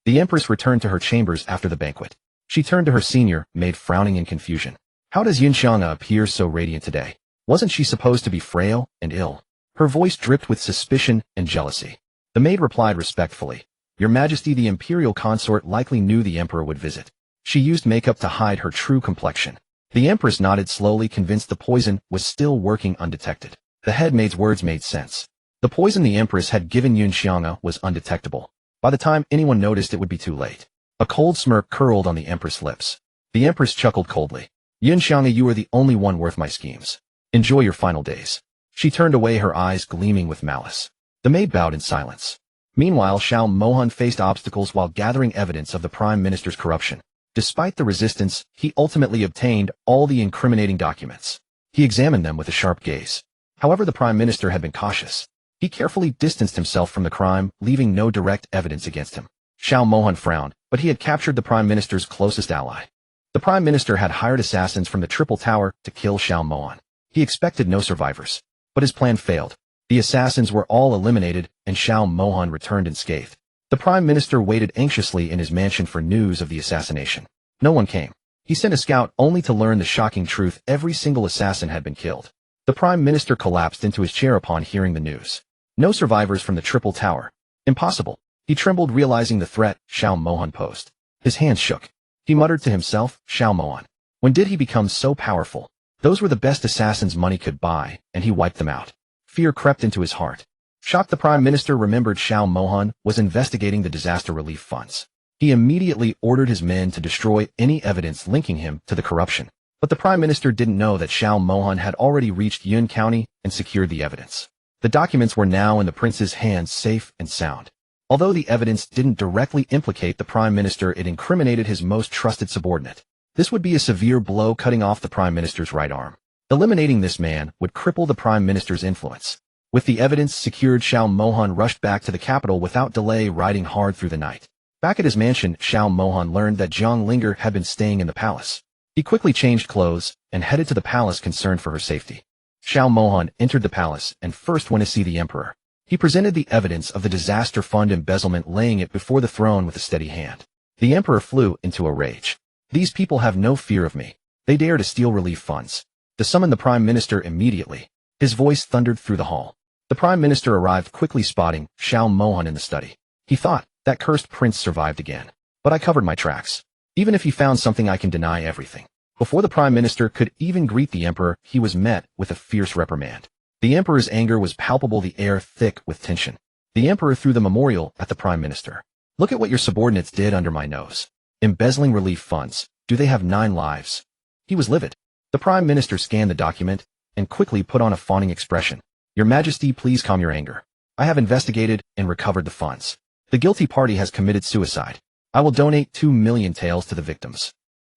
The empress returned to her chambers after the banquet. She turned to her senior maid, frowning in confusion. How does Yunxiang appear so radiant today? Wasn't she supposed to be frail and ill? Her voice dripped with suspicion and jealousy. The maid replied respectfully, Your Majesty, the imperial consort likely knew the emperor would visit. She used makeup to hide her true complexion. The empress nodded slowly, convinced the poison was still working undetected. The head maid's words made sense. The poison the empress had given Yunxiang was undetectable. By the time anyone noticed, it would be too late. A cold smirk curled on the empress' lips. The empress chuckled coldly. Yunxiang, you are the only one worth my schemes. Enjoy your final days. She turned away, her eyes gleaming with malice. The maid bowed in silence. Meanwhile, Xiao Mohan faced obstacles while gathering evidence of the prime minister's corruption. Despite the resistance, he ultimately obtained all the incriminating documents. He examined them with a sharp gaze. However, the prime minister had been cautious. He carefully distanced himself from the crime, leaving no direct evidence against him. Xiao Mohan frowned, but he had captured the prime minister's closest ally. The prime minister had hired assassins from the Triple Tower to kill Xiao Mohan. He expected no survivors. But his plan failed. The assassins were all eliminated, and Xiao Mohan returned unscathed. The prime minister waited anxiously in his mansion for news of the assassination. No one came. He sent a scout only to learn the shocking truth: every single assassin had been killed. The prime minister collapsed into his chair upon hearing the news. No survivors from the Triple Tower. Impossible. He trembled, realizing the threat Xiao Mohan posed. His hands shook. He muttered to himself, Xiao Mohan. When did he become so powerful? Those were the best assassins money could buy, and he wiped them out. Fear crept into his heart. Shocked, the prime minister remembered Xiao Mohan was investigating the disaster relief funds. He immediately ordered his men to destroy any evidence linking him to the corruption. But the prime minister didn't know that Xiao Mohan had already reached Yun County and secured the evidence. The documents were now in the prince's hands, safe and sound. Although the evidence didn't directly implicate the prime minister, it incriminated his most trusted subordinate. This would be a severe blow, cutting off the prime minister's right arm. Eliminating this man would cripple the prime minister's influence. With the evidence secured, Xiao Mohan rushed back to the capital without delay, riding hard through the night. Back at his mansion, Xiao Mohan learned that Jiang Linger had been staying in the palace. He quickly changed clothes and headed to the palace, concerned for her safety. Xiao Mohan entered the palace and first went to see the emperor. He presented the evidence of the disaster fund embezzlement, laying it before the throne with a steady hand. The emperor flew into a rage. These people have no fear of me. They dare to steal relief funds. To summon the prime minister immediately. His voice thundered through the hall. The prime minister arrived, quickly spotting Xiao Mohan in the study. He thought, that cursed prince survived again. But I covered my tracks. Even if he found something, I can deny everything. Before the prime minister could even greet the emperor, he was met with a fierce reprimand. The emperor's anger was palpable, the air thick with tension. The emperor threw the memorial at the prime minister. Look at what your subordinates did under my nose. Embezzling relief funds. Do they have 9 lives? He was livid. The prime minister scanned the document and quickly put on a fawning expression. Your Majesty, please calm your anger. I have investigated and recovered the funds. The guilty party has committed suicide. I will donate 2 million taels to the victims.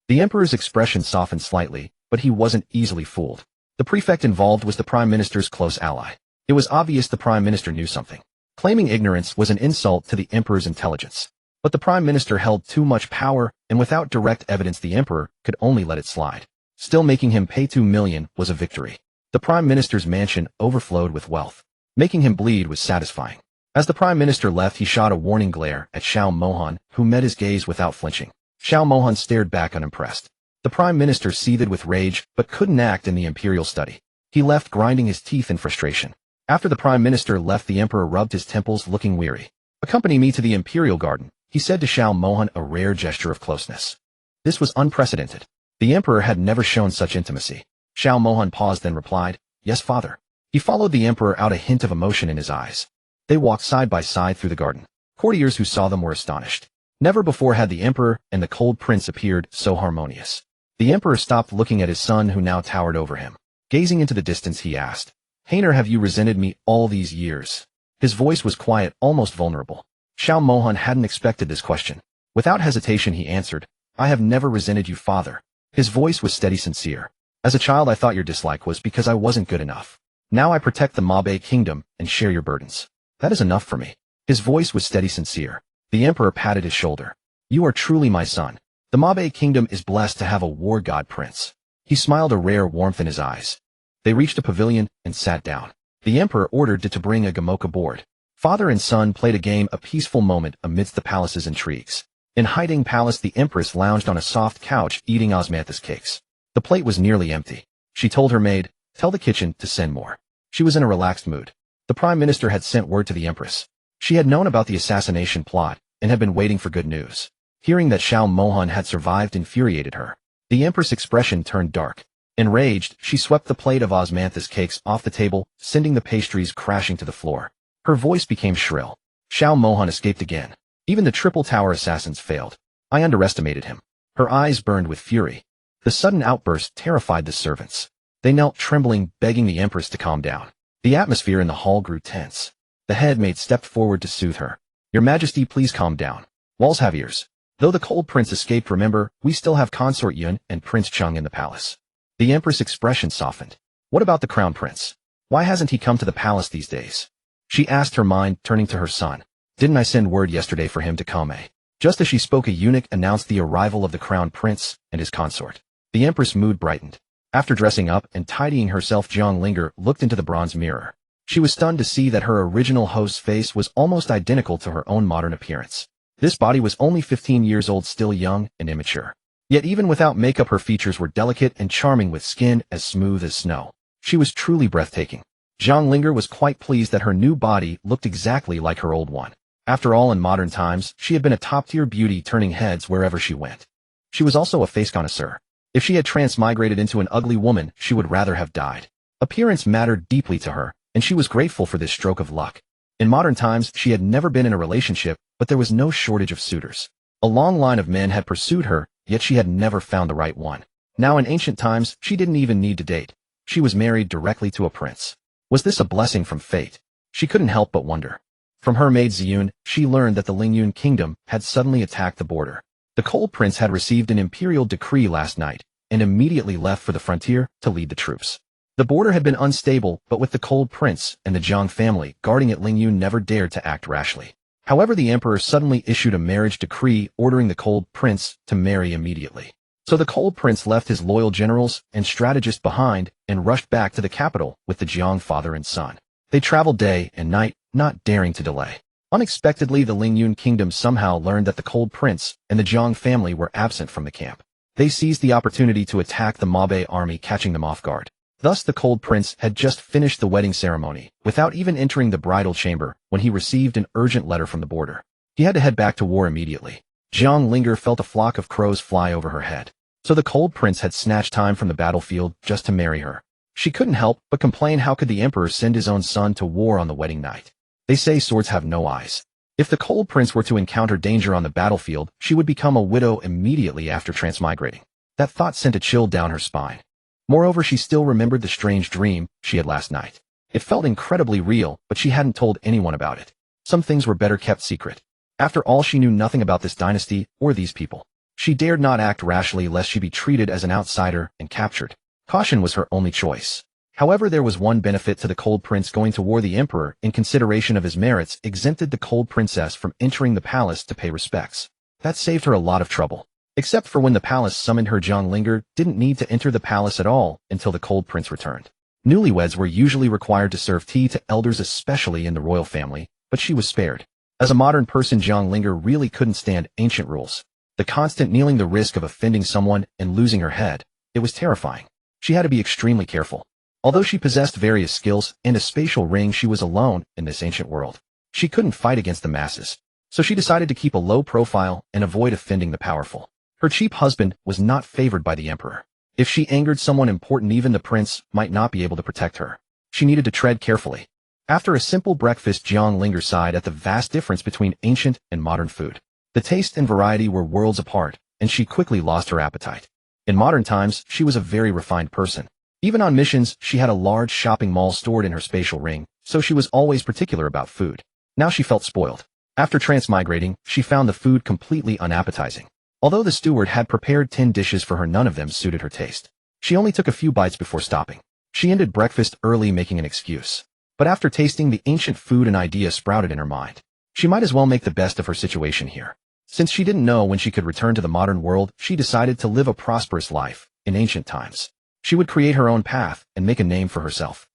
The emperor's expression softened slightly, but he wasn't easily fooled. The prefect involved was the prime minister's close ally. It was obvious the prime minister knew something. Claiming ignorance was an insult to the emperor's intelligence. But the prime minister held too much power, and without direct evidence, the emperor could only let it slide. Still, making him pay 2 million was a victory. The prime minister's mansion overflowed with wealth. Making him bleed was satisfying. As the prime minister left, he shot a warning glare at Xiao Mohan, who met his gaze without flinching. Xiao Mohan stared back unimpressed. The prime minister seethed with rage, but couldn't act in the imperial study. He left, grinding his teeth in frustration. After the prime minister left, the emperor rubbed his temples, looking weary. Accompany me to the imperial garden, he said to Xiao Mohan, a rare gesture of closeness. This was unprecedented. The emperor had never shown such intimacy. Xiao Mohan paused, then replied, Yes, father. He followed the emperor out, a hint of emotion in his eyes. They walked side by side through the garden. Courtiers who saw them were astonished. Never before had the emperor and the cold prince appeared so harmonious. The emperor stopped, looking at his son, who now towered over him. Gazing into the distance, he asked, Hainer, have you resented me all these years? His voice was quiet, almost vulnerable. Xiao Mohan hadn't expected this question. Without hesitation, he answered, I have never resented you, father. His voice was steady, sincere. As a child, I thought your dislike was because I wasn't good enough. Now I protect the Mabe kingdom and share your burdens. That is enough for me. His voice was steady, sincere. The emperor patted his shoulder. You are truly my son. The Mabe kingdom is blessed to have a war god prince. He smiled, a rare warmth in his eyes. They reached a pavilion and sat down. The emperor ordered it to bring a gamoka board. Father and son played a game, a peaceful moment amidst the palace's intrigues. In Hiding Palace, the empress lounged on a soft couch eating osmanthus cakes. The plate was nearly empty. She told her maid, "Tell the kitchen to send more." She was in a relaxed mood. The prime minister had sent word to the empress. She had known about the assassination plot and had been waiting for good news. Hearing that Shao Mohan had survived infuriated her. The empress' expression turned dark. Enraged, she swept the plate of osmanthus cakes off the table, sending the pastries crashing to the floor. Her voice became shrill. Shao Mohan escaped again. Even the Triple Tower assassins failed. I underestimated him. Her eyes burned with fury. The sudden outburst terrified the servants. They knelt trembling, begging the empress to calm down. The atmosphere in the hall grew tense. The head maid stepped forward to soothe her. "Your Majesty, please calm down. Walls have ears. Though the cold prince escaped, remember, we still have Consort Yun and Prince Chung in the palace." The empress' expression softened. "What about the crown prince? Why hasn't he come to the palace these days?" She asked, her mind turning to her son. "Didn't I send word yesterday for him to come, eh?" Just as she spoke, a eunuch announced the arrival of the crown prince and his consort. The empress' mood brightened. After dressing up and tidying herself, Jiang Linger looked into the bronze mirror. She was stunned to see that her original host's face was almost identical to her own modern appearance. This body was only 15 years old, still young and immature. Yet even without makeup, her features were delicate and charming, with skin as smooth as snow. She was truly breathtaking. Jiang Linger was quite pleased that her new body looked exactly like her old one. After all, in modern times, she had been a top-tier beauty, turning heads wherever she went. She was also a face connoisseur. If she had transmigrated into an ugly woman, she would rather have died. Appearance mattered deeply to her, and she was grateful for this stroke of luck. In modern times, she had never been in a relationship, but there was no shortage of suitors. A long line of men had pursued her, yet she had never found the right one. Now, in ancient times, she didn't even need to date. She was married directly to a prince. Was this a blessing from fate? She couldn't help but wonder. From her maid Ziyun, she learned that the Lingyun kingdom had suddenly attacked the border. The Cold Prince had received an imperial decree last night and immediately left for the frontier to lead the troops. The border had been unstable, but with the Cold Prince and the Jiang family guarding it, Lingyun never dared to act rashly. However, the emperor suddenly issued a marriage decree ordering the Cold Prince to marry immediately. So the Cold Prince left his loyal generals and strategists behind and rushed back to the capital with the Jiang father and son. They traveled day and night, not daring to delay. Unexpectedly, the Lingyun kingdom somehow learned that the Cold Prince and the Jiang family were absent from the camp. They seized the opportunity to attack the Mabe army, catching them off guard. Thus, the Cold Prince had just finished the wedding ceremony, without even entering the bridal chamber, when he received an urgent letter from the border. He had to head back to war immediately. Jiang Linger felt a flock of crows fly over her head. So the Cold Prince had snatched time from the battlefield just to marry her. She couldn't help but complain, how could the emperor send his own son to war on the wedding night? They say swords have no eyes. If the Cold Prince were to encounter danger on the battlefield, she would become a widow immediately after transmigrating. That thought sent a chill down her spine. Moreover, she still remembered the strange dream she had last night. It felt incredibly real, but she hadn't told anyone about it. Some things were better kept secret. After all, she knew nothing about this dynasty or these people. She dared not act rashly lest she be treated as an outsider and captured. Caution was her only choice. However, there was one benefit to the Cold Prince going to war. The emperor, in consideration of his merits, exempted the Cold Princess from entering the palace to pay respects. That saved her a lot of trouble. Except for when the palace summoned her, Jiang Linger didn't need to enter the palace at all until the Cold Prince returned. Newlyweds were usually required to serve tea to elders, especially in the royal family, but she was spared. As a modern person, Jiang Linger really couldn't stand ancient rules. The constant kneeling, the risk of offending someone and losing her head, it was terrifying. She had to be extremely careful. Although she possessed various skills and a spatial ring, she was alone in this ancient world. She couldn't fight against the masses, so she decided to keep a low profile and avoid offending the powerful. Her cheap husband was not favored by the emperor. If she angered someone important, even the prince might not be able to protect her. She needed to tread carefully. After a simple breakfast, Jiang Linger sighed at the vast difference between ancient and modern food. The taste and variety were worlds apart, and she quickly lost her appetite. In modern times, she was a very refined person. Even on missions, she had a large shopping mall stored in her spatial ring, so she was always particular about food. Now she felt spoiled. After transmigrating, she found the food completely unappetizing. Although the steward had prepared 10 dishes for her, none of them suited her taste. She only took a few bites before stopping. She ended breakfast early, making an excuse. But after tasting the ancient food, an idea sprouted in her mind. She might as well make the best of her situation here. Since she didn't know when she could return to the modern world, she decided to live a prosperous life in ancient times. She would create her own path and make a name for herself.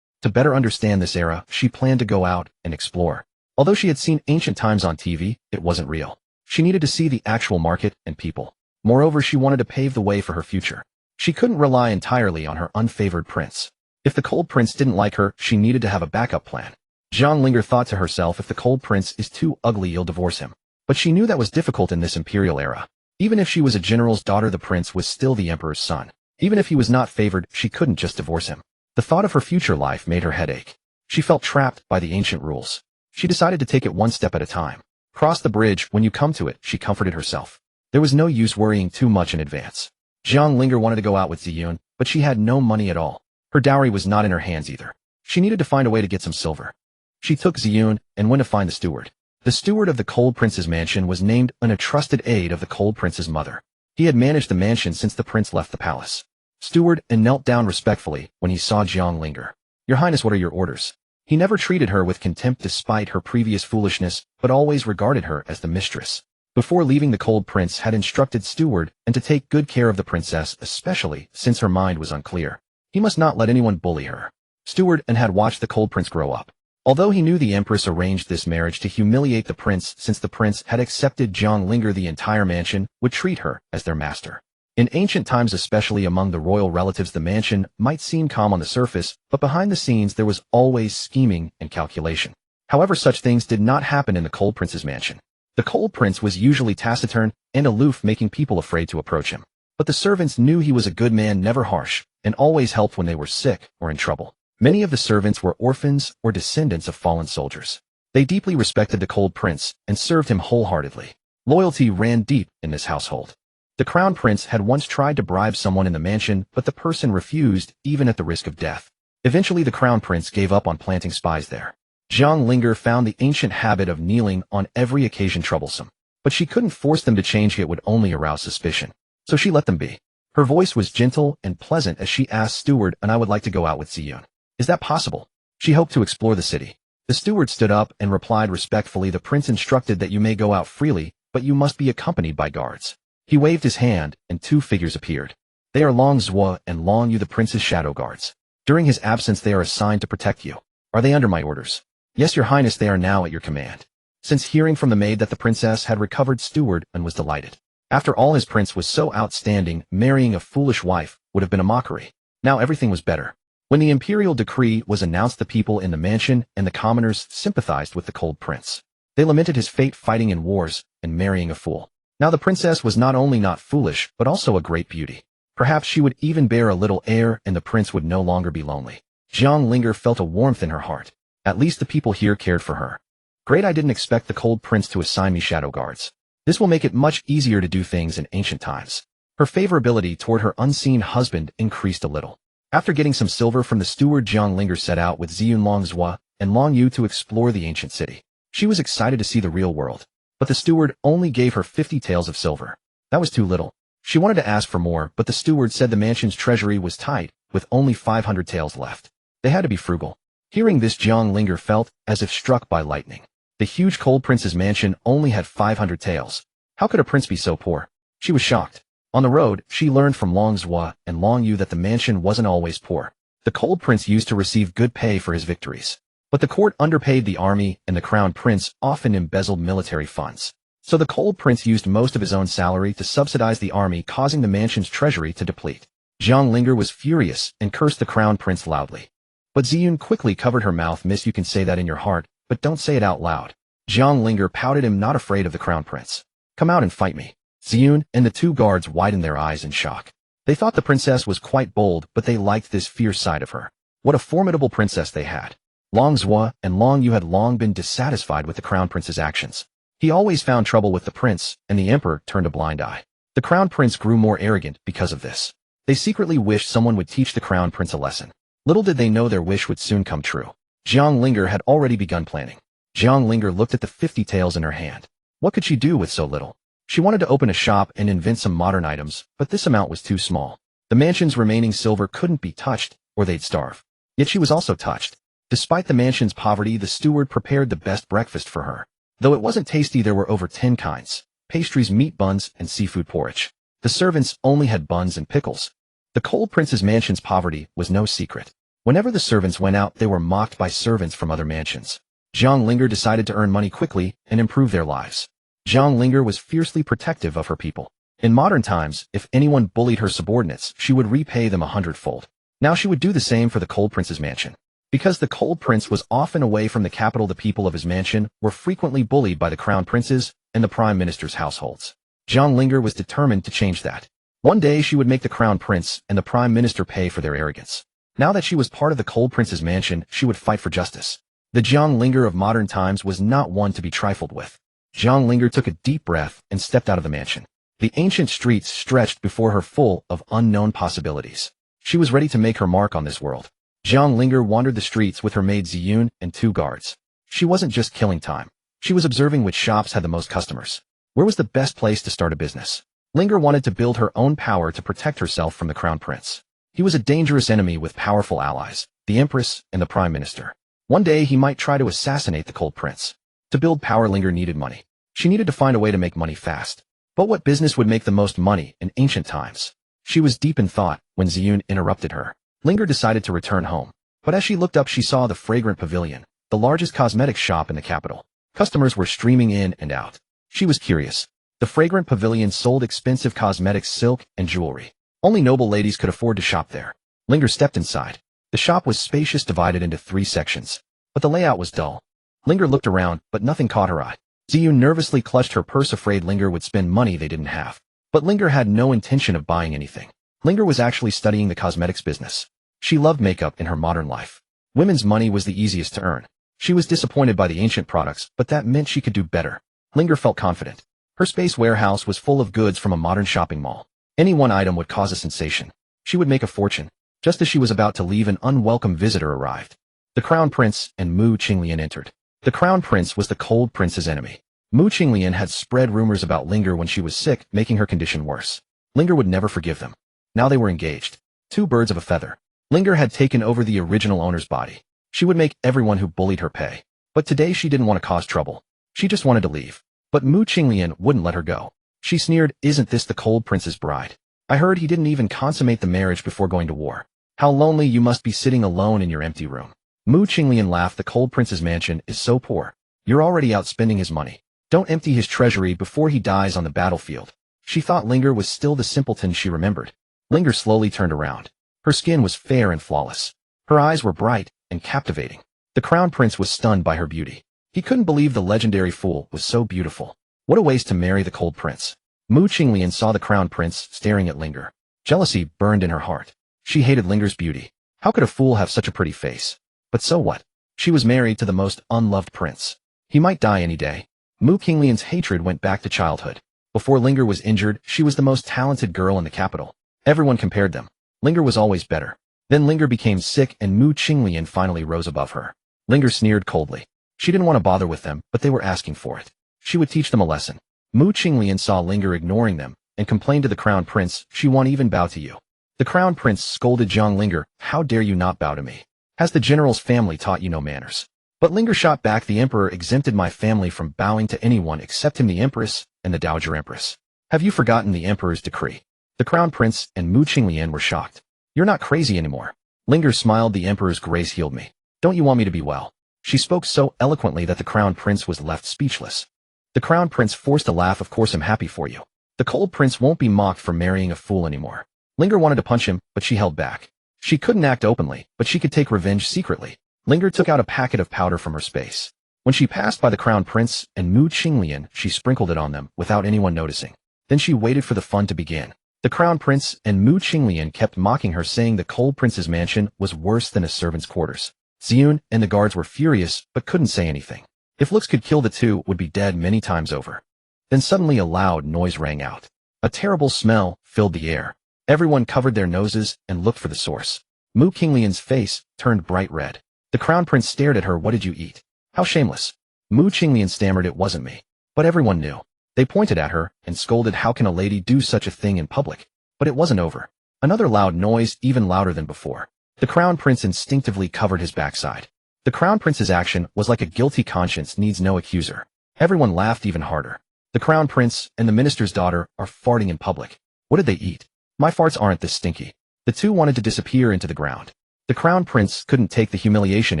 To better understand this era, she planned to go out and explore. Although she had seen ancient times on TV, it wasn't real. She needed to see the actual market and people. Moreover, she wanted to pave the way for her future. She couldn't rely entirely on her unfavored prince. If the cold prince didn't like her, she needed to have a backup plan. Jiang Linger thought to herself, if the cold prince is too ugly, you'll divorce him. But she knew that was difficult in this imperial era. Even if she was a general's daughter, the prince was still the emperor's son. Even if he was not favored, she couldn't just divorce him. The thought of her future life made her head ache. She felt trapped by the ancient rules. She decided to take it one step at a time. Cross the bridge when you come to it, she comforted herself. There was no use worrying too much in advance. Jiang Linger wanted to go out with Ziyun, but she had no money at all. Her dowry was not in her hands either. She needed to find a way to get some silver. She took Ziyun and went to find the steward. The steward of the Cold Prince's mansion was named a trusted aide of the Cold Prince's mother. He had managed the mansion since the prince left the palace. Steward and knelt down respectfully when he saw Jiang Linger. Your Highness, what are your orders? He never treated her with contempt despite her previous foolishness, but always regarded her as the mistress. Before leaving, the Cold Prince had instructed Steward and to take good care of the princess, especially since her mind was unclear. He must not let anyone bully her. Steward and had watched the Cold Prince grow up. Although he knew the Empress arranged this marriage to humiliate the prince, since the prince had accepted Jiang Linger, the entire mansion would treat her as their master. In ancient times, especially among the royal relatives, the mansion might seem calm on the surface, but behind the scenes there was always scheming and calculation. However, such things did not happen in the Cold Prince's mansion. The Cold Prince was usually taciturn and aloof, making people afraid to approach him. But the servants knew he was a good man, never harsh, and always helped when they were sick or in trouble. Many of the servants were orphans or descendants of fallen soldiers. They deeply respected the Cold Prince and served him wholeheartedly. Loyalty ran deep in this household. The Crown Prince had once tried to bribe someone in the mansion, but the person refused, even at the risk of death. Eventually, the Crown Prince gave up on planting spies there. Jiang Linger found the ancient habit of kneeling on every occasion troublesome. But she couldn't force them to change, it would only arouse suspicion. So she let them be. Her voice was gentle and pleasant as she asked Steward, and I would like to go out with Ziyun. Is that possible? She hoped to explore the city. The steward stood up and replied respectfully, the prince instructed that you may go out freely, but you must be accompanied by guards. He waved his hand, and two figures appeared. They are Long Zhuo and Long Yu, the prince's shadow guards. During his absence, they are assigned to protect you. Are they under my orders? Yes, your highness, they are now at your command. Since hearing from the maid that the princess had recovered, Steward and was delighted. After all, his prince was so outstanding, marrying a foolish wife would have been a mockery. Now everything was better. When the imperial decree was announced, the people in the mansion and the commoners sympathized with the Cold Prince. They lamented his fate, fighting in wars and marrying a fool. Now the princess was not only not foolish, but also a great beauty. Perhaps she would even bear a little heir, and the prince would no longer be lonely. Jiang Linger felt a warmth in her heart. At least the people here cared for her. Great, I didn't expect the Cold Prince to assign me shadow guards. This will make it much easier to do things in ancient times. Her favorability toward her unseen husband increased a little. After getting some silver from the steward, Jiang Linger set out with Ziyun, Long Zhuo, and Long Yu to explore the ancient city. She was excited to see the real world. But the steward only gave her 50 taels of silver. That was too little. She wanted to ask for more, but the steward said the mansion's treasury was tight, with only 500 taels left. They had to be frugal. Hearing this, Jiang Linger felt as if struck by lightning. The huge Cold Prince's mansion only had 500 taels. How could a prince be so poor? She was shocked. On the road, she learned from Long Zhuo and Long Yu that the mansion wasn't always poor. The Cold Prince used to receive good pay for his victories. But the court underpaid the army, and the Crown Prince often embezzled military funds. So the Cold Prince used most of his own salary to subsidize the army, causing the mansion's treasury to deplete. Jiang Linger was furious and cursed the Crown Prince loudly. But Ziyun quickly covered her mouth. Miss, you can say that in your heart, but don't say it out loud. Jiang Linger pouted, him not afraid of the Crown Prince. Come out and fight me. Ziyun and the two guards widened their eyes in shock. They thought the princess was quite bold, but they liked this fierce side of her. What a formidable princess they had. Long Zhuo and Long Yu had long been dissatisfied with the Crown Prince's actions. He always found trouble with the prince, and the emperor turned a blind eye. The Crown Prince grew more arrogant because of this. They secretly wished someone would teach the Crown Prince a lesson. Little did they know their wish would soon come true. Jiang Linger had already begun planning. Jiang Linger looked at the 50 taels in her hand. What could she do with so little? She wanted to open a shop and invent some modern items, but this amount was too small. The mansion's remaining silver couldn't be touched, or they'd starve. Yet she was also touched. Despite the mansion's poverty, the steward prepared the best breakfast for her. Though it wasn't tasty, there were over 10 kinds: pastries, meat buns, and seafood porridge. The servants only had buns and pickles. The Cold Prince's mansion's poverty was no secret. Whenever the servants went out, they were mocked by servants from other mansions. Jiang Linger decided to earn money quickly and improve their lives. Jiang Linger was fiercely protective of her people. In modern times, if anyone bullied her subordinates, she would repay them 100-fold. Now she would do the same for the Cold Prince's mansion. Because the Cold Prince was often away from the capital, the people of his mansion were frequently bullied by the Crown Princes and the Prime Minister's households. Jiang Linger was determined to change that. One day she would make the Crown Prince and the Prime Minister pay for their arrogance. Now that she was part of the Cold Prince's mansion, she would fight for justice. The Jiang Linger of modern times was not one to be trifled with. Jiang Linger took a deep breath and stepped out of the mansion. The ancient streets stretched before her, full of unknown possibilities. She was ready to make her mark on this world. Jiang Linger wandered the streets with her maid Ziyun and 2 guards. She wasn't just killing time. She was observing which shops had the most customers. Where was the best place to start a business? Linger wanted to build her own power to protect herself from the Crown Prince. He was a dangerous enemy with powerful allies, the Empress and the Prime Minister. One day he might try to assassinate the Cold Prince. To build power, Linger needed money. She needed to find a way to make money fast. But what business would make the most money in ancient times? She was deep in thought when Ziyun interrupted her. Linger decided to return home. But as she looked up, she saw the Fragrant Pavilion, the largest cosmetics shop in the capital. Customers were streaming in and out. She was curious. The Fragrant Pavilion sold expensive cosmetics, silk, and jewelry. Only noble ladies could afford to shop there. Linger stepped inside. The shop was spacious, divided into 3 sections. But the layout was dull. Linger looked around, but nothing caught her eye. Ziyun nervously clutched her purse, afraid Linger would spend money they didn't have. But Linger had no intention of buying anything. Linger was actually studying the cosmetics business. She loved makeup in her modern life. Women's money was the easiest to earn. She was disappointed by the ancient products, but that meant she could do better. Linger felt confident. Her space warehouse was full of goods from a modern shopping mall. Any one item would cause a sensation. She would make a fortune. Just as she was about to leave, an unwelcome visitor arrived. The Crown Prince and Mu Qinglian entered. The Crown Prince was the Cold Prince's enemy. Mu Qinglian had spread rumors about Linger when she was sick, making her condition worse. Linger would never forgive them. Now they were engaged. 2 birds of a feather. Linger had taken over the original owner's body. She would make everyone who bullied her pay. But today she didn't want to cause trouble. She just wanted to leave. But Mu Qinglian wouldn't let her go. She sneered, "Isn't this the Cold Prince's bride? I heard he didn't even consummate the marriage before going to war. How lonely you must be sitting alone in your empty room." Mu Qinglian laughed. "The Cold Prince's mansion is so poor. You're already out spending his money. Don't empty his treasury before he dies on the battlefield." She thought Linger was still the simpleton she remembered. Linger slowly turned around. Her skin was fair and flawless. Her eyes were bright and captivating. The Crown Prince was stunned by her beauty. He couldn't believe the legendary fool was so beautiful. What a waste to marry the Cold Prince. Mu Qinglian saw the Crown Prince staring at Linger. Jealousy burned in her heart. She hated Linger's beauty. How could a fool have such a pretty face? But so what? She was married to the most unloved prince. He might die any day. Mu Qinglian's hatred went back to childhood. Before Linger was injured, she was the most talented girl in the capital. Everyone compared them. Linger was always better. Then Linger became sick and Mu Qinglian finally rose above her. Linger sneered coldly. She didn't want to bother with them, but they were asking for it. She would teach them a lesson. Mu Qinglian saw Linger ignoring them and complained to the Crown Prince, "She won't even bow to you." The Crown Prince scolded Jiang Linger, "How dare you not bow to me? Has the general's family taught you no manners?" But Linger shot back, "The Emperor exempted my family from bowing to anyone except him, the Empress and the Dowager Empress. Have you forgotten the Emperor's decree?" The Crown Prince and Mu Qinglian were shocked. "You're not crazy anymore." Linger smiled, "The Emperor's grace healed me. Don't you want me to be well?" She spoke so eloquently that the Crown Prince was left speechless. The Crown Prince forced a laugh. "Of course I'm happy for you. The Cold Prince won't be mocked for marrying a fool anymore." Linger wanted to punch him, but she held back. She couldn't act openly, but she could take revenge secretly. Linger took out a packet of powder from her space. When she passed by the Crown Prince and Mu Qinglian, she sprinkled it on them without anyone noticing. Then she waited for the fun to begin. The Crown Prince and Mu Qinglian kept mocking her, saying the Cold Prince's mansion was worse than a servant's quarters. Ziyun and the guards were furious, but couldn't say anything. If looks could kill, the two would be dead many times over. Then suddenly a loud noise rang out. A terrible smell filled the air. Everyone covered their noses and looked for the source. Mu Qinglian's face turned bright red. The Crown Prince stared at her. "What did you eat? How shameless." Mu Qinglian stammered, "It wasn't me." But everyone knew. They pointed at her and scolded, "How can a lady do such a thing in public?" But it wasn't over. Another loud noise, even louder than before. The Crown Prince instinctively covered his backside. The Crown Prince's action was like a guilty conscience needs no accuser. Everyone laughed even harder. The Crown Prince and the minister's daughter are farting in public. What did they eat? My farts aren't this stinky. The two wanted to disappear into the ground. The Crown Prince couldn't take the humiliation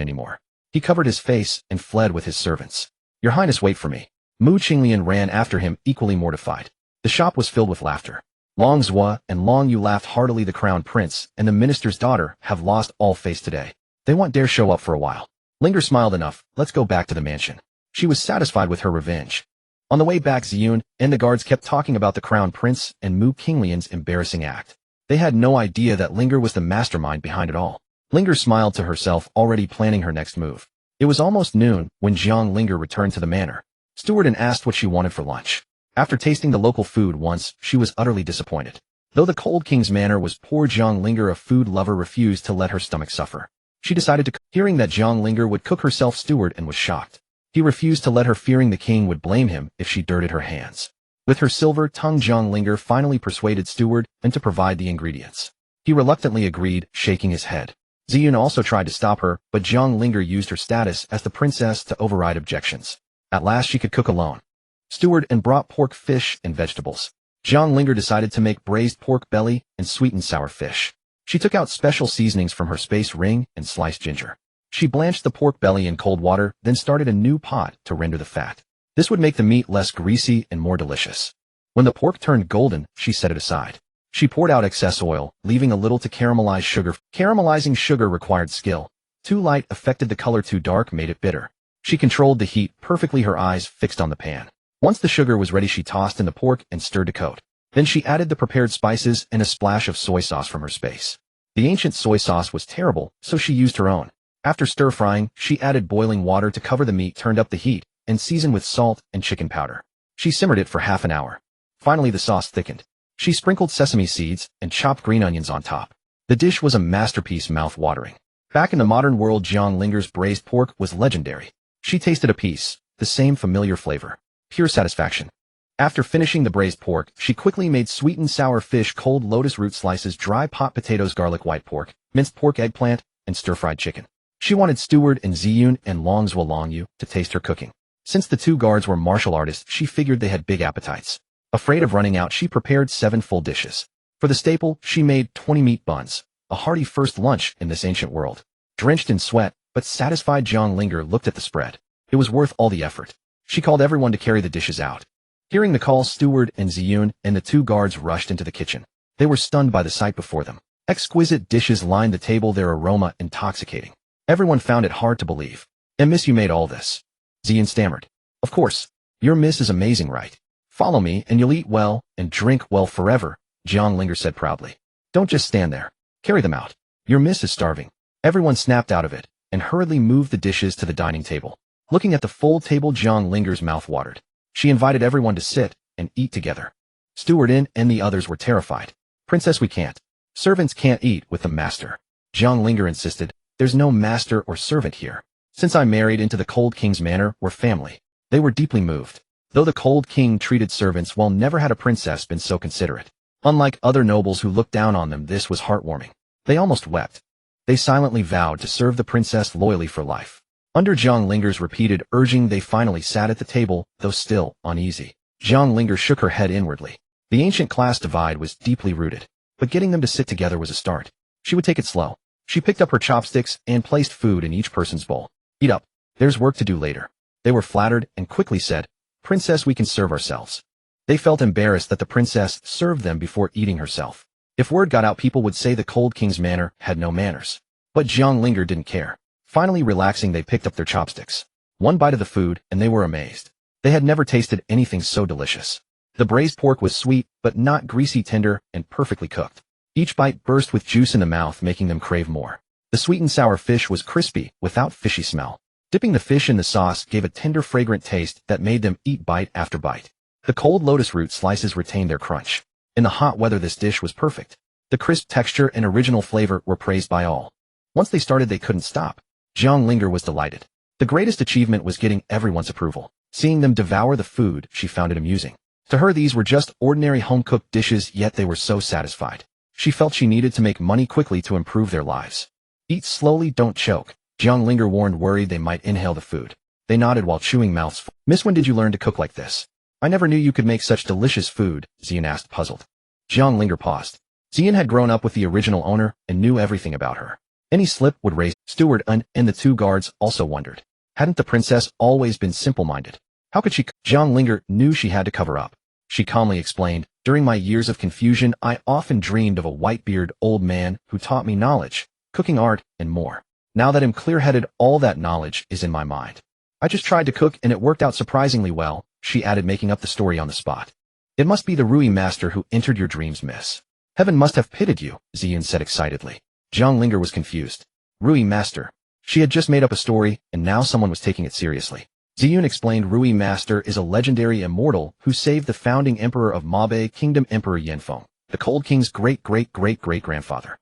anymore. He covered his face and fled with his servants. Your Highness, wait for me. Mu Qinglian ran after him, equally mortified. The shop was filled with laughter. Long Zhua and Long Yu laughed heartily. The crown prince and the minister's daughter have lost all face today. They won't dare show up for a while. Linger smiled. Enough, let's go back to the mansion. She was satisfied with her revenge. On the way back, Ziyun and the guards kept talking about the crown prince and Mu Qinglian's embarrassing act. They had no idea that Linger was the mastermind behind it all. Linger smiled to herself, already planning her next move. It was almost noon when Jiang Linger returned to the manor steward and asked what she wanted for lunch. After tasting the local food once, she was utterly disappointed. Though the Cold King's manor was poor, Jiang Linger, a food lover, refused to let her stomach suffer. She decided to cook, hearing that Jiang Linger would cook herself steward, and was shocked. He refused to let her, fearing the king would blame him if she dirtied her hands. With her silver tongue, Jiang Linger finally persuaded steward and to provide the ingredients. He reluctantly agreed, shaking his head. Ziyun also tried to stop her, but Jiang Linger used her status as the princess to override objections. At last she could cook alone. Steward and brought pork, fish, and vegetables. Jiang Linger decided to make braised pork belly and sweet and sour fish. She took out special seasonings from her space ring and sliced ginger. She blanched the pork belly in cold water, then started a new pot to render the fat. This would make the meat less greasy and more delicious. When the pork turned golden, she set it aside. She poured out excess oil, leaving a little to caramelize sugar. Caramelizing sugar required skill. Too light affected the color, too dark made it bitter. She controlled the heat perfectly, her eyes fixed on the pan. Once the sugar was ready, she tossed in the pork and stirred to coat. Then she added the prepared spices and a splash of soy sauce from her space. The ancient soy sauce was terrible, so she used her own. After stir-frying, she added boiling water to cover the meat, turned up the heat, and seasoned with salt and chicken powder. She simmered it for half an hour. Finally the sauce thickened. She sprinkled sesame seeds and chopped green onions on top. The dish was a masterpiece, mouth-watering. Back in the modern world, Jiang Linger's braised pork was legendary. She tasted a piece, the same familiar flavor. Pure satisfaction. After finishing the braised pork, she quickly made sweet and sour fish, cold lotus root slices, dry pot potatoes, garlic white pork, minced pork, eggplant, and stir-fried chicken. She wanted Steward and Ziyun and Long Yu to taste her cooking. Since the two guards were martial artists, she figured they had big appetites. Afraid of running out, she prepared 7 full dishes. For the staple, she made 20 meat buns, a hearty first lunch in this ancient world. Drenched in sweat, but satisfied, Jiang Linger looked at the spread. It was worth all the effort. She called everyone to carry the dishes out. Hearing the call, Steward and Ziyun and the two guards rushed into the kitchen. They were stunned by the sight before them. Exquisite dishes lined the table, their aroma intoxicating. Everyone found it hard to believe. "And miss, you made all this?" Ziyun stammered. "Of course. Your miss is amazing, right? Follow me and you'll eat well and drink well forever," Jiang Linger said proudly. "Don't just stand there. Carry them out. Your miss is starving." Everyone snapped out of it and hurriedly moved the dishes to the dining table. Looking at the full table, Jiang Linger's mouth watered. She invited everyone to sit and eat together. Steward and the others were terrified. "Princess, we can't. Servants can't eat with the master." Jiang Linger insisted. "There's no master or servant here. Since I married into the Cold King's manor, we're family." They were deeply moved. Though the Cold King treated servants well, never had a princess been so considerate. Unlike other nobles who looked down on them, this was heartwarming. They almost wept. They silently vowed to serve the princess loyally for life. Under Jiang Linger's repeated urging, they finally sat at the table, though still uneasy. Jiang Linger shook her head inwardly. The ancient class divide was deeply rooted, but getting them to sit together was a start. She would take it slow. She picked up her chopsticks and placed food in each person's bowl. "Eat up. There's work to do later." They were flattered and quickly said, "Princess, we can serve ourselves." They felt embarrassed that the princess served them before eating herself. If word got out, people would say the Cold King's manor had no manners. But Jiang Linger didn't care. Finally relaxing, they picked up their chopsticks. One bite of the food, and they were amazed. They had never tasted anything so delicious. The braised pork was sweet, but not greasy, tender, and perfectly cooked. Each bite burst with juice in the mouth, making them crave more. The sweet and sour fish was crispy, without fishy smell. Dipping the fish in the sauce gave a tender, fragrant taste that made them eat bite after bite. The cold lotus root slices retained their crunch. In the hot weather, this dish was perfect. The crisp texture and original flavor were praised by all. Once they started, they couldn't stop. Jiang Linger was delighted. The greatest achievement was getting everyone's approval. Seeing them devour the food, she found it amusing. To her, these were just ordinary home-cooked dishes, yet they were so satisfied. She felt she needed to make money quickly to improve their lives. "Eat slowly, don't choke," Jiang Linger warned, worried they might inhale the food. They nodded while chewing mouths full. "Miss, when did you learn to cook like this?" "I never knew you could make such delicious food," Ziyun asked, puzzled. Jiang Linger paused. Ziyun had grown up with the original owner and knew everything about her. Any slip would raise Steward and the two guards also wondered. Hadn't the princess always been simple-minded? How could she? Jiang Linger knew she had to cover up. She calmly explained, during my years of confusion, I often dreamed of a white-bearded old man who taught me knowledge, cooking art, and more. Now that I'm clear-headed, all that knowledge is in my mind. I just tried to cook and it worked out surprisingly well, she added, making up the story on the spot. It must be the Rui master who entered your dreams, miss. Heaven must have pitied you, Ziyun said excitedly. Jiang Linger was confused. Rui master. She had just made up a story, and now someone was taking it seriously. Ziyun explained Rui master is a legendary immortal who saved the founding emperor of Mabe Kingdom, Emperor Yanfeng, the Cold King's great-great-great-great-grandfather.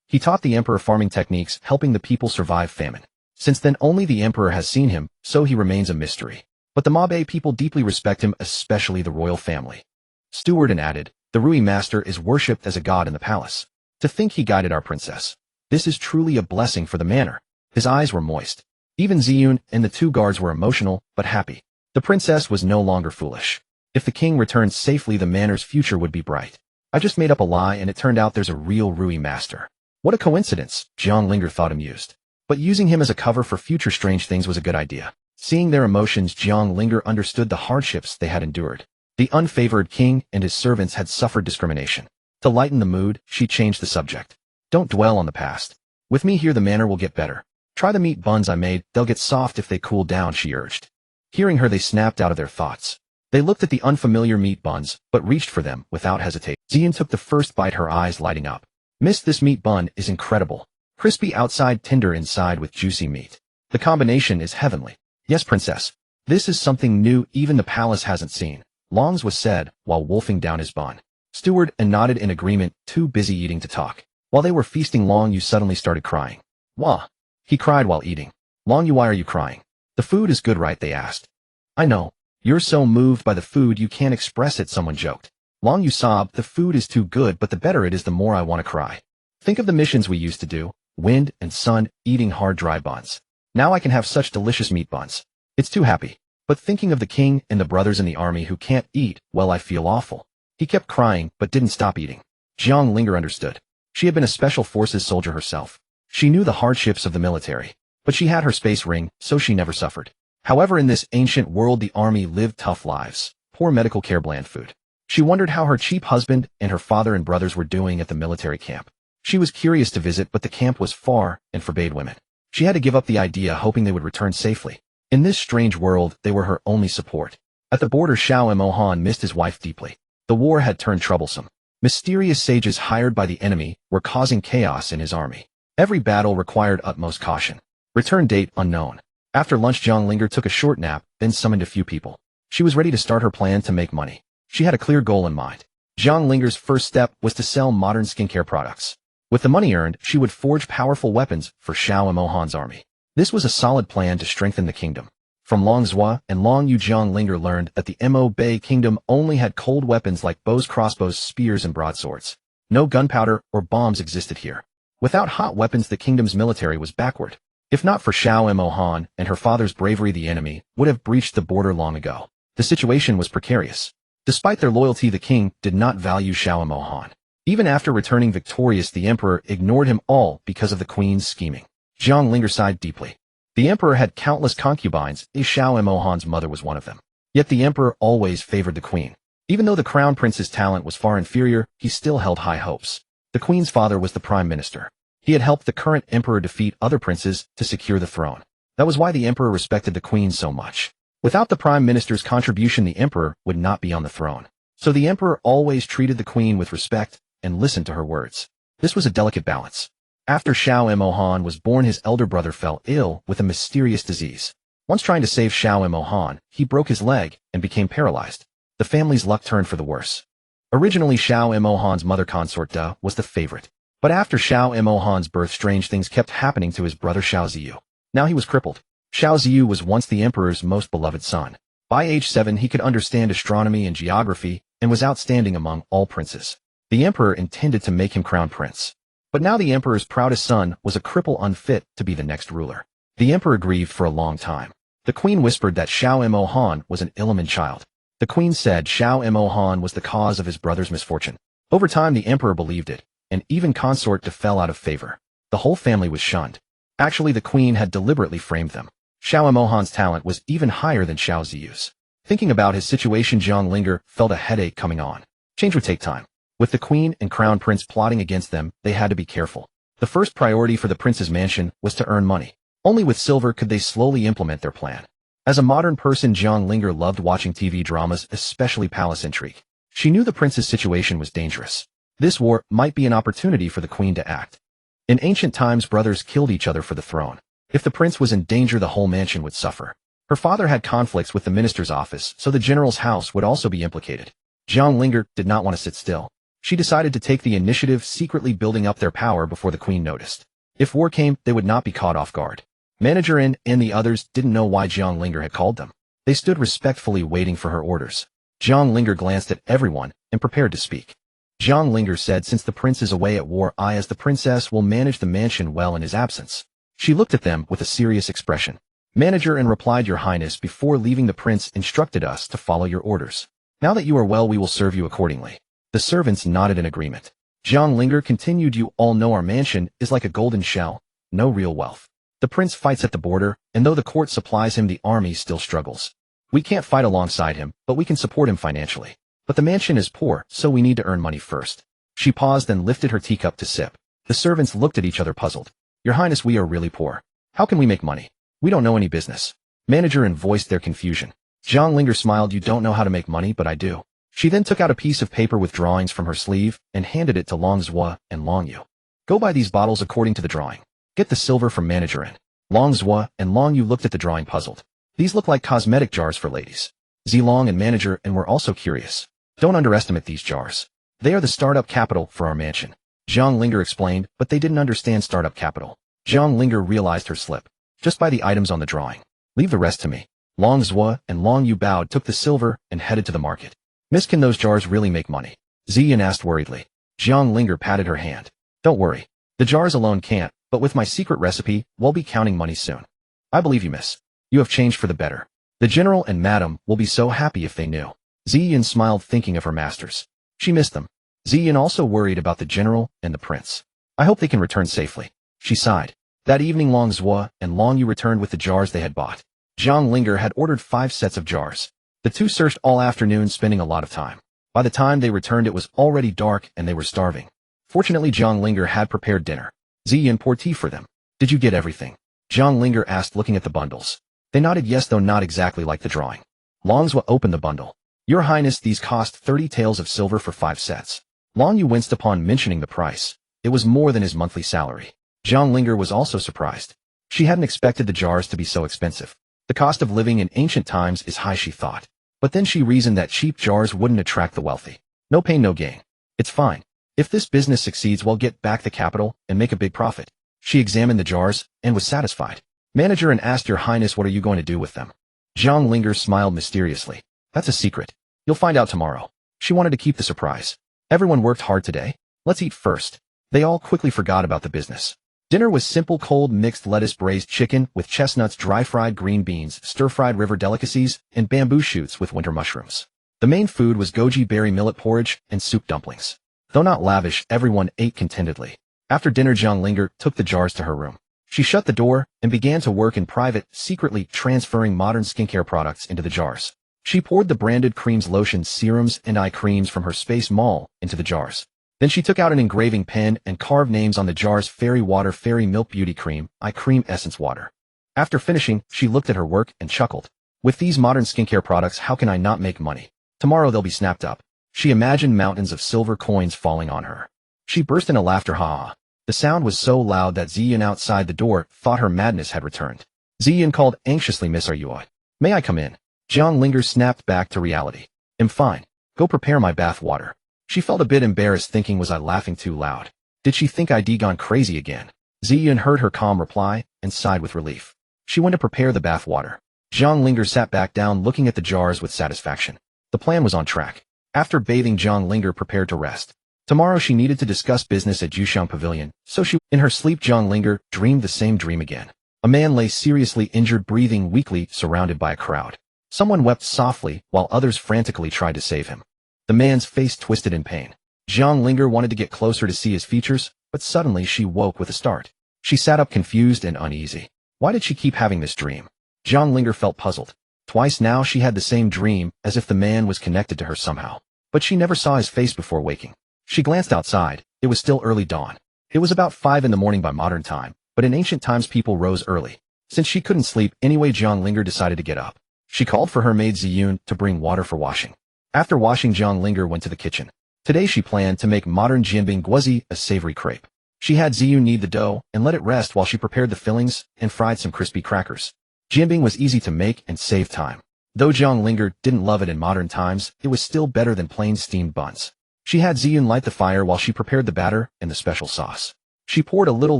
He taught the emperor farming techniques, helping the people survive famine. Since then only the emperor has seen him, so he remains a mystery. But the Mabe people deeply respect him, especially the royal family. Steward added, the Rui master is worshipped as a god in the palace. To think he guided our princess. This is truly a blessing for the manor. His eyes were moist. Even Ziyun and the two guards were emotional, but happy. The princess was no longer foolish. If the king returned safely, the manor's future would be bright. I just made up a lie and it turned out there's a real Rui master. What a coincidence, Jiang Linger thought, amused. But using him as a cover for future strange things was a good idea. Seeing their emotions, Jiang Linger understood the hardships they had endured. The unfavored king and his servants had suffered discrimination. To lighten the mood, she changed the subject. Don't dwell on the past. With me here the manor will get better. Try the meat buns I made, they'll get soft if they cool down, she urged. Hearing her, they snapped out of their thoughts. They looked at the unfamiliar meat buns, but reached for them without hesitation. Ziyun took the first bite, her eyes lighting up. Miss, this meat bun is incredible. Crispy outside, tender inside with juicy meat. The combination is heavenly. Yes, princess. This is something new even the palace hasn't seen, Longs was said while wolfing down his bun. Steward nodded in agreement, too busy eating to talk. While they were feasting, Long Yu suddenly started crying. Wah! He cried while eating. Long Yu, why are you crying? The food is good, right? They asked. I know. You're so moved by the food you can't express it, someone joked. Long Yu sobbed, the food is too good, but the better it is the more I want to cry. Think of the missions we used to do, wind and sun, eating hard dry buns. Now I can have such delicious meat buns. It's too happy. But thinking of the king and the brothers in the army who can't eat, well, I feel awful. He kept crying, but didn't stop eating. Jiang Linger understood. She had been a special forces soldier herself. She knew the hardships of the military, but she had her space ring, so she never suffered. However, in this ancient world, the army lived tough lives, poor medical care, bland food. She wondered how her cheap husband and her father and brothers were doing at the military camp. She was curious to visit, but the camp was far and forbade women. She had to give up the idea, hoping they would return safely. In this strange world, they were her only support. At the border, Xiao Mohan missed his wife deeply. The war had turned troublesome. Mysterious sages hired by the enemy were causing chaos in his army. Every battle required utmost caution. Return date unknown. After lunch, Jiang Linger took a short nap, then summoned a few people. She was ready to start her plan to make money. She had a clear goal in mind. Jiang Linger's first step was to sell modern skincare products. With the money earned, she would forge powerful weapons for Xiao Mohan's army. This was a solid plan to strengthen the kingdom. From Long Zhua and Long Yu, Jiang Linger learned that the Mo Bay kingdom only had cold weapons like bows, crossbows, spears, and broadswords. No gunpowder or bombs existed here. Without hot weapons, the kingdom's military was backward. If not for Xiao Mohan and her father's bravery, the enemy would have breached the border long ago. The situation was precarious. Despite their loyalty, the king did not value Xiao Mohan. Even after returning victorious, the emperor ignored him all because of the queen's scheming. Jiang Linger sighed deeply. The emperor had countless concubines, Xiao Mohan's mother was one of them. Yet the emperor always favored the queen. Even though the crown prince's talent was far inferior, he still held high hopes. The queen's father was the prime minister. He had helped the current emperor defeat other princes to secure the throne. That was why the emperor respected the queen so much. Without the prime minister's contribution, the emperor would not be on the throne. So the emperor always treated the queen with respect and listened to her words. This was a delicate balance. After Xiao Mohan was born, his elder brother fell ill with a mysterious disease. Once trying to save Xiao Mohan, he broke his leg and became paralyzed. The family's luck turned for the worse. Originally, Xiao Mohan's mother consort Da was the favorite. But after Xiao Mohan's birth, strange things kept happening to his brother Xiao Ziyu. Now he was crippled. Xiao Ziyu was once the emperor's most beloved son. By age 7, he could understand astronomy and geography and was outstanding among all princes. The emperor intended to make him crown prince. But now the emperor's proudest son was a cripple unfit to be the next ruler. The emperor grieved for a long time. The queen whispered that Xiao Mohan was an ill-omened child. The queen said Xiao Mohan was the cause of his brother's misfortune. Over time, the emperor believed it, and even consort Da fell out of favor. The whole family was shunned. Actually, the queen had deliberately framed them. Xiao Mohan's talent was even higher than Xiao Ziyu's. Thinking about his situation, Jiang Linger felt a headache coming on. Change would take time. With the queen and crown prince plotting against them, they had to be careful. The first priority for the prince's mansion was to earn money. Only with silver could they slowly implement their plan. As a modern person, Jiang Linger loved watching TV dramas, especially palace intrigue. She knew the prince's situation was dangerous. This war might be an opportunity for the queen to act. In ancient times, brothers killed each other for the throne. If the prince was in danger, the whole mansion would suffer. Her father had conflicts with the minister's office, so the general's house would also be implicated. Jiang Linger did not want to sit still. She decided to take the initiative, secretly building up their power before the queen noticed. If war came, they would not be caught off guard. Manager and the others didn't know why Jiang Linger had called them. They stood respectfully waiting for her orders. Jiang Linger glanced at everyone and prepared to speak. Jiang Linger said, since the prince is away at war, I as the princess will manage the mansion well in his absence. She looked at them with a serious expression. Manager and replied, Your Highness, before leaving the prince instructed us to follow your orders. Now that you are well, we will serve you accordingly. The servants nodded in agreement. Jiang Linger continued, You all know our mansion is like a golden shell, no real wealth. The prince fights at the border, and though the court supplies him, the army still struggles. We can't fight alongside him, but we can support him financially. But the mansion is poor, so we need to earn money first. She paused and lifted her teacup to sip. The servants looked at each other puzzled. Your Highness, we are really poor. How can we make money? We don't know any business. Manager and voiced their confusion. Jiang Linger smiled, You don't know how to make money, but I do. She then took out a piece of paper with drawings from her sleeve and handed it to Long Zhuo and Long Yu. Go buy these bottles according to the drawing. Get the silver from manager in. Long Zhuo and Long Yu looked at the drawing puzzled. These look like cosmetic jars for ladies. Zilong and manager and were also curious. Don't underestimate these jars. They are the startup capital for our mansion. Jiang Linger explained, but they didn't understand startup capital. Jiang Linger realized her slip. Just buy the items on the drawing. Leave the rest to me. Long Zhuo and Long Yu bowed, took the silver, and headed to the market. Miss, can those jars really make money? Ziyan asked worriedly. Jiang Linger patted her hand. Don't worry. The jars alone can't, but with my secret recipe, we'll be counting money soon. I believe you, miss. You have changed for the better. The general and madam will be so happy if they knew. Ziyan smiled, thinking of her masters. She missed them. Ziyan also worried about the general and the prince. I hope they can return safely. She sighed. That evening, Long Zhuo and Long Yu returned with the jars they had bought. Jiang Linger had ordered 5 sets of jars. The two searched all afternoon, spending a lot of time. By the time they returned, it was already dark and they were starving. Fortunately, Jiang Linger had prepared dinner. Ziyan poured tea for them. Did you get everything? Jiang Linger asked, looking at the bundles. They nodded yes, though not exactly like the drawing. Long Zhuo opened the bundle. Your Highness, these cost 30 taels of silver for 5 sets. Long Yu winced upon mentioning the price. It was more than his monthly salary. Jiang Linger was also surprised. She hadn't expected the jars to be so expensive. The cost of living in ancient times is high, she thought. But then she reasoned that cheap jars wouldn't attract the wealthy. No pain, no gain. It's fine. If this business succeeds, we'll get back the capital and make a big profit. She examined the jars and was satisfied. Manager and asked, Your Highness, what are you going to do with them? Jiang Linger smiled mysteriously. That's a secret. You'll find out tomorrow. She wanted to keep the surprise. Everyone worked hard today. Let's eat first. They all quickly forgot about the business. Dinner was simple: cold mixed lettuce, braised chicken with chestnuts, dry-fried green beans, stir-fried river delicacies, and bamboo shoots with winter mushrooms. The main food was goji berry millet porridge and soup dumplings. Though not lavish, everyone ate contentedly. After dinner, Jiang Linger took the jars to her room. She shut the door and began to work in private, secretly transferring modern skincare products into the jars. She poured the branded creams, lotions, serums, and eye creams from her Space Mall into the jars. Then she took out an engraving pen and carved names on the jars: Fairy Water, Fairy Milk, Beauty Cream, Eye Cream, Essence Water. After finishing, she looked at her work and chuckled. With these modern skincare products, how can I not make money? Tomorrow they'll be snapped up. She imagined mountains of silver coins falling on her. She burst into laughter. Ha! The sound was so loud that Ziyan outside the door thought her madness had returned. Ziyan called anxiously, Miss, are you all right? May I come in? Jiang Linger snapped back to reality. I'm fine. Go prepare my bath water. She felt a bit embarrassed, thinking, was I laughing too loud? Did she think I'd gone crazy again? Ziyan heard her calm reply and sighed with relief. She went to prepare the bath water. Jiang Linger sat back down, looking at the jars with satisfaction. The plan was on track. After bathing, Jiang Linger prepared to rest. Tomorrow she needed to discuss business at Jushan Pavilion, so in her sleep, Jiang Linger dreamed the same dream again. A man lay seriously injured, breathing weakly, surrounded by a crowd. Someone wept softly, while others frantically tried to save him. The man's face twisted in pain. Jiang Linger wanted to get closer to see his features, but suddenly she woke with a start. She sat up confused and uneasy. Why did she keep having this dream? Zhang Linger felt puzzled. Twice now she had the same dream, as if the man was connected to her somehow. But she never saw his face before waking. She glanced outside. It was still early dawn. It was about 5 in the morning by modern time, but in ancient times people rose early. Since she couldn't sleep anyway, Zhang Linger decided to get up. She called for her maid Ziyun to bring water for washing. After washing, Zhang Linger went to the kitchen. Today she planned to make modern jianbing guozi, a savory crepe. She had Ziyun knead the dough and let it rest while she prepared the fillings and fried some crispy crackers. Jianbing was easy to make and saved time. Though Zhang Linger didn't love it in modern times, it was still better than plain steamed buns. She had Ziyun light the fire while she prepared the batter and the special sauce. She poured a little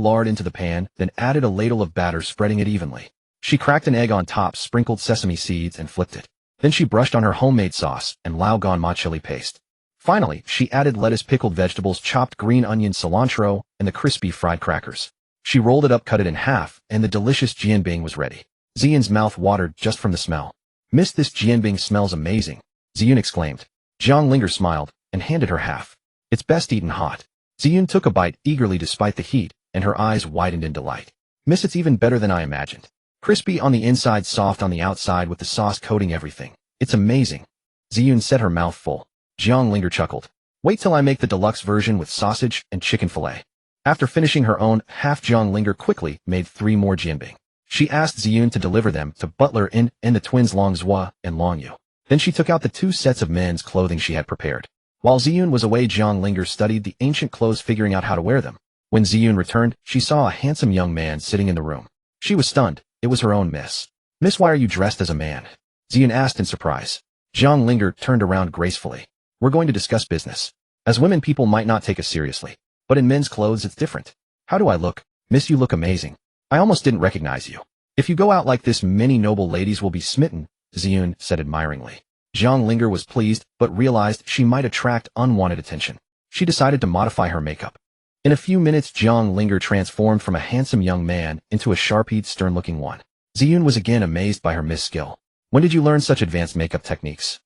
lard into the pan, then added a ladle of batter, spreading it evenly. She cracked an egg on top, sprinkled sesame seeds, and flipped it. Then she brushed on her homemade sauce and Lao Gan Ma chili paste. Finally, she added lettuce, pickled vegetables, chopped green onion, cilantro, and the crispy fried crackers. She rolled it up, cut it in half, and the delicious jianbing was ready. Ziyun's mouth watered just from the smell. "Miss, this jianbing smells amazing," Ziyun exclaimed. Zhang Linger smiled and handed her half. "It's best eaten hot." Ziyun took a bite eagerly despite the heat, and her eyes widened in delight. "Miss, it's even better than I imagined. Crispy on the inside, soft on the outside with the sauce coating everything. It's amazing." Ziyun said, her mouth full. Zhang Linger chuckled. "Wait till I make the deluxe version with sausage and chicken fillet." After finishing her own half, Zhang Linger quickly made 3 more jianbing. She asked Ziyun to deliver them to Butler Inn and the twins Long Zhua and Long Yu. Then she took out the 2 sets of men's clothing she had prepared. While Ziyun was away, Zhang Linger studied the ancient clothes, figuring out how to wear them. When Ziyun returned, she saw a handsome young man sitting in the room. She was stunned. It was her own Miss. "Miss, why are you dressed as a man?" Ziyun asked in surprise. Zhang Linger turned around gracefully. "We're going to discuss business. As women, people might not take us seriously. But in men's clothes, it's different." "How do I look?" "Miss, you look amazing. I almost didn't recognize you. If you go out like this, many noble ladies will be smitten," Ziyun said admiringly. Zhang Linger was pleased, but realized she might attract unwanted attention. She decided to modify her makeup. In a few minutes, Zhang Linger transformed from a handsome young man into a sharp-eyed, stern-looking one. Ziyun was again amazed by her Miss skill. "When did you learn such advanced makeup techniques?"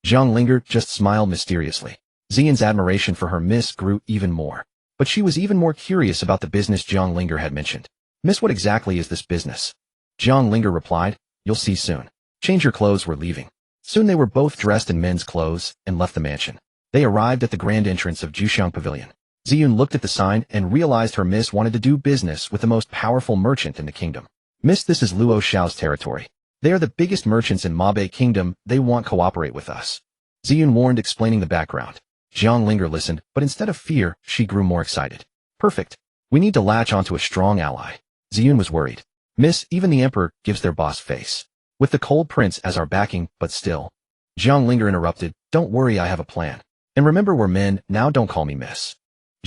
Zhang Linger just smiled mysteriously. Ziyun's admiration for her Miss grew even more. But she was even more curious about the business Zhang Linger had mentioned. "Miss, what exactly is this business?" Zhang Linger replied, "You'll see soon. Change your clothes, we're leaving." Soon they were both dressed in men's clothes and left the mansion. They arrived at the grand entrance of Juxiang Pavilion. Ziyun looked at the sign and realized her Miss wanted to do business with the most powerful merchant in the kingdom. "Miss, this is Luo Xiao's territory. They are the biggest merchants in Mabei Kingdom. They want to cooperate with us," Ziyun warned, explaining the background. Zhang Linger listened, but instead of fear, she grew more excited. "Perfect. We need to latch onto a strong ally." Ziyun was worried. "Miss, even the emperor gives their boss face. With the cold prince as our backing, but still." Zhang Linger interrupted, "Don't worry, I have a plan. And remember, we're men, now don't call me Miss."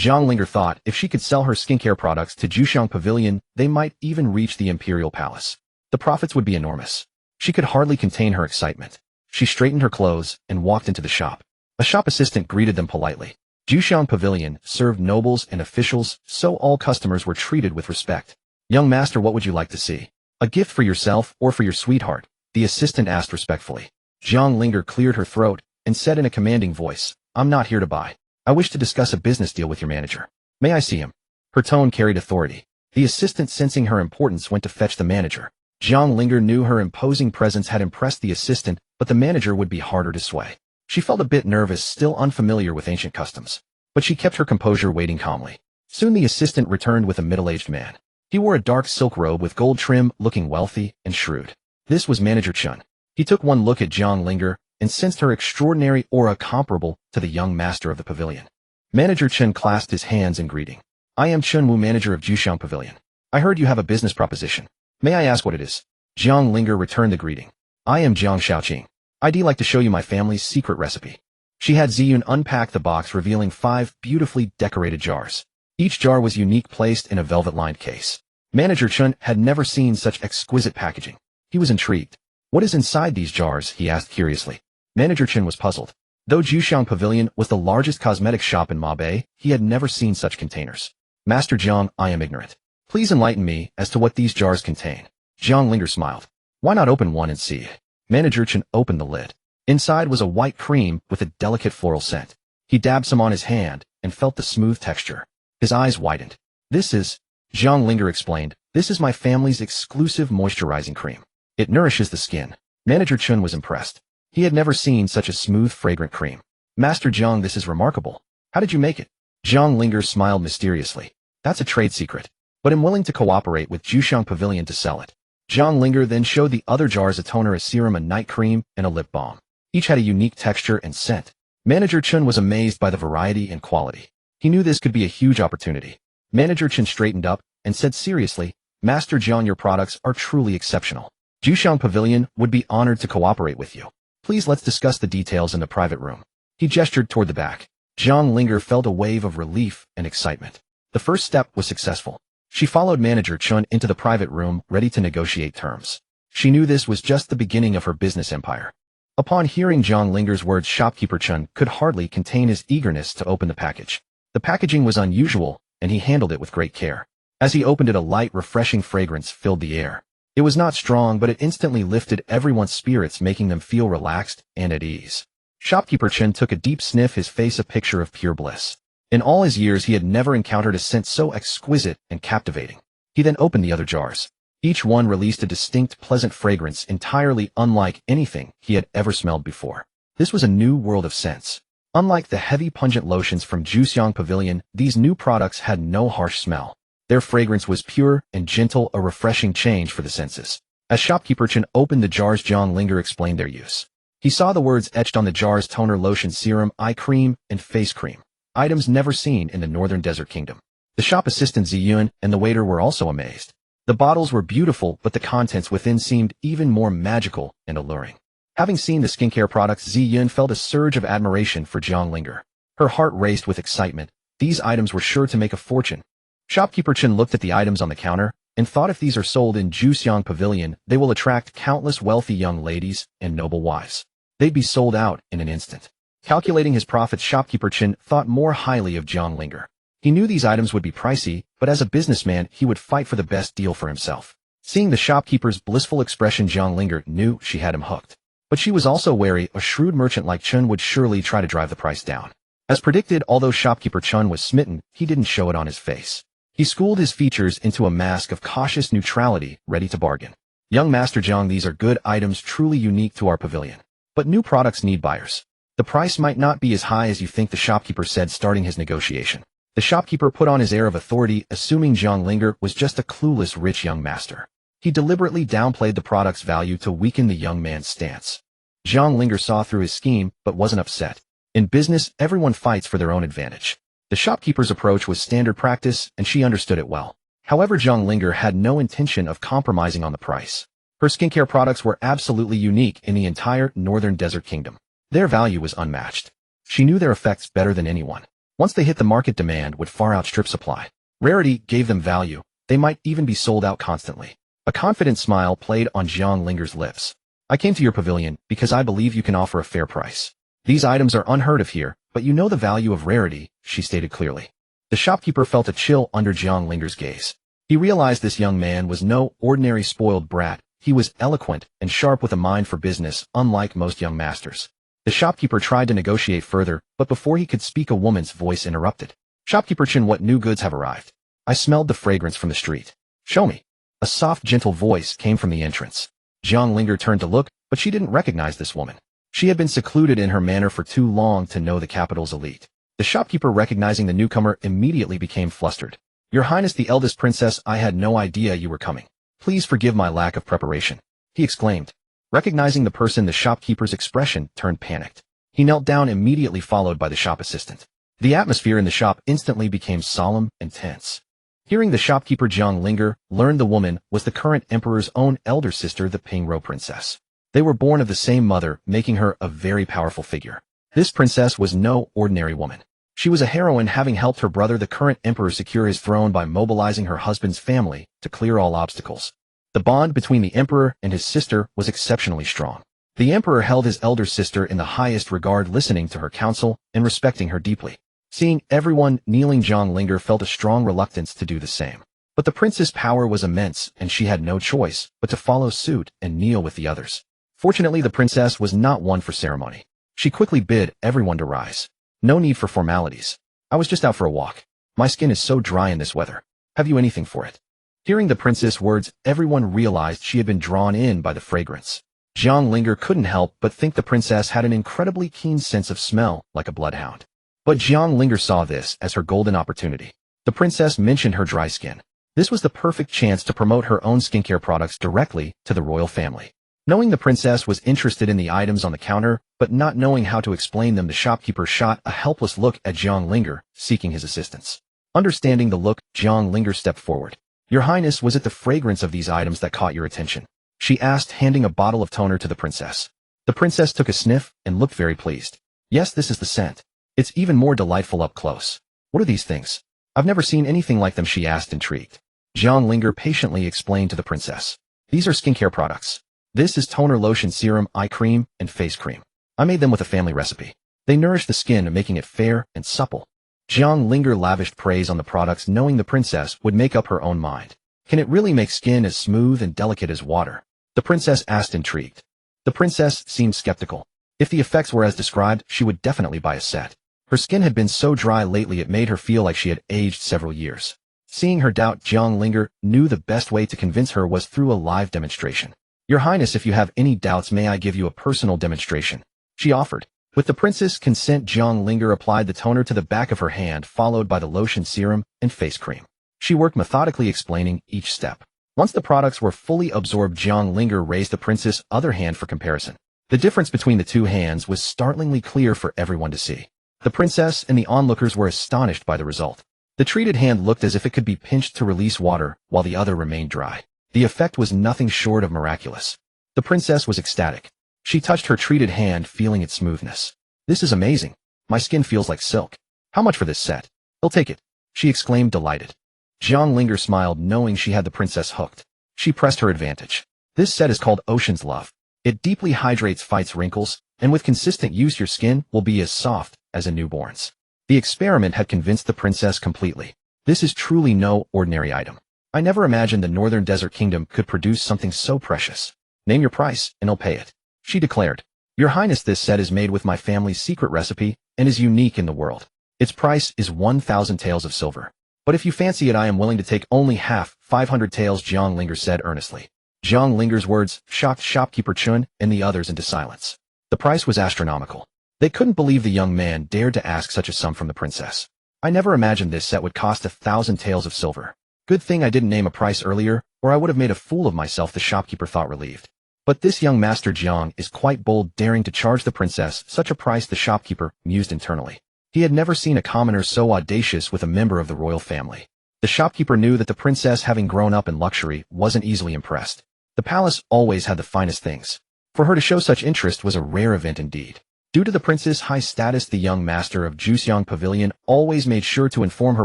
Zhang Linger thought if she could sell her skincare products to Juxiang Pavilion, they might even reach the imperial palace. The profits would be enormous. She could hardly contain her excitement. She straightened her clothes and walked into the shop. A shop assistant greeted them politely. Juxiang Pavilion served nobles and officials, so all customers were treated with respect. "Young master, what would you like to see? A gift for yourself or for your sweetheart?" the assistant asked respectfully. Zhang Linger cleared her throat and said in a commanding voice, "I'm not here to buy. I wish to discuss a business deal with your manager. May I see him?" Her tone carried authority. The assistant, sensing her importance, went to fetch the manager. Zhang Linger knew her imposing presence had impressed the assistant, but the manager would be harder to sway. She felt a bit nervous, still unfamiliar with ancient customs. But she kept her composure, waiting calmly. Soon the assistant returned with a middle-aged man. He wore a dark silk robe with gold trim, looking wealthy and shrewd. This was Manager Chun. He took one look at Zhang Linger and sensed her extraordinary aura comparable to the young master of the pavilion. Manager Chun clasped his hands in greeting. "I am Chun Wu, manager of Juxiang Pavilion. I heard you have a business proposition. May I ask what it is?" Zhang Linger returned the greeting. "I am Jiang Shaoqing. I'd like to show you my family's secret recipe." She had Ziyun unpack the box, revealing 5 beautifully decorated jars. Each jar was unique, placed in a velvet-lined case. Manager Chun had never seen such exquisite packaging. He was intrigued. "What is inside these jars?" he asked curiously. Manager Chun was puzzled. Though Juxiang Pavilion was the largest cosmetics shop in Mabei, he had never seen such containers. "Master Jiang, I am ignorant. Please enlighten me as to what these jars contain." Zhang Linger smiled. "Why not open one and see?" Manager Chun opened the lid. Inside was a white cream with a delicate floral scent. He dabbed some on his hand and felt the smooth texture. His eyes widened. "This is..." Zhang Linger explained, "This is my family's exclusive moisturizing cream. It nourishes the skin." Manager Chun was impressed. He had never seen such a smooth, fragrant cream. "Master Zhang, this is remarkable. How did you make it?" Zhang Linger smiled mysteriously. "That's a trade secret, but I'm willing to cooperate with Juxiang Pavilion to sell it." Zhang Linger then showed the other jars a toner, a serum, a night cream, and a lip balm. Each had a unique texture and scent. Manager Chun was amazed by the variety and quality. He knew this could be a huge opportunity. Manager Chun straightened up and said seriously, "Master Zhang, your products are truly exceptional. Juxiang Pavilion would be honored to cooperate with you. Please let's discuss the details in the private room." He gestured toward the back. Zhang Linger felt a wave of relief and excitement. The first step was successful. She followed Manager Chun into the private room, ready to negotiate terms. She knew this was just the beginning of her business empire. Upon hearing Zhang Linger's words, shopkeeper Chun could hardly contain his eagerness to open the package. The packaging was unusual, and he handled it with great care. As he opened it, a light, refreshing fragrance filled the air. It was not strong, but it instantly lifted everyone's spirits, making them feel relaxed and at ease. Shopkeeper Chun took a deep sniff, his face a picture of pure bliss. In all his years, he had never encountered a scent so exquisite and captivating. He then opened the other jars. Each one released a distinct, pleasant fragrance entirely unlike anything he had ever smelled before. This was a new world of scents. Unlike the heavy, pungent lotions from Juxiang Pavilion, these new products had no harsh smell. Their fragrance was pure and gentle, a refreshing change for the senses. As shopkeeper Chun opened the jars, Zhang Linger explained their use. He saw the words etched on the jars: toner, lotion, serum, eye cream, and face cream. Items never seen in the Northern Desert Kingdom. The shop assistant Ziyun and the waiter were also amazed. The bottles were beautiful, but the contents within seemed even more magical and alluring. Having seen the skincare products, Ziyun felt a surge of admiration for Zhang Linger. Her heart raced with excitement. These items were sure to make a fortune. Shopkeeper Chun looked at the items on the counter and thought, if these are sold in Juxiang Pavilion, they will attract countless wealthy young ladies and noble wives. They'd be sold out in an instant. Calculating his profits, Shopkeeper Chun thought more highly of Zhang Linger. He knew these items would be pricey, but as a businessman, he would fight for the best deal for himself. Seeing the shopkeeper's blissful expression, Zhang Linger knew she had him hooked. But she was also wary. A shrewd merchant like Chun would surely try to drive the price down. As predicted, although shopkeeper Chun was smitten, he didn't show it on his face. He schooled his features into a mask of cautious neutrality, ready to bargain. "Young Master Zhang, these are good items, truly unique to our pavilion. But new products need buyers. The price might not be as high as you think," the shopkeeper said, starting his negotiation. The shopkeeper put on his air of authority, assuming Zhang Linger was just a clueless rich young master. He deliberately downplayed the product's value to weaken the young man's stance. Zhang Linger saw through his scheme, but wasn't upset. In business, everyone fights for their own advantage. The shopkeeper's approach was standard practice, and she understood it well. However, Zhang Linger had no intention of compromising on the price. Her skincare products were absolutely unique in the entire Northern Desert Kingdom. Their value was unmatched. She knew their effects better than anyone. Once they hit the market, demand would far outstrip supply. Rarity gave them value. They might even be sold out constantly. A confident smile played on Zhang Linger's lips. "I came to your pavilion because I believe you can offer a fair price. These items are unheard of here, but you know the value of rarity," she stated clearly. The shopkeeper felt a chill under Zhang Linger's gaze. He realized this young man was no ordinary spoiled brat. He was eloquent and sharp with a mind for business, unlike most young masters. The shopkeeper tried to negotiate further, but before he could speak, a woman's voice interrupted. "Shopkeeper Chun, what new goods have arrived? I smelled the fragrance from the street. Show me." A soft, gentle voice came from the entrance. Zhang Linger turned to look, but she didn't recognize this woman. She had been secluded in her manor for too long to know the capital's elite. The shopkeeper, recognizing the newcomer, immediately became flustered. "Your Highness, the eldest princess, I had no idea you were coming. Please forgive my lack of preparation," he exclaimed. Recognizing the person, the shopkeeper's expression turned panicked. He knelt down, immediately followed by the shop assistant. The atmosphere in the shop instantly became solemn and tense. Hearing the shopkeeper, Zhang Linger learned the woman was the current emperor's own elder sister, the Pingro princess. They were born of the same mother, making her a very powerful figure. This princess was no ordinary woman. She was a heroine, having helped her brother, the current emperor, secure his throne by mobilizing her husband's family to clear all obstacles. The bond between the emperor and his sister was exceptionally strong. The emperor held his elder sister in the highest regard, listening to her counsel and respecting her deeply. Seeing everyone kneeling, Zhang Linger felt a strong reluctance to do the same. But the prince's power was immense, and she had no choice but to follow suit and kneel with the others. Fortunately, the princess was not one for ceremony. She quickly bid everyone to rise. "No need for formalities. I was just out for a walk. My skin is so dry in this weather." Have you anything for it? Hearing the princess' words, everyone realized she had been drawn in by the fragrance. Jiang Linger couldn't help but think the princess had an incredibly keen sense of smell, like a bloodhound. But Jiang Linger saw this as her golden opportunity. The princess mentioned her dry skin. This was the perfect chance to promote her own skincare products directly to the royal family. Knowing the princess was interested in the items on the counter, but not knowing how to explain them, the shopkeeper shot a helpless look at Jiang Linger, seeking his assistance. Understanding the look, Jiang Linger stepped forward. Your Highness, was it the fragrance of these items that caught your attention? She asked, handing a bottle of toner to the princess. The princess took a sniff and looked very pleased. Yes, this is the scent. It's even more delightful up close. What are these things? I've never seen anything like them, she asked, intrigued. Jiang Linger patiently explained to the princess. These are skincare products. This is toner, lotion, serum, eye cream, and face cream. I made them with a family recipe. They nourish the skin, making it fair and supple. Jiang Linger lavished praise on the products, knowing the princess would make up her own mind. Can it really make skin as smooth and delicate as water? The princess asked, intrigued. The princess seemed skeptical. If the effects were as described, she would definitely buy a set. Her skin had been so dry lately it made her feel like she had aged several years. Seeing her doubt, Jiang Linger knew the best way to convince her was through a live demonstration. Your Highness, if you have any doubts, may I give you a personal demonstration? She offered. With the princess' consent, Jiang Linger applied the toner to the back of her hand, followed by the lotion, serum, and face cream. She worked methodically, explaining each step. Once the products were fully absorbed, Jiang Linger raised the princess' other hand for comparison. The difference between the two hands was startlingly clear for everyone to see. The princess and the onlookers were astonished by the result. The treated hand looked as if it could be pinched to release water, while the other remained dry. The effect was nothing short of miraculous. The princess was ecstatic. She touched her treated hand, feeling its smoothness. This is amazing. My skin feels like silk. How much for this set? I'll take it, she exclaimed, delighted. Jiang Linger smiled, knowing she had the princess hooked. She pressed her advantage. This set is called Ocean's Love. It deeply hydrates, fights wrinkles, and with consistent use your skin will be as soft as a newborn's. The experiment had convinced the princess completely. This is truly no ordinary item. I never imagined the Northern Desert Kingdom could produce something so precious. Name your price, and I'll pay it, she declared. Your Highness, this set is made with my family's secret recipe and is unique in the world. Its price is 1,000 taels of silver. But if you fancy it, I am willing to take only half, 500 taels, Jiang Linger said earnestly. Jiang Linger's words shocked shopkeeper Chun and the others into silence. The price was astronomical. They couldn't believe the young man dared to ask such a sum from the princess. I never imagined this set would cost 1,000 taels of silver. Good thing I didn't name a price earlier, or I would have made a fool of myself, the shopkeeper thought, relieved. But this young Master Jiang is quite bold, daring to charge the princess such a price, the shopkeeper mused internally. He had never seen a commoner so audacious with a member of the royal family. The shopkeeper knew that the princess, having grown up in luxury, wasn't easily impressed. The palace always had the finest things. For her to show such interest was a rare event indeed. Due to the prince's high status, the young master of Juxiang Pavilion always made sure to inform her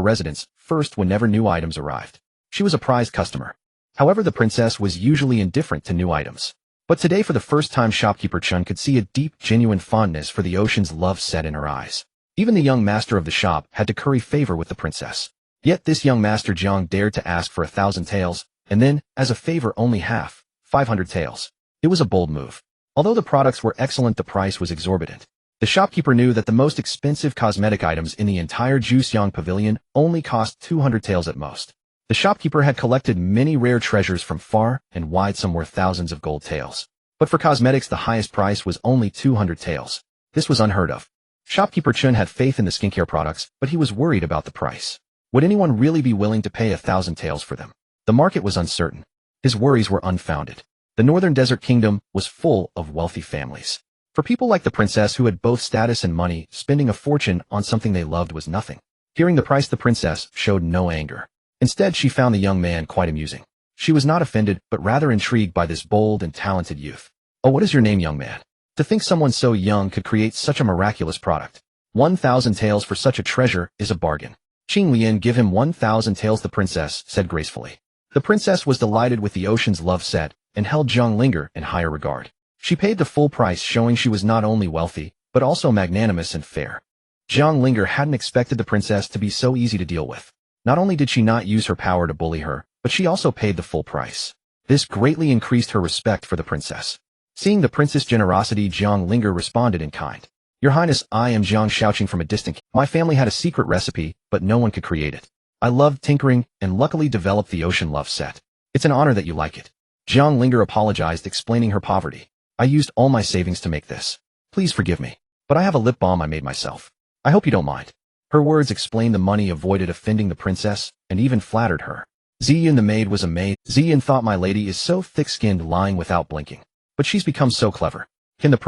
residents first whenever new items arrived. She was a prized customer. However, the princess was usually indifferent to new items. But today, for the first time, shopkeeper Chun could see a deep, genuine fondness for the Ocean's Love set in her eyes. Even the young master of the shop had to curry favor with the princess. Yet this young Master Jiang dared to ask for 1,000 taels, and then, as a favor, only half, 500 taels. It was a bold move. Although the products were excellent, the price was exorbitant. The shopkeeper knew that the most expensive cosmetic items in the entire Juxiang Pavilion only cost 200 taels at most. The shopkeeper had collected many rare treasures from far and wide, some worth thousands of gold taels. But for cosmetics, the highest price was only 200 taels. This was unheard of. Shopkeeper Chun had faith in the skincare products, but he was worried about the price. Would anyone really be willing to pay 1,000 taels for them? The market was uncertain. His worries were unfounded. The Northern Desert Kingdom was full of wealthy families. For people like the princess, who had both status and money, spending a fortune on something they loved was nothing. Hearing the price, the princess showed no anger. Instead, she found the young man quite amusing. She was not offended, but rather intrigued by this bold and talented youth. Oh, what is your name, young man? To think someone so young could create such a miraculous product. 1,000 taels for such a treasure is a bargain. Qing Lian, give him 1,000 taels, the princess said gracefully. The princess was delighted with the Ocean's Love set and held Jiang Linger in higher regard. She paid the full price, showing she was not only wealthy, but also magnanimous and fair. Jiang Linger hadn't expected the princess to be so easy to deal with. Not only did she not use her power to bully her, but she also paid the full price. This greatly increased her respect for the princess. Seeing the prince's generosity, Jiang Linger responded in kind. Your Highness, I am Jiang, shouting from a distant. My family had a secret recipe, but no one could create it. I love tinkering and luckily developed the Ocean Love set. It's an honor that you like it. Jiang Linger apologized, explaining her poverty. I used all my savings to make this. Please forgive me, but I have a lip balm I made myself. I hope you don't mind. Her words explained the money avoided offending the princess and even flattered her. Ziyun the maid was amazed. Ziyun thought my lady is so thick-skinned, lying without blinking. But she's become so clever. Can the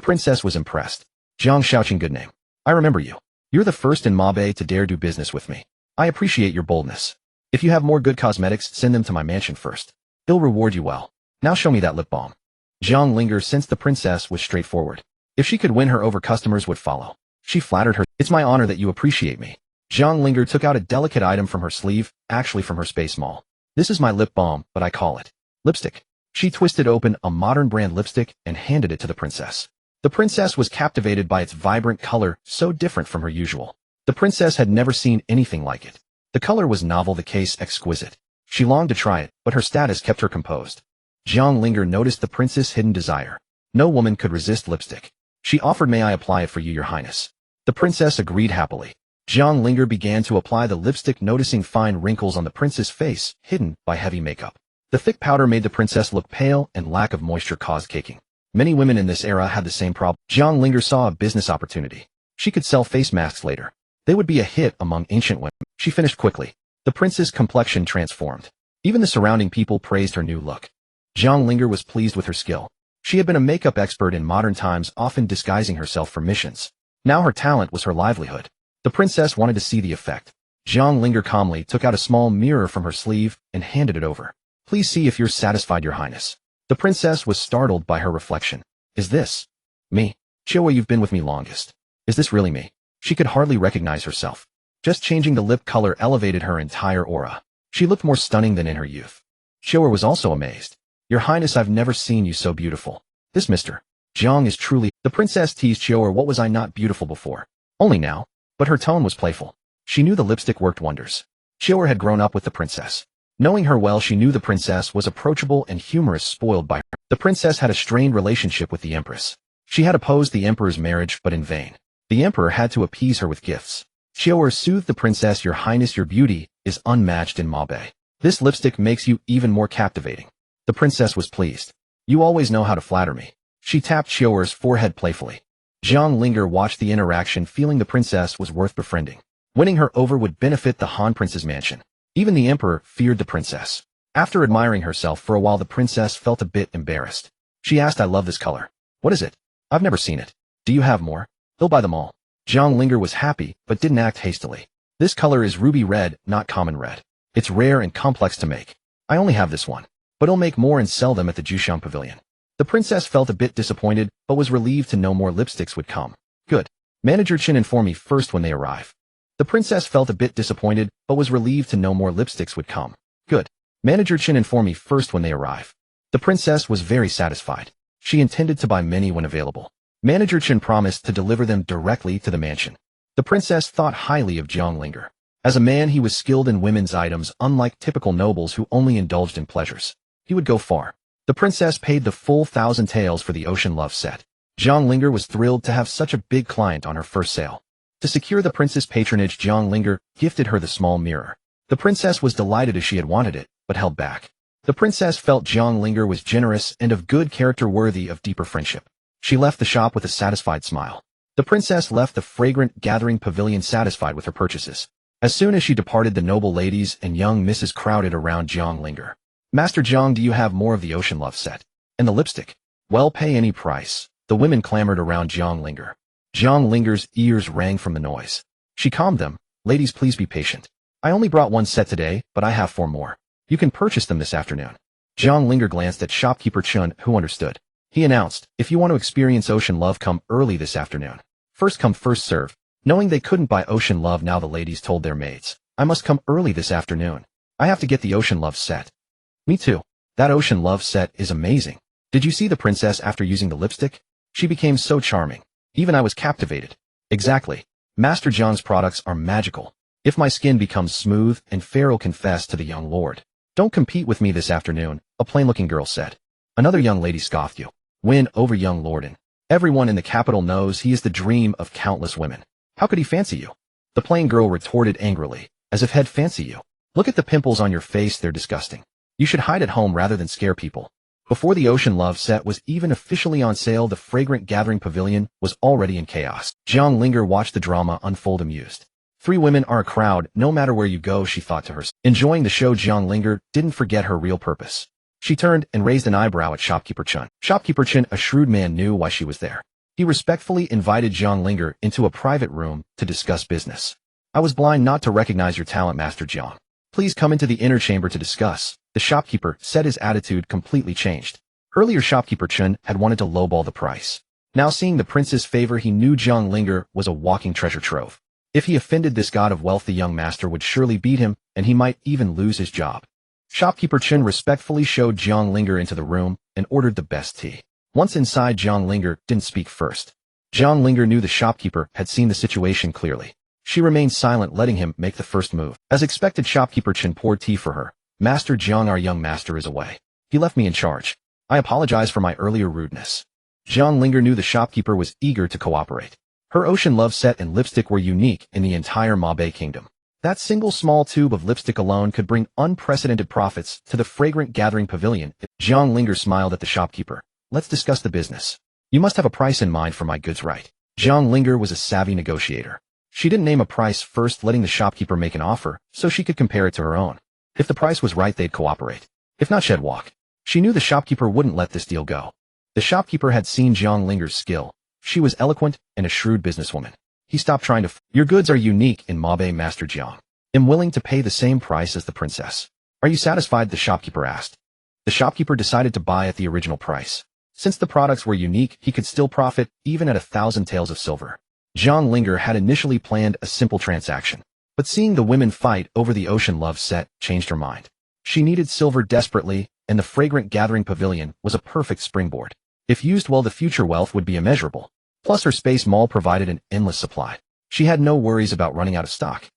princess was impressed. Jiang Shaoqing, good name. I remember you. You're the first in Mabe to dare do business with me. I appreciate your boldness. If you have more good cosmetics, send them to my mansion first. He'll reward you well. Now show me that lip balm. Jiang Linger sensed the princess was straightforward. If she could win her over, customers would follow. She flattered her. It's my honor that you appreciate me. Jiang Linger took out a delicate item from her sleeve, actually from her space mall. This is my lip balm, but I call it lipstick. She twisted open a modern brand lipstick and handed it to the princess. The princess was captivated by its vibrant color, so different from her usual. The princess had never seen anything like it. The color was novel, the case exquisite. She longed to try it, but her status kept her composed. Jiang Linger noticed the prince's hidden desire. No woman could resist lipstick. She offered, may I apply it for you, your highness? The princess agreed happily. Jiang Linger began to apply the lipstick, noticing fine wrinkles on the prince's face, hidden by heavy makeup. The thick powder made the princess look pale, and lack of moisture caused caking. Many women in this era had the same problem. Jiang Linger saw a business opportunity. She could sell face masks later. They would be a hit among ancient women. She finished quickly. The prince's complexion transformed. Even the surrounding people praised her new look. Jiang Linger was pleased with her skill. She had been a makeup expert in modern times, often disguising herself for missions. Now her talent was her livelihood. The princess wanted to see the effect. Jiang Linger calmly took out a small mirror from her sleeve and handed it over. Please see if you're satisfied, your highness. The princess was startled by her reflection. Is this me? Chiwa, you've been with me longest. Is this really me? She could hardly recognize herself. Just changing the lip color elevated her entire aura. She looked more stunning than in her youth. Chiwa was also amazed. Your highness, I've never seen you so beautiful. This Mr. Jiang is truly... The princess teased Chiwa, what was I not beautiful before? Only now. But her tone was playful. She knew the lipstick worked wonders. Chiwa had grown up with the princess. Knowing her well, she knew the princess was approachable and humorous, spoiled by her. The princess had a strained relationship with the empress. She had opposed the emperor's marriage, but in vain. The emperor had to appease her with gifts. Chiwa soothed the princess, your highness, your beauty is unmatched in Mabe. This lipstick makes you even more captivating. The princess was pleased. You always know how to flatter me. She tapped Chiwa's forehead playfully. Jiang Linger watched the interaction, feeling the princess was worth befriending. Winning her over would benefit the Han prince's mansion. Even the emperor feared the princess. After admiring herself for a while, the princess felt a bit embarrassed. She asked, I love this color. What is it? I've never seen it. Do you have more? He'll buy them all. Jiang Linger was happy, but didn't act hastily. This color is ruby red, not common red. It's rare and complex to make. I only have this one. But he'll make more and sell them at the Jushan Pavilion. The princess felt a bit disappointed, but was relieved to know more lipsticks would come. Good. Manager Chen, inform me first when they arrive. The princess felt a bit disappointed, but was relieved to know more lipsticks would come. Good. Manager Chen, inform me first when they arrive. The princess was very satisfied. She intended to buy many when available. Manager Chen promised to deliver them directly to the mansion. The princess thought highly of Jiang Linger. As a man, he was skilled in women's items, unlike typical nobles who only indulged in pleasures. He would go far. The princess paid the full 1,000 taels for the Ocean Love set. Jiang Linger was thrilled to have such a big client on her first sale. To secure the prince's patronage, Jiang Linger gifted her the small mirror. The princess was delighted as she had wanted it, but held back. The princess felt Jiang Linger was generous and of good character, worthy of deeper friendship. She left the shop with a satisfied smile. The princess left the fragrant gathering pavilion satisfied with her purchases. As soon as she departed, the noble ladies and young misses crowded around Jiang Linger. Master Jiang, do you have more of the Ocean Love set? And the lipstick? Well, pay any price. The women clamored around Jiang Linger. Jiang Linger's ears rang from the noise. She calmed them. Ladies, please be patient. I only brought one set today, but I have 4 more. You can purchase them this afternoon. Jiang Linger glanced at shopkeeper Chun, who understood. He announced, if you want to experience Ocean Love, come early this afternoon. First come, first serve. Knowing they couldn't buy Ocean Love now, the ladies told their maids, I must come early this afternoon. I have to get the Ocean Love set. Me too. That Ocean Love set is amazing. Did you see the princess after using the lipstick? She became so charming. Even I was captivated. Exactly. Master Jiang's products are magical. If my skin becomes smooth and fair, I'll confess to the young lord. Don't compete with me this afternoon, a plain-looking girl said. Another young lady scoffed, you win over young lorden. Everyone in the capital knows he is the dream of countless women. How could he fancy you? The plain girl retorted angrily. As if he'd fancy you. Look at the pimples on your face, they're disgusting. You should hide at home rather than scare people. Before the Ocean Love set was even officially on sale, the Fragrant Gathering Pavilion was already in chaos. Jiang Linger watched the drama unfold amused. 3 women are a crowd, no matter where you go, she thought to herself. Enjoying the show, Jiang Linger didn't forget her real purpose. She turned and raised an eyebrow at Shopkeeper Chun. Shopkeeper Chun, a shrewd man, knew why she was there. He respectfully invited Jiang Linger into a private room to discuss business. I was blind not to recognize your talent, Master Jiang. Please come into the inner chamber to discuss. The shopkeeper said, his attitude completely changed. Earlier, Shopkeeper Chun had wanted to lowball the price. Now, seeing the prince's favor, he knew Jiang Linger was a walking treasure trove. If he offended this god of wealth, the young master would surely beat him, and he might even lose his job. Shopkeeper Chun respectfully showed Jiang Linger into the room and ordered the best tea. Once inside, Jiang Linger didn't speak first. Jiang Linger knew the shopkeeper had seen the situation clearly. She remained silent, letting him make the first move. As expected, Shopkeeper Chun poured tea for her. Master Jiang, our young master is away. He left me in charge. I apologize for my earlier rudeness. Jiang Linger knew the shopkeeper was eager to cooperate. Her Ocean Love set and lipstick were unique in the entire Mabe kingdom. That single small tube of lipstick alone could bring unprecedented profits to the Fragrant Gathering Pavilion. Jiang Linger smiled at the shopkeeper. Let's discuss the business. You must have a price in mind for my goods, right? Jiang Linger was a savvy negotiator. She didn't name a price first, letting the shopkeeper make an offer so she could compare it to her own. If the price was right, they'd cooperate. If not, she'd walk. She knew the shopkeeper wouldn't let this deal go. The shopkeeper had seen Jiang Linger's skill. She was eloquent and a shrewd businesswoman. He stopped trying to Your goods are unique in Mabe, Master Jiang. I'm willing to pay the same price as the princess. Are you satisfied? The shopkeeper asked. The shopkeeper decided to buy at the original price. Since the products were unique, he could still profit even at 1,000 taels of silver. Jiang Linger had initially planned a simple transaction. But seeing the women fight over the Ocean Love set changed her mind. She needed silver desperately, and the Fragrant Gathering Pavilion was a perfect springboard. If used well, the future wealth would be immeasurable. Plus, her space mall provided an endless supply. She had no worries about running out of stock.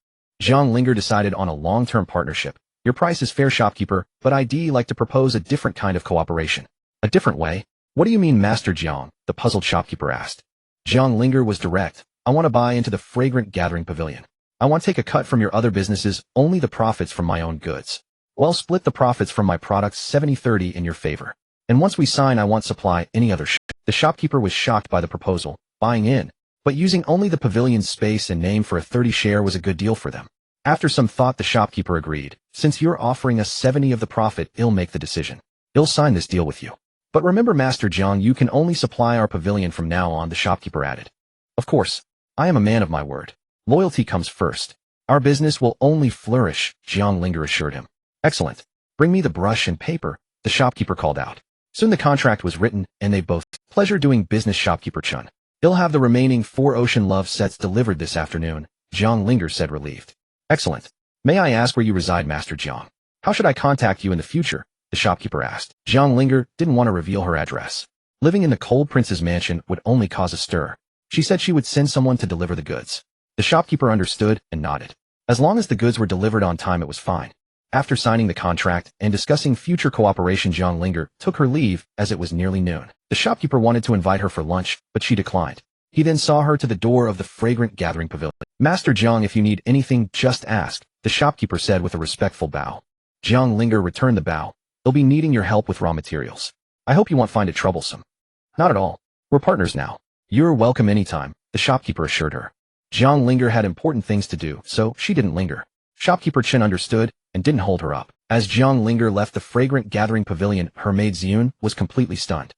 Jiang Linger decided on a long-term partnership. Your price is fair, shopkeeper, but I'd like to propose a different kind of cooperation. A different way? What do you mean, Master Jiang? The puzzled shopkeeper asked. Jiang Linger was direct. I want to buy into the Fragrant Gathering Pavilion. I want to take a cut from your other businesses, only the profits from my own goods. Well, split the profits from my products 70-30 in your favor. And once we sign, I won't supply any other The shopkeeper was shocked by the proposal, buying in. But using only the pavilion's space and name for a 30 share was a good deal for them. After some thought, the shopkeeper agreed. Since you're offering us 70 of the profit, I'll make the decision. I'll sign this deal with you. But remember, Master Jiang, you can only supply our pavilion from now on, the shopkeeper added. Of course. I am a man of my word. Loyalty comes first. Our business will only flourish, Jiang Linger assured him. Excellent. Bring me the brush and paper, the shopkeeper called out. Soon the contract was written, and they both pleasure doing business, Shopkeeper Chun. I'll have the remaining 4 Ocean Love sets delivered this afternoon, Jiang Linger said, relieved. Excellent. May I ask where you reside, Master Jiang? How should I contact you in the future? The shopkeeper asked. Jiang Linger didn't want to reveal her address. Living in the cold prince's mansion would only cause a stir. She said she would send someone to deliver the goods. The shopkeeper understood and nodded. As long as the goods were delivered on time, it was fine. After signing the contract and discussing future cooperation, Jiang Linger took her leave as it was nearly noon. The shopkeeper wanted to invite her for lunch, but she declined. He then saw her to the door of the Fragrant Gathering Pavilion. Master Jiang, if you need anything, just ask, the shopkeeper said with a respectful bow. Jiang Linger returned the bow. I'll be needing your help with raw materials. I hope you won't find it troublesome. Not at all. We're partners now. You're welcome anytime, the shopkeeper assured her. Jiang Linger had important things to do, so she didn't linger. Shopkeeper Chen understood and didn't hold her up. As Jiang Linger left the Fragrant Gathering Pavilion, her maid Ziyun was completely stunned.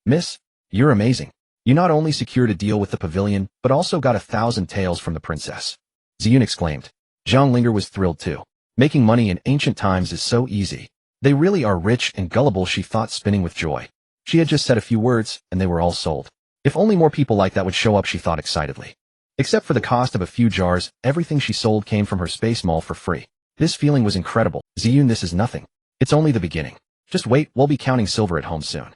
Miss, you're amazing. You not only secured a deal with the pavilion, but also got 1,000 taels from the princess. Ziyun exclaimed. Jiang Linger was thrilled too. Making money in ancient times is so easy. They really are rich and gullible, she thought, spinning with joy. She had just said a few words, and they were all sold. If only more people like that would show up, she thought excitedly. Except for the cost of a few jars, everything she sold came from her space mall for free. This feeling was incredible. Ziyun, this is nothing. It's only the beginning. Just wait, we'll be counting silver at home soon.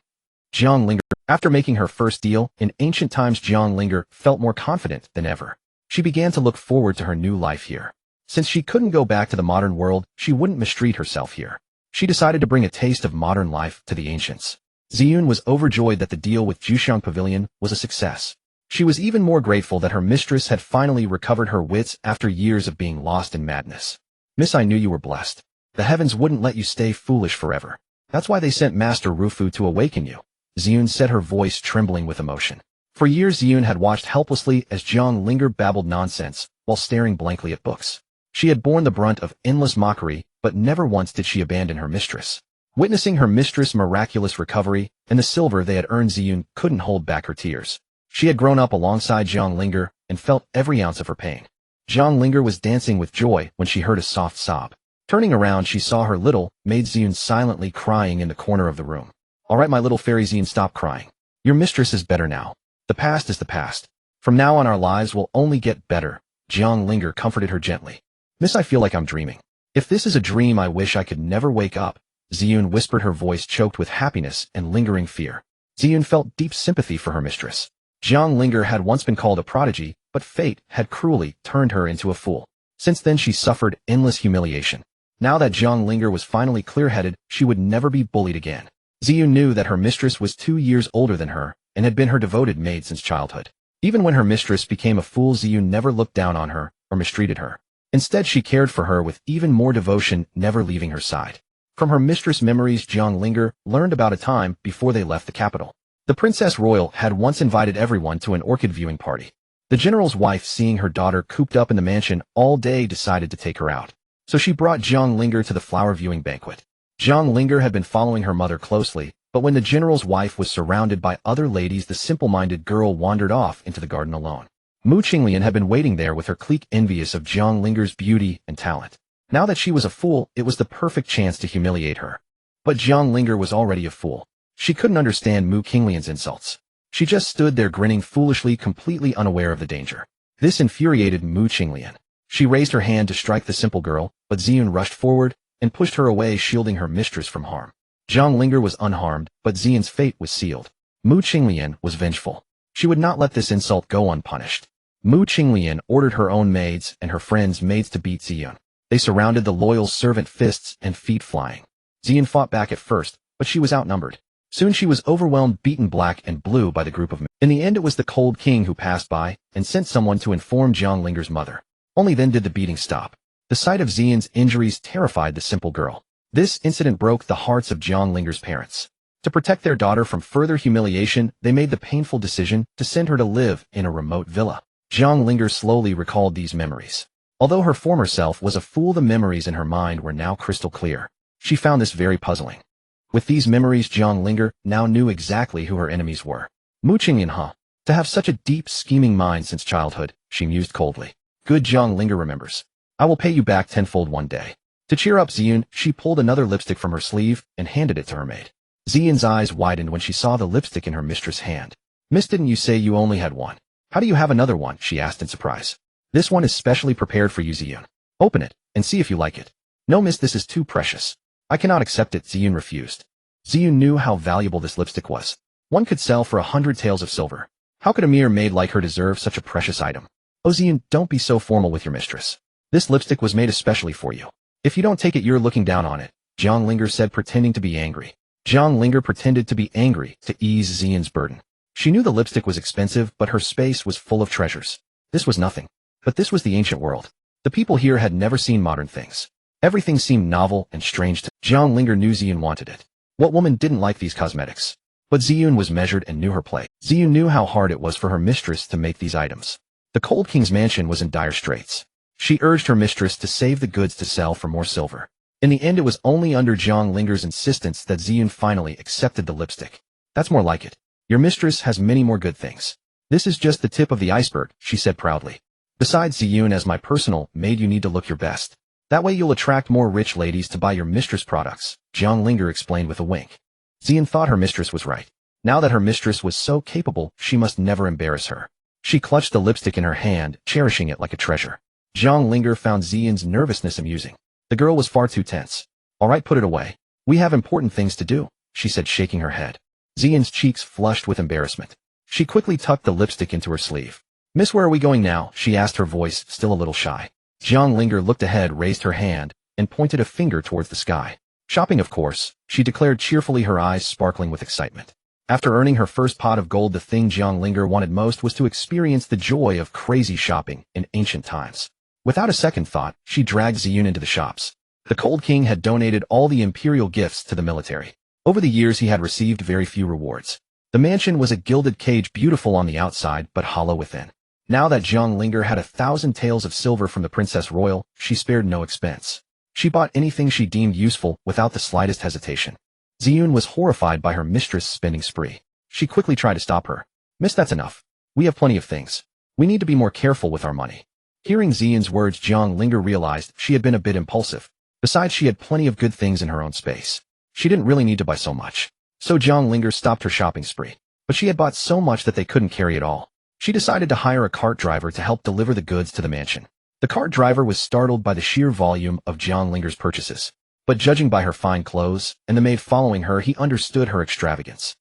Jiang Linger. After making her first deal, in ancient times, Jiang Linger felt more confident than ever. She began to look forward to her new life here. Since she couldn't go back to the modern world, she wouldn't mistreat herself here. She decided to bring a taste of modern life to the ancients. Ziyun was overjoyed that the deal with Juxiang Pavilion was a success. She was even more grateful that her mistress had finally recovered her wits after years of being lost in madness. Miss, I knew you were blessed. The heavens wouldn't let you stay foolish forever. That's why they sent Master Rufu to awaken you. Ziyun said, her voice trembling with emotion. For years Ziyun had watched helplessly as Jiang Linger babbled nonsense while staring blankly at books. She had borne the brunt of endless mockery, but never once did she abandon her mistress. Witnessing her mistress' miraculous recovery and the silver they had earned, Ziyun couldn't hold back her tears. She had grown up alongside Jiang Linger and felt every ounce of her pain. Jiang Linger was dancing with joy when she heard a soft sob. Turning around, she saw her little maid Ziyun silently crying in the corner of the room. All right, my little fairy Ziyun, stop crying. Your mistress is better now. The past is the past. From now on our lives will only get better. Jiang Linger comforted her gently. Miss, I feel like I'm dreaming. If this is a dream, I wish I could never wake up. Ziyun whispered, her voice choked with happiness and lingering fear. Ziyun felt deep sympathy for her mistress. Jiang Linger had once been called a prodigy, but fate had cruelly turned her into a fool. Since then she suffered endless humiliation. Now that Jiang Linger was finally clear-headed, she would never be bullied again. Ziyun knew that her mistress was 2 years older than her and had been her devoted maid since childhood. Even when her mistress became a fool, Ziyun never looked down on her or mistreated her. Instead, she cared for her with even more devotion, never leaving her side. From her mistress' memories, Jiang Linger learned about a time before they left the capital. The Princess Royal had once invited everyone to an orchid viewing party. The general's wife, seeing her daughter cooped up in the mansion all day, decided to take her out. So she brought Jiang Linger to the flower viewing banquet. Jiang Linger had been following her mother closely, but when the general's wife was surrounded by other ladies, the simple-minded girl wandered off into the garden alone. Mu Qinglian had been waiting there with her clique, envious of Jiang Linger's beauty and talent. Now that she was a fool, it was the perfect chance to humiliate her. But Jiang Linger was already a fool. She couldn't understand Mu Qinglian's insults. She just stood there grinning foolishly, completely unaware of the danger. This infuriated Mu Qinglian. She raised her hand to strike the simple girl, but Ziyun rushed forward and pushed her away, shielding her mistress from harm. Jiang Linger was unharmed, but Ziyun's fate was sealed. Mu Qinglian was vengeful. She would not let this insult go unpunished. Mu Qinglian ordered her own maids and her friends' maids to beat Ziyun. They surrounded the loyal servant, fists and feet flying. Ziyun fought back at first, but she was outnumbered. Soon she was overwhelmed, beaten black and blue by the group of men. In the end, it was the cold king who passed by and sent someone to inform Jiang Linger's mother. Only then did the beating stop. The sight of Ziyun's injuries terrified the simple girl. This incident broke the hearts of Jiang Linger's parents. To protect their daughter from further humiliation, they made the painful decision to send her to live in a remote villa. Jiang Linger slowly recalled these memories. Although her former self was a fool, the memories in her mind were now crystal clear. She found this very puzzling. With these memories, Jiang Linger now knew exactly who her enemies were. Mu Qinglian, huh? To have such a deep, scheming mind since childhood, she mused coldly. Good, Jiang Linger remembers. I will pay you back tenfold one day. To cheer up Ziyun, she pulled another lipstick from her sleeve and handed it to her maid. Ziyun's eyes widened when she saw the lipstick in her mistress' hand. Miss, didn't you say you only had one? How do you have another one? She asked in surprise. This one is specially prepared for you, Ziyun. Open it and see if you like it. No, miss, this is too precious. I cannot accept it, Ziyun refused. Ziyun knew how valuable this lipstick was. One could sell for 100 taels of silver. How could a mere maid like her deserve such a precious item? Oh, Ziyun, don't be so formal with your mistress. This lipstick was made especially for you. If you don't take it, you're looking down on it, Jiang Linger said, pretending to be angry. Jiang Linger pretended to be angry to ease Ziyun's burden. She knew the lipstick was expensive, but her space was full of treasures. This was nothing. But this was the ancient world. The people here had never seen modern things. Everything seemed novel and strange to Jiang Linger. Knew Ziyun wanted it. What woman didn't like these cosmetics? But Ziyun was measured and knew her play. Ziyun knew how hard it was for her mistress to make these items. The Cold King's mansion was in dire straits. She urged her mistress to save the goods to sell for more silver. In the end, it was only under Jiang Linger's insistence that Ziyun finally accepted the lipstick. That's more like it. Your mistress has many more good things. This is just the tip of the iceberg, she said proudly. Besides, Ziyun, as my personal maid, you need to look your best. That way you'll attract more rich ladies to buy your mistress' products, Jiang Linger explained with a wink. Ziyun thought her mistress was right. Now that her mistress was so capable, she must never embarrass her. She clutched the lipstick in her hand, cherishing it like a treasure. Jiang Linger found Ziyun's nervousness amusing. The girl was far too tense. All right, put it away. We have important things to do, she said, shaking her head. Ziyun's cheeks flushed with embarrassment. She quickly tucked the lipstick into her sleeve. Miss, where are we going now? She asked, her voice still a little shy. Jiang Linger looked ahead, raised her hand, and pointed a finger towards the sky. Shopping, of course, she declared cheerfully, her eyes sparkling with excitement. After earning her first pot of gold, the thing Jiang Linger wanted most was to experience the joy of crazy shopping in ancient times. Without a second thought, she dragged Ziyun into the shops. The Cold King had donated all the imperial gifts to the military. Over the years he had received very few rewards. The mansion was a gilded cage, beautiful on the outside but hollow within. Now that Jiang Linger had 1,000 taels of silver from the Princess Royal, she spared no expense. She bought anything she deemed useful without the slightest hesitation. Ziyun was horrified by her mistress' spending spree. She quickly tried to stop her. "Miss, that's enough. We have plenty of things. We need to be more careful with our money." Hearing Ziyun's words, Jiang Linger realized she had been a bit impulsive. Besides, she had plenty of good things in her own space. She didn't really need to buy so much. So Jiang Linger stopped her shopping spree. But she had bought so much that they couldn't carry it all. She decided to hire a cart driver to help deliver the goods to the mansion. The cart driver was startled by the sheer volume of Jiang Linger's purchases. But judging by her fine clothes and the maid following her, he understood her extravagance.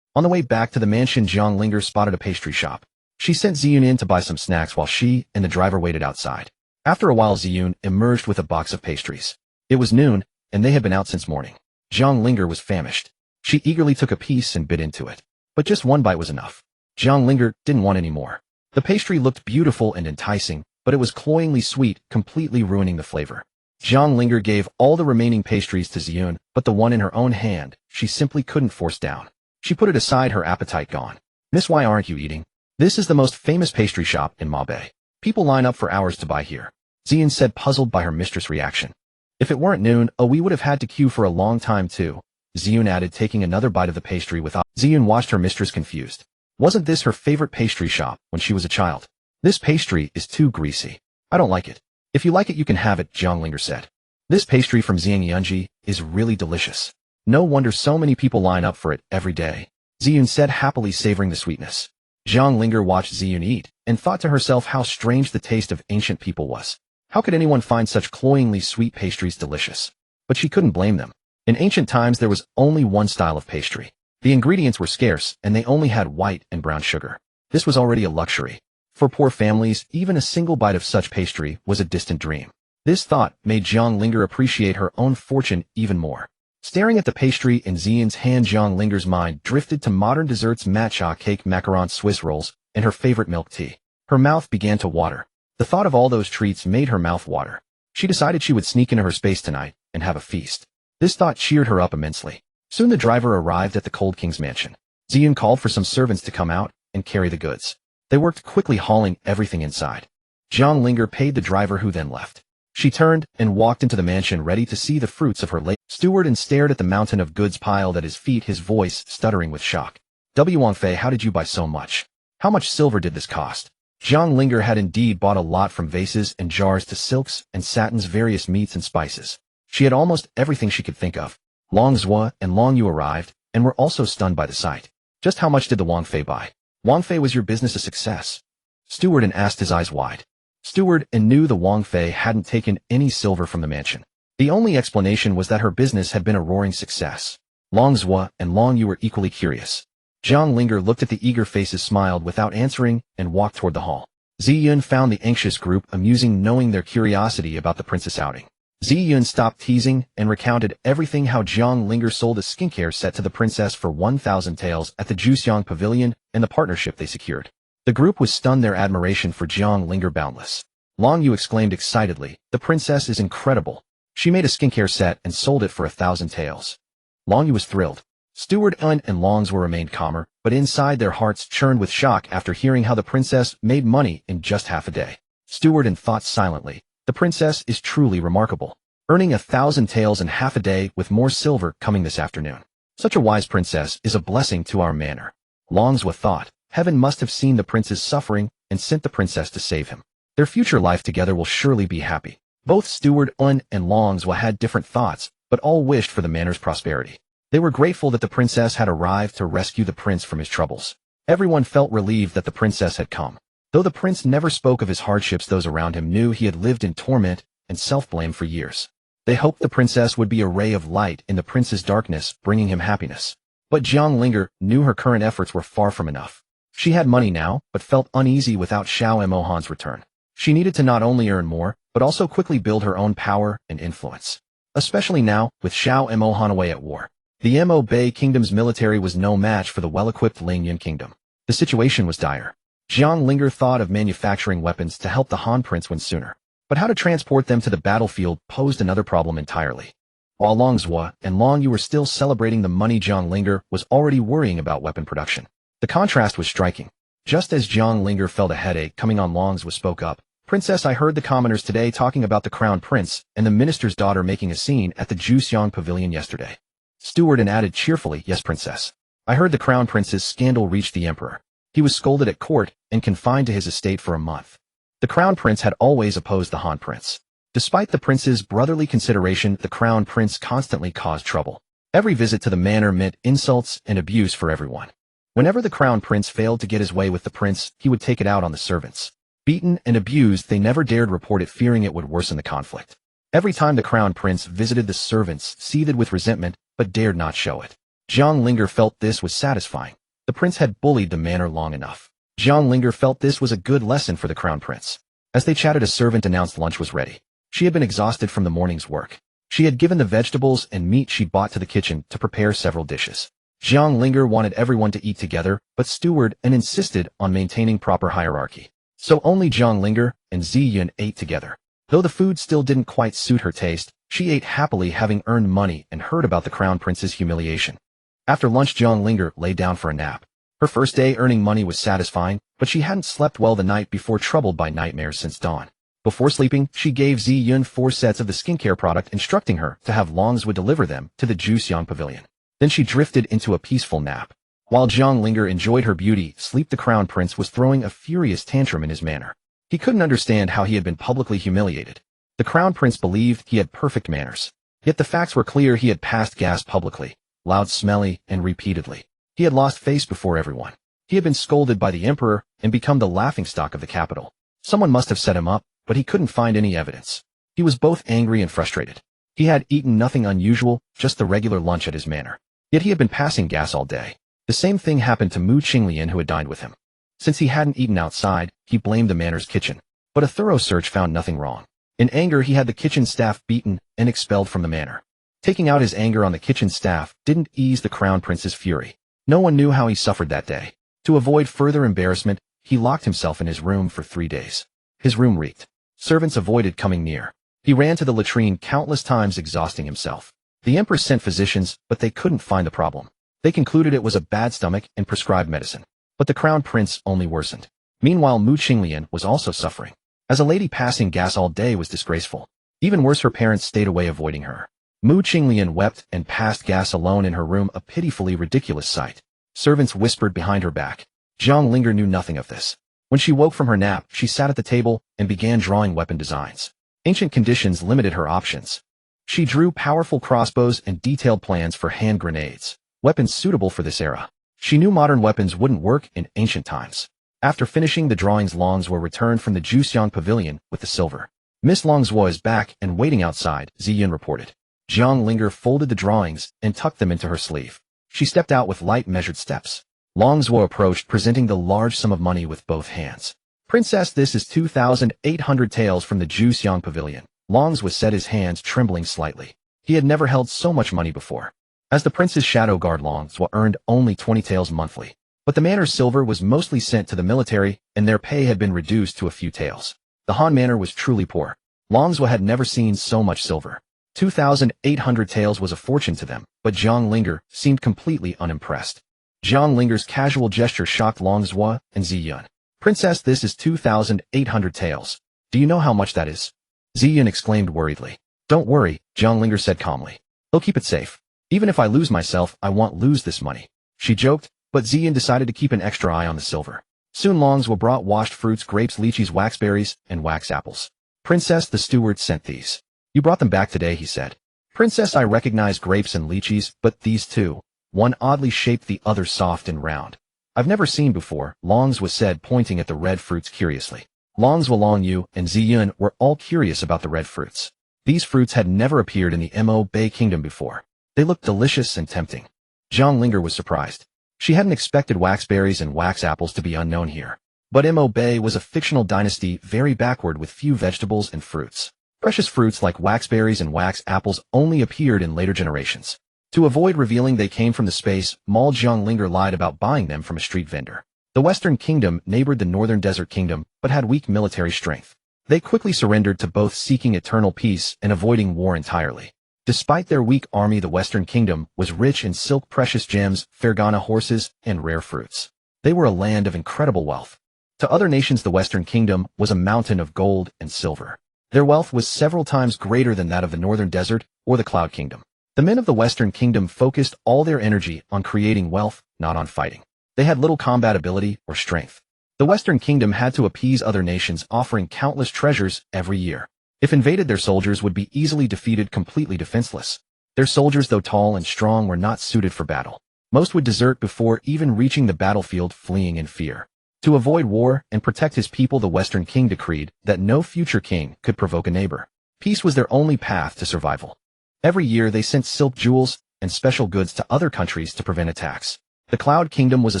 On the way back to the mansion, Jiang Linger spotted a pastry shop. She sent Ziyun in to buy some snacks while she and the driver waited outside. After a while, Ziyun emerged with a box of pastries. It was noon, and they had been out since morning. Jiang Linger was famished. She eagerly took a piece and bit into it. But just one bite was enough. Jiang Linger didn't want any more. The pastry looked beautiful and enticing, but it was cloyingly sweet, completely ruining the flavor. Jiang Linger gave all the remaining pastries to Ziyun, but the one in her own hand, she simply couldn't force down. She put it aside, her appetite gone. "Miss, why aren't you eating? This is the most famous pastry shop in Ma Bay. People line up for hours to buy here," Ziyun said, puzzled by her mistress' reaction. "If it weren't noon, we would have had to queue for a long time too," Ziyun added, taking another bite of the pastry without. Ziyun watched her mistress confused. Wasn't this her favorite pastry shop when she was a child? "This pastry is too greasy. I don't like it." "If you like it, you can have it," Jiang Linger said. "This pastry from Xiangyunji is really delicious. No wonder so many people line up for it every day," Ziyun said, happily savoring the sweetness. Jiang Linger watched Ziyun eat and thought to herself how strange the taste of ancient people was. How could anyone find such cloyingly sweet pastries delicious? But she couldn't blame them. In ancient times, there was only one style of pastry. The ingredients were scarce, and they only had white and brown sugar. This was already a luxury. For poor families, even a single bite of such pastry was a distant dream. This thought made Jiang Linger appreciate her own fortune even more. Staring at the pastry in Ziyun's hand, Jiang Linger's mind drifted to modern desserts, matcha cake, macaron, Swiss rolls, and her favorite milk tea. Her mouth began to water. The thought of all those treats made her mouth water. She decided she would sneak into her space tonight and have a feast. This thought cheered her up immensely. Soon the driver arrived at the Cold King's mansion. Ziyun called for some servants to come out and carry the goods. They worked quickly, hauling everything inside. Jiang Linger paid the driver, who then left. She turned and walked into the mansion, ready to see the fruits of her labor. Steward and stared at the mountain of goods piled at his feet, his voice stuttering with shock. "Wang Fei, how did you buy so much? How much silver did this cost?" Jiang Linger had indeed bought a lot, from vases and jars to silks and satins, various meats and spices. She had almost everything she could think of. Long Zhua and Long Yu arrived and were also stunned by the sight. "Just how much did the Wang Fei buy? Wang Fei, was your business a success?" Steward and asked, his eyes wide. Steward and knew the Wang Fei hadn't taken any silver from the mansion. The only explanation was that her business had been a roaring success. Long Zhua and Long Yu were equally curious. Jiang Linger looked at the eager faces, smiled without answering, and walked toward the hall. Ziyun found the anxious group amusing, knowing their curiosity about the princess outing. Ziyun stopped teasing and recounted everything: how Jiang Linger sold a skincare set to the princess for 1,000 taels at the Juxiang Pavilion, and the partnership they secured. The group was stunned, their admiration for Jiang Linger boundless. Long Yu exclaimed excitedly, "The princess is incredible. She made a skincare set and sold it for 1,000 taels." Long Yu was thrilled. Steward and Longs were remained calmer, but inside their hearts churned with shock after hearing how the princess made money in just half a day. Steward and thought silently, "The princess is truly remarkable, earning 1,000 taels in half a day, with more silver coming this afternoon. Such a wise princess is a blessing to our manor." Longswa thought, heaven must have seen the prince's suffering and sent the princess to save him. Their future life together will surely be happy. Both Steward and Longswa had different thoughts, but all wished for the manor's prosperity. They were grateful that the princess had arrived to rescue the prince from his troubles. Everyone felt relieved that the princess had come. Though the prince never spoke of his hardships, those around him knew he had lived in torment and self-blame for years. They hoped the princess would be a ray of light in the prince's darkness, bringing him happiness. But Jiang Linger knew her current efforts were far from enough. She had money now, but felt uneasy without Xiao Mohan's return. She needed to not only earn more, but also quickly build her own power and influence. Especially now, with Xiao Mohan away at war. The Mo Bay Kingdom's military was no match for the well-equipped Lingyun Kingdom. The situation was dire. Jiang Linger thought of manufacturing weapons to help the Han Prince win sooner. But how to transport them to the battlefield posed another problem entirely. While Long Zhuo and Long Yu were still celebrating the money, Jiang Linger was already worrying about weapon production. The contrast was striking. Just as Jiang Linger felt a headache coming on, Long Zhuo spoke up. Princess, I heard the commoners today talking about the crown prince and the minister's daughter making a scene at the Juxiang pavilion yesterday. Steward and added cheerfully, yes, princess. I heard the crown prince's scandal reached the emperor. He was scolded at court and confined to his estate for a month. The crown prince had always opposed the Han prince. Despite the prince's brotherly consideration, the crown prince constantly caused trouble. Every visit to the manor meant insults and abuse for everyone. Whenever the crown prince failed to get his way with the prince, he would take it out on the servants. Beaten and abused, they never dared report it, fearing it would worsen the conflict. Every time the crown prince visited, the servants seethed with resentment, but dared not show it. Jiang Linger felt this was satisfying. The prince had bullied the manor long enough. Jiang Linger felt this was a good lesson for the crown prince. As they chatted, a servant announced lunch was ready. She had been exhausted from the morning's work. She had given the vegetables and meat she bought to the kitchen to prepare several dishes. Jiang Linger wanted everyone to eat together, but steward and insisted on maintaining proper hierarchy. So only Jiang Linger and Ziyun ate together. Though the food still didn't quite suit her taste, she ate happily, having earned money and heard about the crown prince's humiliation. After lunch, Jiang Linger lay down for a nap. Her first day earning money was satisfying, but she hadn't slept well the night before, troubled by nightmares since dawn. Before sleeping, she gave Ziyun 4 sets of the skincare product, instructing her to have Long Zhuo deliver them to the Juxiang pavilion. Then she drifted into a peaceful nap. While Jiang Linger enjoyed her beauty sleep, the crown prince was throwing a furious tantrum in his manner. He couldn't understand how he had been publicly humiliated. The crown prince believed he had perfect manners. Yet the facts were clear: he had passed gas publicly, loud, smelly, and repeatedly. He had lost face before everyone. He had been scolded by the emperor and become the laughingstock of the capital. Someone must have set him up, but he couldn't find any evidence. He was both angry and frustrated. He had eaten nothing unusual, just the regular lunch at his manor. Yet he had been passing gas all day. The same thing happened to Mu Qinglian, who had dined with him. Since he hadn't eaten outside, he blamed the manor's kitchen. But a thorough search found nothing wrong. In anger, he had the kitchen staff beaten and expelled from the manor. Taking out his anger on the kitchen staff didn't ease the crown prince's fury. No one knew how he suffered that day. To avoid further embarrassment, he locked himself in his room for 3 days. His room reeked. Servants avoided coming near. He ran to the latrine countless times, exhausting himself. The emperor sent physicians, but they couldn't find the problem. They concluded it was a bad stomach and prescribed medicine. But the crown prince only worsened. Meanwhile, Mu Qinglian was also suffering. As a lady, passing gas all day was disgraceful. Even worse, her parents stayed away, avoiding her. Mu Qinglian wept and passed gas alone in her room, a pitifully ridiculous sight. Servants whispered behind her back. Jiang Linger knew nothing of this. When she woke from her nap, she sat at the table and began drawing weapon designs. Ancient conditions limited her options. She drew powerful crossbows and detailed plans for hand grenades, weapons suitable for this era. She knew modern weapons wouldn't work in ancient times. After finishing the drawings, Long Zhuo returned from the Juxiang pavilion with the silver. Miss Long Zhuo is back and waiting outside, Ziyun reported. Jiang Linger folded the drawings and tucked them into her sleeve. She stepped out with light, measured steps. Long Zhuo approached, presenting the large sum of money with both hands. Princess, this is 2,800 taels from the Juxiang pavilion. Long Zhuo said, his hands trembling slightly. He had never held so much money before. As the prince's shadow guard, Long Zhuo earned only 20 taels monthly. But the manor's silver was mostly sent to the military, and their pay had been reduced to a few taels. The Han manor was truly poor. Long Zhuo had never seen so much silver. 2,800 taels was a fortune to them, but Jiang Linger seemed completely unimpressed. Jiang Linger's casual gesture shocked Long Zhuo and Ziyun. Princess, this is 2,800 taels. Do you know how much that is? Ziyun exclaimed worriedly. Don't worry, Jiang Linger said calmly. They'll keep it safe. Even if I lose myself, I won't lose this money. She joked, but Ziyun decided to keep an extra eye on the silver. Soon Long Zhuo brought washed fruits, grapes, lychees, waxberries, and wax apples. Princess, the steward sent these. You brought them back today, he said. Princess, I recognize grapes and lychees, but these two. One oddly shaped, the other soft and round. I've never seen before, Long Zhuo said, pointing at the red fruits curiously. Long Zhuo, Long Yu, and Ziyun were all curious about the red fruits. These fruits had never appeared in the Mo Bei kingdom before. They looked delicious and tempting. Jiang Linger was surprised. She hadn't expected waxberries and wax apples to be unknown here. But Mo Bei was a fictional dynasty, very backward, with few vegetables and fruits. Precious fruits like waxberries and wax apples only appeared in later generations. To avoid revealing they came from the space mall, Jiang Linger lied about buying them from a street vendor. The Western Kingdom neighbored the Northern Desert Kingdom, but had weak military strength. They quickly surrendered to both seeking eternal peace and avoiding war entirely. Despite their weak army, the Western Kingdom was rich in silk, precious gems, Fergana horses, and rare fruits. They were a land of incredible wealth. To other nations, the Western Kingdom was a mountain of gold and silver. Their wealth was several times greater than that of the Northern Desert or the Cloud Kingdom. The men of the Western Kingdom focused all their energy on creating wealth, not on fighting. They had little combat ability or strength. The Western Kingdom had to appease other nations, offering countless treasures every year. If invaded, their soldiers would be easily defeated, completely defenseless. Their soldiers, though tall and strong, were not suited for battle. Most would desert before even reaching the battlefield, fleeing in fear. To avoid war and protect his people, the Western King decreed that no future king could provoke a neighbor. Peace was their only path to survival. Every year they sent silk, jewels, and special goods to other countries to prevent attacks. The Cloud Kingdom was a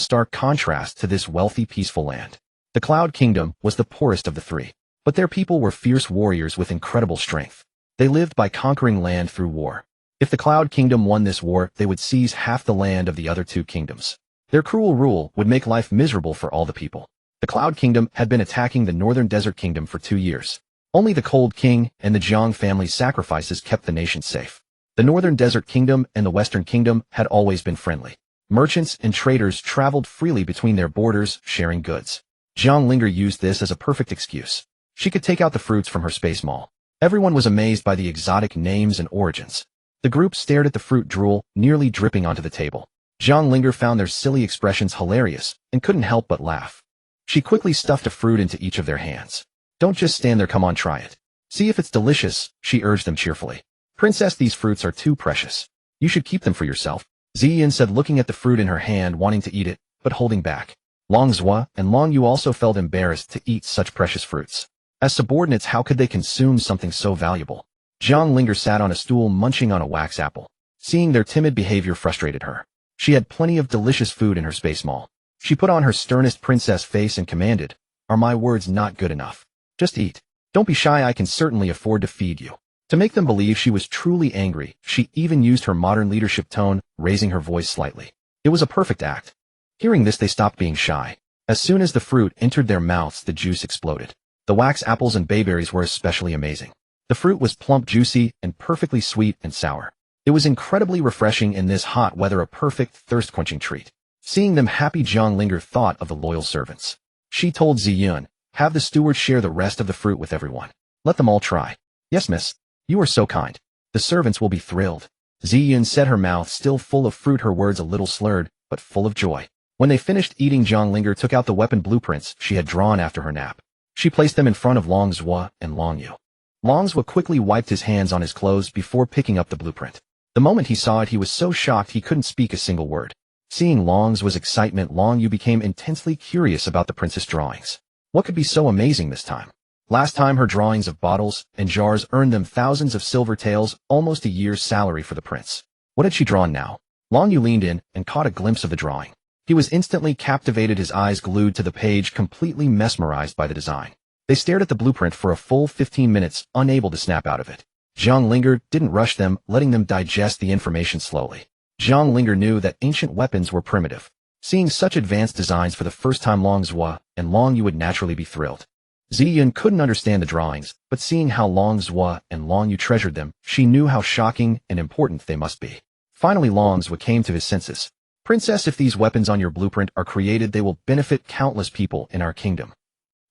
stark contrast to this wealthy, peaceful land. The Cloud Kingdom was the poorest of the three, but their people were fierce warriors with incredible strength. They lived by conquering land through war. If the Cloud Kingdom won this war, they would seize half the land of the other two kingdoms. Their cruel rule would make life miserable for all the people. The Cloud Kingdom had been attacking the Northern Desert Kingdom for 2 years. Only the Cold King and the Jiang family's sacrifices kept the nation safe. The Northern Desert Kingdom and the Western Kingdom had always been friendly. Merchants and traders traveled freely between their borders, sharing goods. Jiang Linger used this as a perfect excuse. She could take out the fruits from her space mall. Everyone was amazed by the exotic names and origins. The group stared at the fruit drool, nearly dripping onto the table. Jiang Linger found their silly expressions hilarious and couldn't help but laugh. She quickly stuffed a fruit into each of their hands. Don't just stand there, come on, try it. See if it's delicious, she urged them cheerfully. Princess, these fruits are too precious. You should keep them for yourself, Ziyin said, looking at the fruit in her hand, wanting to eat it, but holding back. Long Zhua and Long Yu also felt embarrassed to eat such precious fruits. As subordinates, how could they consume something so valuable? Jiang Linger sat on a stool munching on a wax apple. Seeing their timid behavior frustrated her. She had plenty of delicious food in her space mall. She put on her sternest princess face and commanded, "Are my words not good enough? Just eat. Don't be shy, I can certainly afford to feed you." To make them believe she was truly angry, she even used her modern leadership tone, raising her voice slightly. It was a perfect act. Hearing this, they stopped being shy. As soon as the fruit entered their mouths, the juice exploded. The wax apples and bayberries were especially amazing. The fruit was plump, juicy, and perfectly sweet and sour. It was incredibly refreshing in this hot weather, a perfect thirst-quenching treat. Seeing them happy, Jiang Linger thought of the loyal servants. She told Ziyun, "Have the steward share the rest of the fruit with everyone. Let them all try." "Yes, miss. You are so kind. The servants will be thrilled." Ziyun said, her mouth still full of fruit, her words a little slurred, but full of joy. When they finished eating, Jiang Linger took out the weapon blueprints she had drawn after her nap. She placed them in front of Long Zhua and Long Yu. Long Zhua quickly wiped his hands on his clothes before picking up the blueprint. The moment he saw it, he was so shocked he couldn't speak a single word. Seeing Long Zhua's excitement, Long Yu became intensely curious about the princess' drawings. What could be so amazing this time? Last time her drawings of bottles and jars earned them thousands of silver taels, almost a year's salary for the prince. What had she drawn now? Long Yu leaned in and caught a glimpse of the drawing. He was instantly captivated, his eyes glued to the page, completely mesmerized by the design. They stared at the blueprint for a full 15 minutes, unable to snap out of it. Jiang Linger didn't rush them, letting them digest the information slowly. Jiang Linger knew that ancient weapons were primitive. Seeing such advanced designs for the first time, Long Zhua and Long Yu would naturally be thrilled. Ziyun couldn't understand the drawings, but seeing how Long Zhua and Long Yu treasured them, she knew how shocking and important they must be. Finally, Long Zhua came to his senses. "Princess, if these weapons on your blueprint are created, they will benefit countless people in our kingdom."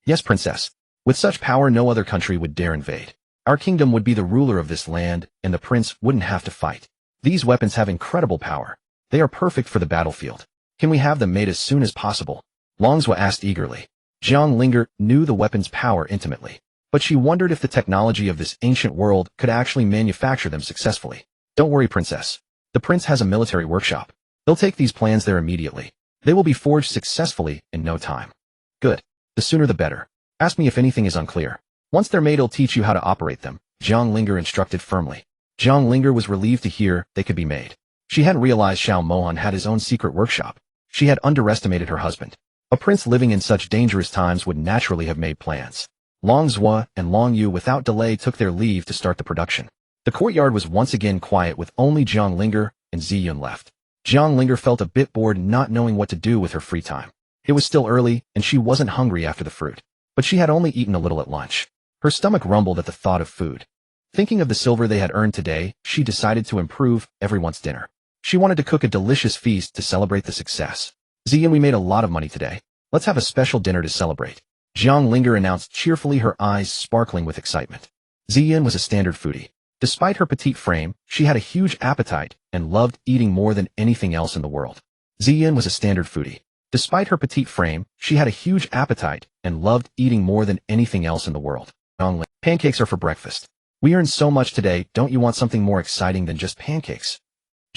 "Yes, princess. With such power, no other country would dare invade. Our kingdom would be the ruler of this land, and the prince wouldn't have to fight. These weapons have incredible power. They are perfect for the battlefield. Can we have them made as soon as possible?" Long Zhua asked eagerly. Jiang Linger knew the weapon's power intimately, but she wondered if the technology of this ancient world could actually manufacture them successfully. "Don't worry, princess. The prince has a military workshop. They'll take these plans there immediately. They will be forged successfully in no time." "Good. The sooner the better. Ask me if anything is unclear. Once they're made, I'll teach you how to operate them," Jiang Linger instructed firmly. Jiang Linger was relieved to hear they could be made. She hadn't realized Xiao Mohan had his own secret workshop. She had underestimated her husband. A prince living in such dangerous times would naturally have made plans. Long Zhua and Long Yu without delay took their leave to start the production. The courtyard was once again quiet, with only Jiang Linger and Ziyun left. Jiang Linger felt a bit bored, not knowing what to do with her free time. It was still early, and she wasn't hungry after the fruit. But she had only eaten a little at lunch. Her stomach rumbled at the thought of food. Thinking of the silver they had earned today, she decided to improve everyone's dinner. She wanted to cook a delicious feast to celebrate the success. Ziyan, we made a lot of money today. Let's have a special dinner to celebrate. Jiang Linger announced cheerfully, her eyes sparkling with excitement. Ziyan was a standard foodie. Despite her petite frame, she had a huge appetite and loved eating more than anything else in the world. Ziyan was a standard foodie. Despite her petite frame, she had a huge appetite and loved eating more than anything else in the world. Pancakes are for breakfast. We earned so much today, don't you want something more exciting than just pancakes?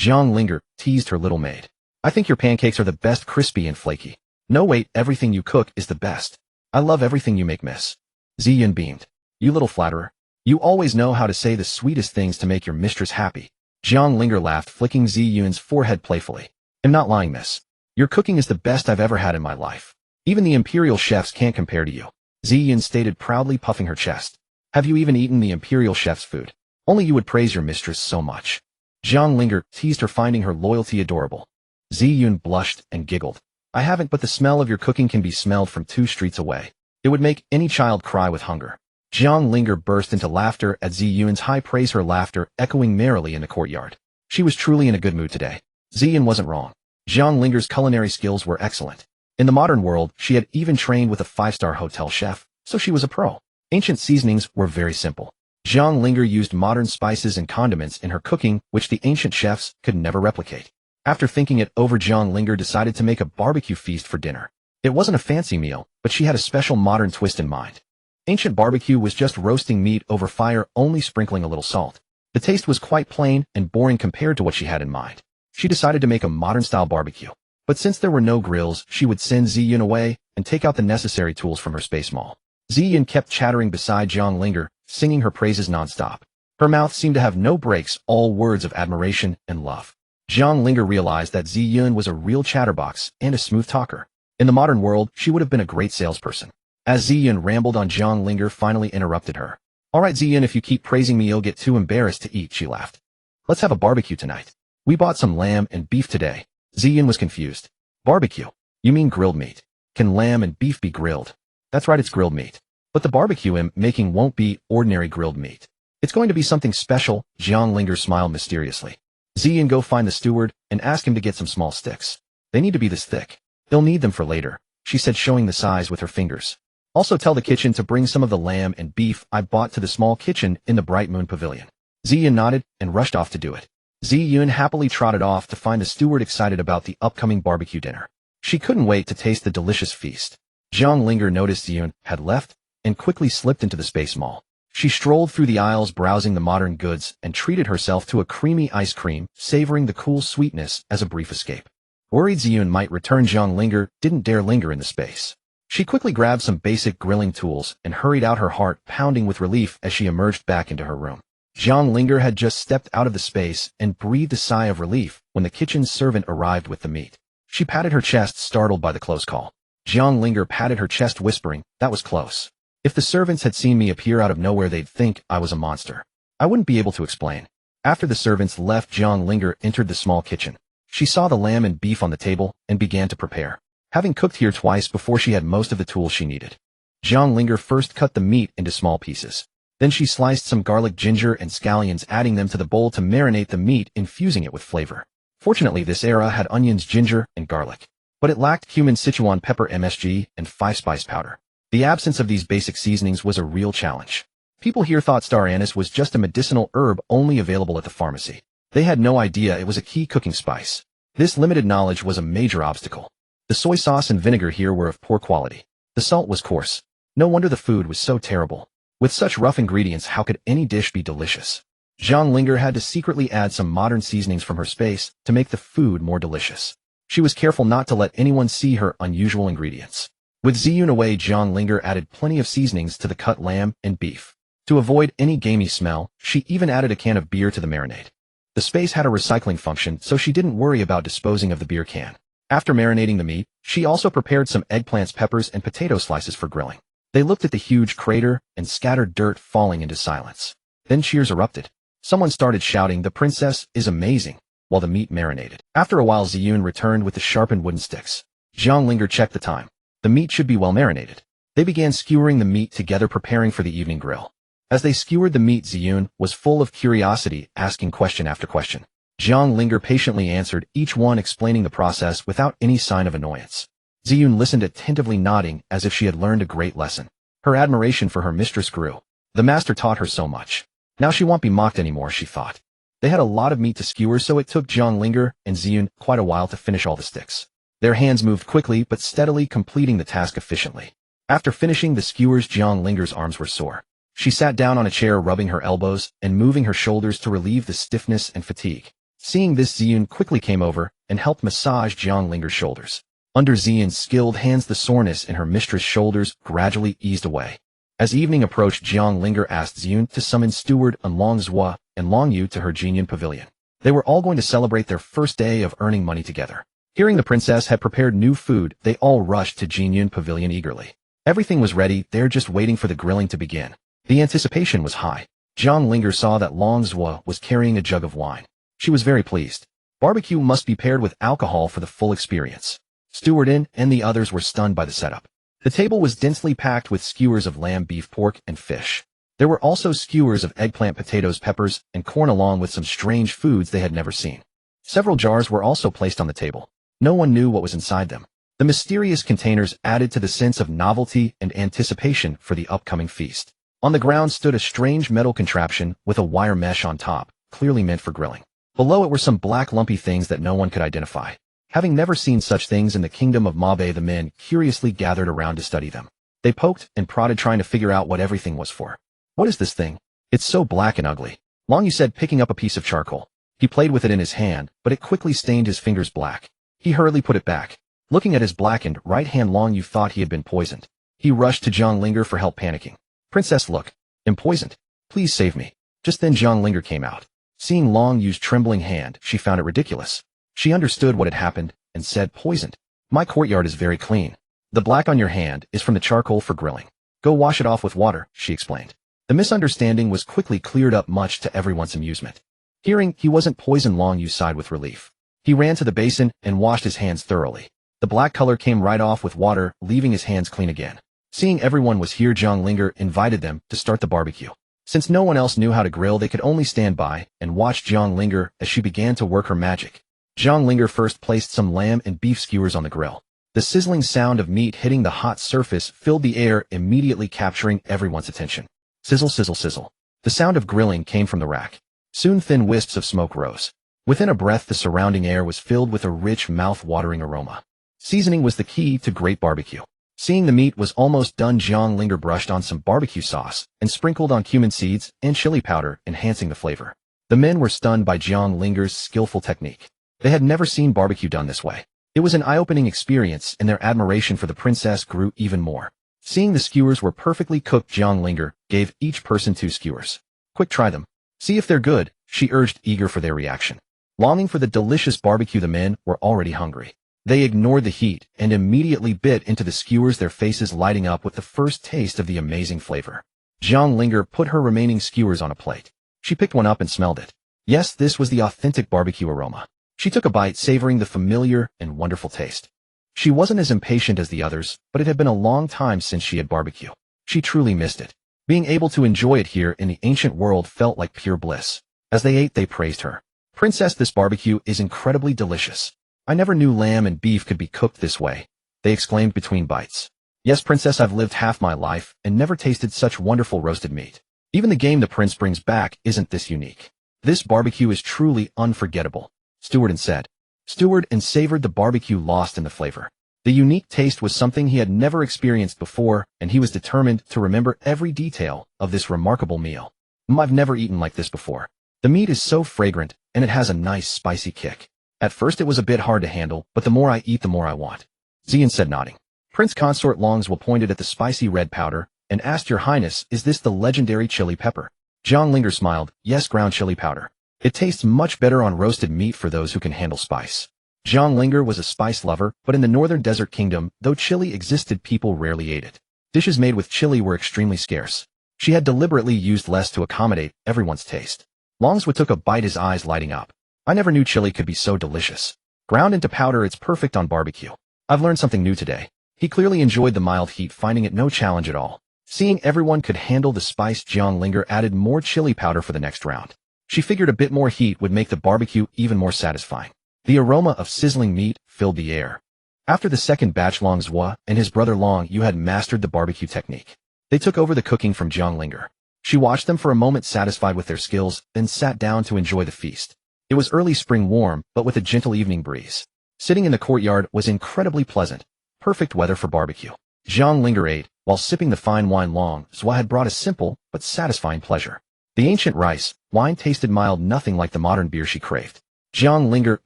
Jiang Linger teased her little maid. I think your pancakes are the best, crispy and flaky. No wait, everything you cook is the best. I love everything you make, miss. Ziyan beamed. You little flatterer. You always know how to say the sweetest things to make your mistress happy. Jiang Linger laughed, flicking Ziyun's forehead playfully. I'm not lying, miss. Your cooking is the best I've ever had in my life. Even the imperial chefs can't compare to you. Ziyun stated proudly, puffing her chest. Have you even eaten the imperial chef's food? Only you would praise your mistress so much. Jiang Linger teased her, finding her loyalty adorable. Ziyun blushed and giggled. I haven't, but the smell of your cooking can be smelled from 2 streets away. It would make any child cry with hunger. Jiang Linger burst into laughter at Ziyun's high praise, her laughter echoing merrily in the courtyard. She was truly in a good mood today. Ziyun wasn't wrong. Jiang Linger's culinary skills were excellent. In the modern world, she had even trained with a 5-star hotel chef, so she was a pro. Ancient seasonings were very simple. Jiang Linger used modern spices and condiments in her cooking, which the ancient chefs could never replicate. After thinking it over, Jiang Linger decided to make a barbecue feast for dinner. It wasn't a fancy meal, but she had a special modern twist in mind. Ancient barbecue was just roasting meat over fire, only sprinkling a little salt. The taste was quite plain and boring compared to what she had in mind. She decided to make a modern-style barbecue. But since there were no grills, she would send Ziyun away and take out the necessary tools from her space mall. Ziyun kept chattering beside Jiang Linger, singing her praises non-stop. Her mouth seemed to have no breaks, all words of admiration and love. Jiang Linger realized that Ziyun was a real chatterbox and a smooth talker. In the modern world, she would have been a great salesperson. As Ziyun rambled on, Jiang Linger finally interrupted her. All right, Ziyun, if you keep praising me, you'll get too embarrassed to eat, she laughed. Let's have a barbecue tonight. We bought some lamb and beef today. Ziyun was confused. Barbecue? You mean grilled meat? Can lamb and beef be grilled? That's right, it's grilled meat. But the barbecue I'm making won't be ordinary grilled meat. It's going to be something special, Jiang Linger smiled mysteriously. Ziyun, go find the steward and ask him to get some small sticks. They need to be this thick. They'll need them for later, she said, showing the size with her fingers. Also tell the kitchen to bring some of the lamb and beef I bought to the small kitchen in the Bright Moon Pavilion. Ziyun nodded and rushed off to do it. Ziyun happily trotted off to find the steward, excited about the upcoming barbecue dinner. She couldn't wait to taste the delicious feast. Jiang Linger noticed Ziyun had left and quickly slipped into the space mall. She strolled through the aisles, browsing the modern goods, and treated herself to a creamy ice cream, savoring the cool sweetness as a brief escape. Worried Ziyun might return, Jiang Linger didn't dare linger in the space. She quickly grabbed some basic grilling tools and hurried out, her heart pounding with relief as she emerged back into her room. Jiang Linger had just stepped out of the space and breathed a sigh of relief when the kitchen servant arrived with the meat. She patted her chest, startled by the close call. Jiang Linger patted her chest, whispering, that was close. If the servants had seen me appear out of nowhere, they'd think I was a monster. I wouldn't be able to explain. After the servants left, Jiang Linger entered the small kitchen. She saw the lamb and beef on the table and began to prepare. Having cooked here twice before, she had most of the tools she needed. Jiang Linger first cut the meat into small pieces. Then she sliced some garlic, ginger, and scallions, adding them to the bowl to marinate the meat, infusing it with flavor. Fortunately, this era had onions, ginger, and garlic. But it lacked cumin, Sichuan pepper, MSG, and 5-spice powder. The absence of these basic seasonings was a real challenge. People here thought star anise was just a medicinal herb only available at the pharmacy. They had no idea it was a key cooking spice. This limited knowledge was a major obstacle. The soy sauce and vinegar here were of poor quality. The salt was coarse. No wonder the food was so terrible. With such rough ingredients, how could any dish be delicious? Jiang Linger had to secretly add some modern seasonings from her space to make the food more delicious. She was careful not to let anyone see her unusual ingredients. With Ziyun away, Jiang Linger added plenty of seasonings to the cut lamb and beef. To avoid any gamey smell, she even added a can of beer to the marinade. The space had a recycling function, so she didn't worry about disposing of the beer can. After marinating the meat, she also prepared some eggplants, peppers, and potato slices for grilling. They looked at the huge crater and scattered dirt, falling into silence. Then cheers erupted. Someone started shouting, "The princess is amazing," while the meat marinated. After a while, Ziyun returned with the sharpened wooden sticks. Jiang Linger checked the time. The meat should be well marinated. They began skewering the meat together, preparing for the evening grill. As they skewered the meat, Ziyun was full of curiosity, asking question after question. Jiang Linger patiently answered, each one explaining the process without any sign of annoyance. Ziyun listened attentively, nodding as if she had learned a great lesson. Her admiration for her mistress grew. The master taught her so much. Now she won't be mocked anymore, she thought. They had a lot of meat to skewer, so it took Jiang Linger and Ziyun quite a while to finish all the sticks. Their hands moved quickly but steadily, completing the task efficiently. After finishing the skewers, Jiang Linger's arms were sore. She sat down on a chair, rubbing her elbows and moving her shoulders to relieve the stiffness and fatigue. Seeing this, Ziyun quickly came over and helped massage Jiang Linger's shoulders. Under Ziyun's skilled hands, the soreness in her mistress' shoulders gradually eased away. As evening approached, Jiang Linger asked Ziyun to summon steward Long Zhua and Long Yu to her Jinyun pavilion. They were all going to celebrate their first day of earning money together. Hearing the princess had prepared new food, they all rushed to Jinyun pavilion eagerly. Everything was ready, they're just waiting for the grilling to begin. The anticipation was high. Jiang Linger saw that Long Zhua was carrying a jug of wine. She was very pleased. Barbecue must be paired with alcohol for the full experience. Stewardin and the others were stunned by the setup. The table was densely packed with skewers of lamb, beef, pork, and fish. There were also skewers of eggplant, potatoes, peppers, and corn, along with some strange foods they had never seen. Several jars were also placed on the table. No one knew what was inside them. The mysterious containers added to the sense of novelty and anticipation for the upcoming feast. On the ground stood a strange metal contraption with a wire mesh on top, clearly meant for grilling. Below it were some black lumpy things that no one could identify. Having never seen such things in the kingdom of Mabe, the men curiously gathered around to study them. They poked and prodded, trying to figure out what everything was for. What is this thing? It's so black and ugly. Long Yu said, picking up a piece of charcoal. He played with it in his hand, but it quickly stained his fingers black. He hurriedly put it back. Looking at his blackened right hand, Long Yu thought he had been poisoned. He rushed to Jiang Linger for help, panicking. Princess, look. I'm poisoned. Please save me. Just then Jiang Linger came out. Seeing Long Yu's trembling hand, she found it ridiculous. She understood what had happened and said, poisoned. My courtyard is very clean. The black on your hand is from the charcoal for grilling. Go wash it off with water, she explained. The misunderstanding was quickly cleared up, much to everyone's amusement. Hearing he wasn't poisoned, Long Yu sighed with relief. He ran to the basin and washed his hands thoroughly. The black color came right off with water, leaving his hands clean again. Seeing everyone was here, Jiang Linger invited them to start the barbecue. Since no one else knew how to grill, they could only stand by and watch Jiang Linger as she began to work her magic. Jiang Linger first placed some lamb and beef skewers on the grill. The sizzling sound of meat hitting the hot surface filled the air, immediately capturing everyone's attention. Sizzle, sizzle, sizzle. The sound of grilling came from the rack. Soon thin wisps of smoke rose. Within a breath, the surrounding air was filled with a rich, mouth-watering aroma. Seasoning was the key to great barbecue. Seeing the meat was almost done, Jiang Linger brushed on some barbecue sauce and sprinkled on cumin seeds and chili powder, enhancing the flavor. The men were stunned by Jiang Linger's skillful technique. They had never seen barbecue done this way. It was an eye-opening experience, and their admiration for the princess grew even more. Seeing the skewers were perfectly cooked, Jiang Linger gave each person 2 skewers. Quick, try them. See if they're good, she urged, eager for their reaction. Longing for the delicious barbecue, the men were already hungry. They ignored the heat and immediately bit into the skewers, their faces lighting up with the first taste of the amazing flavor. Jiang Linger put her remaining skewers on a plate. She picked one up and smelled it. Yes, this was the authentic barbecue aroma. She took a bite, savoring the familiar and wonderful taste. She wasn't as impatient as the others, but it had been a long time since she had barbecue. She truly missed it. Being able to enjoy it here in the ancient world felt like pure bliss. As they ate, they praised her. Princess, this barbecue is incredibly delicious. I never knew lamb and beef could be cooked this way, they exclaimed between bites. Yes, Princess, I've lived half my life and never tasted such wonderful roasted meat. Even the game the prince brings back isn't this unique. This barbecue is truly unforgettable, Stewardin said. Stewardin savored the barbecue, lost in the flavor. The unique taste was something he had never experienced before, and he was determined to remember every detail of this remarkable meal. I've never eaten like this before. The meat is so fragrant, and it has a nice spicy kick. At first it was a bit hard to handle, but the more I eat, the more I want, Ziyun said, nodding. Prince Consort Long Zhua pointed at the spicy red powder and asked, Your Highness, is this the legendary chili pepper? Jiang Linger smiled, yes, ground chili powder. It tastes much better on roasted meat for those who can handle spice. Jiang Linger was a spice lover, but in the northern desert kingdom, though chili existed, people rarely ate it. Dishes made with chili were extremely scarce. She had deliberately used less to accommodate everyone's taste. Long Zhua took a bite, his eyes lighting up. I never knew chili could be so delicious. Ground into powder, it's perfect on barbecue. I've learned something new today. He clearly enjoyed the mild heat, finding it no challenge at all. Seeing everyone could handle the spice, Jiang Linger added more chili powder for the next round. She figured a bit more heat would make the barbecue even more satisfying. The aroma of sizzling meat filled the air. After the second batch, Long Zhua and his brother Long Yu had mastered the barbecue technique. They took over the cooking from Jiang Linger. She watched them for a moment, satisfied with their skills, then sat down to enjoy the feast. It was early spring, warm, but with a gentle evening breeze. Sitting in the courtyard was incredibly pleasant. Perfect weather for barbecue. Jiang Linger ate, while sipping the fine wine Long Zhua had brought a simple, but satisfying pleasure. The ancient rice wine tasted mild, nothing like the modern beer she craved. Jiang Linger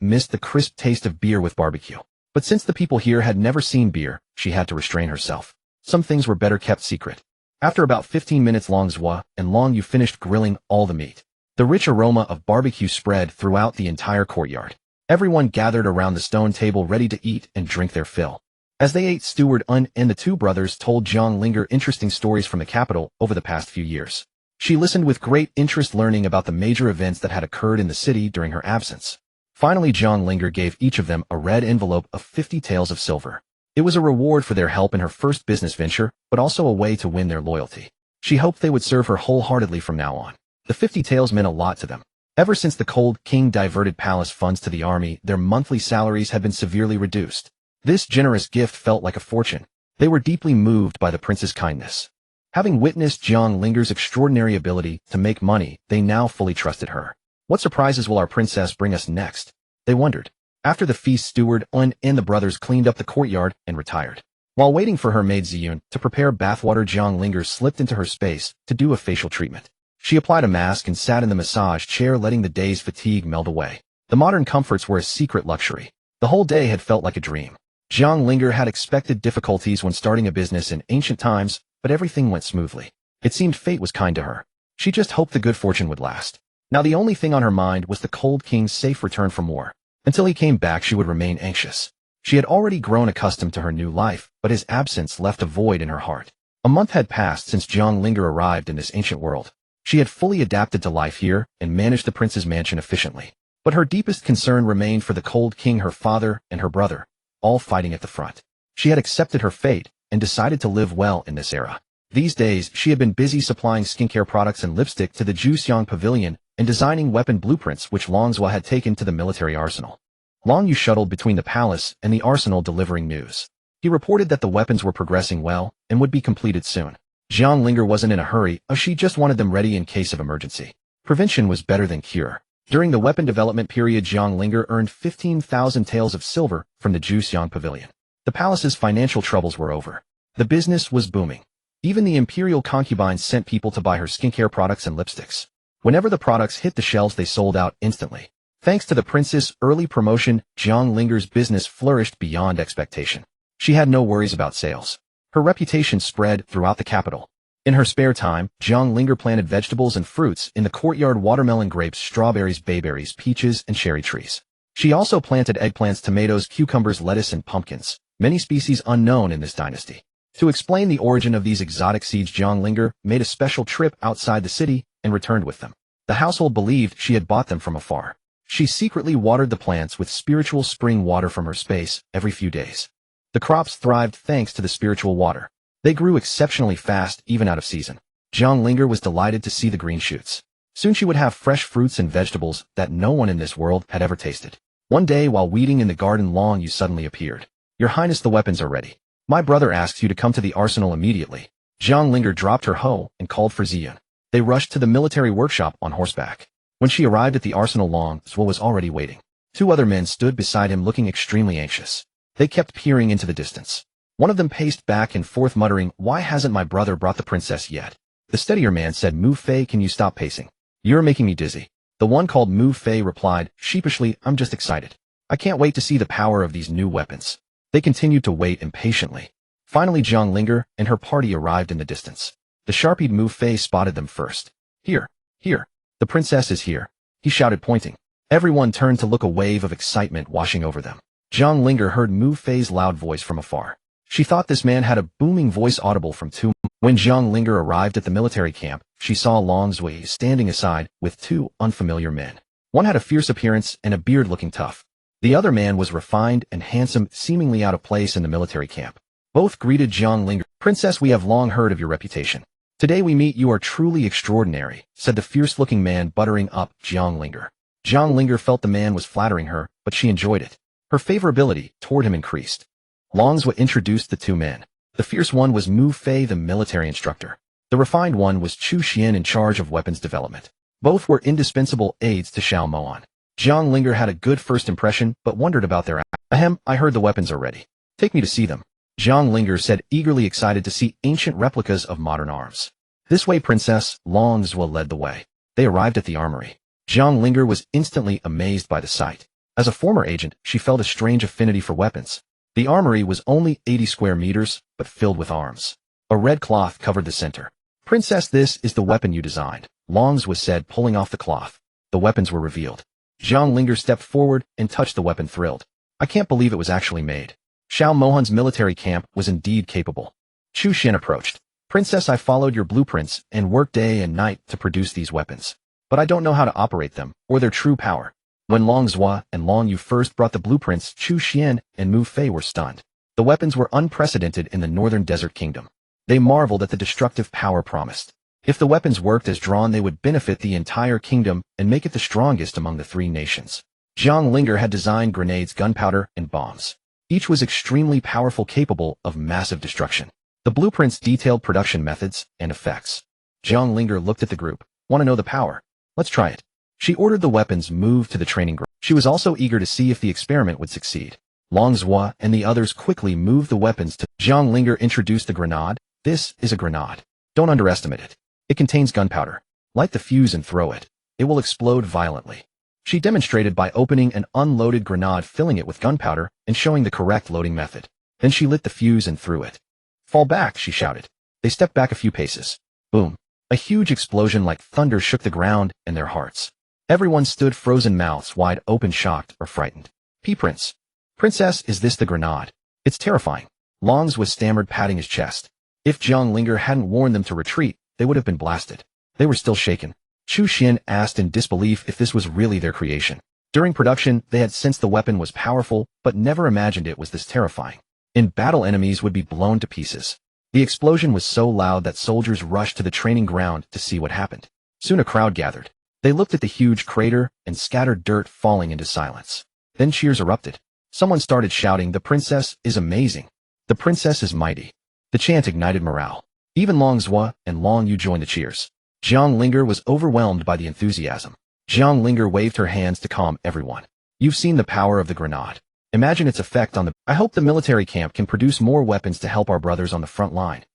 missed the crisp taste of beer with barbecue. But since the people here had never seen beer, she had to restrain herself. Some things were better kept secret. After about 15 minutes, Long Zhua and Long Yu finished grilling all the meat. The rich aroma of barbecue spread throughout the entire courtyard. Everyone gathered around the stone table ready to eat and drink their fill. As they ate, Steward Un and the two brothers told Jiang Linger interesting stories from the capital over the past few years. She listened with great interest, learning about the major events that had occurred in the city during her absence. Finally, Jiang Linger gave each of them a red envelope of 50 taels of silver. It was a reward for their help in her first business venture, but also a way to win their loyalty. She hoped they would serve her wholeheartedly from now on. The 50 taels meant a lot to them. Ever since the Cold King diverted palace funds to the army, their monthly salaries had been severely reduced. This generous gift felt like a fortune. They were deeply moved by the prince's kindness. Having witnessed Jiang Linger's extraordinary ability to make money, they now fully trusted her. What surprises will our princess bring us next? They wondered. After the feast, Steward Un and the brothers cleaned up the courtyard and retired. While waiting for her maid Ziyun to prepare bathwater, Jiang Linger slipped into her space to do a facial treatment. She applied a mask and sat in the massage chair, letting the day's fatigue melt away. The modern comforts were a secret luxury. The whole day had felt like a dream. Jiang Linger had expected difficulties when starting a business in ancient times, but everything went smoothly. It seemed fate was kind to her. She just hoped the good fortune would last. Now the only thing on her mind was the Cold King's safe return from war. Until he came back, she would remain anxious. She had already grown accustomed to her new life, but his absence left a void in her heart. A month had passed since Jiang Linger arrived in this ancient world. She had fully adapted to life here and managed the prince's mansion efficiently. But her deepest concern remained for the Cold King, her father, and her brother, all fighting at the front. She had accepted her fate and decided to live well in this era. These days, she had been busy supplying skincare products and lipstick to the Juxiang Pavilion and designing weapon blueprints which Long Zhua had taken to the military arsenal. Long Yu shuttled between the palace and the arsenal delivering news. He reported that the weapons were progressing well and would be completed soon. Jiang Linger wasn't in a hurry, as she just wanted them ready in case of emergency. Prevention was better than cure. During the weapon development period, Jiang Linger earned 15,000 taels of silver from the Juxiang Pavilion. The palace's financial troubles were over. The business was booming. Even the imperial concubines sent people to buy her skincare products and lipsticks. Whenever the products hit the shelves, they sold out instantly. Thanks to the prince's early promotion, Jiang Linger's business flourished beyond expectation. She had no worries about sales. Her reputation spread throughout the capital. In her spare time, Jiang Linger planted vegetables and fruits in the courtyard: watermelon, grapes, strawberries, bayberries, peaches, and cherry trees. She also planted eggplants, tomatoes, cucumbers, lettuce, and pumpkins, many species unknown in this dynasty. To explain the origin of these exotic seeds, Jiang Linger made a special trip outside the city and returned with them. The household believed she had bought them from afar. She secretly watered the plants with spiritual spring water from her space every few days. The crops thrived thanks to the spiritual water. They grew exceptionally fast, even out of season. Jiang Linger was delighted to see the green shoots. Soon she would have fresh fruits and vegetables that no one in this world had ever tasted. One day, while weeding in the garden, Long Yu suddenly appeared. "Your Highness, the weapons are ready. My brother asks you to come to the arsenal immediately." Jiang Linger dropped her hoe and called for Ziyun. They rushed to the military workshop on horseback. When she arrived at the arsenal, Long Zhua was already waiting. Two other men stood beside him, looking extremely anxious. They kept peering into the distance. One of them paced back and forth, muttering, "Why hasn't my brother brought the princess yet?" The steadier man said, "Mu Fei, can you stop pacing? You're making me dizzy." The one called Mu Fei replied, sheepishly, "I'm just excited. I can't wait to see the power of these new weapons." They continued to wait impatiently. Finally, Jiang Linger and her party arrived in the distance. The sharp-eyed Mu Fei spotted them first. Here. The princess is here," he shouted, pointing. Everyone turned to look, a wave of excitement washing over them. Jiang Linger heard Mu Fei's loud voice from afar. She thought this man had a booming voice audible from 2. When Jiang Linger arrived at the military camp, she saw Long Zhui standing aside with two unfamiliar men. One had a fierce appearance and a beard, looking tough. The other man was refined and handsome, seemingly out of place in the military camp. Both greeted Jiang Linger. Princess, we have long heard of your reputation. Today we meet you are truly extraordinary, said the fierce-looking man buttering up Jiang Linger. Jiang Linger felt the man was flattering her, but she enjoyed it. Her favorability toward him increased. Longswa introduced the two men. The fierce one was Mu Fei, the military instructor. The refined one was Chu Xian, in charge of weapons development. Both were indispensable aides to Xiao Moan. Jiang Linger had a good first impression, but wondered about their Ahem, I heard the weapons are ready. Take me to see them. Jiang Linger said, eagerly excited to see ancient replicas of modern arms. This way, Princess. Longswa led the way. They arrived at the armory. Jiang Linger was instantly amazed by the sight. As a former agent, she felt a strange affinity for weapons. The armory was only 80 square meters, but filled with arms. A red cloth covered the center. Princess, this is the weapon you designed, Longswa said, pulling off the cloth. The weapons were revealed. Jiang Linger stepped forward and touched the weapon, thrilled. I can't believe it was actually made. Xiao Mohan's military camp was indeed capable. Chu Xian approached. Princess, I followed your blueprints and worked day and night to produce these weapons. But I don't know how to operate them, or their true power. When Longswa and Long Yu first brought the blueprints, Chu Xian and Mu Fei were stunned. The weapons were unprecedented in the northern desert kingdom. They marveled at the destructive power promised. If the weapons worked as drawn, they would benefit the entire kingdom and make it the strongest among the three nations. Jiang Linger had designed grenades, gunpowder, and bombs. Each was extremely powerful, capable of massive destruction. The blueprints detailed production methods and effects. Jiang Linger looked at the group. Want to know the power? Let's try it. She ordered the weapons moved to the training ground. She was also eager to see if the experiment would succeed. Longswa and the others quickly moved the weapons to Jiang Linger introduced the grenade. This is a grenade. Don't underestimate it. It contains gunpowder. Light the fuse and throw it. It will explode violently. She demonstrated by opening an unloaded grenade, filling it with gunpowder, and showing the correct loading method. Then she lit the fuse and threw it. Fall back, she shouted. They stepped back a few paces. Boom. A huge explosion like thunder shook the ground and their hearts. Everyone stood frozen, mouths wide open, shocked or frightened. Prince. Princess, is this the grenade? It's terrifying. Longswa stammered, patting his chest. If Jiang Linger hadn't warned them to retreat, they would have been blasted. They were still shaken. Chu Xian asked in disbelief if this was really their creation. During production, they had sensed the weapon was powerful, but never imagined it was this terrifying. In battle, enemies would be blown to pieces. The explosion was so loud that soldiers rushed to the training ground to see what happened. Soon a crowd gathered. They looked at the huge crater and scattered dirt falling into silence. Then cheers erupted. Someone started shouting, the princess is amazing. The princess is mighty. The chant ignited morale. Even Longswa and Long Yu joined the cheers. Jiang Linger was overwhelmed by the enthusiasm. Jiang Linger waved her hands to calm everyone. You've seen the power of the grenade. Imagine its effect on the... I hope the military camp can produce more weapons to help our brothers on the front line.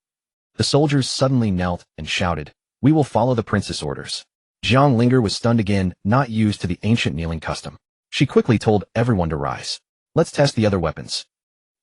The soldiers suddenly knelt and shouted, we will follow the princess' orders. Jiang Linger was stunned again, not used to the ancient kneeling custom. She quickly told everyone to rise. Let's test the other weapons.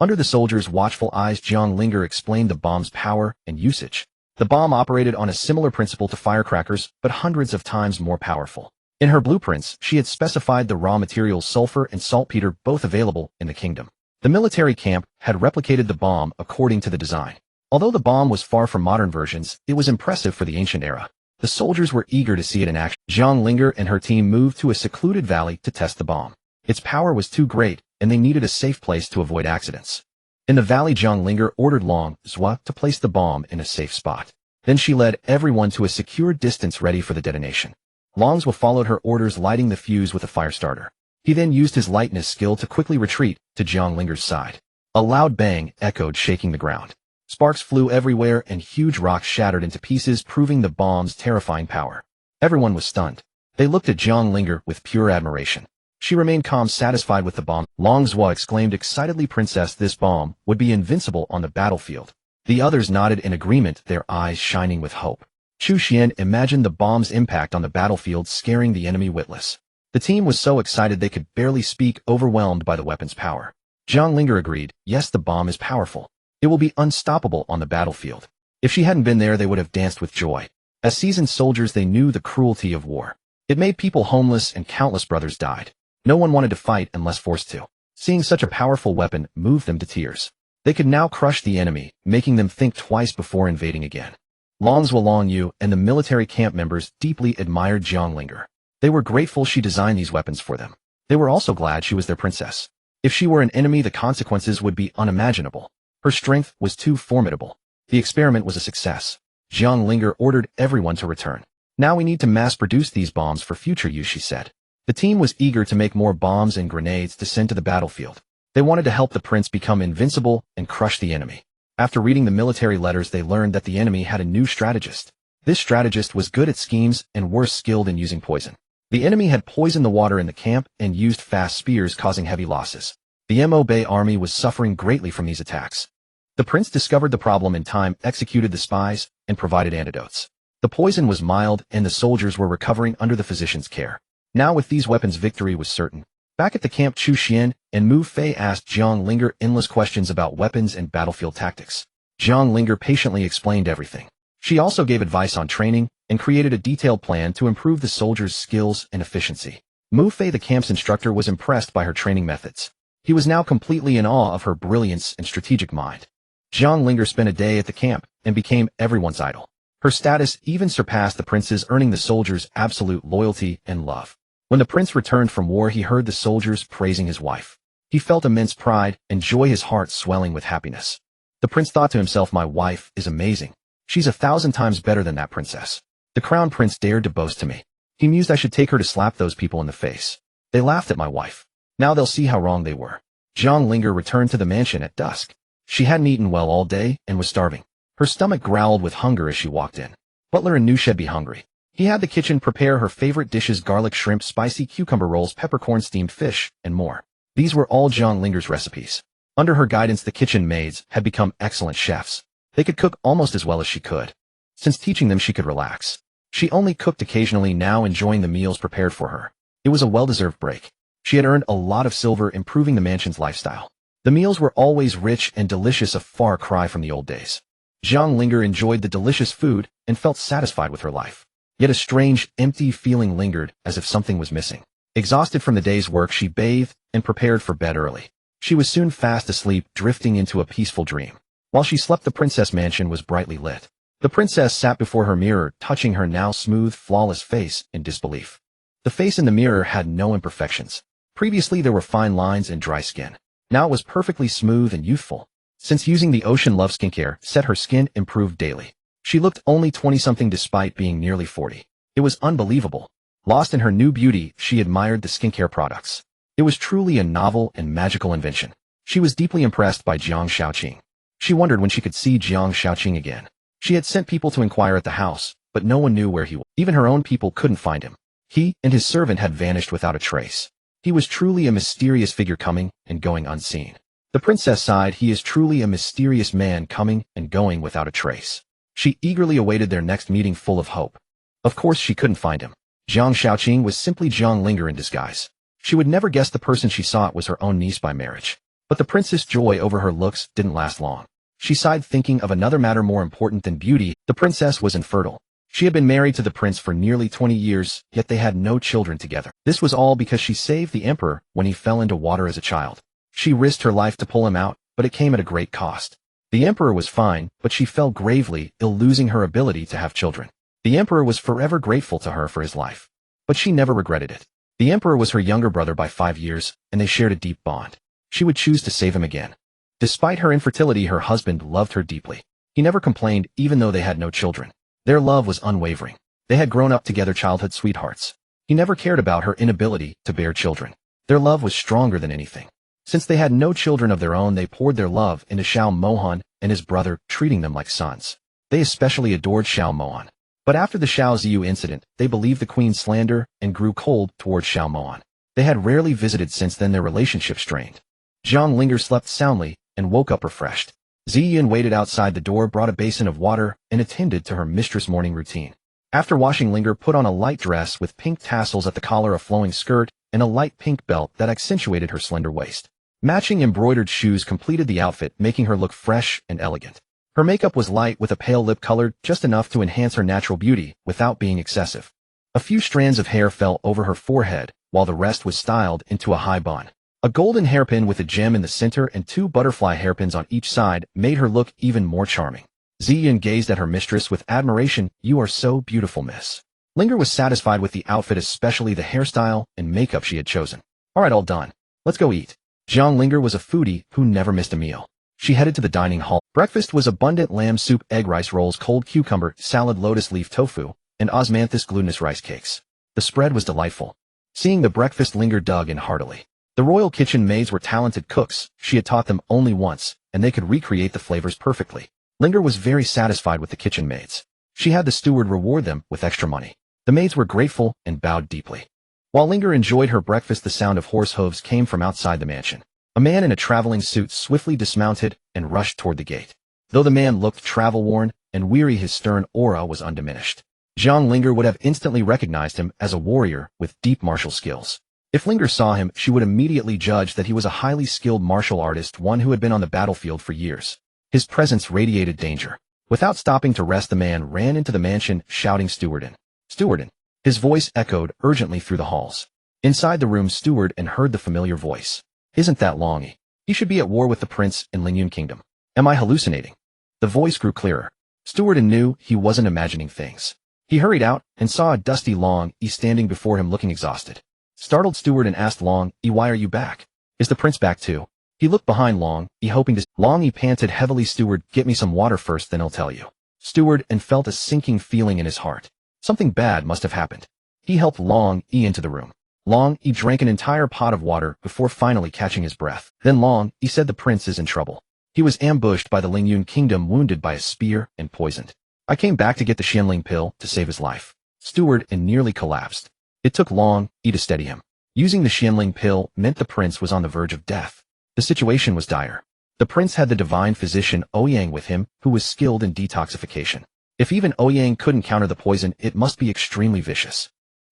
Under the soldiers' watchful eyes, Jiang Linger explained the bomb's power and usage. The bomb operated on a similar principle to firecrackers, but hundreds of times more powerful. In her blueprints, she had specified the raw materials sulfur and saltpeter, both available in the kingdom. The military camp had replicated the bomb according to the design. Although the bomb was far from modern versions, it was impressive for the ancient era. The soldiers were eager to see it in action. Jiang Linger and her team moved to a secluded valley to test the bomb. Its power was too great, and they needed a safe place to avoid accidents. In the valley, Jiang Linger ordered Longswa to place the bomb in a safe spot. Then she led everyone to a secure distance ready for the detonation. Longswa followed her orders, lighting the fuse with a fire starter. He then used his lightness skill to quickly retreat to Jiang Linger's side. A loud bang echoed, shaking the ground. Sparks flew everywhere and huge rocks shattered into pieces, proving the bomb's terrifying power. Everyone was stunned. They looked at Jiang Linger with pure admiration. She remained calm, satisfied with the bomb. Longswa exclaimed excitedly, Princess, this bomb would be invincible on the battlefield. The others nodded in agreement, their eyes shining with hope. Chu Xian imagined the bomb's impact on the battlefield, scaring the enemy witless. The team was so excited they could barely speak, overwhelmed by the weapon's power. Jiang Linger agreed, yes, the bomb is powerful. It will be unstoppable on the battlefield. If she hadn't been there, they would have danced with joy. As seasoned soldiers, they knew the cruelty of war. It made people homeless and countless brothers died. No one wanted to fight unless forced to. Seeing such a powerful weapon moved them to tears. They could now crush the enemy, making them think twice before invading again. Longswa, Long Yu, and the military camp members deeply admired Jiang Linger. They were grateful she designed these weapons for them. They were also glad she was their princess. If she were an enemy, the consequences would be unimaginable. Her strength was too formidable. The experiment was a success. Jiang Linger ordered everyone to return. Now we need to mass-produce these bombs for future use, she said. The team was eager to make more bombs and grenades to send to the battlefield. They wanted to help the prince become invincible and crush the enemy. After reading the military letters, they learned that the enemy had a new strategist. This strategist was good at schemes and worse skilled in using poison. The enemy had poisoned the water in the camp and used fast spears, causing heavy losses. The Mo Bay army was suffering greatly from these attacks. The prince discovered the problem in time, executed the spies, and provided antidotes. The poison was mild, and the soldiers were recovering under the physician's care. Now with these weapons, victory was certain. Back at the camp, Chu Xian and Mu Fei asked Jiang Linger endless questions about weapons and battlefield tactics. Jiang Linger patiently explained everything. She also gave advice on training and created a detailed plan to improve the soldiers' skills and efficiency. Mu Fei, the camp's instructor, was impressed by her training methods. He was now completely in awe of her brilliance and strategic mind. Jiang Linger spent a day at the camp and became everyone's idol. Her status even surpassed the prince's, earning the soldiers' absolute loyalty and love. When the prince returned from war, he heard the soldiers praising his wife. He felt immense pride and joy, his heart swelling with happiness. The prince thought to himself, my wife is amazing. She's 1,000 times better than that princess. The crown prince dared to boast to me. He mused I should take her to slap those people in the face. They laughed at my wife. Now they'll see how wrong they were. Jiang Linger returned to the mansion at dusk. She hadn't eaten well all day and was starving. Her stomach growled with hunger as she walked in. Butler and knew she'd be hungry. He had the kitchen prepare her favorite dishes: garlic shrimp, spicy cucumber rolls, peppercorn, steamed fish, and more. These were all Jiang Linger's recipes. Under her guidance, the kitchen maids had become excellent chefs. They could cook almost as well as she could. Since teaching them, she could relax. She only cooked occasionally, now enjoying the meals prepared for her. It was a well-deserved break. She had earned a lot of silver, improving the mansion's lifestyle. The meals were always rich and delicious, a far cry from the old days. Jiang Linger enjoyed the delicious food and felt satisfied with her life. Yet a strange, empty feeling lingered, as if something was missing. Exhausted from the day's work, she bathed and prepared for bed early. She was soon fast asleep, drifting into a peaceful dream. While she slept, the princess mansion was brightly lit. The princess sat before her mirror, touching her now smooth, flawless face in disbelief. The face in the mirror had no imperfections. Previously there were fine lines and dry skin. Now it was perfectly smooth and youthful. Since using the Ocean Love skincare set, her skin improved daily. She looked only 20-something despite being nearly 40. It was unbelievable. Lost in her new beauty, she admired the skincare products. It was truly a novel and magical invention. She was deeply impressed by Jiang Shaoqing. She wondered when she could see Jiang Shaoqing again. She had sent people to inquire at the house, but no one knew where he was. Even her own people couldn't find him. He and his servant had vanished without a trace. He was truly a mysterious figure, coming and going unseen. The princess sighed. He is truly a mysterious man, coming and going without a trace. She eagerly awaited their next meeting, full of hope. Of course she couldn't find him. Jiang Shaoqing was simply Jiang Linger in disguise. She would never guess the person she sought was her own niece by marriage. But the princess' joy over her looks didn't last long. She sighed, thinking of another matter more important than beauty. The princess was infertile. She had been married to the prince for nearly 20 years, yet they had no children together. This was all because she saved the emperor when he fell into water as a child. She risked her life to pull him out, but it came at a great cost. The emperor was fine, but she fell gravely ill, losing her ability to have children. The emperor was forever grateful to her for his life, but she never regretted it. The emperor was her younger brother by 5 years, and they shared a deep bond. She would choose to save him again. Despite her infertility, her husband loved her deeply. He never complained, even though they had no children. Their love was unwavering. They had grown up together, childhood sweethearts. He never cared about her inability to bear children. Their love was stronger than anything. Since they had no children of their own, they poured their love into Xiao Mohan and his brother, treating them like sons. They especially adored Xiao Mohan. But after the Xiao Ziyu incident, they believed the queen's slander and grew cold towards Xiao Mohan. They had rarely visited since then, their relationship strained. Jiang Linger slept soundly and woke up refreshed. Ziyin waited outside the door, brought a basin of water, and attended to her mistress' morning routine. After washing, Linger put on a light dress with pink tassels at the collar, a flowing skirt, and a light pink belt that accentuated her slender waist. Matching embroidered shoes completed the outfit, making her look fresh and elegant. Her makeup was light with a pale lip color, just enough to enhance her natural beauty without being excessive. A few strands of hair fell over her forehead, while the rest was styled into a high bun. A golden hairpin with a gem in the center and 2 butterfly hairpins on each side made her look even more charming. Ziyin gazed at her mistress with admiration. "You are so beautiful, miss." Linger was satisfied with the outfit, especially the hairstyle and makeup she had chosen. "All right, all done. Let's go eat." Jiang Linger was a foodie who never missed a meal. She headed to the dining hall. Breakfast was abundant lamb soup, egg rice rolls, cold cucumber, salad, lotus leaf tofu, and osmanthus glutinous rice cakes. The spread was delightful. Seeing the breakfast, Linger dug in heartily. The royal kitchen maids were talented cooks. She had taught them only once, and they could recreate the flavors perfectly. Linger was very satisfied with the kitchen maids. She had the steward reward them with extra money. The maids were grateful and bowed deeply. While Linger enjoyed her breakfast, the sound of horse hooves came from outside the mansion. A man in a traveling suit swiftly dismounted and rushed toward the gate. Though the man looked travel-worn and weary, his stern aura was undiminished. Jiang Linger would have instantly recognized him as a warrior with deep martial skills. If Linger saw him, she would immediately judge that he was a highly skilled martial artist, one who had been on the battlefield for years. His presence radiated danger. Without stopping to rest, the man ran into the mansion, shouting, "Stewardin! Stewardin!" His voice echoed urgently through the halls. Inside the room, Stewardin heard the familiar voice. "Isn't that Long Yi? He should be at war with the prince in Lingyun Kingdom. Am I hallucinating?" The voice grew clearer. Stewardin knew he wasn't imagining things. He hurried out and saw a dusty Long Yi standing before him, looking exhausted. Startled, Stewardin asked Long Yi, "Why are you back? Is the prince back too?" He looked behind Long Yi, hoping to. Long Yi panted heavily. "Steward, get me some water first, then I'll tell you." Stewardin felt a sinking feeling in his heart. Something bad must have happened. He helped Long Yi into the room. Long Yi drank an entire pot of water before finally catching his breath. Then Long Yi said, "The prince is in trouble. He was ambushed by the Lingyun Kingdom, wounded by a spear and poisoned. I came back to get the Xianling pill to save his life." Stewardin nearly collapsed. It took Long Yi to steady him. Using the Xianling pill meant the prince was on the verge of death. The situation was dire. The prince had the divine physician Ouyang with him, who was skilled in detoxification. If even Ouyang couldn't counter the poison, it must be extremely vicious.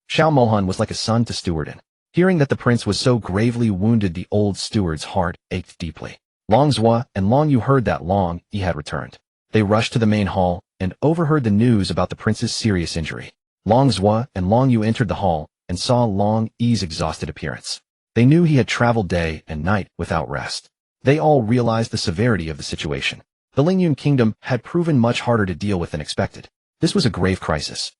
Xiao Mohan was like a son to Stewardin. Hearing that the prince was so gravely wounded, the old steward's heart ached deeply. Long Zhua and Long Yu heard that Long Yi had returned. They rushed to the main hall and overheard the news about the prince's serious injury. Long Zhua and Long Yu entered the hall and saw Long Yi's exhausted appearance. They knew he had traveled day and night without rest. They all realized the severity of the situation. The Lingyun Kingdom had proven much harder to deal with than expected. This was a grave crisis.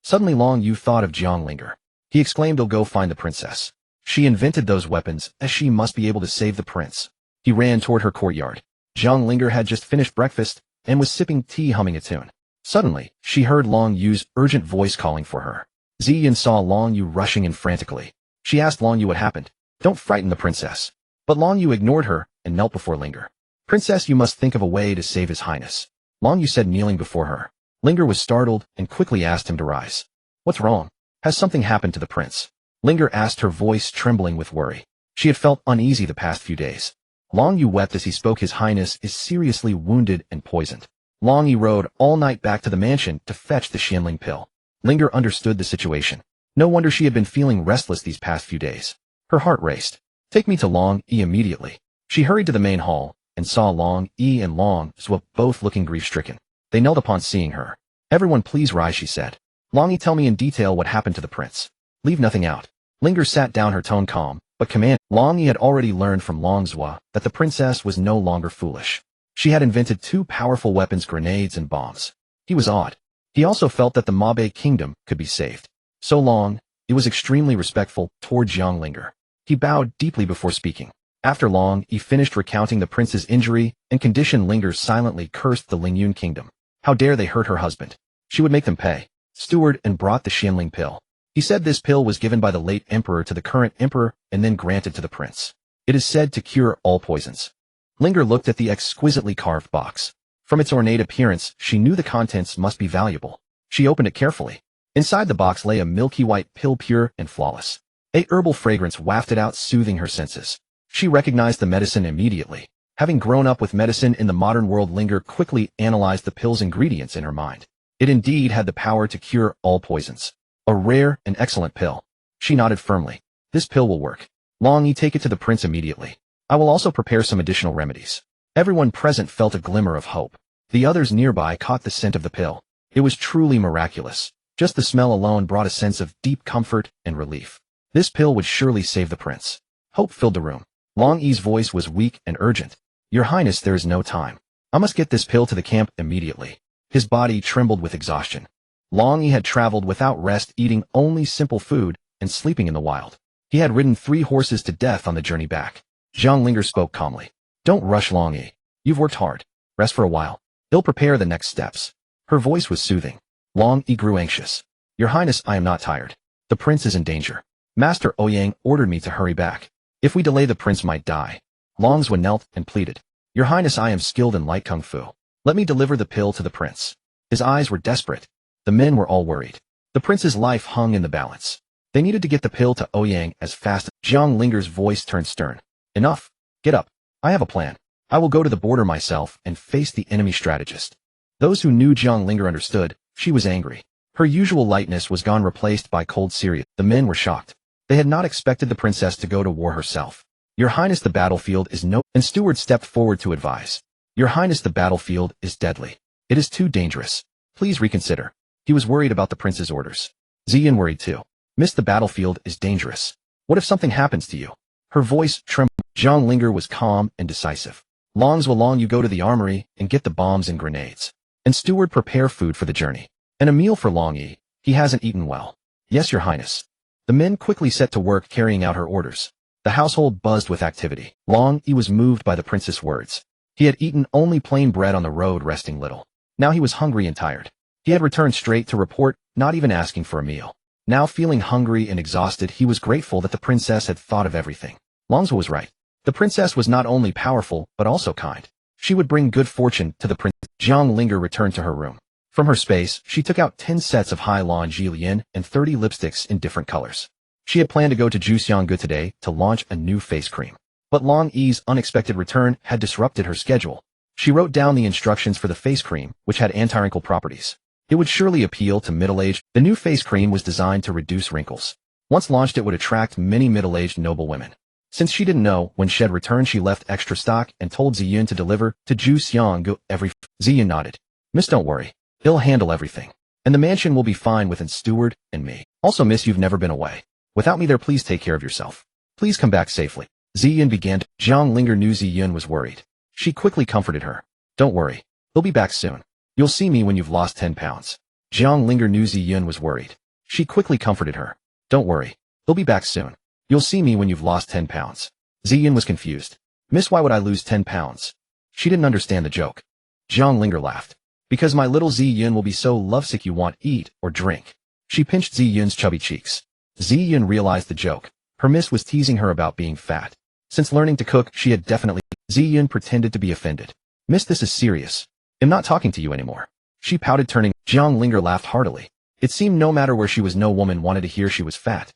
Suddenly Long Yu thought of Jiang Linger. He exclaimed, "I'll go find the princess. She invented those weapons, as she must be able to save the prince." He ran toward her courtyard. Jiang Linger had just finished breakfast and was sipping tea, humming a tune. Suddenly, she heard Long Yu's urgent voice calling for her. Ziyin saw Long Yu rushing in frantically. She asked Long Yu what happened. "Don't frighten the princess." But Long Yu ignored her and knelt before Linger. "Princess, you must think of a way to save his highness," Long Yu said, kneeling before her. Linger was startled and quickly asked him to rise. "What's wrong? Has something happened to the prince?" Linger asked, her voice trembling with worry. She had felt uneasy the past few days. Long Yu wept as he spoke. "His highness is seriously wounded and poisoned." Long Yi rode all night back to the mansion to fetch the Xianling pill. Linger understood the situation. No wonder she had been feeling restless these past few days. Her heart raced. "Take me to Long Yi immediately." She hurried to the main hall and saw Long Yi and Long Zhua both looking grief-stricken. They knelt upon seeing her. "Everyone please rise," she said. "Long Yi, tell me in detail what happened to the prince. Leave nothing out." Linger sat down, her tone calm, but commanding. Long Yi had already learned from Long Zhua that the princess was no longer foolish. She had invented 2 powerful weapons, grenades and bombs. He was awed. He also felt that the Mabe kingdom could be saved. So Long Yi was extremely respectful toward Jiang Linger. He bowed deeply before speaking. After Long Yi finished recounting the prince's injury and condition, Linger silently cursed the Lingyun Kingdom. How dare they hurt her husband? She would make them pay. Stewardin brought the Xianling pill. He said this pill was given by the late emperor to the current emperor and then granted to the prince. It is said to cure all poisons. Linger looked at the exquisitely carved box. From its ornate appearance, she knew the contents must be valuable. She opened it carefully. Inside the box lay a milky white pill, pure and flawless. A herbal fragrance wafted out, soothing her senses. She recognized the medicine immediately. Having grown up with medicine in the modern world, Linger quickly analyzed the pill's ingredients in her mind. It indeed had the power to cure all poisons. A rare and excellent pill. She nodded firmly. "This pill will work. Long Yi, take it to the prince immediately. I will also prepare some additional remedies." Everyone present felt a glimmer of hope. The others nearby caught the scent of the pill. It was truly miraculous. Just the smell alone brought a sense of deep comfort and relief. This pill would surely save the prince. Hope filled the room. Long Yi's voice was weak and urgent. "Your Highness, there is no time. I must get this pill to the camp immediately." His body trembled with exhaustion. Long Yi had traveled without rest, eating only simple food and sleeping in the wild. He had ridden 3 horses to death on the journey back. Jiang Linger spoke calmly. "Don't rush, Long Yi. You've worked hard. Rest for a while. They'll prepare the next steps. Her voice was soothing. Long Yi grew anxious. Your Highness, I am not tired. The prince is in danger. Master Ouyang ordered me to hurry back. If we delay, the prince might die. Long Zhua knelt and pleaded. Your Highness, I am skilled in light kung fu. Let me deliver the pill to the prince. His eyes were desperate. The men were all worried. The prince's life hung in the balance. They needed to get the pill to Ouyang as fast as Jiang Linger's voice turned stern. Enough. Get up. I have a plan. I will go to the border myself and face the enemy strategist. Those who knew Jiang Linger understood. She was angry. Her usual lightness was gone, replaced by cold seriousness. The men were shocked. They had not expected the princess to go to war herself. Your Highness, the battlefield is no— And Steward stepped forward to advise. Your Highness, the battlefield is deadly. It is too dangerous. Please reconsider. He was worried about the prince's orders. Ziyin worried too. Miss, the battlefield is dangerous. What if something happens to you? Her voice trembled. Jiang Linger was calm and decisive. Long Zhuo, you go to the armory and get the bombs and grenades. And Steward, prepare food for the journey. And a meal for Long Yi. He hasn't eaten well. Yes, Your Highness. The men quickly set to work carrying out her orders. The household buzzed with activity. Long Yi was moved by the prince's words. He had eaten only plain bread on the road, resting little. Now he was hungry and tired. He had returned straight to report, not even asking for a meal. Now feeling hungry and exhausted, he was grateful that the princess had thought of everything. Long Zhuo was right. The princess was not only powerful, but also kind. She would bring good fortune to the prince. Jiang Linger returned to her room. From her space, she took out 10 sets of high lawn jilian and 30 lipsticks in different colors. She had planned to go to Juxianggu today to launch a new face cream. But Long Yi's unexpected return had disrupted her schedule. She wrote down the instructions for the face cream, which had anti-wrinkle properties. It would surely appeal to middle-aged. The new face cream was designed to reduce wrinkles. Once launched, it would attract many middle-aged noble women. Since she didn't know when Shed returned, she left extra stock and told Ziyun to deliver to Juxianggu every— Ziyun nodded. Miss, don't worry. He'll handle everything. And the mansion will be fine with an steward and me. Also, Miss, you've never been away. Without me there, please take care of yourself. Please come back safely. Ziyun began to— Jiang Linger knew Ziyun was worried. She quickly comforted her. Don't worry. He'll be back soon. You'll see me when you've lost 10 pounds. Jiang Linger knew Ziyun was worried. She quickly comforted her. Don't worry. He'll be back soon. You'll see me when you've lost 10 pounds. Ziyun was confused. Miss, why would I lose 10 pounds? She didn't understand the joke. Jiang Linger laughed. Because my little Ziyun will be so lovesick you won't eat or drink. She pinched Ziyun's chubby cheeks. Ziyun realized the joke. Her miss was teasing her about being fat. Since learning to cook, she had definitely— Ziyun pretended to be offended. Miss, this is serious. I'm not talking to you anymore. She pouted, turning. Jiang Linger laughed heartily. It seemed no matter where she was, no woman wanted to hear she was fat.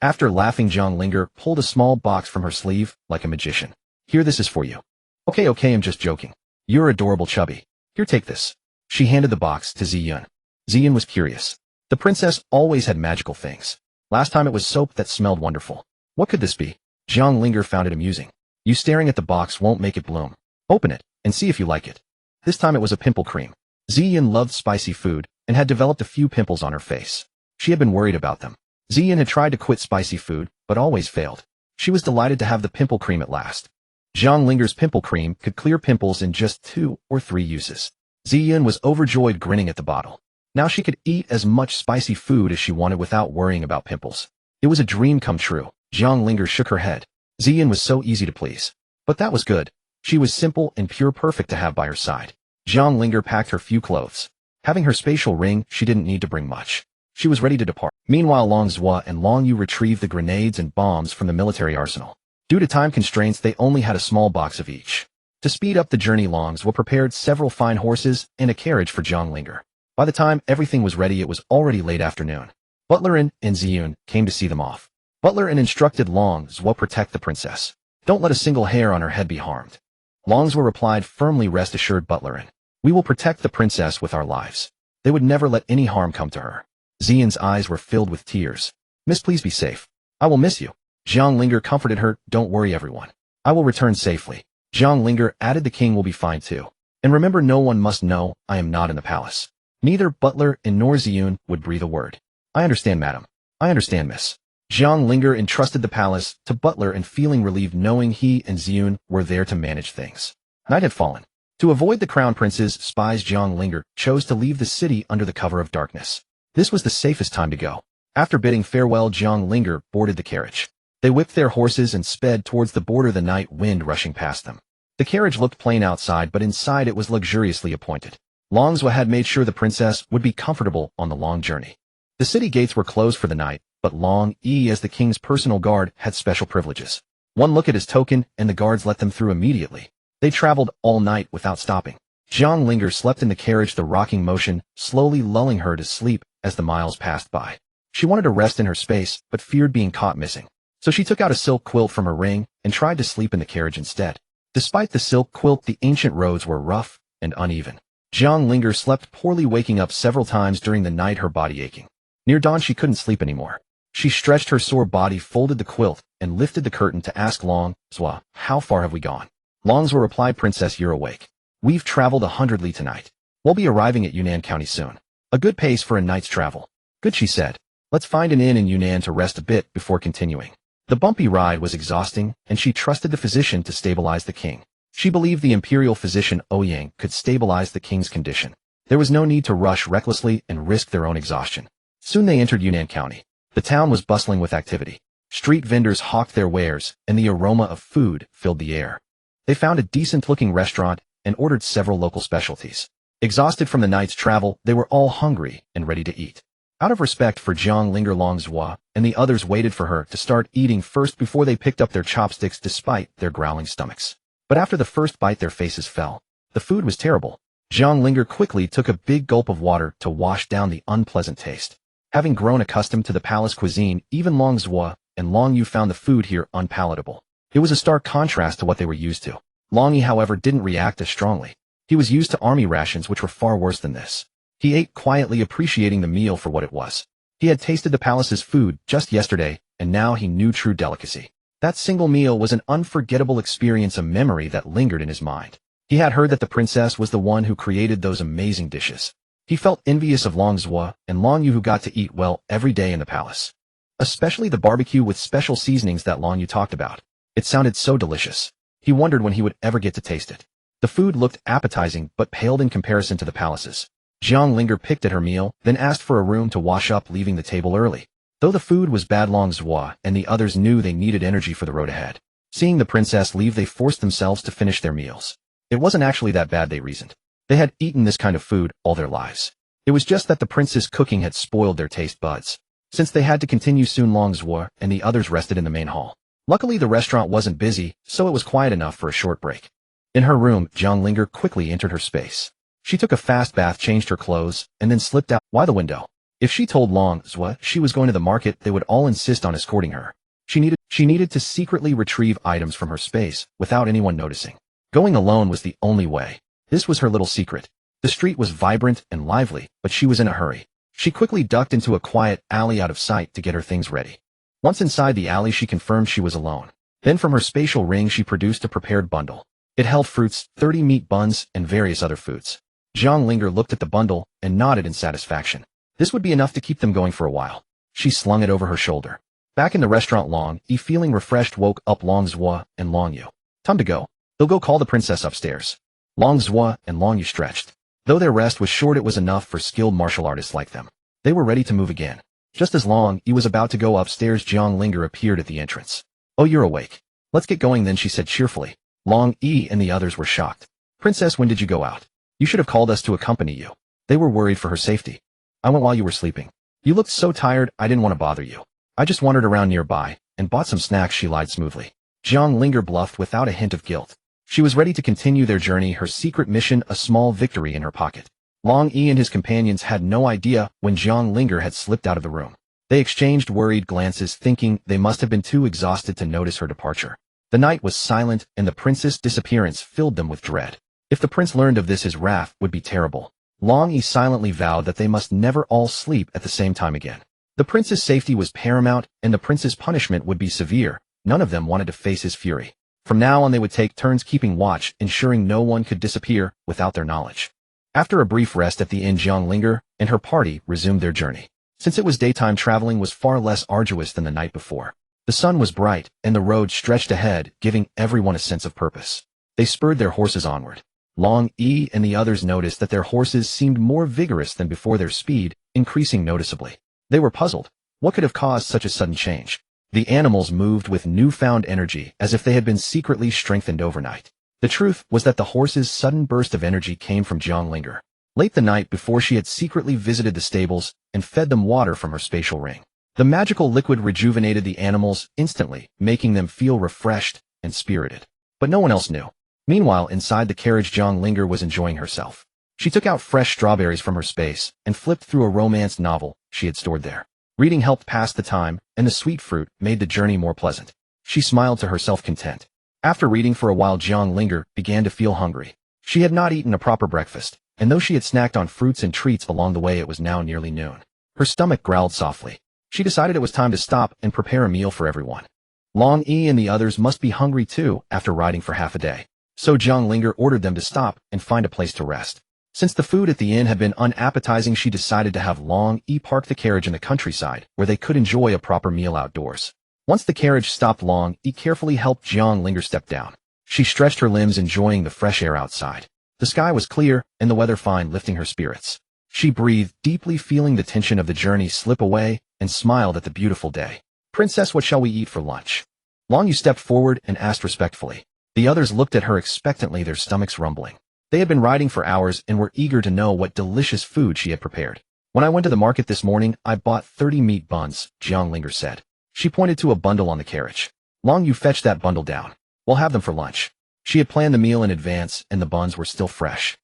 After laughing, Jiang Linger pulled a small box from her sleeve, like a magician. Here, this is for you. Okay, I'm just joking. You're adorable, chubby. Here, take this. She handed the box to Ziyun. Ziyun was curious. The princess always had magical things. Last time it was soap that smelled wonderful. What could this be? Jiang Linger found it amusing. You staring at the box won't make it bloom. Open it, and see if you like it. This time it was a pimple cream. Ziyun loved spicy food, and had developed a few pimples on her face. She had been worried about them. Ziyun had tried to quit spicy food, but always failed. She was delighted to have the pimple cream at last. Jiang Linger's pimple cream could clear pimples in just 2 or 3 uses. Ziyun was overjoyed, grinning at the bottle. Now she could eat as much spicy food as she wanted without worrying about pimples. It was a dream come true. Jiang Linger shook her head. Ziyun was so easy to please. But that was good. She was simple and pure, perfect to have by her side. Jiang Linger packed her few clothes. Having her spatial ring, she didn't need to bring much. She was ready to depart. Meanwhile, Long Zhuo and Long Yu retrieved the grenades and bombs from the military arsenal. Due to time constraints, they only had a small box of each. To speed up the journey, Long Zhuo prepared several fine horses and a carriage for Jiang Linger. By the time everything was ready, it was already late afternoon. Butler and Ziyun came to see them off. Butler instructed Long Zhuo protect the princess. Don't let a single hair on her head be harmed. Long Zhuo replied firmly, rest assured, Butler, we will protect the princess with our lives. They would never let any harm come to her. Ziyun's eyes were filled with tears. Miss, please be safe. I will miss you. Jiang Linger comforted her. Don't worry, everyone. I will return safely. Jiang Linger added, the king will be fine too. And remember, no one must know I am not in the palace. Neither Butler nor Ziyun would breathe a word. I understand, madam. I understand, miss. Jiang Linger entrusted the palace to Butler, and feeling relieved knowing he and Ziyun were there to manage things. Night had fallen. To avoid the crown prince's spies, Jiang Linger chose to leave the city under the cover of darkness. This was the safest time to go. After bidding farewell, Jiang Linger boarded the carriage. They whipped their horses and sped towards the border, the night wind rushing past them. The carriage looked plain outside, but inside it was luxuriously appointed. Long Zhua had made sure the princess would be comfortable on the long journey. The city gates were closed for the night, but Long Yi, as the king's personal guard, had special privileges. One look at his token, and the guards let them through immediately. They traveled all night without stopping. Jiang Linger slept in the carriage, the rocking motion slowly lulling her to sleep as the miles passed by. She wanted to rest in her space, but feared being caught missing. So she took out a silk quilt from her ring and tried to sleep in the carriage instead. Despite the silk quilt, the ancient roads were rough and uneven. Jiang Linger slept poorly, waking up several times during the night, her body aching. Near dawn, she couldn't sleep anymore. She stretched her sore body, folded the quilt, and lifted the curtain to ask Long Zhua, "How far have we gone?" Long Zhua replied, "Princess, you're awake. We've traveled 100 li tonight. We'll be arriving at Yunnan County soon. A good pace for a night's travel." "Good," she said. "Let's find an inn in Yunnan to rest a bit before continuing." The bumpy ride was exhausting, and she trusted the physician to stabilize the king. She believed the imperial physician Ouyang could stabilize the king's condition. There was no need to rush recklessly and risk their own exhaustion. Soon they entered Yunnan County. The town was bustling with activity. Street vendors hawked their wares, and the aroma of food filled the air. They found a decent-looking restaurant and ordered several local specialties. Exhausted from the night's travel, they were all hungry and ready to eat. Out of respect for Jiang Linger, Long Zhua and the others waited for her to start eating first before they picked up their chopsticks despite their growling stomachs. But after the first bite, their faces fell. The food was terrible. Jiang Linger quickly took a big gulp of water to wash down the unpleasant taste. Having grown accustomed to the palace cuisine, even Long Zhua and Long Yu found the food here unpalatable. It was a stark contrast to what they were used to. Long Yi, however, didn't react as strongly. He was used to army rations, which were far worse than this. He ate quietly, appreciating the meal for what it was. He had tasted the palace's food just yesterday, and now he knew true delicacy. That single meal was an unforgettable experience, a memory that lingered in his mind. He had heard that the princess was the one who created those amazing dishes. He felt envious of Long Zhua and Long Yu, who got to eat well every day in the palace. Especially the barbecue with special seasonings that Long Yu talked about. It sounded so delicious. He wondered when he would ever get to taste it. The food looked appetizing, but paled in comparison to the palace's. Jiang Linger picked at her meal, then asked for a room to wash up, leaving the table early. Though the food was bad, Long Zhua and the others knew they needed energy for the road ahead. Seeing the princess leave, they forced themselves to finish their meals. It wasn't actually that bad, they reasoned. They had eaten this kind of food all their lives. It was just that the prince's cooking had spoiled their taste buds. Since they had to continue soon, Long Zhua and the others rested in the main hall. Luckily, the restaurant wasn't busy, so it was quiet enough for a short break. In her room, Jiang Linger quickly entered her space. She took a fast bath, changed her clothes, and then slipped out by the window. If she told Long Zhua she was going to the market, they would all insist on escorting her. She needed to secretly retrieve items from her space without anyone noticing. Going alone was the only way. This was her little secret. The street was vibrant and lively, but she was in a hurry. She quickly ducked into a quiet alley out of sight to get her things ready. Once inside the alley, she confirmed she was alone. Then from her spatial ring, she produced a prepared bundle. It held fruits, 30 meat buns, and various other foods. Jiang Linger looked at the bundle and nodded in satisfaction. This would be enough to keep them going for a while. She slung it over her shoulder. Back in the restaurant, Long Yi, feeling refreshed, woke up Long Zhua and Long Yu. "Time to go. They'll go call the princess upstairs." Long Zhua and Long Yu stretched. Though their rest was short, it was enough for skilled martial artists like them. They were ready to move again. Just as Long Yi was about to go upstairs, Jiang Linger appeared at the entrance. "Oh, you're awake. Let's get going then," she said cheerfully. Long Yi and the others were shocked. "Princess, when did you go out? You should have called us to accompany you." They were worried for her safety. "I went while you were sleeping. You looked so tired, I didn't want to bother you. I just wandered around nearby and bought some snacks," she lied smoothly. Jiang Linger bluffed without a hint of guilt. She was ready to continue their journey, her secret mission a small victory in her pocket. Long Yi and his companions had no idea when Jiang Linger had slipped out of the room. They exchanged worried glances, thinking they must have been too exhausted to notice her departure. The night was silent, and the prince's disappearance filled them with dread. If the prince learned of this, his wrath would be terrible. Long Yi silently vowed that they must never all sleep at the same time again. The prince's safety was paramount, and the prince's punishment would be severe. None of them wanted to face his fury. From now on, they would take turns keeping watch, ensuring no one could disappear without their knowledge. After a brief rest at the inn, Jiang Linger and her party resumed their journey. Since it was daytime, traveling was far less arduous than the night before. The sun was bright, and the road stretched ahead, giving everyone a sense of purpose. They spurred their horses onward. Long Yi and the others noticed that their horses seemed more vigorous than before, their speed increasing noticeably. They were puzzled. What could have caused such a sudden change? The animals moved with newfound energy, as if they had been secretly strengthened overnight. The truth was that the horse's sudden burst of energy came from Jiang Linger. Late the night before, she had secretly visited the stables and fed them water from her spatial ring. The magical liquid rejuvenated the animals instantly, making them feel refreshed and spirited. But no one else knew. Meanwhile, inside the carriage, Jiang Linger was enjoying herself. She took out fresh strawberries from her space and flipped through a romance novel she had stored there. Reading helped pass the time, and the sweet fruit made the journey more pleasant. She smiled to herself, content. After reading for a while, Jiang Linger began to feel hungry. She had not eaten a proper breakfast, and though she had snacked on fruits and treats along the way, it was now nearly noon. Her stomach growled softly. She decided it was time to stop and prepare a meal for everyone. Long Yi and the others must be hungry too after riding for half a day. So Jiang Linger ordered them to stop and find a place to rest. Since the food at the inn had been unappetizing, she decided to have Long Yi park the carriage in the countryside where they could enjoy a proper meal outdoors. Once the carriage stopped, Long Yi carefully helped Jiang Linger step down. She stretched her limbs, enjoying the fresh air outside. The sky was clear and the weather fine, lifting her spirits. She breathed deeply, feeling the tension of the journey slip away, and smiled at the beautiful day. "Princess, what shall we eat for lunch?" Long Yu stepped forward and asked respectfully. The others looked at her expectantly, their stomachs rumbling. They had been riding for hours and were eager to know what delicious food she had prepared. "When I went to the market this morning, I bought 30 meat buns," Jiang Linger said. She pointed to a bundle on the carriage. "Long Yu, fetch that bundle down. We'll have them for lunch." She had planned the meal in advance, and the buns were still fresh.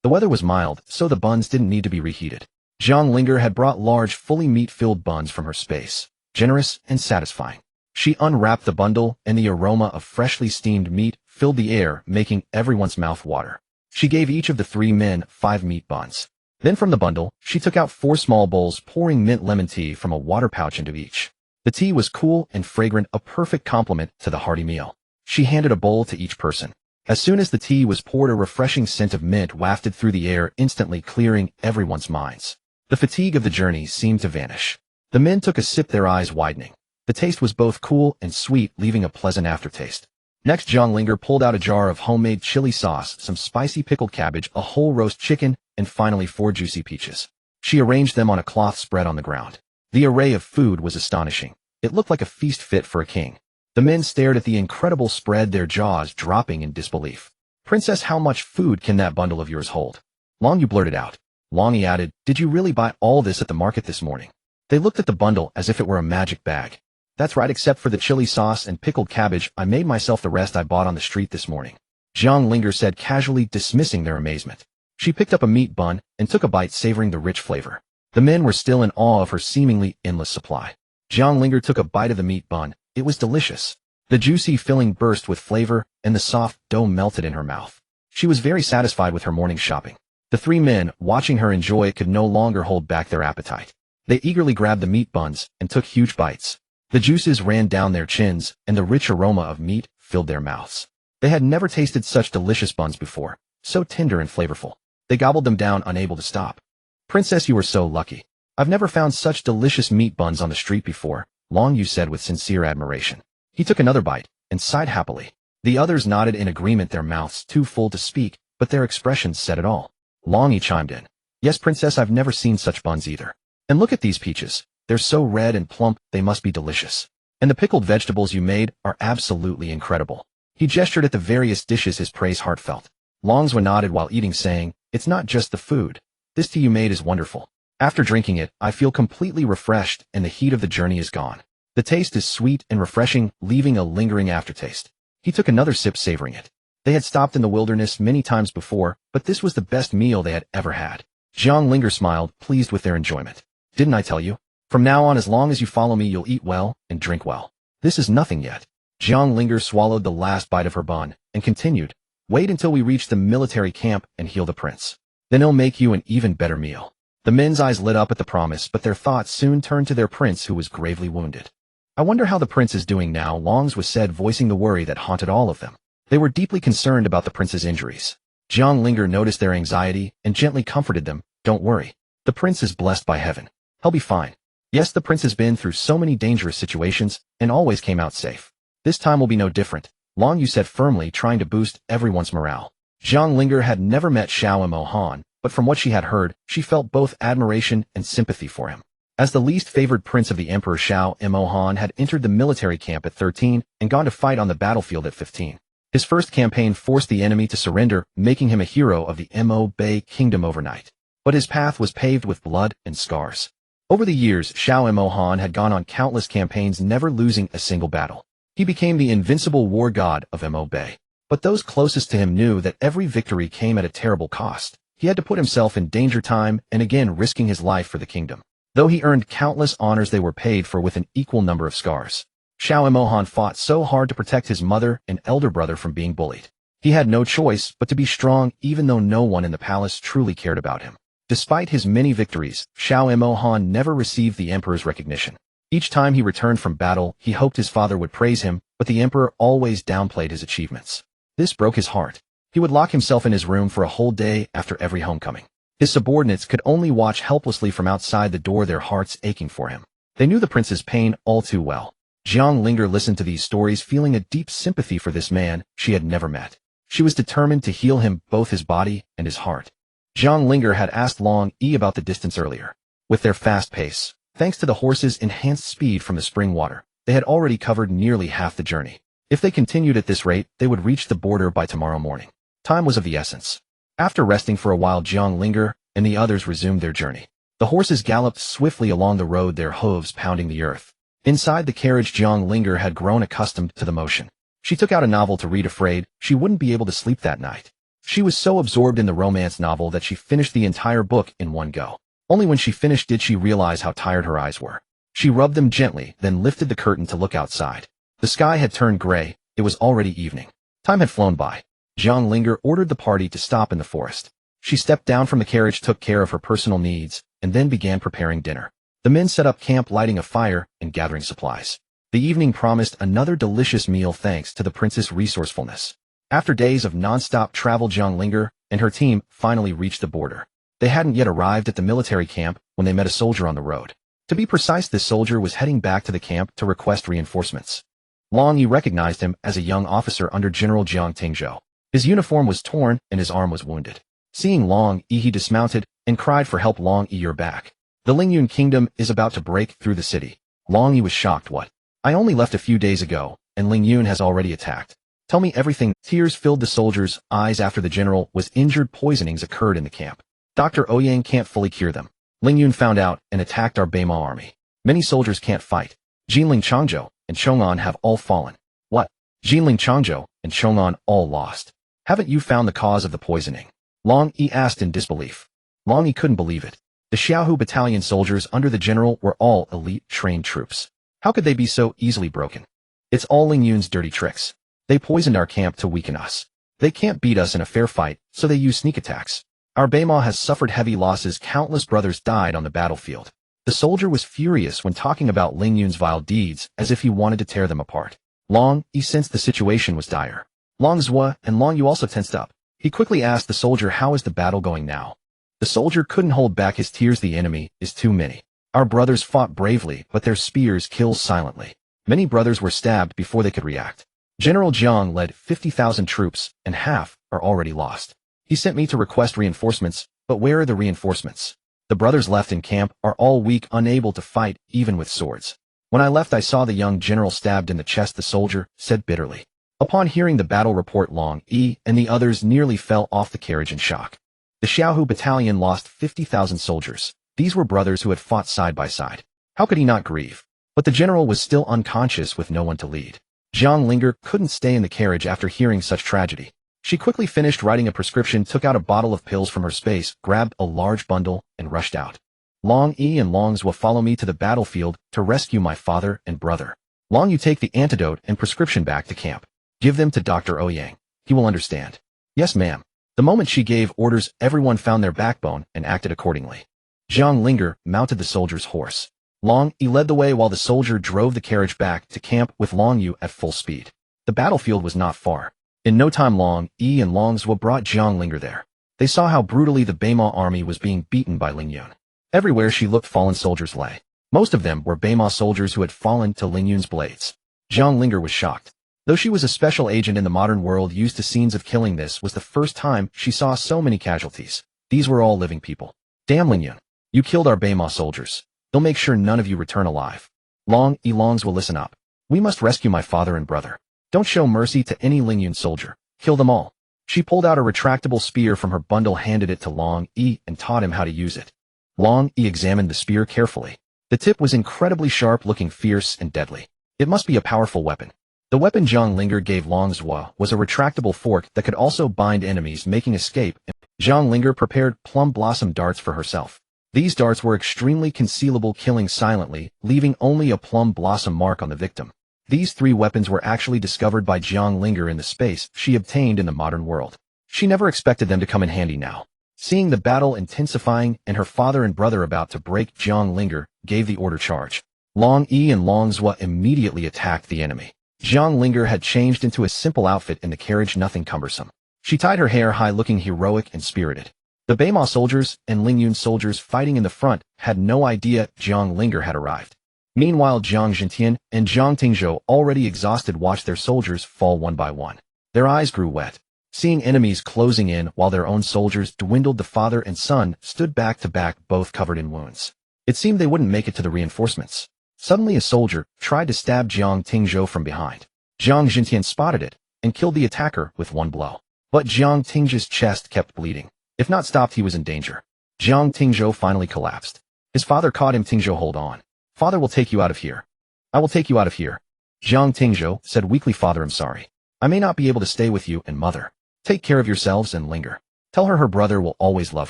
The weather was mild, so the buns didn't need to be reheated. Jiang Linger had brought large, fully meat-filled buns from her space, generous and satisfying. She unwrapped the bundle, and the aroma of freshly steamed meat filled the air, making everyone's mouth water. She gave each of the 3 men 5 meat buns. Then from the bundle, she took out 4 small bowls, pouring mint lemon tea from a water pouch into each. The tea was cool and fragrant, a perfect complement to the hearty meal. She handed a bowl to each person. As soon as the tea was poured, a refreshing scent of mint wafted through the air, instantly clearing everyone's minds. The fatigue of the journey seemed to vanish. The men took a sip, their eyes widening. The taste was both cool and sweet, leaving a pleasant aftertaste. Next, Jiang Linger pulled out a jar of homemade chili sauce, some spicy pickled cabbage, a whole roast chicken, and finally 4 juicy peaches. She arranged them on a cloth spread on the ground. The array of food was astonishing. It looked like a feast fit for a king. The men stared at the incredible spread, their jaws dropping in disbelief. "Princess, how much food can that bundle of yours hold?" Long Yu blurted out. Long Yi added, "Did you really buy all this at the market this morning?" They looked at the bundle as if it were a magic bag. "That's right, except for the chili sauce and pickled cabbage. I made myself the rest. I bought on the street this morning," Jiang Linger said, casually dismissing their amazement. She picked up a meat bun and took a bite, savoring the rich flavor. The men were still in awe of her seemingly endless supply. Jiang Linger took a bite of the meat bun. It was delicious. The juicy filling burst with flavor, and the soft dough melted in her mouth. She was very satisfied with her morning's shopping. The 3 men, watching her enjoy it, could no longer hold back their appetite. They eagerly grabbed the meat buns and took huge bites. The juices ran down their chins, and the rich aroma of meat filled their mouths. They had never tasted such delicious buns before, so tender and flavorful. They gobbled them down, unable to stop. "Princess, you are so lucky. I've never found such delicious meat buns on the street before," Long Yu said with sincere admiration. He took another bite and sighed happily. The others nodded in agreement, their mouths too full to speak, but their expressions said it all. Long Yi chimed in. "Yes, Princess, I've never seen such buns either. And look at these peaches. They're so red and plump, they must be delicious. And the pickled vegetables you made are absolutely incredible." He gestured at the various dishes, his praise heartfelt. Long Zhou nodded while eating, saying, "It's not just the food. This tea you made is wonderful. After drinking it, I feel completely refreshed and the heat of the journey is gone. The taste is sweet and refreshing, leaving a lingering aftertaste." He took another sip, savoring it. They had stopped in the wilderness many times before, but this was the best meal they had ever had. Jiang Linger smiled, pleased with their enjoyment. "Didn't I tell you? From now on, as long as you follow me, you'll eat well and drink well. This is nothing yet." Jiang Linger swallowed the last bite of her bun and continued, "Wait until we reach the military camp and heal the prince. Then he'll make you an even better meal." The men's eyes lit up at the promise, but their thoughts soon turned to their prince, who was gravely wounded. "I wonder how the prince is doing now," Longs was said, voicing the worry that haunted all of them. They were deeply concerned about the prince's injuries. Jiang Linger noticed their anxiety and gently comforted them. "Don't worry. The prince is blessed by heaven. He'll be fine. Yes, the prince has been through so many dangerous situations and always came out safe. This time will be no different," Long Yu said firmly, trying to boost everyone's morale. Jiang Linger had never met Xiao Mohan, but from what she had heard, she felt both admiration and sympathy for him. As the least favored prince of the emperor, Xiao Mohan had entered the military camp at 13 and gone to fight on the battlefield at 15. His first campaign forced the enemy to surrender, making him a hero of the Mo Bay kingdom overnight. But his path was paved with blood and scars. Over the years, Xiao Mo Han had gone on countless campaigns, never losing a single battle. He became the invincible war god of Mo Bay. But those closest to him knew that every victory came at a terrible cost. He had to put himself in danger time and again, risking his life for the kingdom. Though he earned countless honors, they were paid for with an equal number of scars. Xiao Mo Han fought so hard to protect his mother and elder brother from being bullied. He had no choice but to be strong, even though no one in the palace truly cared about him. Despite his many victories, Xiao Mo Han never received the emperor's recognition. Each time he returned from battle, he hoped his father would praise him, but the emperor always downplayed his achievements. This broke his heart. He would lock himself in his room for a whole day after every homecoming. His subordinates could only watch helplessly from outside the door, their hearts aching for him. They knew the prince's pain all too well. Jiang Linger listened to these stories, feeling a deep sympathy for this man she had never met. She was determined to heal him, both his body and his heart. Jiang Linger had asked Long Yi about the distance earlier. With their fast pace, thanks to the horses' enhanced speed from the spring water, they had already covered nearly half the journey. If they continued at this rate, they would reach the border by tomorrow morning. Time was of the essence. After resting for a while, Jiang Linger and the others resumed their journey. The horses galloped swiftly along the road, their hooves pounding the earth. Inside the carriage, Jiang Linger had grown accustomed to the motion. She took out a novel to read, afraid she wouldn't be able to sleep that night. She was so absorbed in the romance novel that she finished the entire book in one go. Only when she finished did she realize how tired her eyes were. She rubbed them gently, then lifted the curtain to look outside. The sky had turned gray. It was already evening. Time had flown by. Jiang Linger ordered the party to stop in the forest. She stepped down from the carriage, took care of her personal needs, and then began preparing dinner. The men set up camp, lighting a fire and gathering supplies. The evening promised another delicious meal thanks to the prince's resourcefulness. After days of non-stop travel, Jiang Linger and her team finally reached the border. They hadn't yet arrived at the military camp when they met a soldier on the road. To be precise, this soldier was heading back to the camp to request reinforcements. Long Yi recognized him as a young officer under General Jiang Tingzhou. His uniform was torn and his arm was wounded. Seeing Long Yi, he dismounted and cried for help. Long Yi, you're back. The Lingyun kingdom is about to break through the city. Long Yi was shocked. What? I only left a few days ago, and Lingyun has already attacked. Tell me everything. Tears filled the soldier's eyes after the general was injured. Poisonings occurred in the camp. Dr. Ouyang can't fully cure them. Lingyun found out and attacked our Beima army. Many soldiers can't fight. Jinling Changzhou and Chong'an have all fallen. What? Jinling Changzhou and Chong'an all lost. Haven't you found the cause of the poisoning? Long Yi asked in disbelief. Long Yi couldn't believe it. The Xiaohu battalion soldiers under the general were all elite trained troops. How could they be so easily broken? It's all Lingyun's dirty tricks. They poisoned our camp to weaken us. They can't beat us in a fair fight, so they use sneak attacks. Our Beima has suffered heavy losses. Countless brothers died on the battlefield. The soldier was furious when talking about Lingyun's vile deeds, as if he wanted to tear them apart. Long Yi sensed the situation was dire. Long Zhua and Long Yu also tensed up. He quickly asked the soldier, how is the battle going now? The soldier couldn't hold back his tears. The enemy is too many. Our brothers fought bravely, but their spears kill silently. Many brothers were stabbed before they could react. General Jiang led 50,000 troops, and half are already lost. He sent me to request reinforcements, but where are the reinforcements? The brothers left in camp are all weak, unable to fight, even with swords. When I left, I saw the young general stabbed in the chest, the soldier said bitterly. Upon hearing the battle report, Long Yi and the others nearly fell off the carriage in shock. The Xiaohu battalion lost 50,000 soldiers. These were brothers who had fought side by side. How could he not grieve? But the general was still unconscious with no one to lead. Jiang Linger couldn't stay in the carriage after hearing such tragedy. She quickly finished writing a prescription, took out a bottle of pills from her space, grabbed a large bundle, and rushed out. Long Yi and Long Zhua, follow me to the battlefield to rescue my father and brother. Long Yu, take the antidote and prescription back to camp. Give them to Dr. Ouyang. He will understand. Yes, ma'am. The moment she gave orders, everyone found their backbone and acted accordingly. Jiang Linger mounted the soldier's horse. Long Yi led the way while the soldier drove the carriage back to camp with Long Yu at full speed. The battlefield was not far. In no time, Long Yi and Long Zhua brought Jiang Linger there. They saw how brutally the Beima army was being beaten by Lingyun. Everywhere she looked, fallen soldiers lay. Most of them were Beima soldiers who had fallen to Lingyun's blades. Jiang Linger was shocked. Though she was a special agent in the modern world used to scenes of killing, this was the first time she saw so many casualties. These were all living people. Damn, Lingyun. You killed our Beima soldiers. They'll make sure none of you return alive. Long Yi, Long Zhua, listen up. We must rescue my father and brother. Don't show mercy to any Lingyun soldier. Kill them all. She pulled out a retractable spear from her bundle, handed it to Long Yi, and taught him how to use it. Long Yi examined the spear carefully. The tip was incredibly sharp, looking fierce and deadly. It must be a powerful weapon. The weapon Zhang Linger gave Long Zhua was a retractable fork that could also bind enemies making escape. Zhang Linger prepared plum blossom darts for herself. These darts were extremely concealable, killing silently, leaving only a plum blossom mark on the victim. These 3 weapons were actually discovered by Zhang Linger in the space she obtained in the modern world. She never expected them to come in handy now. Seeing the battle intensifying and her father and brother about to break, Zhang Linger gave the order charge. Long Yi and Long Zhua immediately attacked the enemy. Zhang Linger had changed into a simple outfit in the carriage, nothing cumbersome. She tied her hair high, looking heroic and spirited. The Beima soldiers and Lingyun soldiers fighting in the front had no idea Zhang Linger had arrived. Meanwhile, Jiang Zhentian and Jiang Tingzhou, already exhausted, watched their soldiers fall one by one. Their eyes grew wet. Seeing enemies closing in while their own soldiers dwindled, the father and son stood back to back, both covered in wounds. It seemed they wouldn't make it to the reinforcements. Suddenly a soldier tried to stab Jiang Tingzhou from behind. Jiang Zhentian spotted it and killed the attacker with one blow. But Jiang Tingzhou's chest kept bleeding. If not stopped, he was in danger. Jiang Tingzhou finally collapsed. His father caught him. Tingzhou, hold on. Father will take you out of here. I will take you out of here. Jiang Tingzhou said weakly, Father, I'm sorry. I may not be able to stay with you and Mother. Take care of yourselves and Linger. Tell her brother will always love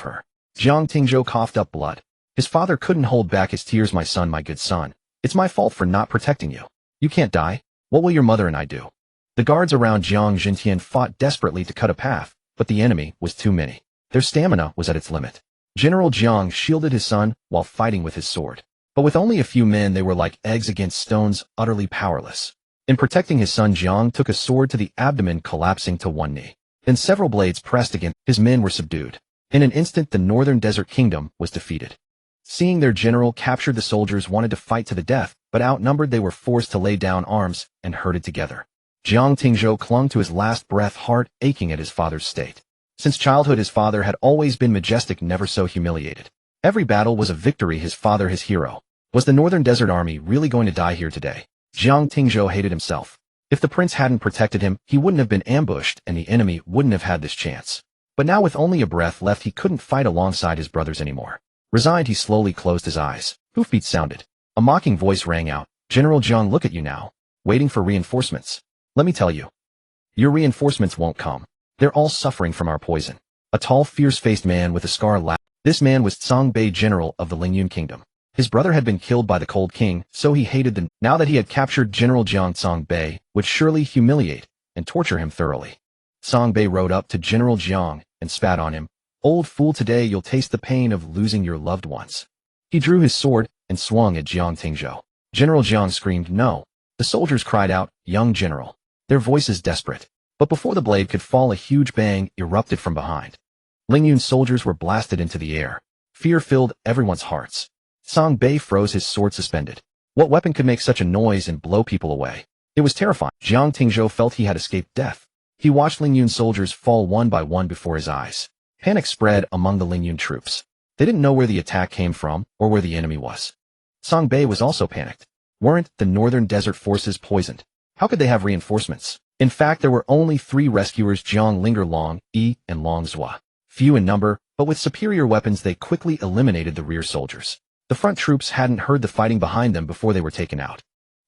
her. Jiang Tingzhou coughed up blood. His father couldn't hold back his tears. My son, my good son. It's my fault for not protecting you. You can't die. What will your mother and I do? The guards around Jiang Zhentian fought desperately to cut a path, but the enemy was too many. Their stamina was at its limit. General Jiang shielded his son while fighting with his sword. But with only a few men, they were like eggs against stones, utterly powerless. In protecting his son, Jiang took a sword to the abdomen, collapsing to one knee. Then several blades pressed against his men were subdued. In an instant, the Northern Desert Kingdom was defeated. Seeing their general captured, the soldiers wanted to fight to the death, but outnumbered they were forced to lay down arms and herded together. Jiang Tingzhou clung to his last breath, heart aching at his father's state. Since childhood, his father had always been majestic, never so humiliated. Every battle was a victory, his father his hero. Was the Northern Desert Army really going to die here today? Jiang Tingzhou hated himself. If the prince hadn't protected him, he wouldn't have been ambushed and the enemy wouldn't have had this chance. But now, with only a breath left, he couldn't fight alongside his brothers anymore. Resigned, he slowly closed his eyes. Hoofbeats sounded. A mocking voice rang out. General Jiang, look at you now. Waiting for reinforcements. Let me tell you. Your reinforcements won't come. They're all suffering from our poison. A tall, fierce-faced man with a scar laughed. This man was Song Bei, general of the Lingyun Kingdom. His brother had been killed by the Cold King, so he hated them. Now that he had captured General Jiang, Song Bei would surely humiliate and torture him thoroughly. Song Bei rode up to General Jiang and spat on him. Old fool, today you'll taste the pain of losing your loved ones. He drew his sword and swung at Jiang Tingzhou. General Jiang screamed, no. The soldiers cried out, young general. Their voices desperate. But before the blade could fall, a huge bang erupted from behind. Lingyun soldiers were blasted into the air. Fear filled everyone's hearts. Song Bei froze, his sword suspended. What weapon could make such a noise and blow people away? It was terrifying. Jiang Tingzhou felt he had escaped death. He watched Lingyun soldiers fall one by one before his eyes. Panic spread among the Lingyun troops. They didn't know where the attack came from or where the enemy was. Song Bei was also panicked. Weren't the Northern Desert forces poisoned? How could they have reinforcements? In fact, there were only 3 rescuers, Jiang Linger, Long Yi, and Long Zhua. Few in number, but with superior weapons, they quickly eliminated the rear soldiers. The front troops hadn't heard the fighting behind them before they were taken out.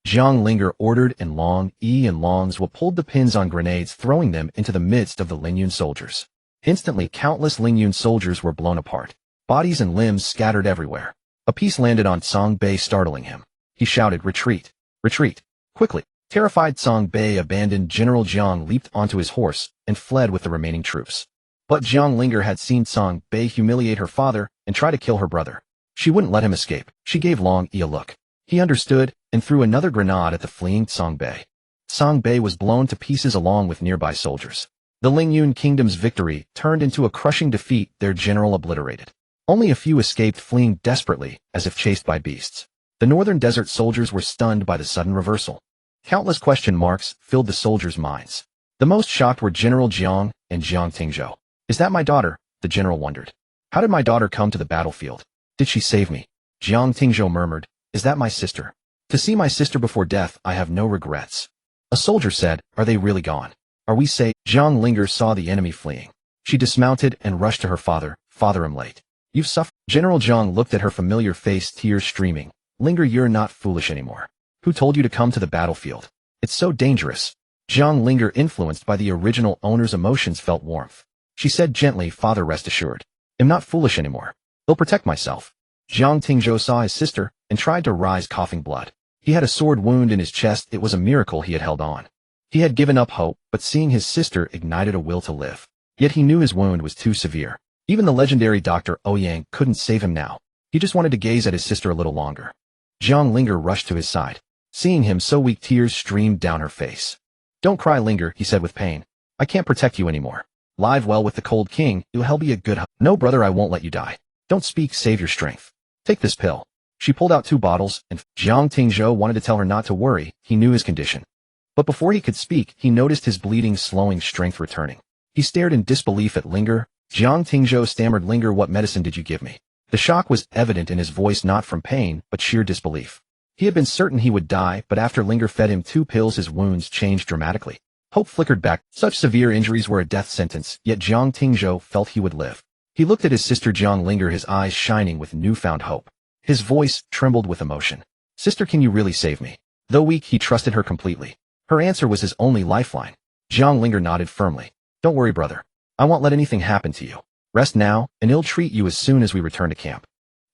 Jiang Linger ordered, and Long Yi and Long Zhua pulled the pins on grenades, throwing them into the midst of the Lingyun soldiers. Instantly, countless Lingyun soldiers were blown apart. Bodies and limbs scattered everywhere. A piece landed on Song Bei, startling him. He shouted, retreat! Retreat! Quickly! Terrified, Song Bei abandoned. General Jiang leaped onto his horse and fled with the remaining troops. But Jiang Linger had seen Song Bei humiliate her father and try to kill her brother. She wouldn't let him escape. She gave Long Yi a look. He understood and threw another grenade at the fleeing Song Bei. Song Bei was blown to pieces along with nearby soldiers. The Lingyun Kingdom's victory turned into a crushing defeat, their general obliterated. Only a few escaped, fleeing desperately as if chased by beasts. The Northern Desert soldiers were stunned by the sudden reversal. Countless question marks filled the soldiers' minds. The most shocked were General Jiang and Jiang Tingzhou. Is that my daughter? The general wondered. How did my daughter come to the battlefield? Did she save me? Jiang Tingzhou murmured. Is that my sister? To see my sister before death, I have no regrets. A soldier said, "Are they really gone? Are we safe?" Jiang Linger saw the enemy fleeing. She dismounted and rushed to her father. "Father, I'm late. You've suffered." General Jiang looked at her familiar face, tears streaming. "Linger, you're not foolish anymore. Who told you to come to the battlefield? It's so dangerous." Jiang Linger, influenced by the original owner's emotions, felt warmth. She said gently, "Father, rest assured. I'm not foolish anymore. I'll protect myself." Jiang Tingzhou saw his sister and tried to rise, coughing blood. He had a sword wound in his chest. It was a miracle he had held on. He had given up hope, but seeing his sister ignited a will to live. Yet he knew his wound was too severe. Even the legendary Dr. Ouyang couldn't save him now. He just wanted to gaze at his sister a little longer. Jiang Linger rushed to his side. Seeing him so weak, tears streamed down her face. "Don't cry, Linger," he said with pain. "I can't protect you anymore. Live well with the cold king, you'll be a good No, brother, I won't let you die. Don't speak, save your strength. Take this pill." She pulled out 2 bottles, and Jiang Tingzhou wanted to tell her not to worry. He knew his condition. But before he could speak, he noticed his bleeding slowing, strength returning. He stared in disbelief at Linger. Jiang Tingzhou stammered, "Linger, what medicine did you give me?" The shock was evident in his voice, not from pain, but sheer disbelief. He had been certain he would die, but after Linger fed him 2 pills, his wounds changed dramatically. Hope flickered back. Such severe injuries were a death sentence, yet Jiang Tingzhou felt he would live. He looked at his sister Jiang Linger, his eyes shining with newfound hope. His voice trembled with emotion. "Sister, can you really save me?" Though weak, he trusted her completely. Her answer was his only lifeline. Jiang Linger nodded firmly. "Don't worry, brother. I won't let anything happen to you. Rest now, and I'll treat you as soon as we return to camp."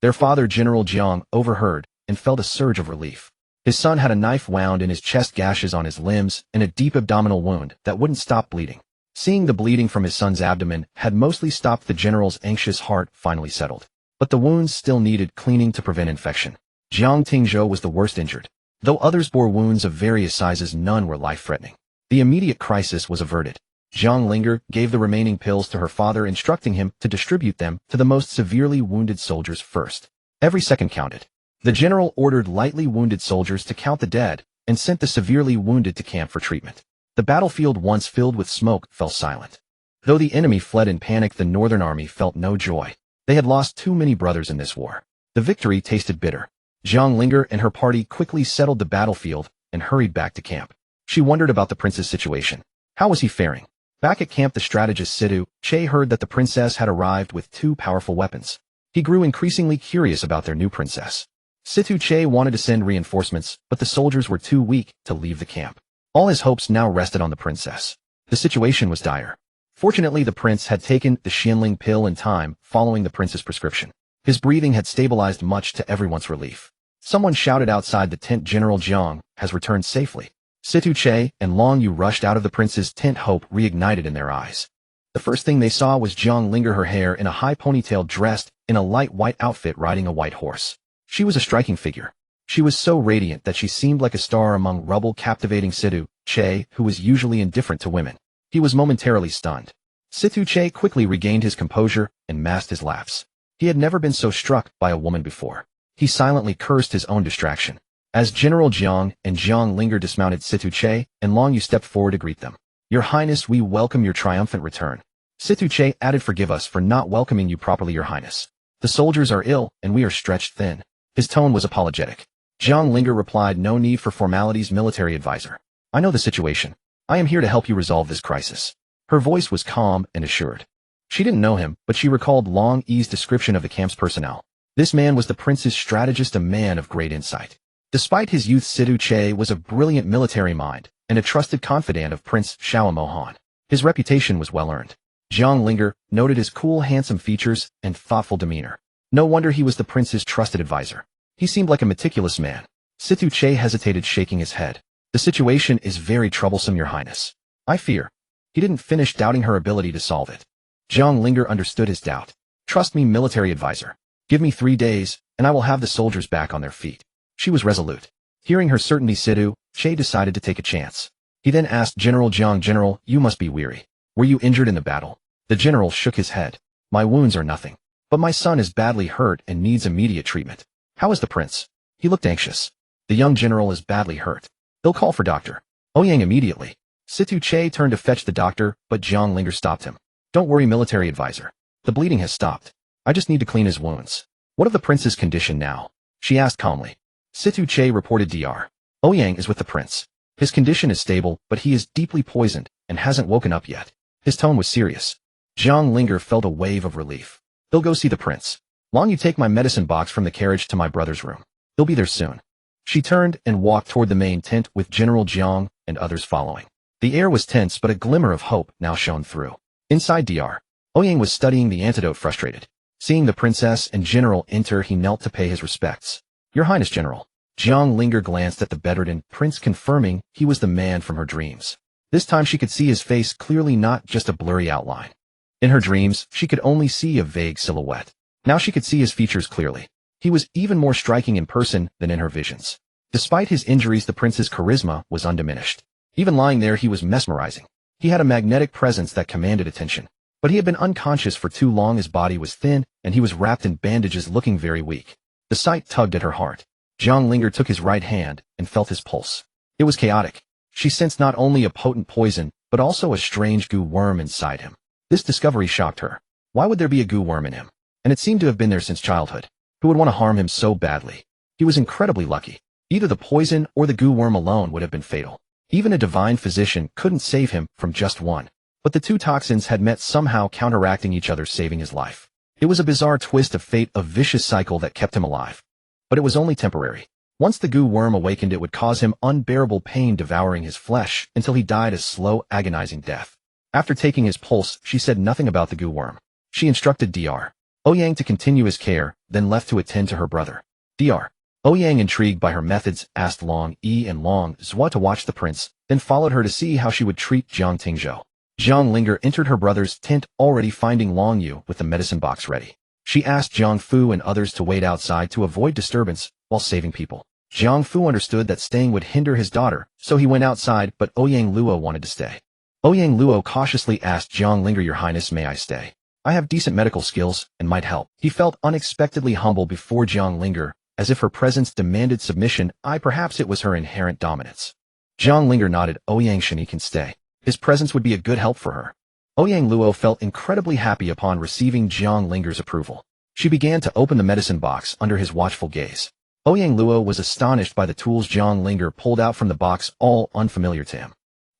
Their father, General Jiang, overheard and felt a surge of relief. His son had a knife wound in his chest, gashes on his limbs, and a deep abdominal wound that wouldn't stop bleeding. Seeing the bleeding from his son's abdomen had mostly stopped, the general's anxious heart finally settled. But the wounds still needed cleaning to prevent infection. Jiang Tingzhou was the worst injured. Though others bore wounds of various sizes, none were life-threatening. The immediate crisis was averted. Jiang Linger gave the remaining pills to her father, instructing him to distribute them to the most severely wounded soldiers first. Every second counted. The general ordered lightly wounded soldiers to count the dead and sent the severely wounded to camp for treatment. The battlefield, once filled with smoke, fell silent. Though the enemy fled in panic, the Northern Army felt no joy. They had lost too many brothers in this war. The victory tasted bitter. Jiang Linger and her party quickly settled the battlefield and hurried back to camp. She wondered about the prince's situation. How was he faring? Back at camp, the strategist Sidu Che heard that the princess had arrived with 2 powerful weapons. He grew increasingly curious about their new princess. Situ Che wanted to send reinforcements, but the soldiers were too weak to leave the camp. All his hopes now rested on the princess. The situation was dire. Fortunately, the prince had taken the Xianling pill in time, following the prince's prescription. His breathing had stabilized, much to everyone's relief. Someone shouted outside the tent, "General Jiang has returned safely." Situ Che and Long Yu rushed out of the prince's tent, hope reignited in their eyes. The first thing they saw was Jiang Linger, her hair in a high ponytail, dressed in a light white outfit, riding a white horse. She was a striking figure. She was so radiant that she seemed like a star among rubble, captivating Situ Che, who was usually indifferent to women. He was momentarily stunned. Situ Che quickly regained his composure and masked his laughs. He had never been so struck by a woman before. He silently cursed his own distraction. As General Jiang and Jiang Linger dismounted, Situ Che and Long Yu stepped forward to greet them. "Your Highness, we welcome your triumphant return." Situ Che added, "Forgive us for not welcoming you properly, Your Highness. The soldiers are ill, and we are stretched thin." His tone was apologetic. Jiang Linger replied, "No need for formalities, military advisor. I know the situation. I am here to help you resolve this crisis." Her voice was calm and assured. She didn't know him, but she recalled Long Yi's description of the camp's personnel. This man was the prince's strategist, a man of great insight. Despite his youth, Situ Che was a brilliant military mind and a trusted confidant of Prince Xiao Mohan. His reputation was well earned. Jiang Linger noted his cool, handsome features and thoughtful demeanor. No wonder he was the prince's trusted advisor. He seemed like a meticulous man. Situ Che hesitated, shaking his head. "The situation is very troublesome, Your Highness. I fear." He didn't finish, doubting her ability to solve it. Jiang Linger understood his doubt. "Trust me, military advisor. Give me 3 days, and I will have the soldiers back on their feet." She was resolute. Hearing her certainty, Situ Che decided to take a chance. He then asked General Jiang, "General, you must be weary. Were you injured in the battle?" The general shook his head. "My wounds are nothing. But my son is badly hurt and needs immediate treatment." "How is the prince?" He looked anxious. "The young general is badly hurt. They'll call for Dr. Ouyang immediately." Situ Che turned to fetch the doctor, but Jiang Linger stopped him. "Don't worry, military advisor. The bleeding has stopped. I just need to clean his wounds." "What of the prince's condition now?" she asked calmly. Situ Che reported, "Dr. Ouyang is with the prince. His condition is stable, but he is deeply poisoned and hasn't woken up yet. His tone was serious. Jiang Linger felt a wave of relief. He'll go see the prince. Long you take my medicine box from the carriage to my brother's room. He'll be there soon. She turned and walked toward the main tent with General Jiang and others following. The air was tense, but a glimmer of hope now shone through. Inside Dr. Ouyang was studying the antidote, frustrated. Seeing the princess and general enter, he knelt to pay his respects. Your Highness, General. Jiang Linger glanced at the bedridden prince, confirming he was the man from her dreams. This time she could see his face clearly, not just a blurry outline. In her dreams, she could only see a vague silhouette. Now she could see his features clearly. He was even more striking in person than in her visions. Despite his injuries, the prince's charisma was undiminished. Even lying there, he was mesmerizing. He had a magnetic presence that commanded attention. But he had been unconscious for too long. His body was thin, and he was wrapped in bandages, looking very weak. The sight tugged at her heart. Jiang Linger took his right hand and felt his pulse. It was chaotic. She sensed not only a potent poison, but also a strange goo worm inside him. This discovery shocked her. Why would there be a goo worm in him? And it seemed to have been there since childhood. Who would want to harm him so badly? He was incredibly lucky. Either the poison or the goo worm alone would have been fatal. Even a divine physician couldn't save him from just one. But the two toxins had met, somehow counteracting each other, saving his life. It was a bizarre twist of fate, a vicious cycle that kept him alive. But it was only temporary. Once the goo worm awakened, it would cause him unbearable pain, devouring his flesh until he died a slow, agonizing death. After taking his pulse, she said nothing about the goo worm. She instructed Dr. Ouyang to continue his care, then left to attend to her brother. Dr. Ouyang, intrigued by her methods, asked Long Yi and Long Zhua to watch the prince, then followed her to see how she would treat Jiang Tingzhou. Jiang Linger entered her brother's tent, already finding Long Yu with the medicine box ready. She asked Jiang Fu and others to wait outside to avoid disturbance while saving people. Jiang Fu understood that staying would hinder his daughter, so he went outside, but Ouyang Luo wanted to stay. Ouyang Luo cautiously asked Jiang Linger, Your Highness, may I stay? I have decent medical skills and might help. He felt unexpectedly humble before Jiang Linger, as if her presence demanded submission. Perhaps it was her inherent dominance. Jiang Linger nodded. Ouyang Shani can stay. His presence would be a good help for her. Ouyang Luo felt incredibly happy upon receiving Jiang Linger's approval. She began to open the medicine box under his watchful gaze. Ouyang Luo was astonished by the tools Jiang Linger pulled out from the box, all unfamiliar to him.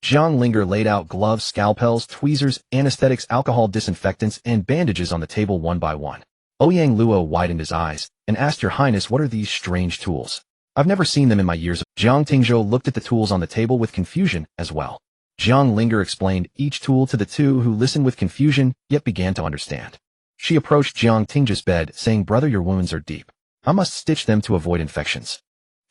Jiang Linger laid out gloves, scalpels, tweezers, anesthetics, alcohol, disinfectants, and bandages on the table one by one. Ouyang Luo widened his eyes and asked, Your Highness, what are these strange tools? I've never seen them in my years. Jiang Tingzhou looked at the tools on the table with confusion as well. Jiang Linger explained each tool to the two, who listened with confusion, yet began to understand. She approached Jiang Tingzhou's bed, saying, Brother, your wounds are deep. I must stitch them to avoid infections.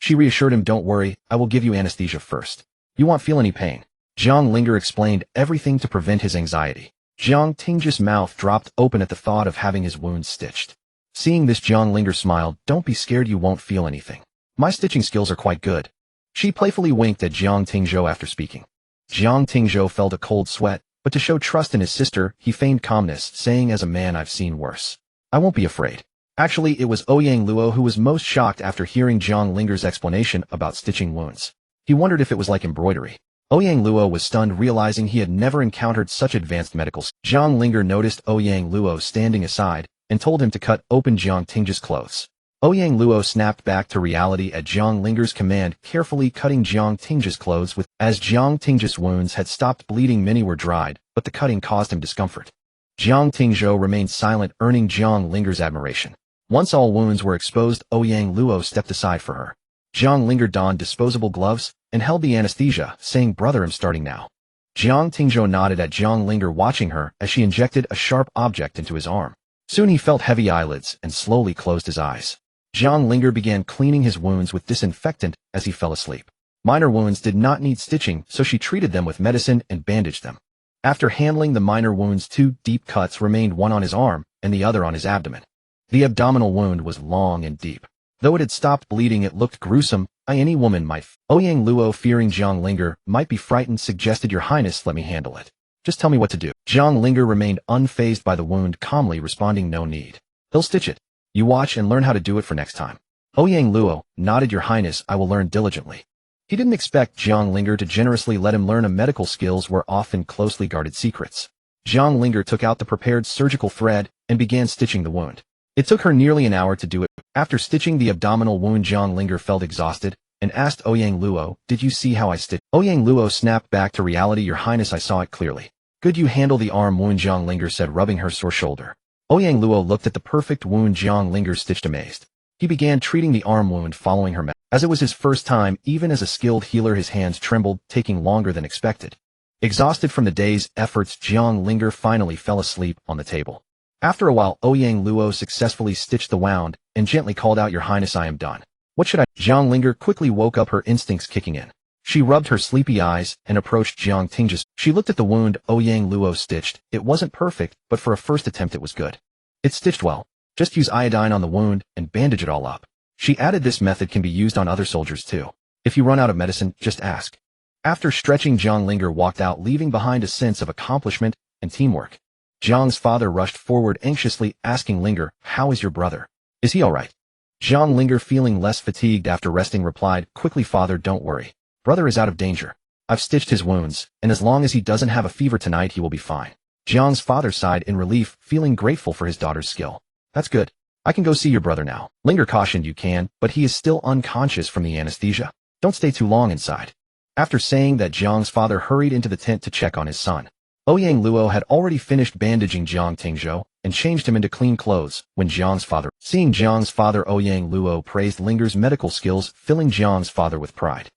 She reassured him, Don't worry, I will give you anesthesia first. You won't feel any pain. Jiang Linger explained everything to prevent his anxiety. Jiang Tingzhou's mouth dropped open at the thought of having his wounds stitched. Seeing this, Jiang Linger smiled. Don't be scared, you won't feel anything. My stitching skills are quite good. She playfully winked at Jiang Tingzhou after speaking. Jiang Tingzhou felt a cold sweat, but to show trust in his sister, he feigned calmness, saying, As a man, I've seen worse. I won't be afraid. Actually, it was Ouyang Luo who was most shocked after hearing Jiang Linger's explanation about stitching wounds. He wondered if it was like embroidery. Ouyang Luo was stunned, realizing he had never encountered such advanced medical skills. Jiang Linger noticed Ouyang Luo standing aside and told him to cut open Jiang Tingzhou's clothes. Ouyang Luo snapped back to reality at Jiang Linger's command, carefully cutting Jiang Tingzhou's clothes as Jiang Tingzhou's wounds had stopped bleeding. Many were dried, but the cutting caused him discomfort. Jiang Tingzhou remained silent, earning Jiang Linger's admiration. Once all wounds were exposed, Ouyang Luo stepped aside for her. Jiang Linger donned disposable gloves and held the anesthesia, saying, Brother, I'm starting now. Jiang Tingzhou nodded at Jiang Linger, watching her as she injected a sharp object into his arm. Soon he felt heavy eyelids and slowly closed his eyes. Jiang Linger began cleaning his wounds with disinfectant as he fell asleep. Minor wounds did not need stitching, so she treated them with medicine and bandaged them. After handling the minor wounds, 2 deep cuts remained, one on his arm and the other on his abdomen. The abdominal wound was long and deep. Though it had stopped bleeding, it looked gruesome. Any woman might. Ouyang Luo, fearing Jiang Linger might be frightened, suggested, Your Highness, let me handle it. Just tell me what to do. Jiang Linger remained unfazed by the wound, calmly responding, No need. He'll stitch it. You watch and learn how to do it for next time. Ouyang Luo nodded. Your Highness, I will learn diligently. He didn't expect Jiang Linger to generously let him learn. Medical skills were often closely guarded secrets. Jiang Linger took out the prepared surgical thread and began stitching the wound. It took her nearly an hour to do it. After stitching the abdominal wound, Jiang Linger felt exhausted, and asked Ouyang Luo, "Did you see how I stitched?" Ouyang Luo snapped back to reality. "Your Highness, I saw it clearly." "Good, you handle the arm wound," Zhang Linger said, rubbing her sore shoulder. Ouyang Luo looked at the perfect wound Zhang Linger stitched, amazed. He began treating the arm wound following her method. As it was his first time, even as a skilled healer, his hands trembled, taking longer than expected. Exhausted from the day's efforts, Zhang Linger finally fell asleep on the table. After a while, Ouyang Luo successfully stitched the wound and gently called out, "Your Highness, I am done." "What should I?" Zhang Linger quickly woke up, her instincts kicking in. She rubbed her sleepy eyes and approached Jiang Tingzhi. She looked at the wound Ouyang Luo stitched. It wasn't perfect, but for a first attempt it was good. It stitched well. Just use iodine on the wound and bandage it all up. She added, "This method can be used on other soldiers too. If you run out of medicine, just ask." After stretching, Zhang Linger walked out, leaving behind a sense of accomplishment and teamwork. Jiang's father rushed forward anxiously, asking Linger, "How is your brother? Is he all right?" Zhang Linger, feeling less fatigued after resting, replied quickly, "Father, don't worry. Brother is out of danger. I've stitched his wounds, and as long as he doesn't have a fever tonight, he will be fine." Jiang's father sighed in relief, feeling grateful for his daughter's skill. "That's good. I can go see your brother now." Linger cautioned, "You can, but he is still unconscious from the anesthesia. Don't stay too long inside." After saying that, Jiang's father hurried into the tent to check on his son. Ouyang Luo had already finished bandaging Jiang Tingzhou and changed him into clean clothes when Jiang's father. Seeing Jiang's father, Ouyang Luo praised Linger's medical skills, filling Jiang's father with pride.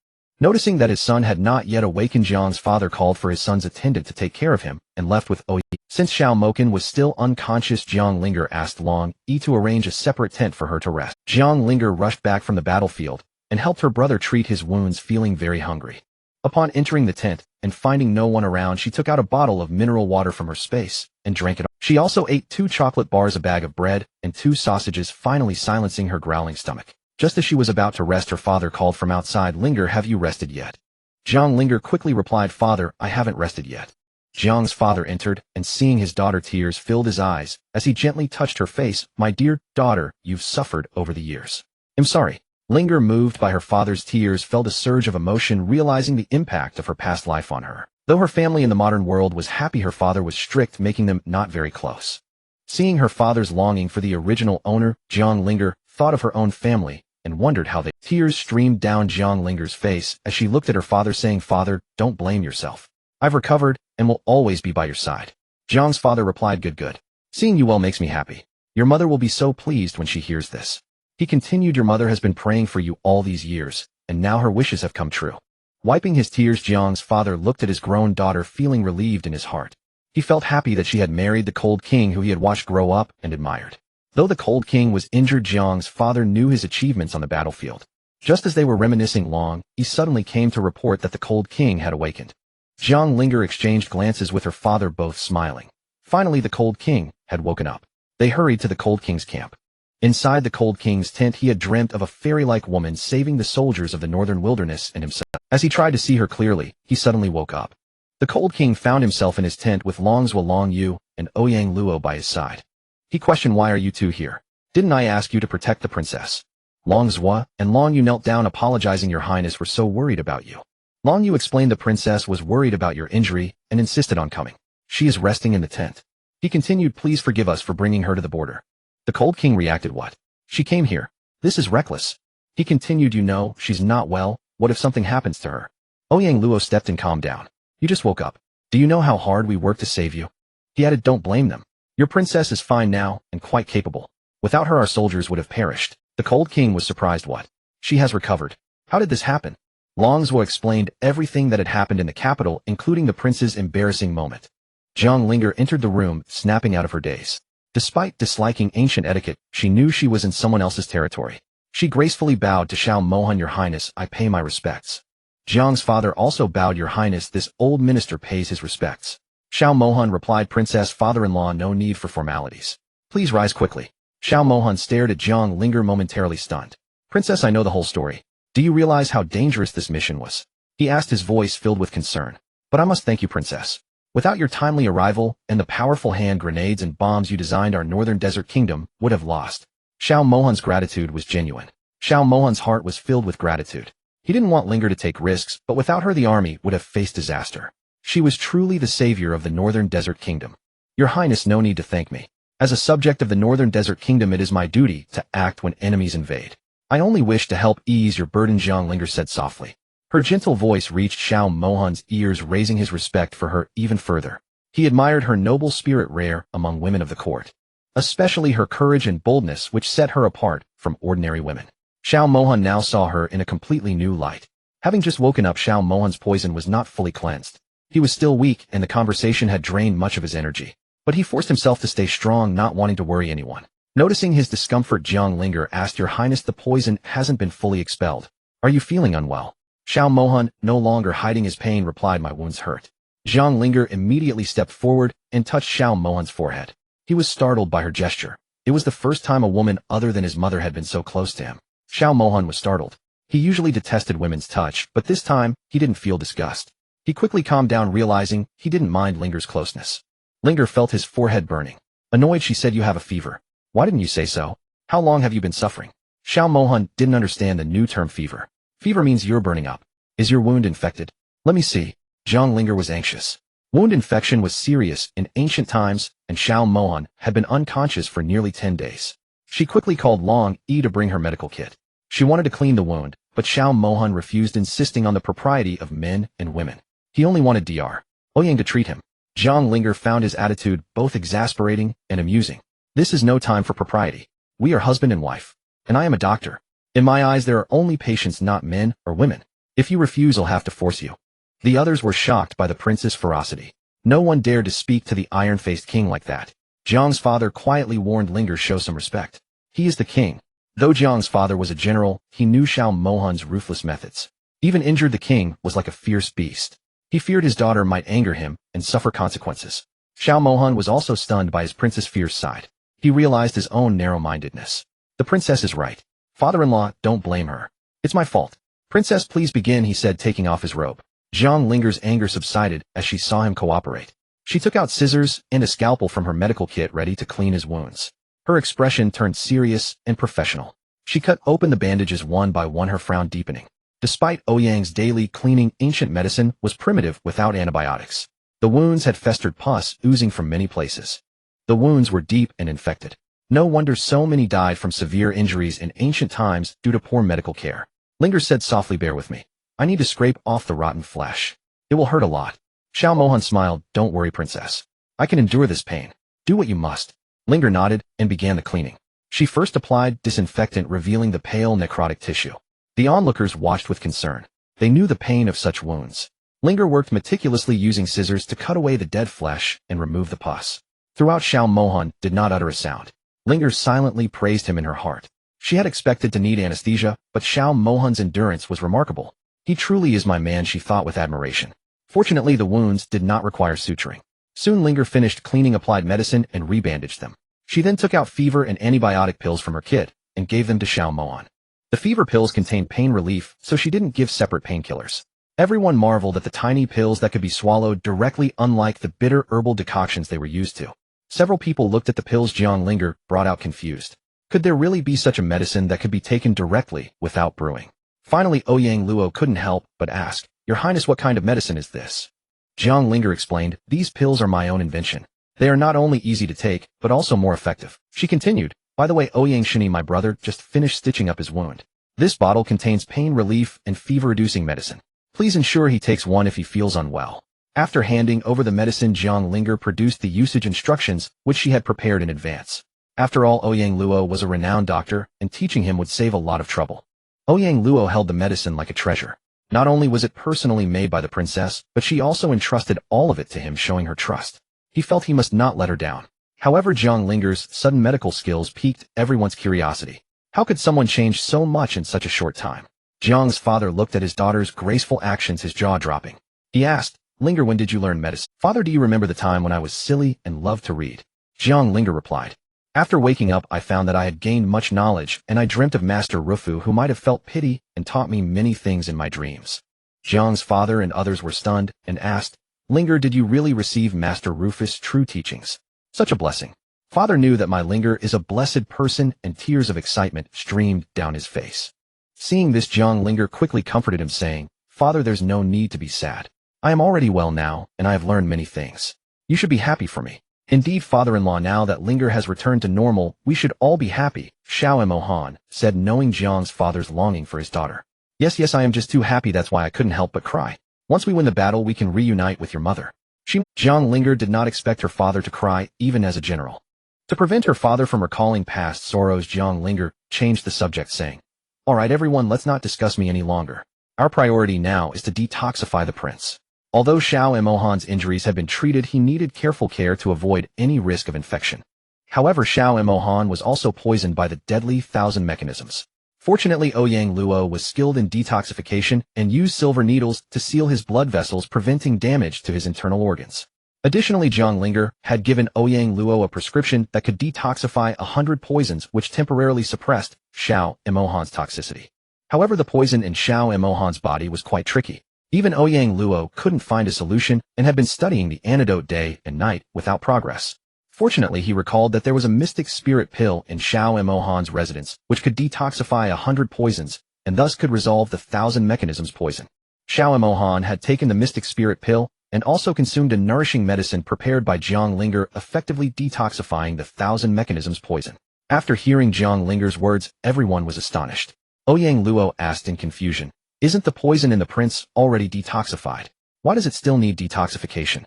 Noticing that his son had not yet awakened, Jiang's father called for his son's attendant to take care of him and left with Ouyang. Since Xiao Moken was still unconscious, Jiang Linger asked Long Yi to arrange a separate tent for her to rest. Jiang Linger rushed back from the battlefield and helped her brother treat his wounds, feeling very hungry. Upon entering the tent and finding no one around, she took out a bottle of mineral water from her space and drank it. She also ate 2 chocolate bars, a bag of bread, and 2 sausages, finally silencing her growling stomach. Just as she was about to rest, her father called from outside, "Linger, have you rested yet?" Jiang Linger quickly replied, "Father, I haven't rested yet." Jiang's father entered, and seeing his daughter, tears filled his eyes as he gently touched her face. "My dear daughter, you've suffered over the years. I'm sorry." Linger, moved by her father's tears, felt a surge of emotion, realizing the impact of her past life on her. Though her family in the modern world was happy, her father was strict, making them not very close. Seeing her father's longing for the original owner, Jiang Linger thought of her own family and wondered how they. Tears streamed down Jiang Linger's face as she looked at her father, saying, "Father, don't blame yourself. I've recovered and will always be by your side." Jiang's father replied, Good. Seeing you well makes me happy. Your mother will be so pleased when she hears this." He continued, "Your mother has been praying for you all these years, and now her wishes have come true." Wiping his tears, Jiang's father looked at his grown daughter, feeling relieved in his heart. He felt happy that she had married the Cold King, who he had watched grow up and admired. Though the Cold King was injured, Jiang's father knew his achievements on the battlefield. Just as they were reminiscing, Long Yi suddenly came to report that the Cold King had awakened. Jiang Linger exchanged glances with her father, both smiling. Finally, the Cold King had woken up. They hurried to the Cold King's camp. Inside the Cold King's tent, he had dreamt of a fairy-like woman saving the soldiers of the northern wilderness and himself. As he tried to see her clearly, he suddenly woke up. The Cold King found himself in his tent with Longzhou, Long Yu, and Ouyang Luo by his side. He questioned, "Why are you two here? Didn't I ask you to protect the princess?" Longzhou and Long Yu knelt down, apologizing, "Your Highness, we're so worried about you." Long Yu explained, "The princess was worried about your injury and insisted on coming. She is resting in the tent." He continued, "Please forgive us for bringing her to the border." The Cold King reacted, "What? She came here. This is reckless." He continued, "You know, she's not well. What if something happens to her?" Ouyang Luo stepped in, "Calm down. You just woke up. Do you know how hard we worked to save you?" He added, "Don't blame them. Your princess is fine now and quite capable. Without her, our soldiers would have perished." The Cold King was surprised. "What? She has recovered. How did this happen?" Longzhou explained everything that had happened in the capital, including the prince's embarrassing moment. Jiang Linger entered the room, snapping out of her daze. Despite disliking ancient etiquette, she knew she was in someone else's territory. She gracefully bowed to Xiao Mohan. "Your Highness, I pay my respects." Jiang's father also bowed. "Your Highness, this old minister pays his respects." Xiao Mohan replied, "Princess, father-in-law, no need for formalities. Please rise quickly." Xiao Mohan stared at Jiang Linger, momentarily stunned. "Princess, I know the whole story. Do you realize how dangerous this mission was?" he asked, his voice filled with concern. "But I must thank you, Princess. Without your timely arrival and the powerful hand grenades and bombs you designed, our northern desert kingdom would have lost." Xiao Mohan's gratitude was genuine. Xiao Mohan's heart was filled with gratitude. He didn't want Linger to take risks, but without her the army would have faced disaster. She was truly the savior of the northern desert kingdom. "Your Highness, no need to thank me. As a subject of the northern desert kingdom, it is my duty to act when enemies invade. I only wish to help ease your burden, Jiang Linger said softly. Her gentle voice reached Xiao Mohan's ears, raising his respect for her even further. He admired her noble spirit, rare among women of the court, especially her courage and boldness, which set her apart from ordinary women. Xiao Mohan now saw her in a completely new light. Having just woken up, Xiao Mohan's poison was not fully cleansed. He was still weak, and the conversation had drained much of his energy. But he forced himself to stay strong, not wanting to worry anyone. Noticing his discomfort, Jiang Linger asked, Your Highness, the poison hasn't been fully expelled. Are you feeling unwell? Xiao Mohan, no longer hiding his pain, replied, My wounds hurt. Jiang Linger immediately stepped forward and touched Xiao Mohan's forehead. He was startled by her gesture. It was the first time a woman other than his mother had been so close to him. Xiao Mohan was startled. He usually detested women's touch, but this time, he didn't feel disgust. He quickly calmed down, realizing he didn't mind Linger's closeness. Linger felt his forehead burning. Annoyed, she said, You have a fever. Why didn't you say so? How long have you been suffering? Xiao Mohan didn't understand the new term fever. Fever means you're burning up. Is your wound infected? Let me see. Jiang Linger was anxious. Wound infection was serious in ancient times, and Xiao Mohan had been unconscious for nearly 10 days. She quickly called Long Yi to bring her medical kit. She wanted to clean the wound, but Xiao Mohan refused, insisting on the propriety of men and women. He only wanted Dr. Ouyang to treat him. Jiang Linger found his attitude both exasperating and amusing. This is no time for propriety. We are husband and wife, and I am a doctor. In my eyes, there are only patients, not men or women. If you refuse, I'll have to force you. The others were shocked by the prince's ferocity. No one dared to speak to the iron-faced king like that. Jiang's father quietly warned Linger, show some respect. He is the king. Though Jiang's father was a general, he knew Xiao Mohan's ruthless methods. Even injured, the king was like a fierce beast. He feared his daughter might anger him and suffer consequences. Xiao Mohan was also stunned by his prince's fierce side. He realized his own narrow-mindedness. The princess is right. Father-in-law, don't blame her. It's my fault. Princess, please begin, he said, taking off his robe. Jiang Linger's anger subsided as she saw him cooperate. She took out scissors and a scalpel from her medical kit, ready to clean his wounds. Her expression turned serious and professional. She cut open the bandages one by one, her frown deepening. Despite Ouyang's daily cleaning, ancient medicine was primitive without antibiotics. The wounds had festered, pus oozing from many places. The wounds were deep and infected. No wonder so many died from severe injuries in ancient times due to poor medical care. Linger said softly, Bear with me. I need to scrape off the rotten flesh. It will hurt a lot. Xiao Mohan smiled, Don't worry, princess. I can endure this pain. Do what you must. Linger nodded and began the cleaning. She first applied disinfectant, revealing the pale necrotic tissue. The onlookers watched with concern. They knew the pain of such wounds. Linger worked meticulously, using scissors to cut away the dead flesh and remove the pus. Throughout, Xiao Mohan did not utter a sound. Linger silently praised him in her heart. She had expected to need anesthesia, but Xiao Mohan's endurance was remarkable. He truly is my man, she thought with admiration. Fortunately, the wounds did not require suturing. Soon Linger finished cleaning, applied medicine, and rebandaged them. She then took out fever and antibiotic pills from her kit and gave them to Xiao Mohan. The fever pills contained pain relief, so she didn't give separate painkillers. Everyone marveled at the tiny pills that could be swallowed directly, unlike the bitter herbal decoctions they were used to. Several people looked at the pills Jiang Linger brought out, confused. Could there really be such a medicine that could be taken directly without brewing? Finally, Ouyang Luo couldn't help but ask, Your Highness, what kind of medicine is this? Jiang Linger explained, These pills are my own invention. They are not only easy to take, but also more effective. She continued, By the way, Ouyang Shini, my brother, just finished stitching up his wound. This bottle contains pain relief and fever-reducing medicine. Please ensure he takes one if he feels unwell. After handing over the medicine, Jiang Linger produced the usage instructions, which she had prepared in advance. After all, Ouyang Luo was a renowned doctor, and teaching him would save a lot of trouble. Ouyang Luo held the medicine like a treasure. Not only was it personally made by the princess, but she also entrusted all of it to him, showing her trust. He felt he must not let her down. However, Jiang Linger's sudden medical skills piqued everyone's curiosity. How could someone change so much in such a short time? Jiang's father looked at his daughter's graceful actions, his jaw dropping. He asked, Linger, when did you learn medicine? Father, do you remember the time when I was silly and loved to read? Jiang Linger replied. After waking up, I found that I had gained much knowledge, and I dreamt of Master Rufu, who might have felt pity and taught me many things in my dreams. Jiang's father and others were stunned and asked, Linger, did you really receive Master Rufus' true teachings? Such a blessing. Father knew that my Linger is a blessed person, and tears of excitement streamed down his face. Seeing this, Jiang Linger quickly comforted him, saying, Father, there's no need to be sad. I am already well now, and I have learned many things. You should be happy for me. Indeed, father-in-law, now that Linger has returned to normal, we should all be happy, Xiao Mohan said, knowing Jiang's father's longing for his daughter. Yes, I am just too happy, that's why I couldn't help but cry. Once we win the battle, we can reunite with your mother. Jiang Linger did not expect her father to cry, even as a general. To prevent her father from recalling past sorrows, Jiang Linger changed the subject, saying, "Alright everyone, let's not discuss me any longer. Our priority now is to detoxify the prince." Although Xiao Mohan's injuries had been treated, he needed careful care to avoid any risk of infection. However, Xiao Mohan was also poisoned by the deadly thousand mechanisms. Fortunately, Ouyang Luo was skilled in detoxification and used silver needles to seal his blood vessels, preventing damage to his internal organs. Additionally, Jiang Linger had given Ouyang Luo a prescription that could detoxify 100 poisons, which temporarily suppressed Xiao Mohan's toxicity. However, the poison in Xiao Mohan's body was quite tricky. Even Ouyang Luo couldn't find a solution and had been studying the antidote day and night without progress. Fortunately, he recalled that there was a mystic spirit pill in Xiao Mohan's residence, which could detoxify 100 poisons, and thus could resolve the thousand mechanisms poison. Xiao Mohan had taken the mystic spirit pill and also consumed a nourishing medicine prepared by Jiang Linger, effectively detoxifying the thousand mechanisms poison. After hearing Jiang Linger's words, everyone was astonished. Ouyang Luo asked in confusion, "Isn't the poison in the prince already detoxified? Why does it still need detoxification?"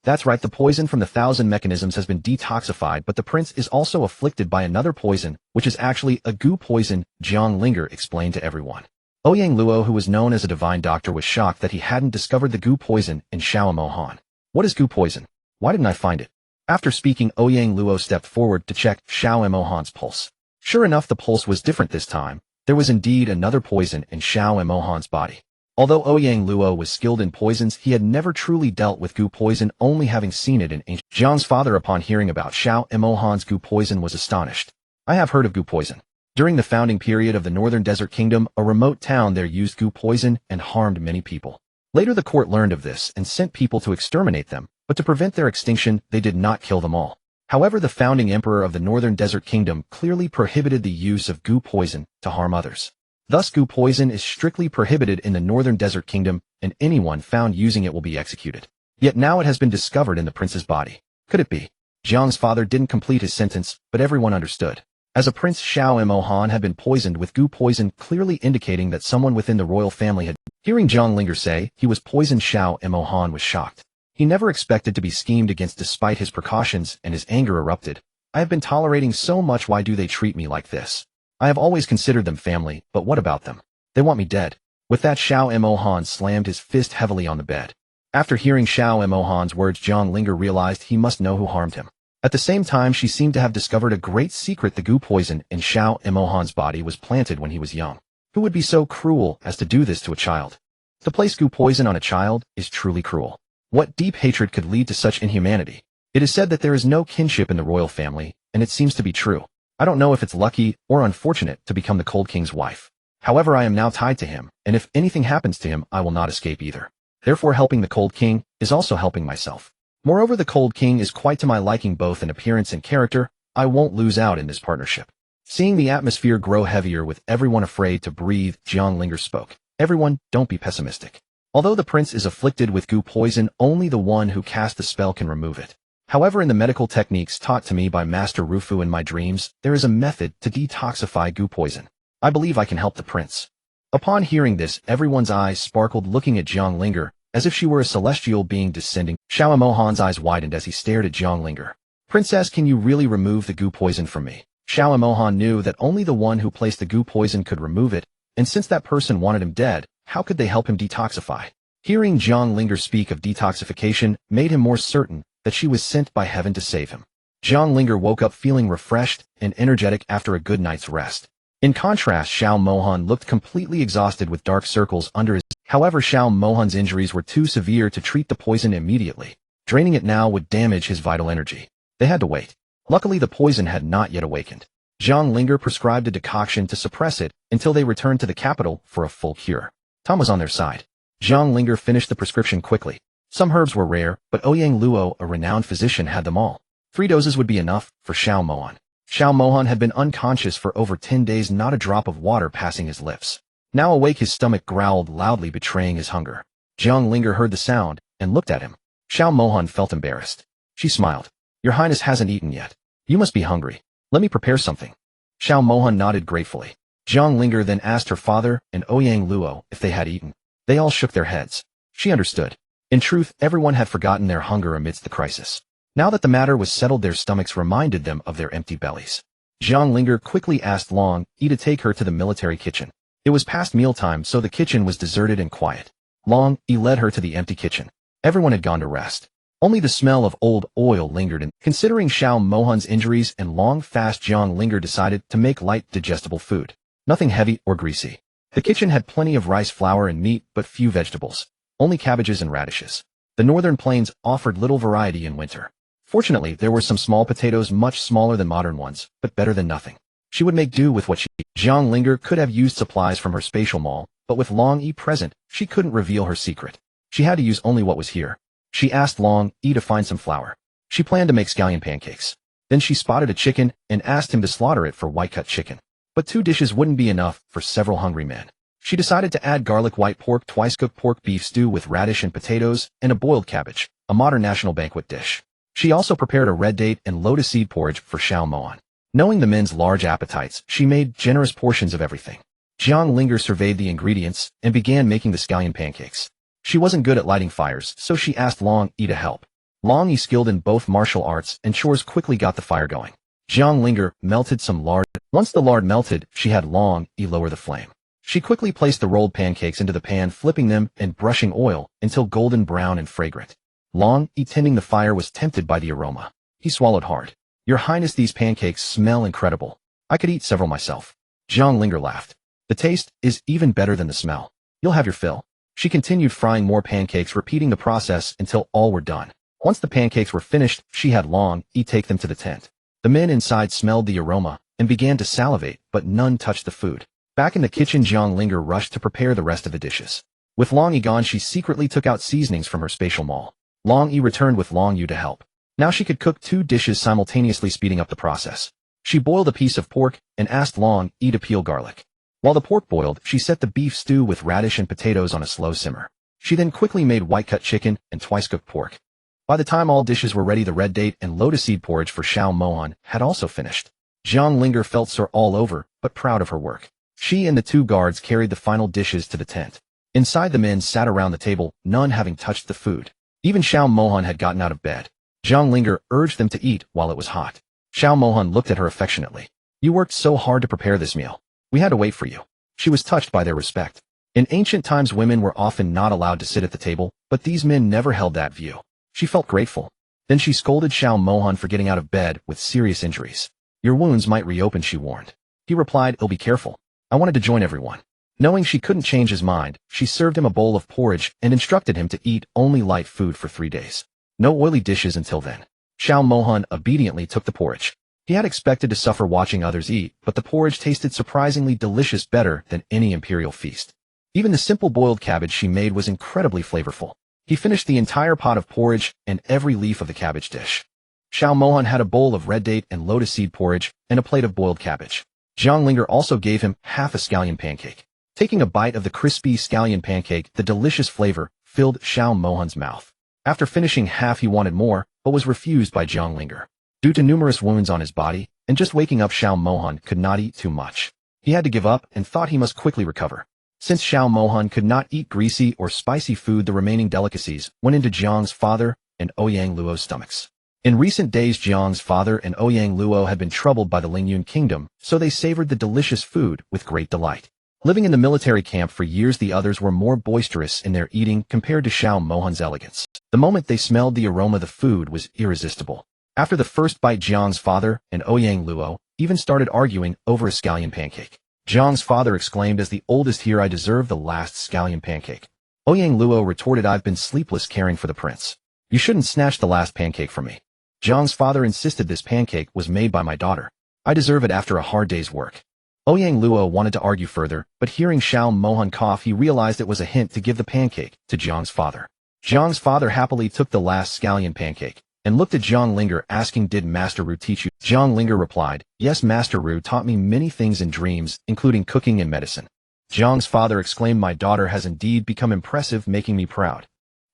That's right, the poison from the thousand mechanisms has been detoxified, but the prince is also afflicted by another poison, which is actually a goo poison, Jiang Linger explained to everyone. Ouyang Luo, who was known as a divine doctor, was shocked that he hadn't discovered the goo poison in Xiao Mohan. "What is goo poison? Why didn't I find it?" After speaking, Ouyang Luo stepped forward to check Xiao Mohan's pulse. Sure enough, the pulse was different this time. There was indeed another poison in Xiao Mohan's body. Although Ouyang Luo was skilled in poisons, he had never truly dealt with goo poison, only having seen it in ancient. Jiang's father, upon hearing about Xiao Mohan's goo poison, was astonished. "I have heard of goo poison. During the founding period of the Northern Desert Kingdom, a remote town there used goo poison and harmed many people. Later the court learned of this and sent people to exterminate them, but to prevent their extinction, they did not kill them all. However, the founding emperor of the Northern Desert Kingdom clearly prohibited the use of goo poison to harm others. Thus, goo poison is strictly prohibited in the Northern Desert Kingdom, and anyone found using it will be executed. Yet now it has been discovered in the prince's body. Could it be?" Jiang's father didn't complete his sentence, but everyone understood. As a prince, Xiao Mohan had been poisoned with goo poison, clearly indicating that someone within the royal family had. Hearing Jiang Linger say he was poisoned, Xiao Mohan was shocked. He never expected to be schemed against despite his precautions, and his anger erupted. "I have been tolerating so much, why do they treat me like this? I have always considered them family, but what about them? They want me dead." With that, Xiao Mohan slammed his fist heavily on the bed. After hearing Xiao Mohan's words, Jiang Linger realized he must know who harmed him. At the same time, she seemed to have discovered a great secret. The goo poison in Xiao Mohan's body was planted when he was young. Who would be so cruel as to do this to a child? To place goo poison on a child is truly cruel. What deep hatred could lead to such inhumanity? It is said that there is no kinship in the royal family, and it seems to be true. I don't know if it's lucky or unfortunate to become the Cold King's wife. However, I am now tied to him, and if anything happens to him, I will not escape either. Therefore, helping the Cold King is also helping myself. Moreover, the Cold King is quite to my liking, both in appearance and character. I won't lose out in this partnership." Seeing the atmosphere grow heavier with everyone afraid to breathe, Jiang Linger spoke. "Everyone, don't be pessimistic. Although the prince is afflicted with goo poison, only the one who cast the spell can remove it. However, in the medical techniques taught to me by Master Rufu in my dreams, there is a method to detoxify goo poison. I believe I can help the prince." Upon hearing this, everyone's eyes sparkled, looking at Jiang Linger, as if she were a celestial being descending. Xiao Mohan's eyes widened as he stared at Jiang Linger. "Princess, can you really remove the goo poison from me?" Xiao Mohan knew that only the one who placed the goo poison could remove it, and since that person wanted him dead, how could they help him detoxify? Hearing Jiang Linger speak of detoxification made him more certain that she was sent by heaven to save him. Jiang Linger woke up feeling refreshed and energetic after a good night's rest. In contrast, Xiao Mohan looked completely exhausted with dark circles under his. However, Xiao Mohan's injuries were too severe to treat the poison immediately. Draining it now would damage his vital energy. They had to wait. Luckily, the poison had not yet awakened. Jiang Linger prescribed a decoction to suppress it until they returned to the capital for a full cure. Tom was on their side. Jiang Linger finished the prescription quickly. Some herbs were rare, but Ouyang Luo, a renowned physician, had them all. 3 doses would be enough for Xiao Mohan. Xiao Mohan had been unconscious for over 10 days, not a drop of water passing his lips. Now awake, his stomach growled loudly, betraying his hunger. Jiang Linger heard the sound and looked at him. Xiao Mohan felt embarrassed. She smiled. Your Highness hasn't eaten yet. You must be hungry. Let me prepare something. Xiao Mohan nodded gratefully. Jiang Linger then asked her father and Ouyang Luo if they had eaten. They all shook their heads. She understood. In truth, everyone had forgotten their hunger amidst the crisis. Now that the matter was settled, their stomachs reminded them of their empty bellies. Jiang Linger quickly asked Long Yi to take her to the military kitchen. It was past mealtime, so the kitchen was deserted and quiet. Long Yi led her to the empty kitchen. Everyone had gone to rest. Only the smell of old oil lingered, and considering Xiao Mohan's injuries and long fast, Jiang Linger decided to make light, digestible food. Nothing heavy or greasy. The kitchen had plenty of rice, flour, and meat, but few vegetables. Only cabbages and radishes. The northern plains offered little variety in winter. Fortunately, there were some small potatoes, much smaller than modern ones, but better than nothing. She would make do with what she... Jiang Linger could have used supplies from her spatial mall, but with Long Yi present, she couldn't reveal her secret. She had to use only what was here. She asked Long Yi to find some flour. She planned to make scallion pancakes. Then she spotted a chicken and asked him to slaughter it for white-cut chicken. But 2 dishes wouldn't be enough for several hungry men. She decided to add garlic white pork, twice-cooked pork beef stew with radish and potatoes, and a boiled cabbage, a modern national banquet dish. She also prepared a red date and lotus seed porridge for Xiao Mohan. Knowing the men's large appetites, she made generous portions of everything. Jiang Linger surveyed the ingredients and began making the scallion pancakes. She wasn't good at lighting fires, so she asked Long Yi to help. Long Yi, skilled in both martial arts and chores, quickly got the fire going. Jiang Linger melted some lard. Once the lard melted, she had Long Yi lower the flame. She quickly placed the rolled pancakes into the pan, flipping them and brushing oil until golden brown and fragrant. Long Yi, tending the fire, was tempted by the aroma. He swallowed hard. Your Highness, these pancakes smell incredible. I could eat several myself. Jiang Linger laughed. The taste is even better than the smell. You'll have your fill. She continued frying more pancakes, repeating the process until all were done. Once the pancakes were finished, she had Long Yi take them to the tent. The men inside smelled the aroma and began to salivate, but none touched the food. Back in the kitchen, Jiang Linger rushed to prepare the rest of the dishes. With Long Yi gone, she secretly took out seasonings from her spatial mall. Long Yi returned with Long Yu to help. Now she could cook 2 dishes simultaneously, speeding up the process. She boiled a piece of pork and asked Long Yi to peel garlic. While the pork boiled, she set the beef stew with radish and potatoes on a slow simmer. She then quickly made white-cut chicken and twice-cooked pork. By the time all dishes were ready, the red date and lotus seed porridge for Xiao Mohan had also finished. Jiang Linger felt sore all over, but proud of her work. She and the 2 guards carried the final dishes to the tent. Inside, the men sat around the table, none having touched the food. Even Xiao Mohan had gotten out of bed. Jiang Linger urged them to eat while it was hot. Xiao Mohan looked at her affectionately. You worked so hard to prepare this meal. We had to wait for you. She was touched by their respect. In ancient times, women were often not allowed to sit at the table, but these men never held that view. She felt grateful. Then she scolded Xiao Mohan for getting out of bed with serious injuries. Your wounds might reopen, she warned. He replied, "Oh, be careful. I wanted to join everyone." Knowing she couldn't change his mind, she served him a bowl of porridge and instructed him to eat only light food for 3 days. No oily dishes until then. Xiao Mohan obediently took the porridge. He had expected to suffer watching others eat, but the porridge tasted surprisingly delicious, better than any imperial feast. Even the simple boiled cabbage she made was incredibly flavorful. He finished the entire pot of porridge and every leaf of the cabbage dish. Xiao Mohan had a bowl of red date and lotus seed porridge and a plate of boiled cabbage. Jiang Linger also gave him half a scallion pancake. Taking a bite of the crispy scallion pancake, the delicious flavor filled Xiao Mohan's mouth. After finishing half, he wanted more, but was refused by Jiang Linger. Due to numerous wounds on his body, and just waking up, Xiao Mohan could not eat too much. He had to give up and thought he must quickly recover. Since Xiao Mohan could not eat greasy or spicy food, the remaining delicacies went into Jiang's father and Ouyang Luo's stomachs. In recent days, Jiang's father and Ouyang Luo had been troubled by the Lingyun kingdom, so they savored the delicious food with great delight. Living in the military camp for years, the others were more boisterous in their eating compared to Xiao Mohan's elegance. The moment they smelled the aroma, the food was irresistible. After the first bite, Jiang's father and Ouyang Luo even started arguing over a scallion pancake. Jiang's father exclaimed, "As the oldest here, I deserve the last scallion pancake." Ouyang Luo retorted, "I've been sleepless caring for the prince. You shouldn't snatch the last pancake from me." Jiang's father insisted, "This pancake was made by my daughter. I deserve it after a hard day's work." Ouyang Luo wanted to argue further, but hearing Xiao Mohan cough, he realized it was a hint to give the pancake to Jiang's father. Jiang's father happily took the last scallion pancake and looked at Jiang Linger, asking, "Did Master Ru teach you?" Jiang Linger replied, "Yes, Master Ru taught me many things in dreams, including cooking and medicine." Jiang's father exclaimed, "My daughter has indeed become impressive, making me proud."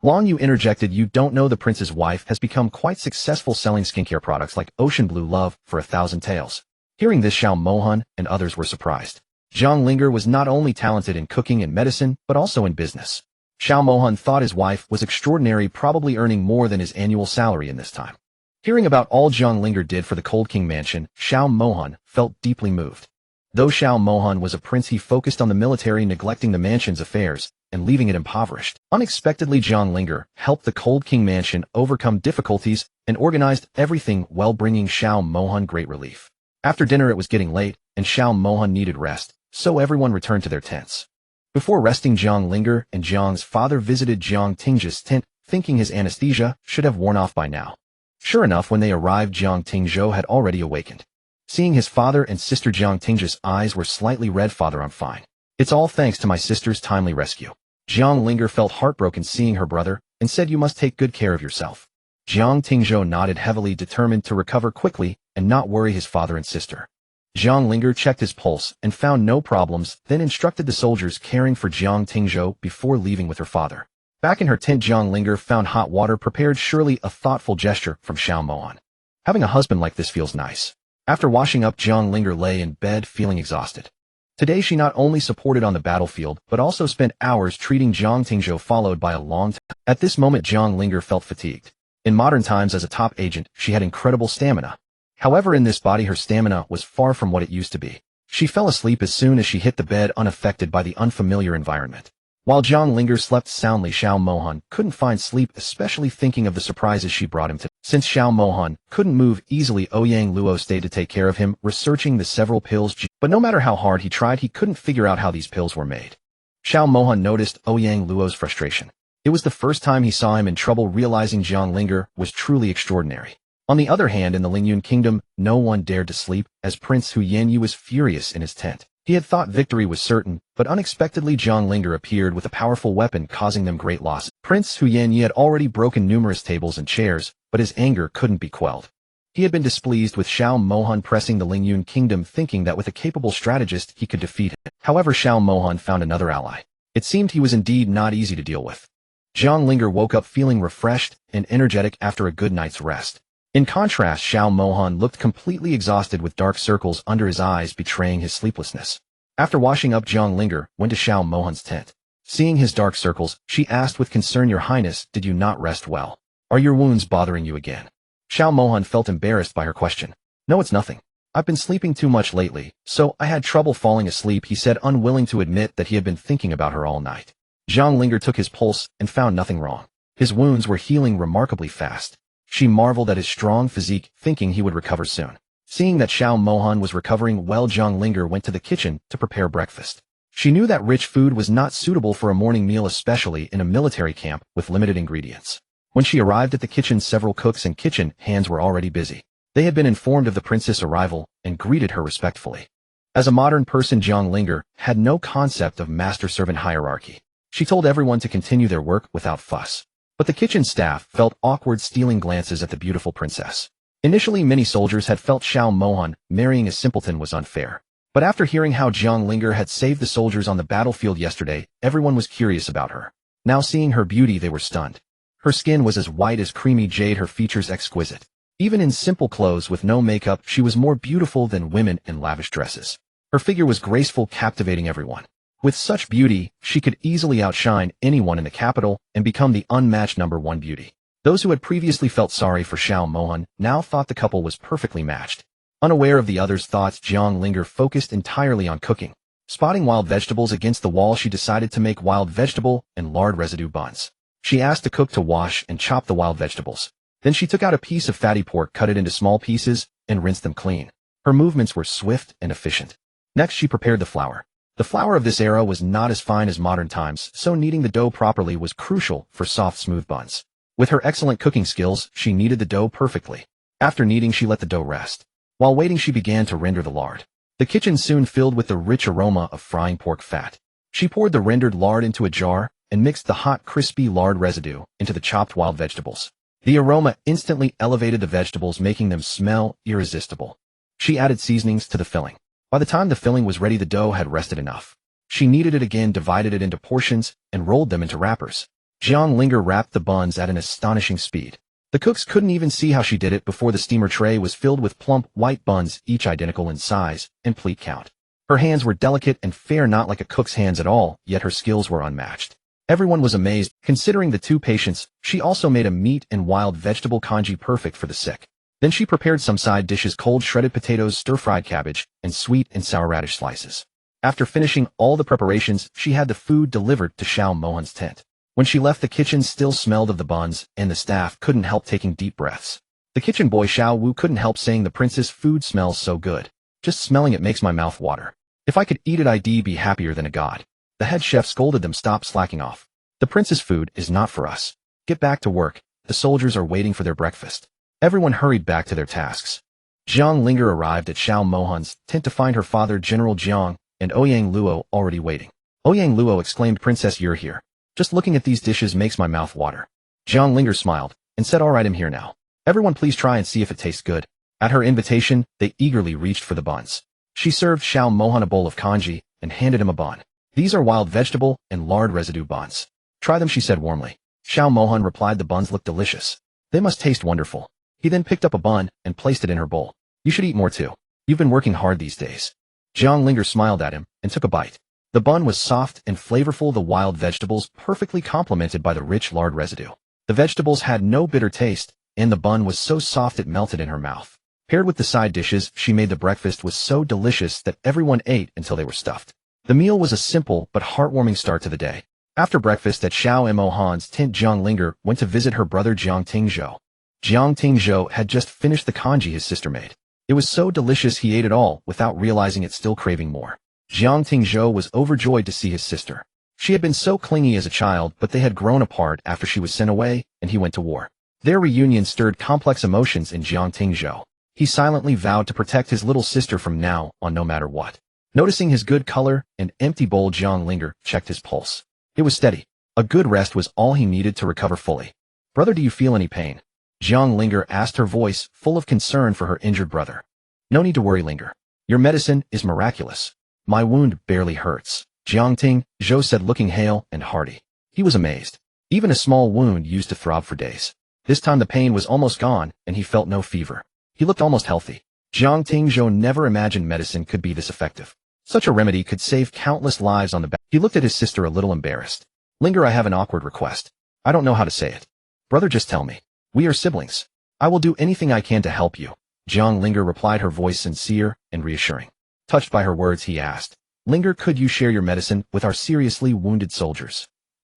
Long Yu interjected, you don't know the prince's wife has become quite successful selling skincare products like Ocean Blue Love for 1,000 taels. Hearing this, Xiao Mohan and others were surprised. Zhang Linger was not only talented in cooking and medicine, but also in business. Xiao Mohan thought his wife was extraordinary, probably earning more than his annual salary in this time. Hearing about all Zhang Linger did for the Cold King mansion, Xiao Mohan felt deeply moved. Though Xiao Mohan was a prince, he focused on the military, neglecting the mansion's affairs and leaving it impoverished. Unexpectedly, Zhang Linger helped the Cold King mansion overcome difficulties and organized everything well, bringing Xiao Mohan great relief. After dinner, it was getting late, and Xiao Mohan needed rest, so everyone returned to their tents. Before resting, Zhang Linger and Zhang's father visited Jiang Tingzhi's tent, thinking his anesthesia should have worn off by now. Sure enough, when they arrived, Jiang Tingzhou had already awakened. Seeing his father and sister, Jiang Tingzhi's eyes were slightly red. Father, I'm fine. It's all thanks to my sister's timely rescue. Jiang Linger felt heartbroken seeing her brother and said, you must take good care of yourself. Jiang Tingzhou nodded heavily, determined to recover quickly and not worry his father and sister. Jiang Linger checked his pulse and found no problems, then instructed the soldiers caring for Jiang Tingzhou before leaving with her father. Back in her tent, Jiang Linger found hot water prepared, surely a thoughtful gesture from Xiao Mohan. Having a husband like this feels nice. After washing up, Jiang Linger lay in bed feeling exhausted. Today she not only supported on the battlefield, but also spent hours treating Jiang Tingzhou, followed by a long time. At this moment, Jiang Linger felt fatigued. In modern times, as a top agent, she had incredible stamina. However, in this body, her stamina was far from what it used to be. She fell asleep as soon as she hit the bed, unaffected by the unfamiliar environment. While Zhang Linger slept soundly, Xiao Mohan couldn't find sleep, especially thinking of the surprises she brought him to. Since Xiao Mohan couldn't move easily, Ouyang Luo stayed to take care of him, researching the several pills. But no matter how hard he tried, he couldn't figure out how these pills were made. Xiao Mohan noticed Ouyang Luo's frustration. It was the first time he saw him in trouble, realizing Zhang Linger was truly extraordinary. On the other hand, in the Lingyun kingdom, no one dared to sleep, as Prince Hu Yanyi was furious in his tent. He had thought victory was certain, but unexpectedly Zhang Linger appeared with a powerful weapon, causing them great loss. Prince Hu Yanyi had already broken numerous tables and chairs, but his anger couldn't be quelled. He had been displeased with Xiao Mohan pressing the Lingyun kingdom, thinking that with a capable strategist he could defeat him. However, Xiao Mohan found another ally. It seemed he was indeed not easy to deal with. Zhang Linger woke up feeling refreshed and energetic after a good night's rest. In contrast, Xiao Mohan looked completely exhausted with dark circles under his eyes, betraying his sleeplessness. After washing up, Zhang Linger went to Xiao Mohan's tent. Seeing his dark circles, she asked with concern, Your Highness, did you not rest well? Are your wounds bothering you again? Xiao Mohan felt embarrassed by her question. No, it's nothing. I've been sleeping too much lately, so I had trouble falling asleep, he said, unwilling to admit that he had been thinking about her all night. Zhang Linger took his pulse and found nothing wrong. His wounds were healing remarkably fast. She marveled at his strong physique, thinking he would recover soon. Seeing that Xiao Mohan was recovering well, Zhang Linger went to the kitchen to prepare breakfast. She knew that rich food was not suitable for a morning meal, especially in a military camp with limited ingredients. When she arrived at the kitchen, several cooks and kitchen hands were already busy. They had been informed of the princess' arrival and greeted her respectfully. As a modern person, Zhang Linger had no concept of master-servant hierarchy. She told everyone to continue their work without fuss. But the kitchen staff felt awkward, stealing glances at the beautiful princess. Initially, many soldiers had felt Xiao Mohan marrying a simpleton was unfair. But after hearing how Zhang Linger had saved the soldiers on the battlefield yesterday, everyone was curious about her. Now seeing her beauty, they were stunned. Her skin was as white as creamy jade, her features exquisite. Even in simple clothes with no makeup, she was more beautiful than women in lavish dresses. Her figure was graceful, captivating everyone. With such beauty, she could easily outshine anyone in the capital and become the unmatched #1 beauty. Those who had previously felt sorry for Xiao Mohan now thought the couple was perfectly matched. Unaware of the others' thoughts, Zhang Linger focused entirely on cooking. Spotting wild vegetables against the wall, she decided to make wild vegetable and lard residue buns. She asked the cook to wash and chop the wild vegetables. Then she took out a piece of fatty pork, cut it into small pieces, and rinsed them clean. Her movements were swift and efficient. Next, she prepared the flour. The flour of this era was not as fine as modern times, so kneading the dough properly was crucial for soft, smooth buns. With her excellent cooking skills, she kneaded the dough perfectly. After kneading, she let the dough rest. While waiting, she began to render the lard. The kitchen soon filled with the rich aroma of frying pork fat. She poured the rendered lard into a jar and mixed the hot, crispy lard residue into the chopped wild vegetables. The aroma instantly elevated the vegetables, making them smell irresistible. She added seasonings to the filling. By the time the filling was ready, the dough had rested enough. She kneaded it again, divided it into portions, and rolled them into wrappers. Jiang Linger wrapped the buns at an astonishing speed. The cooks couldn't even see how she did it before the steamer tray was filled with plump, white buns, each identical in size and pleat count. Her hands were delicate and fair, not like a cook's hands at all, yet her skills were unmatched. Everyone was amazed. Considering the two patients, she also made a meat and wild vegetable congee perfect for the sick. Then she prepared some side dishes: cold shredded potatoes, stir-fried cabbage, and sweet and sour radish slices. After finishing all the preparations, she had the food delivered to Xiao Mohan's tent. When she left, the kitchen still smelled of the buns, and the staff couldn't help taking deep breaths. The kitchen boy Xiao Wu couldn't help saying, "The princess food smells so good. Just smelling it makes my mouth water. If I could eat it, I'd be happier than a god." The head chef scolded them, "Stop slacking off. The princess food is not for us. Get back to work. The soldiers are waiting for their breakfast." Everyone hurried back to their tasks. Jiang Linger arrived at Xiao Mohan's tent to find her father, General Jiang, and Ouyang Luo already waiting. Ouyang Luo exclaimed, "Princess, you're here. Just looking at these dishes makes my mouth water." Jiang Linger smiled and said, "All right, I'm here now. Everyone please try and see if it tastes good." At her invitation, they eagerly reached for the buns. She served Xiao Mohan a bowl of congee and handed him a bun. "These are wild vegetable and lard residue buns. Try them," she said warmly. Xiao Mohan replied, "The buns look delicious. They must taste wonderful." He then picked up a bun and placed it in her bowl. "You should eat more too. You've been working hard these days." Jiang Linger smiled at him and took a bite. The bun was soft and flavorful, the wild vegetables perfectly complemented by the rich lard residue. The vegetables had no bitter taste, and the bun was so soft it melted in her mouth. Paired with the side dishes, she made the breakfast was so delicious that everyone ate until they were stuffed. The meal was a simple but heartwarming start to the day. After breakfast at Xiao Mohan's tent, Jiang Linger went to visit her brother Jiang Tingzhou. Jiang Tingzhou had just finished the congee his sister made. It was so delicious he ate it all without realizing it, still craving more. Jiang Tingzhou was overjoyed to see his sister. She had been so clingy as a child, but they had grown apart after she was sent away and he went to war. Their reunion stirred complex emotions in Jiang Tingzhou. He silently vowed to protect his little sister from now on, no matter what. Noticing his good color and empty bowl, Jiang Linger checked his pulse. It was steady. A good rest was all he needed to recover fully. "Brother, do you feel any pain?" Jiang Linger asked, her voice full of concern for her injured brother. "No need to worry, Linger. Your medicine is miraculous. My wound barely hurts," Jiang Tingzhou said, looking hale and hearty. He was amazed. Even a small wound used to throb for days. This time the pain was almost gone, and he felt no fever. He looked almost healthy. Jiang Tingzhou never imagined medicine could be this effective. Such a remedy could save countless lives on the back. He looked at his sister a little embarrassed. "Linger, I have an awkward request. I don't know how to say it. Brother, just tell me. We are siblings. I will do anything I can to help you," Jiang Linger replied, her voice sincere and reassuring. Touched by her words, he asked, "Linger, could you share your medicine with our seriously wounded soldiers?"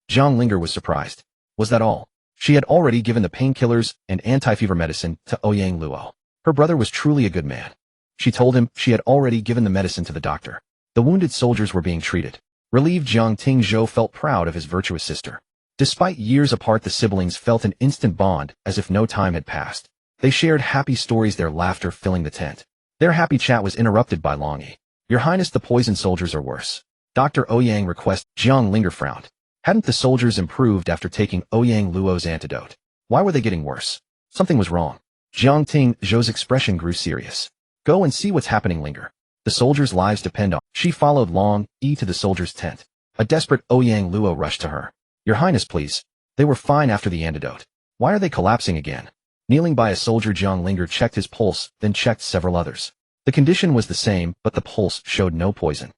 Jiang Linger was surprised. Was that all? She had already given the painkillers and anti-fever medicine to Ouyang Luo. Her brother was truly a good man. She told him she had already given the medicine to the doctor. The wounded soldiers were being treated. Relieved, Jiang Tingzhou felt proud of his virtuous sister. Despite years apart, the siblings felt an instant bond, as if no time had passed. They shared happy stories, their laughter filling the tent. Their happy chat was interrupted by Longi. "Your Highness, the poison soldiers are worse." Dr. Ouyang requested. Jiang Linger frowned. Hadn't the soldiers improved after taking Ouyang Luo's antidote? Why were they getting worse? Something was wrong. Jiang Tingzhou's expression grew serious. "Go and see what's happening, Linger. The soldiers' lives depend on." She followed Longi to the soldiers' tent. A desperate Ouyang Luo rushed to her. "Your Highness, please. They were fine after the antidote. Why are they collapsing again?" Kneeling by a soldier, Jiang Linger checked his pulse, then checked several others. The condition was the same, but the pulse showed no poison.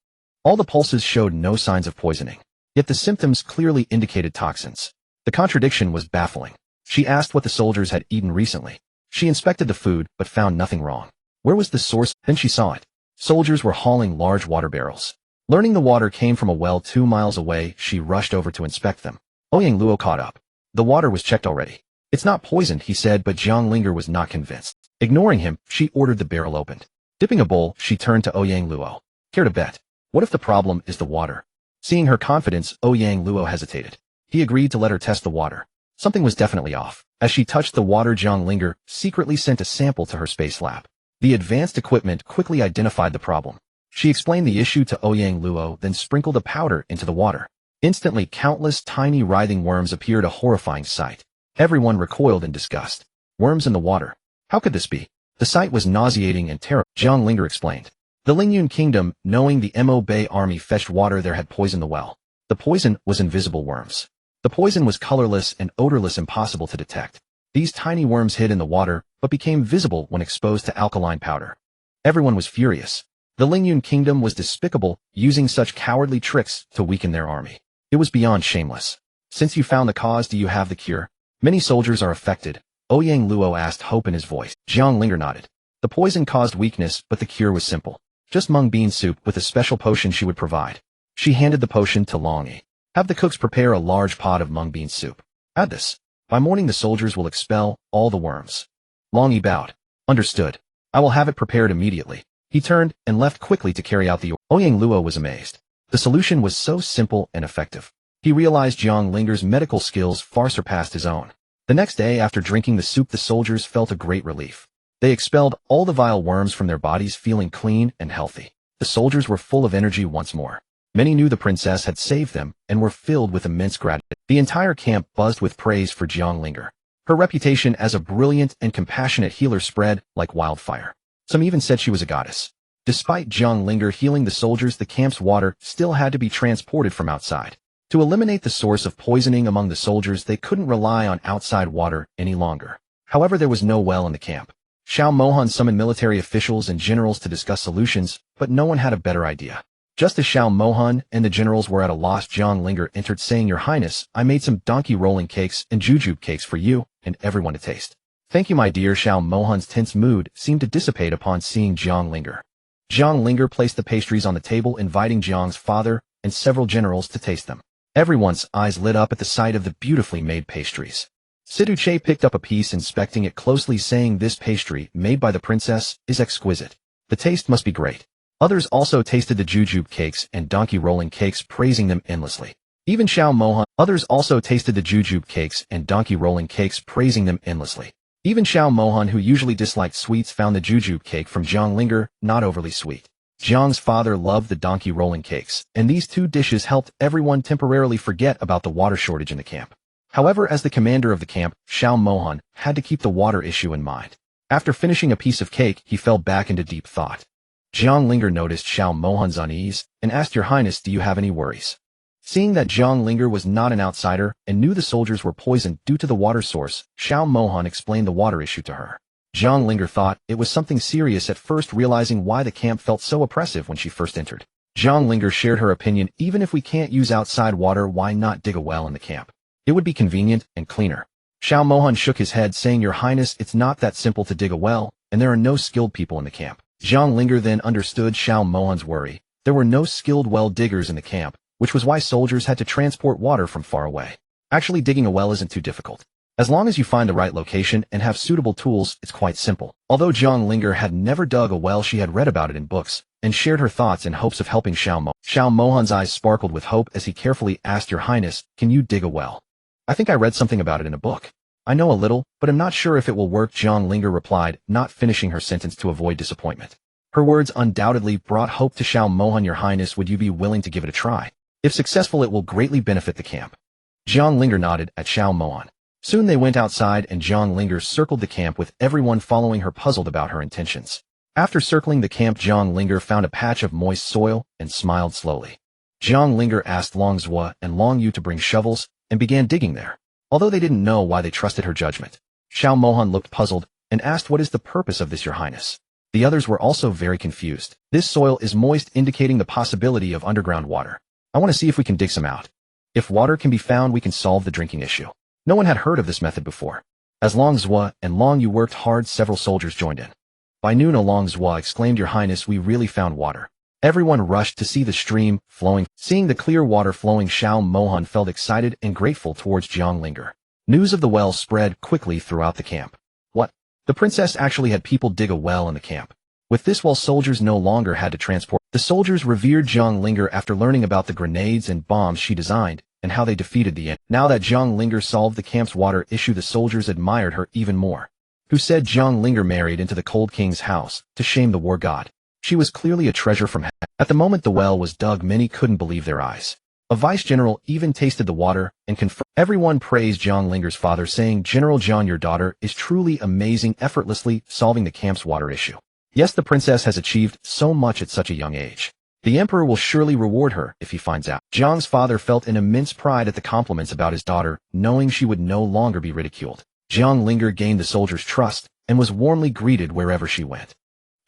All the pulses showed no signs of poisoning. Yet the symptoms clearly indicated toxins. The contradiction was baffling. She asked what the soldiers had eaten recently. She inspected the food, but found nothing wrong. Where was the source? Then she saw it. Soldiers were hauling large water barrels. Learning the water came from a well 2 miles away, she rushed over to inspect them. Ouyang Luo caught up. "The water was checked already. It's not poisoned," he said, but Jiang Linger was not convinced. Ignoring him, she ordered the barrel opened. Dipping a bowl, she turned to Ouyang Luo. "Care to bet? What if the problem is the water?" Seeing her confidence, Ouyang Luo hesitated. He agreed to let her test the water. Something was definitely off. As she touched the water, Jiang Linger secretly sent a sample to her space lab. The advanced equipment quickly identified the problem. She explained the issue to Ouyang Luo, then sprinkled the powder into the water. Instantly, countless tiny writhing worms appeared, a horrifying sight. Everyone recoiled in disgust. Worms in the water. How could this be? The sight was nauseating and terrible, Jiang Linger explained. The Lingyun Kingdom, knowing the Mo Bay army fetched water there, had poisoned the well. The poison was invisible worms. The poison was colorless and odorless, impossible to detect. These tiny worms hid in the water, but became visible when exposed to alkaline powder. Everyone was furious. The Lingyun kingdom was despicable, using such cowardly tricks to weaken their army. It was beyond shameless. Since you found the cause, do you have the cure? Many soldiers are affected. Ouyang Luo asked, hope in his voice. Jiang Linger nodded. The poison caused weakness, but the cure was simple. Just mung bean soup with a special potion she would provide. She handed the potion to Long Yi. Have the cooks prepare a large pot of mung bean soup. Add this. By morning the soldiers will expel all the worms. Long Yi bowed. Understood. I will have it prepared immediately. He turned and left quickly to carry out the order. Ouyang Luo was amazed. The solution was so simple and effective. He realized Jiang Linger's medical skills far surpassed his own. The next day, after drinking the soup, the soldiers felt a great relief. They expelled all the vile worms from their bodies, feeling clean and healthy. The soldiers were full of energy once more. Many knew the princess had saved them and were filled with immense gratitude. The entire camp buzzed with praise for Jiang Linger. Her reputation as a brilliant and compassionate healer spread like wildfire. Some even said she was a goddess. Despite Jiang Linger healing the soldiers, the camp's water still had to be transported from outside. To eliminate the source of poisoning among the soldiers, they couldn't rely on outside water any longer. However, there was no well in the camp. Xiao Mohan summoned military officials and generals to discuss solutions, but no one had a better idea. Just as Xiao Mohan and the generals were at a loss, Jiang Linger entered saying, Your Highness, I made some donkey rolling cakes and jujube cakes for you and everyone to taste. Thank you, my dear. Xiao Mohan's tense mood seemed to dissipate upon seeing Jiang Linger. Jiang Linger placed the pastries on the table, inviting Jiang's father and several generals to taste them. Everyone's eyes lit up at the sight of the beautifully made pastries. Sidu Che picked up a piece, inspecting it closely, saying, This pastry, made by the princess, is exquisite. The taste must be great. Others also tasted the jujube cakes and donkey rolling cakes, praising them endlessly. Even Xiao Mohan. Others also tasted the jujube cakes and donkey rolling cakes, praising them endlessly. Even Xiao Mohan, who usually disliked sweets, found the jujube cake from Jiang Linger not overly sweet. Jiang's father loved the donkey rolling cakes, and these two dishes helped everyone temporarily forget about the water shortage in the camp. However, as the commander of the camp, Xiao Mohan had to keep the water issue in mind. After finishing a piece of cake, he fell back into deep thought. Jiang Linger noticed Xiao Mohan's unease and asked, Your Highness, do you have any worries? Seeing that Jiang Linger was not an outsider and knew the soldiers were poisoned due to the water source, Xiao Mohan explained the water issue to her. Jiang Linger thought it was something serious at first, realizing why the camp felt so oppressive when she first entered. Jiang Linger shared her opinion. Even if we can't use outside water, why not dig a well in the camp? It would be convenient and cleaner. Xiao Mohan shook his head, saying, Your Highness, it's not that simple to dig a well, and there are no skilled people in the camp. Jiang Linger then understood Xiao Mohan's worry. There were no skilled well diggers in the camp, which was why soldiers had to transport water from far away. Actually, digging a well isn't too difficult. As long as you find the right location and have suitable tools, it's quite simple. Although Jiang Linger had never dug a well, she had read about it in books and shared her thoughts in hopes of helping Xiao Mohan. Xiao Mohan's eyes sparkled with hope as he carefully asked, Your Highness, can you dig a well? I think I read something about it in a book. I know a little, but I'm not sure if it will work, Jiang Linger replied, not finishing her sentence to avoid disappointment. Her words undoubtedly brought hope to Xiao Mohan. Your Highness, would you be willing to give it a try? If successful, it will greatly benefit the camp. Jiang Linger nodded at Xiao Mohan. Soon they went outside and Jiang Linger circled the camp with everyone following her, puzzled about her intentions. After circling the camp, Jiang Linger found a patch of moist soil and smiled slowly. Jiang Linger asked Long Zhua and Long Yu to bring shovels and began digging there. Although they didn't know why, they trusted her judgment. Xiao Mohan looked puzzled and asked, What is the purpose of this, Your Highness? The others were also very confused. This soil is moist, indicating the possibility of underground water. I want to see if we can dig some out. If water can be found, we can solve the drinking issue. No one had heard of this method before. As Long Zhua and Long Yu worked hard, several soldiers joined in. By noon, Long Zhua exclaimed, Your Highness, we really found water. Everyone rushed to see the stream flowing. Seeing the clear water flowing, Xiao Mohan felt excited and grateful towards Jiang Linger. News of the well spread quickly throughout the camp. What? The princess actually had people dig a well in the camp. With this well, soldiers no longer had to transport. The soldiers revered Jiang Linger after learning about the grenades and bombs she designed and how they defeated the enemy. Now that Jiang Linger solved the camp's water issue, the soldiers admired her even more. Who said Jiang Linger married into the Cold King's house to shame the war god? She was clearly a treasure from heaven. At the moment the well was dug, many couldn't believe their eyes. A vice-general even tasted the water and confirmed. Everyone praised Jiang Linger's father, saying, General Jiang, your daughter is truly amazing, effortlessly solving the camp's water issue. Yes, the princess has achieved so much at such a young age. The emperor will surely reward her if he finds out. Jiang's father felt an immense pride at the compliments about his daughter, knowing she would no longer be ridiculed. Jiang Linger gained the soldiers' trust and was warmly greeted wherever she went.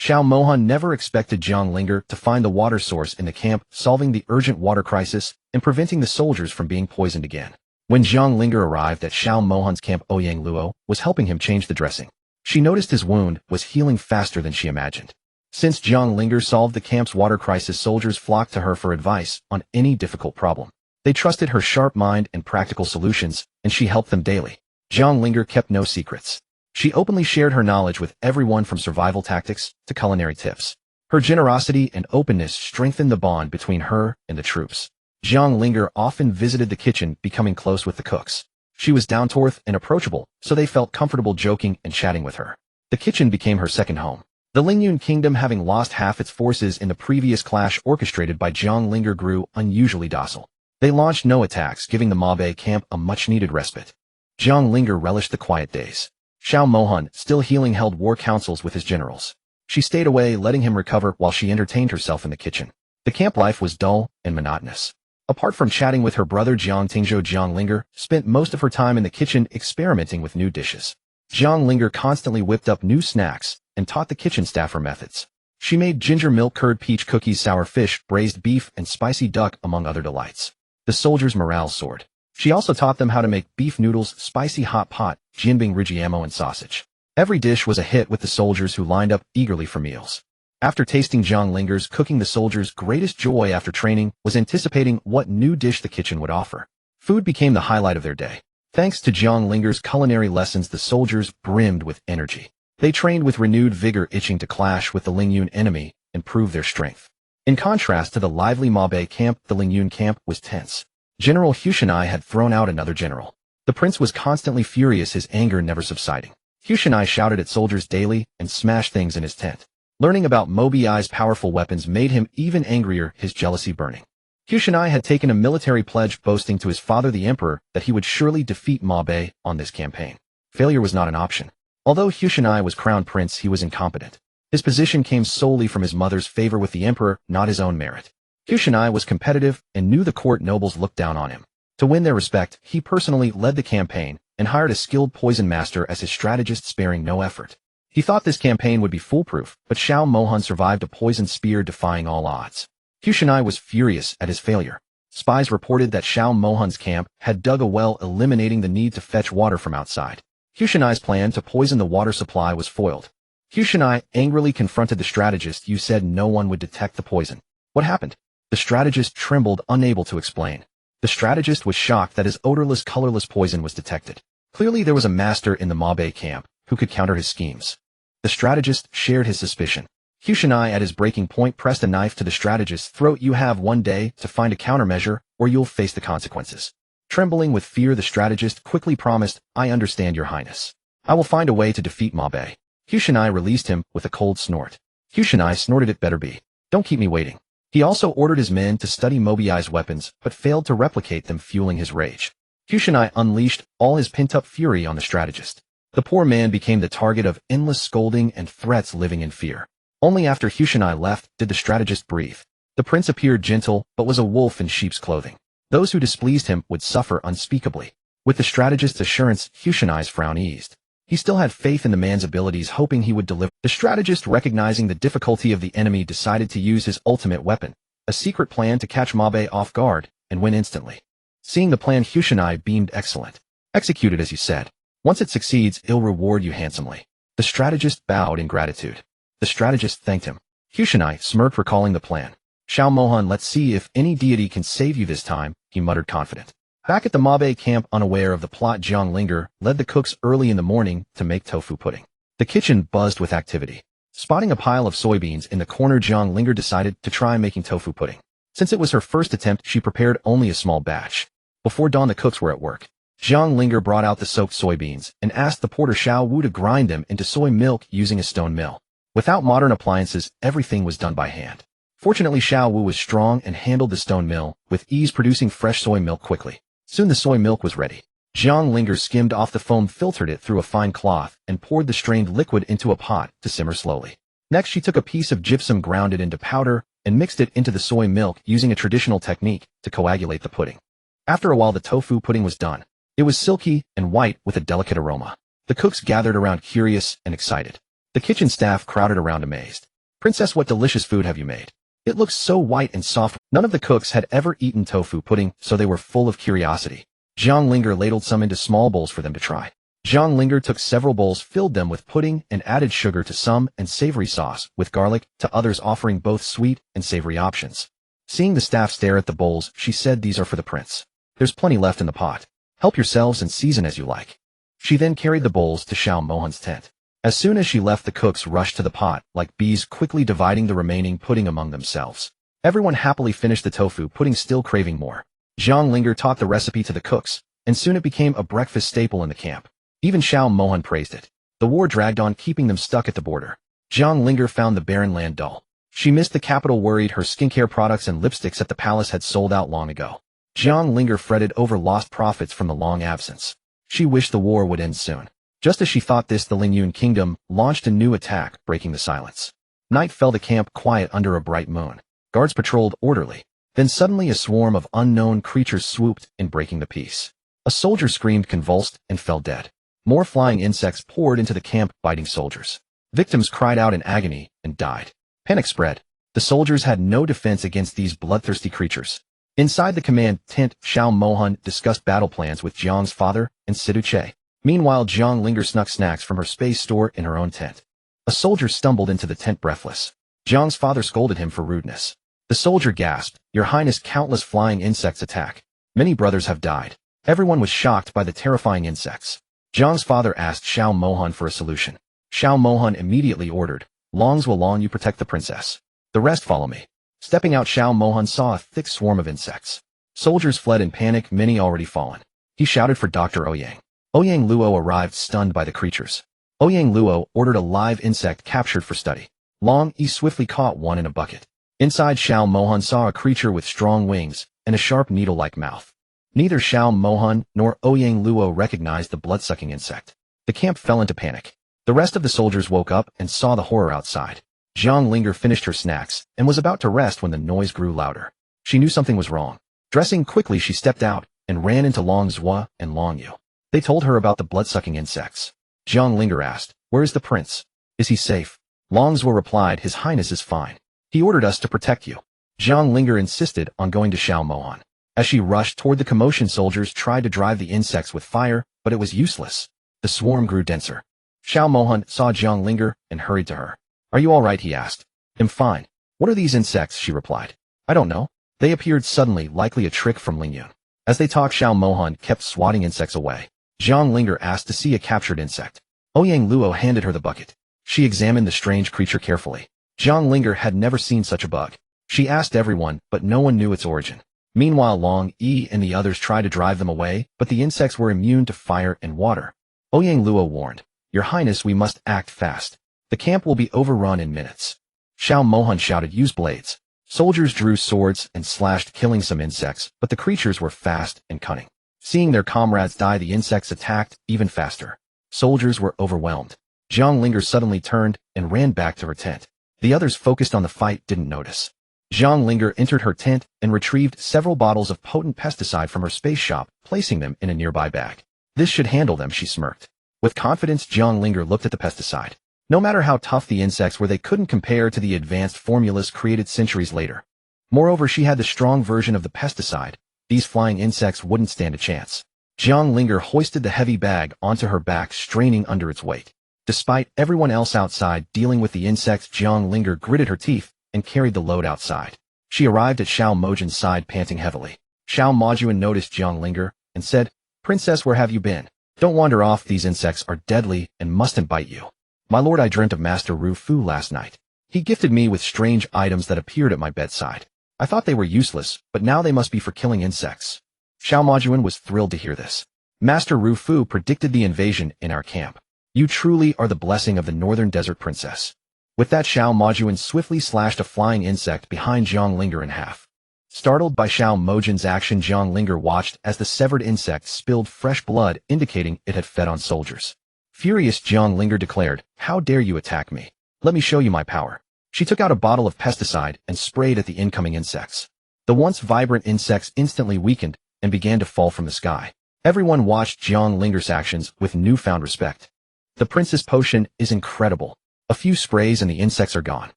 Xiao Mohan never expected Jiang Linger to find the water source in the camp, solving the urgent water crisis and preventing the soldiers from being poisoned again. When Jiang Linger arrived at Xiao Mohan's camp, Ouyang Luo was helping him change the dressing. She noticed his wound was healing faster than she imagined. Since Jiang Linger solved the camp's water crisis, soldiers flocked to her for advice on any difficult problem. They trusted her sharp mind and practical solutions, and she helped them daily. Jiang Linger kept no secrets. She openly shared her knowledge with everyone from survival tactics to culinary tips. Her generosity and openness strengthened the bond between her and the troops. Jiang Linger often visited the kitchen, becoming close with the cooks. She was down-to-earth and approachable, so they felt comfortable joking and chatting with her. The kitchen became her second home. The Lingyun kingdom, having lost half its forces in the previous clash orchestrated by Jiang Linger, grew unusually docile. They launched no attacks, giving the Mabe camp a much-needed respite. Jiang Linger relished the quiet days. Xiao Mohan, still healing, held war councils with his generals. She stayed away, letting him recover while she entertained herself in the kitchen. The camp life was dull and monotonous. Apart from chatting with her brother Jiang Tingzhou, Jiang Linger spent most of her time in the kitchen experimenting with new dishes. Jiang Linger constantly whipped up new snacks and taught the kitchen staff her methods. She made ginger milk curd, peach cookies, sour fish, braised beef, and spicy duck, among other delights. The soldiers' morale soared. She also taught them how to make beef noodles, spicy hot pot, jianbing, rijiamo, and sausage. Every dish was a hit with the soldiers, who lined up eagerly for meals. After tasting Jiang Linger's cooking, the soldiers' greatest joy after training was anticipating what new dish the kitchen would offer. Food became the highlight of their day. Thanks to Jiang Linger's culinary lessons, the soldiers brimmed with energy. They trained with renewed vigor, itching to clash with the Lingyun enemy and prove their strength. In contrast to the lively Mabe camp, the Lingyun camp was tense. General Huishanai had thrown out another general. The prince was constantly furious, his anger never subsiding. Huishanai shouted at soldiers daily and smashed things in his tent. Learning about Mobiai's powerful weapons made him even angrier, his jealousy burning. Huishanai had taken a military pledge, boasting to his father the emperor that he would surely defeat Mabe on this campaign. Failure was not an option. Although Huishanai was crown prince, he was incompetent. His position came solely from his mother's favor with the emperor, not his own merit. Huishanai was competitive and knew the court nobles looked down on him. To win their respect, he personally led the campaign and hired a skilled poison master as his strategist, sparing no effort. He thought this campaign would be foolproof, but Xiao Mohan survived a poisoned spear, defying all odds. Huishanai was furious at his failure. Spies reported that Xiao Mohan's camp had dug a well, eliminating the need to fetch water from outside. Huishanai's plan to poison the water supply was foiled. Huishanai angrily confronted the strategist. "You said no one would detect the poison. What happened?" The strategist trembled, unable to explain. The strategist was shocked that his odorless, colorless poison was detected. Clearly there was a master in the Mabe camp who could counter his schemes. The strategist shared his suspicion. Huishanai, at his breaking point, pressed a knife to the strategist's throat. "You have one day to find a countermeasure, or you'll face the consequences." Trembling with fear, the strategist quickly promised, "I understand, Your Highness. I will find a way to defeat Mabe." Huishanai released him with a cold snort. Huishanai snorted, "It better be. Don't keep me waiting." He also ordered his men to study Mobiai's weapons, but failed to replicate them, fueling his rage. Huishanai unleashed all his pent-up fury on the strategist. The poor man became the target of endless scolding and threats, living in fear. Only after Huishanai left did the strategist breathe. The prince appeared gentle, but was a wolf in sheep's clothing. Those who displeased him would suffer unspeakably. With the strategist's assurance, Huishanai's frown eased. He still had faith in the man's abilities, hoping he would deliver. The strategist, recognizing the difficulty of the enemy, decided to use his ultimate weapon, a secret plan to catch Mabe off guard, and win instantly. Seeing the plan, Huishanai beamed, "Excellent. Execute it as you said. Once it succeeds, I'll reward you handsomely." The strategist bowed in gratitude. The strategist thanked him. Huishanai smirked, recalling the plan. "Xiao Mohan, let's see if any deity can save you this time," he muttered, confident. Back at the Mabe camp, unaware of the plot, Jiang Linger led the cooks early in the morning to make tofu pudding. The kitchen buzzed with activity. Spotting a pile of soybeans in the corner, Jiang Linger decided to try making tofu pudding. Since it was her first attempt, she prepared only a small batch. Before dawn, the cooks were at work. Jiang Linger brought out the soaked soybeans and asked the porter Xiao Wu to grind them into soy milk using a stone mill. Without modern appliances, everything was done by hand. Fortunately, Xiao Wu was strong and handled the stone mill with ease, producing fresh soy milk quickly. Soon the soy milk was ready. Jiang Linger skimmed off the foam, filtered it through a fine cloth, and poured the strained liquid into a pot to simmer slowly. Next, she took a piece of gypsum, ground it into powder, and mixed it into the soy milk using a traditional technique to coagulate the pudding. After a while the tofu pudding was done. It was silky and white with a delicate aroma. The cooks gathered around curious and excited. The kitchen staff crowded around amazed. "Princess, what delicious food have you made? It looks so white and soft." None of the cooks had ever eaten tofu pudding, so they were full of curiosity. Zhang Linger ladled some into small bowls for them to try. Zhang Linger took several bowls, filled them with pudding, and added sugar to some and savory sauce with garlic to others, offering both sweet and savory options. Seeing the staff stare at the bowls, she said, "These are for the prince. There's plenty left in the pot. Help yourselves and season as you like." She then carried the bowls to Xiao Mohan's tent. As soon as she left, the cooks rushed to the pot, like bees, quickly dividing the remaining pudding among themselves. Everyone happily finished the tofu pudding, still craving more. Zhang Linger taught the recipe to the cooks, and soon it became a breakfast staple in the camp. Even Xiao Mohan praised it. The war dragged on, keeping them stuck at the border. Zhang Linger found the barren land dull. She missed the capital, worried her skincare products and lipsticks at the palace had sold out long ago. Zhang Linger fretted over lost profits from the long absence. She wished the war would end soon. Just as she thought this, the Lingyun kingdom launched a new attack, breaking the silence. Night fell, the camp quiet under a bright moon. Guards patrolled orderly. Then suddenly a swarm of unknown creatures swooped in, breaking the peace. A soldier screamed, convulsed, and fell dead. More flying insects poured into the camp, biting soldiers. Victims cried out in agony and died. Panic spread. The soldiers had no defense against these bloodthirsty creatures. Inside the command tent, Xiao Mohan discussed battle plans with Jiang's father and Sidu Che. Meanwhile, Zhang Linger snuck snacks from her space store in her own tent. A soldier stumbled into the tent breathless. Jiang's father scolded him for rudeness. The soldier gasped, "Your Highness, countless flying insects attack. Many brothers have died." Everyone was shocked by the terrifying insects. Jiang's father asked Xiao Mohan for a solution. Xiao Mohan immediately ordered, "Longs will long you protect the princess. The rest follow me." Stepping out, Xiao Mohan saw a thick swarm of insects. Soldiers fled in panic, many already fallen. He shouted for Dr. Ouyang. Ouyang Luo arrived, stunned by the creatures. Ouyang Luo ordered a live insect captured for study. Long Yi swiftly caught one in a bucket. Inside, Xiao Mohan saw a creature with strong wings and a sharp needle-like mouth. Neither Xiao Mohan nor Ouyang Luo recognized the blood-sucking insect. The camp fell into panic. The rest of the soldiers woke up and saw the horror outside. Zhang Linger finished her snacks and was about to rest when the noise grew louder. She knew something was wrong. Dressing quickly, she stepped out and ran into Long Zhua and Long Yu. They told her about the blood-sucking insects. Zhang Linger asked, "Where is the prince? Is he safe?" Long Zhua replied, "His Highness is fine. He ordered us to protect you." Zhang Linger insisted on going to Xiao Mohan. As she rushed toward the commotion, soldiers tried to drive the insects with fire, but it was useless. The swarm grew denser. Xiao Mohan saw Zhang Linger and hurried to her. "Are you all right?" he asked. "I'm fine." "What are these insects?" she replied. "I don't know. They appeared suddenly, likely a trick from Lingyun." As they talked, Xiao Mohan kept swatting insects away. Zhang Linger asked to see a captured insect. Ouyang Luo handed her the bucket. She examined the strange creature carefully. Zhang Linger had never seen such a bug. She asked everyone, but no one knew its origin. Meanwhile, Long Yi and the others tried to drive them away, but the insects were immune to fire and water. Ouyang Luo warned, "Your Highness, we must act fast. The camp will be overrun in minutes." Xiao Mohan shouted, "Use blades." Soldiers drew swords and slashed, killing some insects, but the creatures were fast and cunning. Seeing their comrades die, the insects attacked even faster. Soldiers were overwhelmed. Zhang Linger suddenly turned and ran back to her tent. The others, focused on the fight, didn't notice. Zhang Linger entered her tent and retrieved several bottles of potent pesticide from her space shop, placing them in a nearby bag. "This should handle them," she smirked. With confidence, Zhang Linger looked at the pesticide. No matter how tough the insects were, they couldn't compare to the advanced formulas created centuries later. Moreover, she had the strong version of the pesticide. These flying insects wouldn't stand a chance. Zhang Linger hoisted the heavy bag onto her back, straining under its weight. Despite everyone else outside dealing with the insects, Zhang Linger gritted her teeth and carried the load outside. She arrived at Xiao Mojan's side, panting heavily. Xiao Mojuan noticed Zhang Linger and said, "Princess, where have you been? Don't wander off. These insects are deadly and mustn't bite you." "My lord, I dreamt of Master Ru Fu last night. He gifted me with strange items that appeared at my bedside. I thought they were useless, but now they must be for killing insects." Xiao Mojuan was thrilled to hear this. "Master Ru Fu predicted the invasion in our camp. You truly are the blessing of the Northern Desert Princess." With that, Xiao Mojuan swiftly slashed a flying insect behind Zhang Linger in half. Startled by Xiao Mojan's action, Zhang Linger watched as the severed insect spilled fresh blood, indicating it had fed on soldiers. Furious, Zhang Linger declared, "How dare you attack me? Let me show you my power." She took out a bottle of pesticide and sprayed at the incoming insects. The once vibrant insects instantly weakened and began to fall from the sky. Everyone watched Jiang Linger's actions with newfound respect. The princess potion is incredible. A few sprays and the insects are gone.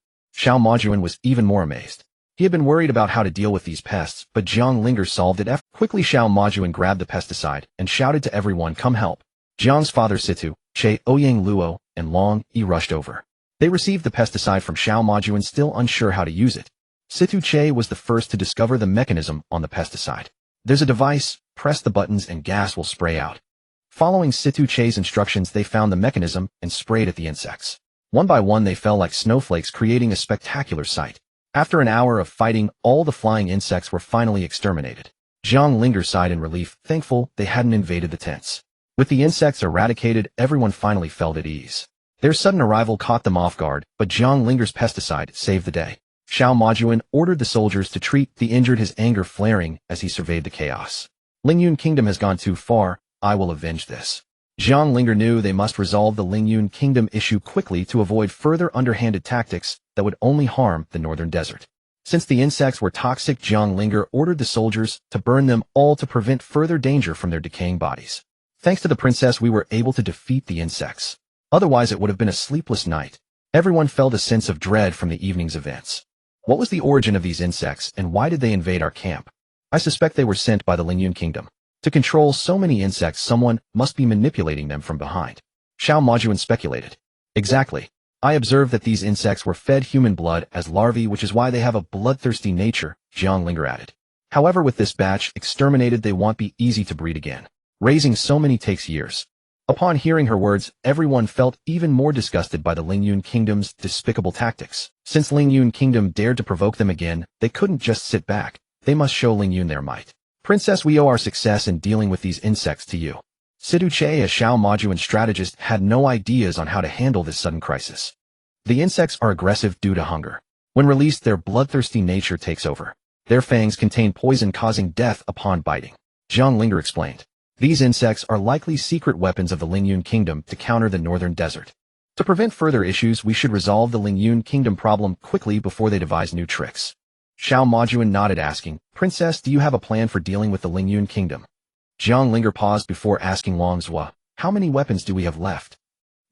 Xiao Majuan was even more amazed. He had been worried about how to deal with these pests, but Jiang Linger solved it. Quickly Xiao Majuan grabbed the pesticide and shouted to everyone, "Come help." Jiang's father Situ, Che, Ouyang Luo, and Long Yi rushed over. They received the pesticide from Xiao Majuan, still unsure how to use it. Situ Che was the first to discover the mechanism on the pesticide. There's a device, press the buttons and gas will spray out. Following Situ Che's instructions, they found the mechanism and sprayed at the insects. One by one they fell like snowflakes, creating a spectacular sight. After an hour of fighting, all the flying insects were finally exterminated. Jiang Linger sighed in relief, thankful they hadn't invaded the tents. With the insects eradicated, everyone finally felt at ease. Their sudden arrival caught them off guard, but Jiang Linger's pesticide saved the day. Xiao Majuan ordered the soldiers to treat the injured, his anger flaring as he surveyed the chaos. Lingyun Kingdom has gone too far, I will avenge this. Jiang Linger knew they must resolve the Lingyun Kingdom issue quickly to avoid further underhanded tactics that would only harm the northern desert. Since the insects were toxic, Jiang Linger ordered the soldiers to burn them all to prevent further danger from their decaying bodies. Thanks to the princess, we were able to defeat the insects. Otherwise, it would have been a sleepless night. Everyone felt a sense of dread from the evening's events. What was the origin of these insects, and why did they invade our camp? I suspect they were sent by the Lingyun Kingdom. To control so many insects, someone must be manipulating them from behind. Xiao Majuan speculated. Exactly. I observed that these insects were fed human blood as larvae, which is why they have a bloodthirsty nature, Jiang Linger added. However, with this batch exterminated, they won't be easy to breed again. Raising so many takes years. Upon hearing her words, everyone felt even more disgusted by the Lingyun Kingdom's despicable tactics. Since Lingyun Kingdom dared to provoke them again, they couldn't just sit back. They must show Lingyun their might. Princess, we owe our success in dealing with these insects to you. Situ Che, a Xiao Majuan strategist, had no ideas on how to handle this sudden crisis. The insects are aggressive due to hunger. When released, their bloodthirsty nature takes over. Their fangs contain poison, causing death upon biting. Jiang Linger explained. These insects are likely secret weapons of the Lingyun Kingdom to counter the northern desert. To prevent further issues, we should resolve the Lingyun Kingdom problem quickly before they devise new tricks. Xiao Majuan nodded, asking, Princess, do you have a plan for dealing with the Lingyun Kingdom? Jiang Linger paused before asking Long Zhua, how many weapons do we have left?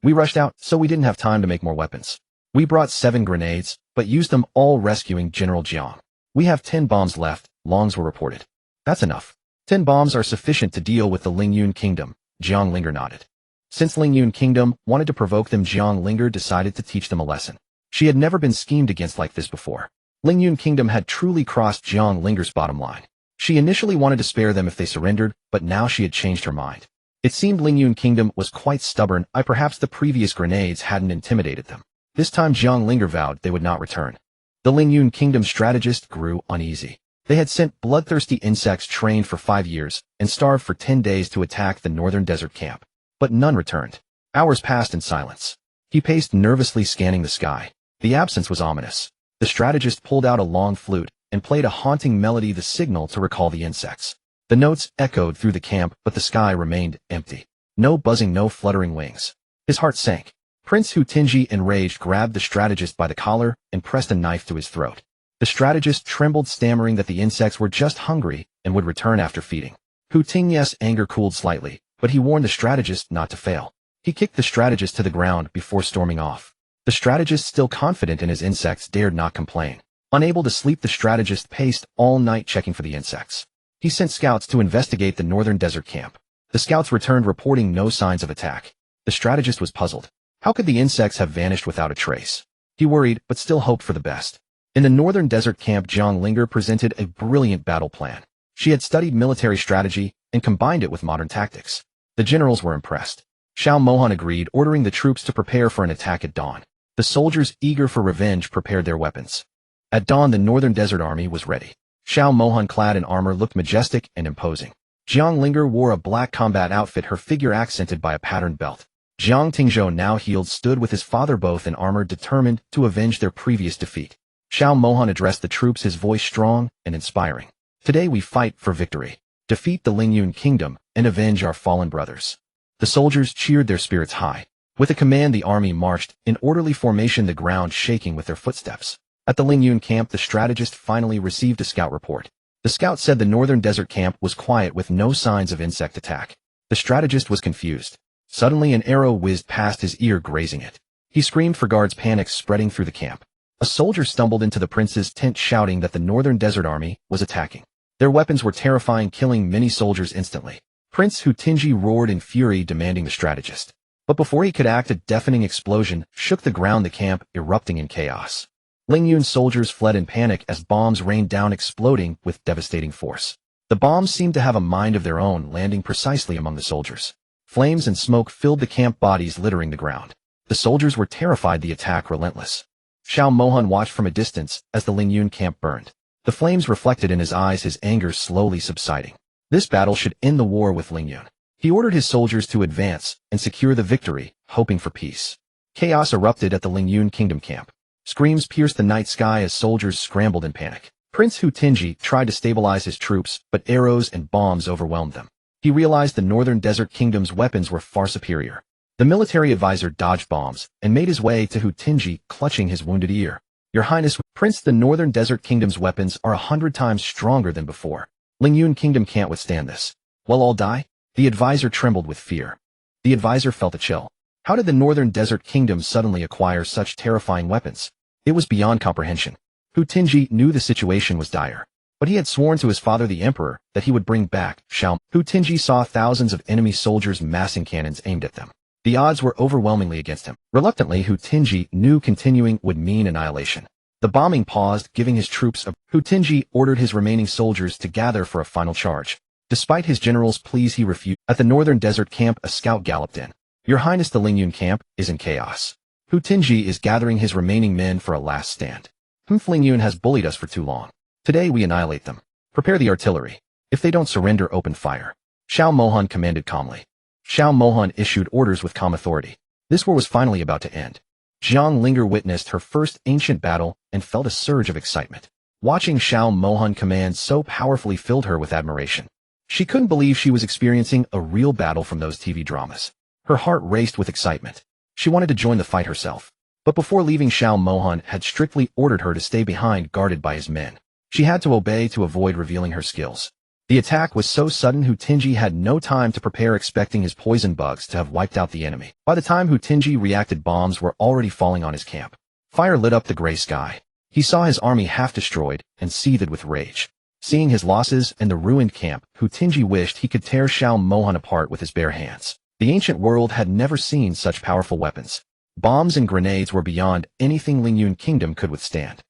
We rushed out, so we didn't have time to make more weapons. We brought 7 grenades, but used them all rescuing General Jiang. We have 10 bombs left, Long Zhua reported. That's enough. 10 bombs are sufficient to deal with the Lingyun Kingdom, Jiang Linger nodded. Since Lingyun Kingdom wanted to provoke them, Jiang Linger decided to teach them a lesson. She had never been schemed against like this before. Lingyun Kingdom had truly crossed Jiang Linger's bottom line. She initially wanted to spare them if they surrendered, but now she had changed her mind. It seemed Lingyun Kingdom was quite stubborn, perhaps the previous grenades hadn't intimidated them. This time Jiang Linger vowed they would not return. The Lingyun Kingdom strategist grew uneasy. They had sent bloodthirsty insects trained for 5 years and starved for 10 days to attack the northern desert camp. But none returned. Hours passed in silence. He paced nervously, scanning the sky. The absence was ominous. The strategist pulled out a long flute and played a haunting melody, the signal to recall the insects. The notes echoed through the camp, but the sky remained empty. No buzzing, no fluttering wings. His heart sank. Prince Hu Tinji, enraged, grabbed the strategist by the collar and pressed a knife to his throat. The strategist trembled, stammering that the insects were just hungry and would return after feeding. Hu Tingye's anger cooled slightly, but he warned the strategist not to fail. He kicked the strategist to the ground before storming off. The strategist, still confident in his insects, dared not complain. Unable to sleep, the strategist paced all night checking for the insects. He sent scouts to investigate the northern desert camp. The scouts returned reporting no signs of attack. The strategist was puzzled. How could the insects have vanished without a trace? He worried, but still hoped for the best. In the northern desert camp, Jiang Linger presented a brilliant battle plan. She had studied military strategy and combined it with modern tactics. The generals were impressed. Xiao Mohan agreed, ordering the troops to prepare for an attack at dawn. The soldiers, eager for revenge, prepared their weapons. At dawn, the northern desert army was ready. Xiao Mohan, clad in armor, looked majestic and imposing. Jiang Linger wore a black combat outfit, her figure accented by a patterned belt. Jiang Tingzhou, now healed, stood with his father, both in armor, determined to avenge their previous defeat. Xiao Mohan addressed the troops, his voice strong and inspiring. Today we fight for victory. Defeat the Lingyun Kingdom and avenge our fallen brothers. The soldiers cheered, their spirits high. With a command, the army marched, in orderly formation, the ground shaking with their footsteps. At the Lingyun camp, the strategist finally received a scout report. The scout said the northern desert camp was quiet with no signs of insect attack. The strategist was confused. Suddenly, an arrow whizzed past his ear, grazing it. He screamed for guards, panic spreading through the camp. A soldier stumbled into the prince's tent shouting that the northern desert army was attacking. Their weapons were terrifying, killing many soldiers instantly. Prince Hutinji roared in fury, demanding the strategist. But before he could act, a deafening explosion shook the ground, the camp erupting in chaos. Lingyun soldiers fled in panic as bombs rained down, exploding with devastating force. The bombs seemed to have a mind of their own, landing precisely among the soldiers. Flames and smoke filled the camp, bodies littering the ground. The soldiers were terrified, the attack relentless. Xiao Mohan watched from a distance as the Lingyun camp burned. The flames reflected in his eyes, his anger slowly subsiding. This battle should end the war with Lingyun. He ordered his soldiers to advance and secure the victory, hoping for peace. Chaos erupted at the Lingyun kingdom camp. Screams pierced the night sky as soldiers scrambled in panic. Prince Hutinji tried to stabilize his troops, but arrows and bombs overwhelmed them. He realized the northern desert kingdom's weapons were far superior. The military advisor dodged bombs and made his way to Hutinji, clutching his wounded ear. Your Highness, Prince, the northern desert kingdom's weapons are 100 times stronger than before. Lingyun kingdom can't withstand this. Will all die? The advisor trembled with fear. The advisor felt a chill. How did the northern desert kingdom suddenly acquire such terrifying weapons? It was beyond comprehension. Hutinji knew the situation was dire, but he had sworn to his father, the emperor, that he would bring back Xiao. Hutinji saw thousands of enemy soldiers massing cannons aimed at them. The odds were overwhelmingly against him. Reluctantly, Hutinji knew continuing would mean annihilation. The bombing paused, giving his troops a... Hutinji ordered his remaining soldiers to gather for a final charge. Despite his general's pleas, he refused. At the northern desert camp, a scout galloped in. Your Highness, the Lingyun camp is in chaos. Hutinji is gathering his remaining men for a last stand. Lingyun has bullied us for too long. Today we annihilate them. Prepare the artillery. If they don't surrender, open fire. Xiao Mohan commanded calmly. Xiao Mohan issued orders with calm authority. This war was finally about to end. Jiang Linger witnessed her first ancient battle and felt a surge of excitement. Watching Xiao Mohan command so powerfully filled her with admiration. She couldn't believe she was experiencing a real battle from those TV dramas. Her heart raced with excitement. She wanted to join the fight herself. But before leaving, Xiao Mohan had strictly ordered her to stay behind, guarded by his men. She had to obey to avoid revealing her skills. The attack was so sudden Hutinji had no time to prepare, expecting his poison bugs to have wiped out the enemy. By the time Hutinji reacted, bombs were already falling on his camp. Fire lit up the gray sky. He saw his army half destroyed and seethed with rage. Seeing his losses and the ruined camp, Hutinji wished he could tear Xiao Mohan apart with his bare hands. The ancient world had never seen such powerful weapons. Bombs and grenades were beyond anything Lingyun kingdom could withstand.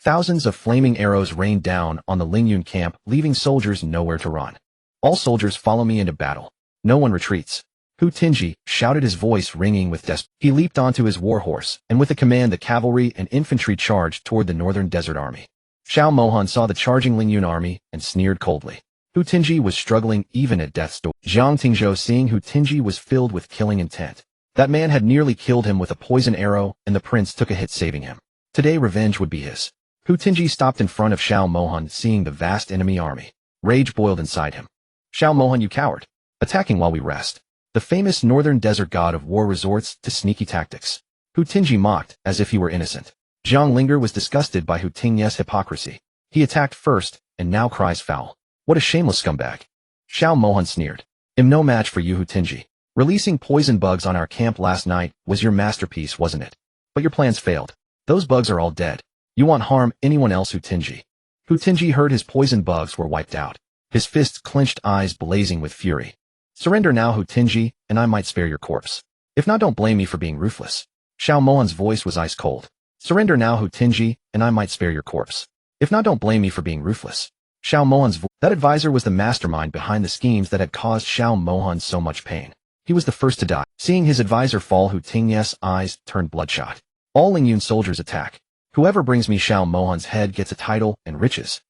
Thousands of flaming arrows rained down on the Lingyun camp, leaving soldiers nowhere to run. All soldiers, follow me into battle. No one retreats. Hutinji shouted, his voice ringing with despair. He leaped onto his warhorse, and with a command, the cavalry and infantry charged toward the northern desert army. Xiao Mohan saw the charging Lingyun army and sneered coldly. Hutinji was struggling even at death's door. Jiang Tingzhou, seeing Hutinji was filled with killing intent. That man had nearly killed him with a poison arrow, and the prince took a hit, saving him. Today revenge would be his. Hutinji stopped in front of Xiao Mohan, seeing the vast enemy army. Rage boiled inside him. Xiao Mohan, you coward! Attacking while we rest. The famous northern desert god of war resorts to sneaky tactics. Hutinji mocked, as if he were innocent. Jiang Linger was disgusted by Hutinji's hypocrisy. He attacked first, and now cries foul. What a shameless scumbag. Xiao Mohan sneered. I'm no match for you, Hutinji. Releasing poison bugs on our camp last night was your masterpiece, wasn't it? But your plans failed. Those bugs are all dead. You won't harm anyone else, Hutinji. Hutinji heard his poison bugs were wiped out. His fists clenched, eyes blazing with fury. Surrender now, Hutinji, and I might spare your corpse. If not, don't blame me for being ruthless. Xiao Mohan's voice was ice cold. Surrender now, Hutinji, and I might spare your corpse. If not, don't blame me for being ruthless. Xiao Mohan's voice. That advisor was the mastermind behind the schemes that had caused Xiao Mohan so much pain. He was the first to die. Seeing his advisor fall, Hutinji's eyes turned bloodshot. All Lingyun soldiers attack. Whoever brings me Xiao Mohan's head gets a title and riches.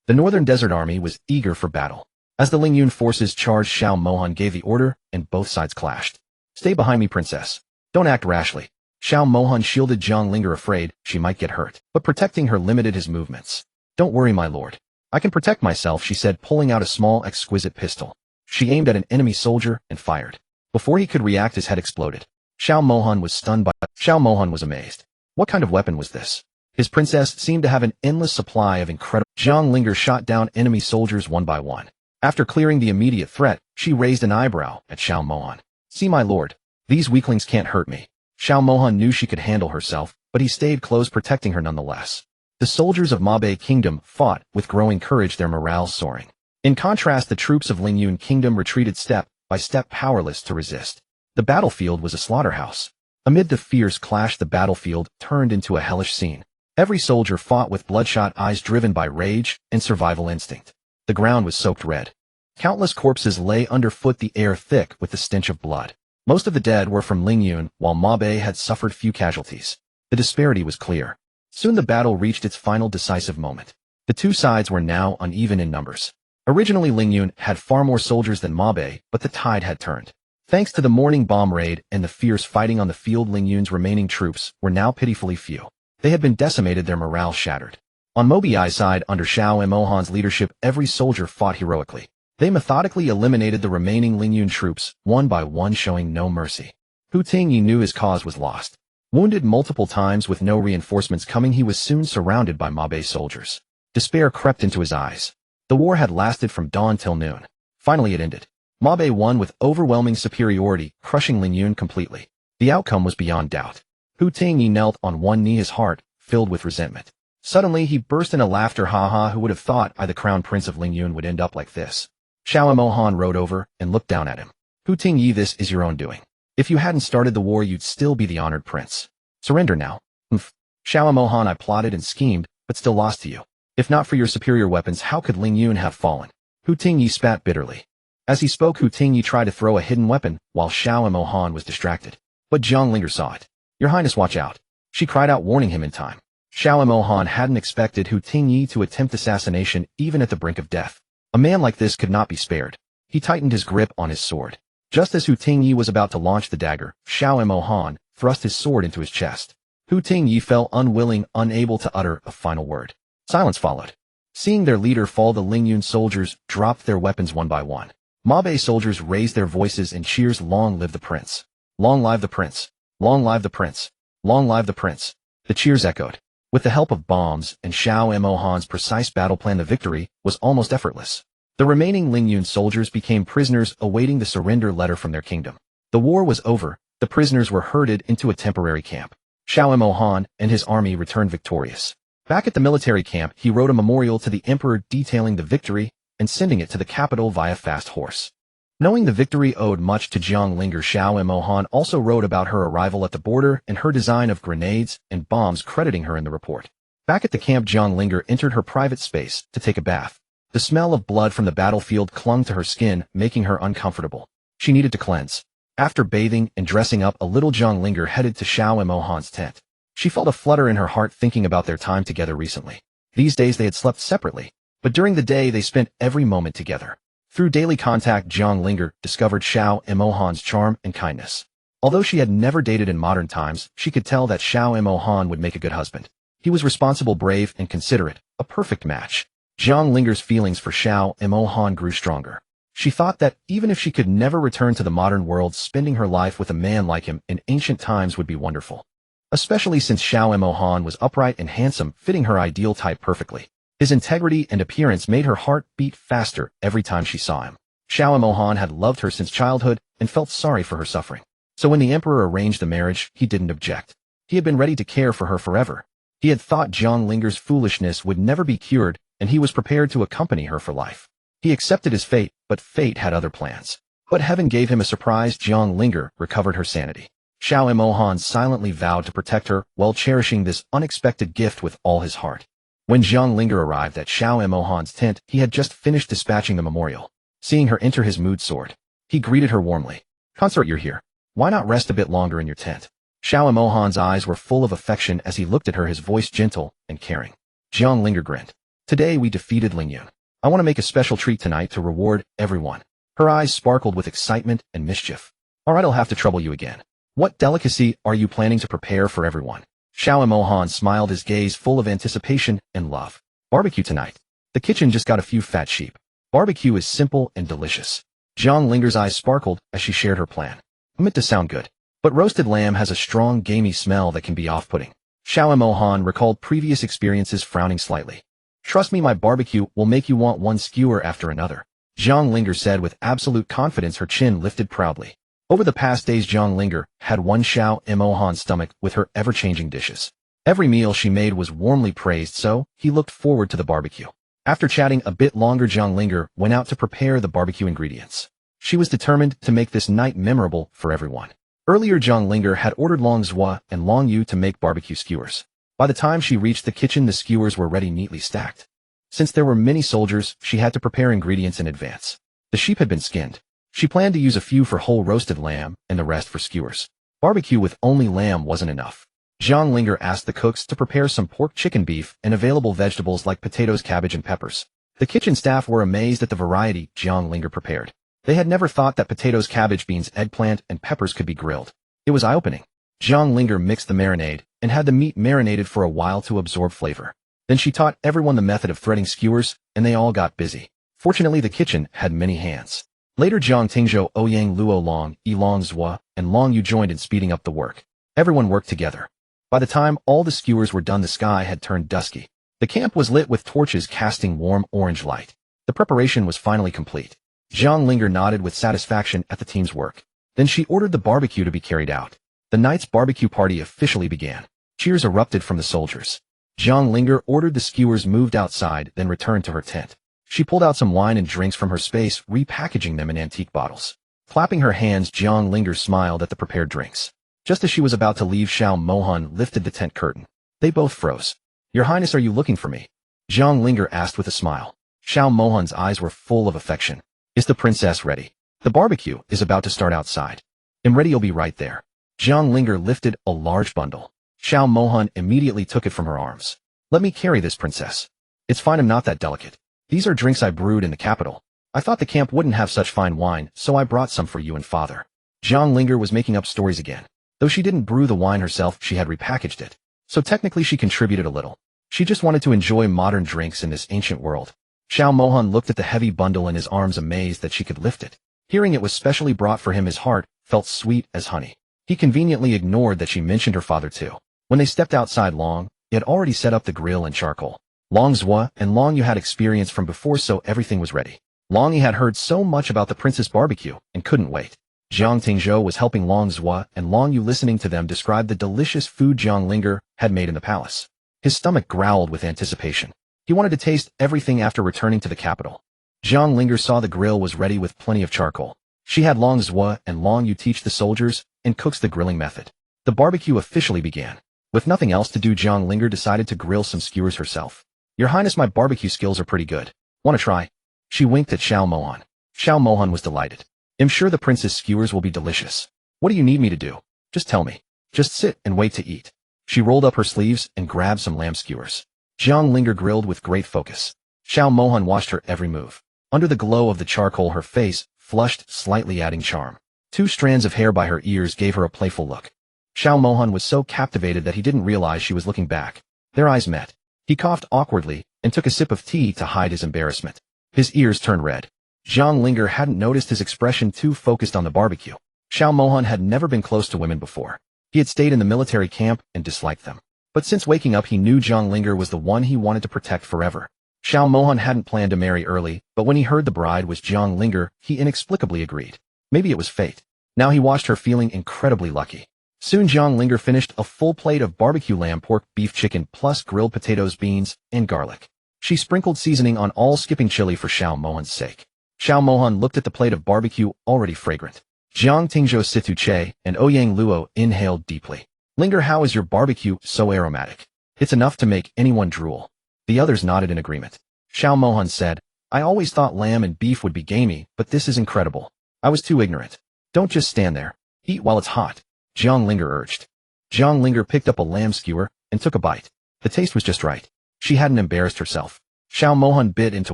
The northern desert army was eager for battle. As the Lingyun forces charged, Xiao Mohan gave the order, and both sides clashed. Stay behind me, princess. Don't act rashly. Xiao Mohan shielded Jiang Linger, afraid she might get hurt, but protecting her limited his movements. Don't worry, my lord. I can protect myself, she said, pulling out a small, exquisite pistol. She aimed at an enemy soldier and fired. Before he could react, his head exploded. Xiao Mohan was stunned by Xiao Mohan was amazed. What kind of weapon was this? His princess seemed to have an endless supply of incredible. Zhang Linger shot down enemy soldiers one by one. After clearing the immediate threat, she raised an eyebrow at Xiao Mohan. See, my lord, these weaklings can't hurt me. Xiao Mohan knew she could handle herself, but he stayed close, protecting her nonetheless. The soldiers of Mabe Kingdom fought with growing courage, their morale soaring. In contrast, the troops of Lingyun Kingdom retreated step by step, powerless to resist. The battlefield was a slaughterhouse. Amid the fierce clash, the battlefield turned into a hellish scene. Every soldier fought with bloodshot eyes, driven by rage and survival instinct. The ground was soaked red. Countless corpses lay underfoot, the air thick with the stench of blood. Most of the dead were from Lingyun, while Mabe had suffered few casualties. The disparity was clear. Soon the battle reached its final decisive moment. The two sides were now uneven in numbers. Originally, Lingyun had far more soldiers than Mabe, but the tide had turned. Thanks to the morning bomb raid and the fierce fighting on the field, Lingyun's remaining troops were now pitifully few. They had been decimated, their morale shattered. On Mobiai's side, under Xiao Mohan's leadership, every soldier fought heroically. They methodically eliminated the remaining Lingyun troops, one by one, showing no mercy. Hu Tingyi knew his cause was lost. Wounded multiple times with no reinforcements coming, he was soon surrounded by Mabe soldiers. Despair crept into his eyes. The war had lasted from dawn till noon. Finally it ended. Mabe won with overwhelming superiority, crushing Lingyun completely. The outcome was beyond doubt. Hu Tingyi knelt on one knee, his heart filled with resentment. Suddenly he burst into laughter. Who would have thought I, the crown prince of Lingyun, would end up like this? Xiao Mohan rode over and looked down at him. Hu Tingyi, this is your own doing. If you hadn't started the war, you'd still be the honored prince. Surrender now. Xiao Mohan, I plotted and schemed, but still lost to you. If not for your superior weapons, how could Lingyun have fallen? Hu Tingyi spat bitterly. As he spoke, Hu Tingyi tried to throw a hidden weapon, while Xiao Mohan was distracted. But Zhang Linger saw it. Your Highness, watch out. She cried out, warning him in time. Xiao Mohan hadn't expected Hu Tingyi to attempt assassination, even at the brink of death. A man like this could not be spared. He tightened his grip on his sword. Just as Hu Tingyi was about to launch the dagger, Xiao Mohan thrust his sword into his chest. Hu Tingyi fell unwilling, unable to utter a final word. Silence followed. Seeing their leader fall, the Lingyun soldiers dropped their weapons one by one. Mabe soldiers raised their voices in cheers. Long live the prince! Long live the prince! Long live the prince! Long live the prince! The cheers echoed. With the help of bombs and Xiao Mohan's precise battle plan, the victory was almost effortless. The remaining Lingyun soldiers became prisoners, awaiting the surrender letter from their kingdom. The war was over. The prisoners were herded into a temporary camp. Xiao Mohan and his army returned victorious. Back at the military camp, he wrote a memorial to the emperor detailing the victory and sending it to the capital via fast horse. Knowing the victory owed much to Zhang Linger, Xiao Mohan also wrote about her arrival at the border and her design of grenades and bombs, crediting her in the report. Back at the camp, Zhang Linger entered her private space to take a bath. The smell of blood from the battlefield clung to her skin, making her uncomfortable. She needed to cleanse. After bathing and dressing up a little, Zhang Linger headed to Xiao Mohan's tent. She felt a flutter in her heart, thinking about their time together recently. These days they had slept separately, but during the day they spent every moment together. Through daily contact, Zhang Linger discovered Xiao Mohan's charm and kindness. Although she had never dated in modern times, she could tell that Xiao Mohan would make a good husband. He was responsible, brave, and considerate, a perfect match. Zhang Linger's feelings for Xiao Mohan grew stronger. She thought that even if she could never return to the modern world, spending her life with a man like him in ancient times would be wonderful. Especially since Xiao Mohan was upright and handsome, fitting her ideal type perfectly. His integrity and appearance made her heart beat faster every time she saw him. Xiao Mohan had loved her since childhood and felt sorry for her suffering. So when the emperor arranged the marriage, he didn't object. He had been ready to care for her forever. He had thought Zhang Linger's foolishness would never be cured, and he was prepared to accompany her for life. He accepted his fate, but fate had other plans. But heaven gave him a surprise. Zhang Linger recovered her sanity. Xiao Mohan silently vowed to protect her while cherishing this unexpected gift with all his heart. When Zhang Linger arrived at Xiao Mohan's tent, he had just finished dispatching the memorial. Seeing her enter, his mood soared. He greeted her warmly. Consort, you're here. Why not rest a bit longer in your tent? Xiao Mohan's eyes were full of affection as he looked at her, his voice gentle and caring. Zhang Linger grinned. Today we defeated Lingyun. I want to make a special treat tonight to reward everyone. Her eyes sparkled with excitement and mischief. All right, I'll have to trouble you again. What delicacy are you planning to prepare for everyone? Xiao Mohan smiled, his gaze full of anticipation and love. Barbecue tonight. The kitchen just got a few fat sheep. Barbecue is simple and delicious. Zhang Linger's eyes sparkled as she shared her plan. Meant to sound good. But roasted lamb has a strong gamey smell that can be off-putting. Xiao Mohan recalled previous experiences, frowning slightly. Trust me, my barbecue will make you want one skewer after another, Zhang Linger said with absolute confidence, her chin lifted proudly. Over the past days, Zhang Linger had won Xiao Mohan's stomach with her ever-changing dishes. Every meal she made was warmly praised, so he looked forward to the barbecue. After chatting a bit longer, Zhang Linger went out to prepare the barbecue ingredients. She was determined to make this night memorable for everyone. Earlier, Zhang Linger had ordered Long Zhua and Long Yu to make barbecue skewers. By the time she reached the kitchen, the skewers were ready, neatly stacked. Since there were many soldiers, she had to prepare ingredients in advance. The sheep had been skinned. She planned to use a few for whole roasted lamb and the rest for skewers. Barbecue with only lamb wasn't enough. Zhang Linger asked the cooks to prepare some pork, chicken, beef, and available vegetables like potatoes, cabbage, and peppers. The kitchen staff were amazed at the variety Zhang Linger prepared. They had never thought that potatoes, cabbage, beans, eggplant, and peppers could be grilled. It was eye-opening. Zhang Linger mixed the marinade and had the meat marinated for a while to absorb flavor. Then she taught everyone the method of threading skewers, and they all got busy. Fortunately, the kitchen had many hands. Later, Jiang Tingzhou, Ouyang Luo Long, Long Zhua, and Long Yu joined in speeding up the work. Everyone worked together. By the time all the skewers were done, the sky had turned dusky. The camp was lit with torches casting warm orange light. The preparation was finally complete. Zhang Linger nodded with satisfaction at the team's work. Then she ordered the barbecue to be carried out. The night's barbecue party officially began. Cheers erupted from the soldiers. Zhang Linger ordered the skewers moved outside, then returned to her tent. She pulled out some wine and drinks from her space, repackaging them in antique bottles. Clapping her hands, Zhang Linger smiled at the prepared drinks. Just as she was about to leave, Xiao Mohan lifted the tent curtain. They both froze. "Your Highness, are you looking for me?" Zhang Linger asked with a smile. Xiao Mohan's eyes were full of affection. "Is the princess ready? The barbecue is about to start outside." "I'm ready, you'll be right there." Zhang Linger lifted a large bundle. Xiao Mohan immediately took it from her arms. "Let me carry this, princess." "It's fine, I'm not that delicate. These are drinks I brewed in the capital. I thought the camp wouldn't have such fine wine, so I brought some for you and father." Zhang Linger was making up stories again. Though she didn't brew the wine herself, she had repackaged it. So technically she contributed a little. She just wanted to enjoy modern drinks in this ancient world. Xiao Mohan looked at the heavy bundle in his arms, amazed that she could lift it. Hearing it was specially brought for him, his heart felt sweet as honey. He conveniently ignored that she mentioned her father too. When they stepped outside, Long had already set up the grill and charcoal. Long Zhua and Long Yu had experience from before, so everything was ready. Long Yu had heard so much about the princess barbecue and couldn't wait. Jiang Tingzhou was helping Long Zhua and Long Yu, listening to them describe the delicious food Zhang Linger had made in the palace. His stomach growled with anticipation. He wanted to taste everything after returning to the capital. Zhang Linger saw the grill was ready with plenty of charcoal. She had Long Zhua and Long Yu teach the soldiers and cooks the grilling method. The barbecue officially began. With nothing else to do, Zhang Linger decided to grill some skewers herself. "Your Highness, my barbecue skills are pretty good. Want to try?" She winked at Xiao Mohan. Xiao Mohan was delighted. "I'm sure the prince's skewers will be delicious. What do you need me to do? Just tell me. Just sit and wait to eat." She rolled up her sleeves and grabbed some lamb skewers. Zhang Linger grilled with great focus. Xiao Mohan watched her every move. Under the glow of the charcoal, her face flushed slightly, adding charm. 2 strands of hair by her ears gave her a playful look. Xiao Mohan was so captivated that he didn't realize she was looking back. Their eyes met. He coughed awkwardly and took a sip of tea to hide his embarrassment. His ears turned red. Zhang Linger hadn't noticed his expression, too focused on the barbecue. Xiao Mohan had never been close to women before. He had stayed in the military camp and disliked them. But since waking up, he knew Zhang Linger was the one he wanted to protect forever. Xiao Mohan hadn't planned to marry early, but when he heard the bride was Zhang Linger, he inexplicably agreed. Maybe it was fate. Now he watched her, feeling incredibly lucky. Soon Zhang Linger finished a full plate of barbecue lamb, pork, beef, chicken, plus grilled potatoes, beans, and garlic. She sprinkled seasoning on all, skipping chili for Xiao Mohan's sake. Xiao Mohan looked at the plate of barbecue, already fragrant. Jiang Tingzhou, Situ Che, and Ouyang Luo inhaled deeply. "Linger, how is your barbecue so aromatic? It's enough to make anyone drool." The others nodded in agreement. Xiao Mohan said, "I always thought lamb and beef would be gamey, but this is incredible. I was too ignorant. Don't just stand there. Eat while it's hot," Zhang Linger urged. Zhang Linger picked up a lamb skewer and took a bite. The taste was just right. She hadn't embarrassed herself. Xiao Mohan bit into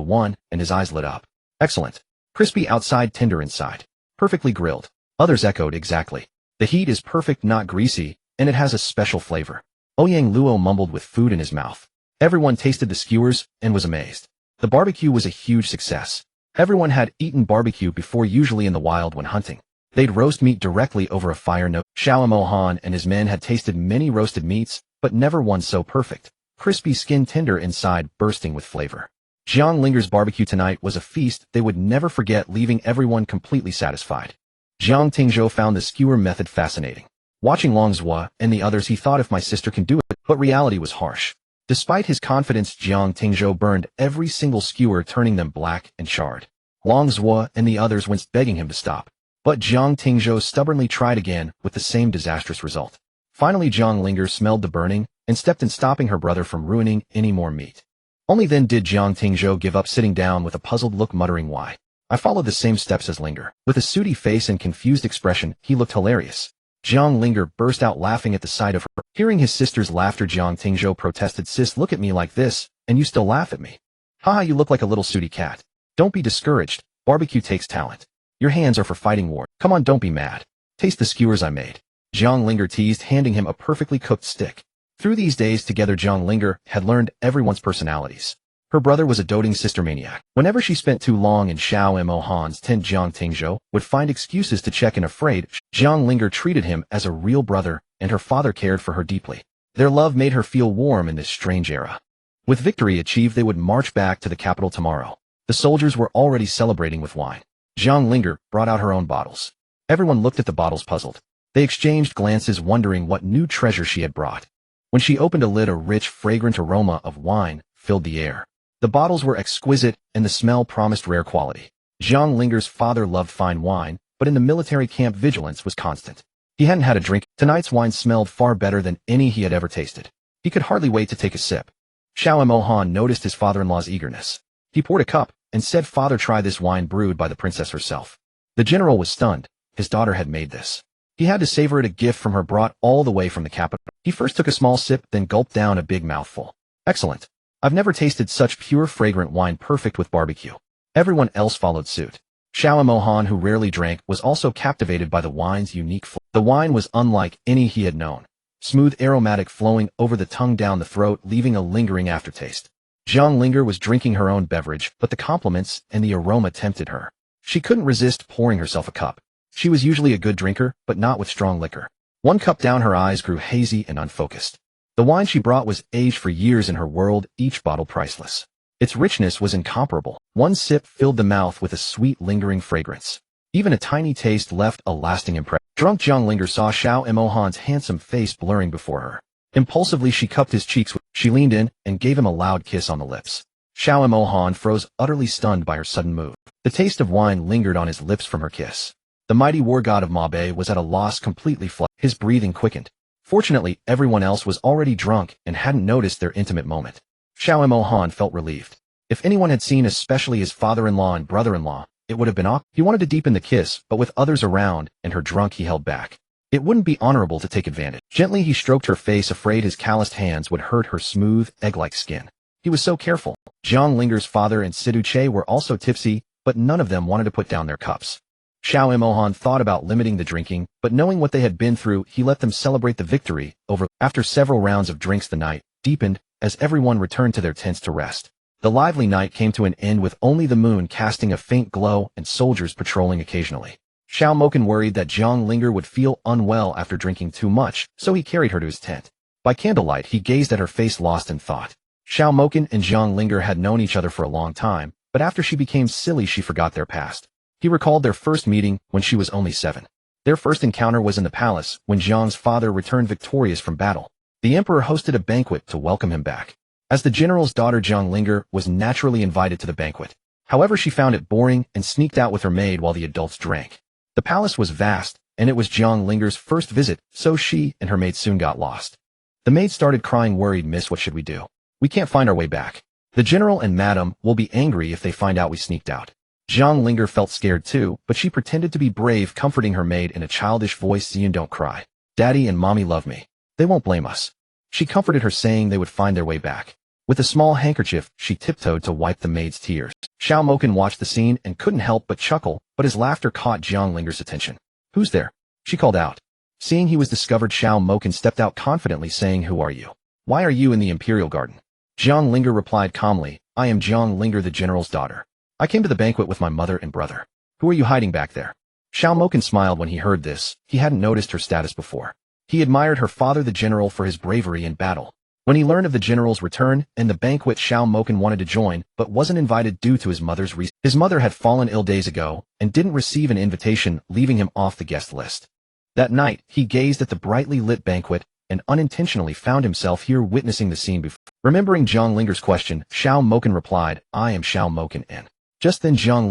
one, and his eyes lit up. "Excellent. Crispy outside, tender inside. Perfectly grilled." Others echoed, "Exactly. The heat is perfect, not greasy, and it has a special flavor." Ouyang Luo mumbled with food in his mouth. Everyone tasted the skewers and was amazed. The barbecue was a huge success. Everyone had eaten barbecue before, usually in the wild when hunting. They'd roast meat directly over a fire. No, Xiao Mohan and his men had tasted many roasted meats, but never one so perfect. Crispy skin tender inside, bursting with flavor. Jiang Linger's barbecue tonight was a feast they would never forget, leaving everyone completely satisfied. Jiang Tingzhou found the skewer method fascinating. Watching Long Zhua and the others, he thought, if my sister can do it, but reality was harsh. Despite his confidence, Jiang Tingzhou burned every single skewer, turning them black and charred. Long Zhua and the others went begging him to stop. But Jiang Tingzhou stubbornly tried again, with the same disastrous result. Finally, Jiang Linger smelled the burning and stepped in, stopping her brother from ruining any more meat. Only then did Jiang Tingzhou give up, sitting down with a puzzled look, muttering, "Why? I followed the same steps as Linger." With a sooty face and confused expression, he looked hilarious. Jiang Linger burst out laughing at the sight of her. Hearing his sister's laughter, Jiang Tingzhou protested, "Sis, look at me like this, and you still laugh at me. Haha, you look like a little sooty cat. Don't be discouraged. Barbecue takes talent. Your hands are for fighting war. Come on, don't be mad. Taste the skewers I made." Jiang Linger teased, handing him a perfectly cooked stick. Through these days together, Jiang Linger had learned everyone's personalities. Her brother was a doting sister maniac. Whenever she spent too long in Xiao Mohan's tent, Jiang Tingzhou would find excuses to check in. Afraid, Jiang Linger treated him as a real brother, and her father cared for her deeply. Their love made her feel warm in this strange era. With victory achieved, they would march back to the capital tomorrow. The soldiers were already celebrating with wine. Jiang Linger brought out her own bottles. Everyone looked at the bottles, puzzled. They exchanged glances, wondering what new treasure she had brought. When she opened a lid, a rich, fragrant aroma of wine filled the air. The bottles were exquisite, and the smell promised rare quality. Jiang Linger's father loved fine wine, but in the military camp, vigilance was constant. He hadn't had a drink. Tonight's wine smelled far better than any he had ever tasted. He could hardly wait to take a sip. Xiao Mohan noticed his father-in-law's eagerness. He poured a cup and said, "Father, try this wine brewed by the princess herself." The general was stunned. His daughter had made this. He had to savor it, a gift from her brought all the way from the capital. He first took a small sip, then gulped down a big mouthful. "Excellent. I've never tasted such pure, fragrant wine, perfect with barbecue." Everyone else followed suit. Xiao Mohan, who rarely drank, was also captivated by the wine's unique flavor. The wine was unlike any he had known. Smooth, aromatic, flowing over the tongue down the throat, leaving a lingering aftertaste. Jiang Linger was drinking her own beverage, but the compliments and the aroma tempted her. She couldn't resist pouring herself a cup. She was usually a good drinker, but not with strong liquor. One cup down, her eyes grew hazy and unfocused. The wine she brought was aged for years in her world, each bottle priceless. Its richness was incomparable. One sip filled the mouth with a sweet, lingering fragrance. Even a tiny taste left a lasting impression. Drunk Jiang Linger saw Xiao Mohan's handsome face blurring before her. Impulsively, she cupped his cheeks. She leaned in and gave him a loud kiss on the lips. Xiao Mohan froze, utterly stunned by her sudden move. The taste of wine lingered on his lips from her kiss. The mighty war god of Mabe was at a loss, completely flushed. His breathing quickened. Fortunately, everyone else was already drunk and hadn't noticed their intimate moment. Xiao Mohan felt relieved. If anyone had seen, especially his father-in-law and brother-in-law, it would have been awkward. He wanted to deepen the kiss, but with others around and her drunk, he held back. It wouldn't be honorable to take advantage. Gently, he stroked her face, afraid his calloused hands would hurt her smooth, egg-like skin. He was so careful. Jiang Linger's father and Sidu Che were also tipsy, but none of them wanted to put down their cups. Xiao Mohan thought about limiting the drinking, but knowing what they had been through, he let them celebrate the victory over. After several rounds of drinks, the night deepened as everyone returned to their tents to rest. The lively night came to an end with only the moon casting a faint glow and soldiers patrolling occasionally. Xiao Moken worried that Jiang Linger would feel unwell after drinking too much, so he carried her to his tent. By candlelight, he gazed at her face, lost in thought. Xiao Moken and Jiang Linger had known each other for a long time, but after she became silly, she forgot their past. He recalled their first meeting when she was only 7. Their first encounter was in the palace, when Jiang's father returned victorious from battle. The emperor hosted a banquet to welcome him back. As the general's daughter, Jiang Linger was naturally invited to the banquet. However, she found it boring and sneaked out with her maid while the adults drank. The palace was vast, and it was Jiang Linger's first visit, so she and her maid soon got lost. The maid started crying, worried, "Miss, what should we do? We can't find our way back. The general and madam will be angry if they find out we sneaked out." Jiang Linger felt scared too, but she pretended to be brave, comforting her maid in a childish voice, "Zian, don't cry. Daddy and Mommy love me. They won't blame us." She comforted her, saying they would find their way back. With a small handkerchief, she tiptoed to wipe the maid's tears. Xiao Moken watched the scene and couldn't help but chuckle, but his laughter caught Jiang Linger's attention. "Who's there?" she called out. Seeing he was discovered, Xiao Moken stepped out confidently, saying, "Who are you? Why are you in the Imperial Garden?" Jiang Linger replied calmly, "I am Jiang Linger, the general's daughter. I came to the banquet with my mother and brother." "Who are you hiding back there?" Xiao Moken smiled when he heard this. He hadn't noticed her status before. He admired her father the general for his bravery in battle. When he learned of the general's return and the banquet, Xiao Moken wanted to join, but wasn't invited due to his mother's reason. His mother had fallen ill days ago and didn't receive an invitation, leaving him off the guest list. That night, he gazed at the brightly lit banquet and unintentionally found himself here witnessing the scene before. Remembering Zhang Linger's question, Xiao Moken replied, "I am Xiao Moken and." Just then Zhang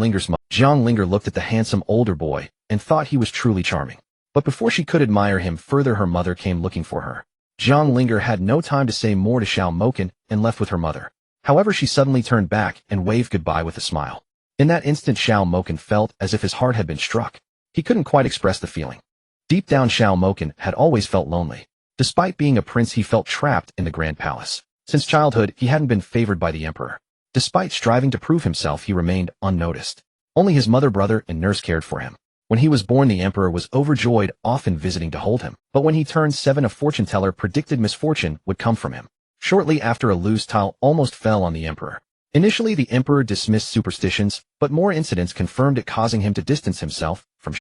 Linger looked at the handsome older boy and thought he was truly charming. But before she could admire him further, her mother came looking for her. Zhang Linger had no time to say more to Xiao Moken and left with her mother. However, she suddenly turned back and waved goodbye with a smile. In that instant, Xiao Moken felt as if his heart had been struck. He couldn't quite express the feeling. Deep down, Xiao Moken had always felt lonely. Despite being a prince, he felt trapped in the grand palace. Since childhood, he hadn't been favored by the emperor. Despite striving to prove himself, he remained unnoticed. Only his mother, brother, and nurse cared for him. When he was born, the emperor was overjoyed, often visiting to hold him. But when he turned 7, a fortune teller predicted misfortune would come from him. Shortly after, a loose tile almost fell on the emperor. Initially, the emperor dismissed superstitions, but more incidents confirmed it, causing him to distance himself from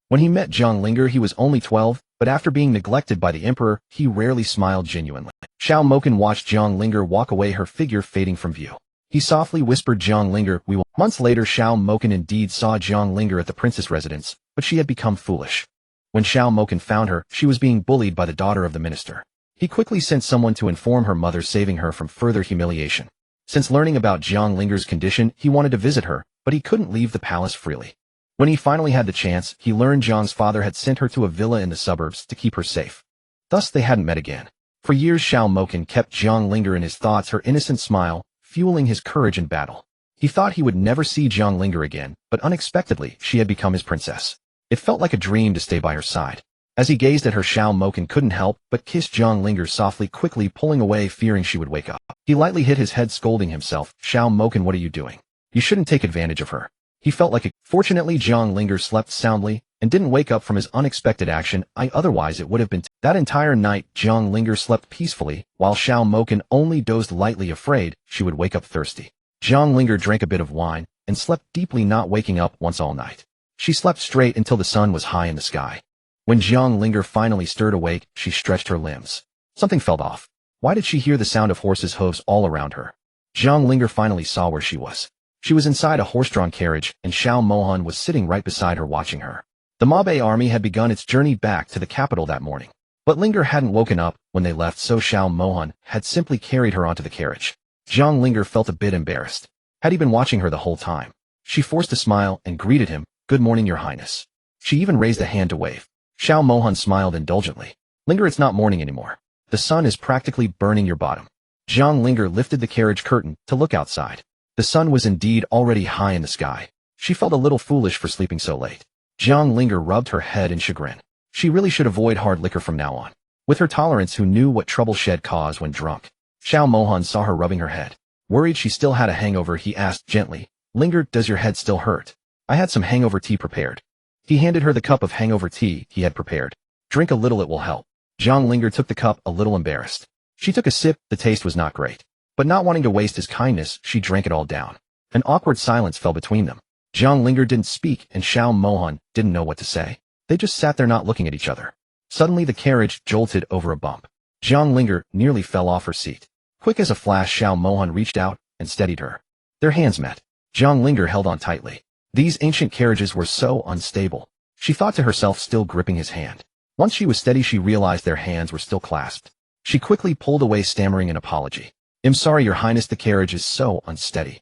When he met Zhang Linger, he was only 12, but after being neglected by the emperor, he rarely smiled genuinely. Xiao Moken watched Zhang Linger walk away, her figure fading from view. He softly whispered, "Zhang Linger, we will." Months later, Xiao Moken indeed saw Zhang Linger at the princess' residence, but she had become foolish. When Xiao Moken found her, she was being bullied by the daughter of the minister. He quickly sent someone to inform her mother, saving her from further humiliation. Since learning about Zhang Linger's condition, he wanted to visit her, but he couldn't leave the palace freely. When he finally had the chance, he learned Zhang's father had sent her to a villa in the suburbs to keep her safe. Thus they hadn't met again. For years, Xiao Moken kept Zhang Linger in his thoughts, her innocent smile fueling his courage in battle. He thought he would never see Zhang Linger again, but unexpectedly, she had become his princess. It felt like a dream to stay by her side. As he gazed at her, Xiao Moken couldn't help but kiss Zhang Linger softly, quickly pulling away, fearing she would wake up. He lightly hit his head, scolding himself, "Xiao Moken, what are you doing? You shouldn't take advantage of her." He felt like Fortunately, Zhang Linger slept soundly and didn't wake up from his unexpected action. Otherwise it would have been. That entire night, Zhang Linger slept peacefully, while Xiao Moken only dozed lightly, afraid she would wake up thirsty. Zhang Linger drank a bit of wine and slept deeply, not waking up once all night. She slept straight until the sun was high in the sky. When Zhang Linger finally stirred awake, she stretched her limbs. Something felt off. Why did she hear the sound of horses' hooves all around her? Zhang Linger finally saw where she was. She was inside a horse-drawn carriage, and Xiao Mohan was sitting right beside her, watching her. The Mabe army had begun its journey back to the capital that morning. But Linger hadn't woken up when they left, so Xiao Mohan had simply carried her onto the carriage. Zhang Linger felt a bit embarrassed. Had he been watching her the whole time? She forced a smile and greeted him, "Good morning, Your Highness." She even raised a hand to wave. Xiao Mohan smiled indulgently. "Linger, it's not morning anymore. The sun is practically burning your bottom." Zhang Linger lifted the carriage curtain to look outside. The sun was indeed already high in the sky. She felt a little foolish for sleeping so late. Zhang Linger rubbed her head in chagrin. She really should avoid hard liquor from now on. With her tolerance, who knew what trouble she'd cause when drunk? Xiao Mohan saw her rubbing her head. Worried she still had a hangover, he asked gently, "Linger, does your head still hurt? I had some hangover tea prepared." He handed her the cup of hangover tea he had prepared. "Drink a little, it will help." Zhang Linger took the cup, a little embarrassed. She took a sip. The taste was not great. But not wanting to waste his kindness, she drank it all down. An awkward silence fell between them. Zhang Linger didn't speak, and Xiao Mohan didn't know what to say. They just sat there not looking at each other. Suddenly the carriage jolted over a bump. Zhang Linger nearly fell off her seat. Quick as a flash, Xiao Mohan reached out and steadied her. Their hands met. Zhang Linger held on tightly. These ancient carriages were so unstable. She thought to herself, still gripping his hand. Once she was steady, she realized their hands were still clasped. She quickly pulled away, stammering an apology. "I'm sorry, Your Highness, the carriage is so unsteady."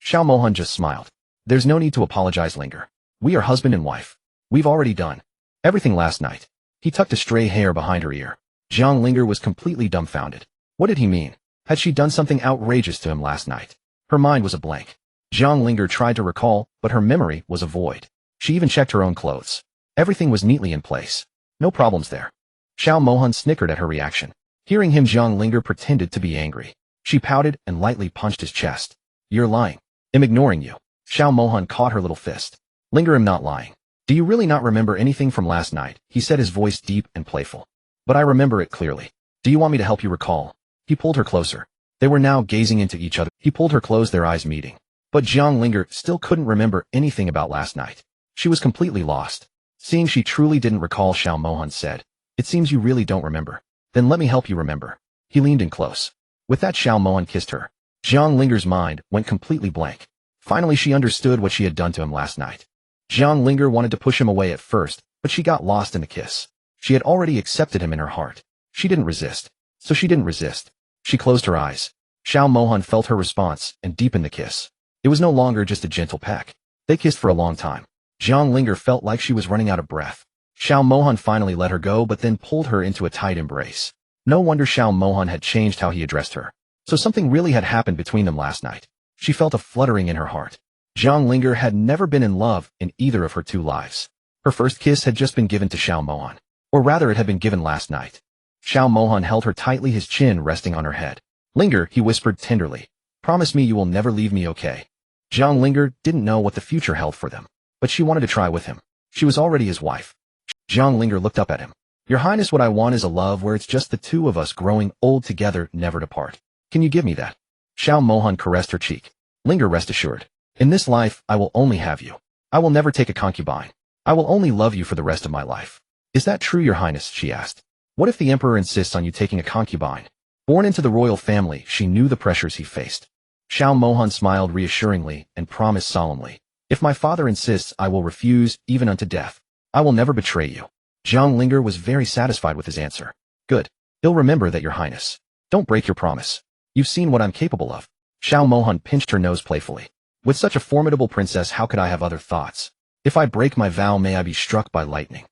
Xiao Mohan just smiled. "There's no need to apologize, Linger. We are husband and wife. We've already done everything last night." He tucked a stray hair behind her ear. Zhang Linger was completely dumbfounded. What did he mean? Had she done something outrageous to him last night? Her mind was a blank. Zhang Linger tried to recall, but her memory was a void. She even checked her own clothes. Everything was neatly in place. No problems there. Xiao Mohan snickered at her reaction. Hearing him, Zhang Linger pretended to be angry. She pouted and lightly punched his chest. "You're lying. I'm ignoring you." Xiao Mohan caught her little fist. "Linger, I'm not lying. Do you really not remember anything from last night?" He said, his voice deep and playful. "But I remember it clearly. Do you want me to help you recall?" He pulled her closer. They were now gazing into each other. He pulled her close, their eyes meeting. But Jiang Linger still couldn't remember anything about last night. She was completely lost. Seeing she truly didn't recall, Xiao Mohan said, "It seems you really don't remember. Then let me help you remember." He leaned in close. With that, Xiao Mohan kissed her. Jiang Linger's mind went completely blank. Finally, she understood what she had done to him last night. Jiang Linger wanted to push him away at first, but she got lost in the kiss. She had already accepted him in her heart. She didn't resist. So she didn't resist. She closed her eyes. Xiao Mohan felt her response and deepened the kiss. It was no longer just a gentle peck. They kissed for a long time. Jiang Linger felt like she was running out of breath. Xiao Mohan finally let her go, but then pulled her into a tight embrace. No wonder Xiao Mohan had changed how he addressed her. So something really had happened between them last night. She felt a fluttering in her heart. Jiang Linger had never been in love in either of her two lives. Her first kiss had just been given to Xiao Mohan. Or rather, it had been given last night. Xiao Mohan held her tightly, his chin resting on her head. "Linger," he whispered tenderly. "Promise me you will never leave me, okay?" Jiang Linger didn't know what the future held for them, but she wanted to try with him. She was already his wife. Jiang Linger looked up at him. "Your Highness, what I want is a love where it's just the two of us growing old together, never to part. Can you give me that?" Xiao Mohan caressed her cheek. "Linger, rest assured. In this life, I will only have you. I will never take a concubine. I will only love you for the rest of my life." "Is that true, Your Highness?" she asked. "What if the Emperor insists on you taking a concubine?" Born into the royal family, she knew the pressures he faced. Xiao Mohan smiled reassuringly and promised solemnly, "If my father insists, I will refuse, even unto death. I will never betray you." Jiang Linger was very satisfied with his answer. "Good. He'll remember that, Your Highness. Don't break your promise. You've seen what I'm capable of." Xiao Mohan pinched her nose playfully. "With such a formidable princess, how could I have other thoughts? If I break my vow, may I be struck by lightning."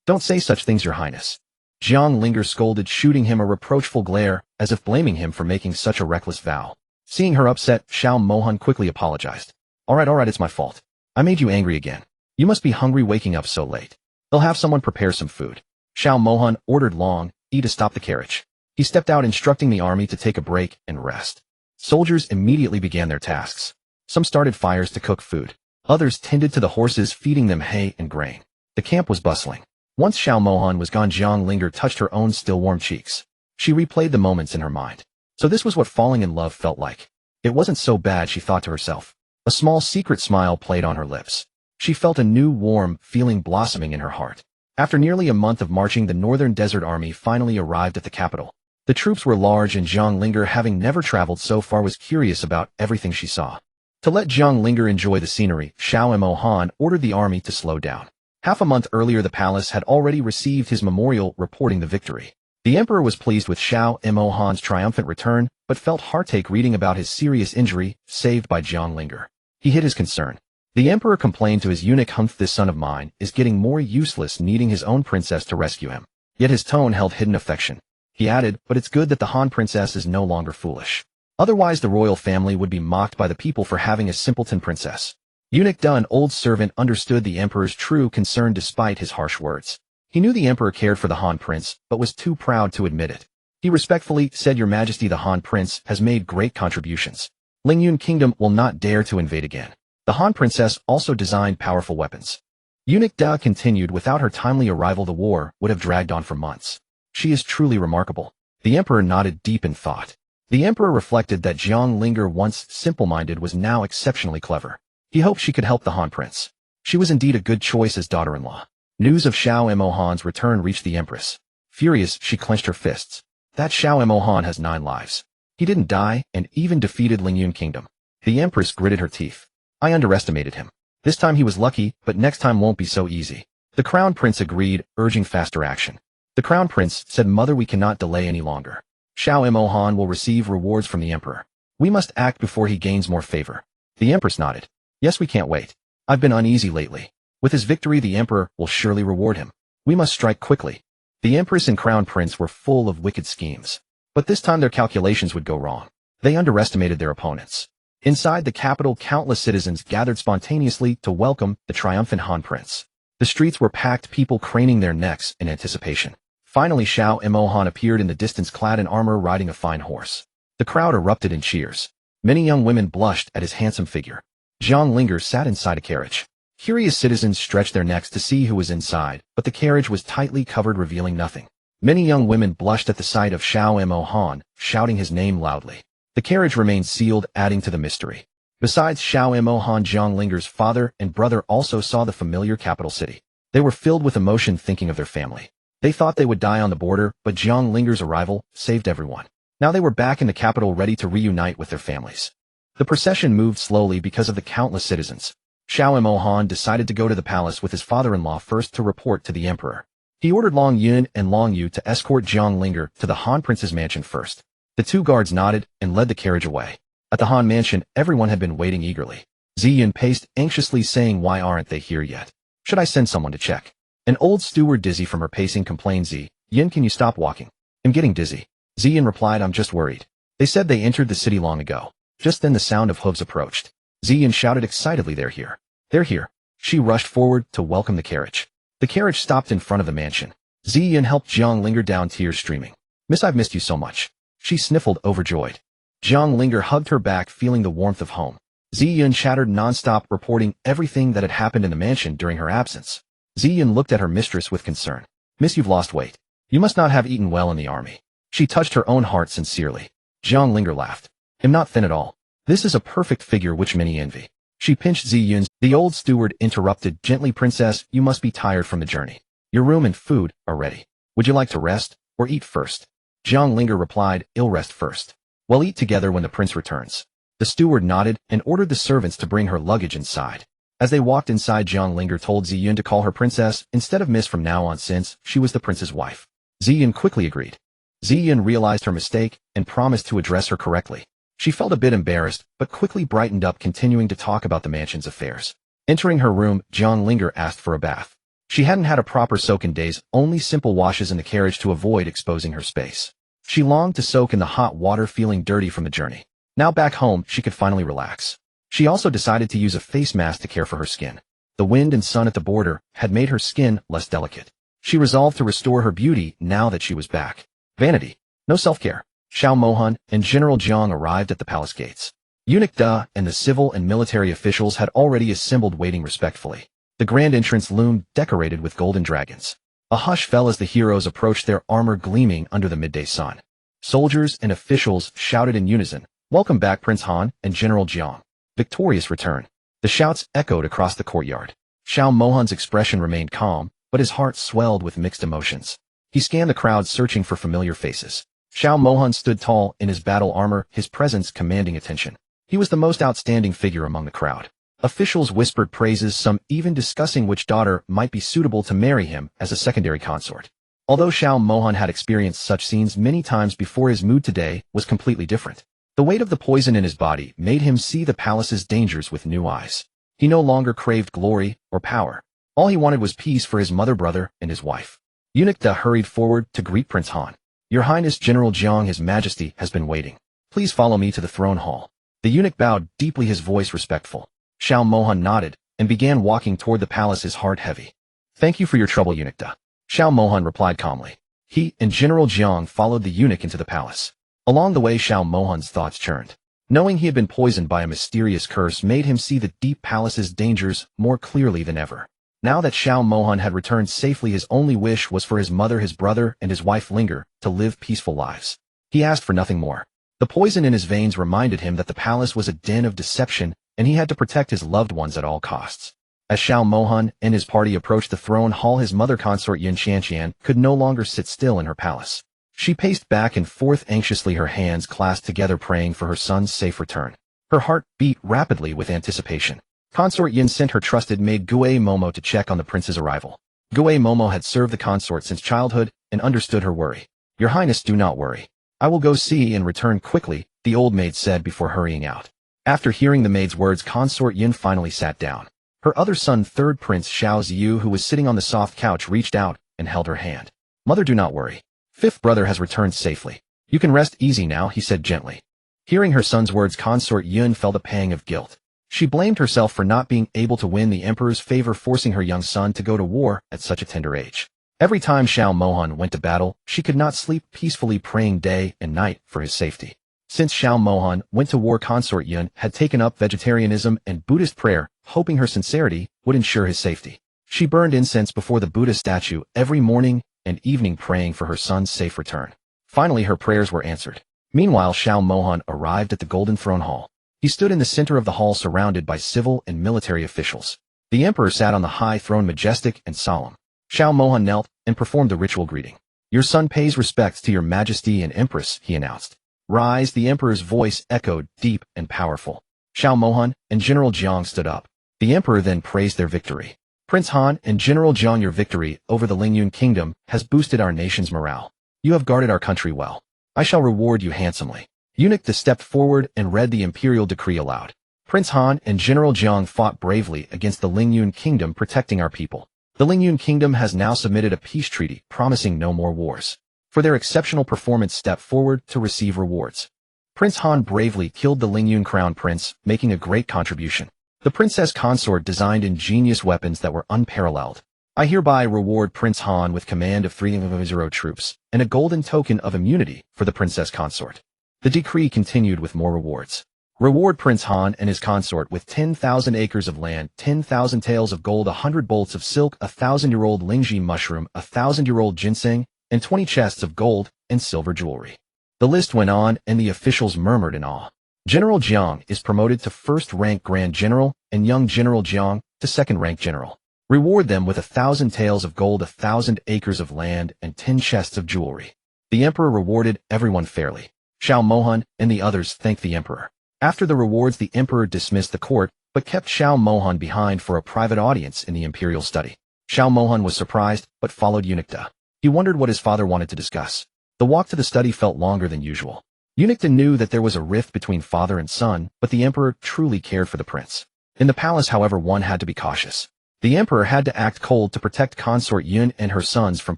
"Don't say such things, Your Highness." Jiang Linger scolded, shooting him a reproachful glare, as if blaming him for making such a reckless vow. Seeing her upset, Xiao Mohan quickly apologized. All right, it's my fault. I made you angry again. You must be hungry waking up so late. They'll have someone prepare some food." Xiao Mohan ordered Long Yi to stop the carriage. He stepped out, instructing the army to take a break and rest. Soldiers immediately began their tasks. Some started fires to cook food. Others tended to the horses, feeding them hay and grain. The camp was bustling. Once Xiao Mohan was gone, Jiang Linger touched her own still warm cheeks. She replayed the moments in her mind. So this was what falling in love felt like. It wasn't so bad, she thought to herself. A small secret smile played on her lips. She felt a new warm feeling blossoming in her heart. After nearly a month of marching, the Northern Desert Army finally arrived at the capital. The troops were large, and Jiang Linger, having never traveled so far, was curious about everything she saw. To let Jiang Linger enjoy the scenery, Xiao Mohan ordered the army to slow down. Half a month earlier, the palace had already received his memorial reporting the victory. The emperor was pleased with Xiao Mohan's triumphant return, but felt heartache reading about his serious injury, saved by Jiang Linger. He hid his concern. The emperor complained to his eunuch, "Humph, this son of mine is getting more useless, needing his own princess to rescue him." Yet his tone held hidden affection. He added, "But it's good that the Han princess is no longer foolish. Otherwise the royal family would be mocked by the people for having a simpleton princess." Eunuch Da, an old servant, understood the emperor's true concern despite his harsh words. He knew the emperor cared for the Han prince, but was too proud to admit it. He respectfully said, "Your Majesty, the Han prince has made great contributions. Lingyun Kingdom will not dare to invade again. The Han princess also designed powerful weapons." Eunuch Da continued, "Without her timely arrival, the war would have dragged on for months. She is truly remarkable." The emperor nodded, deep in thought. The emperor reflected that Jiang Linger, once simple-minded, was now exceptionally clever. He hoped she could help the Han prince. She was indeed a good choice as daughter-in-law. News of Xiao Mohan's return reached the empress. Furious, she clenched her fists. That Xiao Mohan has 9 lives. He didn't die, and even defeated Lingyun Kingdom. The empress gritted her teeth. "I underestimated him. This time he was lucky, but next time won't be so easy." The crown prince agreed, urging faster action. The crown prince said, "Mother, we cannot delay any longer. Xiao Mohan will receive rewards from the emperor. We must act before he gains more favor." The empress nodded. "Yes, we can't wait. I've been uneasy lately. With his victory, the emperor will surely reward him. We must strike quickly." The empress and crown prince were full of wicked schemes. But this time their calculations would go wrong. They underestimated their opponents. Inside the capital, countless citizens gathered spontaneously to welcome the triumphant Han prince. The streets were packed, people craning their necks in anticipation. Finally, Xiao Mohan appeared in the distance, clad in armor, riding a fine horse. The crowd erupted in cheers. Many young women blushed at his handsome figure. Jiang Linger sat inside a carriage. Curious citizens stretched their necks to see who was inside, but the carriage was tightly covered, revealing nothing. Many young women blushed at the sight of Xiao Mohan, shouting his name loudly. The carriage remained sealed, adding to the mystery. Besides, Xiao Mohan, Jiang Linger's father and brother also saw the familiar capital city. They were filled with emotion thinking of their family. They thought they would die on the border, but Jiang Linger's arrival saved everyone. Now they were back in the capital, ready to reunite with their families. The procession moved slowly because of the countless citizens. Xiao Mohan decided to go to the palace with his father-in-law first to report to the emperor. He ordered Long Yun and Long Yu to escort Jiang Linger to the Han Prince's mansion first. The two guards nodded and led the carriage away. At the Han mansion, everyone had been waiting eagerly. Ziyun paced anxiously, saying, "Why aren't they here yet? Should I send someone to check?" An old steward, dizzy from her pacing, complained, "Ziyun, can you stop walking? I'm getting dizzy." Ziyun replied, "I'm just worried. They said they entered the city long ago." Just then the sound of hooves approached. Ziyun shouted excitedly, "They're here. They're here." She rushed forward to welcome the carriage. The carriage stopped in front of the mansion. Ziyun helped Jiang Linger down, tears streaming. "Miss, I've missed you so much." She sniffled, overjoyed. Jiang Linger hugged her back, feeling the warmth of home. Ziyun chattered nonstop, reporting everything that had happened in the mansion during her absence. Ziyun looked at her mistress with concern. "Miss, you've lost weight. You must not have eaten well in the army." She touched her own heart sincerely. Jiang Linger laughed. "I'm not thin at all. This is a perfect figure which many envy." She pinched Ziyun's. The old steward interrupted gently, "Princess, you must be tired from the journey. Your room and food are ready. Would you like to rest or eat first?" Jiang Linger replied, "I'll rest first. We'll eat together when the prince returns." The steward nodded and ordered the servants to bring her luggage inside. As they walked inside, Jiang Linger told Ziyun to call her princess instead of miss from now on, since she was the prince's wife. Ziyun quickly agreed. Ziyun realized her mistake and promised to address her correctly. She felt a bit embarrassed, but quickly brightened up, continuing to talk about the mansion's affairs. Entering her room, Jiang Linger asked for a bath. She hadn't had a proper soak in days, only simple washes in the carriage to avoid exposing her space. She longed to soak in the hot water, feeling dirty from the journey. Now back home, she could finally relax. She also decided to use a face mask to care for her skin. The wind and sun at the border had made her skin less delicate. She resolved to restore her beauty now that she was back. Vanity. No self-care. Xiao Mohan and General Jiang arrived at the palace gates. Eunuch Da and the civil and military officials had already assembled, waiting respectfully. The grand entrance loomed, decorated with golden dragons. A hush fell as the heroes approached, their armor gleaming under the midday sun. Soldiers and officials shouted in unison, "Welcome back, Prince Han and General Jiang. Victorious return." The shouts echoed across the courtyard. Xiao Mohan's expression remained calm, but his heart swelled with mixed emotions. He scanned the crowd, searching for familiar faces. Xiao Mohan stood tall in his battle armor, his presence commanding attention. He was the most outstanding figure among the crowd. Officials whispered praises, some even discussing which daughter might be suitable to marry him as a secondary consort. Although Xiao Mohan had experienced such scenes many times before, his mood today was completely different. The weight of the poison in his body made him see the palace's dangers with new eyes. He no longer craved glory or power. All he wanted was peace for his mother, brother, and his wife. Eunuch Da hurried forward to greet Prince Han. "Your Highness, General Jiang, His Majesty, has been waiting. Please follow me to the throne hall." The eunuch bowed deeply, his voice respectful. Xiao Mohan nodded and began walking toward the palace, his heart heavy. "Thank you for your trouble, Eunuch Da." Xiao Mohan replied calmly. He and General Jiang followed the eunuch into the palace. Along the way, Xiao Mohan's thoughts churned. Knowing he had been poisoned by a mysterious curse made him see the deep palace's dangers more clearly than ever. Now that Xiao Mohan had returned safely, his only wish was for his mother, his brother, and his wife Linger to live peaceful lives. He asked for nothing more. The poison in his veins reminded him that the palace was a den of deception, and he had to protect his loved ones at all costs. As Xiao Mohan and his party approached the throne hall, his mother consort Yin Qianqian could no longer sit still in her palace. She paced back and forth anxiously, her hands clasped together, praying for her son's safe return. Her heart beat rapidly with anticipation. Consort Yin sent her trusted maid Gue Momo to check on the prince's arrival. Gue Momo had served the consort since childhood and understood her worry. "Your Highness, do not worry. I will go see and return quickly," the old maid said before hurrying out. After hearing the maid's words, Consort Yin finally sat down. Her other son, third Prince Xiao Ziyu, who was sitting on the soft couch, reached out and held her hand. "Mother, do not worry. Fifth brother has returned safely. You can rest easy now," he said gently. Hearing her son's words, Consort Yin felt a pang of guilt. She blamed herself for not being able to win the emperor's favor, forcing her young son to go to war at such a tender age. Every time Xiao Mohan went to battle, she could not sleep peacefully, praying day and night for his safety. Since Xiao Mohan went to war, Consort Yun had taken up vegetarianism and Buddhist prayer, hoping her sincerity would ensure his safety. She burned incense before the Buddha statue every morning and evening, praying for her son's safe return. Finally, her prayers were answered. Meanwhile, Xiao Mohan arrived at the Golden Throne Hall. He stood in the center of the hall surrounded by civil and military officials. The emperor sat on the high throne majestic and solemn. Xiao Mohan knelt and performed the ritual greeting. "Your son pays respects to your majesty and empress," he announced. "Rise," the emperor's voice echoed, deep and powerful. Xiao Mohan and General Jiang stood up. The emperor then praised their victory. "Prince Han and General Jiang, your victory over the Lingyun kingdom has boosted our nation's morale. You have guarded our country well. I shall reward you handsomely." Eunuch Da stepped forward and read the imperial decree aloud. "Prince Han and General Jiang fought bravely against the Lingyun kingdom, protecting our people. The Lingyun kingdom has now submitted a peace treaty promising no more wars. For their exceptional performance, step forward to receive rewards." Prince Han bravely killed the Lingyun crown prince, making a great contribution. The princess consort designed ingenious weapons that were unparalleled. "I hereby reward Prince Han with command of 300 troops and a golden token of immunity for the princess consort." The decree continued with more rewards. "Reward Prince Han and his consort with 10,000 acres of land, 10,000 taels of gold, 100 bolts of silk, 1,000-year-old lingji mushroom, 1,000-year-old ginseng, and 20 chests of gold and silver jewelry." The list went on, and the officials murmured in awe. General Jiang is promoted to first-rank Grand General, and young General Jiang to second-rank General. Reward them with 1,000 taels of gold, 1,000 acres of land, and 10 chests of jewelry. The emperor rewarded everyone fairly. Xiao Mohan and the others thanked the emperor. After the rewards, the emperor dismissed the court, but kept Xiao Mohan behind for a private audience in the imperial study. Xiao Mohan was surprised, but followed Eunuch Da. He wondered what his father wanted to discuss. The walk to the study felt longer than usual. Eunuch Da knew that there was a rift between father and son, but the emperor truly cared for the prince. In the palace, however, one had to be cautious. The emperor had to act cold to protect consort Yun and her sons from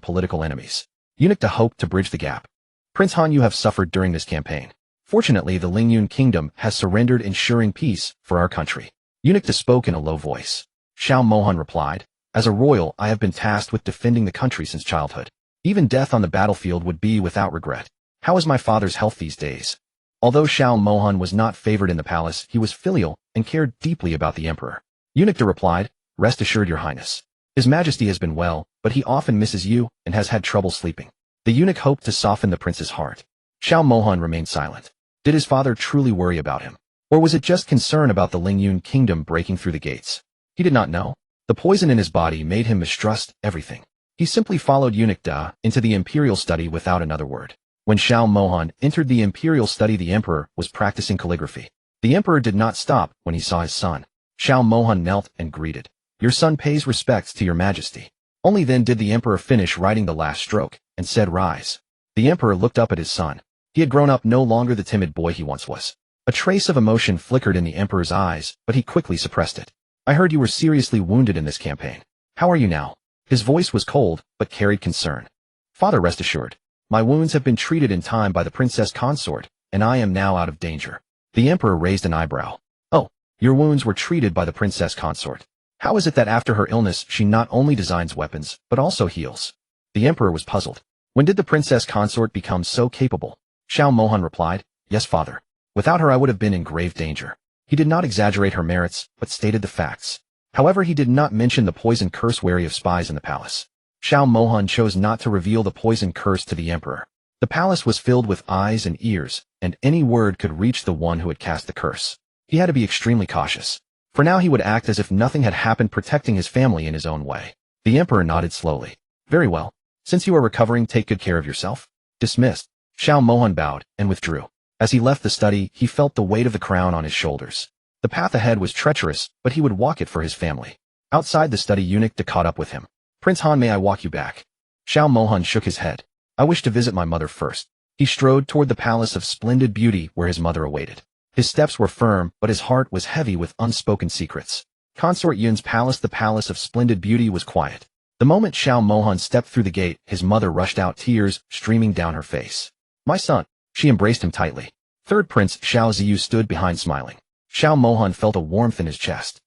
political enemies. Eunuch Da hoped to bridge the gap. "Prince Han, you have suffered during this campaign. Fortunately, the Lingyun kingdom has surrendered, ensuring peace for our country." Eunuch Da spoke in a low voice. Xiao Mohan replied, "As a royal, I have been tasked with defending the country since childhood. Even death on the battlefield would be without regret. How is my father's health these days?" Although Xiao Mohan was not favored in the palace, he was filial and cared deeply about the emperor. Eunuch Da replied, "Rest assured, your highness. His majesty has been well, but he often misses you and has had trouble sleeping." The eunuch hoped to soften the prince's heart. Xiao Mohan remained silent. Did his father truly worry about him? Or was it just concern about the Lingyun kingdom breaking through the gates? He did not know. The poison in his body made him mistrust everything. He simply followed Eunuch Da into the imperial study without another word. When Xiao Mohan entered the imperial study, the emperor was practicing calligraphy. The emperor did not stop when he saw his son. Xiao Mohan knelt and greeted. "Your son pays respects to your majesty." Only then did the emperor finish writing the last stroke, and said, "Rise." The emperor looked up at his son. He had grown up, no longer the timid boy he once was. A trace of emotion flickered in the emperor's eyes, but he quickly suppressed it. "I heard you were seriously wounded in this campaign. How are you now?" His voice was cold, but carried concern. "Father, rest assured. My wounds have been treated in time by the princess consort, and I am now out of danger." The emperor raised an eyebrow. "Oh, your wounds were treated by the princess consort. How is it that after her illness she not only designs weapons, but also heals?" The emperor was puzzled. "When did the princess consort become so capable?" Xiao Mohan replied, "Yes, father. Without her I would have been in grave danger." He did not exaggerate her merits, but stated the facts. However, he did not mention the poison curse, wary of spies in the palace. Xiao Mohan chose not to reveal the poison curse to the emperor. The palace was filled with eyes and ears, and any word could reach the one who had cast the curse. He had to be extremely cautious. For now he would act as if nothing had happened, protecting his family in his own way. The emperor nodded slowly. "Very well. Since you are recovering, take good care of yourself." Dismissed. Xiao Mohan bowed and withdrew. As he left the study, he felt the weight of the crown on his shoulders. The path ahead was treacherous, but he would walk it for his family. Outside the study, Eunuch Da caught up with him. "Prince Han, may I walk you back?" Xiao Mohan shook his head. "I wish to visit my mother first." He strode toward the palace of splendid beauty where his mother awaited. His steps were firm, but his heart was heavy with unspoken secrets. Consort Yun's palace, the palace of splendid beauty, was quiet. The moment Xiao Mohan stepped through the gate, his mother rushed out, tears streaming down her face. "My son." She embraced him tightly. Third Prince Xiao Ziyu stood behind, smiling. Xiao Mohan felt a warmth in his chest.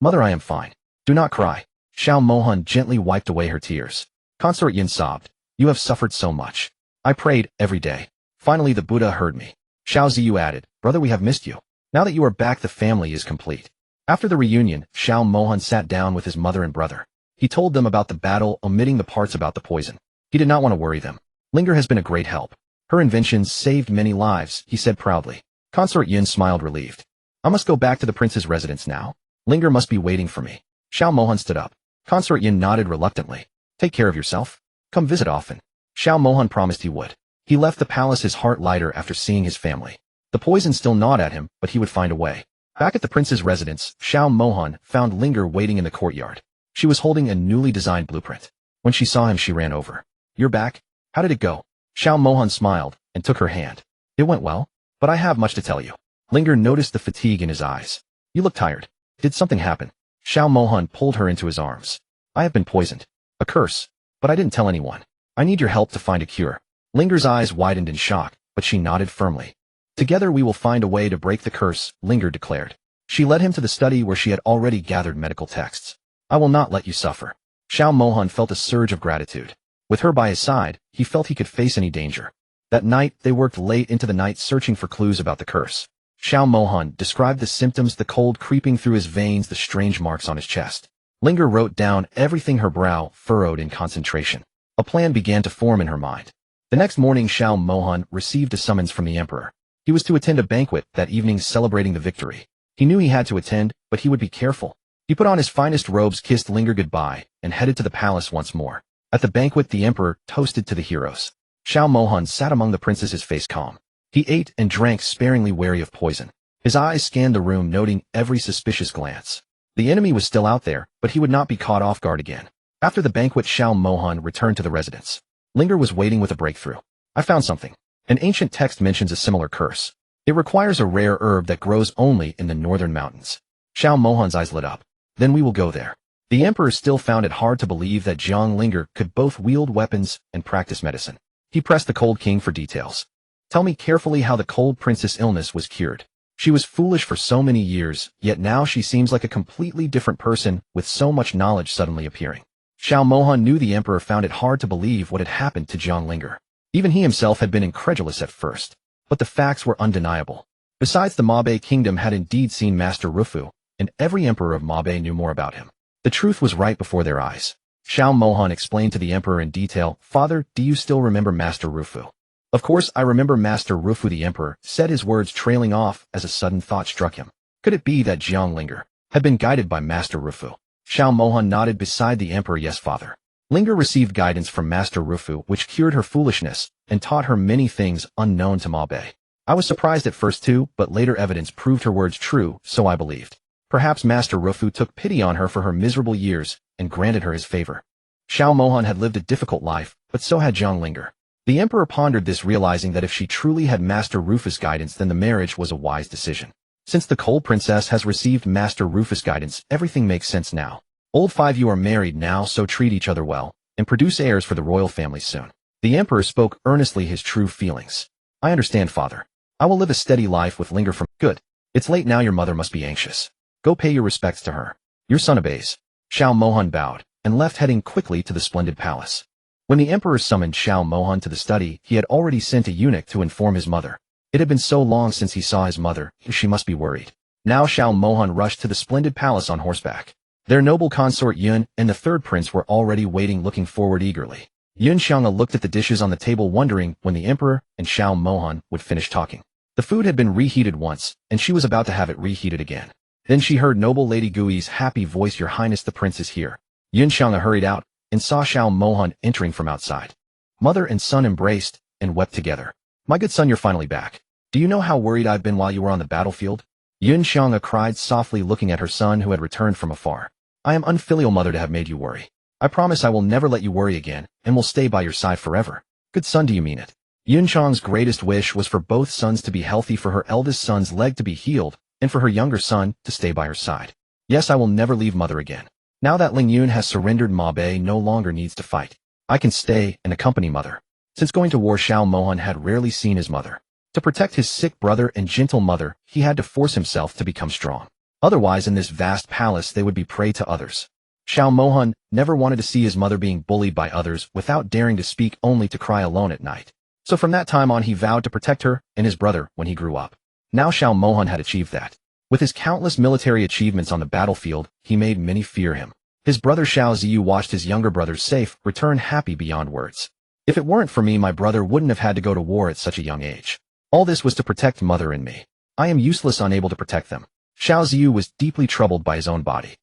"Mother, I am fine. Do not cry." Xiao Mohan gently wiped away her tears. Consort Yun sobbed. "You have suffered so much. I prayed every day. Finally the Buddha heard me." Xiao Ziyu added, "Brother, we have missed you. Now that you are back, the family is complete." After the reunion, Xiao Mohan sat down with his mother and brother. He told them about the battle, omitting the parts about the poison. He did not want to worry them. Linger has been a great help. Her inventions saved many lives, he said proudly. Consort Yun smiled relieved. I must go back to the prince's residence now. Linger must be waiting for me. Xiao Mohan stood up. Consort Yun nodded reluctantly. Take care of yourself. Come visit often. Xiao Mohan promised he would. He left the palace his heart lighter after seeing his family. The poison still gnawed at him, but he would find a way. Back at the prince's residence, Xiao Mohan found Linger waiting in the courtyard. She was holding a newly designed blueprint. When she saw him, she ran over. You're back? How did it go? Xiao Mohan smiled and took her hand. It went well, but I have much to tell you. Linger noticed the fatigue in his eyes. You look tired. Did something happen? Xiao Mohan pulled her into his arms. I have been poisoned. A curse. But I didn't tell anyone. I need your help to find a cure. Linger's eyes widened in shock, but she nodded firmly. Together we will find a way to break the curse, Linger declared. She led him to the study where she had already gathered medical texts. I will not let you suffer. Xiao Mohan felt a surge of gratitude. With her by his side, he felt he could face any danger. That night, they worked late into the night searching for clues about the curse. Xiao Mohan described the symptoms, the cold creeping through his veins, the strange marks on his chest. Linger wrote down everything, her brow furrowed in concentration. A plan began to form in her mind. The next morning, Xiao Mohan received a summons from the emperor. He was to attend a banquet that evening celebrating the victory. He knew he had to attend, but he would be careful. He put on his finest robes, kissed Linger goodbye, and headed to the palace once more. At the banquet, the emperor toasted to the heroes. Xiao Mohan sat among the princes, his face calm. He ate and drank sparingly, wary of poison. His eyes scanned the room, noting every suspicious glance. The enemy was still out there, but he would not be caught off guard again. After the banquet, Xiao Mohan returned to the residence. Linger was waiting with a breakthrough. I found something. An ancient text mentions a similar curse. It requires a rare herb that grows only in the northern mountains. Xiao Mohan's eyes lit up. Then we will go there. The emperor still found it hard to believe that Jiang Linger could both wield weapons and practice medicine. He pressed the cold king for details. Tell me carefully how the cold princess' illness was cured. She was foolish for so many years, yet now she seems like a completely different person with so much knowledge suddenly appearing. Xiao Mohan knew the emperor found it hard to believe what had happened to Jiang Linger. Even he himself had been incredulous at first, but the facts were undeniable. Besides, the Mabe kingdom had indeed seen Master Rufu, and every emperor of Mabe knew more about him. The truth was right before their eyes. Xiao Mohan explained to the emperor in detail, Father, do you still remember Master Rufu? Of course I remember Master Rufu, the emperor said, his words trailing off as a sudden thought struck him. Could it be that Jiang Linger had been guided by Master Rufu? Xiao Mohan nodded beside the emperor. Yes, father. Linger received guidance from Master Rufu, which cured her foolishness and taught her many things unknown to Mabe. I was surprised at first too, but later evidence proved her words true, so I believed. Perhaps Master Rufu took pity on her for her miserable years and granted her his favor. Xiao Mohan had lived a difficult life, but so had Jiang Linger. The emperor pondered this, realizing that if she truly had Master Rufu's guidance, then the marriage was a wise decision. Since the Cold Princess has received Master Rufu's guidance, everything makes sense now. Old five, you are married now, so treat each other well, and produce heirs for the royal family soon. The emperor spoke earnestly his true feelings. I understand, father. I will live a steady life with Linger from good. It's late now, your mother must be anxious. Go pay your respects to her. Your son obeys. Xiao Mohan bowed and left, heading quickly to the splendid palace. When the emperor summoned Xiao Mohan to the study, he had already sent a eunuch to inform his mother. It had been so long since he saw his mother, she must be worried. Now Xiao Mohan rushed to the splendid palace on horseback. Their noble consort Yun and the third prince were already waiting, looking forward eagerly. Yun Xiang'a looked at the dishes on the table, wondering when the emperor and Xiao Mohan would finish talking. The food had been reheated once, and she was about to have it reheated again. Then she heard noble Lady Gui's happy voice, Your Highness, the prince is here. Yun Xiang'a hurried out and saw Xiao Mohan entering from outside. Mother and son embraced and wept together. My good son, you're finally back. Do you know how worried I've been while you were on the battlefield? Yun Xiang'a cried softly, looking at her son who had returned from afar. I am unfilial, mother, to have made you worry. I promise I will never let you worry again, and will stay by your side forever. Good son, do you mean it? Yun Xiang's greatest wish was for both sons to be healthy, for her eldest son's leg to be healed, and for her younger son to stay by her side. Yes, I will never leave mother again. Now that Ling Yun has surrendered, Mabe no longer needs to fight. I can stay and accompany mother. Since going to war, Xiao Mohan had rarely seen his mother. To protect his sick brother and gentle mother, he had to force himself to become strong. Otherwise, in this vast palace, they would be prey to others. Xiao Mohan never wanted to see his mother being bullied by others without daring to speak, only to cry alone at night. So from that time on, he vowed to protect her and his brother when he grew up. Now Xiao Mohan had achieved that. With his countless military achievements on the battlefield, he made many fear him. His brother Xiao Ziyu watched his younger brothers safe return, happy beyond words. If it weren't for me, my brother wouldn't have had to go to war at such a young age. All this was to protect mother and me. I am useless, unable to protect them. Xiao Ziyu was deeply troubled by his own body.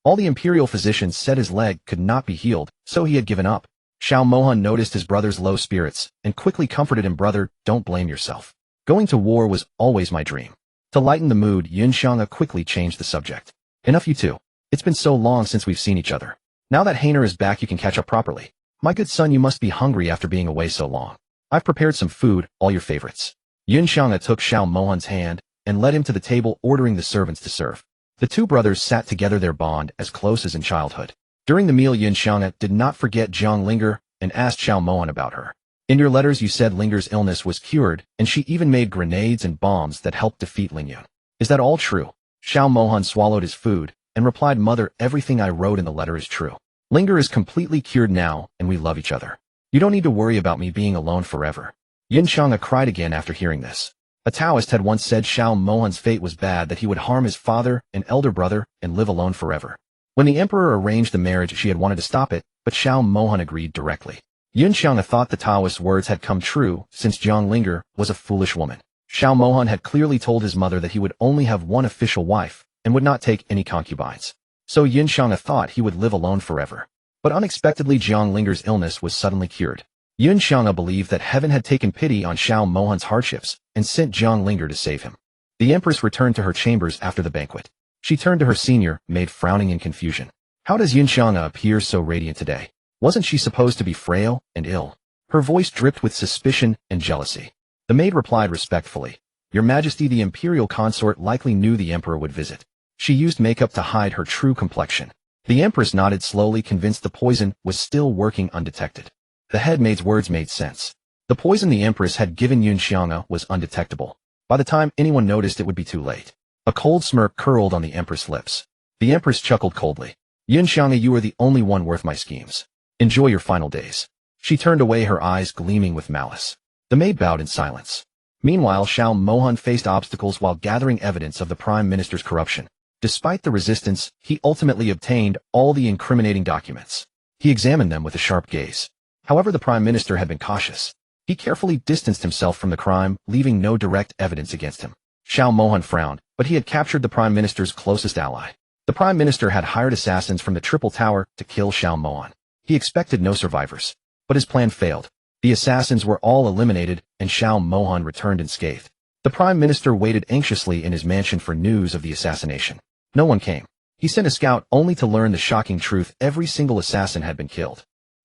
All the imperial physicians said his leg could not be healed, so he had given up. Xiao Mohan noticed his brother's low spirits and quickly comforted him. Brother, don't blame yourself. Going to war was always my dream. To lighten the mood, Yun Xiang'a quickly changed the subject. Enough, you two. It's been so long since we've seen each other. Now that Hainer is back, you can catch up properly. My good son, you must be hungry after being away so long. I've prepared some food, all your favorites. Yun Xiang'a took Xiao Mohan's hand and led him to the table, ordering the servants to serve. The two brothers sat together, their bond as close as in childhood. During the meal, Yun Xiang'a did not forget Jiang Linger and asked Xiao Mohan about her. In your letters, you said Linger's illness was cured, and she even made grenades and bombs that helped defeat Lingyun. Is that all true? Xiao Mohan swallowed his food and replied, Mother, everything I wrote in the letter is true. Linger is completely cured now, and we love each other. You don't need to worry about me being alone forever. Yun Xiang'a cried again after hearing this. A Taoist had once said Xiao Mohan's fate was bad, that he would harm his father and elder brother and live alone forever. When the emperor arranged the marriage, she had wanted to stop it, but Xiao Mohan agreed directly. Yun Xiang'a thought the Taoist's words had come true, since Jiang Linger was a foolish woman. Xiao Mohan had clearly told his mother that he would only have one official wife and would not take any concubines. So Yun Xiang'a thought he would live alone forever. But unexpectedly, Jiang Linger's illness was suddenly cured. Yun Xiang'a believed that heaven had taken pity on Xiao Mohan's hardships and sent Jiang Linger to save him. The empress returned to her chambers after the banquet. She turned to her senior maid, frowning in confusion. How does Yun Xiang'a appear so radiant today? Wasn't she supposed to be frail and ill? Her voice dripped with suspicion and jealousy. The maid replied respectfully, Your Majesty, the imperial consort likely knew the emperor would visit. She used makeup to hide her true complexion. The empress nodded slowly, convinced the poison was still working undetected. The head maid's words made sense. The poison the empress had given Yun Xiang'a was undetectable. By the time anyone noticed, it would be too late. A cold smirk curled on the empress' lips. The empress chuckled coldly. Yun Xiang'a, you are the only one worth my schemes. Enjoy your final days. She turned away, her eyes gleaming with malice. The maid bowed in silence. Meanwhile, Xiao Mohan faced obstacles while gathering evidence of the prime minister's corruption. Despite the resistance, he ultimately obtained all the incriminating documents. He examined them with a sharp gaze. However, the prime minister had been cautious. He carefully distanced himself from the crime, leaving no direct evidence against him. Xiao Mohan frowned, but he had captured the prime minister's closest ally. The prime minister had hired assassins from the Triple Tower to kill Xiao Mohan. He expected no survivors. But his plan failed. The assassins were all eliminated, and Xiao Mohan returned unscathed. The prime minister waited anxiously in his mansion for news of the assassination. No one came. He sent a scout only to learn the shocking truth: every single assassin had been killed.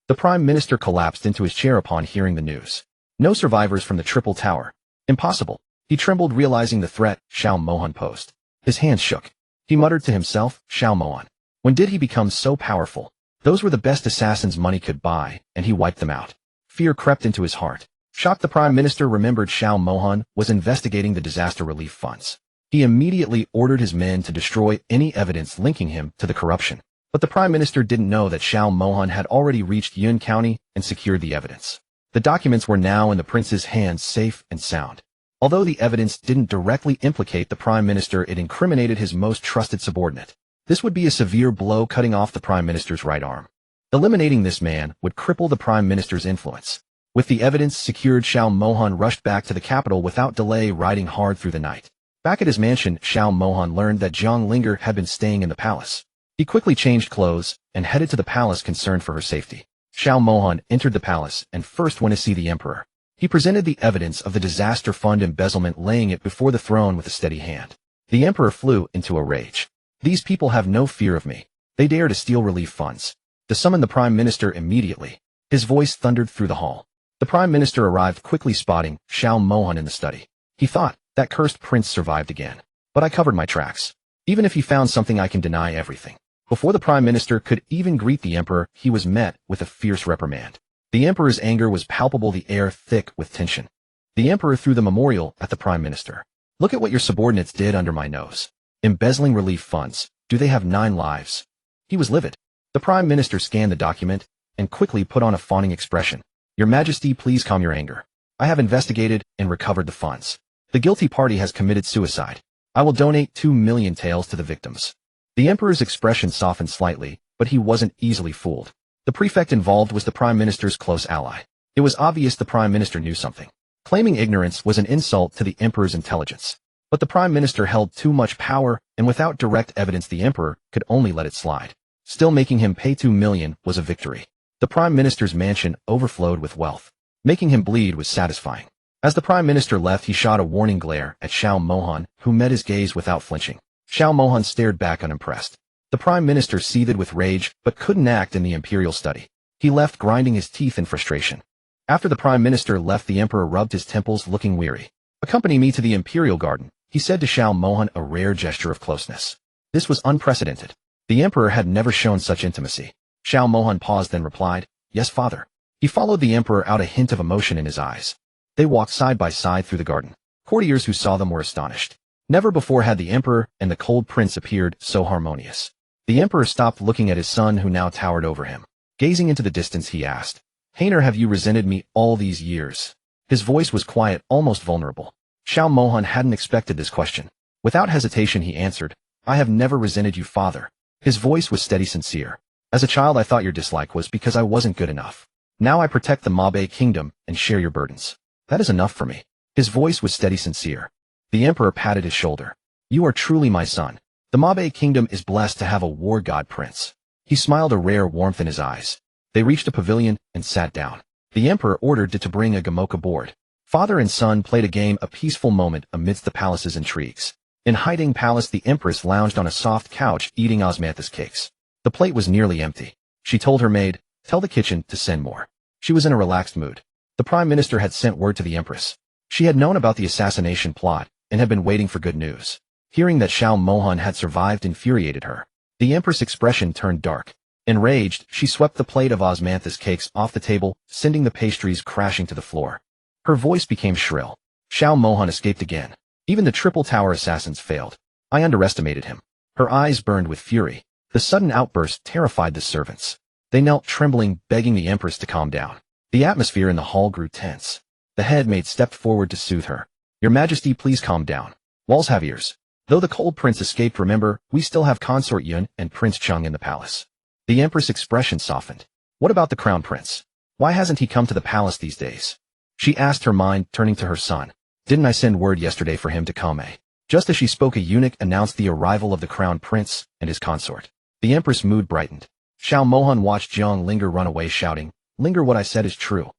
The prime minister collapsed into his chair upon hearing the news. No survivors from the Triple Tower. Impossible. He trembled, realizing the threat Xiao Mohan posed. His hands shook. He muttered to himself, Xiao Mohan. When did he become so powerful? Those were the best assassins money could buy, and he wiped them out. Fear crept into his heart. Shocked, the prime minister remembered Xiao Mohan was investigating the disaster relief funds. He immediately ordered his men to destroy any evidence linking him to the corruption. But the prime minister didn't know that Xiao Mohan had already reached Yun County and secured the evidence. The documents were now in the prince's hands, safe and sound. Although the evidence didn't directly implicate the prime minister, it incriminated his most trusted subordinate. This would be a severe blow, cutting off the prime minister's right arm. Eliminating this man would cripple the prime minister's influence. With the evidence secured, Xiao Mohan rushed back to the capital without delay, riding hard through the night. Back at his mansion, Xiao Mohan learned that Jiang Linger had been staying in the palace. He quickly changed clothes and headed to the palace, concerned for her safety. Xiao Mohan entered the palace and first went to see the emperor. He presented the evidence of the disaster fund embezzlement, laying it before the throne with a steady hand. The emperor flew into a rage. These people have no fear of me. They dare to steal relief funds. To summon the prime minister immediately. His voice thundered through the hall. The prime minister arrived, quickly spotting Xiao Mohan in the study. He thought, that cursed prince survived again. But I covered my tracks. Even if he found something, I can deny everything. Before the prime minister could even greet the emperor, he was met with a fierce reprimand. The emperor's anger was palpable, the air thick with tension. The emperor threw the memorial at the prime minister. Look at what your subordinates did under my nose. Embezzling relief funds. Do they have 9 lives? He was livid. The prime minister scanned the document and quickly put on a fawning expression. Your Majesty, please calm your anger. I have investigated and recovered the funds. The guilty party has committed suicide. I will donate 2 million taels to the victims. The emperor's expression softened slightly, but he wasn't easily fooled. The prefect involved was the prime minister's close ally. It was obvious the Prime Minister knew something. Claiming ignorance was an insult to the Emperor's intelligence. But the Prime Minister held too much power, and without direct evidence the Emperor could only let it slide. Still, making him pay 2 million was a victory. The Prime Minister's mansion overflowed with wealth. Making him bleed was satisfying. As the Prime Minister left, he shot a warning glare at Xiao Mohan, who met his gaze without flinching. Xiao Mohan stared back unimpressed. The Prime Minister seethed with rage, but couldn't act in the imperial study. He left, grinding his teeth in frustration. After the Prime Minister left, the Emperor rubbed his temples, looking weary. "Accompany me to the imperial garden," he said to Xiao Mohan, a rare gesture of closeness. This was unprecedented. The Emperor had never shown such intimacy. Xiao Mohan paused, then replied, "Yes, father." He followed the Emperor out, a hint of emotion in his eyes. They walked side by side through the garden. Courtiers who saw them were astonished. Never before had the Emperor and the cold prince appeared so harmonious. The Emperor stopped, looking at his son, who now towered over him. Gazing into the distance, he asked, "Hainer, have you resented me all these years?" His voice was quiet, almost vulnerable. Xiao Mohan hadn't expected this question. Without hesitation, he answered, "I have never resented you, father." His voice was steady, sincere. "As a child, I thought your dislike was because I wasn't good enough. Now I protect the Mabe kingdom and share your burdens. That is enough for me." His voice was steady, sincere. The Emperor patted his shoulder. "You are truly my son. The Mabe kingdom is blessed to have a war god prince." He smiled, a rare warmth in his eyes. They reached a pavilion and sat down. The Emperor ordered to bring a gamoka board. Father and son played a game, a peaceful moment amidst the palace's intrigues. In Hiding Palace, the Empress lounged on a soft couch, eating osmanthus cakes. The plate was nearly empty. She told her maid, "Tell the kitchen to send more." She was in a relaxed mood. The Prime Minister had sent word to the Empress. She had known about the assassination plot and had been waiting for good news. Hearing that Xiao Mohan had survived infuriated her. The Empress' expression turned dark. Enraged, she swept the plate of osmanthus cakes off the table, sending the pastries crashing to the floor. Her voice became shrill. Xiao Mohan escaped again. Even the Triple Tower assassins failed. I underestimated him. Her eyes burned with fury. The sudden outburst terrified the servants. They knelt trembling, begging the Empress to calm down. The atmosphere in the hall grew tense. The head maid stepped forward to soothe her. "Your Majesty, please calm down. Walls have ears. Though the cold prince escaped, remember, we still have Consort Yun and Prince Chung in the palace." The Empress' expression softened. "What about the Crown Prince? Why hasn't he come to the palace these days?" She asked, her mind turning to her son. "Didn't I send word yesterday for him to come?" Just as she spoke, a eunuch announced the arrival of the Crown Prince and his consort. The Empress' mood brightened. Xiao Mohan watched Jiang Linger run away, shouting, "Linger, what I said is true."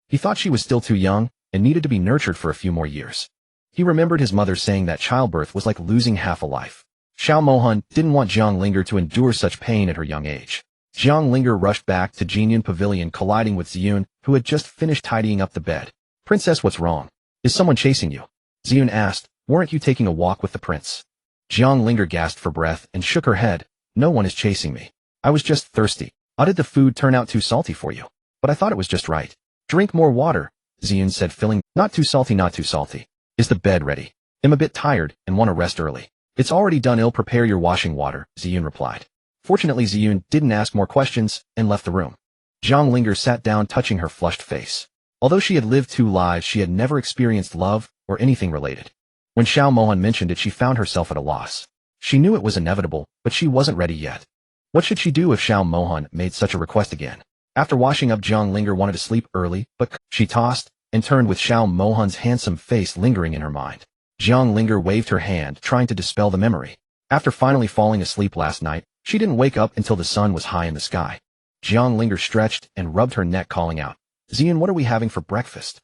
He thought she was still too young and needed to be nurtured for a few more years. He remembered his mother saying that childbirth was like losing half a life. Xiao Mohan didn't want Jiang Linger to endure such pain at her young age. Jiang Linger rushed back to Jinyun Pavilion, colliding with Ziyun, who had just finished tidying up the bed. "Princess, what's wrong? Is someone chasing you?" Ziyun asked. "Weren't you taking a walk with the prince?" Jiang Linger gasped for breath and shook her head. "No one is chasing me. I was just thirsty." "How did the food turn out? Too salty for you?" "But I thought it was just right." "Drink more water," Ziyun said, filling. "Not too salty, not too salty." "Is the bed ready?" "I'm a bit tired and want to rest early." "It's already done. I'll prepare your washing water," Ziyun replied. Fortunately, Ziyun didn't ask more questions and left the room. Jiang Linger sat down, touching her flushed face. Although she had lived 2 lives, she had never experienced love or anything related. When Xiao Mohan mentioned it, she found herself at a loss. She knew it was inevitable, but she wasn't ready yet. What should she do if Xiao Mohan made such a request again? After washing up, Jiang Linger wanted to sleep early, but she tossed and turned with Xiao Mohan's handsome face lingering in her mind. Jiang Linger waved her hand, trying to dispel the memory. After finally falling asleep last night, she didn't wake up until the sun was high in the sky. Jiang Linger stretched and rubbed her neck, calling out, "Ziyun, what are we having for breakfast?"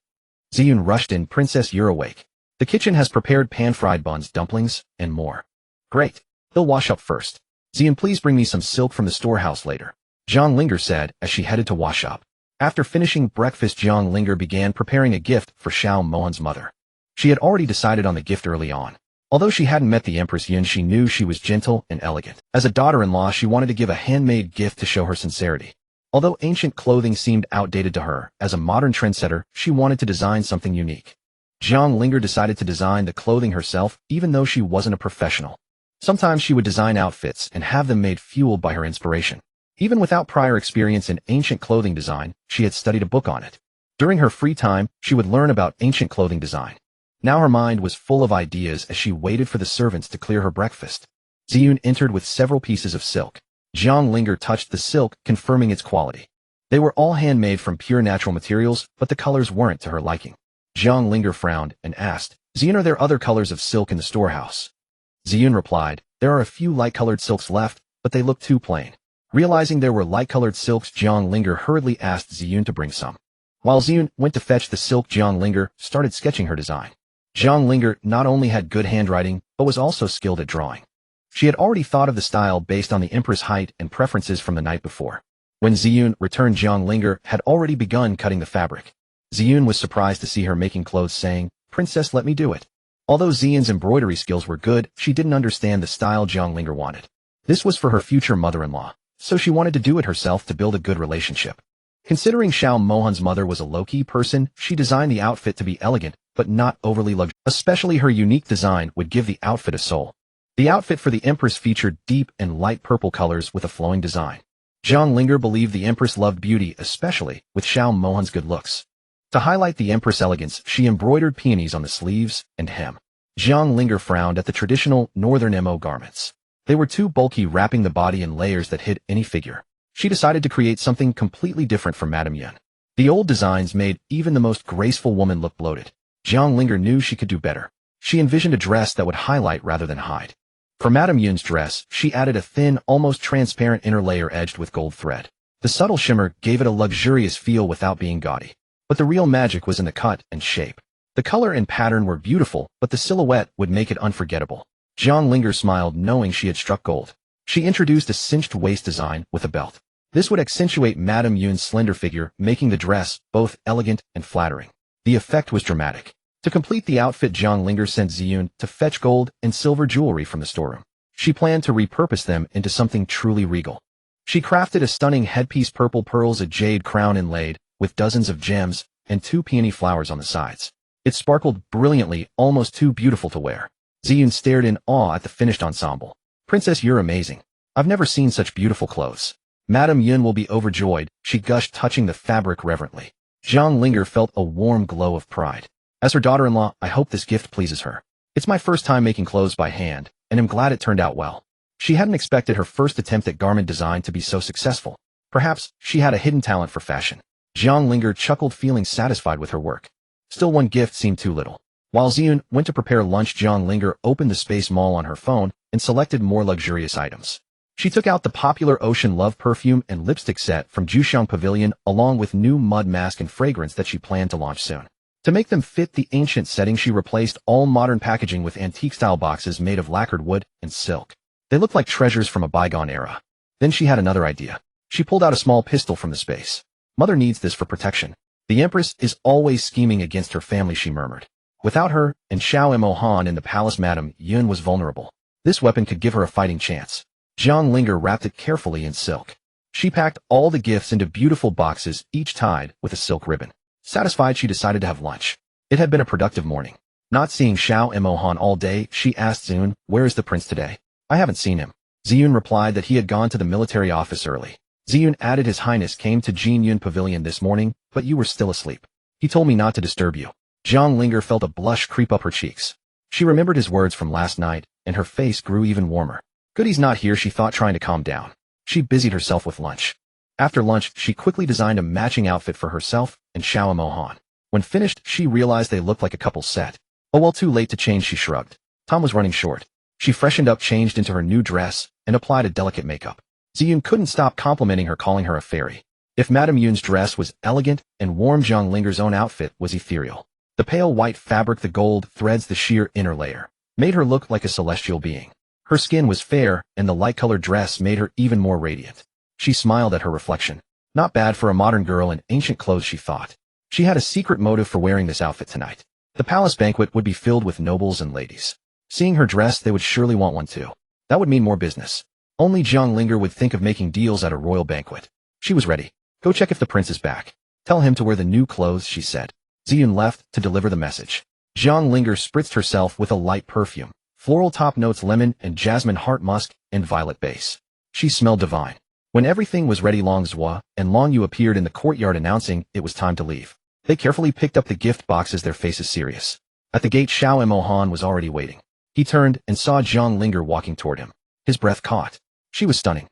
Ziyun rushed in. "Princess, you're awake. The kitchen has prepared pan-fried buns, dumplings, and more." "Great. They'll wash up first. Ziyun, please bring me some silk from the storehouse later," Jiang Linger said as she headed to wash up. After finishing breakfast, Jiang Linger began preparing a gift for Xiao Mohan's mother. She had already decided on the gift early on. Although she hadn't met the Empress Yun, she knew she was gentle and elegant. As a daughter-in-law, she wanted to give a handmade gift to show her sincerity. Although ancient clothing seemed outdated to her, as a modern trendsetter, she wanted to design something unique. Jiang Linger decided to design the clothing herself, even though she wasn't a professional. Sometimes she would design outfits and have them made, fueled by her inspiration. Even without prior experience in ancient clothing design, she had studied a book on it. During her free time, she would learn about ancient clothing design. Now her mind was full of ideas as she waited for the servants to clear her breakfast. Ziyun entered with several pieces of silk. Jiang Linger touched the silk, confirming its quality. They were all handmade from pure natural materials, but the colors weren't to her liking. Jiang Linger frowned and asked, Ziyun, are there other colors of silk in the storehouse? Ziyun replied, there are a few light-colored silks left, but they look too plain. Realizing there were light-colored silks, Jiang Linger hurriedly asked Ziyun to bring some. While Ziyun went to fetch the silk, Jiang Linger started sketching her design. Jiang Linger not only had good handwriting, but was also skilled at drawing. She had already thought of the style based on the empress' height and preferences from the night before. When Ziyun returned, Jiang Linger had already begun cutting the fabric. Ziyun was surprised to see her making clothes, saying, Princess, let me do it. Although Ziyun's embroidery skills were good, she didn't understand the style Jiang Linger wanted. This was for her future mother-in-law, so she wanted to do it herself to build a good relationship. Considering Xiao Mohan's mother was a low-key person, she designed the outfit to be elegant, but not overly luxurious. Especially her unique design would give the outfit a soul. The outfit for the Empress featured deep and light purple colors with a flowing design. Jiang Linger believed the Empress loved beauty, especially with Xiao Mohan's good looks. To highlight the Empress' elegance, she embroidered peonies on the sleeves and hem. Jiang Linger frowned at the traditional Northern Mo garments. They were too bulky, wrapping the body in layers that hid any figure. She decided to create something completely different from Madame Yun. The old designs made even the most graceful woman look bloated. Jiang Linger knew she could do better. She envisioned a dress that would highlight rather than hide. For Madame Yun's dress, she added a thin, almost transparent inner layer edged with gold thread. The subtle shimmer gave it a luxurious feel without being gaudy. But the real magic was in the cut and shape. The color and pattern were beautiful, but the silhouette would make it unforgettable. Jiang Linger smiled, knowing she had struck gold. She introduced a cinched waist design with a belt. This would accentuate Madame Yun's slender figure, making the dress both elegant and flattering. The effect was dramatic. To complete the outfit, Jiang Linger sent Ziyun to fetch gold and silver jewelry from the storeroom. She planned to repurpose them into something truly regal. She crafted a stunning headpiece, purple pearls, a jade crown inlaid with dozens of gems, and 2 peony flowers on the sides. It sparkled brilliantly, almost too beautiful to wear. Ziyun stared in awe at the finished ensemble. Princess, you're amazing. I've never seen such beautiful clothes. Madame Yun will be overjoyed, she gushed, touching the fabric reverently. Jiang Linger felt a warm glow of pride. As her daughter-in-law, I hope this gift pleases her. It's my first time making clothes by hand, and am glad it turned out well. She hadn't expected her first attempt at garment design to be so successful. Perhaps she had a hidden talent for fashion. Jiang Linger chuckled, feeling satisfied with her work. Still, one gift seemed too little. While Ziyun went to prepare lunch, Jiang Linger opened the Space Mall on her phone and selected more luxurious items. She took out the popular Ocean Love perfume and lipstick set from Juxiang Pavilion, along with new mud mask and fragrance that she planned to launch soon. To make them fit the ancient setting, she replaced all modern packaging with antique-style boxes made of lacquered wood and silk. They looked like treasures from a bygone era. Then she had another idea. She pulled out a small pistol from the space. Mother needs this for protection. The Empress is always scheming against her family, she murmured. Without her and Xiao Mohan in the palace, Madame Yun was vulnerable. This weapon could give her a fighting chance. Jiang Linger wrapped it carefully in silk. She packed all the gifts into beautiful boxes, each tied with a silk ribbon. Satisfied, she decided to have lunch. It had been a productive morning. Not seeing Xiao Mohan all day, she asked Ziyun, where is the prince today? I haven't seen him. Ziyun replied that he had gone to the military office early. Ziyun added, His Highness came to Jin Yun Pavilion this morning, but you were still asleep. He told me not to disturb you. Jiang Linger felt a blush creep up her cheeks. She remembered his words from last night, and her face grew even warmer. Good, he's not here, she thought, trying to calm down. She busied herself with lunch. After lunch, she quickly designed a matching outfit for herself and Xiao Mohan. When finished, she realized they looked like a couple set. Oh well, too late to change, she shrugged. Time was running short. She freshened up, changed into her new dress, and applied a delicate makeup. Ziyun couldn't stop complimenting her, calling her a fairy. If Madame Yun's dress was elegant and warm, Jiang Linger's own outfit was ethereal. The pale white fabric, the gold threads, the sheer inner layer, made her look like a celestial being. Her skin was fair, and the light-colored dress made her even more radiant. She smiled at her reflection. Not bad for a modern girl in ancient clothes, she thought. She had a secret motive for wearing this outfit tonight. The palace banquet would be filled with nobles and ladies. Seeing her dress, they would surely want one too. That would mean more business. Only Jiang Linger would think of making deals at a royal banquet. She was ready. Go check if the prince is back. Tell him to wear the new clothes, she said. Ziyun left to deliver the message. Jiang Linger spritzed herself with a light perfume. Floral top notes, lemon and jasmine, heart musk, and violet base. She smelled divine. When everything was ready, Long Zhua and Long Yu appeared in the courtyard, announcing it was time to leave. They carefully picked up the gift boxes, their faces serious. At the gate, Xiao Mohan was already waiting. He turned and saw Jiang Linger walking toward him. His breath caught. She was stunning.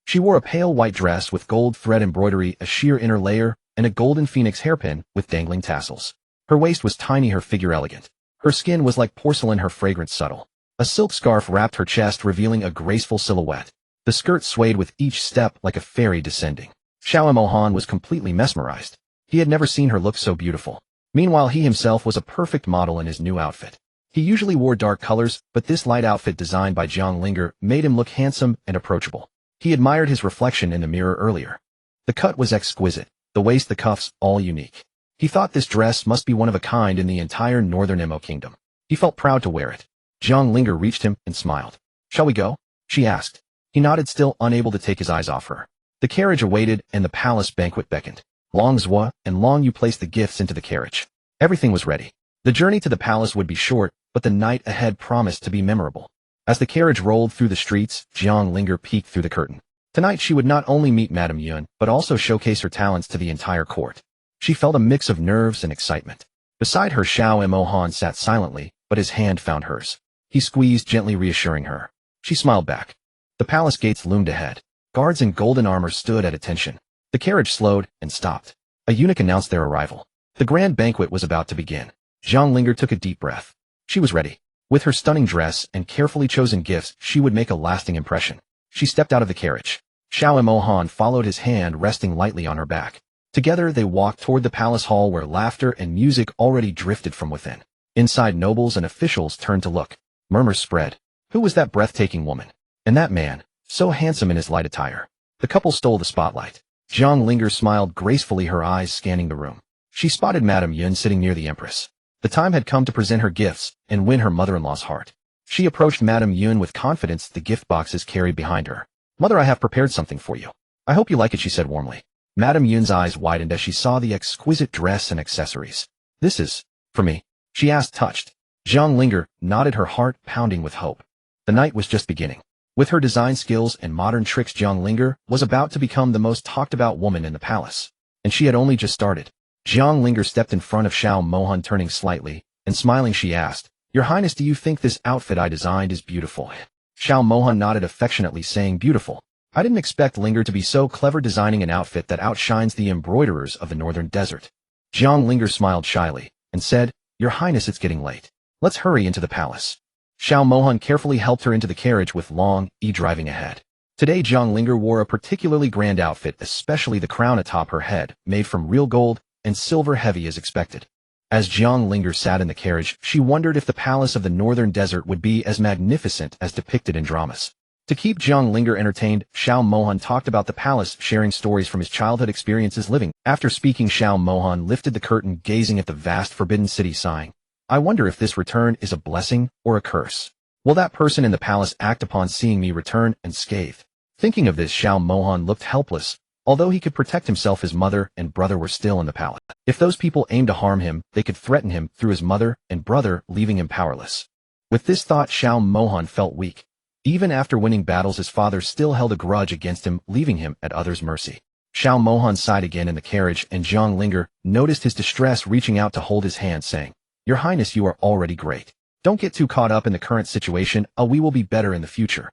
She wore a pale white dress with gold thread embroidery, a sheer inner layer, and a golden phoenix hairpin with dangling tassels. Her waist was tiny, her figure elegant. Her skin was like porcelain, her fragrance subtle. A silk scarf wrapped her chest, revealing a graceful silhouette. The skirt swayed with each step like a fairy descending. Xiao Mohan was completely mesmerized. He had never seen her look so beautiful. Meanwhile, he himself was a perfect model in his new outfit. He usually wore dark colors, but this light outfit designed by Jiang Linger made him look handsome and approachable. He admired his reflection in the mirror earlier. The cut was exquisite, the waist, the cuffs, all unique. He thought this dress must be one of a kind in the entire northern Emo kingdom. He felt proud to wear it. Jiang Linger reached him and smiled. "Shall we go?" she asked. He nodded, still unable to take his eyes off her. The carriage awaited, and the palace banquet beckoned. Long Zhua and Long Yu placed the gifts into the carriage. Everything was ready. The journey to the palace would be short, but the night ahead promised to be memorable. As the carriage rolled through the streets, Jiang Linger peeked through the curtain. Tonight she would not only meet Madame Yun, but also showcase her talents to the entire court. She felt a mix of nerves and excitement. Beside her, Xiao Mohan sat silently, but his hand found hers. He squeezed, gently reassuring her. She smiled back. The palace gates loomed ahead. Guards in golden armor stood at attention. The carriage slowed and stopped. A eunuch announced their arrival. The grand banquet was about to begin. Jiang Linger took a deep breath. She was ready. With her stunning dress and carefully chosen gifts, she would make a lasting impression. She stepped out of the carriage. Xiao Mohan followed, his hand resting lightly on her back. Together they walked toward the palace hall, where laughter and music already drifted from within. Inside, nobles and officials turned to look. Murmurs spread. Who was that breathtaking woman? And that man, so handsome in his light attire? The couple stole the spotlight. Jiang Linger smiled gracefully, her eyes scanning the room. She spotted Madame Yun sitting near the empress. The time had come to present her gifts and win her mother-in-law's heart. She approached Madame Yun with confidence, the gift boxes carried behind her. "Mother, I have prepared something for you. I hope you like it," she said warmly. Madame Yun's eyes widened as she saw the exquisite dress and accessories. "This is for me?" she asked, touched. Jiang Linger nodded, her heart pounding with hope. The night was just beginning. With her design skills and modern tricks, Jiang Linger was about to become the most talked-about woman in the palace. And she had only just started. Jiang Linger stepped in front of Xiao Mohan, turning slightly, and smiling she asked, "Your Highness, do you think this outfit I designed is beautiful?" Xiao Mohan nodded affectionately, saying, "Beautiful. I didn't expect Linger to be so clever, designing an outfit that outshines the embroiderers of the northern desert." Jiang Linger smiled shyly and said, "Your Highness, it's getting late. Let's hurry into the palace." Xiao Mohan carefully helped her into the carriage, with Long Yi driving ahead. Today Jiang Linger wore a particularly grand outfit, especially the crown atop her head, made from real gold and silver, heavy as expected. As Jiang Linger sat in the carriage, she wondered if the palace of the northern desert would be as magnificent as depicted in dramas. To keep Jiang Linger entertained, Xiao Mohan talked about the palace, sharing stories from his childhood experiences living. After speaking, Xiao Mohan lifted the curtain, gazing at the vast forbidden city, sighing. "I wonder if this return is a blessing or a curse. Will that person in the palace act upon seeing me return unscathed?" Thinking of this, Xiao Mohan looked helpless. Although he could protect himself, his mother and brother were still in the palace. If those people aimed to harm him, they could threaten him through his mother and brother, leaving him powerless. With this thought, Xiao Mohan felt weak. Even after winning battles, his father still held a grudge against him, leaving him at others' mercy. Xiao Mohan sighed again in the carriage, and Jiang Linger noticed his distress, reaching out to hold his hand, saying, "Your Highness, you are already great. Don't get too caught up in the current situation. We will be better in the future.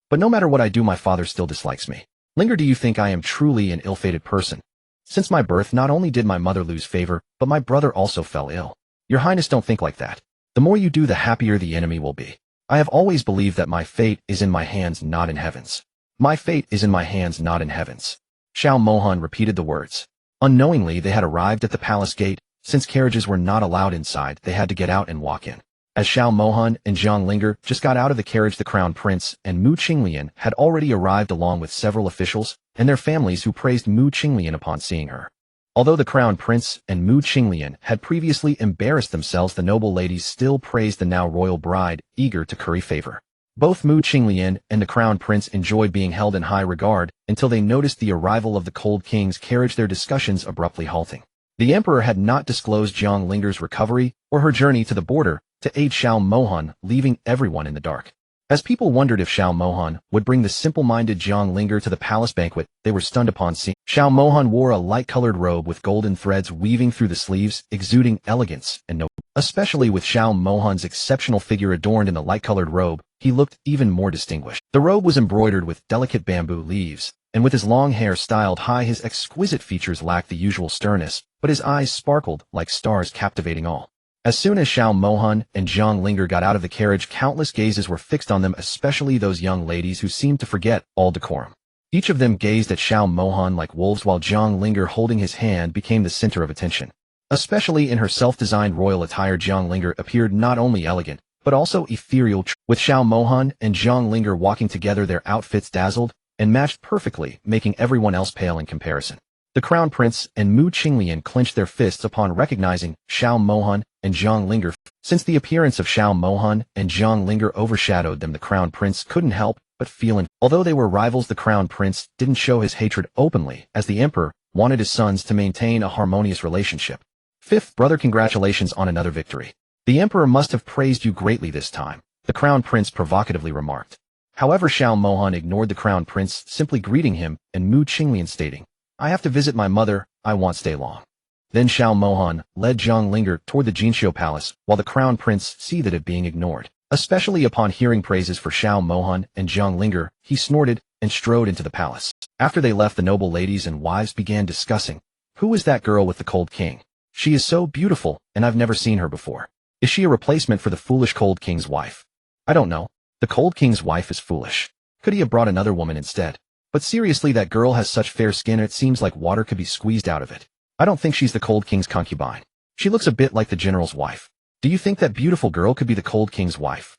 But no matter what I do, my father still dislikes me. Linger, do you think I am truly an ill-fated person? Since my birth, not only did my mother lose favor, but my brother also fell ill. Your Highness, don't think like that. The more you do, the happier the enemy will be. I have always believed that my fate is in my hands, not in heaven's. My fate is in my hands, not in heaven's." Xiao Mohan repeated the words. Unknowingly, they had arrived at the palace gate. Since carriages were not allowed inside, they had to get out and walk in. As Xiao Mohan and Jiang Linger just got out of the carriage, the crown prince and Mu Qinglian had already arrived, along with several officials and their families, who praised Mu Qinglian upon seeing her. Although the crown prince and Mu Qinglian had previously embarrassed themselves, the noble ladies still praised the now royal bride, eager to curry favor. Both Mu Qinglian and the crown prince enjoyed being held in high regard until they noticed the arrival of the cold king's carriage, their discussions abruptly halting. The emperor had not disclosed Jiang Linger's recovery or her journey to the border to aid Xiao Mohan, leaving everyone in the dark. As people wondered if Xiao Mohan would bring the simple-minded Jiang Linger to the palace banquet, they were stunned upon seeing. Xiao Mohan wore a light-colored robe with golden threads weaving through the sleeves, exuding elegance and nobility. Especially with Xiao Mohan's exceptional figure adorned in the light-colored robe, he looked even more distinguished. The robe was embroidered with delicate bamboo leaves, and with his long hair styled high, his exquisite features lacked the usual sternness, but his eyes sparkled like stars, captivating all. As soon as Xiao Mohan and Zhang Linger got out of the carriage, countless gazes were fixed on them, especially those young ladies who seemed to forget all decorum. Each of them gazed at Xiao Mohan like wolves, while Zhang Linger, holding his hand, became the center of attention. Especially in her self-designed royal attire, Zhang Linger appeared not only elegant, but also ethereal. With Xiao Mohan and Zhang Linger walking together, their outfits dazzled and matched perfectly, making everyone else pale in comparison. The Crown Prince and Mu Qinglian clenched their fists upon recognizing Xiao Mohan and Zhang Linger. Since the appearance of Xiao Mohan and Zhang Linger overshadowed them, the Crown Prince couldn't help but feel. Although they were rivals, the Crown Prince didn't show his hatred openly, as the Emperor wanted his sons to maintain a harmonious relationship. Fifth brother, congratulations on another victory. The Emperor must have praised you greatly this time, the Crown Prince provocatively remarked. However, Xiao Mohan ignored the Crown Prince, simply greeting him, and Mu Qinglian stating, I have to visit my mother, I won't stay long. Then Xiao Mohan led Zhang Linger toward the Jinxiu Palace, while the Crown Prince seethed at being ignored. Especially upon hearing praises for Xiao Mohan and Zhang Linger, he snorted and strode into the palace. After they left, the noble ladies and wives began discussing, who is that girl with the cold king? She is so beautiful, and I've never seen her before. Is she a replacement for the foolish cold king's wife? I don't know. The cold king's wife is foolish. Could he have brought another woman instead? But seriously, that girl has such fair skin, it seems like water could be squeezed out of it. I don't think she's the cold king's concubine. She looks a bit like the general's wife. Do you think that beautiful girl could be the cold king's wife?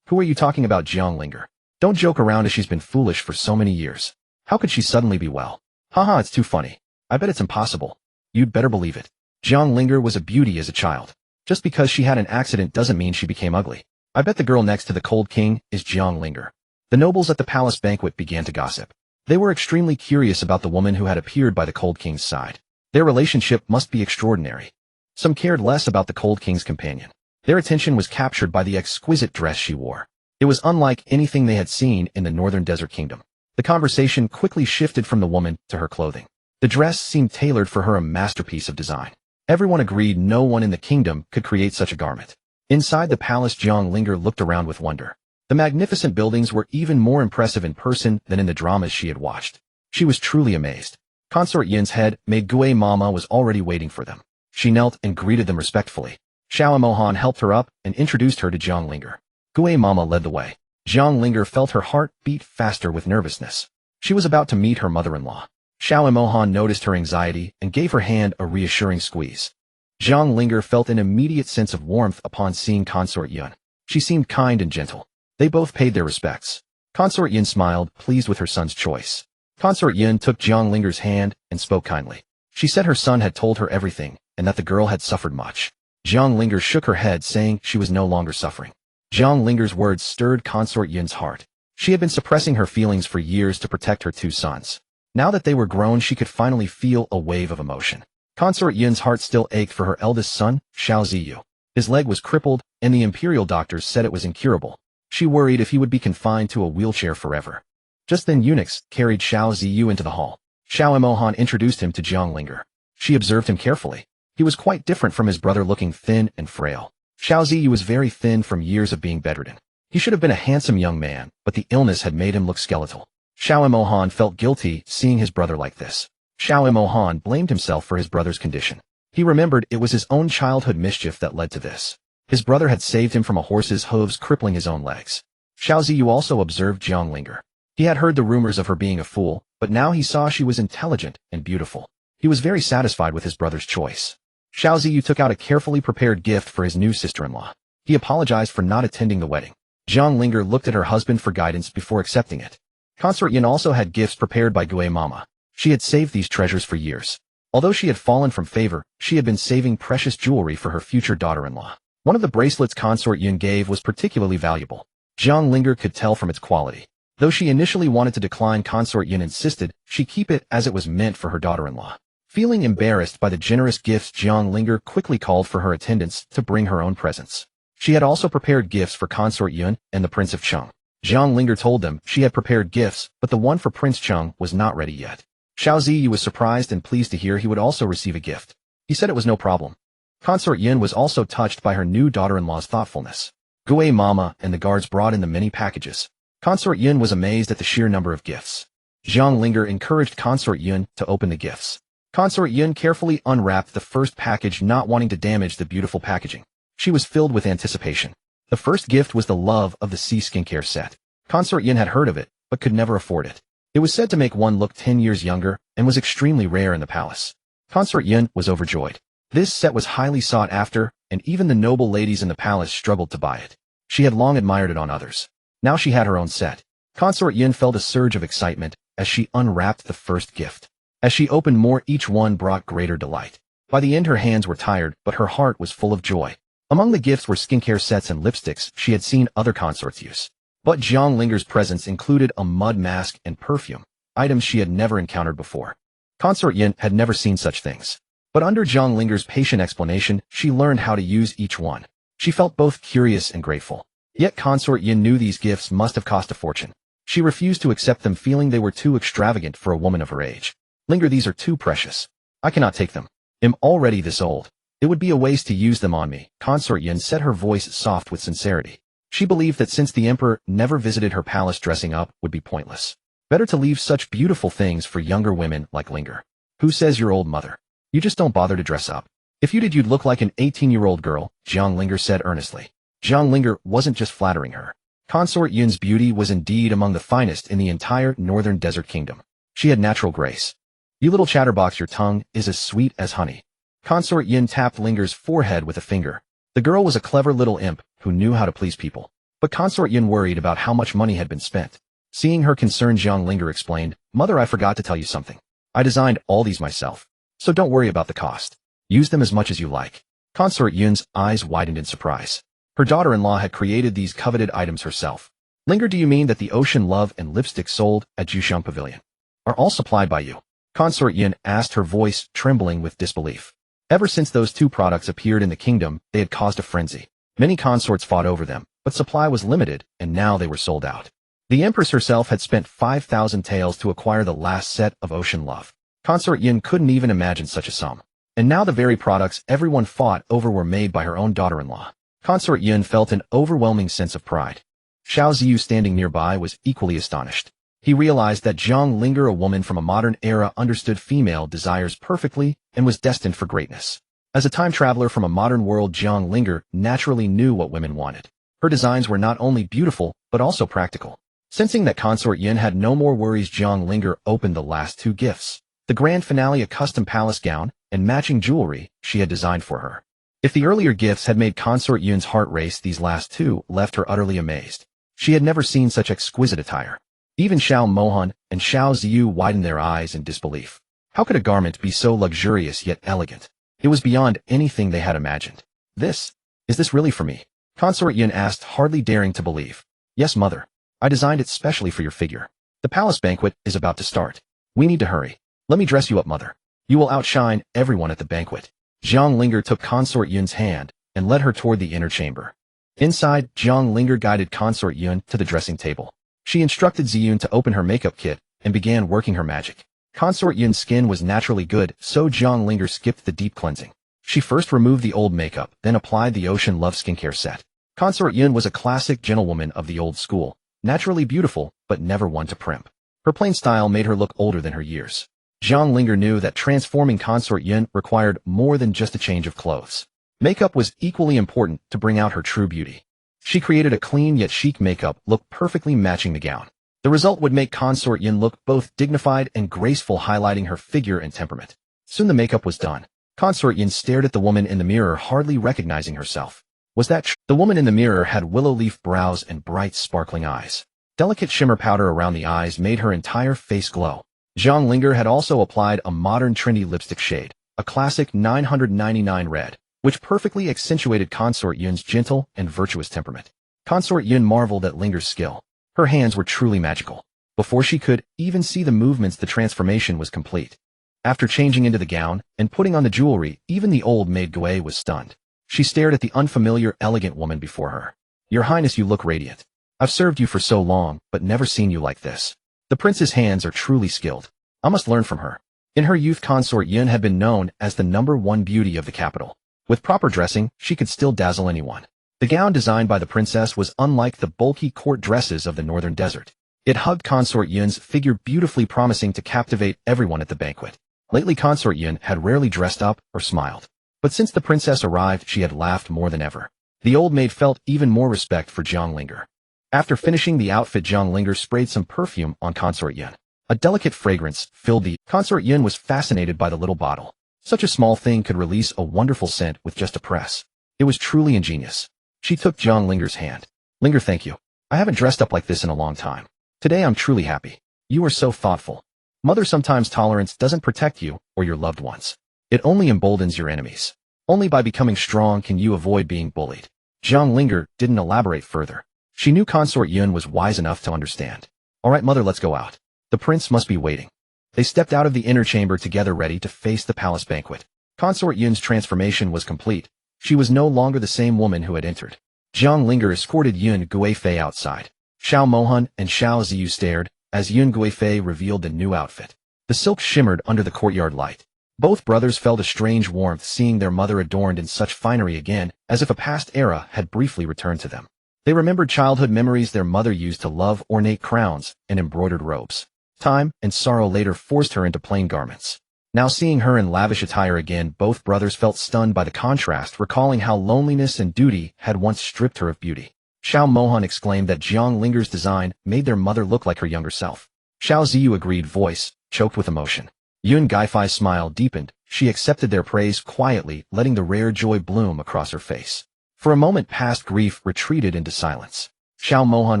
Who are you talking about, Zhang Linger? Don't joke around, as she's been foolish for so many years. How could she suddenly be well? Haha, it's too funny. I bet it's impossible. You'd better believe it. Zhang Linger was a beauty as a child. Just because she had an accident doesn't mean she became ugly. I bet the girl next to the cold king is Zhang Linger. The nobles at the palace banquet began to gossip. They were extremely curious about the woman who had appeared by the cold king's side. Their relationship must be extraordinary. Some cared less about the cold king's companion. Their attention was captured by the exquisite dress she wore. It was unlike anything they had seen in the northern desert kingdom. The conversation quickly shifted from the woman to her clothing. The dress seemed tailored for her, a masterpiece of design. Everyone agreed no one in the kingdom could create such a garment. Inside the palace, Zhang Linger looked around with wonder. The magnificent buildings were even more impressive in person than in the dramas she had watched. She was truly amazed. Consort Yin's head maid Gui Mama was already waiting for them. She knelt and greeted them respectfully. Xiao Mohan helped her up and introduced her to Zhang Linger. Gui Mama led the way. Zhang Linger felt her heart beat faster with nervousness. She was about to meet her mother-in-law. Xiao Mohan noticed her anxiety and gave her hand a reassuring squeeze. Zhang Linger felt an immediate sense of warmth upon seeing Consort Yin. She seemed kind and gentle. They both paid their respects. Consort Yin smiled, pleased with her son's choice. Consort Yin took Zhang Linger's hand and spoke kindly. She said her son had told her everything, and that the girl had suffered much. Zhang Linger shook her head, saying she was no longer suffering. Zhang Linger's words stirred Consort Yin's heart. She had been suppressing her feelings for years to protect her two sons. Now that they were grown, she could finally feel a wave of emotion. Consort Yin's heart still ached for her eldest son, Xiao Ziyu. His leg was crippled, and the imperial doctors said it was incurable. She worried if he would be confined to a wheelchair forever. Just then eunuchs carried Xiao Ziyu into the hall. Xiao Mohan introduced him to Zhang Linger. She observed him carefully. He was quite different from his brother, looking thin and frail. Xiao Ziyu was very thin from years of being bedridden. He should have been a handsome young man, but the illness had made him look skeletal. Xiao Mohan felt guilty seeing his brother like this. Xiao Mohan blamed himself for his brother's condition. He remembered it was his own childhood mischief that led to this. His brother had saved him from a horse's hooves, crippling his own legs. Xiao Ziyu also observed Zhang Linger. He had heard the rumors of her being a fool, but now he saw she was intelligent and beautiful. He was very satisfied with his brother's choice. Xiao Ziyu took out a carefully prepared gift for his new sister-in-law. He apologized for not attending the wedding. Zhang Linger looked at her husband for guidance before accepting it. Consort Yin also had gifts prepared by Gui Mama. She had saved these treasures for years. Although she had fallen from favor, she had been saving precious jewelry for her future daughter-in-law. One of the bracelets Consort Yin gave was particularly valuable. Zhang Linger could tell from its quality. Though she initially wanted to decline, Consort Yin insisted she keep it as it was meant for her daughter-in-law. Feeling embarrassed by the generous gifts, Zhang Linger quickly called for her attendants to bring her own presents. She had also prepared gifts for Consort Yun and the Prince of Cheng. Zhang Linger told them she had prepared gifts, but the one for Prince Cheng was not ready yet. Xiao Ziyu was surprised and pleased to hear he would also receive a gift. He said it was no problem. Consort Yin was also touched by her new daughter-in-law's thoughtfulness. Gui Mama and the guards brought in the many packages. Consort Yun was amazed at the sheer number of gifts. Zhang Linger encouraged Consort Yun to open the gifts. Consort Yun carefully unwrapped the first package, not wanting to damage the beautiful packaging. She was filled with anticipation. The first gift was the Love of the Sea skincare set. Consort Yun had heard of it, but could never afford it. It was said to make one look 10 years younger and was extremely rare in the palace. Consort Yun was overjoyed. This set was highly sought after, and even the noble ladies in the palace struggled to buy it. She had long admired it on others. Now she had her own set. Consort Yun felt a surge of excitement as she unwrapped the first gift. As she opened more, each one brought greater delight. By the end, her hands were tired, but her heart was full of joy. Among the gifts were skincare sets and lipsticks she had seen other consorts use. But Zhang Linger's presents included a mud mask and perfume, items she had never encountered before. Consort Yun had never seen such things. But under Zhang Linger's patient explanation, she learned how to use each one. She felt both curious and grateful. Yet Consort Yun knew these gifts must have cost a fortune. She refused to accept them, feeling they were too extravagant for a woman of her age. Linger, these are too precious. I cannot take them. I'm already this old. It would be a waste to use them on me. Consort Yun said, her voice soft with sincerity. She believed that since the emperor never visited her palace, dressing up would be pointless. Better to leave such beautiful things for younger women like Linger. Who says you're old, mother? You just don't bother to dress up. If you did, you'd look like an 18-year-old girl, Zhang Linger said earnestly. Zhang Linger wasn't just flattering her. Consort Yun's beauty was indeed among the finest in the entire northern desert kingdom. She had natural grace. You little chatterbox, your tongue is as sweet as honey. Consort Yun tapped Linger's forehead with a finger. The girl was a clever little imp who knew how to please people. But Consort Yun worried about how much money had been spent. Seeing her concern, Zhang Linger explained, Mother, I forgot to tell you something. I designed all these myself. So don't worry about the cost. Use them as much as you like. Consort Yun's eyes widened in surprise. Her daughter-in-law had created these coveted items herself. Linger, do you mean that the Ocean Love and lipstick sold at Jusheng Pavilion are all supplied by you? Consort Yun asked, her voice trembling with disbelief. Ever since those two products appeared in the kingdom, they had caused a frenzy. Many consorts fought over them, but supply was limited, and now they were sold out. The Empress herself had spent 5,000 taels to acquire the last set of Ocean Love. Consort Yun couldn't even imagine such a sum. And now the very products everyone fought over were made by her own daughter-in-law. Consort Yun felt an overwhelming sense of pride. Xiao Ziyu, standing nearby, was equally astonished. He realized that Zhang Linger, a woman from a modern era, understood female desires perfectly and was destined for greatness. As a time traveler from a modern world, Zhang Linger naturally knew what women wanted. Her designs were not only beautiful, but also practical. Sensing that Consort Yun had no more worries, Zhang Linger opened the last two gifts. The grand finale, a custom palace gown and matching jewelry she had designed for her. If the earlier gifts had made Consort Yun's heart race, these last two left her utterly amazed. She had never seen such exquisite attire. Even Xiao Mohan and Xiao Ziyu widened their eyes in disbelief. How could a garment be so luxurious yet elegant? It was beyond anything they had imagined. Is this really for me? Consort Yun asked, hardly daring to believe. Yes, mother. I designed it specially for your figure. The palace banquet is about to start. We need to hurry. Let me dress you up, mother. You will outshine everyone at the banquet. Zhang Linger took Consort Yun's hand and led her toward the inner chamber. Inside, Zhang Linger guided Consort Yun to the dressing table. She instructed Ziyun to open her makeup kit and began working her magic. Consort Yun's skin was naturally good, so Zhang Linger skipped the deep cleansing. She first removed the old makeup, then applied the Ocean Love skincare set. Consort Yun was a classic gentlewoman of the old school, naturally beautiful, but never one to primp. Her plain style made her look older than her years. Zhang Linger knew that transforming Consort Yun required more than just a change of clothes. Makeup was equally important to bring out her true beauty. She created a clean yet chic makeup look perfectly matching the gown. The result would make Consort Yun look both dignified and graceful, highlighting her figure and temperament. Soon the makeup was done. Consort Yun stared at the woman in the mirror, hardly recognizing herself. Was that true? The woman in the mirror had willow leaf brows and bright, sparkling eyes. Delicate shimmer powder around the eyes made her entire face glow. Zhang Linger had also applied a modern trendy lipstick shade, a classic 999 red, which perfectly accentuated Consort Yun's gentle and virtuous temperament. Consort Yun marveled at Linger's skill. Her hands were truly magical. Before she could even see the movements, the transformation was complete. After changing into the gown and putting on the jewelry, even the old maid Gui was stunned. She stared at the unfamiliar, elegant woman before her. Your Highness, you look radiant. I've served you for so long, but never seen you like this. The prince's hands are truly skilled. I must learn from her. In her youth, Consort Yun had been known as the #1 beauty of the capital. With proper dressing, she could still dazzle anyone. The gown designed by the princess was unlike the bulky court dresses of the northern desert. It hugged Consort Yun's figure beautifully, promising to captivate everyone at the banquet. Lately Consort Yun had rarely dressed up or smiled. But since the princess arrived, she had laughed more than ever. The old maid felt even more respect for Jiang Linger. After finishing the outfit, Jiang Linger sprayed some perfume on Consort Yun. A delicate fragrance filled the Consort Yun was fascinated by the little bottle. Such a small thing could release a wonderful scent with just a press. It was truly ingenious. She took Jiang Linger's hand. Linger, thank you. I haven't dressed up like this in a long time. Today I'm truly happy. You are so thoughtful. Mother, sometimes tolerance doesn't protect you or your loved ones. It only emboldens your enemies. Only by becoming strong can you avoid being bullied. Jiang Linger didn't elaborate further. She knew Consort Yun was wise enough to understand. All right, mother, let's go out. The prince must be waiting. They stepped out of the inner chamber together, ready to face the palace banquet. Consort Yun's transformation was complete. She was no longer the same woman who had entered. Jiang Linger escorted Yun Guifei outside. Xiao Mohan and Xiao Ziyu stared as Yun Guifei revealed the new outfit. The silk shimmered under the courtyard light. Both brothers felt a strange warmth seeing their mother adorned in such finery again, as if a past era had briefly returned to them. They remembered childhood memories their mother used to love: ornate crowns and embroidered robes. Time and sorrow later forced her into plain garments. Now seeing her in lavish attire again, both brothers felt stunned by the contrast, recalling how loneliness and duty had once stripped her of beauty. Xiao Mohan exclaimed that Jiang Linger's design made their mother look like her younger self. Xiao Ziyu agreed, voice choked with emotion. Yun Guifei's smile deepened. She accepted their praise quietly, letting the rare joy bloom across her face. For a moment past grief retreated into silence. Xiao Mohan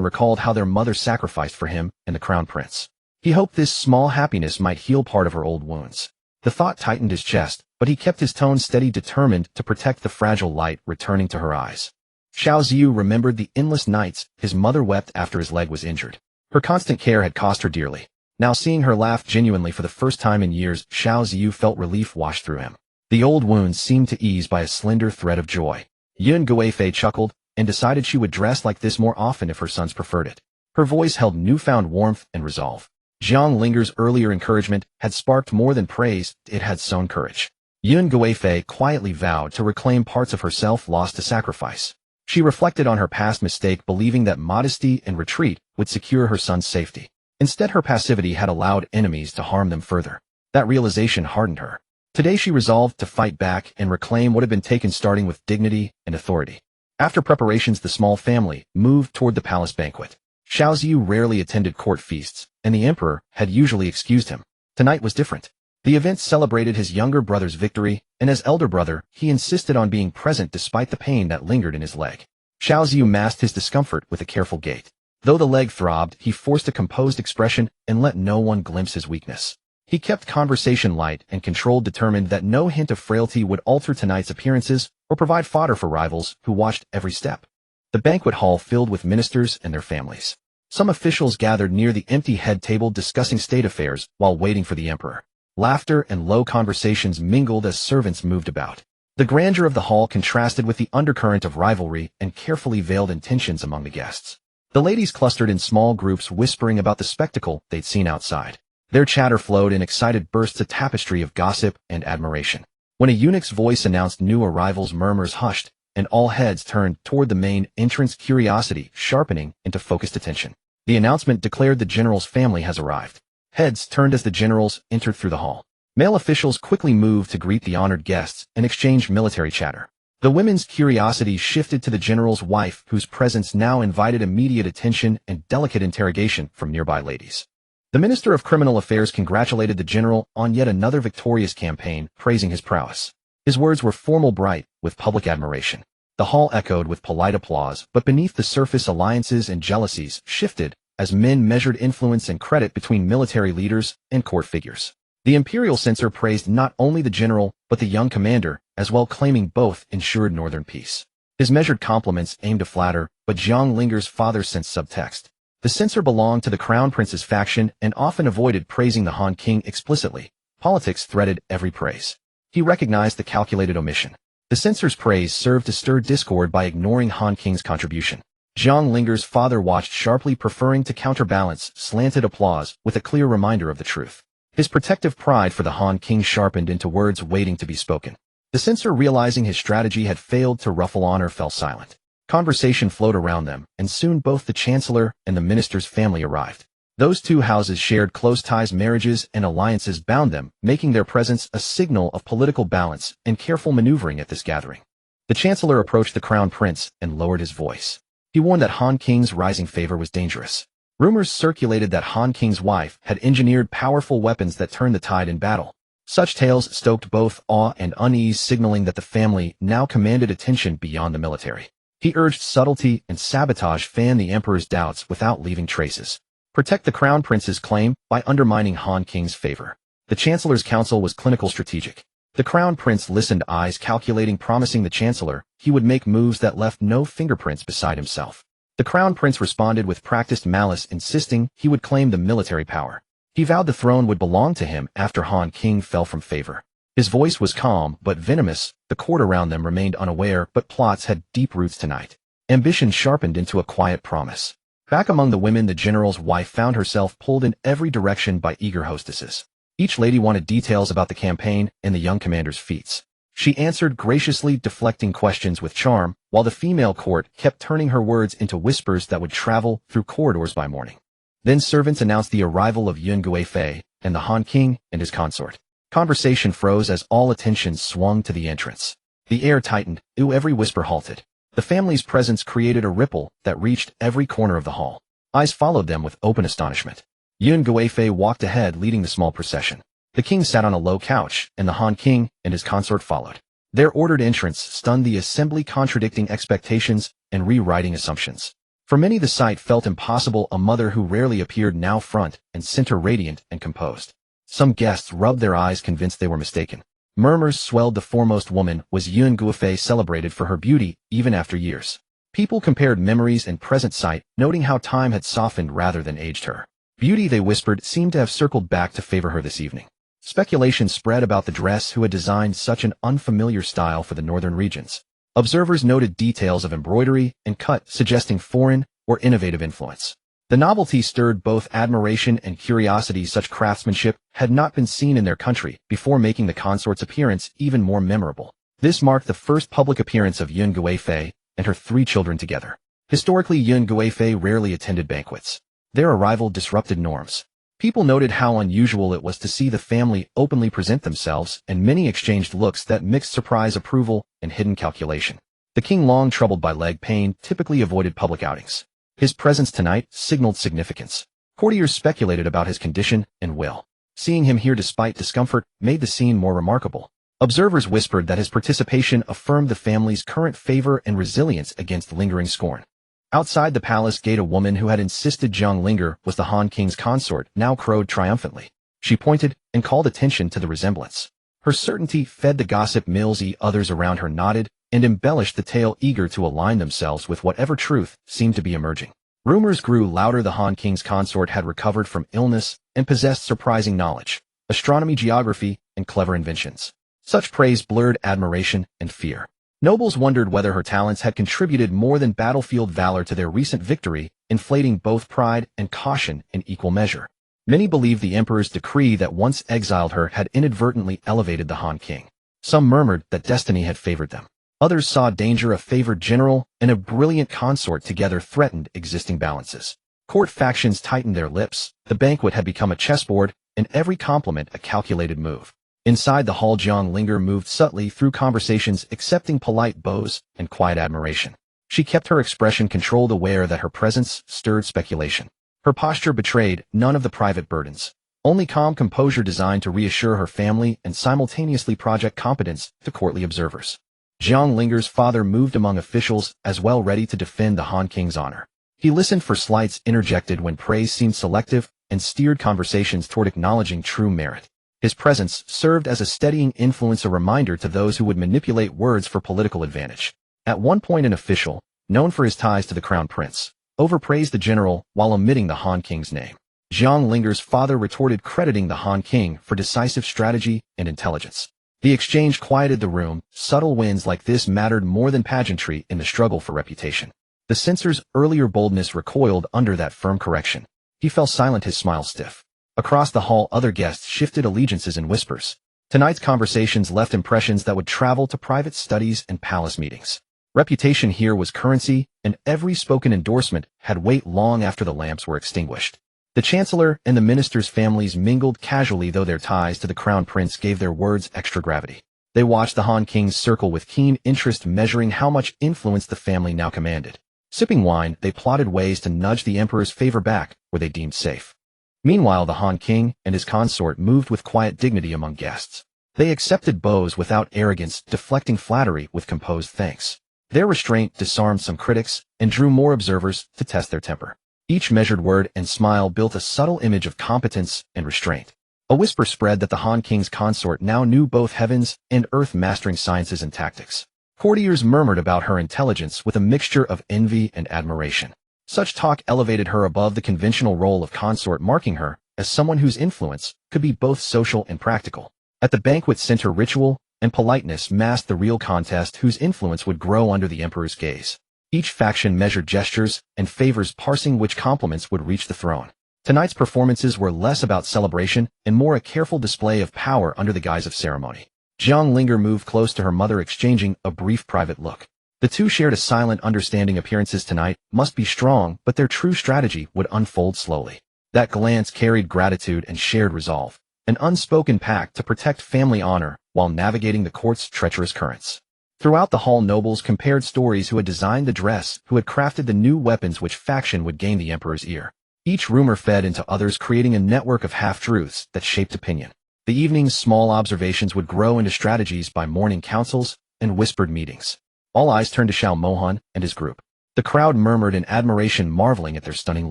recalled how their mother sacrificed for him and the crown prince. He hoped this small happiness might heal part of her old wounds. The thought tightened his chest, but he kept his tone steady, determined to protect the fragile light returning to her eyes. Xiao Ziyu remembered the endless nights his mother wept after his leg was injured. Her constant care had cost her dearly. Now seeing her laugh genuinely for the first time in years, Xiao Ziyu felt relief wash through him. The old wounds seemed to ease by a slender thread of joy. Yun Guifei chuckled and decided she would dress like this more often if her sons preferred it. Her voice held newfound warmth and resolve. Jiang Linger's earlier encouragement had sparked more than praise, it had sown courage. Yun Guifei quietly vowed to reclaim parts of herself lost to sacrifice. She reflected on her past mistake, believing that modesty and retreat would secure her son's safety. Instead, her passivity had allowed enemies to harm them further. That realization hardened her. Today she resolved to fight back and reclaim what had been taken, starting with dignity and authority. After preparations, the small family moved toward the palace banquet. Xiao Ziyu rarely attended court feasts, and the emperor had usually excused him. Tonight was different. The event celebrated his younger brother's victory, and as elder brother, he insisted on being present despite the pain that lingered in his leg. Xiao Ziyu masked his discomfort with a careful gait. Though the leg throbbed, he forced a composed expression and let no one glimpse his weakness. He kept conversation light and controlled, determined that no hint of frailty would alter tonight's appearances or provide fodder for rivals who watched every step. The banquet hall filled with ministers and their families. Some officials gathered near the empty head table discussing state affairs while waiting for the emperor. Laughter and low conversations mingled as servants moved about. The grandeur of the hall contrasted with the undercurrent of rivalry and carefully veiled intentions among the guests. The ladies clustered in small groups, whispering about the spectacle they'd seen outside. Their chatter flowed in excited bursts, a tapestry of gossip and admiration. When a eunuch's voice announced new arrivals, murmurs hushed, and all heads turned toward the main entrance, curiosity sharpening into focused attention. The announcement declared the general's family has arrived. Heads turned as the generals entered through the hall. Male officials quickly moved to greet the honored guests and exchange military chatter. The women's curiosity shifted to the general's wife, whose presence now invited immediate attention and delicate interrogation from nearby ladies. The Minister of Criminal Affairs congratulated the general on yet another victorious campaign, praising his prowess. His words were formal, bright with public admiration. The hall echoed with polite applause, but beneath the surface alliances and jealousies shifted as men measured influence and credit between military leaders and court figures. The imperial censor praised not only the general, but the young commander, as well, claiming both ensured northern peace. His measured compliments aimed to flatter, but Jiang Linger's father sensed subtext. The censor belonged to the crown prince's faction and often avoided praising the Han King explicitly. Politics threaded every praise. He recognized the calculated omission. The censor's praise served to stir discord by ignoring Han King's contribution. Jiang Linger's father watched sharply, preferring to counterbalance slanted applause with a clear reminder of the truth. His protective pride for the Han King sharpened into words waiting to be spoken. The censor, realizing his strategy had failed to ruffle honor, fell silent. Conversation flowed around them, and soon both the chancellor and the minister's family arrived. Those two houses shared close ties, marriages and alliances bound them, making their presence a signal of political balance and careful maneuvering at this gathering. The chancellor approached the crown prince and lowered his voice. He warned that Han Qing's rising favor was dangerous. Rumors circulated that Han Qing's wife had engineered powerful weapons that turned the tide in battle. Such tales stoked both awe and unease, signaling that the family now commanded attention beyond the military. He urged subtlety and sabotage fan the emperor's doubts without leaving traces. Protect the crown prince's claim by undermining Han Qing's favor. The chancellor's counsel was clinical strategic. The crown prince listened, eyes calculating, promising the chancellor he would make moves that left no fingerprints beside himself. The crown prince responded with practiced malice, insisting he would claim the military power. He vowed the throne would belong to him after Han Qing fell from favor. His voice was calm but venomous. The court around them remained unaware, but plots had deep roots tonight. Ambition sharpened into a quiet promise. Back among the women, the general's wife found herself pulled in every direction by eager hostesses. Each lady wanted details about the campaign and the young commander's feats. She answered graciously, deflecting questions with charm, while the female court kept turning her words into whispers that would travel through corridors by morning. Then servants announced the arrival of Yun Guifei and the Han King and his consort. Conversation froze as all attention swung to the entrance. The air tightened, every whisper halted. The family's presence created a ripple that reached every corner of the hall. Eyes followed them with open astonishment. Yun Guifei walked ahead, leading the small procession. The king sat on a low couch, and the Han King and his consort followed. Their ordered entrance stunned the assembly, contradicting expectations and rewriting assumptions. For many, the sight felt impossible. A mother who rarely appeared now front and center, radiant and composed. Some guests rubbed their eyes, convinced they were mistaken. Murmurs swelled. The foremost woman was Yun Guifei, celebrated for her beauty even after years. People compared memories and present sight, noting how time had softened rather than aged her. Beauty, they whispered, seemed to have circled back to favor her this evening. Speculation spread about the dress, who had designed such an unfamiliar style for the northern regions. Observers noted details of embroidery and cut, suggesting foreign or innovative influence. The novelty stirred both admiration and curiosity. Such craftsmanship had not been seen in their country before, making the consort's appearance even more memorable. This marked the first public appearance of Yun Guifei and her 3 children together. Historically, Yun Guifei rarely attended banquets. Their arrival disrupted norms. People noted how unusual it was to see the family openly present themselves, and many exchanged looks that mixed surprise, approval, and hidden calculation. The king, long troubled by leg pain, typically avoided public outings. His presence tonight signaled significance. Courtiers speculated about his condition and will. Seeing him here despite discomfort made the scene more remarkable. Observers whispered that his participation affirmed the family's current favor and resilience against lingering scorn. Outside the palace gate, a woman who had insisted Zhang Linger was the Han King's consort now crowed triumphantly. She pointed and called attention to the resemblance. Her certainty fed the gossip mills. Others around her nodded and embellished the tale, eager to align themselves with whatever truth seemed to be emerging. Rumors grew louder. The Han King's consort had recovered from illness and possessed surprising knowledge, astronomy, geography, and clever inventions. Such praise blurred admiration and fear. Nobles wondered whether her talents had contributed more than battlefield valor to their recent victory, inflating both pride and caution in equal measure. Many believed the emperor's decree that once exiled her had inadvertently elevated the Han King. Some murmured that destiny had favored them. Others saw danger. A favored general and a brilliant consort together threatened existing balances. Court factions tightened their lips. The banquet had become a chessboard, and every compliment a calculated move. Inside the hall, Zhang Linger moved subtly through conversations, accepting polite bows and quiet admiration. She kept her expression controlled, aware that her presence stirred speculation. Her posture betrayed none of the private burdens, only calm composure designed to reassure her family and simultaneously project competence to courtly observers. Zhang Linger's father moved among officials as well, ready to defend the Han King's honor. He listened for slights, interjected when praise seemed selective, and steered conversations toward acknowledging true merit. His presence served as a steadying influence, a reminder to those who would manipulate words for political advantage. At one point, an official, known for his ties to the crown prince, overpraised the general while omitting the Han King's name. Zhang Linger's father retorted, crediting the Han King for decisive strategy and intelligence. The exchange quieted the room. Subtle wins like this mattered more than pageantry in the struggle for reputation. The censor's earlier boldness recoiled under that firm correction. He fell silent, his smile stiff. Across the hall, other guests shifted allegiances in whispers. Tonight's conversations left impressions that would travel to private studies and palace meetings. Reputation here was currency, and every spoken endorsement had weight long after the lamps were extinguished. The chancellor and the ministers' families mingled casually, though their ties to the crown prince gave their words extra gravity. They watched the Han King's circle with keen interest, measuring how much influence the family now commanded. Sipping wine, they plotted ways to nudge the emperor's favor back where they deemed safe. Meanwhile, the Han King and his consort moved with quiet dignity among guests. They accepted bows without arrogance, deflecting flattery with composed thanks. Their restraint disarmed some critics and drew more observers to test their temper. Each measured word and smile built a subtle image of competence and restraint. A whisper spread that the Han King's consort now knew both heavens and earth, mastering sciences and tactics. Courtiers murmured about her intelligence with a mixture of envy and admiration. Such talk elevated her above the conventional role of consort, marking her as someone whose influence could be both social and practical. At the banquet center, ritual and politeness masked the real contest, whose influence would grow under the emperor's gaze. Each faction measured gestures and favors, parsing which compliments would reach the throne. Tonight's performances were less about celebration and more a careful display of power under the guise of ceremony. Jiang Linger moved close to her mother, exchanging a brief private look. The two shared a silent understanding. Appearances tonight must be strong, but their true strategy would unfold slowly. That glance carried gratitude and shared resolve, an unspoken pact to protect family honor while navigating the court's treacherous currents. Throughout the hall, nobles compared stories: who had designed the dress, who had crafted the new weapons, which faction would gain the emperor's ear. Each rumor fed into others, creating a network of half-truths that shaped opinion. The evening's small observations would grow into strategies by morning councils and whispered meetings. All eyes turned to Xiao Mohan and his group. The crowd murmured in admiration, marveling at their stunning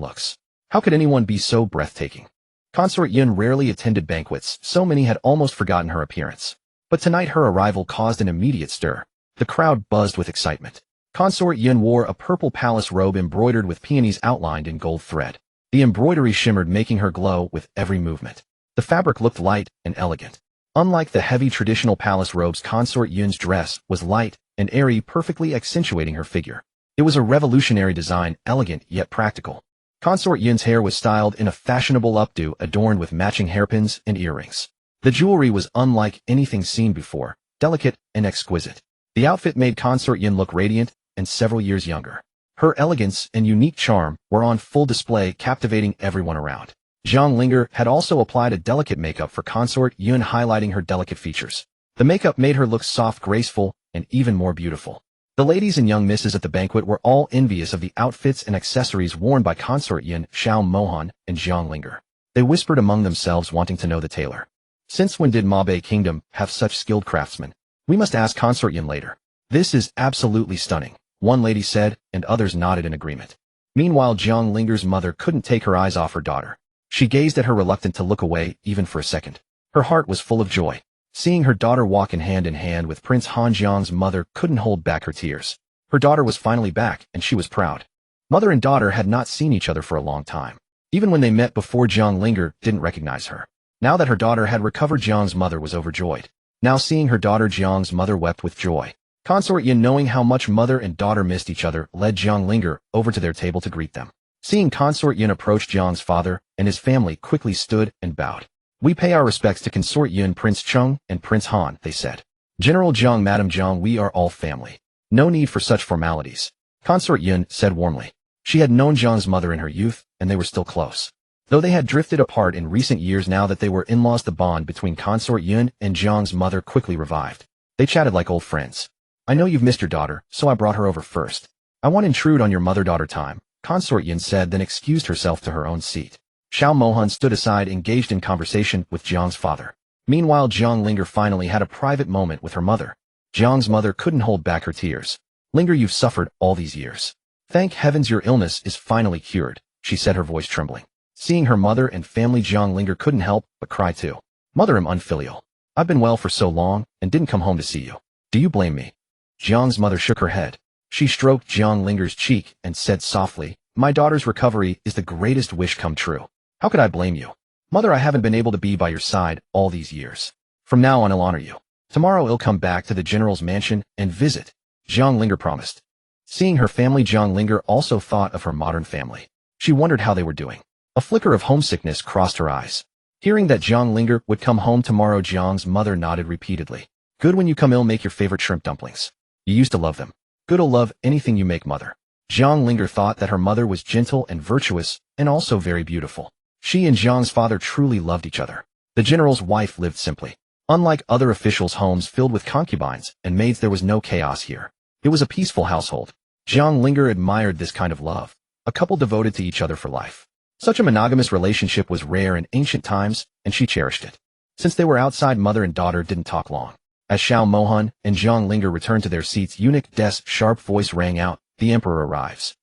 looks. How could anyone be so breathtaking? Consort Yun rarely attended banquets, so many had almost forgotten her appearance. But tonight her arrival caused an immediate stir. The crowd buzzed with excitement. Consort Yun wore a purple palace robe embroidered with peonies outlined in gold thread. The embroidery shimmered, making her glow with every movement. The fabric looked light and elegant. Unlike the heavy traditional palace robes, Consort Yun's dress was light and airy, perfectly accentuating her figure. It was a revolutionary design, elegant yet practical. Consort Yun's hair was styled in a fashionable updo, adorned with matching hairpins and earrings. The jewelry was unlike anything seen before, delicate and exquisite. The outfit made Consort Yun look radiant and several years younger. Her elegance and unique charm were on full display, captivating everyone around. Jiang Linger had also applied a delicate makeup for Consort Yun, highlighting her delicate features. The makeup made her look soft, graceful, and even more beautiful. The ladies and young misses at the banquet were all envious of the outfits and accessories worn by Consort Yun, Xiao Mohan, and Jiang Linger. They whispered among themselves, wanting to know the tailor. Since when did Mabe Kingdom have such skilled craftsmen? We must ask Consort Yun later. This is absolutely stunning, one lady said, and others nodded in agreement. Meanwhile, Jiang Linger's mother couldn't take her eyes off her daughter. She gazed at her, reluctant to look away even for a second. Her heart was full of joy. Seeing her daughter walk in hand with Prince Han, Jiang's mother couldn't hold back her tears. Her daughter was finally back, and she was proud. Mother and daughter had not seen each other for a long time. Even when they met before, Jiang Linger didn't recognize her. Now that her daughter had recovered, Jiang's mother was overjoyed. Now seeing her daughter, Jiang's mother wept with joy. Consort Yun, knowing how much mother and daughter missed each other, led Jiang Linger over to their table to greet them. Seeing Consort Yun approach, Jiang's father and his family quickly stood and bowed. We pay our respects to Consort Yun, Prince Chung, and Prince Han, they said. General Jiang, Madam Jiang, we are all family. No need for such formalities. Consort Yun said warmly. She had known Jiang's mother in her youth, and they were still close. Though they had drifted apart in recent years, now that they were in-laws, the bond between Consort Yun and Jiang's mother quickly revived. They chatted like old friends. I know you've missed your daughter, so I brought her over first. I won't intrude on your mother-daughter time, Consort Yun said, then excused herself to her own seat. Xiao Mohan stood aside, engaged in conversation with Jiang's father. Meanwhile, Jiang Linger finally had a private moment with her mother. Jiang's mother couldn't hold back her tears. Linger, you've suffered all these years. Thank heavens your illness is finally cured, she said, her voice trembling. Seeing her mother and family, Jiang Linger couldn't help but cry too. Mother, I'm unfilial. I've been well for so long and didn't come home to see you. Do you blame me? Jiang's mother shook her head. She stroked Jiang Linger's cheek and said softly, my daughter's recovery is the greatest wish come true. How could I blame you? Mother, I haven't been able to be by your side all these years. From now on, I'll honor you. Tomorrow I'll come back to the general's mansion and visit, Jiang Linger promised. Seeing her family, Jiang Linger also thought of her modern family. She wondered how they were doing. A flicker of homesickness crossed her eyes. Hearing that Jiang Linger would come home tomorrow, Jiang's mother nodded repeatedly. Good, when you come, I'll make your favorite shrimp dumplings. You used to love them. Good'll love anything you make, mother. Jiang Linger thought that her mother was gentle and virtuous, and also very beautiful. She and Jiang's father truly loved each other. The general's wife lived simply. Unlike other officials' homes filled with concubines and maids, there was no chaos here. It was a peaceful household. Jiang Linger admired this kind of love, a couple devoted to each other for life. Such a monogamous relationship was rare in ancient times, and she cherished it. Since they were outside, mother and daughter didn't talk long. As Xiao Mohan and Jiang Linger returned to their seats, Eunuch Des' sharp voice rang out, "The emperor arrives."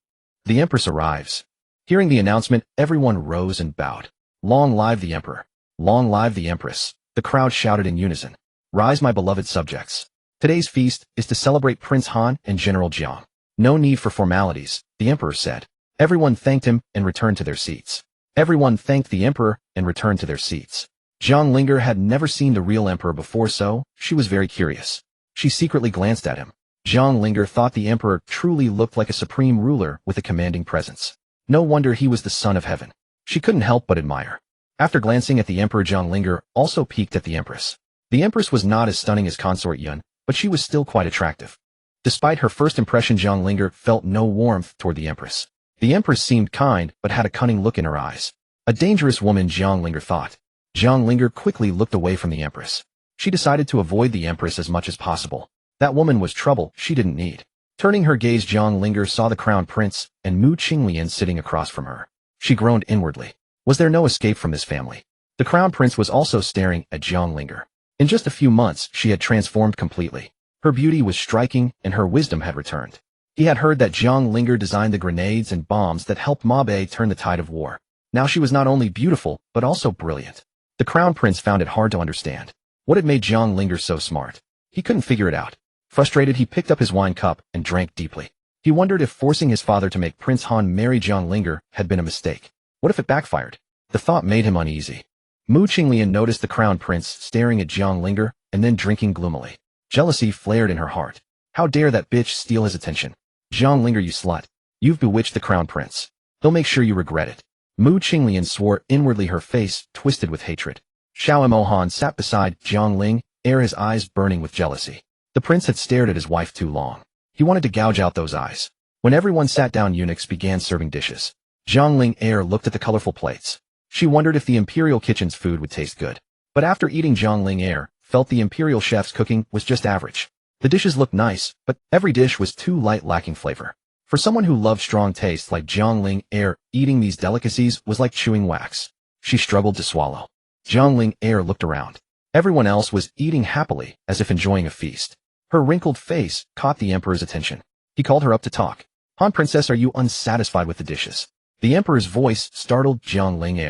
The empress arrives. Hearing the announcement, everyone rose and bowed. Long live the emperor. Long live the empress. The crowd shouted in unison. Rise, my beloved subjects. Today's feast is to celebrate Prince Han and General Jiang. No need for formalities, the emperor said. Everyone thanked him and returned to their seats. Everyone thanked the emperor and returned to their seats. Jiang Linger had never seen the real emperor before, so she was very curious. She secretly glanced at him. Jiang Linger thought the emperor truly looked like a supreme ruler with a commanding presence. No wonder he was the son of heaven. She couldn't help but admire. After glancing at the emperor, Jiang Linger also peeked at the empress. The empress was not as stunning as consort Yun, but she was still quite attractive. Despite her first impression, Jiang Linger felt no warmth toward the empress. The empress seemed kind, but had a cunning look in her eyes. A dangerous woman, Jiang Linger thought. Jiang Linger quickly looked away from the empress. She decided to avoid the empress as much as possible. That woman was trouble she didn't need. Turning her gaze, Jiang Linger saw the crown prince and Mu Qinglian sitting across from her. She groaned inwardly. Was there no escape from this family? The crown prince was also staring at Jiang Linger. In just a few months, she had transformed completely. Her beauty was striking and her wisdom had returned. He had heard that Jiang Linger designed the grenades and bombs that helped Ma Bei turn the tide of war. Now she was not only beautiful, but also brilliant. The crown prince found it hard to understand. What had made Jiang Linger so smart? He couldn't figure it out. Frustrated, he picked up his wine cup and drank deeply. He wondered if forcing his father to make Prince Han marry Jiang Linger had been a mistake. What if it backfired? The thought made him uneasy. Mu Qinglian noticed the crown prince staring at Jiang Linger and then drinking gloomily. Jealousy flared in her heart. How dare that bitch steal his attention? Jiang Linger, you slut. You've bewitched the crown prince. He'll make sure you regret it. Mu Qinglian swore inwardly, her face twisted with hatred. Xiao Mohan sat beside Jiang Ling, his eyes burning with jealousy. The prince had stared at his wife too long. He wanted to gouge out those eyes. When everyone sat down, eunuchs began serving dishes. Jiang Ling looked at the colorful plates. She wondered if the imperial kitchen's food would taste good. But after eating, Jiang Ling felt the imperial chef's cooking was just average. The dishes looked nice, but every dish was too light, lacking flavor. For someone who loved strong taste like Jiang Ling, eating these delicacies was like chewing wax. She struggled to swallow. Jiang Ling looked around. Everyone else was eating happily, as if enjoying a feast. Her wrinkled face caught the emperor's attention. He called her up to talk. Han princess, are you unsatisfied with the dishes? The emperor's voice startled Jiang Ling.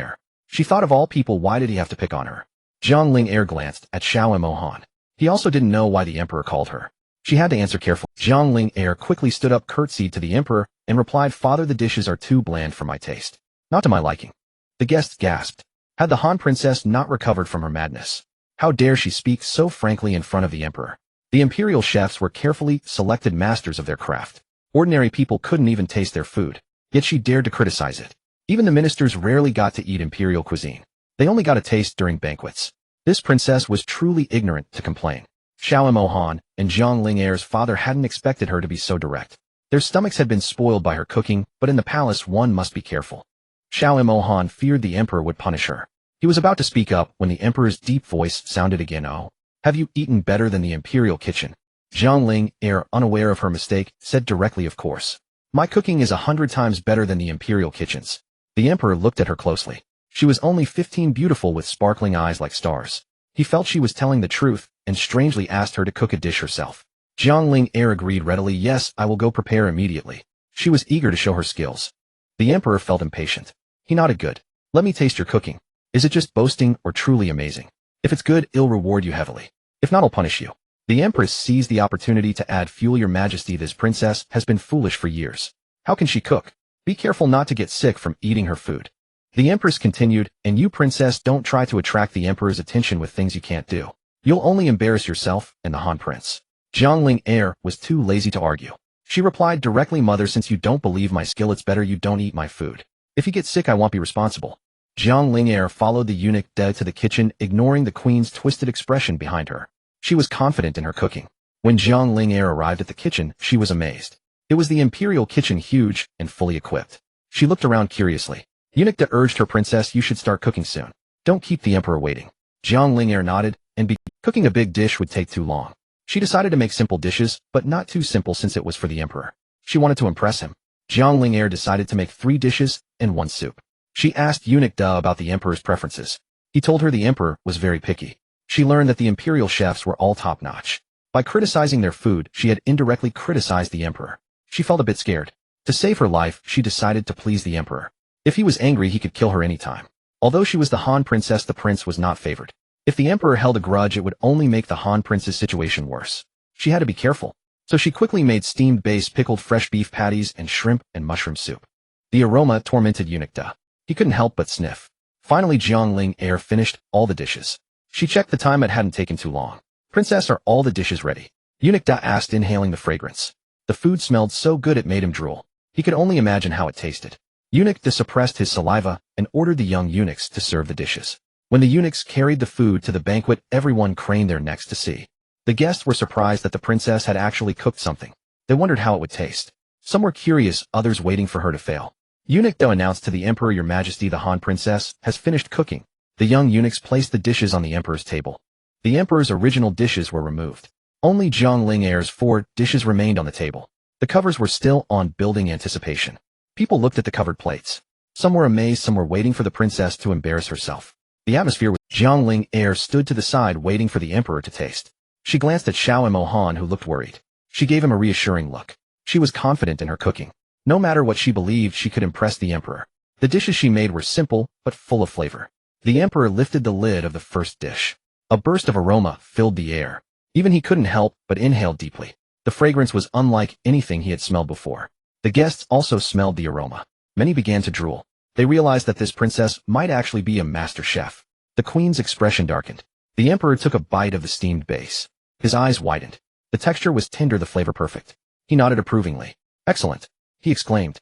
She thought, of all people, why did he have to pick on her? Jiang Ling glanced at Xiao Mohan. He also didn't know why the emperor called her. She had to answer carefully. Jiang Ling quickly stood up, curtsied to the emperor, and replied, Father, the dishes are too bland for my taste. Not to my liking. The guests gasped. Had the Han princess not recovered from her madness? How dare she speak so frankly in front of the emperor? The imperial chefs were carefully selected masters of their craft. Ordinary people couldn't even taste their food. Yet she dared to criticize it. Even the ministers rarely got to eat imperial cuisine. They only got a taste during banquets. This princess was truly ignorant to complain. Xiao Mohan and Jiang Ling's father hadn't expected her to be so direct. Their stomachs had been spoiled by her cooking, but in the palace one must be careful. Xiao Mohan feared the emperor would punish her. He was about to speak up when the emperor's deep voice sounded again. Oh, have you eaten better than the imperial kitchen? Jiang Ling, unaware of her mistake, said directly, of course. My cooking is 100 times better than the imperial kitchen's. The emperor looked at her closely. She was only 15, beautiful with sparkling eyes like stars. He felt she was telling the truth and strangely asked her to cook a dish herself. Jiang Ling agreed readily. Yes, I will go prepare immediately. She was eager to show her skills. The emperor felt impatient. He nodded. Good. Let me taste your cooking. Is it just boasting or truly amazing? If it's good, I'll reward you heavily. If not, I'll punish you. The empress seized the opportunity to add fuel. Your majesty, this princess has been foolish for years. How can she cook? Be careful not to get sick from eating her food. The empress continued, and you, princess, don't try to attract the emperor's attention with things you can't do. You'll only embarrass yourself and the Han prince. Jiang Ling was too lazy to argue. She replied directly, Mother, since you don't believe my skill, it's better you don't eat my food. If you get sick, I won't be responsible. Jiang Ling followed the eunuch to the kitchen, ignoring the queen's twisted expression behind her. She was confident in her cooking. When Jiang Ling'er arrived at the kitchen, she was amazed. It was the imperial kitchen, huge and fully equipped. She looked around curiously. Eunuch Da urged her, "Princess, you should start cooking soon. Don't keep the emperor waiting." Jiang Ling'er nodded, and cooking a big dish would take too long. She decided to make simple dishes, but not too simple since it was for the emperor. She wanted to impress him. Jiang Ling'er decided to make 3 dishes and 1 soup. She asked Eunuch Da about the emperor's preferences. He told her the emperor was very picky. She learned that the imperial chefs were all top-notch. By criticizing their food, she had indirectly criticized the emperor. She felt a bit scared. To save her life, she decided to please the emperor. If he was angry, he could kill her anytime. Although she was the Han princess, the prince was not favored. If the emperor held a grudge, it would only make the Han prince's situation worse. She had to be careful. So she quickly made steamed base, pickled fresh beef patties, and shrimp and mushroom soup. The aroma tormented Eunuch Da. He couldn't help but sniff. Finally, Jiang Ling'er finished all the dishes. She checked the time. It hadn't taken too long. "Princess, are all the dishes ready?" Eunuch Da asked, inhaling the fragrance. The food smelled so good it made him drool. He could only imagine how it tasted. Eunuch Da suppressed his saliva and ordered the young eunuchs to serve the dishes. When the eunuchs carried the food to the banquet, everyone craned their necks to see. The guests were surprised that the princess had actually cooked something. They wondered how it would taste. Some were curious, others waiting for her to fail. Eunuch Da announced to the emperor, "Your Majesty, the Han princess has finished cooking." The young eunuchs placed the dishes on the emperor's table. The emperor's original dishes were removed. Only Jiang Ling'er's 4 dishes remained on the table. The covers were still on, building anticipation. People looked at the covered plates. Some were amazed, some were waiting for the princess to embarrass herself. The atmosphere was... Jiang Ling'er stood to the side waiting for the emperor to taste. She glanced at Xiao Mohan, who looked worried. She gave him a reassuring look. She was confident in her cooking. No matter what, she believed she could impress the emperor. The dishes she made were simple, but full of flavor. The emperor lifted the lid of the first dish. A burst of aroma filled the air. Even he couldn't help but inhale deeply. The fragrance was unlike anything he had smelled before. The guests also smelled the aroma. Many began to drool. They realized that this princess might actually be a master chef. The queen's expression darkened. The emperor took a bite of the steamed base. His eyes widened. The texture was tender, the flavor perfect. He nodded approvingly. "Excellent," he exclaimed.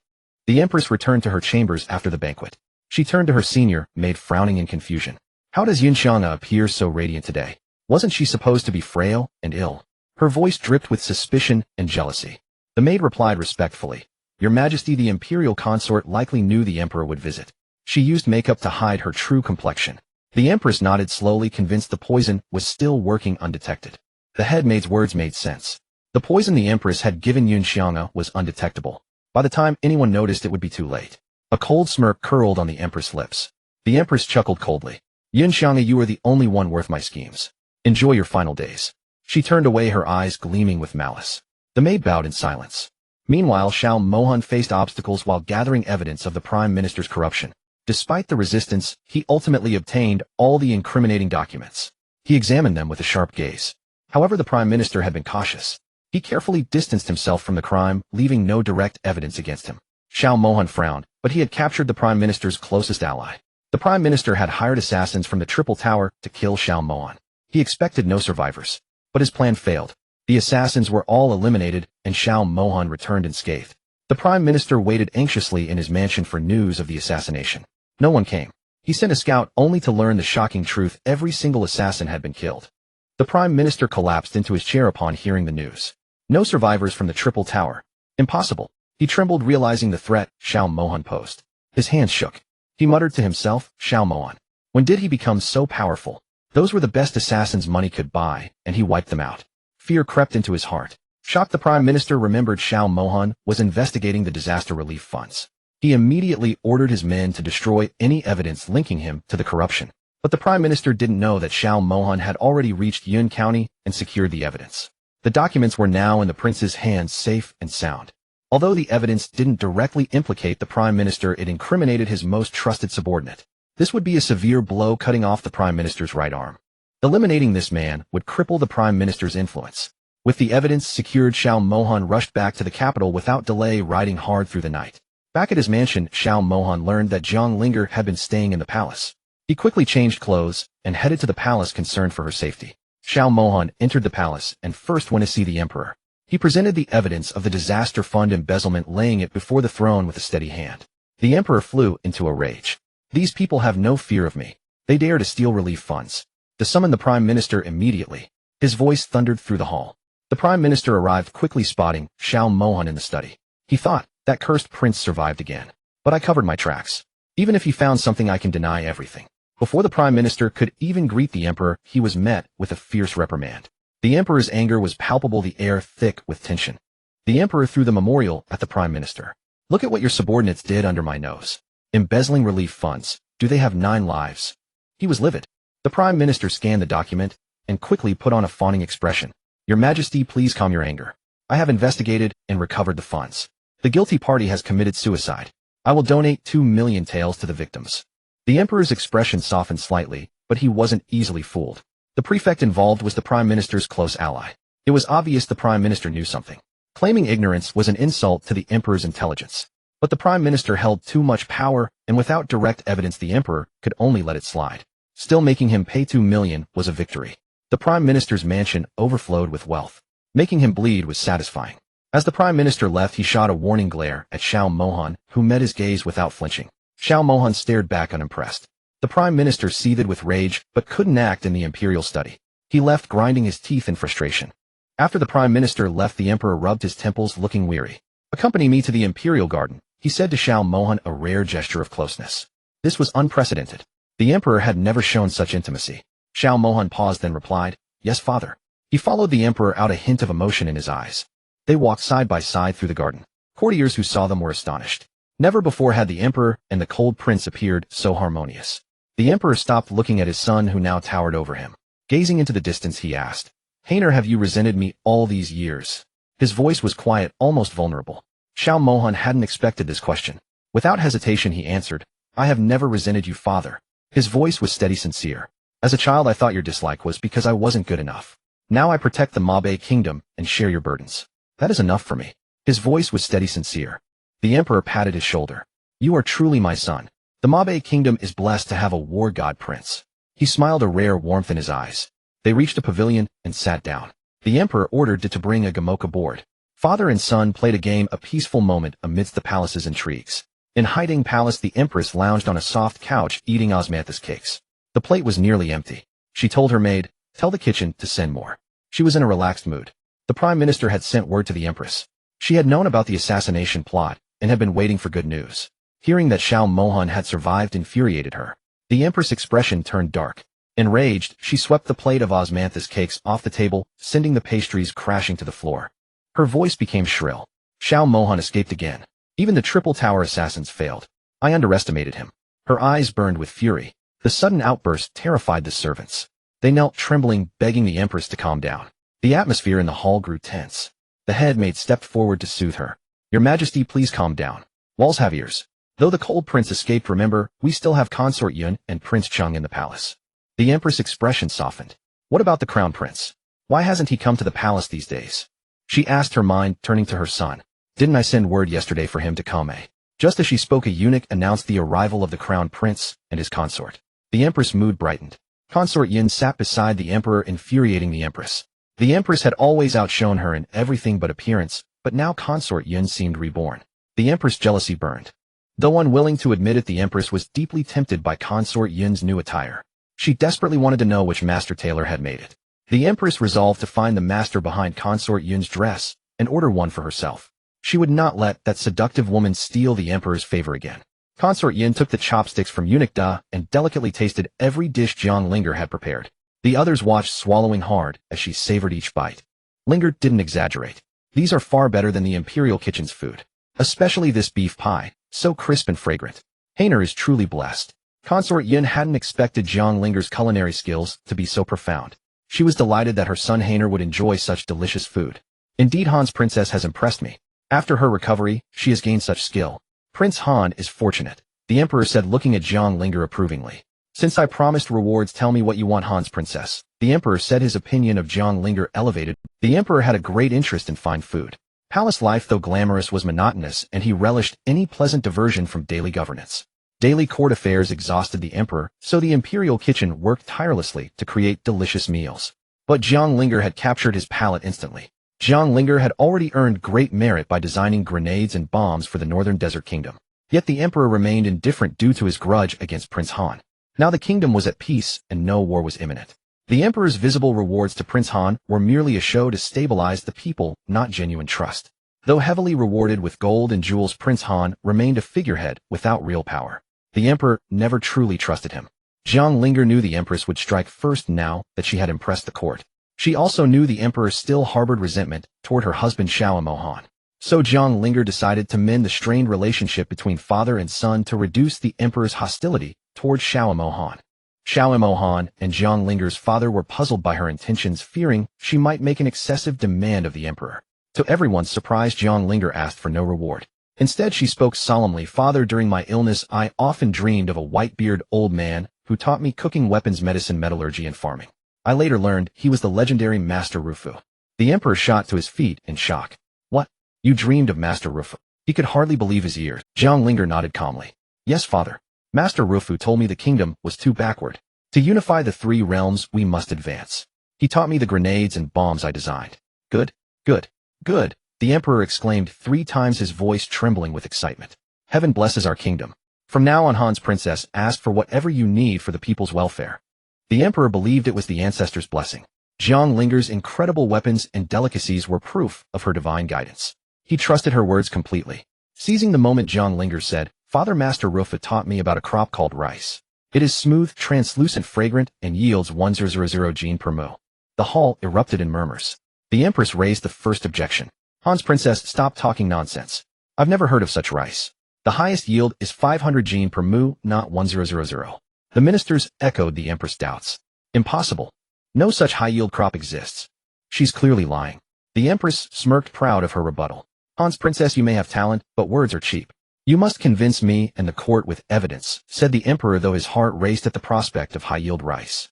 The empress returned to her chambers after the banquet. She turned to her senior maid, frowning in confusion. "How does Yunxiang appear so radiant today? Wasn't she supposed to be frail and ill?" Her voice dripped with suspicion and jealousy. The maid replied respectfully, "Your Majesty, the imperial consort likely knew the emperor would visit. She used makeup to hide her true complexion." The empress nodded slowly, convinced the poison was still working undetected. The head maid's words made sense. The poison the empress had given Yunxiang was undetectable. By the time anyone noticed, it would be too late. A cold smirk curled on the empress' lips. The empress chuckled coldly. "Yunxiang, you are the only one worth my schemes. Enjoy your final days." She turned away, her eyes gleaming with malice. The maid bowed in silence. Meanwhile, Xiao Mohan faced obstacles while gathering evidence of the prime minister's corruption. Despite the resistance, he ultimately obtained all the incriminating documents. He examined them with a sharp gaze. However, the prime minister had been cautious. He carefully distanced himself from the crime, leaving no direct evidence against him. Xiao Mohan frowned, but he had captured the prime minister's closest ally. The prime minister had hired assassins from the Triple Tower to kill Xiao Mohan. He expected no survivors. But his plan failed. The assassins were all eliminated, and Xiao Mohan returned unscathed. The prime minister waited anxiously in his mansion for news of the assassination. No one came. He sent a scout only to learn the shocking truth: every single assassin had been killed. The prime minister collapsed into his chair upon hearing the news. No survivors from the Triple Tower. Impossible. He trembled, realizing the threat Xiao Mohan posed. His hands shook. He muttered to himself, "Xiao Mohan. When did he become so powerful? Those were the best assassins money could buy, and he wiped them out." Fear crept into his heart. Shocked, the prime minister remembered Xiao Mohan was investigating the disaster relief funds. He immediately ordered his men to destroy any evidence linking him to the corruption. But the prime minister didn't know that Xiao Mohan had already reached Yun County and secured the evidence. The documents were now in the prince's hands, safe and sound. Although the evidence didn't directly implicate the prime minister, it incriminated his most trusted subordinate. This would be a severe blow, cutting off the prime minister's right arm. Eliminating this man would cripple the prime minister's influence. With the evidence secured, Xiao Mohan rushed back to the capital without delay, riding hard through the night. Back at his mansion, Xiao Mohan learned that Jiang Ling'er had been staying in the palace. He quickly changed clothes and headed to the palace, concerned for her safety. Xiao Mohan entered the palace and first went to see the emperor. He presented the evidence of the disaster fund embezzlement, laying it before the throne with a steady hand. The emperor flew into a rage. "These people have no fear of me. They dare to steal relief funds." To summon the prime minister immediately. His voice thundered through the hall. The Prime Minister arrived, quickly spotting Xiao Mohan in the study. He thought, that cursed prince survived again. But I covered my tracks. Even if he found something, I can deny everything. Before the Prime Minister could even greet the Emperor, he was met with a fierce reprimand. The Emperor's anger was palpable, the air thick with tension. The Emperor threw the memorial at the Prime Minister. Look at what your subordinates did under my nose. Embezzling relief funds. Do they have 9 lives? He was livid. The Prime Minister scanned the document and quickly put on a fawning expression. Your Majesty, please calm your anger. I have investigated and recovered the funds. The guilty party has committed suicide. I will donate 2 million taels to the victims. The Emperor's expression softened slightly, but he wasn't easily fooled. The prefect involved was the Prime Minister's close ally. It was obvious the Prime Minister knew something. Claiming ignorance was an insult to the Emperor's intelligence. But the Prime Minister held too much power, and without direct evidence the Emperor could only let it slide. Still, making him pay 2 million was a victory. The Prime Minister's mansion overflowed with wealth. Making him bleed was satisfying. As the Prime Minister left, he shot a warning glare at Xiao Mohan, who met his gaze without flinching. Xiao Mohan stared back unimpressed. The Prime Minister seethed with rage, but couldn't act in the imperial study. He left, grinding his teeth in frustration. After the Prime Minister left, the Emperor rubbed his temples, looking weary. Accompany me to the imperial garden, he said to Xiao Mohan, a rare gesture of closeness. This was unprecedented. The Emperor had never shown such intimacy. Xiao Mohan paused, then replied, Yes, father. He followed the Emperor out, a hint of emotion in his eyes. They walked side by side through the garden. Courtiers who saw them were astonished. Never before had the Emperor and the cold prince appeared so harmonious. The Emperor stopped, looking at his son, who now towered over him. Gazing into the distance, he asked, Hainer, have you resented me all these years? His voice was quiet, almost vulnerable. Xiao Mohan hadn't expected this question. Without hesitation, he answered, I have never resented you, father. His voice was steady, sincere. As a child, I thought your dislike was because I wasn't good enough. Now I protect the Mabe kingdom and share your burdens. That is enough for me. His voice was steady, sincere. The Emperor patted his shoulder. You are truly my son. The Mabe kingdom is blessed to have a war god prince. He smiled, a rare warmth in his eyes. They reached a pavilion and sat down. The Emperor ordered to bring a gamoka board. Father and son played a game, a peaceful moment amidst the palace's intrigues. In Hiding Palace, the Empress lounged on a soft couch, eating osmanthus cakes. The plate was nearly empty. She told her maid, Tell the kitchen to send more. She was in a relaxed mood. The Prime Minister had sent word to the Empress. She had known about the assassination plot and had been waiting for good news. Hearing that Xiao Mohan had survived infuriated her. The Empress' expression turned dark. Enraged, she swept the plate of osmanthus cakes off the table, sending the pastries crashing to the floor. Her voice became shrill. Xiao Mohan escaped again. Even the Triple Tower assassins failed. I underestimated him. Her eyes burned with fury. The sudden outburst terrified the servants. They knelt trembling, begging the Empress to calm down. The atmosphere in the hall grew tense. The head maid stepped forward to soothe her. Your Majesty, please calm down. Walls have ears. Though the cold prince escaped, remember, we still have Consort Yun and Prince Chung in the palace. The Empress' expression softened. What about the Crown Prince? Why hasn't he come to the palace these days? She asked, her mind turning to her son. Didn't I send word yesterday for him to come? Just as she spoke, a eunuch announced the arrival of the Crown Prince and his consort. The Empress' mood brightened. Consort Yun sat beside the Emperor, infuriating the Empress. The Empress had always outshone her in everything but appearance, but now Consort Yun seemed reborn. The Empress' jealousy burned. Though unwilling to admit it, the Empress was deeply tempted by Consort Yun's new attire. She desperately wanted to know which master tailor had made it. The Empress resolved to find the master behind Consort Yun's dress and order one for herself. She would not let that seductive woman steal the Emperor's favor again. Consort Yun took the chopsticks from eunuch Da and delicately tasted every dish Jiang Linger had prepared. The others watched, swallowing hard as she savored each bite. Linger didn't exaggerate. These are far better than the imperial kitchen's food. Especially this beef pie, so crisp and fragrant. Hainer is truly blessed. Consort Yun hadn't expected Jiang Linger's culinary skills to be so profound. She was delighted that her son Hainer would enjoy such delicious food. Indeed, Han's princess has impressed me. After her recovery, she has gained such skill. Prince Han is fortunate, the Emperor said, looking at Jiang Linger approvingly. Since I promised rewards, tell me what you want, Han's princess. The Emperor said, his opinion of Jiang Linger elevated. The Emperor had a great interest in fine food. Palace life, though glamorous, was monotonous, and he relished any pleasant diversion from daily governance. Daily court affairs exhausted the Emperor, so the imperial kitchen worked tirelessly to create delicious meals. But Jiang Linger had captured his palate instantly. Jiang Linger had already earned great merit by designing grenades and bombs for the Northern Desert Kingdom. Yet the Emperor remained indifferent due to his grudge against Prince Han. Now the kingdom was at peace and no war was imminent. The emperor's visible rewards to Prince Han were merely a show to stabilize the people, not genuine trust. Though heavily rewarded with gold and jewels, Prince Han remained a figurehead without real power. The emperor never truly trusted him. Jiang Linger knew the empress would strike first now that she had impressed the court. She also knew the emperor still harbored resentment toward her husband Xiao Mohan. So Jiang Linger decided to mend the strained relationship between father and son to reduce the emperor's hostility toward Xiao Mohan. Xiao Mohan and Jiang Linger's father were puzzled by her intentions, fearing she might make an excessive demand of the emperor. To everyone's surprise, Jiang Linger asked for no reward. Instead, she spoke solemnly, "Father, during my illness, I often dreamed of a white-bearded old man who taught me cooking, weapons, medicine, metallurgy, and farming. I later learned he was the legendary Master Rufu." The emperor shot to his feet in shock. "What? You dreamed of Master Rufu?" He could hardly believe his ears. Jiang Linger nodded calmly. "Yes, father. Master Rufu told me the kingdom was too backward. To unify the three realms, we must advance. He taught me the grenades and bombs I designed." "Good, good, good," the emperor exclaimed 3 times, his voice trembling with excitement. "Heaven blesses our kingdom. From now on, Han's princess, ask for whatever you need for the people's welfare." The emperor believed it was the ancestors' blessing. Jiang Linger's incredible weapons and delicacies were proof of her divine guidance. He trusted her words completely. Seizing the moment, Jiang Linger said, "Father, Master Rufa taught me about a crop called rice. It is smooth, translucent, fragrant, and yields 1000 gene per mu." The hall erupted in murmurs. The empress raised the first objection. "Han's princess, stop talking nonsense. I've never heard of such rice. The highest yield is 500 gene per mu, not 1000. The ministers echoed the empress' doubts. "Impossible. No such high-yield crop exists. She's clearly lying." The empress smirked, proud of her rebuttal. "Han's princess, you may have talent, but words are cheap. You must convince me and the court with evidence," said the emperor, though his heart raced at the prospect of high-yield rice.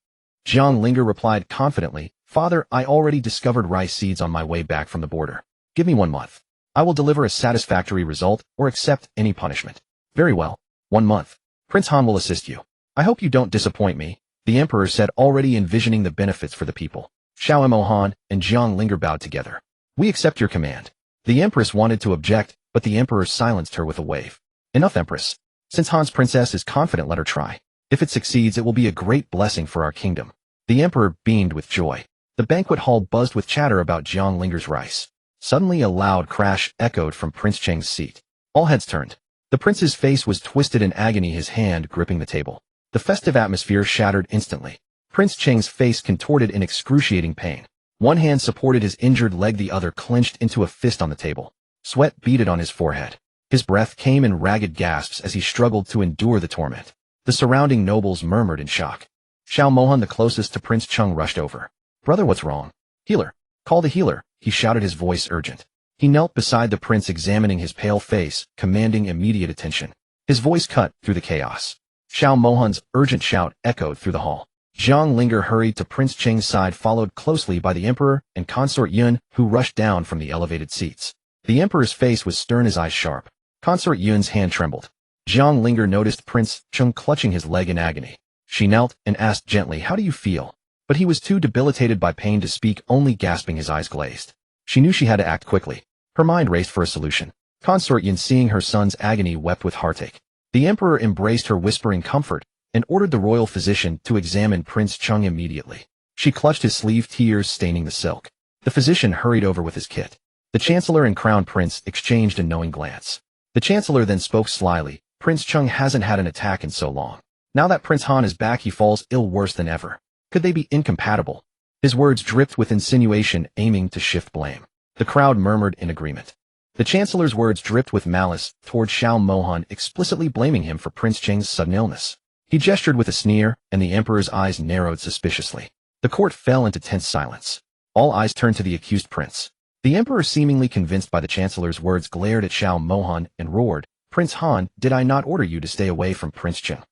Jiang Linger replied confidently, "Father, I already discovered rice seeds on my way back from the border. Give me 1 month. I will deliver a satisfactory result or accept any punishment." "Very well. 1 month. Prince Han will assist you. I hope you don't disappoint me," the emperor said, already envisioning the benefits for the people. Xiao Mohan and Jiang Linger bowed together. "We accept your command." The empress wanted to object, but the emperor silenced her with a wave. "Enough, empress. Since Han's princess is confident, let her try. If it succeeds, it will be a great blessing for our kingdom." The emperor beamed with joy. The banquet hall buzzed with chatter about Jiang Linger's rice. Suddenly a loud crash echoed from Prince Cheng's seat. All heads turned. The prince's face was twisted in agony, his hand gripping the table. The festive atmosphere shattered instantly. Prince Cheng's face contorted in excruciating pain. One hand supported his injured leg, the other clenched into a fist on the table. Sweat beaded on his forehead. His breath came in ragged gasps as he struggled to endure the torment. The surrounding nobles murmured in shock. Xiao Mohan, the closest to Prince Cheng, rushed over. "Brother, what's wrong?" "Healer. Call the healer," he shouted, his voice urgent. He knelt beside the prince, examining his pale face, commanding immediate attention. His voice cut through the chaos. Xiao Mohan's urgent shout echoed through the hall. Jiang Linger hurried to Prince Cheng's side, followed closely by the emperor and consort Yun, who rushed down from the elevated seats. The emperor's face was stern, his eyes sharp. Consort Yun's hand trembled. Jiang Linger noticed Prince Cheng clutching his leg in agony. She knelt and asked gently, "How do you feel?" But he was too debilitated by pain to speak, only gasping, his eyes glazed. She knew she had to act quickly. Her mind raced for a solution. Consort Yun, seeing her son's agony, wept with heartache. The emperor embraced her, whispering comfort, and ordered the royal physician to examine Prince Cheng immediately. She clutched his sleeve, tears staining the silk. The physician hurried over with his kit. The chancellor and crown prince exchanged a knowing glance. The chancellor then spoke slyly, "Prince Cheng hasn't had an attack in so long. Now that Prince Han is back, he falls ill worse than ever. Could they be incompatible?" His words dripped with insinuation, aiming to shift blame. The crowd murmured in agreement. The chancellor's words dripped with malice toward Xiao Mohan, explicitly blaming him for Prince Cheng's sudden illness. He gestured with a sneer, and the emperor's eyes narrowed suspiciously. The court fell into tense silence. All eyes turned to the accused prince. The emperor, seemingly convinced by the chancellor's words, glared at Xiao Mohan and roared, "Prince Han, did I not order you to stay away from Prince Cheng?"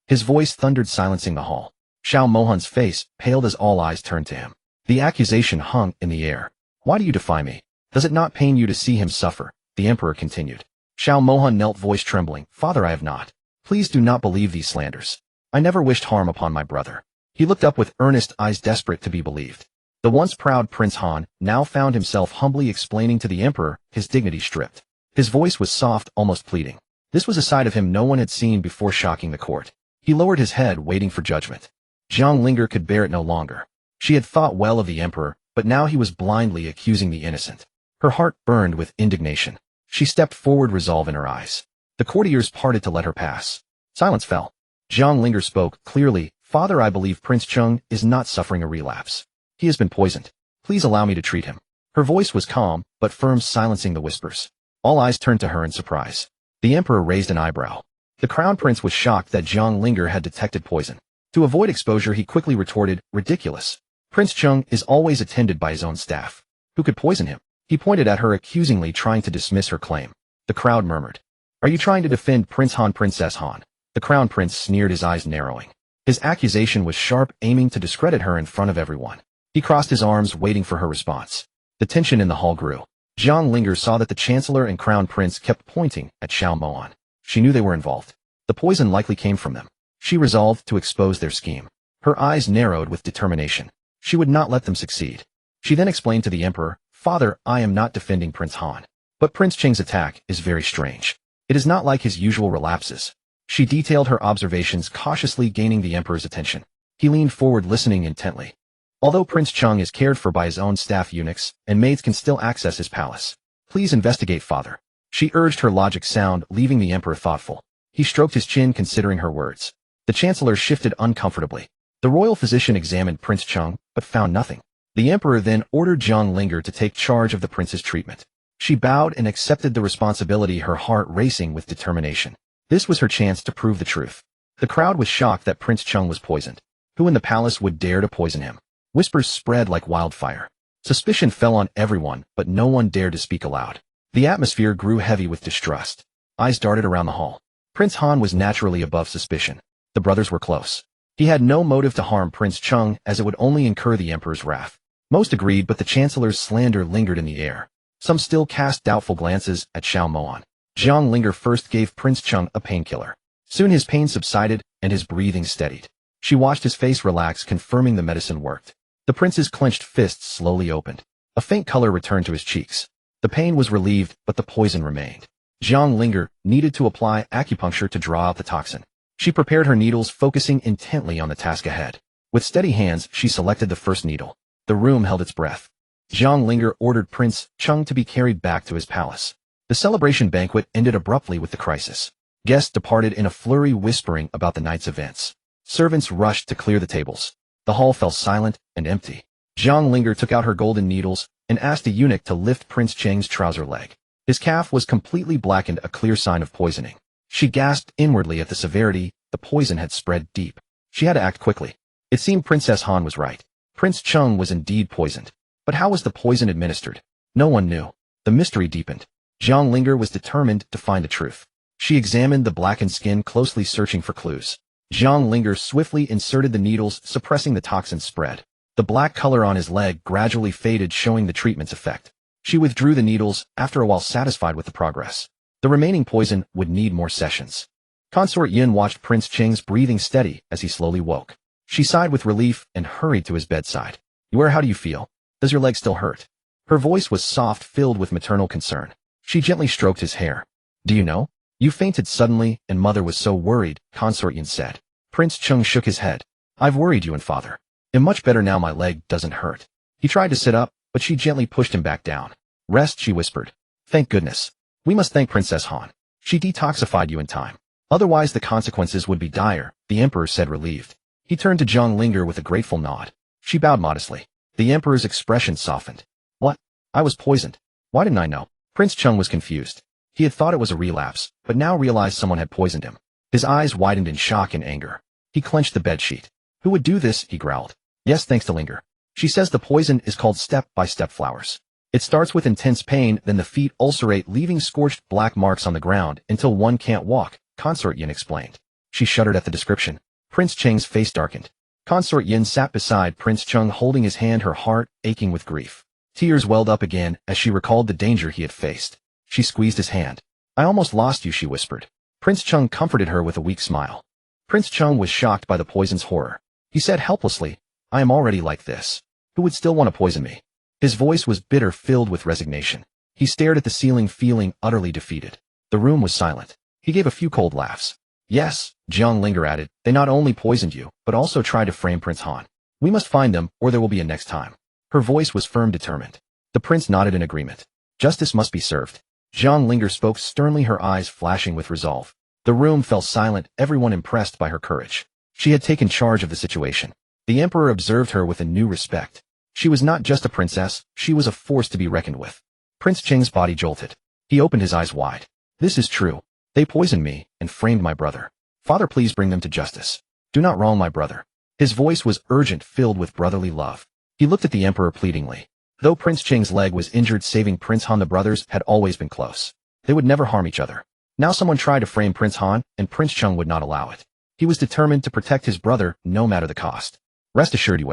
His voice thundered, silencing the hall. Xiao Mohan's face paled as all eyes turned to him. The accusation hung in the air. "Why do you defy me? Does it not pain you to see him suffer?" the emperor continued. Xiao Mohan knelt, voice trembling. "Father, I have not. Please do not believe these slanders. I never wished harm upon my brother." He looked up with earnest eyes, desperate to be believed. The once proud Prince Han now found himself humbly explaining to the emperor, his dignity stripped. His voice was soft, almost pleading. This was a side of him no one had seen before, shocking the court. He lowered his head, waiting for judgment. Jiang Linger could bear it no longer. She had thought well of the emperor, but now he was blindly accusing the innocent. Her heart burned with indignation. She stepped forward, resolve in her eyes. The courtiers parted to let her pass. Silence fell. Jiang Linger spoke clearly. Father, I believe Prince Cheng is not suffering a relapse. He has been poisoned. Please allow me to treat him. Her voice was calm, but firm, silencing the whispers. All eyes turned to her in surprise. The emperor raised an eyebrow. The crown prince was shocked that Jiang Linger had detected poison. To avoid exposure, he quickly retorted, ridiculous. Prince Cheng is always attended by his own staff. Who could poison him? He pointed at her accusingly, trying to dismiss her claim. The crowd murmured. Are you trying to defend Prince Han, Princess Han? The crown prince sneered, his eyes narrowing. His accusation was sharp, aiming to discredit her in front of everyone. He crossed his arms, waiting for her response. The tension in the hall grew. Jiang Linger saw that the chancellor and crown prince kept pointing at Xiao Moan. She knew they were involved. The poison likely came from them. She resolved to expose their scheme. Her eyes narrowed with determination. She would not let them succeed. She then explained to the emperor, Father, I am not defending Prince Han. But Prince Cheng's attack is very strange. It is not like his usual relapses. She detailed her observations, cautiously gaining the emperor's attention. He leaned forward, listening intently. Although Prince Cheng is cared for by his own staff eunuchs, and maids can still access his palace. Please investigate, Father. She urged, her logic sound, leaving the emperor thoughtful. He stroked his chin, considering her words. The chancellor shifted uncomfortably. The royal physician examined Prince Cheng, but found nothing. The emperor then ordered Jiang Linger to take charge of the prince's treatment. She bowed and accepted the responsibility, her heart racing with determination. This was her chance to prove the truth. The crowd was shocked that Prince Cheng was poisoned. Who in the palace would dare to poison him? Whispers spread like wildfire. Suspicion fell on everyone, but no one dared to speak aloud. The atmosphere grew heavy with distrust. Eyes darted around the hall. Prince Han was naturally above suspicion. The brothers were close. He had no motive to harm Prince Cheng, as it would only incur the emperor's wrath. Most agreed, but the chancellor's slander lingered in the air. Some still cast doubtful glances at Xiao Moan. Jiang Linger first gave Prince Cheng a painkiller. Soon his pain subsided, and his breathing steadied. She watched his face relax, confirming the medicine worked. The prince's clenched fists slowly opened. A faint color returned to his cheeks. The pain was relieved, but the poison remained. Jiang Linger needed to apply acupuncture to draw out the toxin. She prepared her needles, focusing intently on the task ahead. With steady hands, she selected the first needle. The room held its breath. Jiang Linger ordered Prince Cheng to be carried back to his palace. The celebration banquet ended abruptly with the crisis. Guests departed in a flurry, whispering about the night's events. Servants rushed to clear the tables. The hall fell silent and empty. Jiang Linger took out her golden needles and asked a eunuch to lift Prince Cheng's trouser leg. His calf was completely blackened, a clear sign of poisoning. She gasped inwardly at the severity. The poison had spread deep. She had to act quickly. It seemed Princess Han was right. Prince Cheng was indeed poisoned. But how was the poison administered? No one knew. The mystery deepened. Jiang Linger was determined to find the truth. She examined the blackened skin closely, searching for clues. Jiang Linger swiftly inserted the needles, suppressing the toxin spread. The black color on his leg gradually faded, showing the treatment's effect. She withdrew the needles, after a while satisfied with the progress. The remaining poison would need more sessions. Consort Yin watched Prince Cheng's breathing steady as he slowly woke. She sighed with relief and hurried to his bedside. How do you feel? Does your leg still hurt? Her voice was soft, filled with maternal concern. She gently stroked his hair. Do you know? You fainted suddenly, and mother was so worried, Consort Yin said. Prince Cheng shook his head. I've worried you and father. I'm much better now, my leg doesn't hurt. He tried to sit up, but she gently pushed him back down. Rest, she whispered. Thank goodness. We must thank Princess Han. She detoxified you in time. Otherwise the consequences would be dire, the emperor said, relieved. He turned to Jiang Linger with a grateful nod. She bowed modestly. The emperor's expression softened. What? I was poisoned. Why didn't I know? Prince Cheng was confused. He had thought it was a relapse, but now realized someone had poisoned him. His eyes widened in shock and anger. He clenched the bedsheet. Who would do this? He growled. Yes, thanks to Linger. She says the poison is called step-by-step flowers. It starts with intense pain, then the feet ulcerate, leaving scorched black marks on the ground until one can't walk, Consort Yin explained. She shuddered at the description. Prince Cheng's face darkened. Consort Yin sat beside Prince Cheng, holding his hand, her heart aching with grief. Tears welled up again as she recalled the danger he had faced. She squeezed his hand. I almost lost you, she whispered. Prince Cheng comforted her with a weak smile. Prince Cheng was shocked by the poison's horror. He said helplessly, I am already like this. Who would still want to poison me? His voice was bitter, filled with resignation. He stared at the ceiling, feeling utterly defeated. The room was silent. He gave a few cold laughs. Yes, Jiang Linger added, they not only poisoned you, but also tried to frame Prince Han. We must find them, or there will be a next time. Her voice was firm, determined. The prince nodded in agreement. Justice must be served. Jiang Linger spoke sternly, her eyes flashing with resolve. The room fell silent, everyone impressed by her courage. She had taken charge of the situation. The emperor observed her with a new respect. She was not just a princess, she was a force to be reckoned with. Prince Cheng's body jolted. He opened his eyes wide. This is true. They poisoned me and framed my brother. Father, please bring them to justice. Do not wrong my brother. His voice was urgent, filled with brotherly love. He looked at the emperor pleadingly. Though Prince Cheng's leg was injured, saving Prince Han, the brothers had always been close. They would never harm each other. Now someone tried to frame Prince Han, and Prince Cheng would not allow it. He was determined to protect his brother, no matter the cost. Rest assured,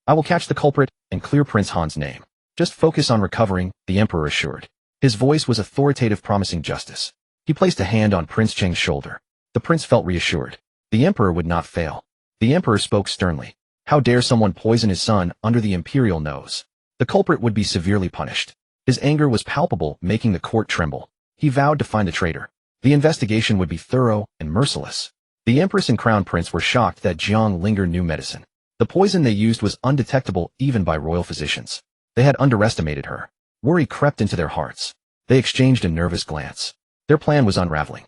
I will catch the culprit and clear Prince Han's name. Just focus on recovering, the emperor assured. His voice was authoritative, promising justice. He placed a hand on Prince Cheng's shoulder. The prince felt reassured. The emperor would not fail. The emperor spoke sternly. How dare someone poison his son under the imperial nose? The culprit would be severely punished. His anger was palpable, making the court tremble. He vowed to find the traitor. The investigation would be thorough and merciless. The empress and crown prince were shocked that Jiang Linger knew medicine. The poison they used was undetectable even by royal physicians. They had underestimated her. Worry crept into their hearts. They exchanged a nervous glance. Their plan was unraveling.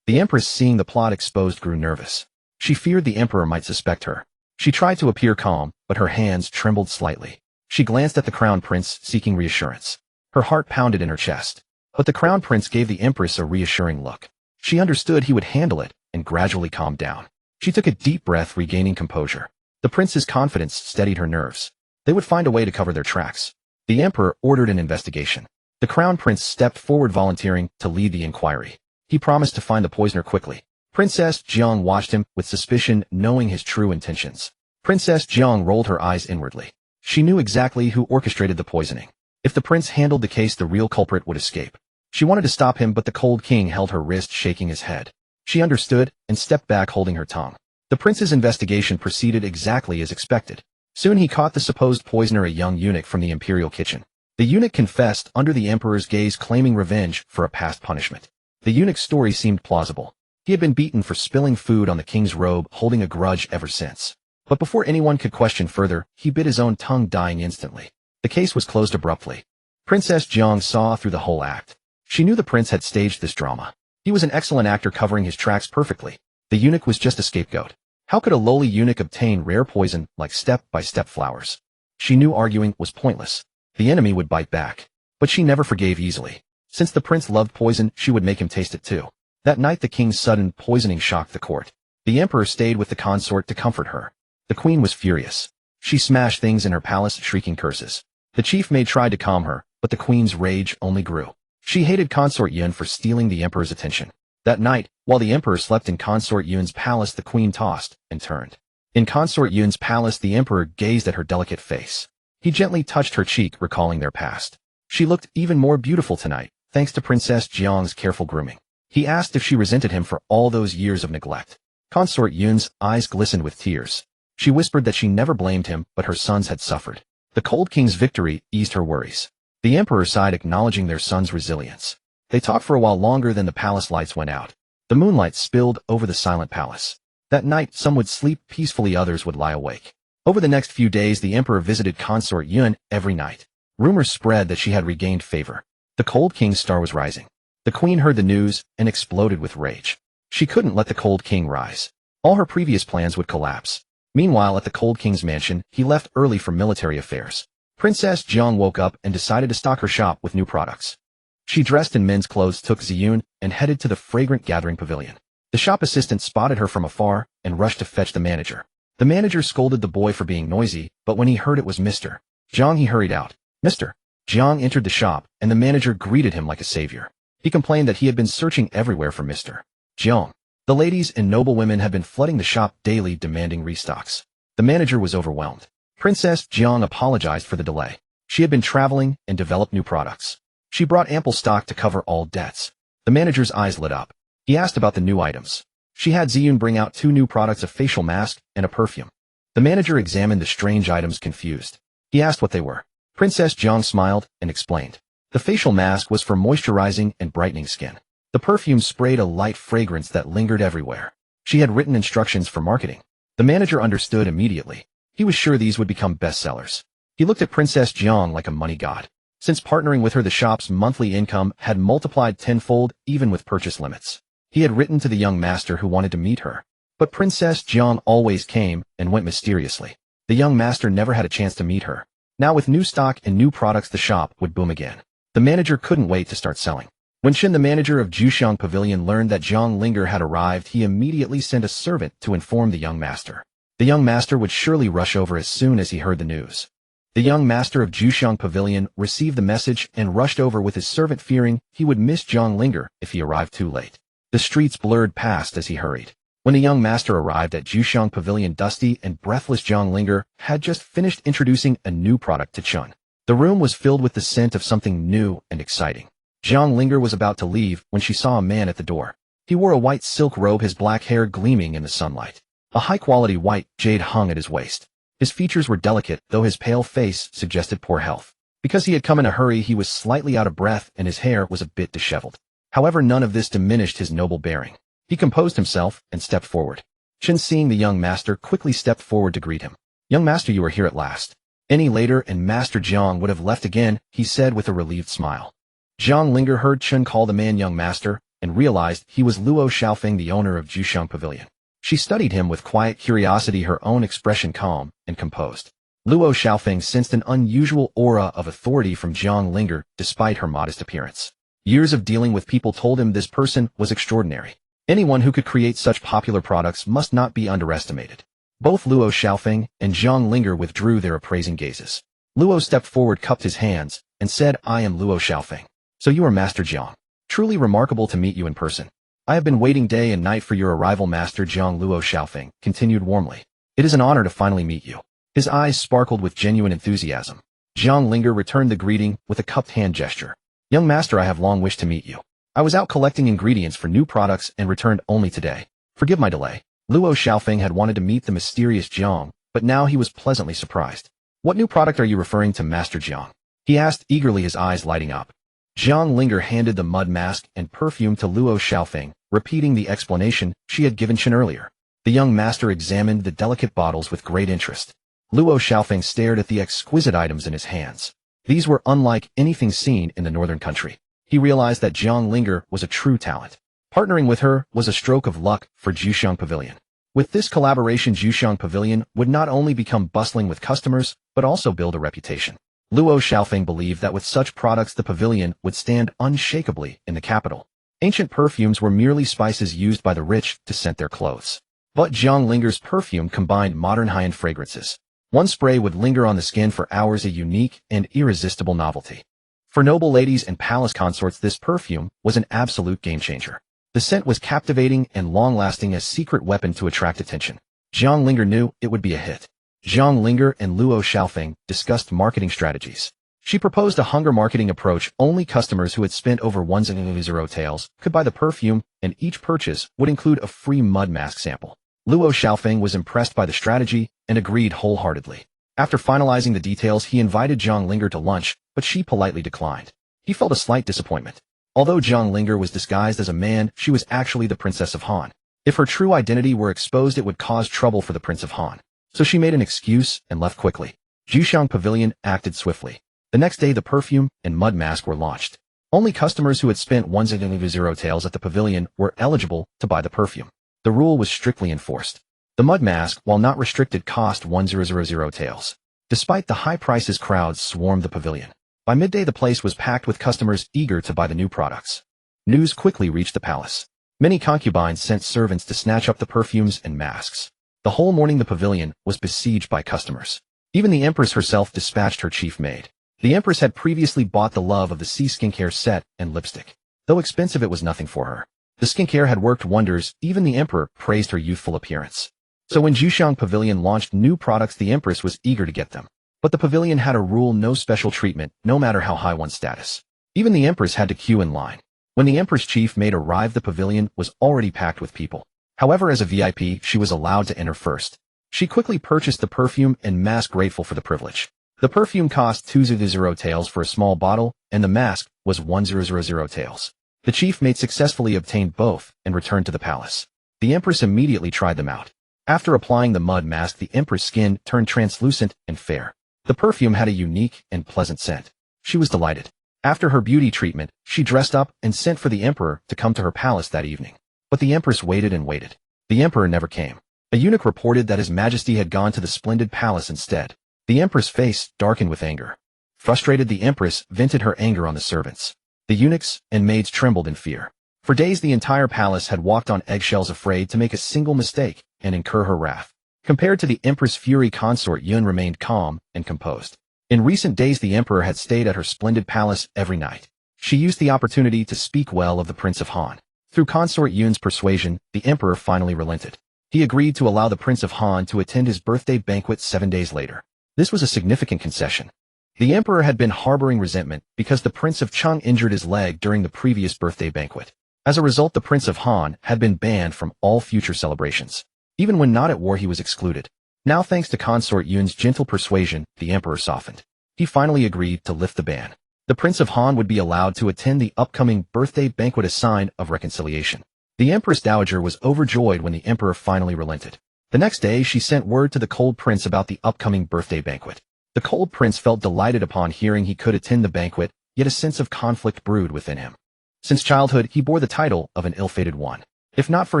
The empress, seeing the plot exposed, grew nervous. She feared the emperor might suspect her. She tried to appear calm, but her hands trembled slightly. She glanced at the crown prince, seeking reassurance. Her heart pounded in her chest. But the crown prince gave the empress a reassuring look. She understood he would handle it, and gradually calmed down. She took a deep breath, regaining composure. The prince's confidence steadied her nerves. They would find a way to cover their tracks. The emperor ordered an investigation. The crown prince stepped forward, volunteering to lead the inquiry. He promised to find the poisoner quickly. Princess Jiang watched him with suspicion, knowing his true intentions. Princess Jiang rolled her eyes inwardly. She knew exactly who orchestrated the poisoning. If the prince handled the case, the real culprit would escape. She wanted to stop him, but the cold king held her wrist, shaking his head. She understood and stepped back, holding her tongue. The prince's investigation proceeded exactly as expected. Soon he caught the supposed poisoner, a young eunuch from the imperial kitchen. The eunuch confessed under the emperor's gaze, claiming revenge for a past punishment. The eunuch's story seemed plausible. He had been beaten for spilling food on the king's robe, holding a grudge ever since. But before anyone could question further, he bit his own tongue, dying instantly. The case was closed abruptly. Princess Jiang saw through the whole act. She knew the prince had staged this drama. He was an excellent actor, covering his tracks perfectly. The eunuch was just a scapegoat. How could a lowly eunuch obtain rare poison like step-by-step flowers? She knew arguing was pointless. The enemy would bite back. But she never forgave easily. Since the prince loved poison, she would make him taste it too. That night the king's sudden poisoning shocked the court. The emperor stayed with the consort to comfort her. The queen was furious. She smashed things in her palace, shrieking curses. The chief maid tried to calm her, but the queen's rage only grew. She hated Consort Yun for stealing the emperor's attention. That night, while the emperor slept in Consort Yun's palace, the queen tossed and turned. In Consort Yun's palace, the emperor gazed at her delicate face. He gently touched her cheek, recalling their past. She looked even more beautiful tonight, thanks to Princess Jiang's careful grooming. He asked if she resented him for all those years of neglect. Consort Yun's eyes glistened with tears. She whispered that she never blamed him, but her sons had suffered. The cold king's victory eased her worries. The emperor sighed, acknowledging their son's resilience. They talked for a while longer, then the palace lights went out. The moonlight spilled over the silent palace. That night, some would sleep peacefully, others would lie awake. Over the next few days, the emperor visited Consort Yun every night. Rumors spread that she had regained favor. The cold king's star was rising. The queen heard the news and exploded with rage. She couldn't let the cold king rise. All her previous plans would collapse. Meanwhile, at the cold king's mansion, he left early for military affairs. Princess Jiang woke up and decided to stock her shop with new products. She dressed in men's clothes, took Ziyun, and headed to the fragrant gathering pavilion. The shop assistant spotted her from afar and rushed to fetch the manager. The manager scolded the boy for being noisy, but when he heard it was Mr. Jiang, he hurried out. Mr. Jiang entered the shop, and the manager greeted him like a savior. He complained that he had been searching everywhere for Mr. Jiang. The ladies and noblewomen had been flooding the shop daily, demanding restocks. The manager was overwhelmed. Princess Jiang apologized for the delay. She had been traveling and developed new products. She brought ample stock to cover all debts. The manager's eyes lit up. He asked about the new items. She had Ziyun bring out 2 new products, a facial mask and a perfume. The manager examined the strange items, confused. He asked what they were. Princess Jiang smiled and explained. The facial mask was for moisturizing and brightening skin. The perfume sprayed a light fragrance that lingered everywhere. She had written instructions for marketing. The manager understood immediately. He was sure these would become bestsellers. He looked at Princess Jiang like a money god. Since partnering with her, the shop's monthly income had multiplied tenfold, even with purchase limits. He had written to the young master who wanted to meet her. But Princess Jiang always came and went mysteriously. The young master never had a chance to meet her. Now with new stock and new products, the shop would boom again. The manager couldn't wait to start selling. When Shin, the manager of Juxiang Pavilion, learned that Jiang Linger had arrived, he immediately sent a servant to inform the young master. The young master would surely rush over as soon as he heard the news. The young master of Juxiang Pavilion received the message and rushed over with his servant, fearing he would miss Jiang Linger if he arrived too late. The streets blurred past as he hurried. When the young master arrived at Juxiang Pavilion, dusty and breathless Jiang Linger had just finished introducing a new product to Chun. The room was filled with the scent of something new and exciting. Jiang Linger was about to leave when she saw a man at the door. He wore a white silk robe, his black hair gleaming in the sunlight. A high-quality white jade hung at his waist. His features were delicate, though his pale face suggested poor health. Because he had come in a hurry, he was slightly out of breath and his hair was a bit disheveled. However, none of this diminished his noble bearing. He composed himself and stepped forward. Chen, seeing the young master, quickly stepped forward to greet him. "Young master, you are here at last." Any later and Master Jiang would have left again, he said with a relieved smile. Jiang Linger heard Chen call the man young master and realized he was Luo Xiaofeng, the owner of Juxiang Pavilion. She studied him with quiet curiosity, her own expression calm and composed. Luo Xiaofeng sensed an unusual aura of authority from Jiang Linger despite her modest appearance. Years of dealing with people told him this person was extraordinary. Anyone who could create such popular products must not be underestimated. Both Luo Xiaofeng and Jiang Linger withdrew their appraising gazes. Luo stepped forward, cupped his hands, and said, "I am Luo Xiaofeng. So you are Master Jiang. Truly remarkable to meet you in person. I have been waiting day and night for your arrival." Master Jiang, Luo Xiaofeng continued warmly. "It is an honor to finally meet you." His eyes sparkled with genuine enthusiasm. Jiang Linger returned the greeting with a cupped hand gesture. "Young master, I have long wished to meet you. I was out collecting ingredients for new products and returned only today. Forgive my delay." Luo Xiaofeng had wanted to meet the mysterious Jiang, but now he was pleasantly surprised. "What new product are you referring to, Master Jiang?" he asked eagerly, his eyes lighting up. Jiang Linger handed the mud mask and perfume to Luo Xiaofeng, repeating the explanation she had given Chen earlier. The young master examined the delicate bottles with great interest. Luo Xiaofeng stared at the exquisite items in his hands. These were unlike anything seen in the northern country. He realized that Jiang Linger was a true talent. Partnering with her was a stroke of luck for Juxiang Pavilion. With this collaboration, Juxiang Pavilion would not only become bustling with customers, but also build a reputation. Luo Xiaofeng believed that with such products the pavilion would stand unshakably in the capital. Ancient perfumes were merely spices used by the rich to scent their clothes. But Jiang Linger's perfume combined modern high-end fragrances. One spray would linger on the skin for hours, a unique and irresistible novelty. For noble ladies and palace consorts, this perfume was an absolute game-changer. The scent was captivating and long-lasting, a secret weapon to attract attention. Jiang Linger knew it would be a hit. Jiang Linger and Luo Xiaofeng discussed marketing strategies. She proposed a hunger marketing approach. Only customers who had spent over 1,000 taels could buy the perfume, and each purchase would include a free mud mask sample. Luo Xiaofeng was impressed by the strategy and agreed wholeheartedly. After finalizing the details, he invited Jiang Linger to lunch, but she politely declined. He felt a slight disappointment. Although Jiang Linger was disguised as a man, she was actually the Princess of Han. If her true identity were exposed, it would cause trouble for the Prince of Han. So she made an excuse and left quickly. Juxiang Pavilion acted swiftly. The next day, the perfume and mud mask were launched. Only customers who had spent 1,000 taels at the pavilion were eligible to buy the perfume. The rule was strictly enforced. The mud mask, while not restricted, cost 1,000 taels. Despite the high prices, crowds swarmed the pavilion. By midday, the place was packed with customers eager to buy the new products. News quickly reached the palace. Many concubines sent servants to snatch up the perfumes and masks. The whole morning, the pavilion was besieged by customers. Even the Empress herself dispatched her chief maid. The Empress had previously bought the Love of the Sea skincare set and lipstick. Though expensive, it was nothing for her. The skincare had worked wonders. Even the Emperor praised her youthful appearance. So when Juxiang Pavilion launched new products, the Empress was eager to get them. But the pavilion had a rule: no special treatment, no matter how high one's status. Even the Empress had to queue in line. When the Empress chief maid arrived, the pavilion was already packed with people. However, as a VIP, she was allowed to enter first. She quickly purchased the perfume and mask, grateful for the privilege. The perfume cost 2,000 taels for a small bottle, and the mask was 1,000 taels. The chief maid successfully obtained both and returned to the palace. The Empress immediately tried them out. After applying the mud mask, the empress' skin turned translucent and fair. The perfume had a unique and pleasant scent. She was delighted. After her beauty treatment, she dressed up and sent for the emperor to come to her palace that evening. But the empress waited and waited. The emperor never came. A eunuch reported that his majesty had gone to the splendid palace instead. The empress' face darkened with anger. Frustrated, the empress vented her anger on the servants. The eunuchs and maids trembled in fear. For days the entire palace had walked on eggshells, afraid to make a single mistake and incur her wrath. Compared to the empress' fury, consort Yun remained calm and composed. In recent days the emperor had stayed at her splendid palace every night. She used the opportunity to speak well of the Prince of Han. Through consort Yun's persuasion, the emperor finally relented. He agreed to allow the Prince of Han to attend his birthday banquet 7 days later. This was a significant concession. The emperor had been harboring resentment because the Prince of Cheng injured his leg during the previous birthday banquet. As a result, the Prince of Han had been banned from all future celebrations. Even when not at war, he was excluded. Now, thanks to consort Yun's gentle persuasion, the emperor softened. He finally agreed to lift the ban. The Prince of Han would be allowed to attend the upcoming birthday banquet, a sign of reconciliation. The Empress Dowager was overjoyed when the emperor finally relented. The next day, she sent word to the Cold Prince about the upcoming birthday banquet. The Cold Prince felt delighted upon hearing he could attend the banquet, yet a sense of conflict brewed within him. Since childhood, he bore the title of an ill-fated one. If not for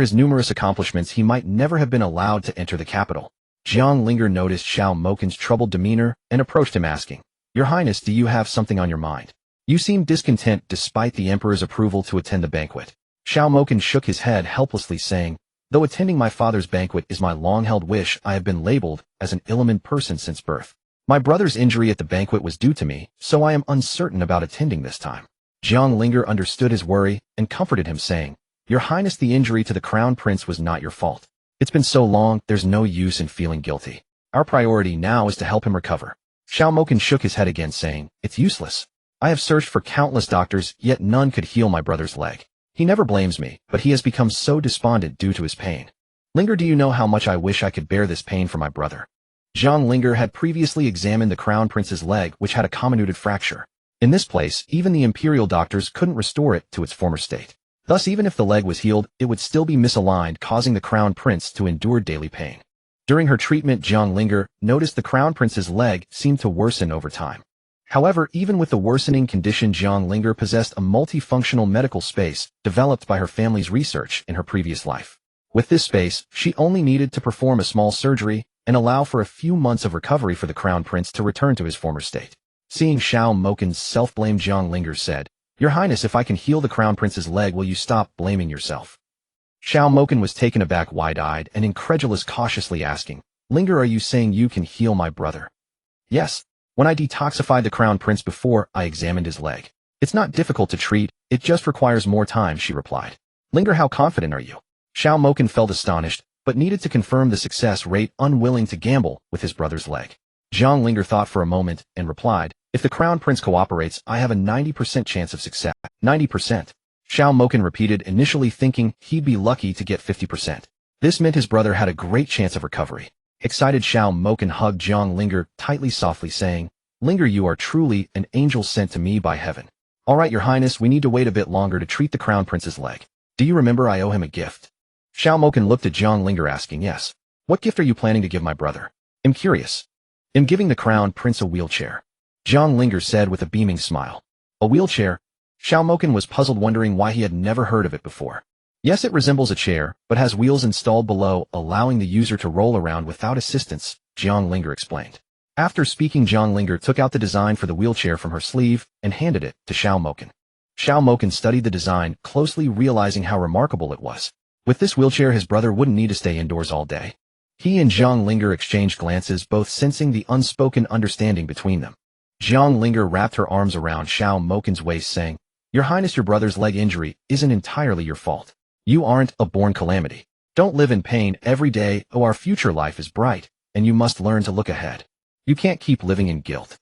his numerous accomplishments, he might never have been allowed to enter the capital. Jiang Linger noticed Xiao Moken's troubled demeanor and approached him, asking, "Your Highness, do you have something on your mind? You seem discontent despite the emperor's approval to attend the banquet." Xiao Moken shook his head helplessly, saying, "Though attending my father's banquet is my long-held wish, I have been labeled as an ill-mannered person since birth. My brother's injury at the banquet was due to me, so I am uncertain about attending this time." Jiang Linger understood his worry and comforted him, saying, "Your Highness, the injury to the Crown Prince was not your fault. It's been so long, there's no use in feeling guilty. Our priority now is to help him recover." Xiao Moken shook his head again, saying, "It's useless. I have searched for countless doctors, yet none could heal my brother's leg. He never blames me, but he has become so despondent due to his pain. Linger, do you know how much I wish I could bear this pain for my brother?" Jiang Linger had previously examined the Crown Prince's leg, which had a comminuted fracture. In this place, even the imperial doctors couldn't restore it to its former state. Thus, even if the leg was healed, it would still be misaligned, causing the Crown Prince to endure daily pain. During her treatment, Jiang Linger noticed the Crown Prince's leg seemed to worsen over time. However, even with the worsening condition, Jiang Linger possessed a multifunctional medical space developed by her family's research in her previous life. With this space, she only needed to perform a small surgery and allow for a few months of recovery for the Crown Prince to return to his former state. Seeing Xiao Moken's self-blame, Jiang Linger said, "Your Highness, if I can heal the Crown Prince's leg, will you stop blaming yourself?" Xiao Moken was taken aback, wide-eyed and incredulous, cautiously asking, "Linger, are you saying you can heal my brother?" "Yes. When I detoxified the Crown Prince before, I examined his leg. It's not difficult to treat, it just requires more time," she replied. "Linger, how confident are you?" Xiao Moken felt astonished, but needed to confirm the success rate, unwilling to gamble with his brother's leg. Jiang Linger thought for a moment and replied, "If the Crown Prince cooperates, I have a 90% chance of success." 90%. Xiao Moken repeated, initially thinking he'd be lucky to get 50%. This meant his brother had a great chance of recovery. Excited, Xiao Moken hugged Jiang Linger tightly, softly saying, "Linger, you are truly an angel sent to me by heaven. All right, Your Highness, we need to wait a bit longer to treat the Crown Prince's leg. Do you remember I owe him a gift?" Xiao Moken looked at Jiang Linger, asking, "Yes. What gift are you planning to give my brother? I'm curious." "I'm giving the Crown Prince a wheelchair," Jiang Linger said with a beaming smile. "A wheelchair?" Xiao Moken was puzzled, wondering why he had never heard of it before. "Yes, it resembles a chair, but has wheels installed below, allowing the user to roll around without assistance," Jiang Linger explained. After speaking, Jiang Linger took out the design for the wheelchair from her sleeve and handed it to Xiao Moken. Xiao Moken studied the design closely, realizing how remarkable it was. With this wheelchair, his brother wouldn't need to stay indoors all day. He and Jiang Linger exchanged glances, both sensing the unspoken understanding between them. Jiang Linger wrapped her arms around Xiao Moken's waist, saying, "Your Highness, your brother's leg injury isn't entirely your fault. You aren't a born calamity. Don't live in pain every day. Oh, our future life is bright, and you must learn to look ahead. You can't keep living in guilt."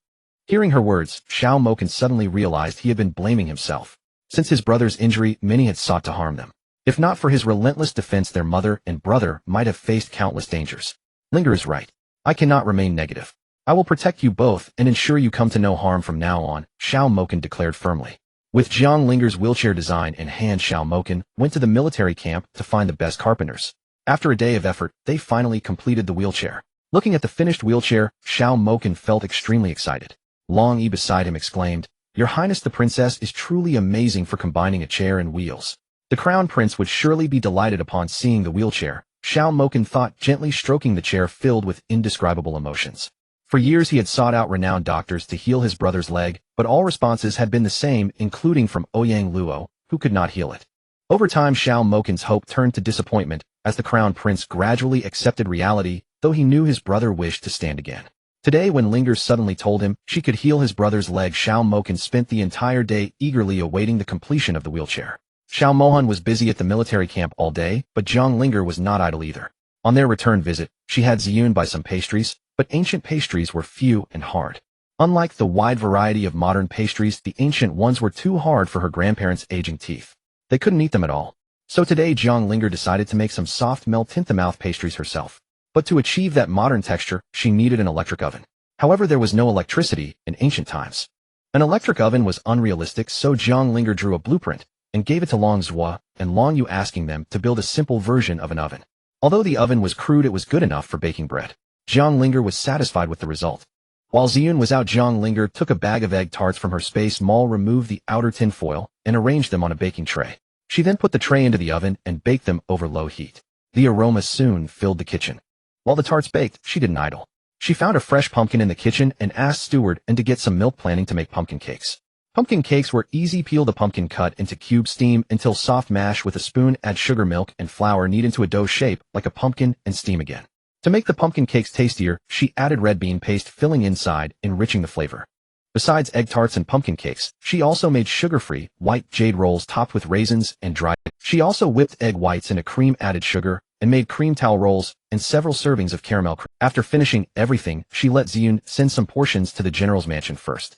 Hearing her words, Xiao Moken suddenly realized he had been blaming himself. Since his brother's injury, many had sought to harm them. If not for his relentless defense, their mother and brother might have faced countless dangers. Linger is right. I cannot remain negative. I will protect you both and ensure you come to no harm from now on, Xiao Moken declared firmly. With Jiang Linger's wheelchair design in hand, Xiao Moken went to the military camp to find the best carpenters. After a day of effort, they finally completed the wheelchair. Looking at the finished wheelchair, Xiao Moken felt extremely excited. Long Yi beside him exclaimed, "Your Highness the Princess is truly amazing for combining a chair and wheels." The Crown Prince would surely be delighted upon seeing the wheelchair, Xiao Moken thought, gently stroking the chair filled with indescribable emotions. For years he had sought out renowned doctors to heal his brother's leg, but all responses had been the same, including from Ouyang Luo, who could not heal it. Over time Xiao Moken's hope turned to disappointment, as the Crown Prince gradually accepted reality, though he knew his brother wished to stand again. Today when Linger suddenly told him she could heal his brother's leg, Xiao Moken spent the entire day eagerly awaiting the completion of the wheelchair. Xiao Mohan was busy at the military camp all day, but Zhang Linger was not idle either. On their return visit, she had Ziyun buy some pastries, but ancient pastries were few and hard. Unlike the wide variety of modern pastries, the ancient ones were too hard for her grandparents' aging teeth. They couldn't eat them at all. So today Zhang Linger decided to make some soft melt-in-the-mouth pastries herself. But to achieve that modern texture, she needed an electric oven. However, there was no electricity in ancient times. An electric oven was unrealistic, so Zhang Linger drew a blueprint and gave it to Long Zhua and Long Yu, asking them to build a simple version of an oven. Although the oven was crude, it was good enough for baking bread. Zhang Linger was satisfied with the result. While Ziyun was out, Zhang Linger took a bag of egg tarts from her space mall, removed the outer tin foil, and arranged them on a baking tray. She then put the tray into the oven and baked them over low heat. The aroma soon filled the kitchen. While the tarts baked, she didn't idle. She found a fresh pumpkin in the kitchen and asked Steward and to get some milk, planning to make pumpkin cakes. Pumpkin cakes were easy. Peel the pumpkin, cut into cubes, steam until soft, mash with a spoon, add sugar, milk, and flour, knead into a dough shape like a pumpkin, and steam again. To make the pumpkin cakes tastier, she added red bean paste filling inside, enriching the flavor. Besides egg tarts and pumpkin cakes, she also made sugar-free, white jade rolls topped with raisins and dried. She also whipped egg whites into cream, added sugar, and made cream towel rolls and several servings of caramel cream. After finishing everything, she let Ziyun send some portions to the general's mansion first.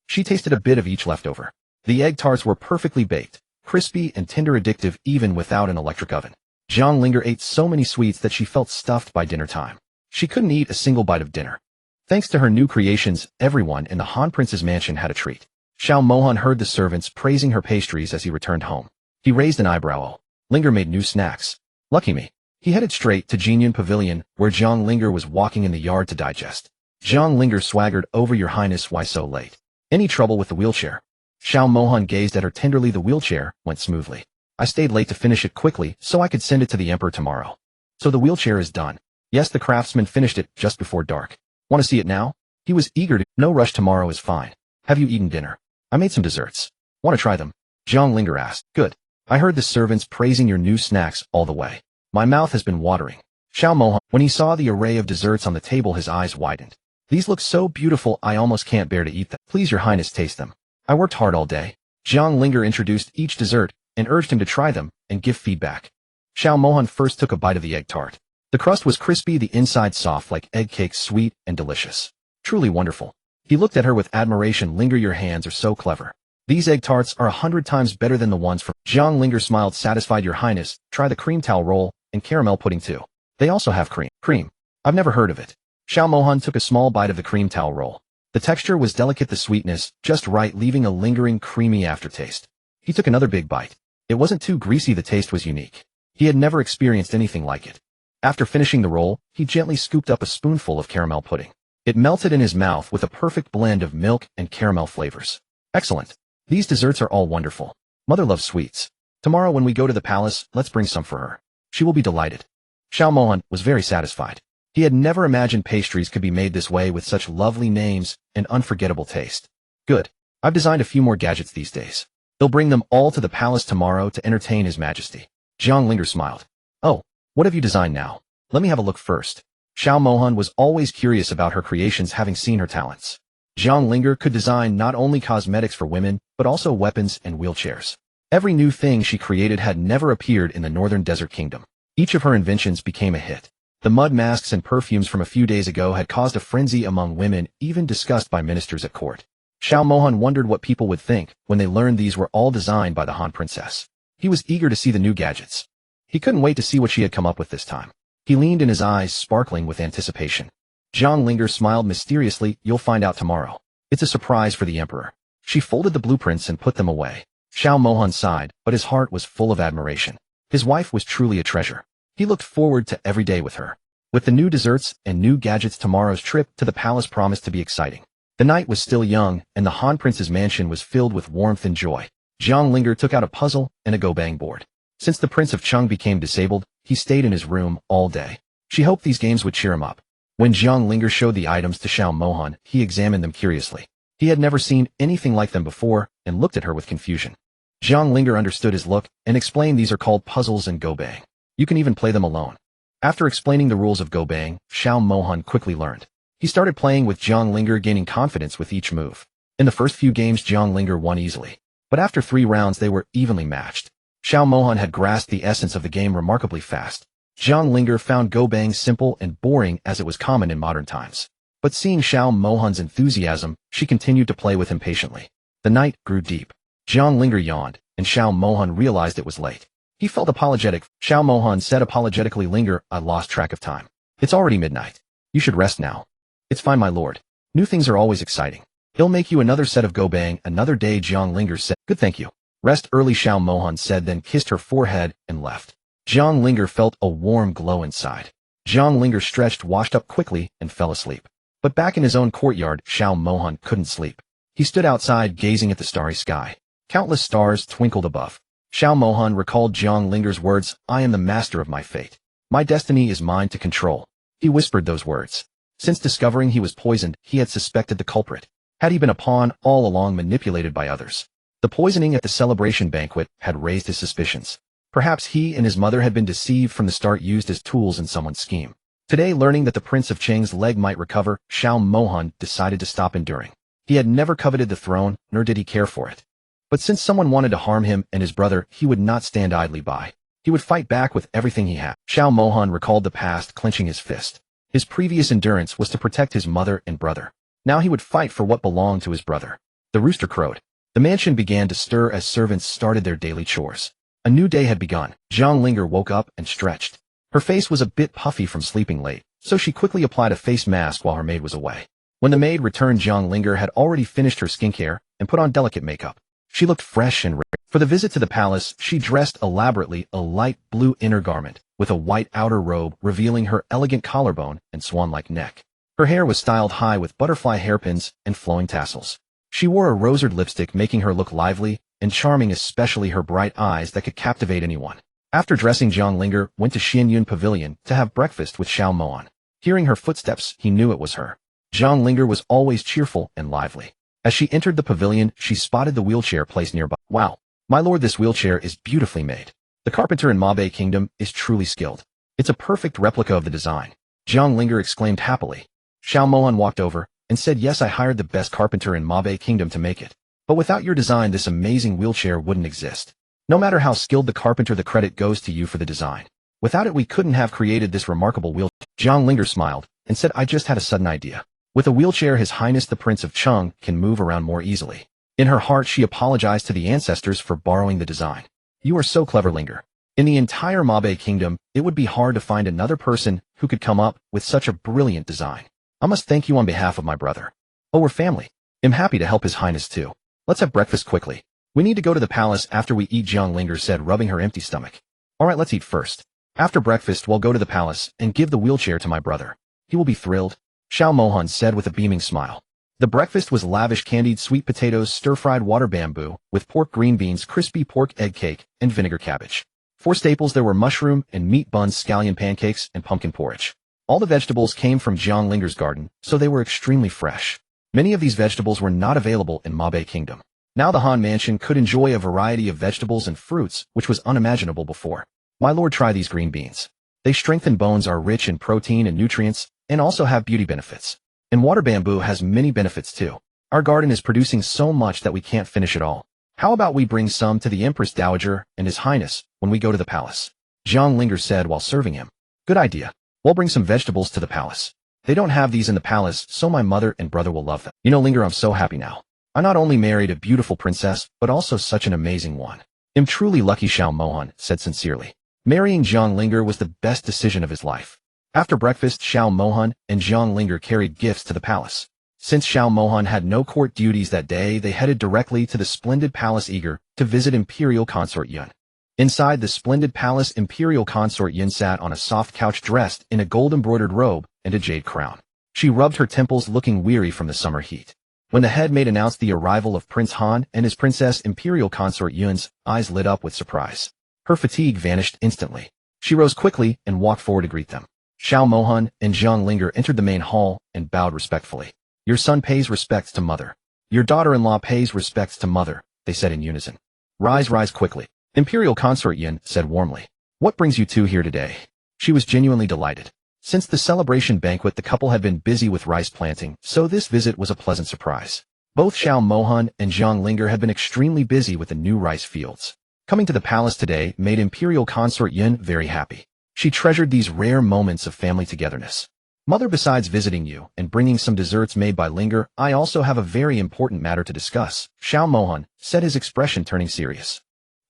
She tasted a bit of each leftover. The egg tarts were perfectly baked, crispy and tender, addictive even without an electric oven. Zhang Linger ate so many sweets that she felt stuffed by dinner time. She couldn't eat a single bite of dinner. Thanks to her new creations, everyone in the Han Prince's mansion had a treat. Xiao Mohan heard the servants praising her pastries as he returned home. He raised an eyebrow. "Oh, Linger made new snacks. Lucky me." He headed straight to Jinyun Pavilion, where Zhang Linger was walking in the yard to digest. Zhang Linger swaggered over. "Your Highness, why so late? Any trouble with the wheelchair?" Xiao Mohan gazed at her tenderly. "The wheelchair went smoothly. I stayed late to finish it quickly so I could send it to the Emperor tomorrow." "So the wheelchair is done?" "Yes, the craftsman finished it just before dark." "Want to see it now?" He was eager to. "No rush, tomorrow is fine." "Have you eaten dinner?" "I made some desserts. Want to try them?" Zhang Linger asked. "Good. I heard the servants praising your new snacks all the way. My mouth has been watering." Xiao Mohan, when he saw the array of desserts on the table, his eyes widened. "These look so beautiful, I almost can't bear to eat them." "Please, Your Highness, taste them. I worked hard all day." Zhang Linger introduced each dessert and urged him to try them and give feedback. Xiao Mohan first took a bite of the egg tart. The crust was crispy, the inside soft like egg cake, sweet and delicious. Truly wonderful. He looked at her with admiration. "Linger, your hands are so clever. These egg tarts are 100 times better than the ones from..." Zhang Linger smiled, satisfied. "Your Highness, try the cream towel roll and caramel pudding too. They also have cream." "Cream? I've never heard of it." Xiao Mohan took a small bite of the cream towel roll. The texture was delicate, the sweetness just right, leaving a lingering creamy aftertaste. He took another big bite. It wasn't too greasy, the taste was unique. He had never experienced anything like it. After finishing the roll, he gently scooped up a spoonful of caramel pudding. It melted in his mouth with a perfect blend of milk and caramel flavors. "Excellent. These desserts are all wonderful. Mother loves sweets. Tomorrow when we go to the palace, let's bring some for her. She will be delighted." Xiao Mohan was very satisfied. He had never imagined pastries could be made this way, with such lovely names and unforgettable taste. "Good. I've designed a few more gadgets these days. They'll bring them all to the palace tomorrow to entertain His Majesty." Zhang Linger smiled. "Oh, what have you designed now? Let me have a look first." Xiao Mohan was always curious about her creations, having seen her talents. Zhang Linger could design not only cosmetics for women, but also weapons and wheelchairs. Every new thing she created had never appeared in the Northern Desert Kingdom. Each of her inventions became a hit. The mud masks and perfumes from a few days ago had caused a frenzy among women, even discussed by ministers at court. Xiao Mohan wondered what people would think when they learned these were all designed by the Han Princess. He was eager to see the new gadgets. He couldn't wait to see what she had come up with this time. He leaned in, his eyes sparkling with anticipation. Zhang Linger smiled mysteriously. "You'll find out tomorrow. It's a surprise for the Emperor." She folded the blueprints and put them away. Xiao Mohan sighed, but his heart was full of admiration. His wife was truly a treasure. He looked forward to every day with her. With the new desserts and new gadgets, tomorrow's trip to the palace promised to be exciting. The night was still young, and the Han Prince's mansion was filled with warmth and joy. Jiang Linger took out a puzzle and a go-bang board. Since the Prince of Cheng became disabled, he stayed in his room all day. She hoped these games would cheer him up. When Jiang Linger showed the items to Xiao Mohan, he examined them curiously. He had never seen anything like them before and looked at her with confusion. Jiang Linger understood his look and explained these are called puzzles and go-bang. You can even play them alone. After explaining the rules of go-bang, Xiao Mohan quickly learned. He started playing with Jiang Linger, gaining confidence with each move. In the first few games, Jiang Linger won easily. But after 3 rounds, they were evenly matched. Xiao Mohan had grasped the essence of the game remarkably fast. Jiang Linger found go-bang simple and boring as it was common in modern times. But seeing Xiao Mohan's enthusiasm, she continued to play with him patiently. The night grew deep. Jiang Linger yawned, and Xiao Mohan realized it was late. He felt apologetic. Xiao Mohan said apologetically, "Linger, I lost track of time. It's already midnight. You should rest now." "It's fine, my lord. New things are always exciting. He'll make you another set of go-bang another day," Jiang Linger said. "Good, thank you. Rest early," Xiao Mohan said, then kissed her forehead and left. Jiang Linger felt a warm glow inside. Jiang Linger stretched, washed up quickly, and fell asleep. But back in his own courtyard, Xiao Mohan couldn't sleep. He stood outside, gazing at the starry sky. Countless stars twinkled above. Xiao Mohan recalled Jiang Linger's words, "I am the master of my fate. My destiny is mine to control." He whispered those words. Since discovering he was poisoned, he had suspected the culprit. Had he been a pawn all along, manipulated by others? The poisoning at the celebration banquet had raised his suspicions. Perhaps he and his mother had been deceived from the start, used as tools in someone's scheme. Today, learning that the Prince of Cheng's leg might recover, Xiao Mohan decided to stop enduring. He had never coveted the throne, nor did he care for it. But since someone wanted to harm him and his brother, he would not stand idly by. He would fight back with everything he had. Xiao Mohan recalled the past, clenching his fist. His previous endurance was to protect his mother and brother. Now he would fight for what belonged to his brother. The rooster crowed. The mansion began to stir as servants started their daily chores. A new day had begun. Jiang Linger woke up and stretched. Her face was a bit puffy from sleeping late, so she quickly applied a face mask while her maid was away. When the maid returned, Jiang Linger had already finished her skincare and put on delicate makeup. She looked fresh and rare. For the visit to the palace, she dressed elaborately, a light blue inner garment, with a white outer robe revealing her elegant collarbone and swan-like neck. Her hair was styled high with butterfly hairpins and flowing tassels. She wore a rose-red lipstick, making her look lively and charming, especially her bright eyes that could captivate anyone. After dressing, Jiang Linger went to Xianyun Pavilion to have breakfast with Xiao Mohan. Hearing her footsteps, he knew it was her. Jiang Linger was always cheerful and lively. As she entered the pavilion, she spotted the wheelchair placed nearby. "Wow, my lord, this wheelchair is beautifully made. The carpenter in Mabe Kingdom is truly skilled. It's a perfect replica of the design," Jiang Linger exclaimed happily. Xiao Mohan walked over and said, "Yes, I hired the best carpenter in Mabe Kingdom to make it. But without your design, this amazing wheelchair wouldn't exist. No matter how skilled the carpenter, the credit goes to you for the design. Without it, we couldn't have created this remarkable wheelchair." Jiang Linger smiled and said, "I just had a sudden idea. With a wheelchair, His Highness the Prince of Cheng can move around more easily." In her heart, she apologized to the ancestors for borrowing the design. "You are so clever, Linger. In the entire Mabe Kingdom, it would be hard to find another person who could come up with such a brilliant design. I must thank you on behalf of my brother. Oh, we're family. I'm happy to help His Highness too. Let's have breakfast quickly. We need to go to the palace after we eat," Jiang Linger said, rubbing her empty stomach. "All right, let's eat first. After breakfast, we'll go to the palace and give the wheelchair to my brother. He will be thrilled," Xiao Mohan said with a beaming smile. The breakfast was lavish: candied sweet potatoes, stir-fried water bamboo, with pork, green beans, crispy pork egg cake, and vinegar cabbage. For staples, there were mushroom and meat buns, scallion pancakes, and pumpkin porridge. All the vegetables came from Jiang Linger's garden, so they were extremely fresh. Many of these vegetables were not available in Mabe Kingdom. Now the Han Mansion could enjoy a variety of vegetables and fruits, which was unimaginable before. "My lord, try these green beans. They strengthen bones, are rich in protein and nutrients, and also have beauty benefits. And water bamboo has many benefits too. Our garden is producing so much that we can't finish it all. How about we bring some to the Empress Dowager and His Highness when we go to the palace?" Jiang Linger said while serving him. "Good idea. We'll bring some vegetables to the palace. They don't have these in the palace, so my mother and brother will love them. You know, Linger, I'm so happy now. I not only married a beautiful princess, but also such an amazing one. I'm truly lucky," Xiao Mohan said sincerely. Marrying Jiang Linger was the best decision of his life. After breakfast, Xiao Mohan and Jiang Linger carried gifts to the palace. Since Xiao Mohan had no court duties that day, they headed directly to the splendid palace, eager to visit Imperial Consort Yun. Inside the splendid palace, Imperial Consort Yin sat on a soft couch dressed in a gold-embroidered robe and a jade crown. She rubbed her temples, looking weary from the summer heat. When the head maid announced the arrival of Prince Han and his princess, Imperial Consort Yun's eyes lit up with surprise. Her fatigue vanished instantly. She rose quickly and walked forward to greet them. Xiao Mohan and Zhang Linger entered the main hall and bowed respectfully. "Your son pays respects to mother. Your daughter-in-law pays respects to mother," they said in unison. "Rise quickly," Imperial Consort Yin said warmly. "What brings you two here today?" She was genuinely delighted. Since the celebration banquet, the couple had been busy with rice planting, so this visit was a pleasant surprise. Both Xiao Mohan and Zhang Linger had been extremely busy with the new rice fields. Coming to the palace today made Imperial Consort Yin very happy. She treasured these rare moments of family togetherness. "Mother, besides visiting you and bringing some desserts made by Linger, I also have a very important matter to discuss," Xiao Mohan said, his expression turning serious.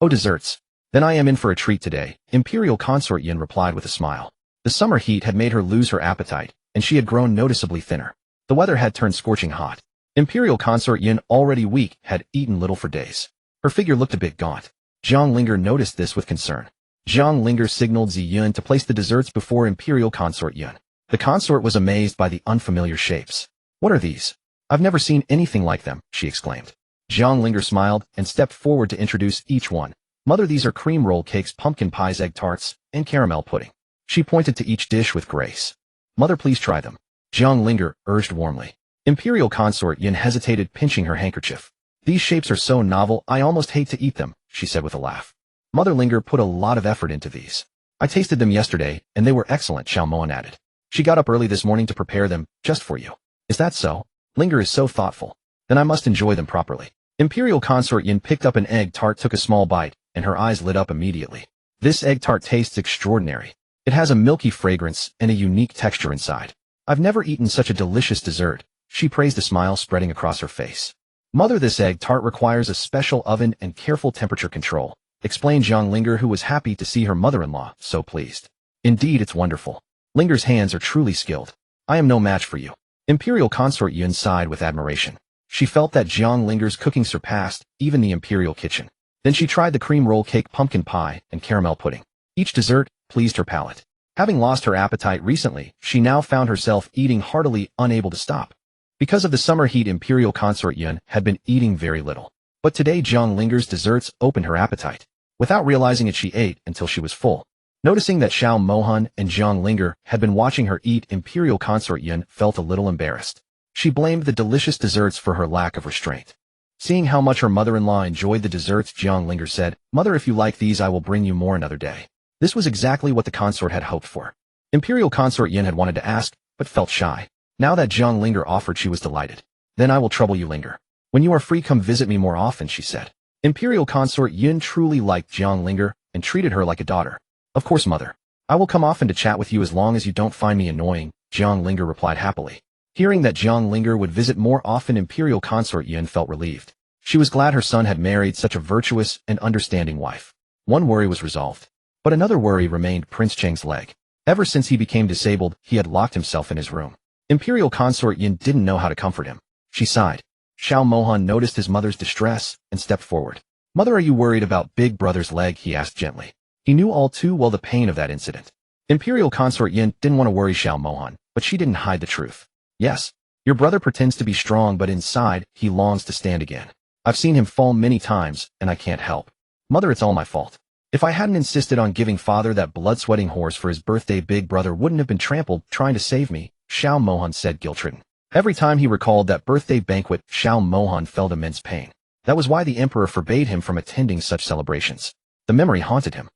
"Oh, desserts. Then I am in for a treat today," Imperial Consort Yin replied with a smile. The summer heat had made her lose her appetite, and she had grown noticeably thinner. The weather had turned scorching hot. Imperial Consort Yin, already weak, had eaten little for days. Her figure looked a bit gaunt. Zhang Linger noticed this with concern. Zhang Linger signaled Zi Yun to place the desserts before Imperial Consort Yun. The consort was amazed by the unfamiliar shapes. "What are these? I've never seen anything like them," she exclaimed. Zhang Linger smiled and stepped forward to introduce each one. "Mother, these are cream roll cakes, pumpkin pies, egg tarts, and caramel pudding." She pointed to each dish with grace. "Mother, please try them," Zhang Linger urged warmly. Imperial Consort Yin hesitated, pinching her handkerchief. "These shapes are so novel, I almost hate to eat them," she said with a laugh. "Mother, Linger put a lot of effort into these. I tasted them yesterday, and they were excellent," Xiao Mohan added. "She got up early this morning to prepare them, just for you." "Is that so? Linger is so thoughtful. Then I must enjoy them properly." Imperial Consort Yin picked up an egg tart, took a small bite, and her eyes lit up immediately. "This egg tart tastes extraordinary. It has a milky fragrance and a unique texture inside. I've never eaten such a delicious dessert," she praised, a smile spreading across her face. "Mother, this egg tart requires a special oven and careful temperature control," explained Zhang Linger, who was happy to see her mother-in-law so pleased. "Indeed, it's wonderful. Linger's hands are truly skilled. I am no match for you." Imperial Consort Yun sighed with admiration. She felt that Zhang Linger's cooking surpassed even the imperial kitchen. Then she tried the cream roll cake, pumpkin pie, and caramel pudding. Each dessert pleased her palate. Having lost her appetite recently, she now found herself eating heartily, unable to stop. Because of the summer heat, Imperial Consort Yun had been eating very little. But today Zhang Linger's desserts opened her appetite. Without realizing it, she ate until she was full. Noticing that Xiao Mohan and Zhang Linger had been watching her eat, Imperial Consort Yun felt a little embarrassed. She blamed the delicious desserts for her lack of restraint. Seeing how much her mother-in-law enjoyed the desserts, Zhang Linger said, "Mother, if you like these, I will bring you more another day." This was exactly what the consort had hoped for. Imperial Consort Yin had wanted to ask, but felt shy. Now that Zhang Linger offered, she was delighted. "Then I will trouble you, Linger. When you are free, come visit me more often," she said. Imperial Consort Yin truly liked Zhang Linger and treated her like a daughter. "Of course, Mother. I will come often to chat with you as long as you don't find me annoying," Zhang Linger replied happily. Hearing that Zhang Linger would visit more often, Imperial Consort Yin felt relieved. She was glad her son had married such a virtuous and understanding wife. One worry was resolved. But another worry remained: Prince Cheng's leg. Ever since he became disabled, he had locked himself in his room. Imperial Consort Yin didn't know how to comfort him. She sighed. Xiao Mohan noticed his mother's distress and stepped forward. "Mother, are you worried about big brother's leg?" he asked gently. He knew all too well the pain of that incident. Imperial Consort Yin didn't want to worry Xiao Mohan, but she didn't hide the truth. "Yes, your brother pretends to be strong, but inside, he longs to stand again. I've seen him fall many times, and I can't help. Mother, it's all my fault. If I hadn't insisted on giving father that blood-sweating horse for his birthday, big brother wouldn't have been trampled trying to save me," Xiao Mohan said, guilt-ridden. Every time he recalled that birthday banquet, Xiao Mohan felt immense pain. That was why the emperor forbade him from attending such celebrations. The memory haunted him.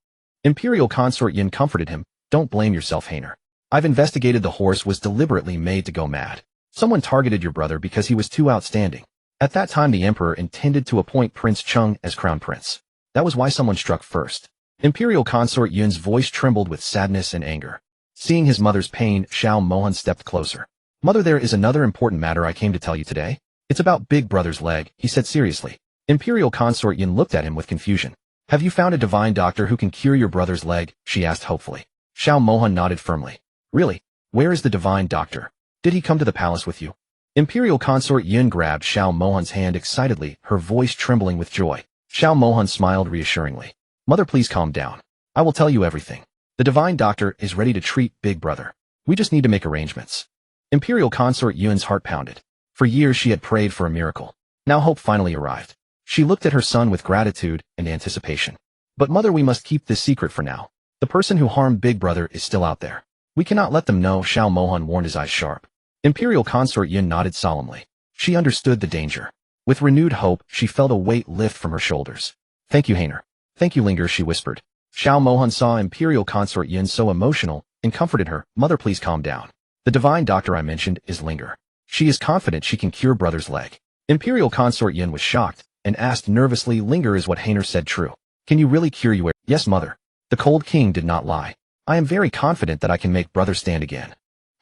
Imperial Consort Yin comforted him. "Don't blame yourself, Hainer. I've investigated. The horse was deliberately made to go mad. Someone targeted your brother because he was too outstanding. At that time, the emperor intended to appoint Prince Cheng as crown prince. That was why someone struck first." Imperial Consort Yun's voice trembled with sadness and anger. Seeing his mother's pain, Xiao Mohan stepped closer. "Mother, there is another important matter I came to tell you today. It's about big brother's leg," he said seriously. Imperial Consort Yin looked at him with confusion. "Have you found a divine doctor who can cure your brother's leg?" she asked hopefully. Xiao Mohan nodded firmly. "Really? Where is the divine doctor? Did he come to the palace with you?" Imperial Consort Yin grabbed Xiao Mohan's hand excitedly, her voice trembling with joy. Xiao Mohan smiled reassuringly. Mother, please calm down. I will tell you everything. The divine doctor is ready to treat Big Brother. We just need to make arrangements. Imperial consort Yun's heart pounded. For years she had prayed for a miracle. Now hope finally arrived. She looked at her son with gratitude and anticipation. But mother, we must keep this secret for now. The person who harmed Big Brother is still out there. We cannot let them know, Xiao Mohan warned, his eyes sharp. Imperial consort Yun nodded solemnly. She understood the danger. With renewed hope, she felt a weight lift from her shoulders. Thank you, Hainer. Thank you, Linger, she whispered. Xiao Mohan saw Imperial consort Yun so emotional and comforted her. Mother, please calm down. The divine doctor I mentioned is Linger. She is confident she can cure brother's leg. Imperial consort Yun was shocked and asked nervously, Linger, is what Hainer said true? Can you really cure you? Yes, mother. The cold king did not lie. I am very confident that I can make brother stand again.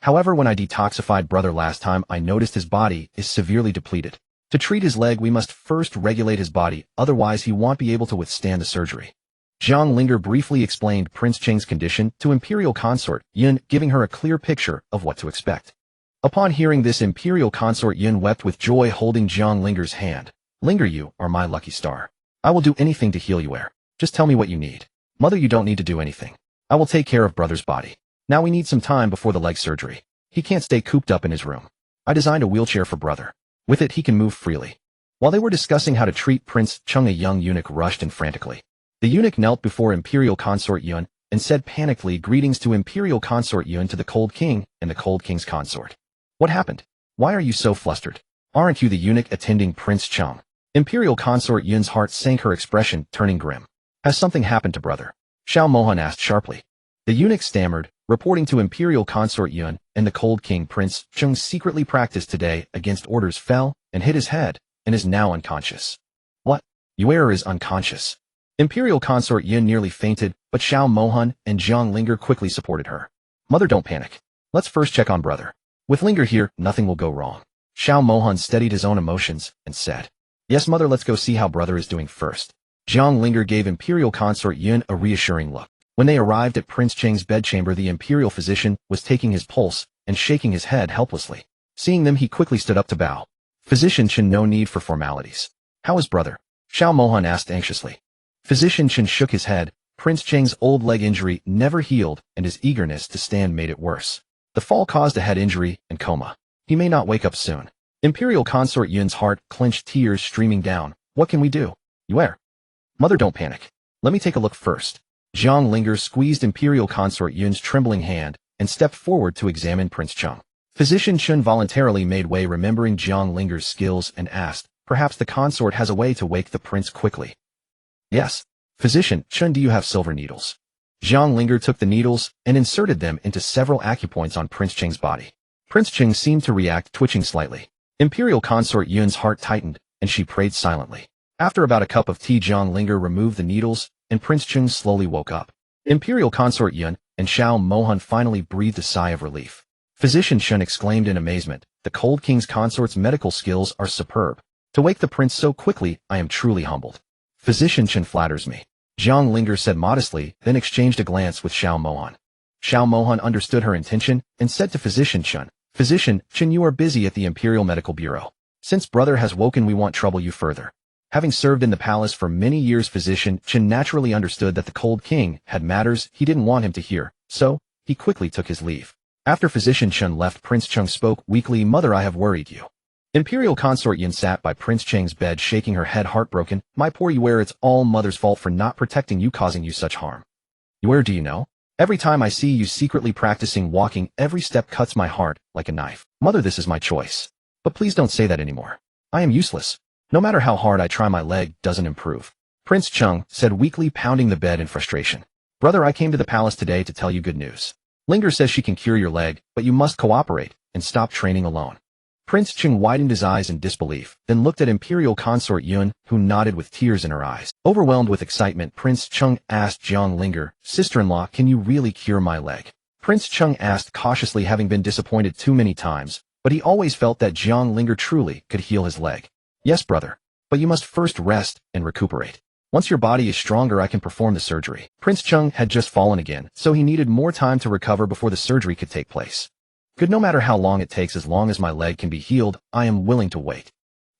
However, when I detoxified brother last time, I noticed his body is severely depleted. To treat his leg, we must first regulate his body, otherwise he won't be able to withstand the surgery. Jiang Linger briefly explained Prince Cheng's condition to Imperial consort Yun, giving her a clear picture of what to expect. Upon hearing this, Imperial consort Yun wept with joy, holding Jiang Linger's hand. Linger, you are my lucky star. I will do anything to heal you. Just tell me what you need. Mother, you don't need to do anything. I will take care of brother's body. Now we need some time before the leg surgery. He can't stay cooped up in his room. I designed a wheelchair for brother. With it, he can move freely. While they were discussing how to treat Prince Cheng, a young eunuch rushed in frantically. The eunuch knelt before Imperial consort Yun and said panically, greetings to Imperial consort Yun, to the cold king and the cold king's consort. What happened? Why are you so flustered? Aren't you the eunuch attending Prince Cheng? Imperial consort Yun's heart sank, her expression turning grim. Has something happened to brother? Xiao Mohan asked sharply. The eunuch stammered, reporting to Imperial consort Yun and the cold king, Prince Cheng secretly practiced today against orders, fell and hit his head and is now unconscious. What? Yuer is unconscious. Imperial consort Yun nearly fainted, but Xiao Mohan and Jiang Linger quickly supported her. Mother, don't panic. Let's first check on brother. With Linger here, nothing will go wrong. Xiao Mohan steadied his own emotions and said, Yes, mother, let's go see how brother is doing first. Jiang Linger gave Imperial consort Yun a reassuring look. When they arrived at Prince Cheng's bedchamber, the imperial physician was taking his pulse and shaking his head helplessly. Seeing them, he quickly stood up to bow. Physician Chen, no need for formalities. How is brother? Xiao Mohan asked anxiously. Physician Chen shook his head. Prince Cheng's old leg injury never healed, and his eagerness to stand made it worse. The fall caused a head injury and coma. He may not wake up soon. Imperial consort Yun's heart clenched, tears streaming down. What can we do? Yuer. Mother, don't panic. Let me take a look first. Jiang Linger squeezed Imperial consort Yun's trembling hand and stepped forward to examine Prince Cheng. Physician Chen voluntarily made way, remembering Jiang Linger's skills, and asked, perhaps the consort has a way to wake the prince quickly. Yes. Physician Chen, do you have silver needles? Jiang Linger took the needles and inserted them into several acupoints on Prince Cheng's body. Prince Cheng seemed to react, twitching slightly. Imperial consort Yun's heart tightened, and she prayed silently. After about a cup of tea, Jiang Linger removed the needles, and Prince Cheng slowly woke up. Imperial consort Yun and Xiao Mohan finally breathed a sigh of relief. Physician Chen exclaimed in amazement, the cold king's consort's medical skills are superb. To wake the prince so quickly, I am truly humbled. Physician Chen flatters me. Jiang Linger said modestly, then exchanged a glance with Xiao Mohan. Xiao Mohan understood her intention and said to Physician Chen, Physician Chen, you are busy at the Imperial Medical Bureau. Since brother has woken, we won't trouble you further. Having served in the palace for many years, Physician Chen naturally understood that the cold king had matters he didn't want him to hear, so he quickly took his leave. After Physician Chen left, Prince Cheng spoke weakly, Mother, I have worried you. Imperial consort Yun sat by Prince Cheng's bed, shaking her head, heartbroken. My poor Yuer, it's all mother's fault for not protecting you, causing you such harm. Yuer, do you know? Every time I see you secretly practicing walking, every step cuts my heart like a knife. Mother, this is my choice. But please don't say that anymore. I am useless. No matter how hard I try, my leg doesn't improve. Prince Cheng said weakly, pounding the bed in frustration. Brother, I came to the palace today to tell you good news. Linger says she can cure your leg, but you must cooperate and stop training alone. Prince Cheng widened his eyes in disbelief, then looked at Imperial consort Yun, who nodded with tears in her eyes. Overwhelmed with excitement, Prince Cheng asked Jiang Linger, Sister-in-law, can you really cure my leg? Prince Cheng asked cautiously, having been disappointed too many times, but he always felt that Jiang Linger truly could heal his leg. Yes, brother. But you must first rest and recuperate. Once your body is stronger, I can perform the surgery. Prince Cheng had just fallen again, so he needed more time to recover before the surgery could take place. Good, no matter how long it takes, as long as my leg can be healed, I am willing to wait.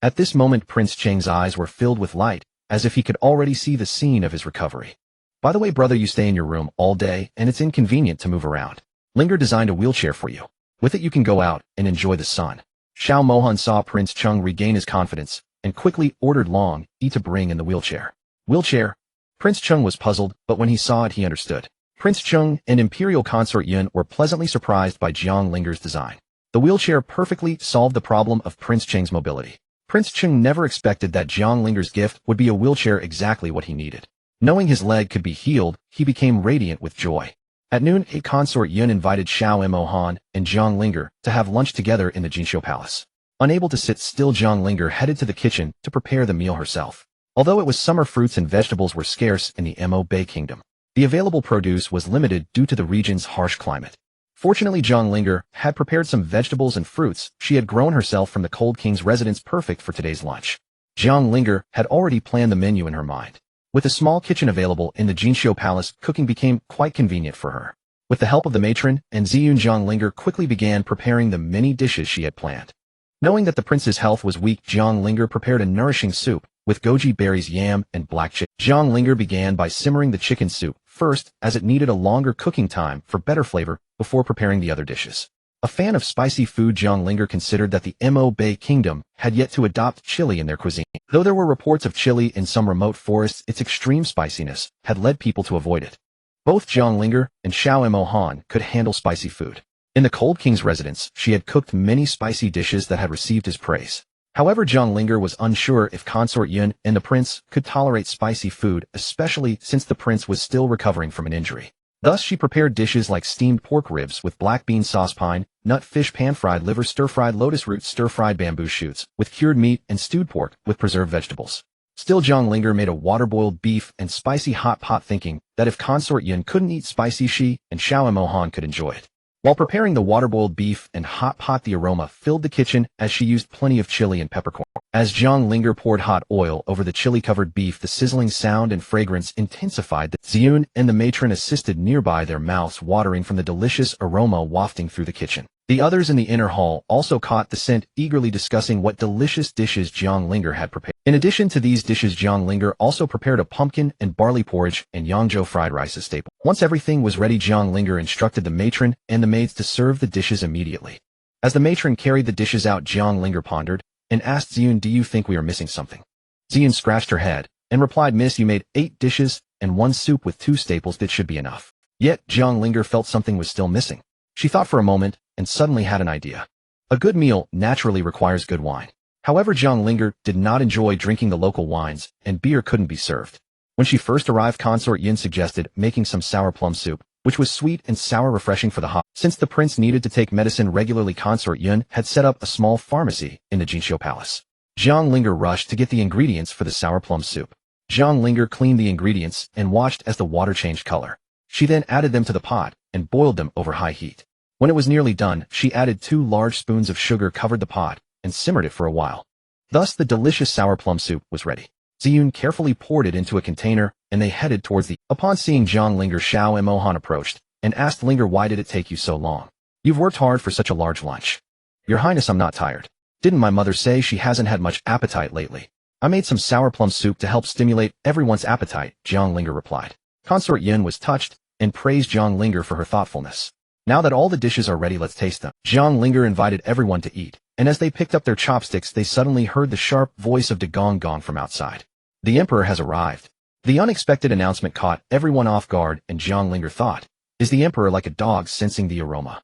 At this moment, Prince Cheng's eyes were filled with light, as if he could already see the scene of his recovery. By the way, brother, you stay in your room all day, and it's inconvenient to move around. Linger designed a wheelchair for you. With it you can go out and enjoy the sun. Xiao Mohan saw Prince Chung regain his confidence, and quickly ordered Long Yi to bring in the wheelchair. Wheelchair? Prince Chung was puzzled, but when he saw it he understood. Prince Chung and Imperial Consort Yun were pleasantly surprised by Jiang Linger's design. The wheelchair perfectly solved the problem of Prince Cheng's mobility. Prince Chung never expected that Jiang Linger's gift would be a wheelchair, exactly what he needed. Knowing his leg could be healed, he became radiant with joy. At noon, Consort Yun invited Xiao Mohan and Jiang Linger to have lunch together in the Jinxiu Palace. Unable to sit still, Jiang Linger headed to the kitchen to prepare the meal herself. Although it was summer, fruits and vegetables were scarce in the Mo Bay Kingdom. The available produce was limited due to the region's harsh climate. Fortunately, Jiang Linger had prepared some vegetables and fruits she had grown herself from the Cold King's residence, perfect for today's lunch. Jiang Linger had already planned the menu in her mind. With a small kitchen available in the Jinxiu Palace, cooking became quite convenient for her. With the help of the matron and Ziyun, Jiang Linger quickly began preparing the many dishes she had planned. Knowing that the prince's health was weak, Jiang Linger prepared a nourishing soup with goji berries, yam, and black chicken. Jiang Linger began by simmering the chicken soup first, as it needed a longer cooking time for better flavor before preparing the other dishes. A fan of spicy food, Jiang Linger considered that the Mo Bay Kingdom had yet to adopt chili in their cuisine. Though there were reports of chili in some remote forests, its extreme spiciness had led people to avoid it. Both Jiang Linger and Xiao Mohan could handle spicy food. In the Cold King's residence, she had cooked many spicy dishes that had received his praise. However, Jiang Linger was unsure if Consort Yun and the prince could tolerate spicy food, especially since the prince was still recovering from an injury. Thus, she prepared dishes like steamed pork ribs with black bean sauce, pine, nut fish, pan-fried liver, stir-fried lotus root, stir-fried bamboo shoots, with cured meat, and stewed pork with preserved vegetables. Still, Jiang Linger made a water-boiled beef and spicy hot pot, thinking that if Consort Yun couldn't eat spicy, she and Xiao Mohan could enjoy it. While preparing the water-boiled beef and hot pot, the aroma filled the kitchen as she used plenty of chili and peppercorn. As Jiang Linger poured hot oil over the chili-covered beef, the sizzling sound and fragrance intensified. Ziyun and the matron assisted nearby, their mouths watering from the delicious aroma wafting through the kitchen. The others in the inner hall also caught the scent, eagerly discussing what delicious dishes Jiang Linger had prepared. In addition to these dishes, Jiang Linger also prepared a pumpkin and barley porridge and Yangzhou fried rice, a staple. Once everything was ready, Jiang Linger instructed the matron and the maids to serve the dishes immediately. As the matron carried the dishes out, Jiang Linger pondered and asked Ziyun, "Do you think we are missing something?" Ziyun scratched her head and replied, "Miss, you made 8 dishes and 1 soup with 2 staples. That should be enough." Yet, Jiang Linger felt something was still missing. She thought for a moment and suddenly had an idea. A good meal naturally requires good wine. However, Jiang Linger did not enjoy drinking the local wines, and beer couldn't be served. When she first arrived, Consort Yin suggested making some sour plum soup, which was sweet and sour, refreshing for the hot. Since the prince needed to take medicine regularly, Consort Yun had set up a small pharmacy in the Jinxiu Palace. Jiang Linger rushed to get the ingredients for the sour plum soup. Jiang Linger cleaned the ingredients and watched as the water changed color. She then added them to the pot and boiled them over high heat. When it was nearly done, she added 2 large spoons of sugar, covered the pot, and simmered it for a while. Thus, the delicious sour plum soup was ready. Ziyun carefully poured it into a container, and they headed towards the... Upon seeing Jiang Linger, Xiao Mohan approached and asked Linger, "Why did it take you so long? You've worked hard for such a large lunch." "Your Highness, I'm not tired. Didn't my mother say she hasn't had much appetite lately? I made some sour plum soup to help stimulate everyone's appetite," Jiang Linger replied. Consort Yin was touched and praised Jiang Linger for her thoughtfulness. "Now that all the dishes are ready, let's taste them." Jiang Linger invited everyone to eat, and as they picked up their chopsticks, they suddenly heard the sharp voice of De Gong Gong from outside. "The emperor has arrived." The unexpected announcement caught everyone off guard, and Jiang Linger thought, "Is the emperor like a dog sensing the aroma?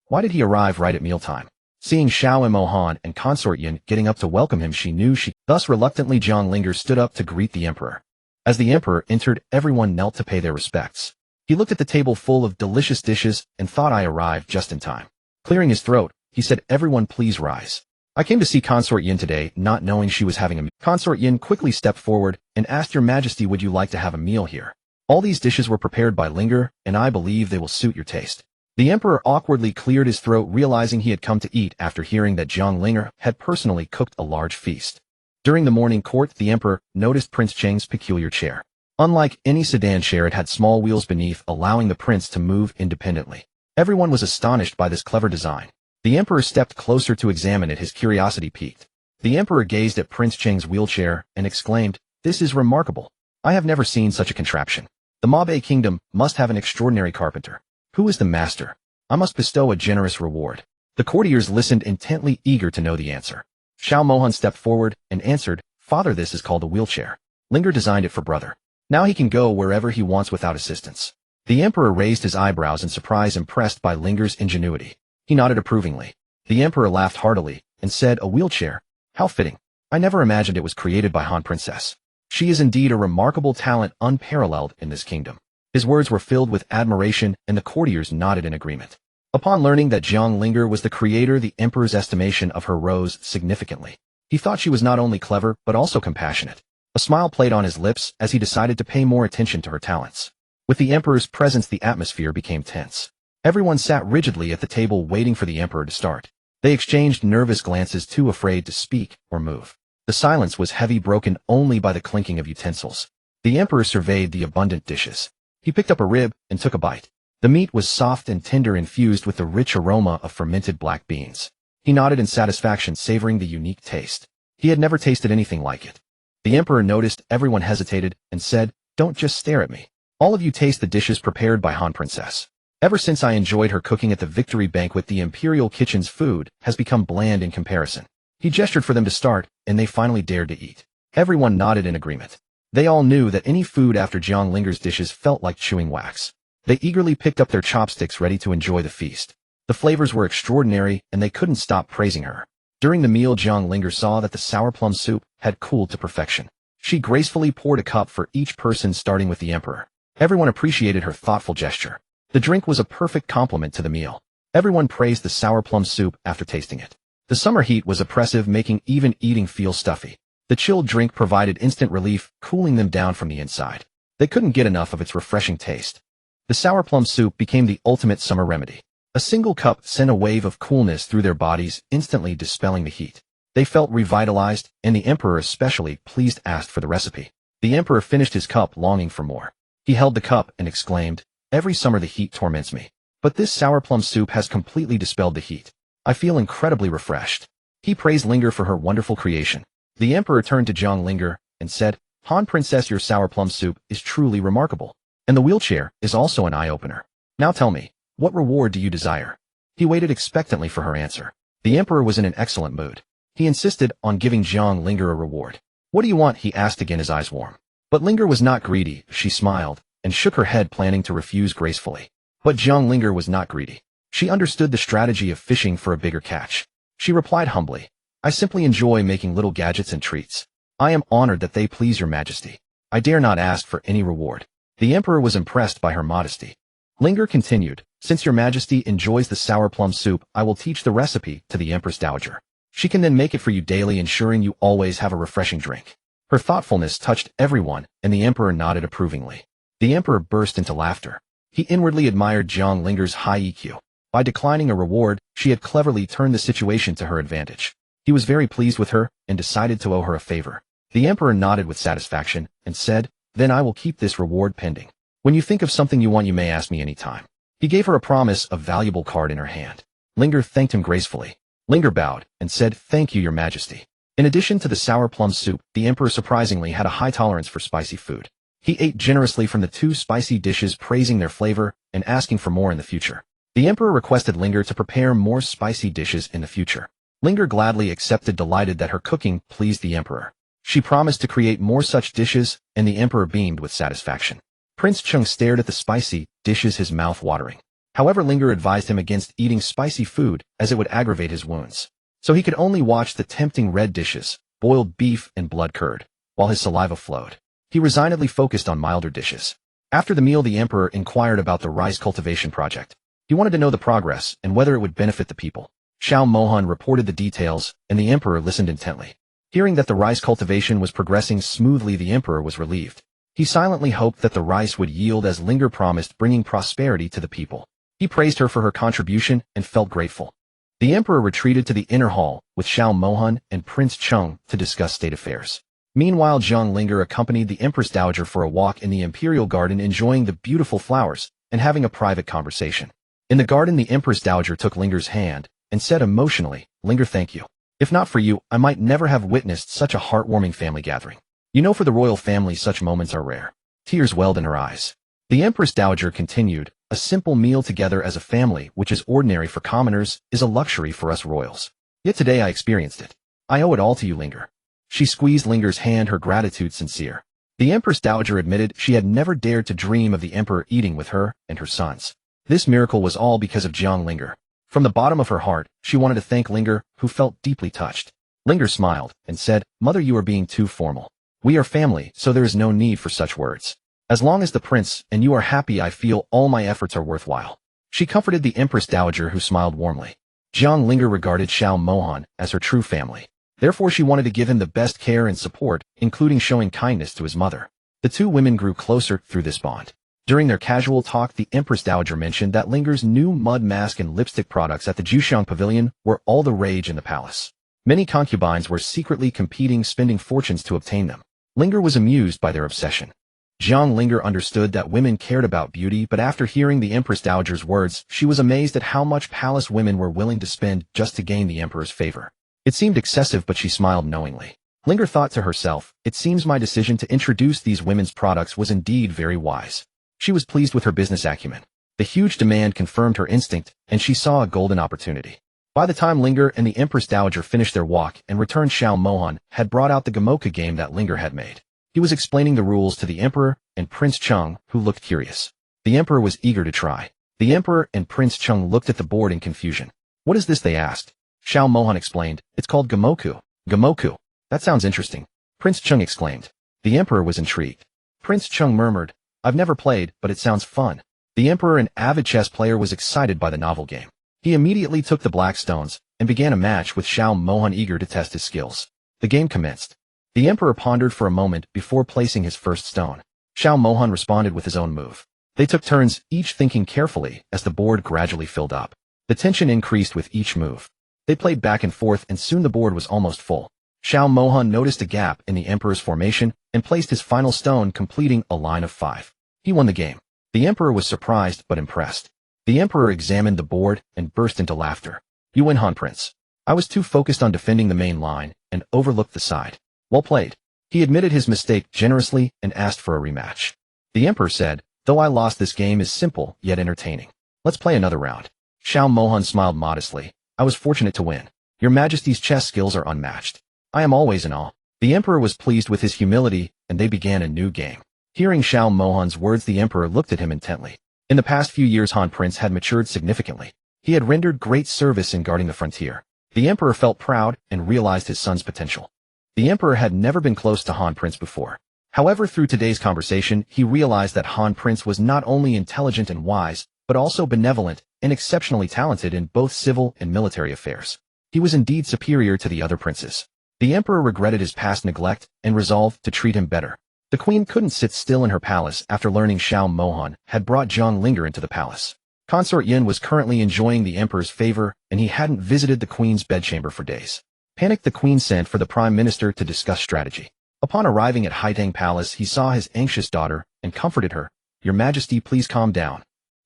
Why did he arrive right at mealtime?" Seeing Xiao Mohan and Consort Yin getting up to welcome him, she knew she... Thus, reluctantly, Jiang Linger stood up to greet the emperor. As the emperor entered, everyone knelt to pay their respects. He looked at the table full of delicious dishes and thought, "I arrived just in time." Clearing his throat, he said, "Everyone please rise. I came to see Consort Yin today, not knowing she was having a meal." Consort Yin quickly stepped forward and asked, "Your Majesty, would you like to have a meal here? All these dishes were prepared by Linger, and I believe they will suit your taste." The emperor awkwardly cleared his throat, realizing he had come to eat after hearing that Jiang Linger had personally cooked a large feast. During the morning court, the emperor noticed Prince Cheng's peculiar chair. Unlike any sedan chair, it had small wheels beneath, allowing the prince to move independently. Everyone was astonished by this clever design. The emperor stepped closer to examine it, his curiosity piqued. The emperor gazed at Prince Cheng's wheelchair and exclaimed, "This is remarkable. I have never seen such a contraption." The Mabe kingdom must have an extraordinary carpenter. Who is the master? I must bestow a generous reward. The courtiers listened intently, eager to know the answer. Xiao Mohan stepped forward and answered, Father, this is called a wheelchair. Linger designed it for brother. Now he can go wherever he wants without assistance. The emperor raised his eyebrows in surprise, impressed by Linger's ingenuity. He nodded approvingly. The emperor laughed heartily and said, a wheelchair? How fitting. I never imagined it was created by Han Princess. She is indeed a remarkable talent, unparalleled in this kingdom. His words were filled with admiration, and the courtiers nodded in agreement. Upon learning that Jiang Linger was the creator, the emperor's estimation of her rose significantly. He thought she was not only clever, but also compassionate. A smile played on his lips as he decided to pay more attention to her talents. With the emperor's presence, the atmosphere became tense. Everyone sat rigidly at the table waiting for the emperor to start. They exchanged nervous glances, too afraid to speak or move. The silence was heavy, broken only by the clinking of utensils. The emperor surveyed the abundant dishes. He picked up a rib and took a bite. The meat was soft and tender, infused with the rich aroma of fermented black beans. He nodded in satisfaction, savoring the unique taste. He had never tasted anything like it. The emperor noticed everyone hesitated and said, Don't just stare at me. All of you taste the dishes prepared by Han Princess. Ever since I enjoyed her cooking at the victory banquet, the imperial kitchen's food has become bland in comparison. He gestured for them to start, and they finally dared to eat. Everyone nodded in agreement. They all knew that any food after Jiang Linger's dishes felt like chewing wax. They eagerly picked up their chopsticks, ready to enjoy the feast. The flavors were extraordinary, and they couldn't stop praising her. During the meal, Jiang Linger saw that the sour plum soup had cooled to perfection. She gracefully poured a cup for each person, starting with the emperor. Everyone appreciated her thoughtful gesture. The drink was a perfect complement to the meal. Everyone praised the sour plum soup after tasting it. The summer heat was oppressive, making even eating feel stuffy. The chilled drink provided instant relief, cooling them down from the inside. They couldn't get enough of its refreshing taste. The sour plum soup became the ultimate summer remedy. A single cup sent a wave of coolness through their bodies, instantly dispelling the heat. They felt revitalized, and the emperor, especially pleased, asked for the recipe. The emperor finished his cup, longing for more. He held the cup and exclaimed, Every summer the heat torments me. But this sour plum soup has completely dispelled the heat. I feel incredibly refreshed. He praised Linger for her wonderful creation. The emperor turned to Jiang Linger and said, Han Princess, your sour plum soup is truly remarkable. And the wheelchair is also an eye-opener. Now tell me, what reward do you desire? He waited expectantly for her answer. The emperor was in an excellent mood. He insisted on giving Jiang Linger a reward. What do you want? He asked again, his eyes warm. But Linger was not greedy. She smiled and shook her head, planning to refuse gracefully. But Jiang Linger was not greedy. She understood the strategy of fishing for a bigger catch. She replied humbly, I simply enjoy making little gadgets and treats. I am honored that they please your majesty. I dare not ask for any reward. The emperor was impressed by her modesty. Linger continued, Since your majesty enjoys the sour plum soup, I will teach the recipe to the empress dowager. She can then make it for you daily, ensuring you always have a refreshing drink. Her thoughtfulness touched everyone, and the emperor nodded approvingly. The emperor burst into laughter. He inwardly admired Jiang Linger's high EQ. By declining a reward, she had cleverly turned the situation to her advantage. He was very pleased with her and decided to owe her a favor. The emperor nodded with satisfaction and said, Then I will keep this reward pending. When you think of something you want, you may ask me any time. He gave her a promise, a valuable card in her hand. Linger thanked him gracefully. Linger bowed and said, Thank you, your majesty. In addition to the sour plum soup, the emperor surprisingly had a high tolerance for spicy food. He ate generously from the 2 spicy dishes, praising their flavor and asking for more in the future. The emperor requested Linger to prepare more spicy dishes in the future. Linger gladly accepted, delighted that her cooking pleased the emperor. She promised to create more such dishes, and the emperor beamed with satisfaction. Prince Chung stared at the spicy dishes, his mouth watering. However, Linger advised him against eating spicy food, as it would aggravate his wounds. So he could only watch the tempting red dishes, boiled beef and blood curd, while his saliva flowed. He resignedly focused on milder dishes. After the meal, the emperor inquired about the rice cultivation project. He wanted to know the progress and whether it would benefit the people. Xiao Mohan reported the details, and the emperor listened intently. Hearing that the rice cultivation was progressing smoothly, the emperor was relieved. He silently hoped that the rice would yield as Linger promised, bringing prosperity to the people. He praised her for her contribution and felt grateful. The emperor retreated to the inner hall with Xiao Mohan and Prince Chung to discuss state affairs. Meanwhile, Jiang Linger accompanied the Empress Dowager for a walk in the imperial garden, enjoying the beautiful flowers and having a private conversation. In the garden, the Empress Dowager took Linger's hand and said emotionally, Linger, thank you. If not for you, I might never have witnessed such a heartwarming family gathering. You know, for the royal family, such moments are rare. Tears welled in her eyes. The Empress Dowager continued, a simple meal together as a family, which is ordinary for commoners, is a luxury for us royals. Yet today I experienced it. I owe it all to you, Linger. She squeezed Linger's hand, her gratitude sincere. The Empress Dowager admitted she had never dared to dream of the Emperor eating with her and her sons. This miracle was all because of Jiang Linger. From the bottom of her heart, she wanted to thank Linger, who felt deeply touched. Linger smiled and said, Mother, you are being too formal. We are family, so there is no need for such words. As long as the prince and you are happy, I feel all my efforts are worthwhile. She comforted the Empress Dowager, who smiled warmly. Jiang Linger regarded Xiao Mohan as her true family. Therefore she wanted to give him the best care and support, including showing kindness to his mother. The two women grew closer through this bond. During their casual talk, the Empress Dowager mentioned that Linger's new mud mask and lipstick products at the Juxiang Pavilion were all the rage in the palace. Many concubines were secretly competing, spending fortunes to obtain them. Linger was amused by their obsession. Jiang Linger understood that women cared about beauty, but after hearing the Empress Dowager's words, she was amazed at how much palace women were willing to spend just to gain the emperor's favor. It seemed excessive, but she smiled knowingly. Linger thought to herself, it seems my decision to introduce these women's products was indeed very wise. She was pleased with her business acumen. The huge demand confirmed her instinct, and she saw a golden opportunity. By the time Linger and the Empress Dowager finished their walk and returned, Xiao Mohan had brought out the Gamoka game that Linger had made. He was explaining the rules to the Emperor and Prince Cheng, who looked curious. The Emperor was eager to try. The Emperor and Prince Cheng looked at the board in confusion. What is this, they asked. Xiao Mohan explained, it's called Gamoku. Gamoku. That sounds interesting. Prince Cheng exclaimed. The Emperor was intrigued. Prince Cheng murmured, I've never played, but it sounds fun. The Emperor, an avid chess player, was excited by the novel game. He immediately took the black stones and began a match with Xiao Mohan, eager to test his skills. The game commenced. The Emperor pondered for a moment before placing his first stone. Xiao Mohan responded with his own move. They took turns, each thinking carefully as the board gradually filled up. The tension increased with each move. They played back and forth, and soon the board was almost full. Xiao Mohan noticed a gap in the Emperor's formation and placed his final stone, completing a line of 5. He won the game. The Emperor was surprised but impressed. The Emperor examined the board and burst into laughter. You win, Han Prince. I was too focused on defending the main line and overlooked the side. Well played. He admitted his mistake generously and asked for a rematch. The Emperor said, though I lost, this game is simple yet entertaining. Let's play another round. Xiao Mohan smiled modestly. I was fortunate to win. Your Majesty's chess skills are unmatched. I am always in awe. The Emperor was pleased with his humility, and they began a new game. Hearing Xiao Mohan's words, the Emperor looked at him intently. In the past few years, Han Prince had matured significantly. He had rendered great service in guarding the frontier. The Emperor felt proud and realized his son's potential. The Emperor had never been close to Han Prince before. However, through today's conversation, he realized that Han Prince was not only intelligent and wise, but also benevolent and exceptionally talented in both civil and military affairs. He was indeed superior to the other princes. The Emperor regretted his past neglect and resolved to treat him better. The Queen couldn't sit still in her palace after learning Xiao Mohan had brought Jiang Linger into the palace. Consort Yin was currently enjoying the Emperor's favor, and he hadn't visited the Queen's bedchamber for days. Panicked, the Queen sent for the Prime Minister to discuss strategy. Upon arriving at Haitang Palace, he saw his anxious daughter and comforted her. Your Majesty, please calm down.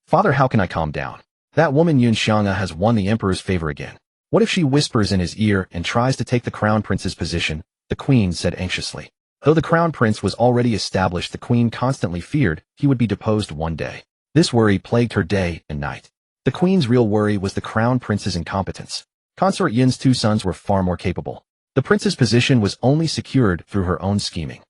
Father, how can I calm down? That woman Yun Xiang'a has won the Emperor's favor again. What if she whispers in his ear and tries to take the Crown Prince's position? The Queen said anxiously. Though the Crown Prince was already established, the Queen constantly feared he would be deposed one day. This worry plagued her day and night. The Queen's real worry was the Crown Prince's incompetence. Consort Yin's 2 sons were far more capable. The prince's position was only secured through her own scheming.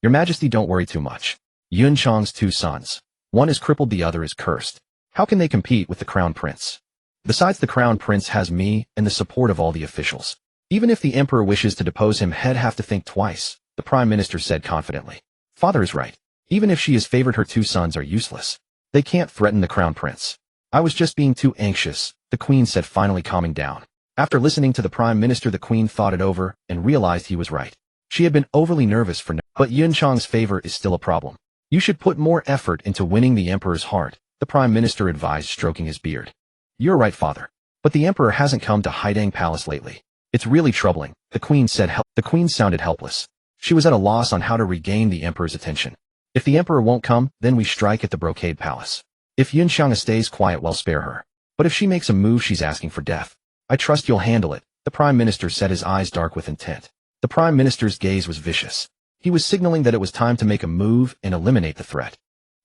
Your Majesty, don't worry too much. Yun Chang's 2 sons. One is crippled, the other is cursed. How can they compete with the Crown Prince? Besides, the Crown Prince has me and the support of all the officials. Even if the Emperor wishes to depose him, he'd have to think twice, the Prime Minister said confidently. Father is right. Even if she is favored, her 2 sons are useless. They can't threaten the Crown Prince. I was just being too anxious, the Queen said, finally calming down. After listening to the Prime Minister, the Queen thought it over and realized he was right. She had been overly nervous for but Yun Chang's favor is still a problem. You should put more effort into winning the Emperor's heart, the Prime Minister advised, stroking his beard. You're right, Father. But the Emperor hasn't come to Haitang Palace lately. It's really troubling, the Queen said. The Queen sounded helpless. She was at a loss on how to regain the Emperor's attention. If the Emperor won't come, then we strike at the Brocade Palace. If Yun Xiang'a stays quiet, well, spare her. But if she makes a move, she's asking for death. I trust you'll handle it, the Prime Minister said, his eyes dark with intent. The Prime Minister's gaze was vicious. He was signaling that it was time to make a move and eliminate the threat.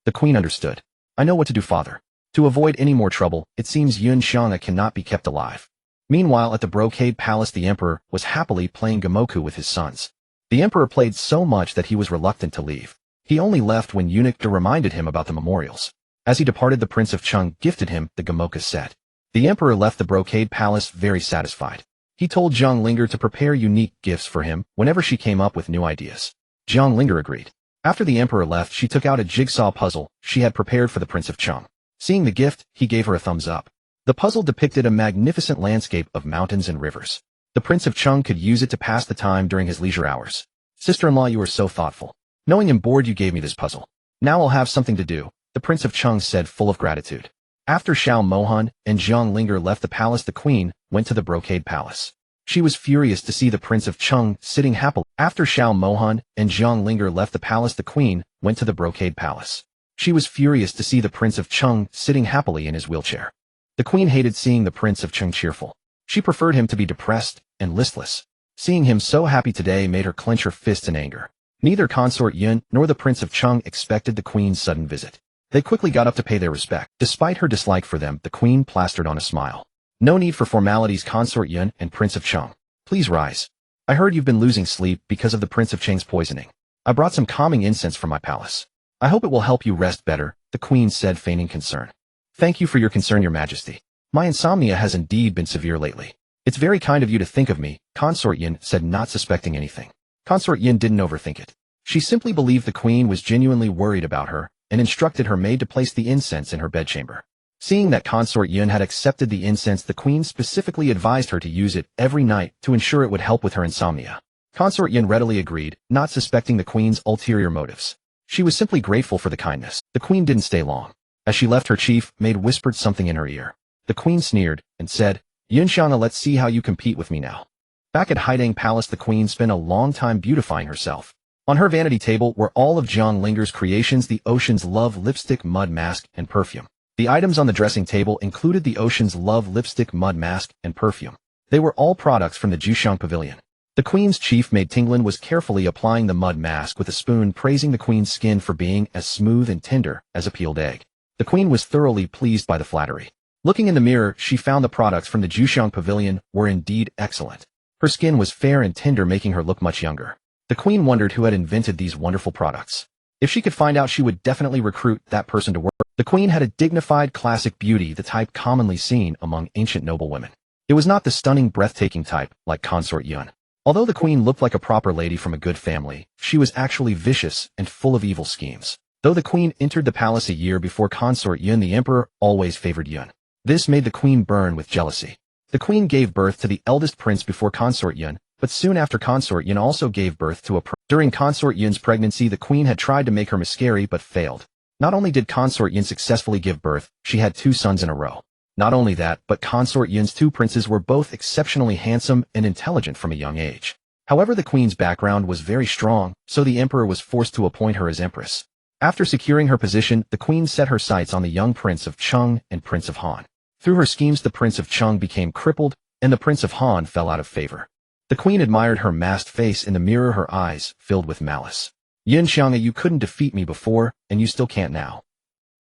The queen understood. I know what to do, father. To avoid any more trouble, it seems Yun Xiang'a cannot be kept alive. Meanwhile, at the Brocade Palace, the emperor was happily playing Gamoku with his sons. The emperor played so much that he was reluctant to leave. He only left when eunuch De reminded him about the memorials. As he departed, the Prince of Chung gifted him the Gamoka set. The emperor left the Brocade Palace very satisfied. He told Zhang Linger to prepare unique gifts for him whenever she came up with new ideas. Zhang Linger agreed. After the emperor left, she took out a jigsaw puzzle she had prepared for the Prince of Chung. Seeing the gift, he gave her a thumbs up. The puzzle depicted a magnificent landscape of mountains and rivers. The Prince of Chung could use it to pass the time during his leisure hours. Sister-in-law, you are so thoughtful. Knowing him bored, you gave me this puzzle. Now I'll have something to do, the Prince of Chung said, full of gratitude. After Xiao Mohan and Zhang Linger left the palace, the queen went to the Brocade Palace. She was furious to see the Prince of Chung sitting happily. After Xiao Mohan and Zhang Linger left the palace, the queen went to the Brocade Palace. She was furious to see the Prince of Chung sitting happily in his wheelchair. The queen hated seeing the Prince of Chung cheerful. She preferred him to be depressed and listless. Seeing him so happy today made her clench her fists in anger. Neither Consort Yun nor the Prince of Chung expected the queen's sudden visit. They quickly got up to pay their respect. Despite her dislike for them, the queen plastered on a smile. No need for formalities, Consort Yun and Prince of Chung. Please rise. I heard you've been losing sleep because of the Prince of Cheng's poisoning. I brought some calming incense from my palace. I hope it will help you rest better, the queen said, feigning concern. Thank you for your concern, your majesty. My insomnia has indeed been severe lately. It's very kind of you to think of me, Consort Yin said, not suspecting anything. Consort Yin didn't overthink it. She simply believed the queen was genuinely worried about her and instructed her maid to place the incense in her bedchamber. Seeing that Consort Yun had accepted the incense, the queen specifically advised her to use it every night to ensure it would help with her insomnia. Consort Yun readily agreed, not suspecting the queen's ulterior motives. She was simply grateful for the kindness. The queen didn't stay long. As she left, her chief maid whispered something in her ear. The queen sneered and said, Yun Xiang'a, let's see how you compete with me now. Back at Haidang Palace, the queen spent a long time beautifying herself. On her vanity table were all of Zhang Linger's creations: the Ocean's Love lipstick, mud mask, and perfume. The items on the dressing table included the Ocean's Love lipstick, mud mask, and perfume. They were all products from the Jushang Pavilion. The queen's chief maid Tinglin was carefully applying the mud mask with a spoon, praising the queen's skin for being as smooth and tender as a peeled egg. The queen was thoroughly pleased by the flattery. Looking in the mirror, she found the products from the Jushang Pavilion were indeed excellent. Her skin was fair and tender, making her look much younger. The queen wondered who had invented these wonderful products. If she could find out, she would definitely recruit that person to work. The queen had a dignified, classic beauty, the type commonly seen among ancient noblewomen. It was not the stunning, breathtaking type like Consort Yun. Although the queen looked like a proper lady from a good family, she was actually vicious and full of evil schemes. Though the queen entered the palace a year before Consort Yun, the emperor always favored Yun. This made the queen burn with jealousy. The queen gave birth to the eldest prince before Consort Yun, but soon after Consort Yun also gave birth to a prince. During Consort Yun's pregnancy, the queen had tried to make her miscarry but failed. Not only did Consort Yun successfully give birth, she had 2 sons in a row. Not only that, but Consort Yun's 2 princes were both exceptionally handsome and intelligent from a young age. However, the queen's background was very strong, so the emperor was forced to appoint her as empress. After securing her position, the queen set her sights on the young Prince of Chung and Prince of Han. Through her schemes, the Prince of Chung became crippled, and the Prince of Han fell out of favor. The queen admired her masked face in the mirror, her eyes filled with malice. Yun Xiang'a, you couldn't defeat me before, and you still can't now.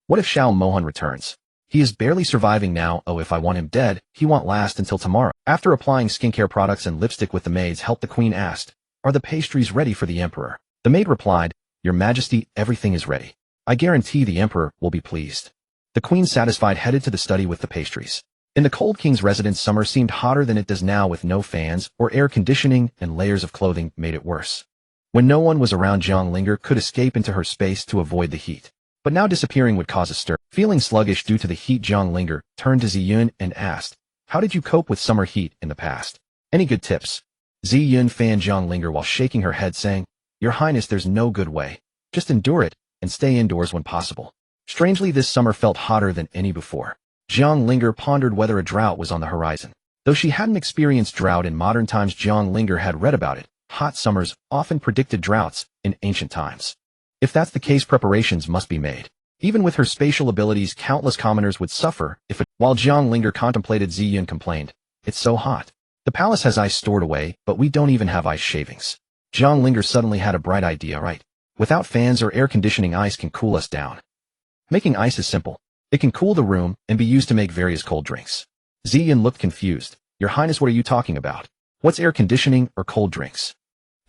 What if Xiao Mohan returns? He is barely surviving now. Oh, if I want him dead, he won't last until tomorrow. After applying skincare products and lipstick with the maid's help, the queen asked, Are the pastries ready for the emperor? The maid replied, Your Majesty, everything is ready. I guarantee the emperor will be pleased. The queen, satisfied, headed to the study with the pastries. In the cold king's residence, summer seemed hotter than it does now, with no fans or air conditioning, and layers of clothing made it worse. When no one was around, Zhang Linger could escape into her space to avoid the heat. But now disappearing would cause a stir. Feeling sluggish due to the heat, Zhang Linger turned to Ziyun and asked, How did you cope with summer heat in the past? Any good tips? Ziyun fanned Zhang Linger while shaking her head, saying, Your Highness, there's no good way. Just endure it and stay indoors when possible. Strangely, this summer felt hotter than any before. Zhang Linger pondered whether a drought was on the horizon. Though she hadn't experienced drought in modern times, Zhang Linger had read about it. Hot summers often predicted droughts in ancient times. If that's the case, preparations must be made. Even with her spatial abilities, countless commoners would suffer if it. While Zhang Linger contemplated, Ziyun complained, It's so hot. The palace has ice stored away, but we don't even have ice shavings. Zhang Linger suddenly had a bright idea, right? Without fans or air conditioning, ice can cool us down. Making ice is simple. It can cool the room and be used to make various cold drinks. Ziyin looked confused. Your Highness, what are you talking about? What's air conditioning or cold drinks?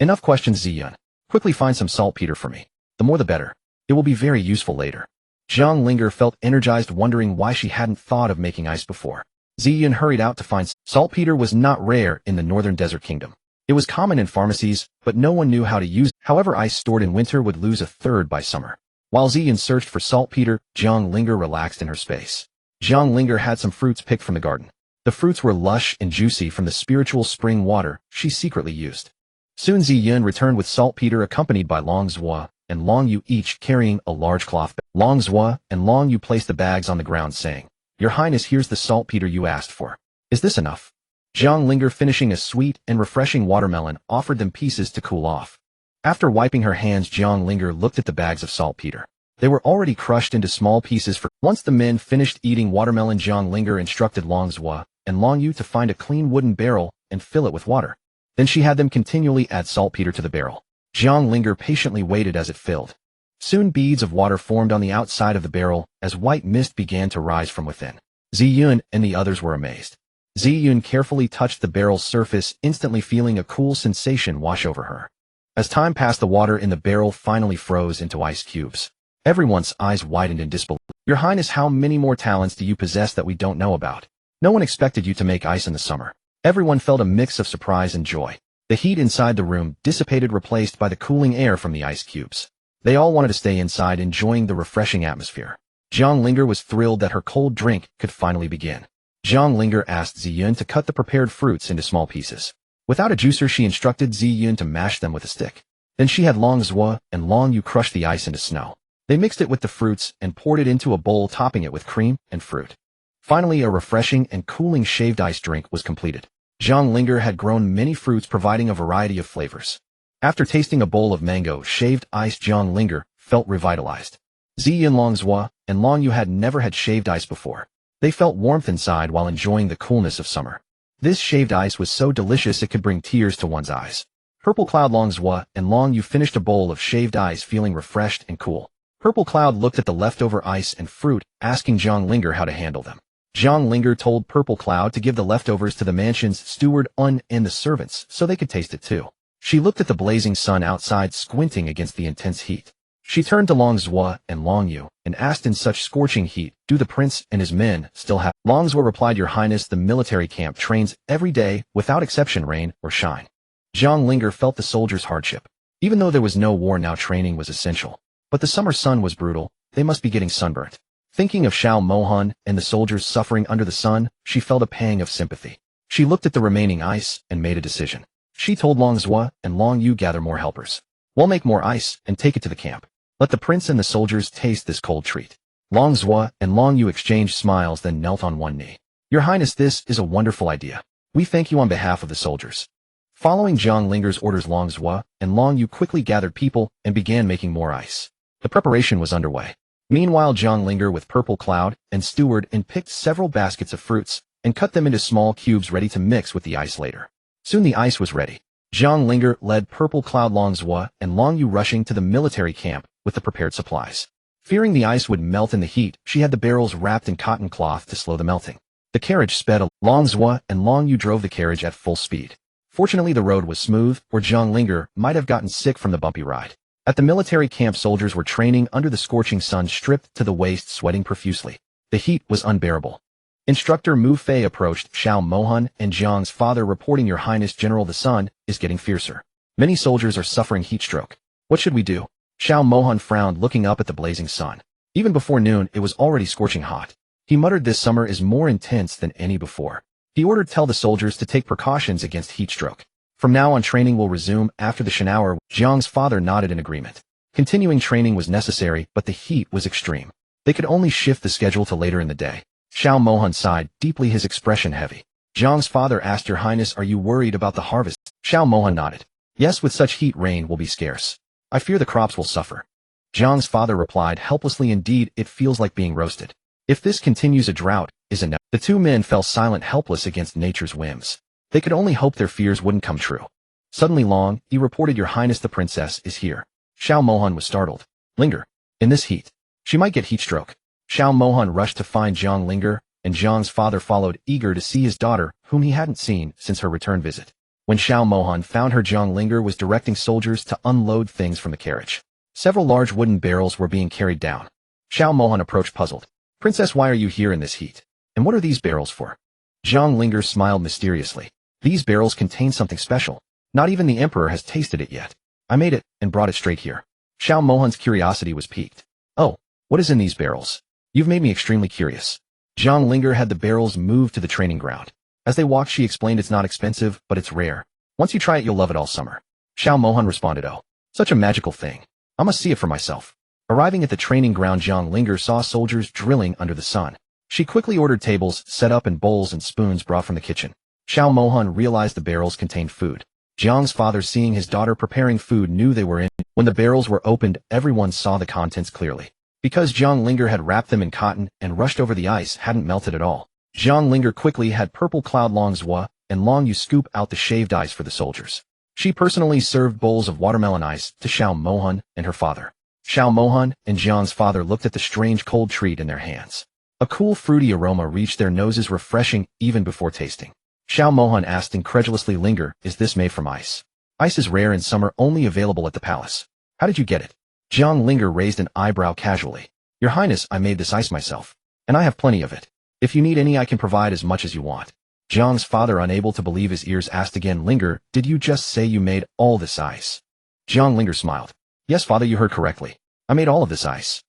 Enough questions, Ziyin. Quickly find some saltpeter for me. The more the better. It will be very useful later. Zhang Linger felt energized, wondering why she hadn't thought of making ice before. Ziyin hurried out to find saltpeter. Was not rare in the northern desert kingdom. It was common in pharmacies, but no one knew how to use it. However, ice stored in winter would lose a third by summer. While Ziyin searched for saltpeter, Zhang Linger relaxed in her space. Zhang Linger had some fruits picked from the garden. The fruits were lush and juicy from the spiritual spring water she secretly used. Soon Ziyin returned with saltpeter, accompanied by Long Zhua and Long Yu, each carrying a large cloth bag. Long Zhua and Long Yu placed the bags on the ground, saying, "Your Highness, here's the saltpeter you asked for. Is this enough?" Zhang Linger, finishing a sweet and refreshing watermelon, offered them pieces to cool off. After wiping her hands, Zhang Linger looked at the bags of saltpeter. They were already crushed into small pieces. Once the men finished eating watermelon, Zhang Linger instructed Long Zhua and Long Yu to find a clean wooden barrel and fill it with water. Then she had them continually add saltpeter to the barrel. Zhang Linger patiently waited as it filled. Soon beads of water formed on the outside of the barrel as white mist began to rise from within. Ziyun and the others were amazed. Ziyun carefully touched the barrel's surface, instantly feeling a cool sensation wash over her. As time passed, the water in the barrel finally froze into ice cubes. Everyone's eyes widened in disbelief. "Your Highness, how many more talents do you possess that we don't know about? No one expected you to make ice in the summer." Everyone felt a mix of surprise and joy. The heat inside the room dissipated, replaced by the cooling air from the ice cubes. They all wanted to stay inside, enjoying the refreshing atmosphere. Zhang Linger was thrilled that her cold drink could finally begin. Zhang Linger asked Ziyun to cut the prepared fruits into small pieces. Without a juicer, she instructed Ziyun to mash them with a stick. Then she had Long Zhua and Long Yu crush the ice into snow. They mixed it with the fruits and poured it into a bowl, topping it with cream and fruit. Finally, a refreshing and cooling shaved ice drink was completed. Zhang Linger had grown many fruits, providing a variety of flavors. After tasting a bowl of mango shaved ice, Zhang Linger felt revitalized. Ziyin, Long Zhua, and Long Yu had never had shaved ice before. They felt warmth inside while enjoying the coolness of summer. This shaved ice was so delicious it could bring tears to one's eyes. Purple Cloud, Long Zhua, and Long Yu finished a bowl of shaved ice, feeling refreshed and cool. Purple Cloud looked at the leftover ice and fruit, asking Zhang Linger how to handle them. Zhang Linger told Purple Cloud to give the leftovers to the mansion's steward and the servants so they could taste it too. She looked at the blazing sun outside, squinting against the intense heat. She turned to Long Zhua and Long Yu and asked, in such scorching heat, do the prince and his men still have? Long Zhua replied, "Your Highness, the military camp trains every day without exception, rain or shine." Zhang Linger felt the soldiers' hardship. Even though there was no war now, training was essential. But the summer sun was brutal. They must be getting sunburnt. Thinking of Xiao Mohan and the soldiers suffering under the sun, she felt a pang of sympathy. She looked at the remaining ice and made a decision. She told Long Zhua and Long Yu, "Gather more helpers. We'll make more ice and take it to the camp. Let the prince and the soldiers taste this cold treat." Long Zhua and Long Yu exchanged smiles, then knelt on one knee. "Your Highness, this is a wonderful idea. We thank you on behalf of the soldiers." Following Zhang Linger's orders, Long Zhua and Long Yu quickly gathered people and began making more ice. The preparation was underway. Meanwhile, Zhang Linger with Purple Cloud and Steward picked several baskets of fruits and cut them into small cubes, ready to mix with the ice later. Soon the ice was ready. Zhang Linger led Purple Cloud, Long Zhua, and Long Yu rushing to the military camp with the prepared supplies. Fearing the ice would melt in the heat, she had the barrels wrapped in cotton cloth to slow the melting. The carriage sped along. Long Zhua and Long Yu drove the carriage at full speed. Fortunately, the road was smooth, or Zhang Linger might have gotten sick from the bumpy ride. At the military camp, soldiers were training under the scorching sun, stripped to the waist, sweating profusely. The heat was unbearable. Instructor Mu Fei approached Xiao Mohan and Zhang's father, reporting, "Your Highness, General, the sun is getting fiercer. Many soldiers are suffering heat stroke. What should we do?" Xiao Mohan frowned, looking up at the blazing sun. Even before noon, it was already scorching hot. He muttered, "This summer is more intense than any before." He ordered, "Tell the soldiers to take precautions against heat stroke. From now on, training will resume after the Shan hour." Zhang's father nodded in agreement. Continuing training was necessary, but the heat was extreme. They could only shift the schedule to later in the day. Xiao Mohan sighed deeply, his expression heavy. Zhang's father asked, "Your Highness, are you worried about the harvest?" Xiao Mohan nodded. "Yes, with such heat, rain will be scarce. I fear the crops will suffer." Zhang's father replied helplessly, "Indeed, it feels like being roasted. If this continues, a drought is inevitable." The two men fell silent, helpless against nature's whims. They could only hope their fears wouldn't come true. Suddenly Long Yi reported, "Your Highness, the princess is here." Xiao Mohan was startled. "Linger. In this heat?" She might get heat stroke. Xiao Mohan rushed to find Jiang Linger, and Jiang's father followed, eager to see his daughter, whom he hadn't seen since her return visit. When Xiao Mohan found her, Jiang Linger was directing soldiers to unload things from the carriage. Several large wooden barrels were being carried down. Xiao Mohan approached puzzled. "Princess, why are you here in this heat? And what are these barrels for?" Jiang Linger smiled mysteriously. "These barrels contain something special. Not even the emperor has tasted it yet. I made it and brought it straight here." Xiao Mohan's curiosity was piqued. "Oh, what is in these barrels? You've made me extremely curious." Jiang Linger had the barrels moved to the training ground. As they walked, she explained, "It's not expensive, but it's rare. Once you try it, you'll love it all summer." Xiao Mohan responded, "Oh, such a magical thing. I must see it for myself." Arriving at the training ground, Jiang Linger saw soldiers drilling under the sun. She quickly ordered tables set up and bowls and spoons brought from the kitchen. Xiao Mohan realized the barrels contained food. Jiang's father, seeing his daughter preparing food, knew they were in. When the barrels were opened, everyone saw the contents clearly. Because Jiang Linger had wrapped them in cotton and rushed over the ice, hadn't melted at all. Jiang Linger quickly had purple cloud long zhua and long yu scoop out the shaved ice for the soldiers. She personally served bowls of watermelon ice to Xiao Mohan and her father. Xiao Mohan and Jiang's father looked at the strange cold treat in their hands. A cool fruity aroma reached their noses, refreshing even before tasting. Xiao Mohan asked incredulously, "Linger, is this made from ice? Ice is rare in summer, only available at the palace. How did you get it?" Jiang Linger raised an eyebrow casually. "Your Highness, I made this ice myself. And I have plenty of it. If you need any, I can provide as much as you want." Jiang's father, unable to believe his ears, asked again, "Linger, did you just say you made all this ice?" Jiang Linger smiled. "Yes, father, you heard correctly. I made all of this ice."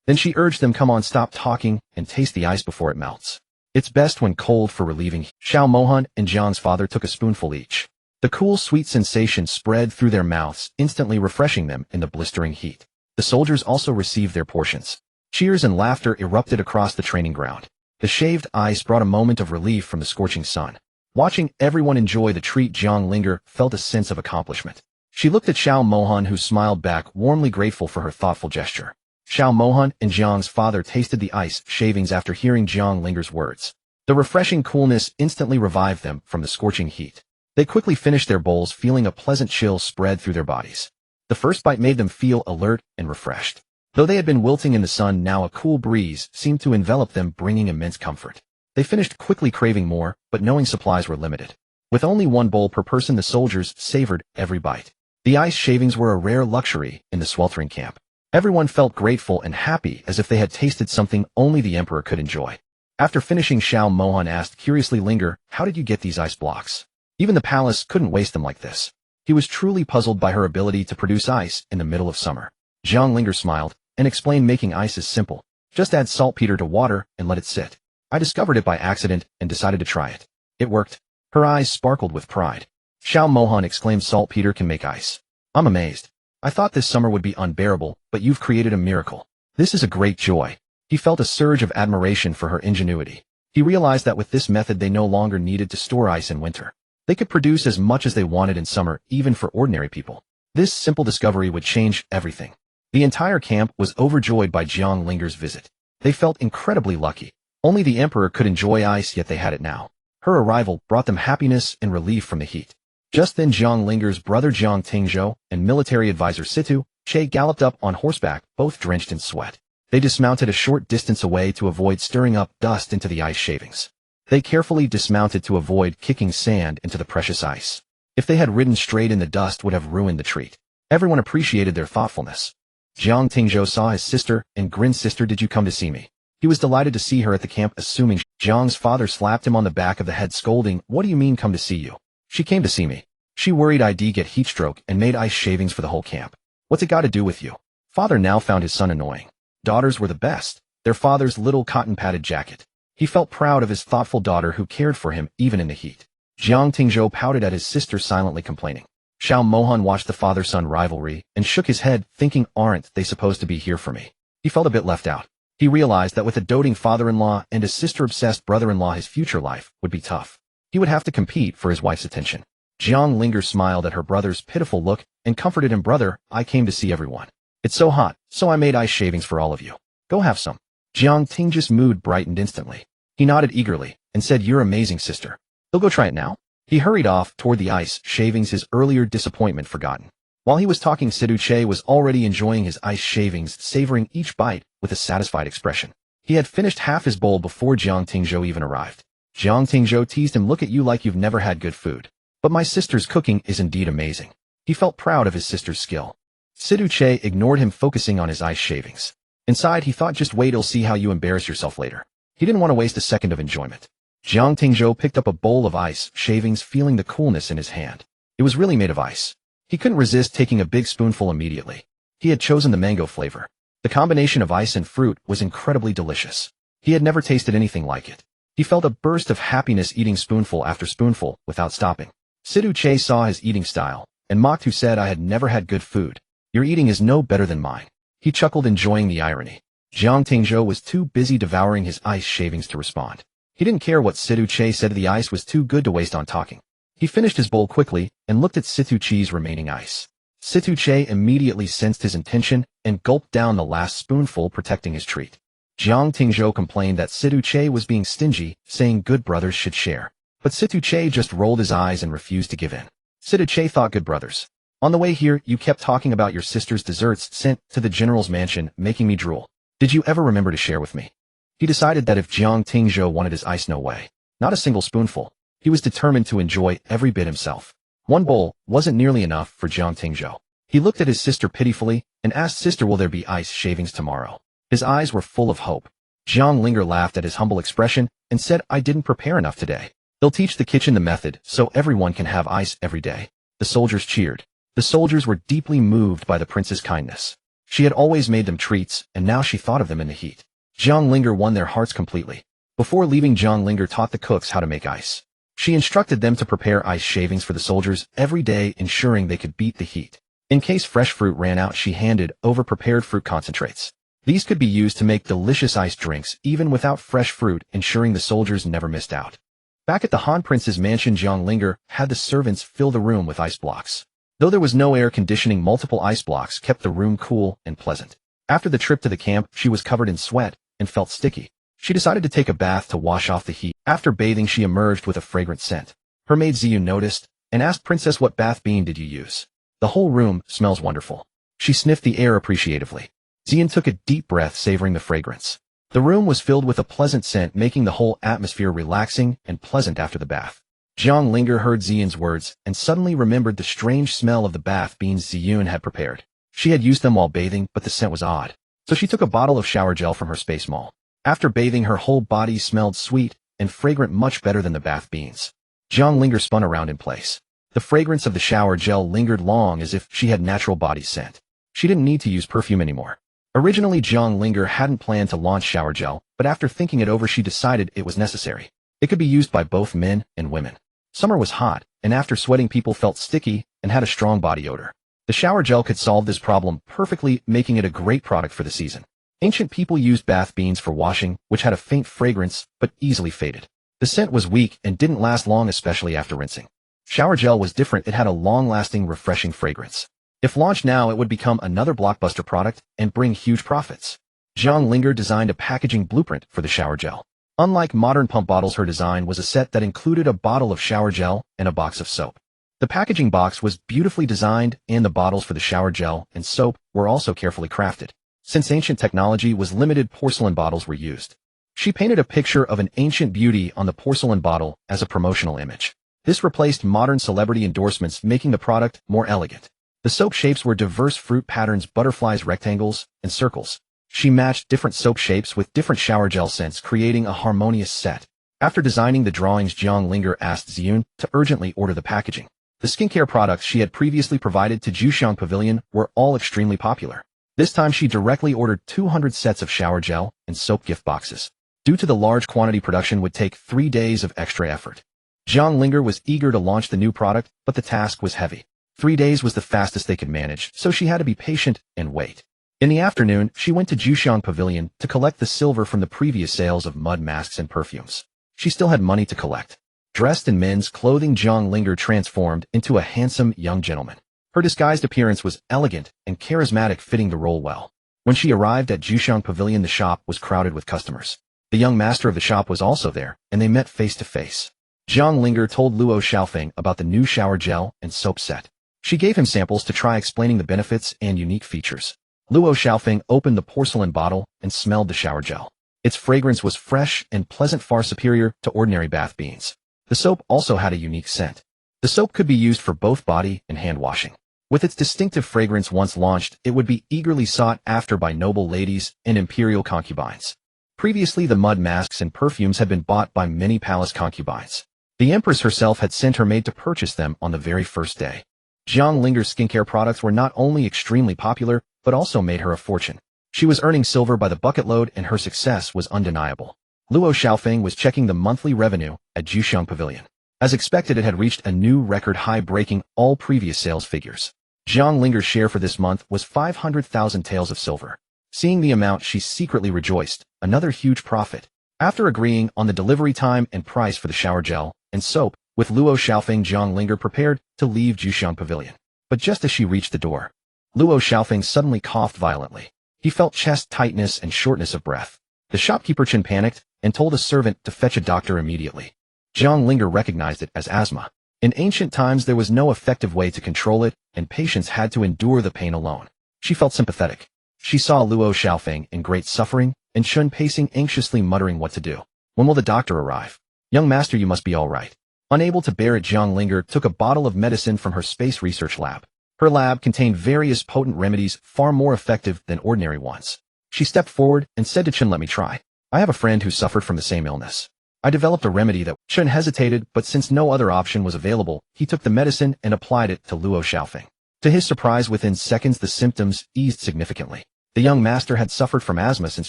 Then she urged them, "Come on, stop talking and taste the ice before it melts. It's best when cold for relieving." Xiao Mohan and Jiang's father took a spoonful each. The cool, sweet sensation spread through their mouths, instantly refreshing them in the blistering heat. The soldiers also received their portions. Cheers and laughter erupted across the training ground. The shaved ice brought a moment of relief from the scorching sun. Watching everyone enjoy the treat, Jiang Linger felt a sense of accomplishment. She looked at Xiao Mohan, who smiled back, warmly grateful for her thoughtful gesture. Xiao Mohan and Jiang's father tasted the ice shavings after hearing Jiang Linger's words. The refreshing coolness instantly revived them from the scorching heat. They quickly finished their bowls, feeling a pleasant chill spread through their bodies. The first bite made them feel alert and refreshed. Though they had been wilting in the sun, now a cool breeze seemed to envelop them, bringing immense comfort. They finished quickly, craving more, but knowing supplies were limited. With only one bowl per person, the soldiers savored every bite. The ice shavings were a rare luxury in the sweltering camp. Everyone felt grateful and happy, as if they had tasted something only the emperor could enjoy. After finishing, Xiao Mohan asked curiously, "Linger, how did you get these ice blocks? Even the palace couldn't waste them like this." He was truly puzzled by her ability to produce ice in the middle of summer. Jiang Linger smiled and explained, "Making ice is simple. Just add saltpeter to water and let it sit. I discovered it by accident and decided to try it. It worked." Her eyes sparkled with pride. Xiao Mohan exclaimed, "Saltpeter can make ice? I'm amazed. I thought this summer would be unbearable, but you've created a miracle. This is a great joy." He felt a surge of admiration for her ingenuity. He realized that with this method they no longer needed to store ice in winter. They could produce as much as they wanted in summer, even for ordinary people. This simple discovery would change everything. The entire camp was overjoyed by Jiang Linger's visit. They felt incredibly lucky. Only the emperor could enjoy ice, yet they had it now. Her arrival brought them happiness and relief from the heat. Just then, Jiang Linger's brother Jiang Tingzhou and military advisor Situ Che galloped up on horseback, both drenched in sweat. They dismounted a short distance away to avoid stirring up dust into the ice shavings. They carefully dismounted to avoid kicking sand into the precious ice. If they had ridden straight in, the dust would have ruined the treat. Everyone appreciated their thoughtfulness. Jiang Tingzhou saw his sister and grinned. "Sister, did you come to see me?" He was delighted to see her at the camp. Assuming Jiang's father slapped him on the back of the head, scolding, "What do you mean come to see you? She came to see me. She worried I'd get heat stroke and made ice shavings for the whole camp. What's it got to do with you?" Father now found his son annoying. Daughters were the best. Their father's little cotton-padded jacket. He felt proud of his thoughtful daughter who cared for him even in the heat. Jiang Tingzhou pouted at his sister, silently complaining. Xiao Mohan watched the father-son rivalry and shook his head, thinking, "Aren't they supposed to be here for me?" He felt a bit left out. He realized that with a doting father-in-law and a sister-obsessed brother-in-law, his future life would be tough. He would have to compete for his wife's attention. Jiang Linger smiled at her brother's pitiful look and comforted him, "Brother, I came to see everyone. It's so hot, so I made ice shavings for all of you. Go have some." Jiang Tingzhou's mood brightened instantly. He nodded eagerly and said, "You're amazing, sister. He'll go try it now." He hurried off toward the ice shavings, his earlier disappointment forgotten. While he was talking, Sidu Che was already enjoying his ice shavings, savoring each bite with a satisfied expression. He had finished half his bowl before Jiang Tingzhou even arrived. Jiang Tingzhou teased him, "Look at you like you've never had good food. But my sister's cooking is indeed amazing." He felt proud of his sister's skill. Sidu Che ignored him, focusing on his ice shavings. Inside, he thought, "Just wait, you'll see how you embarrass yourself later." He didn't want to waste a second of enjoyment. Jiang Tingzhou picked up a bowl of ice shavings, feeling the coolness in his hand. It was really made of ice. He couldn't resist taking a big spoonful immediately. He had chosen the mango flavor. The combination of ice and fruit was incredibly delicious. He had never tasted anything like it. He felt a burst of happiness eating spoonful after spoonful without stopping. Sidu Che saw his eating style and mocked, "Who said I had never had good food? Your eating is no better than mine." He chuckled, enjoying the irony. Jiang Tingzhou was too busy devouring his ice shavings to respond. He didn't care what Sidu Che said. The ice was too good to waste on talking. He finished his bowl quickly and looked at Situ Che's remaining ice. Situ Che immediately sensed his intention and gulped down the last spoonful, protecting his treat. Jiang Tingzhou complained that Situ Che was being stingy, saying good brothers should share. But Situ Che just rolled his eyes and refused to give in. Situ Che thought, "Good brothers. On the way here, you kept talking about your sister's desserts sent to the general's mansion, making me drool. Did you ever remember to share with me?" He decided that if Jiang Tingzhou wanted his ice, no way. Not a single spoonful. He was determined to enjoy every bit himself. One bowl wasn't nearly enough for Jiang Tingzhou. He looked at his sister pitifully and asked, "Sister, will there be ice shavings tomorrow?" His eyes were full of hope. Jiang Linger laughed at his humble expression and said, "I didn't prepare enough today. They'll teach the kitchen the method so everyone can have ice every day." The soldiers cheered. The soldiers were deeply moved by the prince's kindness. She had always made them treats, and now she thought of them in the heat. Jiang Linger won their hearts completely. Before leaving, Jiang Linger taught the cooks how to make ice. She instructed them to prepare ice shavings for the soldiers every day, ensuring they could beat the heat. In case fresh fruit ran out, she handed over prepared fruit concentrates. These could be used to make delicious ice drinks, even without fresh fruit, ensuring the soldiers never missed out. Back at the Han Prince's mansion, Jiang Linger had the servants fill the room with ice blocks. Though there was no air conditioning, multiple ice blocks kept the room cool and pleasant. After the trip to the camp, she was covered in sweat and felt sticky. She decided to take a bath to wash off the heat. After bathing, she emerged with a fragrant scent. Her maid Ziyun noticed and asked, "Princess, what bath bean did you use? The whole room smells wonderful." She sniffed the air appreciatively. Ziyun took a deep breath, savoring the fragrance. The room was filled with a pleasant scent, making the whole atmosphere relaxing and pleasant after the bath. Jiang Linger heard Ziyun's words and suddenly remembered the strange smell of the bath beans Ziyun had prepared. She had used them while bathing, but the scent was odd. So she took a bottle of shower gel from her space mall. After bathing, her whole body smelled sweet and fragrant, much better than the bath beans. Jiang Linger spun around in place. The fragrance of the shower gel lingered long, as if she had natural body scent. She didn't need to use perfume anymore. Originally, Jiang Linger hadn't planned to launch shower gel, but after thinking it over, she decided it was necessary. It could be used by both men and women. Summer was hot, and after sweating, people felt sticky and had a strong body odor. The shower gel could solve this problem perfectly, making it a great product for the season. Ancient people used bath beans for washing, which had a faint fragrance but easily faded. The scent was weak and didn't last long, especially after rinsing. Shower gel was different. It had a long-lasting, refreshing fragrance. If launched now, it would become another blockbuster product and bring huge profits. Jiang Linger designed a packaging blueprint for the shower gel. Unlike modern pump bottles, her design was a set that included a bottle of shower gel and a box of soap. The packaging box was beautifully designed, and the bottles for the shower gel and soap were also carefully crafted. Since ancient technology was limited, porcelain bottles were used. She painted a picture of an ancient beauty on the porcelain bottle as a promotional image. This replaced modern celebrity endorsements, making the product more elegant. The soap shapes were diverse fruit patterns, butterflies, rectangles, and circles. She matched different soap shapes with different shower gel scents, creating a harmonious set. After designing the drawings, Jiang Linger asked Ziyun to urgently order the packaging. The skincare products she had previously provided to Juxiang Pavilion were all extremely popular. This time she directly ordered 200 sets of shower gel and soap gift boxes. Due to the large quantity, production would take 3 days of extra effort. Jiang Linger was eager to launch the new product, but the task was heavy. 3 days was the fastest they could manage, so she had to be patient and wait. In the afternoon, she went to Juxiang Pavilion to collect the silver from the previous sales of mud masks and perfumes. She still had money to collect. Dressed in men's clothing, Jiang Linger transformed into a handsome young gentleman. Her disguised appearance was elegant and charismatic, fitting the role well. When she arrived at Juxiang Pavilion, the shop was crowded with customers. The young master of the shop was also there, and they met face to face. Jiang Linger told Luo Xiaofeng about the new shower gel and soap set. She gave him samples to try, explaining the benefits and unique features. Luo Xiaofeng opened the porcelain bottle and smelled the shower gel. Its fragrance was fresh and pleasant, far superior to ordinary bath beans. The soap also had a unique scent. The soap could be used for both body and hand washing. With its distinctive fragrance once launched, it would be eagerly sought after by noble ladies and imperial concubines. Previously, the mud masks and perfumes had been bought by many palace concubines. The empress herself had sent her maid to purchase them on the very first day. Jiang Linger's skincare products were not only extremely popular, but also made her a fortune. She was earning silver by the bucket load, and her success was undeniable. Luo Xiaofeng was checking the monthly revenue at Juxiang Pavilion. As expected, it had reached a new record high, breaking all previous sales figures. Jiang Linger's share for this month was 500,000 taels of silver. Seeing the amount, she secretly rejoiced. Another huge profit. After agreeing on the delivery time and price for the shower gel and soap, with Luo Xiaofeng, Jiang Linger prepared to leave Juxiang Pavilion. But just as she reached the door, Luo Xiaofeng suddenly coughed violently. He felt chest tightness and shortness of breath. The shopkeeper Chen panicked and told a servant to fetch a doctor immediately. Jiang Linger recognized it as asthma. In ancient times, there was no effective way to control it, and patients had to endure the pain alone. She felt sympathetic. She saw Luo Xiaofeng in great suffering, and Chen pacing anxiously, muttering what to do. When will the doctor arrive? Young master, you must be all right. Unable to bear it, Jiang Linger took a bottle of medicine from her space research lab. Her lab contained various potent remedies, far more effective than ordinary ones. She stepped forward and said to Chen, "Let me try. I have a friend who suffered from the same illness. I developed a remedy that..." Chen hesitated, but since no other option was available, he took the medicine and applied it to Luo Xiaofeng. To his surprise, within seconds the symptoms eased significantly. The young master had suffered from asthma since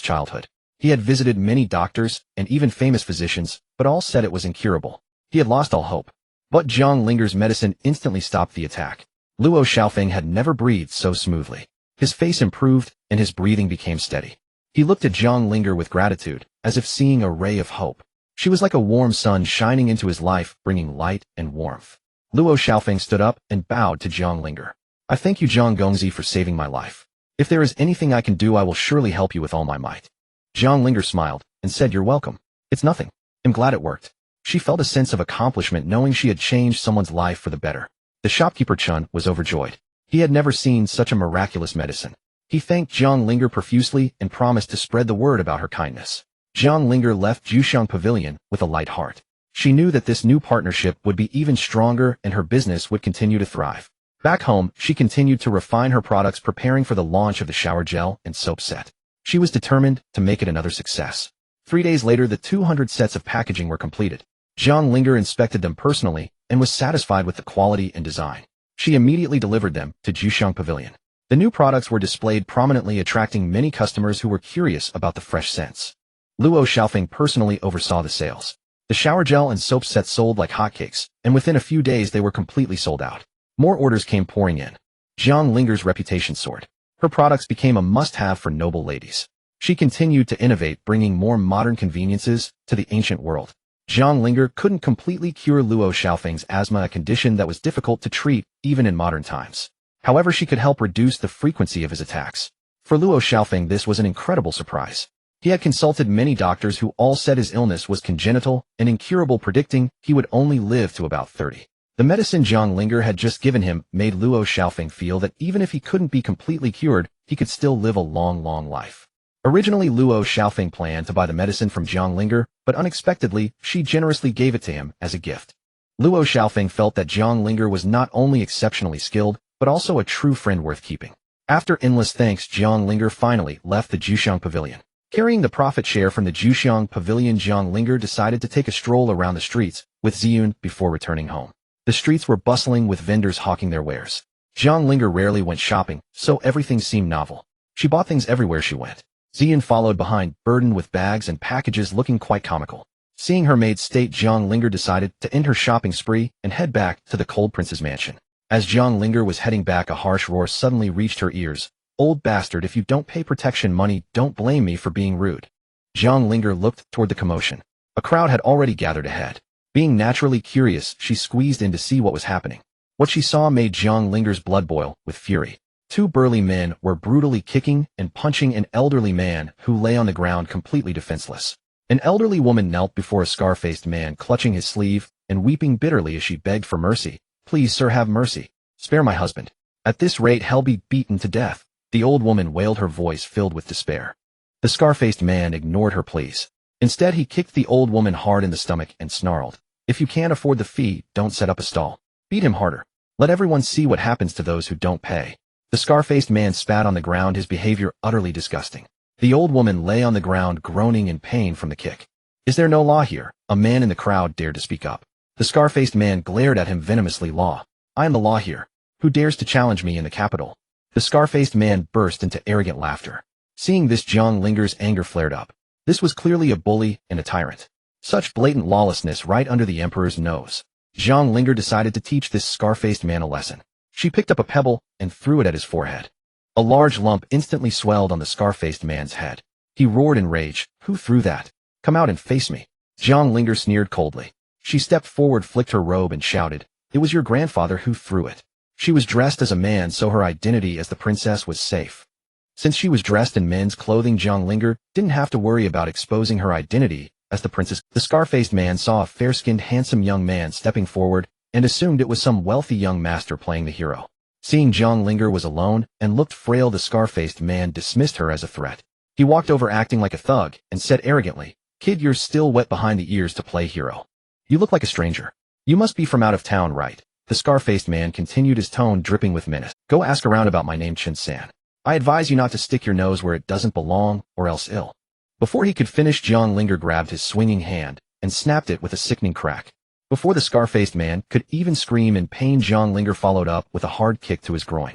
childhood. He had visited many doctors and even famous physicians, but all said it was incurable. He had lost all hope. But Jiang Linger's medicine instantly stopped the attack. Luo Xiaofeng had never breathed so smoothly. His face improved, and his breathing became steady. He looked at Jiang Linger with gratitude, as if seeing a ray of hope. She was like a warm sun shining into his life, bringing light and warmth. Luo Xiaofeng stood up and bowed to Jiang Linger. "I thank you, Jiang Gongzi, for saving my life. If there is anything I can do, I will surely help you with all my might." Jiang Linger smiled and said, "You're welcome. It's nothing. I'm glad it worked." She felt a sense of accomplishment knowing she had changed someone's life for the better. The shopkeeper Chen was overjoyed. He had never seen such a miraculous medicine. He thanked Jiang Linger profusely and promised to spread the word about her kindness. Jiang Linger left Juxiang Pavilion with a light heart. She knew that this new partnership would be even stronger and her business would continue to thrive. Back home, she continued to refine her products, preparing for the launch of the shower gel and soap set. She was determined to make it another success. 3 days later, the 200 sets of packaging were completed. Jiang Linger inspected them personally and was satisfied with the quality and design. She immediately delivered them to Juxiang Pavilion. The new products were displayed prominently, attracting many customers who were curious about the fresh scents. Luo Xiaofeng personally oversaw the sales. The shower gel and soap sets sold like hotcakes, and within a few days they were completely sold out. More orders came pouring in. Jiang Linger's reputation soared. Her products became a must-have for noble ladies. She continued to innovate, bringing more modern conveniences to the ancient world. Jiang Linger couldn't completely cure Luo Xiaofeng's asthma, a condition that was difficult to treat even in modern times. However, she could help reduce the frequency of his attacks. For Luo Xiaofeng, this was an incredible surprise. He had consulted many doctors who all said his illness was congenital and incurable, predicting he would only live to about 30. The medicine Jiang Linger had just given him made Luo Xiaofeng feel that even if he couldn't be completely cured, he could still live a long, long life. Originally, Luo Xiaofeng planned to buy the medicine from Jiang Linger, but unexpectedly, she generously gave it to him as a gift. Luo Xiaofeng felt that Jiang Linger was not only exceptionally skilled, but also a true friend worth keeping. After endless thanks, Jiang Linger finally left the Juxiang Pavilion. Carrying the profit share from the Juxiang Pavilion, Jiang Linger decided to take a stroll around the streets with Ziyun before returning home. The streets were bustling with vendors hawking their wares. Jiang Linger rarely went shopping, so everything seemed novel. She bought things everywhere she went. Ziyun followed behind, burdened with bags and packages, looking quite comical. Seeing her maid's state, Jiang Linger decided to end her shopping spree and head back to the Cold Prince's mansion. As Jiang Linger was heading back, a harsh roar suddenly reached her ears. "Old bastard, if you don't pay protection money, don't blame me for being rude." Jiang Linger looked toward the commotion. A crowd had already gathered ahead. Being naturally curious, she squeezed in to see what was happening. What she saw made Jiang Linger's blood boil with fury. 2 burly men were brutally kicking and punching an elderly man who lay on the ground completely defenseless. An elderly woman knelt before a scar-faced man, clutching his sleeve and weeping bitterly as she begged for mercy. "Please, sir, have mercy. Spare my husband. At this rate, he'll be beaten to death." The old woman wailed, her voice filled with despair. The scar-faced man ignored her pleas. Instead, he kicked the old woman hard in the stomach and snarled, "If you can't afford the fee, don't set up a stall. Beat him harder. Let everyone see what happens to those who don't pay." The scar-faced man spat on the ground, his behavior utterly disgusting. The old woman lay on the ground, groaning in pain from the kick. "Is there no law here?" A man in the crowd dared to speak up. The scar-faced man glared at him venomously. "Law? I am the law here. Who dares to challenge me in the capital?" The scar-faced man burst into arrogant laughter. Seeing this, Jiang Linger's anger flared up. This was clearly a bully and a tyrant. Such blatant lawlessness right under the emperor's nose. Jiang Linger decided to teach this scar-faced man a lesson. She picked up a pebble and threw it at his forehead. A large lump instantly swelled on the scar-faced man's head. He roared in rage, "Who threw that? Come out and face me." Jiang Linger sneered coldly. She stepped forward, flicked her robe, and shouted, "It was your grandfather who threw it." She was dressed as a man, so her identity as the princess was safe. Since she was dressed in men's clothing, Jiang Linger didn't have to worry about exposing her identity as the princess. The scar-faced man saw a fair-skinned, handsome young man stepping forward and assumed it was some wealthy young master playing the hero. Seeing Jiang Linger was alone and looked frail, the scar-faced man dismissed her as a threat. He walked over, acting like a thug, and said arrogantly, "Kid, you're still wet behind the ears to play hero. You look like a stranger. You must be from out of town, right?" The scar-faced man continued, his tone dripping with menace. "Go ask around about my name, Chin-san. I advise you not to stick your nose where it doesn't belong, or else ill." Before he could finish, Jiang Linger grabbed his swinging hand and snapped it with a sickening crack. Before the scar-faced man could even scream in pain, Jiang Linger followed up with a hard kick to his groin.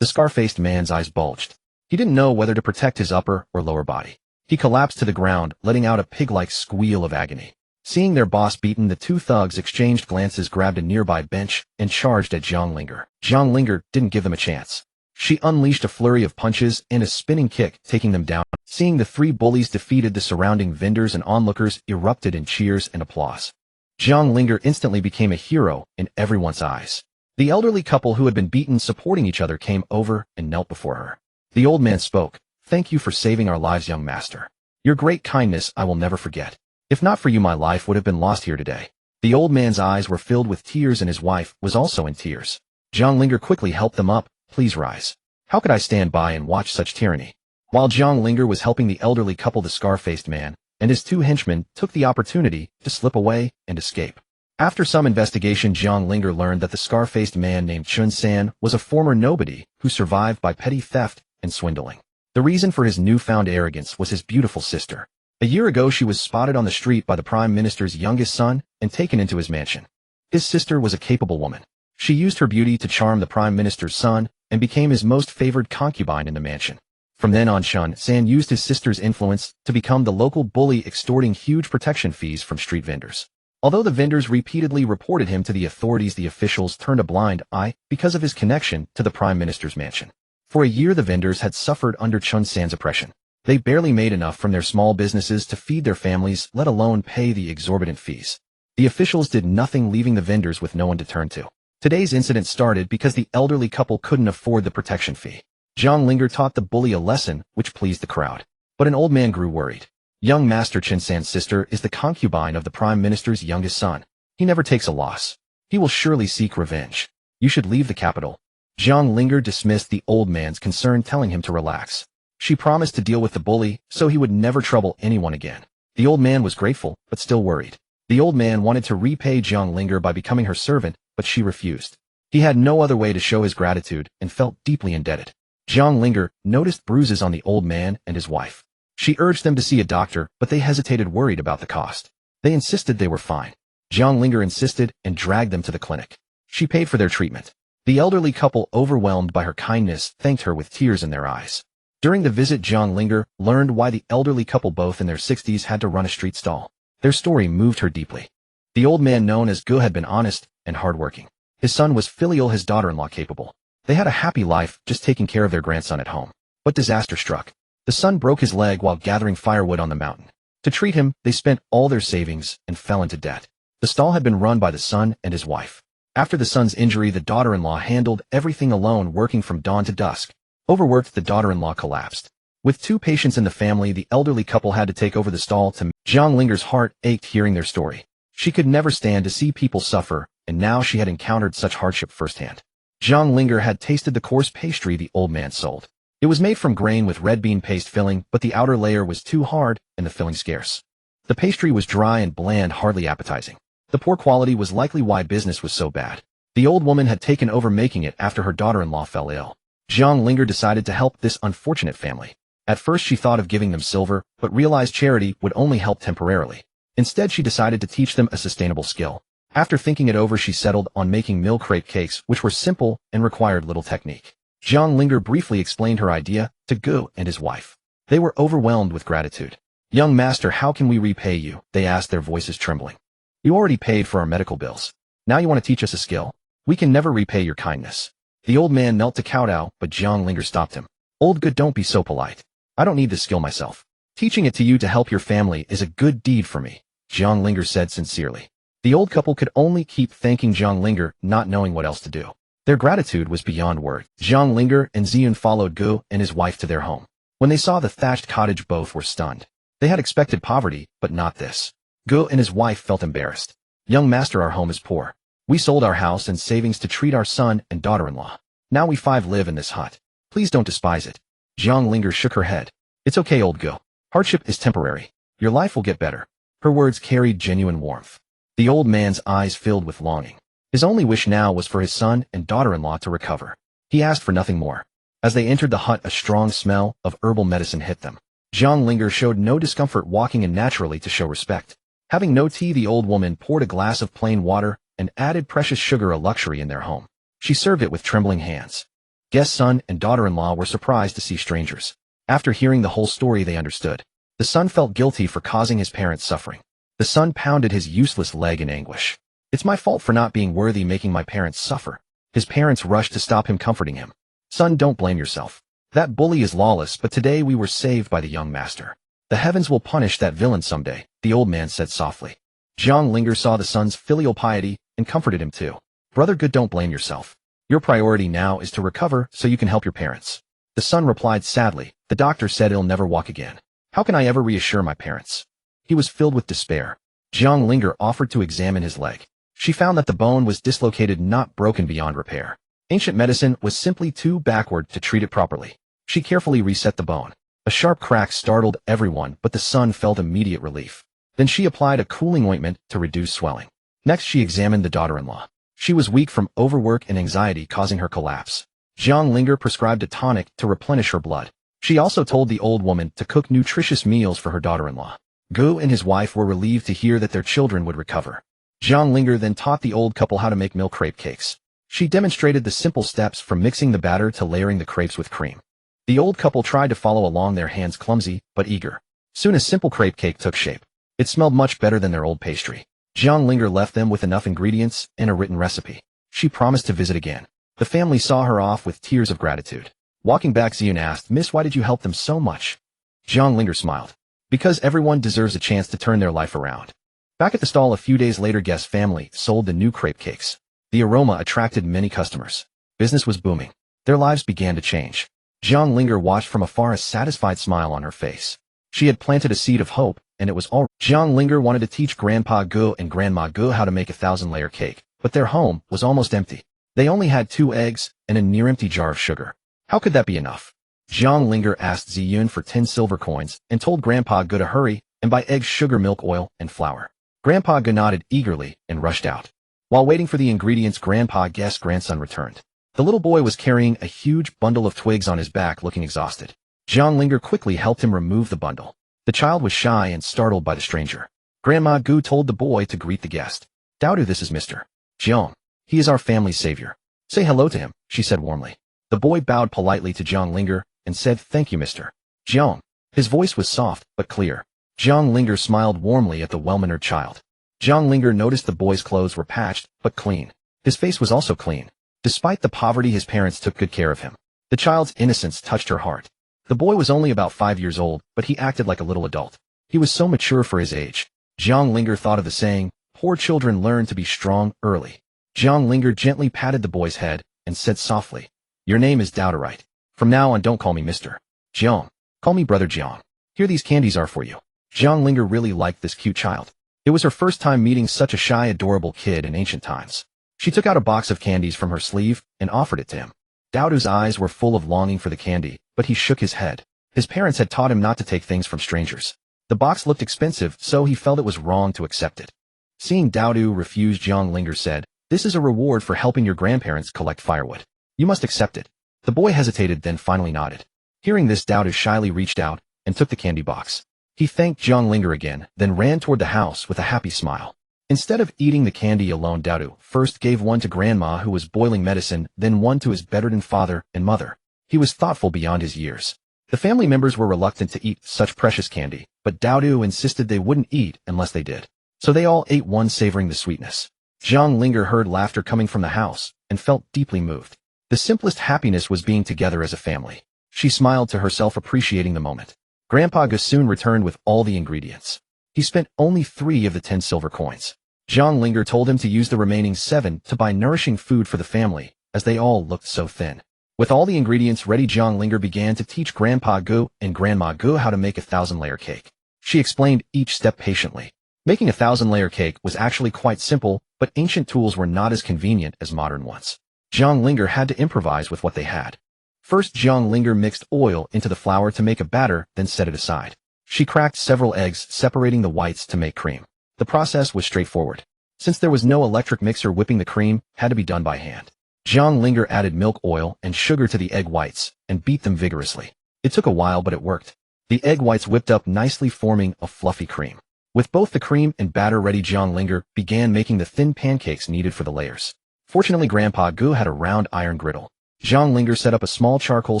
The scar-faced man's eyes bulged. He didn't know whether to protect his upper or lower body. He collapsed to the ground, letting out a pig-like squeal of agony. Seeing their boss beaten, the two thugs exchanged glances, grabbed a nearby bench, and charged at Jiang Linger. Jiang Linger didn't give them a chance. She unleashed a flurry of punches and a spinning kick, taking them down. Seeing the three bullies defeated, the surrounding vendors and onlookers erupted in cheers and applause. Jiang Linger instantly became a hero in everyone's eyes. The elderly couple who had been beaten, supporting each other, came over and knelt before her. The old man spoke, "Thank you for saving our lives, young master. Your great kindness I will never forget. If not for you, my life would have been lost here today." The old man's eyes were filled with tears, and his wife was also in tears. Jiang Linger quickly helped them up. "Please rise. How could I stand by and watch such tyranny?" While Jiang Linger was helping the elderly couple, the scar-faced man and his two henchmen took the opportunity to slip away and escape. After some investigation, Jiang Linger learned that the scar-faced man named Chun-san was a former nobody who survived by petty theft and swindling. The reason for his newfound arrogance was his beautiful sister. A year ago, she was spotted on the street by the Prime Minister's youngest son and taken into his mansion. His sister was a capable woman. She used her beauty to charm the Prime Minister's son and became his most favored concubine in the mansion. From then on, Chun-san used his sister's influence to become the local bully, extorting huge protection fees from street vendors. Although the vendors repeatedly reported him to the authorities, the officials turned a blind eye because of his connection to the Prime Minister's mansion. For a year, the vendors had suffered under Chun-san's oppression. They barely made enough from their small businesses to feed their families, let alone pay the exorbitant fees. The officials did nothing, leaving the vendors with no one to turn to. Today's incident started because the elderly couple couldn't afford the protection fee. Jiang Linger taught the bully a lesson, which pleased the crowd. But an old man grew worried. Young Master Chun-san's sister is the concubine of the Prime Minister's youngest son. He never takes a loss. He will surely seek revenge. You should leave the capital. Jiang Linger dismissed the old man's concern, telling him to relax. She promised to deal with the bully so he would never trouble anyone again. The old man was grateful, but still worried. The old man wanted to repay Jiang Linger by becoming her servant, but she refused. He had no other way to show his gratitude and felt deeply indebted. Jiang Linger noticed bruises on the old man and his wife. She urged them to see a doctor, but they hesitated, worried about the cost. They insisted they were fine. Jiang Linger insisted and dragged them to the clinic. She paid for their treatment. The elderly couple, overwhelmed by her kindness, thanked her with tears in their eyes. During the visit, Jiang Linger learned why the elderly couple, both in their 60s, had to run a street stall. Their story moved her deeply. The old man, known as Gu, had been honest and hardworking. His son was filial, his daughter-in-law capable. They had a happy life, just taking care of their grandson at home. But disaster struck. The son broke his leg while gathering firewood on the mountain. To treat him, they spent all their savings and fell into debt. The stall had been run by the son and his wife. After the son's injury, the daughter-in-law handled everything alone, working from dawn to dusk. Overworked, the daughter-in-law collapsed. With two patients in the family, the elderly couple had to take over the stall. Jiang Linger's heart ached hearing their story. She could never stand to see people suffer, and now she had encountered such hardship firsthand. Jiang Linger had tasted the coarse pastry the old man sold. It was made from grain with red bean paste filling, but the outer layer was too hard and the filling scarce. The pastry was dry and bland, hardly appetizing. The poor quality was likely why business was so bad. The old woman had taken over making it after her daughter-in-law fell ill. Jiang Linger decided to help this unfortunate family. At first she thought of giving them silver, but realized charity would only help temporarily. Instead she decided to teach them a sustainable skill. After thinking it over she settled on making milk crepe cakes, which were simple and required little technique. Jiang Linger briefly explained her idea to Gu and his wife. They were overwhelmed with gratitude. "Young master, how can we repay you?" they asked, their voices trembling. "You already paid for our medical bills. Now you want to teach us a skill? We can never repay your kindness." The old man knelt to kowtow, but Jiang Linger stopped him. "Old Gu, don't be so polite. I don't need this skill myself. Teaching it to you to help your family is a good deed for me," Jiang Linger said sincerely. The old couple could only keep thanking Jiang Linger, not knowing what else to do. Their gratitude was beyond words. Jiang Linger and Ziyun followed Gu and his wife to their home. When they saw the thatched cottage, both were stunned. They had expected poverty, but not this. Gu and his wife felt embarrassed. "Young master, our home is poor. We sold our house and savings to treat our son and daughter-in-law. Now we 5 live in this hut. Please don't despise it." Jiang Linger shook her head. "It's okay, old Gu. Hardship is temporary. Your life will get better." Her words carried genuine warmth. The old man's eyes filled with longing. His only wish now was for his son and daughter-in-law to recover. He asked for nothing more. As they entered the hut, a strong smell of herbal medicine hit them. Jiang Linger showed no discomfort walking in naturally to show respect. Having no tea, the old woman poured a glass of plain water and added precious sugar, a luxury in their home. She served it with trembling hands. Guest's son and daughter-in-law were surprised to see strangers. After hearing the whole story, they understood. The son felt guilty for causing his parents suffering. The son pounded his useless leg in anguish. "It's my fault for not being worthy, making my parents suffer." His parents rushed to stop him, comforting him. "Son, don't blame yourself. That bully is lawless, but today we were saved by the young master. The heavens will punish that villain someday," the old man said softly. Jiang Linger saw the son's filial piety and comforted him too. "Brother Good, don't blame yourself. Your priority now is to recover so you can help your parents." The son replied sadly, "The doctor said he'll never walk again. How can I ever reassure my parents?" He was filled with despair. Jiang Linger offered to examine his leg. She found that the bone was dislocated, not broken beyond repair. Ancient medicine was simply too backward to treat it properly. She carefully reset the bone. A sharp crack startled everyone, but the son felt immediate relief. Then she applied a cooling ointment to reduce swelling. Next she examined the daughter-in-law. She was weak from overwork and anxiety, causing her collapse. Jiang Linger prescribed a tonic to replenish her blood. She also told the old woman to cook nutritious meals for her daughter-in-law. Gu and his wife were relieved to hear that their children would recover. Jiang Linger then taught the old couple how to make milk crepe cakes. She demonstrated the simple steps from mixing the batter to layering the crepes with cream. The old couple tried to follow along, their hands clumsy but eager. Soon a simple crepe cake took shape. It smelled much better than their old pastry. Jiang Linger left them with enough ingredients and a written recipe. She promised to visit again. The family saw her off with tears of gratitude. Walking back, Ziyun asked, "Miss, why did you help them so much?" Jiang Linger smiled. "Because everyone deserves a chance to turn their life around." Back at the stall a few days later, Guest's family sold the new crepe cakes. The aroma attracted many customers. Business was booming. Their lives began to change. Jiang Linger watched from afar, a satisfied smile on her face. She had planted a seed of hope, and it was all. Jiang Linger wanted to teach Grandpa Gu and Grandma Gu how to make a 1,000-layer cake, but their home was almost empty. They only had 2 eggs and a near-empty jar of sugar. How could that be enough? Jiang Linger asked Ziyun for 10 silver coins and told Grandpa Gu to hurry and buy eggs, sugar, milk, oil, and flour. Grandpa Gu nodded eagerly and rushed out. While waiting for the ingredients, Grandpa Guest's grandson returned. The little boy was carrying a huge bundle of twigs on his back, looking exhausted. Jiang Linger quickly helped him remove the bundle. The child was shy and startled by the stranger. Grandma Gu told the boy to greet the guest. "Doubter, this is Mr. Jiang. He is our family's savior. Say hello to him," she said warmly. The boy bowed politely to Jiang Linger and said, "Thank you, Mr. Jiang." His voice was soft but clear. Jiang Linger smiled warmly at the well-mannered child. Jiang Linger noticed the boy's clothes were patched but clean. His face was also clean. Despite the poverty, his parents took good care of him. The child's innocence touched her heart. The boy was only about 5 years old, but he acted like a little adult. He was so mature for his age. Jiang Linger thought of the saying, "Poor children learn to be strong early." Jiang Linger gently patted the boy's head and said softly, "Your name is Doubterite. From now on, don't call me Mr. Jiang. Call me Brother Jiang. Here, these candies are for you." Jiang Linger really liked this cute child. It was her first time meeting such a shy, adorable kid in ancient times. She took out a box of candies from her sleeve and offered it to him. Doubter's eyes were full of longing for the candy, but but he shook his head. His parents had taught him not to take things from strangers. The box looked expensive, so he felt it was wrong to accept it. Seeing Dowdu refuse, Jiang Linger said, "This is a reward for helping your grandparents collect firewood. You must accept it." The boy hesitated, then finally nodded. Hearing this, Dowdu shyly reached out and took the candy box. He thanked Jiang Linger again, then ran toward the house with a happy smile. Instead of eating the candy alone, Dowdu first gave one to Grandma, who was boiling medicine, then one to his bedridden father and mother. He was thoughtful beyond his years. The family members were reluctant to eat such precious candy, but Dowdu insisted they wouldn't eat unless they did. So they all ate one, savoring the sweetness. Jiang Linger heard laughter coming from the house and felt deeply moved. The simplest happiness was being together as a family. She smiled to herself, appreciating the moment. Grandpa Gu soon returned with all the ingredients. He spent only 3 of the 10 silver coins. Jiang Linger told him to use the remaining 7 to buy nourishing food for the family, as they all looked so thin. With all the ingredients ready, Jiang Linger began to teach Grandpa Gu and Grandma Gu how to make a 1,000-layer cake. She explained each step patiently. Making a 1,000-layer cake was actually quite simple, but ancient tools were not as convenient as modern ones. Jiang Linger had to improvise with what they had. First, Jiang Linger mixed oil into the flour to make a batter, then set it aside. She cracked several eggs, separating the whites to make cream. The process was straightforward. Since there was no electric mixer, whipping the cream had to be done by hand. Jiang Linger added milk, oil, and sugar to the egg whites and beat them vigorously. It took a while, but it worked. The egg whites whipped up nicely, forming a fluffy cream. With both the cream and batter ready, Jiang Linger began making the thin pancakes needed for the layers. Fortunately, Grandpa Gu had a round iron griddle. Jiang Linger set up a small charcoal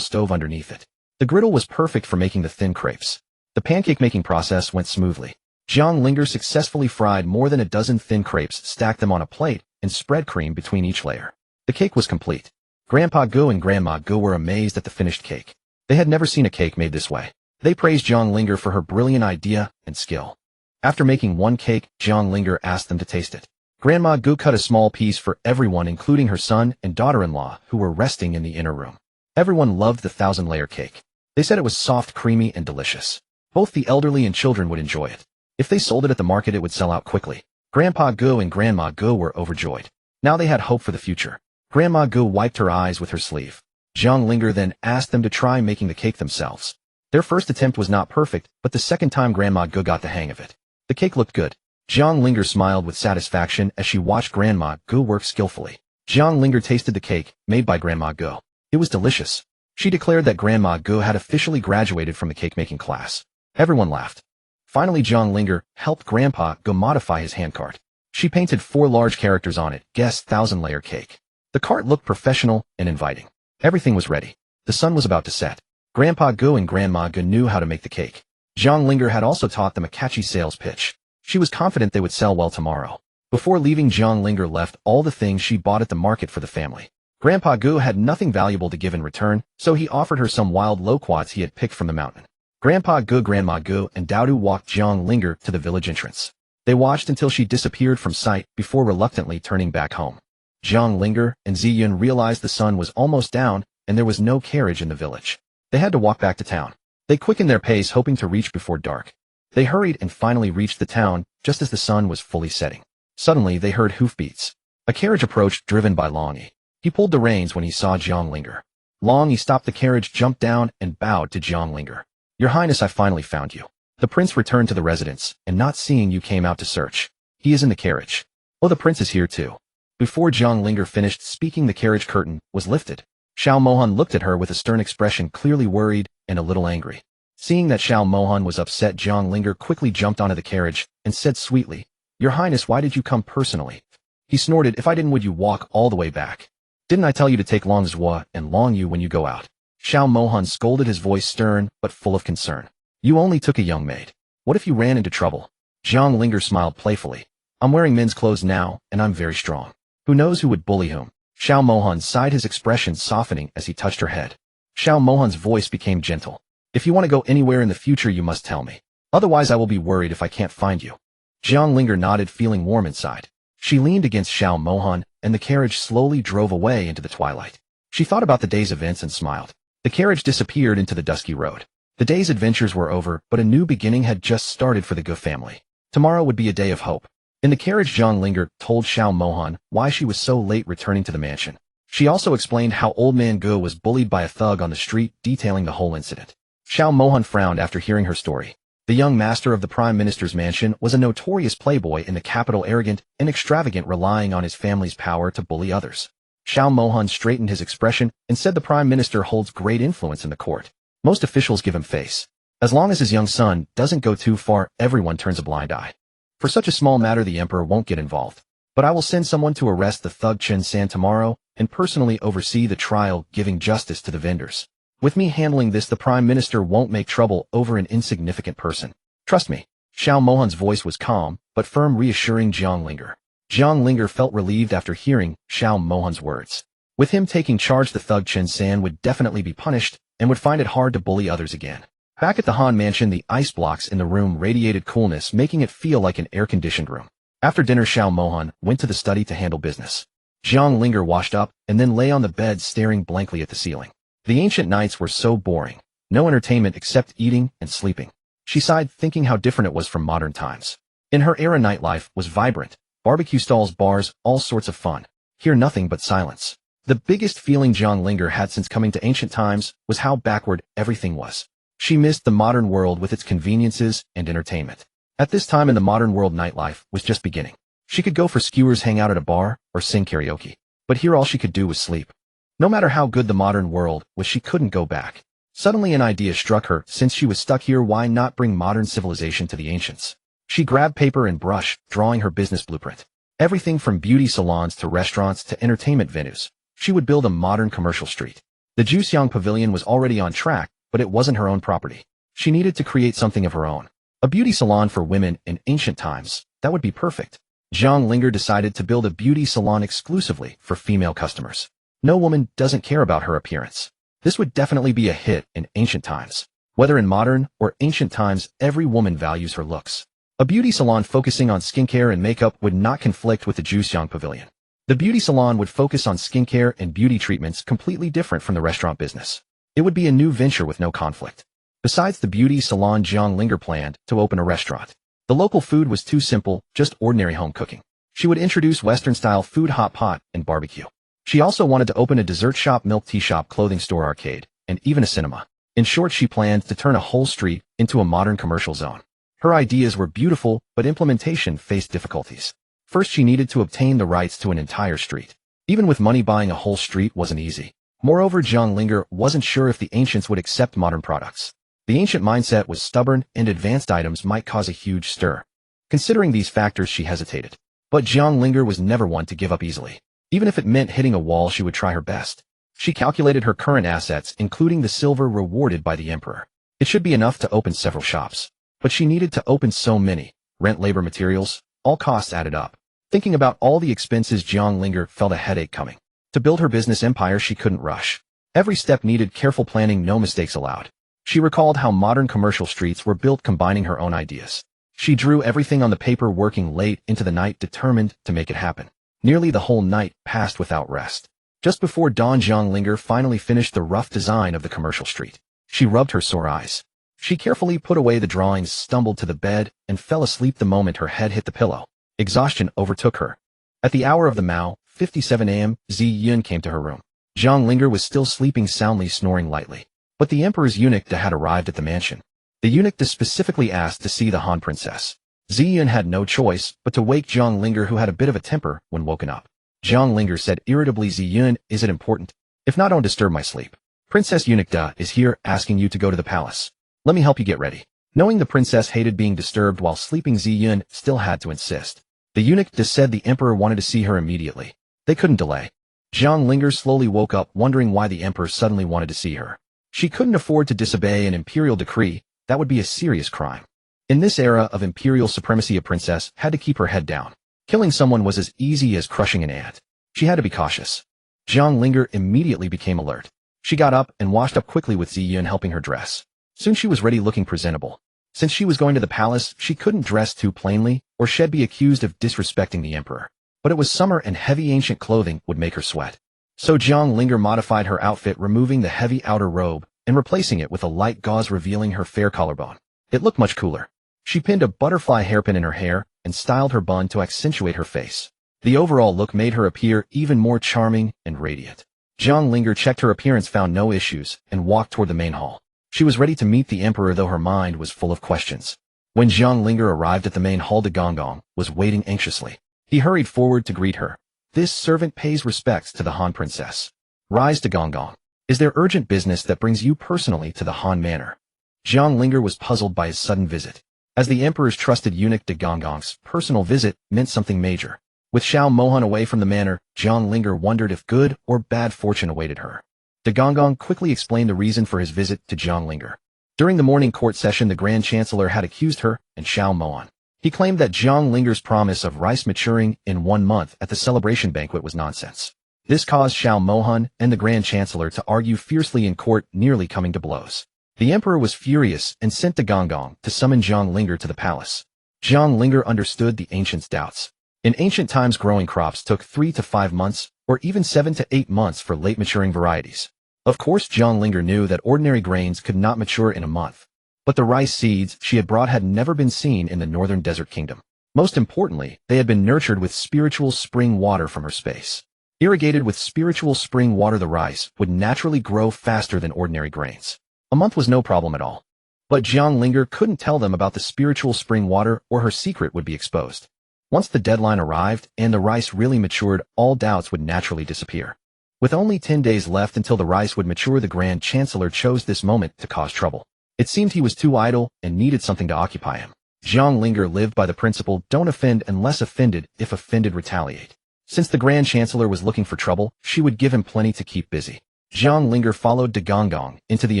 stove underneath it. The griddle was perfect for making the thin crepes. The pancake-making process went smoothly. Jiang Linger successfully fried more than a dozen thin crepes, stacked them on a plate, and spread cream between each layer. The cake was complete. Grandpa Gu and Grandma Gu were amazed at the finished cake. They had never seen a cake made this way. They praised Jiang Linger for her brilliant idea and skill. After making one cake, Jiang Linger asked them to taste it. Grandma Gu cut a small piece for everyone, including her son and daughter-in-law, who were resting in the inner room. Everyone loved the 1,000-layer cake. They said it was soft, creamy, and delicious. Both the elderly and children would enjoy it. If they sold it at the market, it would sell out quickly. Grandpa Gu and Grandma Gu were overjoyed. Now they had hope for the future. Grandma Gu wiped her eyes with her sleeve. Jiang Linger then asked them to try making the cake themselves. Their first attempt was not perfect, but the second time Grandma Gu got the hang of it. The cake looked good. Jiang Linger smiled with satisfaction as she watched Grandma Gu work skillfully. Jiang Linger tasted the cake, made by Grandma Gu. It was delicious. She declared that Grandma Gu had officially graduated from the cake-making class. Everyone laughed. Finally, Jiang Linger helped Grandpa Gu modify his handcart. She painted 4 large characters on it, "Guess 1,000-layer cake." The cart looked professional and inviting. Everything was ready. The sun was about to set. Grandpa Gu and Grandma Gu knew how to make the cake. Jiang Linger had also taught them a catchy sales pitch. She was confident they would sell well tomorrow. Before leaving, Jiang Linger left all the things she bought at the market for the family. Grandpa Gu had nothing valuable to give in return, so he offered her some wild loquats he had picked from the mountain. Grandpa Gu, Grandma Gu, and Dowdu walked Jiang Linger to the village entrance. They watched until she disappeared from sight before reluctantly turning back home. Jiang Linger and Ziyun realized the sun was almost down and there was no carriage in the village. They had to walk back to town. They quickened their pace, hoping to reach before dark. They hurried and finally reached the town just as the sun was fully setting. Suddenly, they heard hoofbeats. A carriage approached, driven by Long Yi. He pulled the reins when he saw Jiang Linger. Long Yi stopped the carriage, jumped down, and bowed to Jiang Linger. "Your Highness, I finally found you." The prince returned to the residence, and not seeing you, came out to search. "He is in the carriage." "Oh, the prince is here too." Before Jiang Linger finished speaking, the carriage curtain was lifted. Xiao Mohan looked at her with a stern expression, clearly worried and a little angry. Seeing that Xiao Mohan was upset, Jiang Linger quickly jumped onto the carriage and said sweetly, "Your Highness, why did you come personally?" He snorted, "If I didn't, would you walk all the way back? Didn't I tell you to take Long Zhua and Long Yu when you go out?" Xiao Mohan scolded, his voice stern but full of concern. "You only took a young maid. What if you ran into trouble?" Jiang Linger smiled playfully. "I'm wearing men's clothes now, and I'm very strong. Who knows who would bully whom?" Xiao Mohan sighed, his expression softening as he touched her head. Xiao Mohan's voice became gentle. "If you want to go anywhere in the future, you must tell me. Otherwise, I will be worried if I can't find you." Jiang Linger nodded, feeling warm inside. She leaned against Xiao Mohan, and the carriage slowly drove away into the twilight. She thought about the day's events and smiled. The carriage disappeared into the dusky road. The day's adventures were over, but a new beginning had just started for the Gu family. Tomorrow would be a day of hope. In the carriage, Jiang Linger told Xiao Mohan why she was so late returning to the mansion. She also explained how Old Man Gu was bullied by a thug on the street, detailing the whole incident. Xiao Mohan frowned after hearing her story. The young master of the Prime Minister's mansion was a notorious playboy in the capital, arrogant and extravagant, relying on his family's power to bully others. Xiao Mohan straightened his expression and said the Prime Minister holds great influence in the court. Most officials give him face. As long as his young son doesn't go too far, everyone turns a blind eye. For such a small matter, the emperor won't get involved. But I will send someone to arrest the thug Chen San tomorrow and personally oversee the trial, giving justice to the vendors. With me handling this, the Prime Minister won't make trouble over an insignificant person. Trust me. Xiao Mohan's voice was calm, but firm, reassuring Jiang Linger. Jiang Linger felt relieved after hearing Xiao Mohan's words. With him taking charge, the thug Chen San would definitely be punished and would find it hard to bully others again. Back at the Han Mansion, the ice blocks in the room radiated coolness, making it feel like an air-conditioned room. After dinner, Xiao Mohan went to the study to handle business. Jiang Linger washed up and then lay on the bed staring blankly at the ceiling. The ancient nights were so boring. No entertainment except eating and sleeping. She sighed, thinking how different it was from modern times. In her era, nightlife was vibrant. Barbecue stalls, bars, all sorts of fun. Here, nothing but silence. The biggest feeling Jiang Linger had since coming to ancient times was how backward everything was. She missed the modern world with its conveniences and entertainment. At this time in the modern world, nightlife was just beginning. She could go for skewers, hang out at a bar, or sing karaoke. But here all she could do was sleep. No matter how good the modern world was, she couldn't go back. Suddenly an idea struck her. Since she was stuck here, why not bring modern civilization to the ancients? She grabbed paper and brush, drawing her business blueprint. Everything from beauty salons to restaurants to entertainment venues. She would build a modern commercial street. The Juxiang Pavilion was already on track, but it wasn't her own property. She needed to create something of her own. A beauty salon for women in ancient times. That would be perfect. Jiang Linger decided to build a beauty salon exclusively for female customers. No woman doesn't care about her appearance. This would definitely be a hit in ancient times. Whether in modern or ancient times, every woman values her looks. A beauty salon focusing on skincare and makeup would not conflict with the Juxiang Pavilion. The beauty salon would focus on skincare and beauty treatments, completely different from the restaurant business. It would be a new venture with no conflict. Besides the beauty salon, Jiang Linger planned to open a restaurant. The local food was too simple, just ordinary home cooking. She would introduce Western-style food, hot pot, and barbecue. She also wanted to open a dessert shop, milk tea shop, clothing store, arcade, and even a cinema. In short, she planned to turn a whole street into a modern commercial zone. Her ideas were beautiful, but implementation faced difficulties. First, she needed to obtain the rights to an entire street. Even with money, buying a whole street wasn't easy. Moreover, Jiang Linger wasn't sure if the ancients would accept modern products. The ancient mindset was stubborn, and advanced items might cause a huge stir. Considering these factors, she hesitated. But Jiang Linger was never one to give up easily. Even if it meant hitting a wall, she would try her best. She calculated her current assets, including the silver rewarded by the emperor. It should be enough to open several shops. But she needed to open so many. Rent, labor, materials, all costs added up. Thinking about all the expenses, Jiang Linger felt a headache coming. To build her business empire, she couldn't rush. Every step needed careful planning, no mistakes allowed. She recalled how modern commercial streets were built, combining her own ideas. She drew everything on the paper, working late into the night, determined to make it happen. Nearly the whole night passed without rest. Just before dawn, Jiang Linger finally finished the rough design of the commercial street. She rubbed her sore eyes. She carefully put away the drawings, stumbled to the bed, and fell asleep the moment her head hit the pillow. Exhaustion overtook her. At the hour of the Mao, 57 a.m., Zi Yun came to her room. Jiang Linger was still sleeping soundly, snoring lightly. But the emperor's eunuch had arrived at the mansion. The eunuch specifically asked to see the Han princess. Zi Yun had no choice but to wake Jiang Linger, who had a bit of a temper when woken up. Jiang Linger said irritably, "Zi Yun, is it important? If not, don't disturb my sleep. Princess Eunuch is here asking you to go to the palace. Let me help you get ready." Knowing the princess hated being disturbed while sleeping, Zi Yun still had to insist. The eunuch said the emperor wanted to see her immediately. They couldn't delay. Jiang Linger slowly woke up, wondering why the emperor suddenly wanted to see her. She couldn't afford to disobey an imperial decree. That would be a serious crime. In this era of imperial supremacy, a princess had to keep her head down. Killing someone was as easy as crushing an ant. She had to be cautious. Jiang Linger immediately became alert. She got up and washed up quickly, with Zi Yun helping her dress. Soon she was ready, looking presentable. Since she was going to the palace, she couldn't dress too plainly, or she'd be accused of disrespecting the emperor. But it was summer, and heavy ancient clothing would make her sweat. So Jiang Linger modified her outfit, removing the heavy outer robe and replacing it with a light gauze, revealing her fair collarbone. It looked much cooler. She pinned a butterfly hairpin in her hair and styled her bun to accentuate her face. The overall look made her appear even more charming and radiant. Jiang Linger checked her appearance, found no issues, and walked toward the main hall. She was ready to meet the emperor, though her mind was full of questions. When Jiang Linger arrived at the main hall, De Gonggong was waiting anxiously. He hurried forward to greet her. This servant pays respects to the Han princess. Rise, De Gonggong. Is there urgent business that brings you personally to the Han manor? Jiang Linger was puzzled by his sudden visit. As the emperor's trusted eunuch, De Gonggong's personal visit meant something major. With Xiao Mohan away from the manor, Jiang Linger wondered if good or bad fortune awaited her. De Gonggong quickly explained the reason for his visit to Jiang Linger. During the morning court session, the Grand Chancellor had accused her and Xiao Mohan. He claimed that Jiang Linger's promise of rice maturing in 1 month at the celebration banquet was nonsense. This caused Xiao Mohan and the Grand Chancellor to argue fiercely in court, nearly coming to blows. The emperor was furious and sent De Gonggong to summon Jiang Linger to the palace. Jiang Linger understood the ancients' doubts. In ancient times, growing crops took 3 to 5 months, or even 7 to 8 months for late-maturing varieties. Of course, Jiang Linger knew that ordinary grains could not mature in a month. But the rice seeds she had brought had never been seen in the northern desert kingdom. Most importantly, they had been nurtured with spiritual spring water from her space. Irrigated with spiritual spring water, the rice would naturally grow faster than ordinary grains. A month was no problem at all. But Jiang Linger couldn't tell them about the spiritual spring water, or her secret would be exposed. Once the deadline arrived and the rice really matured, all doubts would naturally disappear. With only 10 days left until the rice would mature, the Grand Chancellor chose this moment to cause trouble. It seemed he was too idle and needed something to occupy him. Jiang Linger lived by the principle, don't offend unless offended, if offended retaliate. Since the Grand Chancellor was looking for trouble, she would give him plenty to keep busy. Jiang Linger followed De Gonggong into the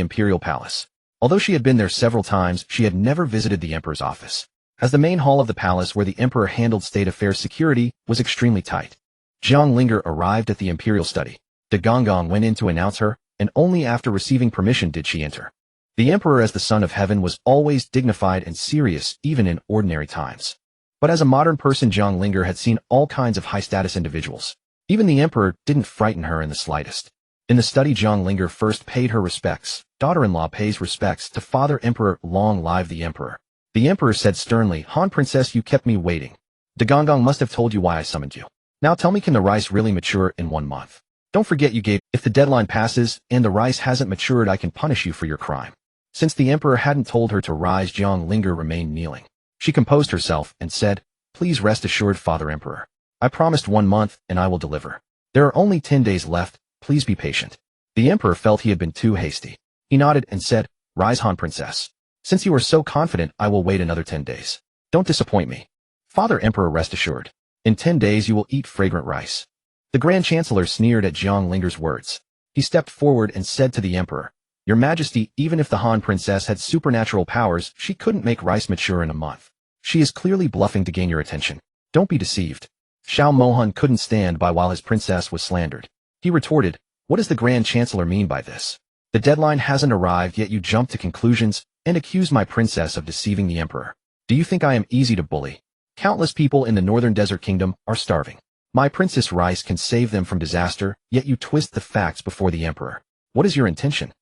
imperial palace. Although she had been there several times, she had never visited the emperor's office, as the main hall of the palace where the emperor handled state affairs security was extremely tight. Jiang Linger arrived at the imperial study. De Gonggong went in to announce her, and only after receiving permission did she enter. The emperor, as the son of heaven, was always dignified and serious, even in ordinary times. But as a modern person, Jiang Linger had seen all kinds of high-status individuals. Even the emperor didn't frighten her in the slightest. In the study, Jiang Linger first paid her respects. Daughter-in-law pays respects to Father Emperor. Long live the emperor. The emperor said sternly, Han princess, you kept me waiting. De Gonggong must have told you why I summoned you. Now tell me, can the rice really mature in 1 month? Don't forget you gave. If the deadline passes and the rice hasn't matured, I can punish you for your crime. Since the emperor hadn't told her to rise, Jiang Linger remained kneeling. She composed herself and said, please rest assured, Father Emperor. I promised 1 month and I will deliver. There are only 10 days left. Please be patient. The emperor felt he had been too hasty. He nodded and said, rise, Han princess. Since you are so confident, I will wait another 10 days. Don't disappoint me. Father Emperor, rest assured. In 10 days you will eat fragrant rice. The Grand Chancellor sneered at Jiang Linger's words. He stepped forward and said to the emperor, Your Majesty, even if the Han princess had supernatural powers, she couldn't make rice mature in a month. She is clearly bluffing to gain your attention. Don't be deceived. Xiao Mohan couldn't stand by while his princess was slandered. He retorted, what does the Grand Chancellor mean by this? The deadline hasn't arrived yet you jump to conclusions and accuse my princess of deceiving the emperor. Do you think I am easy to bully? Countless people in the northern desert kingdom are starving. My Princess Rice can save them from disaster, yet you twist the facts before the emperor. What is your intention?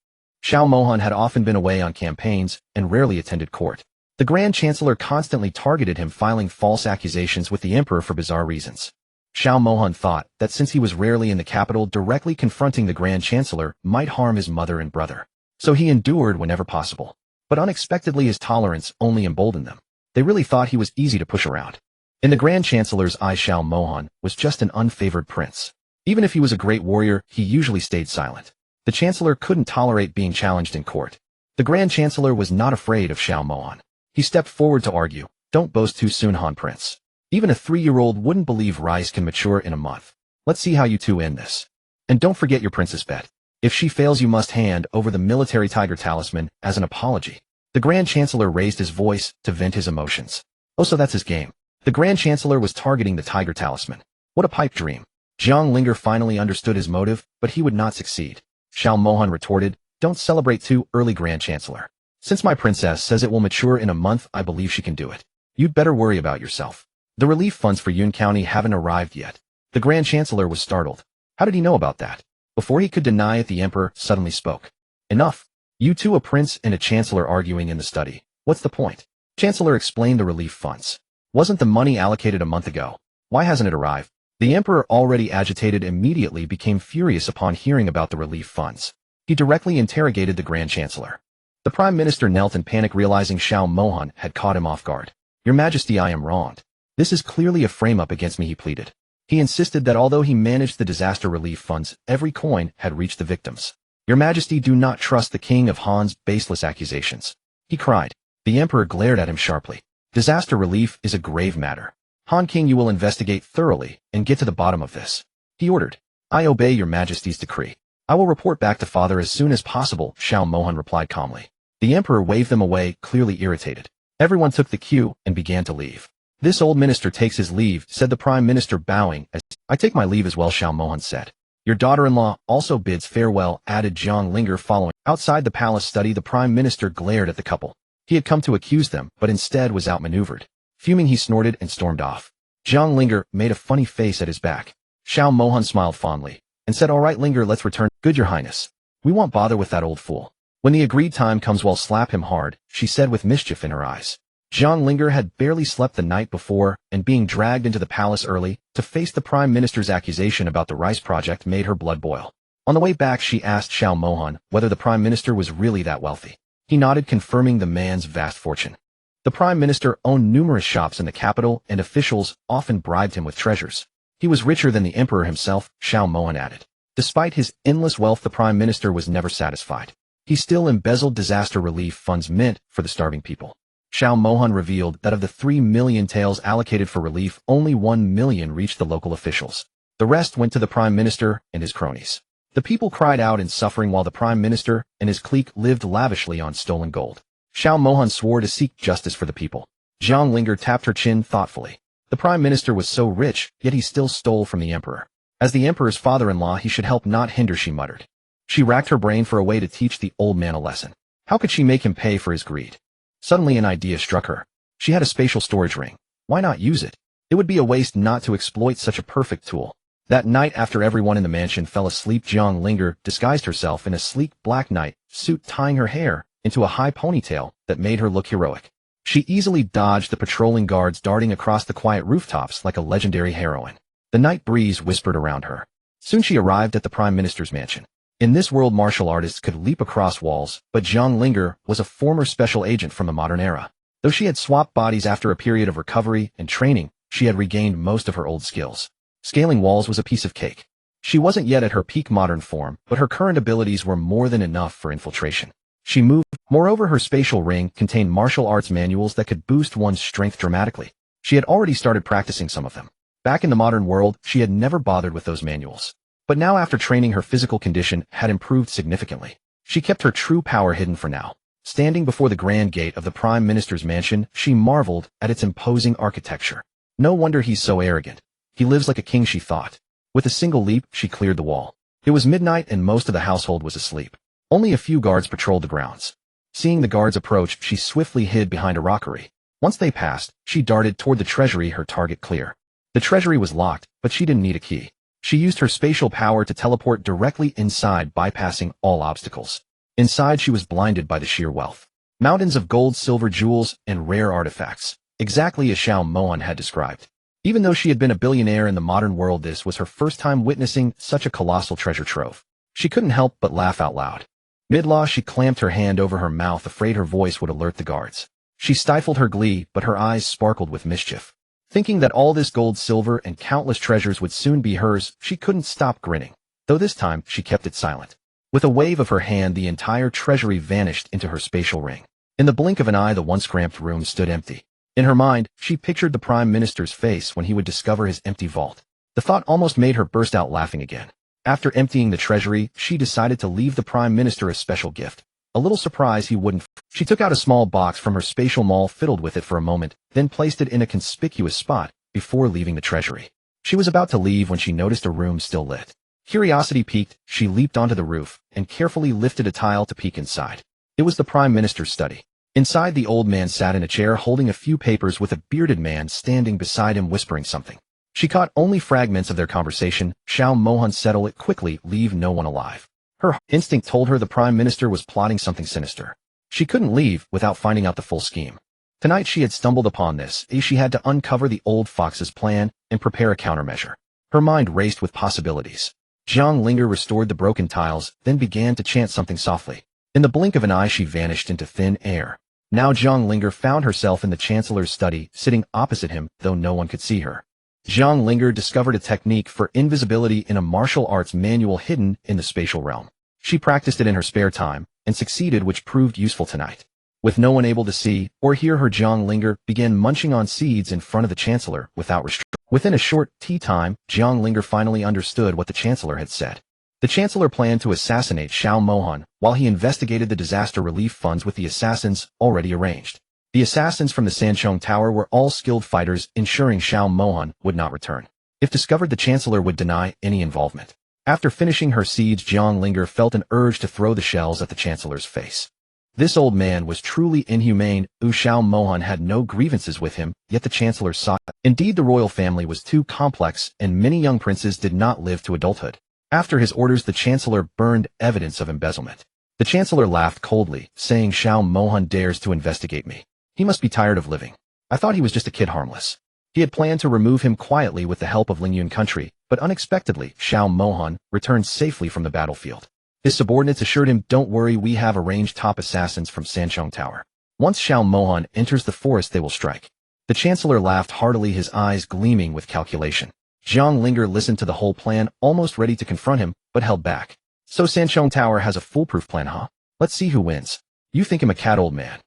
Xiao Mohan had often been away on campaigns and rarely attended court. The Grand Chancellor constantly targeted him, filing false accusations with the emperor for bizarre reasons. Xiao Mohan thought that since he was rarely in the capital, directly confronting the Grand Chancellor might harm his mother and brother. So he endured whenever possible. But unexpectedly his tolerance only emboldened them. They really thought he was easy to push around. In the Grand Chancellor's eyes, Xiao Mohan was just an unfavored prince. Even if he was a great warrior, he usually stayed silent. The Chancellor couldn't tolerate being challenged in court. The Grand Chancellor was not afraid of Xiao Mohan. He stepped forward to argue, don't boast too soon, Han Prince. Even a 3-year-old wouldn't believe rice can mature in a month. Let's see how you two end this. And don't forget your princess bet. If she fails, you must hand over the military tiger talisman as an apology. The Grand Chancellor raised his voice to vent his emotions. Oh, so that's his game. The Grand Chancellor was targeting the tiger talisman. What a pipe dream. Jiang Linger finally understood his motive, but he would not succeed. Xiao Mohan retorted, don't celebrate too early, Grand Chancellor. Since my princess says it will mature in a month, I believe she can do it. You'd better worry about yourself. The relief funds for Yun County haven't arrived yet. The Grand Chancellor was startled. How did he know about that? Before he could deny it, the emperor suddenly spoke. Enough. You two, a prince and a chancellor, arguing in the study. What's the point? Chancellor explained the relief funds. Wasn't the money allocated a month ago? Why hasn't it arrived? The emperor, already agitated, immediately became furious upon hearing about the relief funds. He directly interrogated the Grand Chancellor. The Prime Minister knelt in panic, realizing Xiao Mohan had caught him off guard. "Your Majesty, I am wronged. This is clearly a frame-up against me," he pleaded. He insisted that although he managed the disaster relief funds, every coin had reached the victims. "Your Majesty, do not trust the King of Han's baseless accusations," he cried. The emperor glared at him sharply. "Disaster relief is a grave matter. Han King, you will investigate thoroughly and get to the bottom of this," he ordered. "I obey your Majesty's decree. I will report back to father as soon as possible," Xiao Mohan replied calmly. The emperor waved them away, clearly irritated. Everyone took the cue and began to leave. "This old minister takes his leave," said the Prime Minister, bowing. "I take my leave as well," Xiao Mohan said. "Your daughter-in-law also bids farewell," added Jiang Linger, following. Outside the palace study, the Prime Minister glared at the couple. He had come to accuse them, but instead was outmaneuvered. Fuming, he snorted and stormed off. Jiang Linger made a funny face at his back. Xiao Mohan smiled fondly and said, "All right, Linger, let's return." "Good, your highness. We won't bother with that old fool. When the agreed time comes, we'll slap him hard," she said with mischief in her eyes. Jiang Linger had barely slept the night before, and being dragged into the palace early to face the Prime Minister's accusation about the rice project made her blood boil. On the way back, she asked Xiao Mohan whether the Prime Minister was really that wealthy. He nodded, confirming the man's vast fortune. The Prime Minister owned numerous shops in the capital, and officials often bribed him with treasures. He was richer than the emperor himself, Xiao Mohan added. Despite his endless wealth, the Prime Minister was never satisfied. He still embezzled disaster relief funds meant for the starving people. Xiao Mohan revealed that of the 3 million taels allocated for relief, only 1 million reached the local officials. The rest went to the Prime Minister and his cronies. The people cried out in suffering while the Prime Minister and his clique lived lavishly on stolen gold. Xiao Mohan swore to seek justice for the people. Jiang Linger tapped her chin thoughtfully. The Prime Minister was so rich, yet he still stole from the emperor. As the emperor's father-in-law, he should help, not hinder, she muttered. She racked her brain for a way to teach the old man a lesson. How could she make him pay for his greed? Suddenly an idea struck her. She had a spatial storage ring. Why not use it? It would be a waste not to exploit such a perfect tool. That night, after everyone in the mansion fell asleep, Jiang Linger disguised herself in a sleek black night suit, tying her hair into a high ponytail that made her look heroic. She easily dodged the patrolling guards darting across the quiet rooftops like a legendary heroine. The night breeze whispered around her. Soon she arrived at the Prime Minister's mansion. In this world, martial artists could leap across walls, but Jiang Linger was a former special agent from the modern era. Though she had swapped bodies after a period of recovery and training, she had regained most of her old skills. Scaling walls was a piece of cake. She wasn't yet at her peak modern form, but her current abilities were more than enough for infiltration. She moved. Moreover, her spatial ring contained martial arts manuals that could boost one's strength dramatically. She had already started practicing some of them. Back in the modern world, she had never bothered with those manuals. But now, after training, her physical condition had improved significantly. She kept her true power hidden for now. Standing before the grand gate of the Prime Minister's mansion, she marveled at its imposing architecture. No wonder he's so arrogant. He lives like a king, she thought. With a single leap, she cleared the wall. It was midnight and most of the household was asleep. Only a few guards patrolled the grounds. Seeing the guards approach, she swiftly hid behind a rockery. Once they passed, she darted toward the treasury, her target clear. The treasury was locked, but she didn't need a key. She used her spatial power to teleport directly inside, bypassing all obstacles. Inside, she was blinded by the sheer wealth. Mountains of gold, silver, jewels, and rare artifacts. Exactly as Xiao Mohan had described. Even though she had been a billionaire in the modern world, this was her first time witnessing such a colossal treasure trove. She couldn't help but laugh out loud. Mid-law, she clamped her hand over her mouth, afraid her voice would alert the guards. She stifled her glee, but her eyes sparkled with mischief. Thinking that all this gold, silver, and countless treasures would soon be hers, she couldn't stop grinning. Though this time, she kept it silent. With a wave of her hand, the entire treasury vanished into her spatial ring. In the blink of an eye, the once cramped room stood empty. In her mind, she pictured the Prime Minister's face when he would discover his empty vault. The thought almost made her burst out laughing again. After emptying the treasury, she decided to leave the Prime Minister a special gift. A little surprise he wouldn't. She took out a small box from her spatial maul, fiddled with it for a moment, then placed it in a conspicuous spot before leaving the treasury. She was about to leave when she noticed a room still lit. Curiosity piqued, she leaped onto the roof and carefully lifted a tile to peek inside. It was the Prime Minister's study. Inside, the old man sat in a chair holding a few papers with a bearded man standing beside him whispering something. She caught only fragments of their conversation. Xiao Mohan, settle it quickly, leave no one alive. Her instinct told her the Prime Minister was plotting something sinister. She couldn't leave without finding out the full scheme. Tonight she had stumbled upon this. She had to uncover the old fox's plan and prepare a countermeasure. Her mind raced with possibilities. Jiang Linger restored the broken tiles, then began to chant something softly. In the blink of an eye she vanished into thin air. Now Jiang Linger found herself in the Chancellor's study, sitting opposite him, though no one could see her. Jiang Linger discovered a technique for invisibility in a martial arts manual hidden in the spatial realm. She practiced it in her spare time, and succeeded, which proved useful tonight. With no one able to see or hear her, Jiang Linger began munching on seeds in front of the Chancellor without restraint. Within a short tea time, Jiang Linger finally understood what the Chancellor had said. The Chancellor planned to assassinate Xiao Mohan while he investigated the disaster relief funds with the assassins already arranged. The assassins from the Sanchong Tower were all skilled fighters, ensuring Xiao Mohan would not return. If discovered, the Chancellor would deny any involvement. After finishing her seeds, Jiang Linger felt an urge to throw the shells at the Chancellor's face. This old man was truly inhumane. Xiao Mohan had no grievances with him, yet the Chancellor saw it. Indeed, the royal family was too complex, and many young princes did not live to adulthood. After his orders, the Chancellor burned evidence of embezzlement. The Chancellor laughed coldly, saying, "Xiao Mohan dares to investigate me. He must be tired of living. I thought he was just a kid, harmless." He had planned to remove him quietly with the help of Lingyun country, but unexpectedly, Xiao Mohan returned safely from the battlefield. His subordinates assured him, "Don't worry, we have arranged top assassins from Sanchong Tower. Once Xiao Mohan enters the forest, they will strike." The Chancellor laughed heartily, his eyes gleaming with calculation. Jiang Linger listened to the whole plan, almost ready to confront him, but held back. "So Sanchong Tower has a foolproof plan, huh? Let's see who wins. You think him a cat, old man."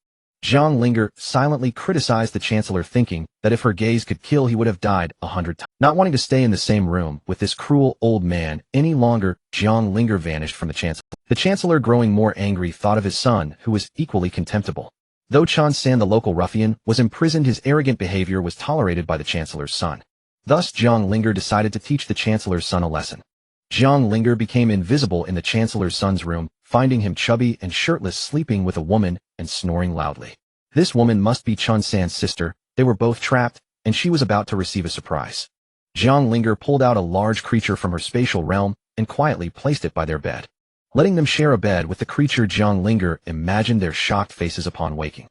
Jiang Linger silently criticized the Chancellor, thinking that if her gaze could kill, he would have died 100 times. Not wanting to stay in the same room with this cruel old man any longer, Jiang Linger vanished from the Chancellor. The Chancellor, growing more angry, thought of his son, who was equally contemptible. Though Chan San, the local ruffian, was imprisoned, his arrogant behavior was tolerated by the Chancellor's son. Thus, Jiang Linger decided to teach the Chancellor's son a lesson. Jiang Linger became invisible in the Chancellor's son's room, finding him chubby and shirtless, sleeping with a woman and snoring loudly. This woman must be Chun San's sister. They were both trapped, and she was about to receive a surprise. Jiang Linger pulled out a large creature from her spatial realm and quietly placed it by their bed. Letting them share a bed with the creature, Jiang Linger imagined their shocked faces upon waking.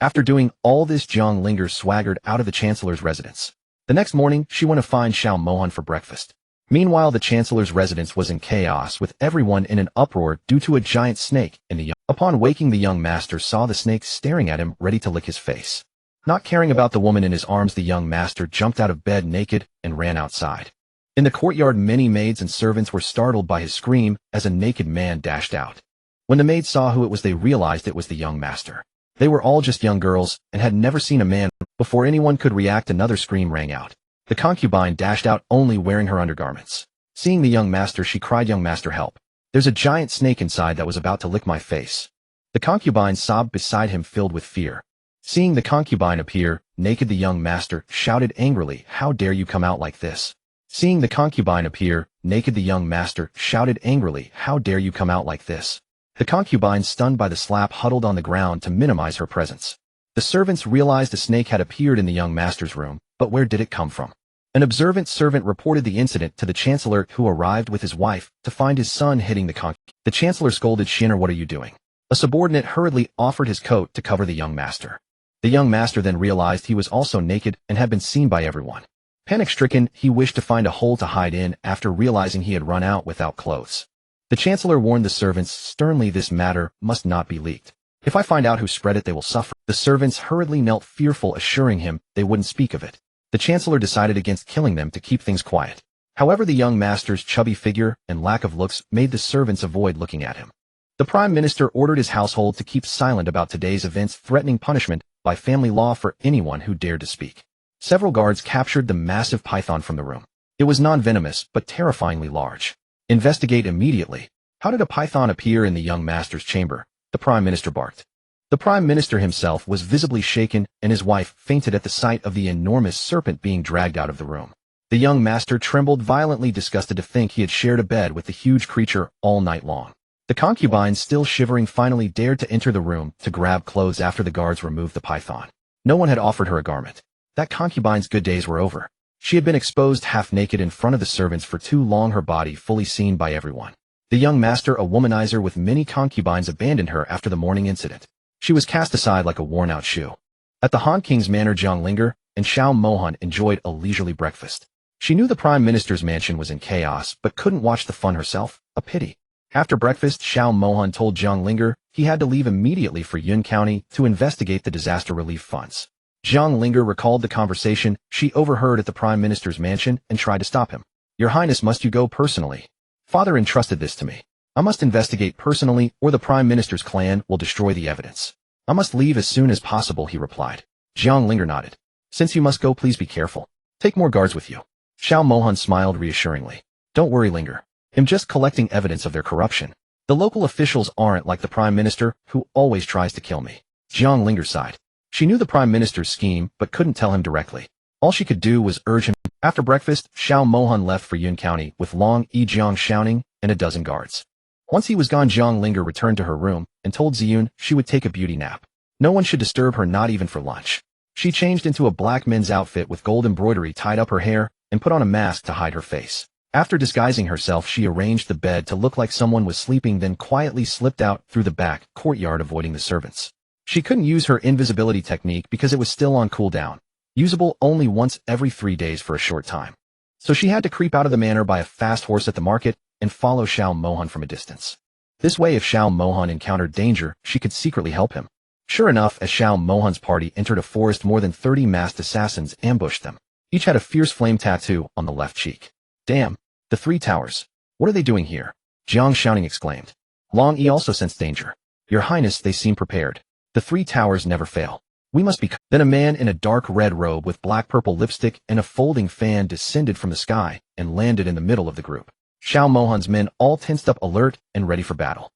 After doing all this, Jiang Linger swaggered out of the Chancellor's residence. The next morning, she went to find Xiao Mohan for breakfast. Meanwhile, the Chancellor's residence was in chaos, with everyone in an uproar due to a giant snake in the young. Upon waking, the young master saw the snake staring at him, ready to lick his face. Not caring about the woman in his arms, the young master jumped out of bed naked and ran outside. In the courtyard, many maids and servants were startled by his scream as a naked man dashed out. When the maids saw who it was, they realized it was the young master. They were all just young girls and had never seen a man. Before anyone could react, another scream rang out. The concubine dashed out, only wearing her undergarments. Seeing the young master, she cried, "Young master, help. There's a giant snake inside that was about to lick my face." The concubine sobbed beside him, filled with fear. Seeing the concubine appear, naked, the young master shouted angrily, "How dare you come out like this?" Seeing the concubine appear, naked, the young master shouted angrily, "How dare you come out like this?" The concubine, stunned by the slap, huddled on the ground to minimize her presence. The servants realized a snake had appeared in the young master's room, but where did it come from? An observant servant reported the incident to the Chancellor, who arrived with his wife to find his son hitting the concubine. The Chancellor scolded, "Shinner, what are you doing?" A subordinate hurriedly offered his coat to cover the young master. The young master then realized he was also naked and had been seen by everyone. Panic-stricken, he wished to find a hole to hide in after realizing he had run out without clothes. The Chancellor warned the servants sternly, "This matter must not be leaked. If I find out who spread it, they will suffer." The servants hurriedly knelt, fearful, assuring him they wouldn't speak of it. The Chancellor decided against killing them to keep things quiet. However, the young master's chubby figure and lack of looks made the servants avoid looking at him. The Prime Minister ordered his household to keep silent about today's events, threatening punishment by family law for anyone who dared to speak. Several guards captured the massive python from the room. It was non-venomous, but terrifyingly large. "Investigate immediately." "How did a python appear in the young master's chamber?" the Prime Minister barked. The Prime Minister himself was visibly shaken, and his wife fainted at the sight of the enormous serpent being dragged out of the room. The young master trembled violently, disgusted to think he had shared a bed with the huge creature all night long. The concubine, still shivering, finally dared to enter the room to grab clothes after the guards removed the python. No one had offered her a garment. That concubine's good days were over. She had been exposed half naked in front of the servants for too long, her body fully seen by everyone. The young master, a womanizer with many concubines, abandoned her after the morning incident. She was cast aside like a worn-out shoe. At the Han King's manor, Jiang Linger and Xiao Mohan enjoyed a leisurely breakfast. She knew the Prime Minister's mansion was in chaos, but couldn't watch the fun herself. A pity. After breakfast, Xiao Mohan told Jiang Linger he had to leave immediately for Yun County to investigate the disaster relief funds. Jiang Linger recalled the conversation she overheard at the Prime Minister's mansion and tried to stop him. Your Highness, must you go personally? Father entrusted this to me. I must investigate personally, or the Prime Minister's clan will destroy the evidence. I must leave as soon as possible, he replied. Jiang Linger nodded. Since you must go, please be careful. Take more guards with you. Xiao Mohan smiled reassuringly. Don't worry, Linger. I'm just collecting evidence of their corruption. The local officials aren't like the Prime Minister, who always tries to kill me. Jiang Linger sighed. She knew the Prime Minister's scheme, but couldn't tell him directly. All she could do was urge him. After breakfast, Xiao Mohan left for Yun County with Long Yijiang shouting and a dozen guards. Once he was gone, Jiang Linger returned to her room and told Ziyun she would take a beauty nap. No one should disturb her, not even for lunch. She changed into a black men's outfit with gold embroidery, tied up her hair, and put on a mask to hide her face. After disguising herself, she arranged the bed to look like someone was sleeping, then quietly slipped out through the back courtyard, avoiding the servants. She couldn't use her invisibility technique because it was still on cooldown, usable only once every 3 days for a short time. So she had to creep out of the manor by a fast horse at the market and follow Xiao Mohan from a distance. This way, if Xiao Mohan encountered danger, she could secretly help him. Sure enough, as Xiao Mohan's party entered a forest, more than 30 masked assassins ambushed them. Each had a fierce flame tattoo on the left cheek. Damn! The three towers. What are they doing here? Jiang Xiaoning exclaimed. Long Yi also sensed danger. Your Highness, they seem prepared. The three towers never fail. We must be. Then a man in a dark red robe with black-purple lipstick and a folding fan descended from the sky and landed in the middle of the group. Xiao Mohan's men all tensed up, alert and ready for battle.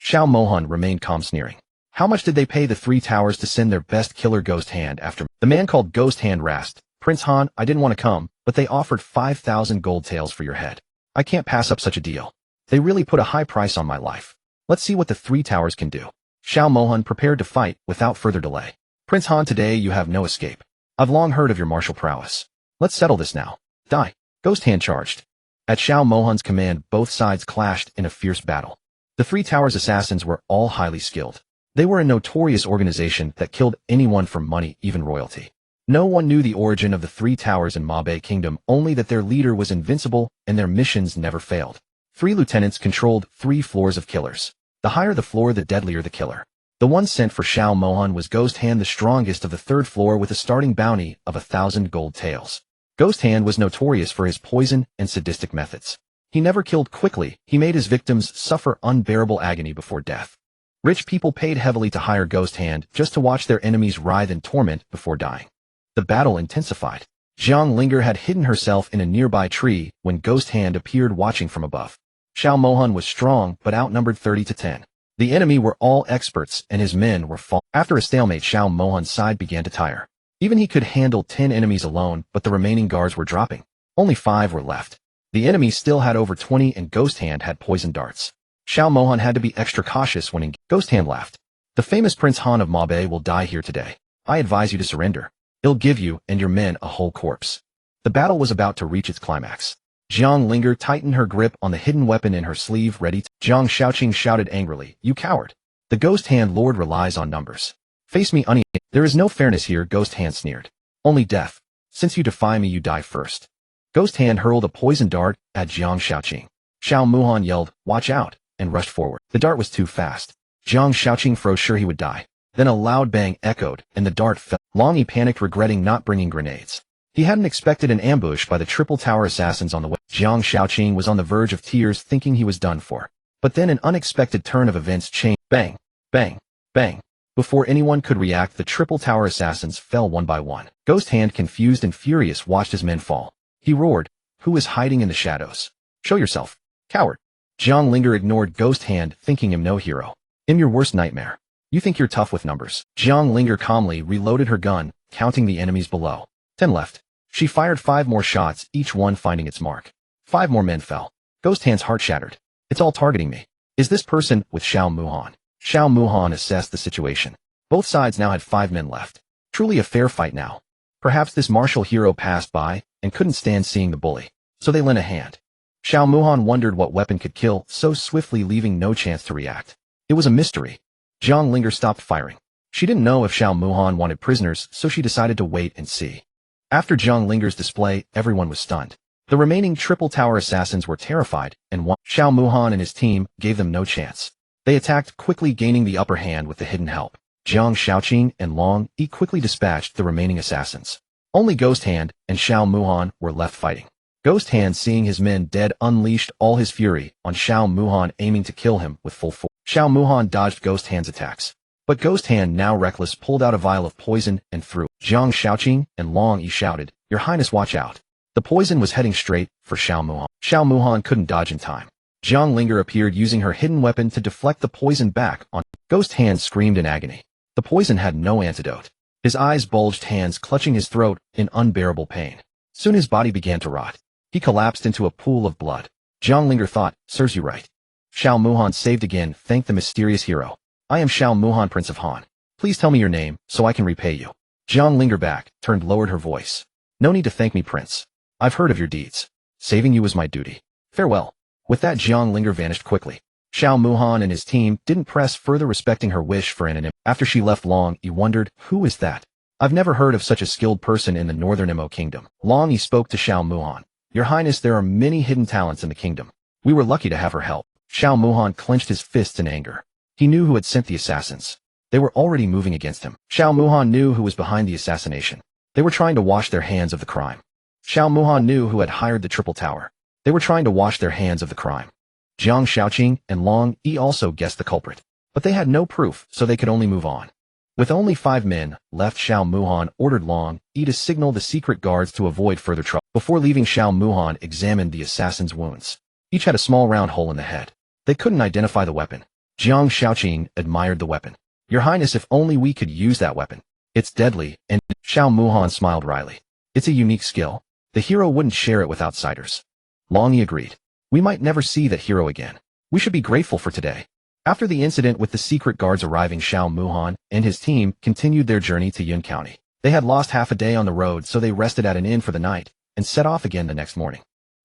Xiao Mohan remained calm, sneering. How much did they pay the three towers to send their best killer, Ghost Hand, after me? The man called Ghost Hand rasped. Prince Han, I didn't want to come, but they offered 5,000 gold taels for your head. I can't pass up such a deal. They really put a high price on my life. Let's see what the three towers can do. Xiao Mohan prepared to fight without further delay. Prince Han, today you have no escape. I've long heard of your martial prowess. Let's settle this now. Die. Ghost Hand charged. At Xiao Mohan's command, both sides clashed in a fierce battle. The three towers assassins were all highly skilled. They were a notorious organization that killed anyone for money, even royalty. No one knew the origin of the three towers in Mabe Kingdom, only that their leader was invincible and their missions never failed. 3 lieutenants controlled 3 floors of killers. The higher the floor, the deadlier the killer. The one sent for Xiao Mohan was Ghost Hand, the strongest of the 3rd floor, with a starting bounty of 1,000 gold taels. Ghost Hand was notorious for his poison and sadistic methods. He never killed quickly, he made his victims suffer unbearable agony before death. Rich people paid heavily to hire Ghost Hand just to watch their enemies writhe in torment before dying. The battle intensified. Jiang Linger had hidden herself in a nearby tree when Ghost Hand appeared, watching from above. Xiao Mohan was strong but outnumbered 30-10. The enemy were all experts and his men were falling. After a stalemate, Xiao Mohan's side began to tire. Even he could handle 10 enemies alone, but the remaining guards were dropping. Only 5 were left. The enemy still had over 20 and Ghost Hand had poison darts. Xiao Mohan had to be extra cautious when Ghost Hand laughed. The famous Prince Han of Mabe will die here today. I advise you to surrender. He'll give you and your men a whole corpse. The battle was about to reach its climax. Jiang Linger tightened her grip on the hidden weapon in her sleeve, ready to— Jiang Shaoqing shouted angrily, you coward. The Ghost Hand Lord relies on numbers. Face me, Uni. There is no fairness here, Ghost Hand sneered. Only death. Since you defy me, you die first. Ghost Hand hurled a poison dart at Jiang Shaoqing. Xiao Mohan yelled, watch out, and rushed forward. The dart was too fast. Jiang Shaoqing froze, sure he would die. Then a loud bang echoed, and the dart fell. Long Yi panicked, regretting not bringing grenades. He hadn't expected an ambush by the triple tower assassins on the way. Jiang Shaoqing was on the verge of tears, thinking he was done for. But then an unexpected turn of events changed. Bang, bang, bang. Before anyone could react, the triple tower assassins fell one by one. Ghost Hand, confused and furious, watched his men fall. He roared, who is hiding in the shadows? Show yourself, coward. Jiang Linger ignored Ghost Hand, thinking him no hero. I'm your worst nightmare. You think you're tough with numbers. Jiang Linger calmly reloaded her gun, counting the enemies below. 10 left. She fired 5 more shots, each one finding its mark. 5 more men fell. Ghost Hand's heart shattered. It's all targeting me. Is this person with Xiao Mohan? Xiao Mohan assessed the situation. Both sides now had 5 men left. Truly a fair fight now. Perhaps this martial hero passed by and couldn't stand seeing the bully, so they lent a hand. Xiao Mohan wondered what weapon could kill so swiftly, leaving no chance to react. It was a mystery. Jiang Linger stopped firing. She didn't know if Xiao Mohan wanted prisoners, so she decided to wait and see. After Jiang Linger's display, everyone was stunned. The remaining Triple Tower assassins were terrified, and Xiao Muhan and his team gave them no chance. They attacked, quickly gaining the upper hand with the hidden help. Jiang Shaoqing and Long Yi quickly dispatched the remaining assassins. Only Ghost Hand and Xiao Muhan were left fighting. Ghost Hand, seeing his men dead, unleashed all his fury on Xiao Muhan, aiming to kill him with full force. Xiao Muhan dodged Ghost Hand's attacks. But Ghost Hand, now reckless, pulled out a vial of poison and threw. Jiang Shaoqing and Long Yi shouted, "Your Highness, watch out." The poison was heading straight for Xiao Muhan. Xiao Muhan couldn't dodge in time. Jiang Linger appeared, using her hidden weapon to deflect the poison back on. Ghost Hand screamed in agony. The poison had no antidote. His eyes bulged, hands clutching his throat in unbearable pain. Soon his body began to rot. He collapsed into a pool of blood. Jiang Linger thought, "Serves you right." Xiao Muhan saved again, thanked the mysterious hero. "I am Xiao Muhan, Prince of Han. Please tell me your name, so I can repay you." Jiang Linger lowered her voice. "No need to thank me, Prince. I've heard of your deeds. Saving you is my duty. Farewell." With that, Jiang Linger vanished quickly. Xiao Muhan and his team didn't press further, respecting her wish for anonymity. After she left, Long Yi wondered, "Who is that? I've never heard of such a skilled person in the Northern Imo Kingdom." Long Yi spoke to Xiao Muhan. "Your Highness, there are many hidden talents in the kingdom. We were lucky to have her help." Xiao Muhan clenched his fists in anger. He knew who had sent the assassins. They were already moving against him. Xiao Muhan knew who was behind the assassination. They were trying to wash their hands of the crime. Xiao Muhan knew who had hired the Triple Tower. They were trying to wash their hands of the crime. Jiang Shaoqing and Long Yi also guessed the culprit, but they had no proof, so they could only move on. With only 5 men left, Xiao Muhan ordered Long Yi to signal the secret guards to avoid further trouble. Before leaving, Xiao Muhan examined the assassins' wounds. Each had a small round hole in the head. They couldn't identify the weapon. Jiang Shaoqing admired the weapon. "Your Highness, if only we could use that weapon. It's deadly," and Xiao Muhan smiled wryly. "It's a unique skill. The hero wouldn't share it with outsiders." Long Yi agreed. "We might never see that hero again. We should be grateful for today." After the incident with the secret guards arriving, Xiao Muhan and his team continued their journey to Yun County. They had lost half a day on the road, so they rested at an inn for the night and set off again the next morning.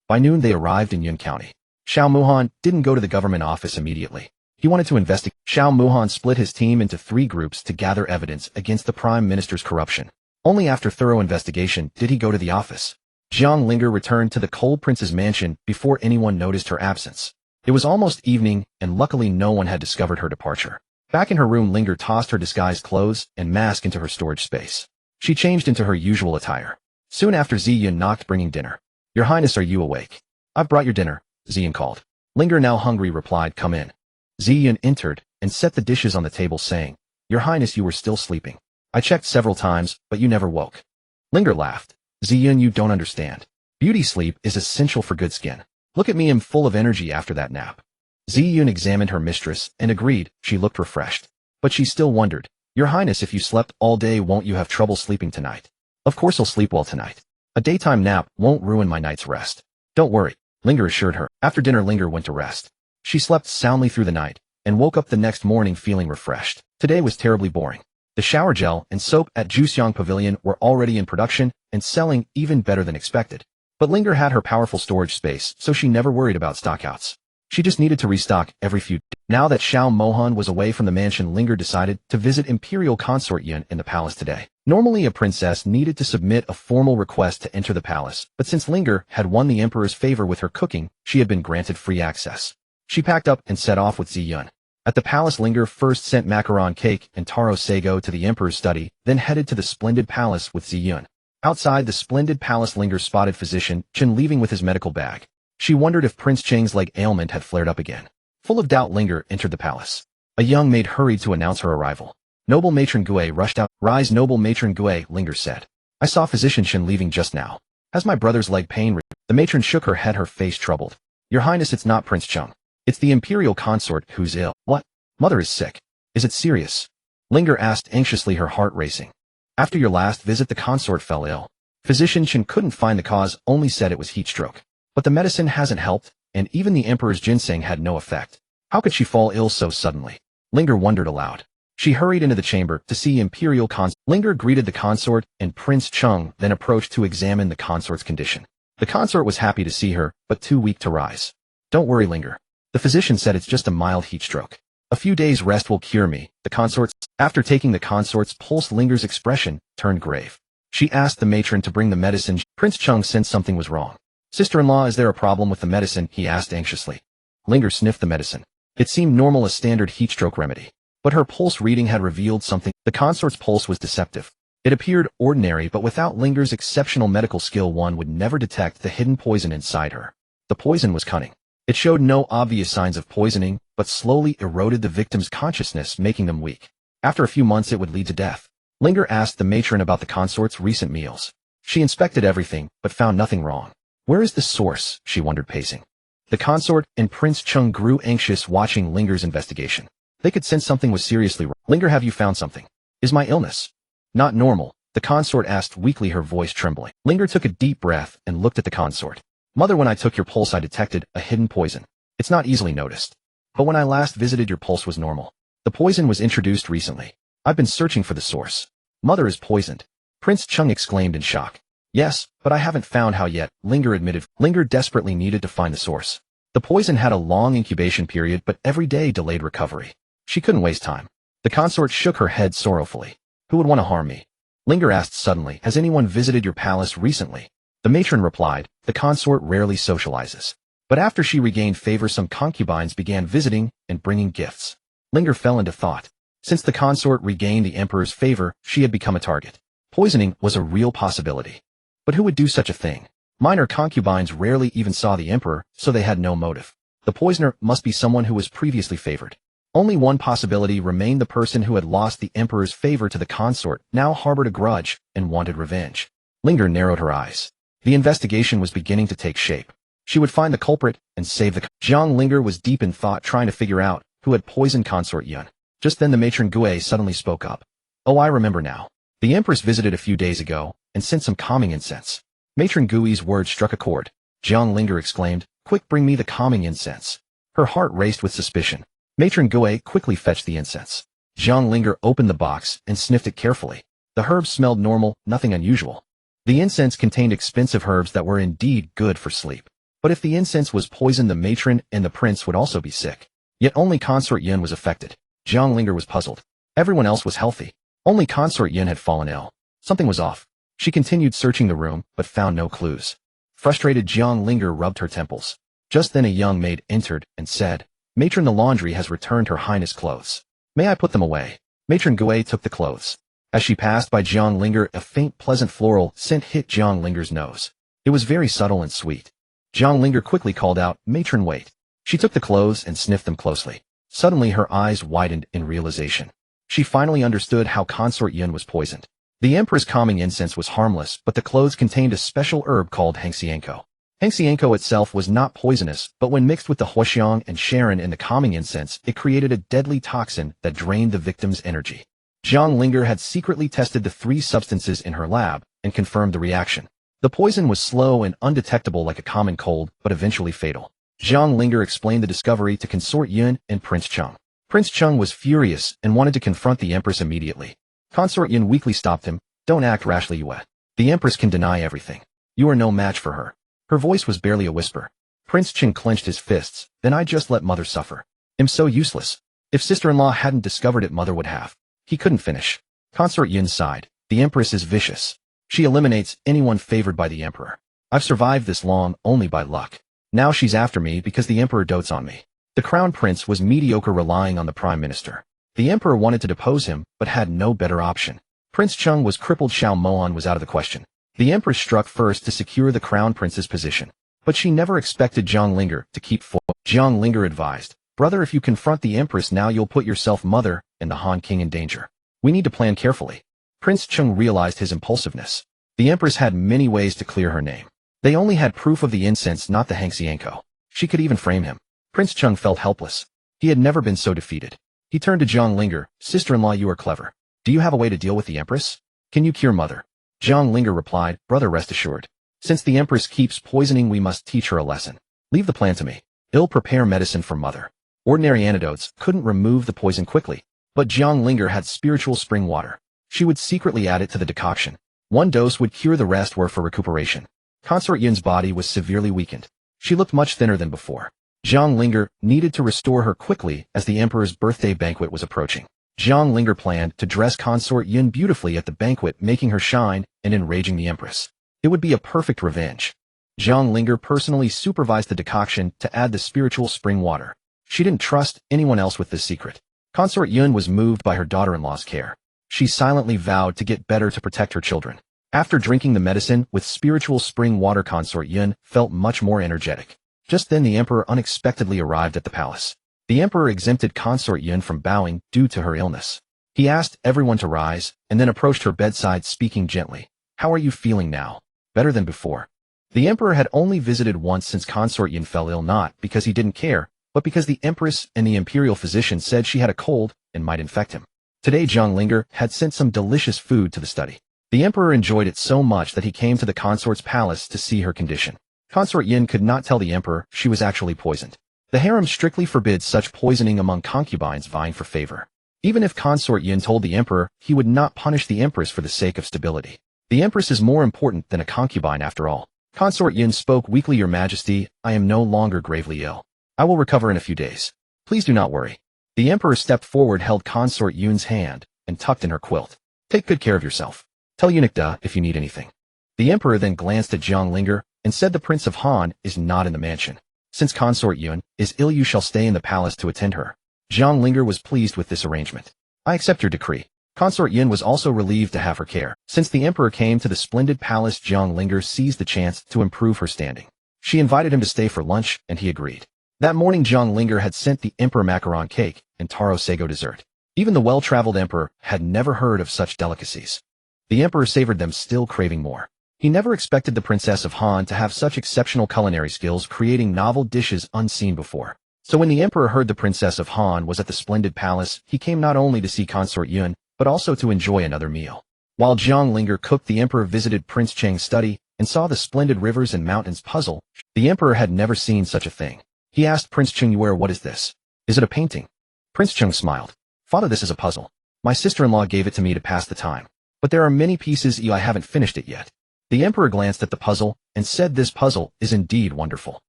By noon, they arrived in Yun County. Xiao Muhan didn't go to the government office immediately. He wanted to investigate. Xiao Muhan split his team into 3 groups to gather evidence against the Prime Minister's corruption. Only after thorough investigation did he go to the office. Jiang Linger returned to the Cold Prince's mansion before anyone noticed her absence. It was almost evening, and luckily no one had discovered her departure. Back in her room, Linger tossed her disguised clothes and mask into her storage space. She changed into her usual attire. Soon after, Ziyun knocked, bringing dinner. "Your Highness, are you awake?" "I've brought your dinner," Ziyun called. Linger, now hungry, replied, "Come in." Ziyun entered and set the dishes on the table, saying, "Your Highness, you were still sleeping. I checked several times, but you never woke." Linger laughed. "Ziyun, you don't understand. Beauty sleep is essential for good skin. Look at me, I'm full of energy after that nap." Ziyun examined her mistress and agreed she looked refreshed. But she still wondered, "Your Highness, if you slept all day, won't you have trouble sleeping tonight?" "Of course I'll sleep well tonight. A daytime nap won't ruin my night's rest. Don't worry," Linger assured her. After dinner, Linger went to rest. She slept soundly through the night and woke up the next morning feeling refreshed. Today was terribly boring. The shower gel and soap at Juxiang Pavilion were already in production and selling even better than expected. But Linger had her powerful storage space, so she never worried about stockouts. She just needed to restock every few days. Now that Xiao Muhan was away from the mansion, Linger decided to visit Imperial Consort Yun in the palace today. Normally, a princess needed to submit a formal request to enter the palace, but since Linger had won the emperor's favor with her cooking, she had been granted free access. She packed up and set off with Ziyun. At the palace, Linger first sent macaron cake and taro sago to the emperor's study, then headed to the splendid palace with Ziyun. Outside the splendid palace, Linger spotted physician Chen leaving with his medical bag. She wondered if Prince Cheng's leg ailment had flared up again. Full of doubt, Linger entered the palace. A young maid hurried to announce her arrival. Noble Matron Gui rushed out. "Rise, Noble Matron Gui," Linger said. "I saw physician Chen leaving just now. Has my brother's leg pain?" The matron shook her head, her face troubled. "Your Highness, it's not Prince Cheng. It's the Imperial Consort who's ill." "What? Mother is sick. Is it serious?" Linger asked anxiously, her heart racing. "After your last visit, the consort fell ill. Physician Chen couldn't find the cause, only said it was heat stroke. But the medicine hasn't helped, and even the Emperor's ginseng had no effect. How could she fall ill so suddenly?" Linger wondered aloud. She hurried into the chamber to see Imperial Consort. Linger greeted the consort and Prince Cheng, then approached to examine the consort's condition. The consort was happy to see her, but too weak to rise. "Don't worry, Linger. The physician said it's just a mild heat stroke. A few days' rest will cure me." The consort's. After taking the consort's pulse, Linger's expression turned grave. She asked the matron to bring the medicine. Prince Cheng sensed something was wrong. Sister-in-law, is there a problem with the medicine? He asked anxiously. Linger sniffed the medicine. It seemed normal, a standard heat-stroke remedy. But her pulse reading had revealed something. The consort's pulse was deceptive. It appeared ordinary, but without Linger's exceptional medical skill, one would never detect the hidden poison inside her. The poison was cunning. It showed no obvious signs of poisoning, but slowly eroded the victim's consciousness, making them weak. After a few months, it would lead to death. Linger asked the matron about the consort's recent meals. She inspected everything, but found nothing wrong. Where is the source? She wondered, pacing. The consort and Prince Chung grew anxious watching Linger's investigation. They could sense something was seriously wrong. Linger, have you found something? Is my illness not normal? The consort asked weakly, her voice trembling. Linger took a deep breath and looked at the consort. Mother, when I took your pulse, I detected a hidden poison. It's not easily noticed. But when I last visited, your pulse was normal. The poison was introduced recently. I've been searching for the source. Mother is poisoned. Prince Chung exclaimed in shock. Yes, but I haven't found how yet, Linger admitted. Linger desperately needed to find the source. The poison had a long incubation period, but every day delayed recovery. She couldn't waste time. The consort shook her head sorrowfully. Who would want to harm me? Linger asked suddenly. Has anyone visited your palace recently? The matron replied. The consort rarely socializes. But after she regained favor, some concubines began visiting and bringing gifts. Linger fell into thought. Since the consort regained the emperor's favor, she had become a target. Poisoning was a real possibility. But who would do such a thing? Minor concubines rarely even saw the emperor, so they had no motive. The poisoner must be someone who was previously favored. Only one possibility remained: the person who had lost the emperor's favor to the consort now harbored a grudge and wanted revenge. Linger narrowed her eyes. The investigation was beginning to take shape. She would find the culprit and save the Zhang Linger was deep in thought, trying to figure out who had poisoned consort Yun. Just then the matron Gue suddenly spoke up. Oh, I remember now. The empress visited a few days ago and sent some calming incense. Matron Gui's words struck a chord. Zhang Linger exclaimed, quick, bring me the calming incense. Her heart raced with suspicion. Matron Gue quickly fetched the incense. Zhang Linger opened the box and sniffed it carefully. The herbs smelled normal, nothing unusual. The incense contained expensive herbs that were indeed good for sleep. But if the incense was poisoned, the matron and the prince would also be sick. Yet only consort Yun was affected. Zhang Linger was puzzled. Everyone else was healthy. Only consort Yun had fallen ill. Something was off. She continued searching the room, but found no clues. Frustrated, Zhang Linger rubbed her temples. Just then a young maid entered and said, Matron, the laundry has returned Her Highness' clothes. May I put them away? Matron Gue took the clothes. As she passed by Zhang Linger, a faint, pleasant floral scent hit Zhang Linger's nose. It was very subtle and sweet. Zhang Linger quickly called out, Matron, wait. She took the clothes and sniffed them closely. Suddenly her eyes widened in realization. She finally understood how consort Yun was poisoned. The emperor's calming incense was harmless, but the clothes contained a special herb called hengxianko. Hengxianko itself was not poisonous, but when mixed with the huoxiang and sharon in the calming incense, it created a deadly toxin that drained the victim's energy. Zhang Linger had secretly tested the 3 substances in her lab and confirmed the reaction. The poison was slow and undetectable like a common cold, but eventually fatal. Zhang Linger explained the discovery to consort Yun and Prince Chung. Prince Chung was furious and wanted to confront the empress immediately. Consort Yun weakly stopped him. Don't act rashly, Yue. The empress can deny everything. You are no match for her. Her voice was barely a whisper. Prince Chung clenched his fists. Then I just let mother suffer. I'm so useless. If sister-in-law hadn't discovered it, mother would have. He couldn't finish. Consort Yun sighed. The empress is vicious. She eliminates anyone favored by the emperor. I've survived this long only by luck. Now she's after me because the emperor dotes on me. The crown prince was mediocre, relying on the prime minister. The emperor wanted to depose him, but had no better option. Prince Chung was crippled. Xiao Moan was out of the question. The empress struck first to secure the crown prince's position. But she never expected Zhang Linger to keep forward. Zhang Linger advised, brother, if you confront the empress now, you'll put yourself, mother, and the Han King in danger. We need to plan carefully. Prince Chung realized his impulsiveness. The empress had many ways to clear her name. They only had proof of the incense, not the hengxianko. She could even frame him. Prince Chung felt helpless. He had never been so defeated. He turned to Zhang Linger. Sister-in-law, you are clever. Do you have a way to deal with the empress? Can you cure mother? Zhang Linger replied, brother, rest assured. Since the empress keeps poisoning, we must teach her a lesson. Leave the plan to me. I'll prepare medicine for mother. Ordinary antidotes couldn't remove the poison quickly, but Zhang Linger had spiritual spring water. She would secretly add it to the decoction. 1 dose would cure, the rest were for recuperation. Consort Yun's body was severely weakened. She looked much thinner than before. Zhang Linger needed to restore her quickly as the emperor's birthday banquet was approaching. Zhang Linger planned to dress consort Yun beautifully at the banquet, making her shine and enraging the empress. It would be a perfect revenge. Zhang Linger personally supervised the decoction to add the spiritual spring water. She didn't trust anyone else with this secret. Consort Yun was moved by her daughter-in-law's care. She silently vowed to get better to protect her children. After drinking the medicine with spiritual spring water, Consort Yun felt much more energetic. Just then the emperor unexpectedly arrived at the palace. The emperor exempted Consort Yun from bowing due to her illness. He asked everyone to rise, and then approached her bedside speaking gently. "How are you feeling now? Better than before?" The emperor had only visited once since Consort Yun fell ill, not because he didn't care, but because the empress and the imperial physician said she had a cold and might infect him. Today Zhang Linger had sent some delicious food to the study. The emperor enjoyed it so much that he came to the consort's palace to see her condition. Consort Yin could not tell the emperor she was actually poisoned. The harem strictly forbids such poisoning among concubines vying for favor. Even if Consort Yin told the emperor, he would not punish the empress for the sake of stability. The empress is more important than a concubine after all. Consort Yin spoke weakly. "Your Majesty, I am no longer gravely ill. I will recover in a few days. Please do not worry." The emperor stepped forward, held Consort Yun's hand, and tucked in her quilt. "Take good care of yourself. Tell eunuch Da if you need anything." The emperor then glanced at Zhang Linger and said, "The Prince of Han is not in the mansion. Since Consort Yun is ill, you shall stay in the palace to attend her." Zhang Linger was pleased with this arrangement. "I accept your decree." Consort Yin was also relieved to have her care. Since the emperor came to the splendid palace, Zhang Linger seized the chance to improve her standing. She invited him to stay for lunch, and he agreed. That morning Zhang Linger had sent the emperor macaron cake and taro sago dessert. Even the well-traveled emperor had never heard of such delicacies. The emperor savored them, still craving more. He never expected the Princess of Han to have such exceptional culinary skills, creating novel dishes unseen before. So when the emperor heard the Princess of Han was at the splendid palace, he came not only to see Consort Yun, but also to enjoy another meal. While Zhang Linger cooked, the emperor visited Prince Cheng's study and saw the splendid rivers and mountains puzzle. The emperor had never seen such a thing. He asked Prince Cheng, "What is this? Is it a painting?" Prince Cheng smiled. "Father, this is a puzzle. My sister-in-law gave it to me to pass the time. But there are many pieces, I haven't finished it yet." The emperor glanced at the puzzle and said, "This puzzle is indeed wonderful.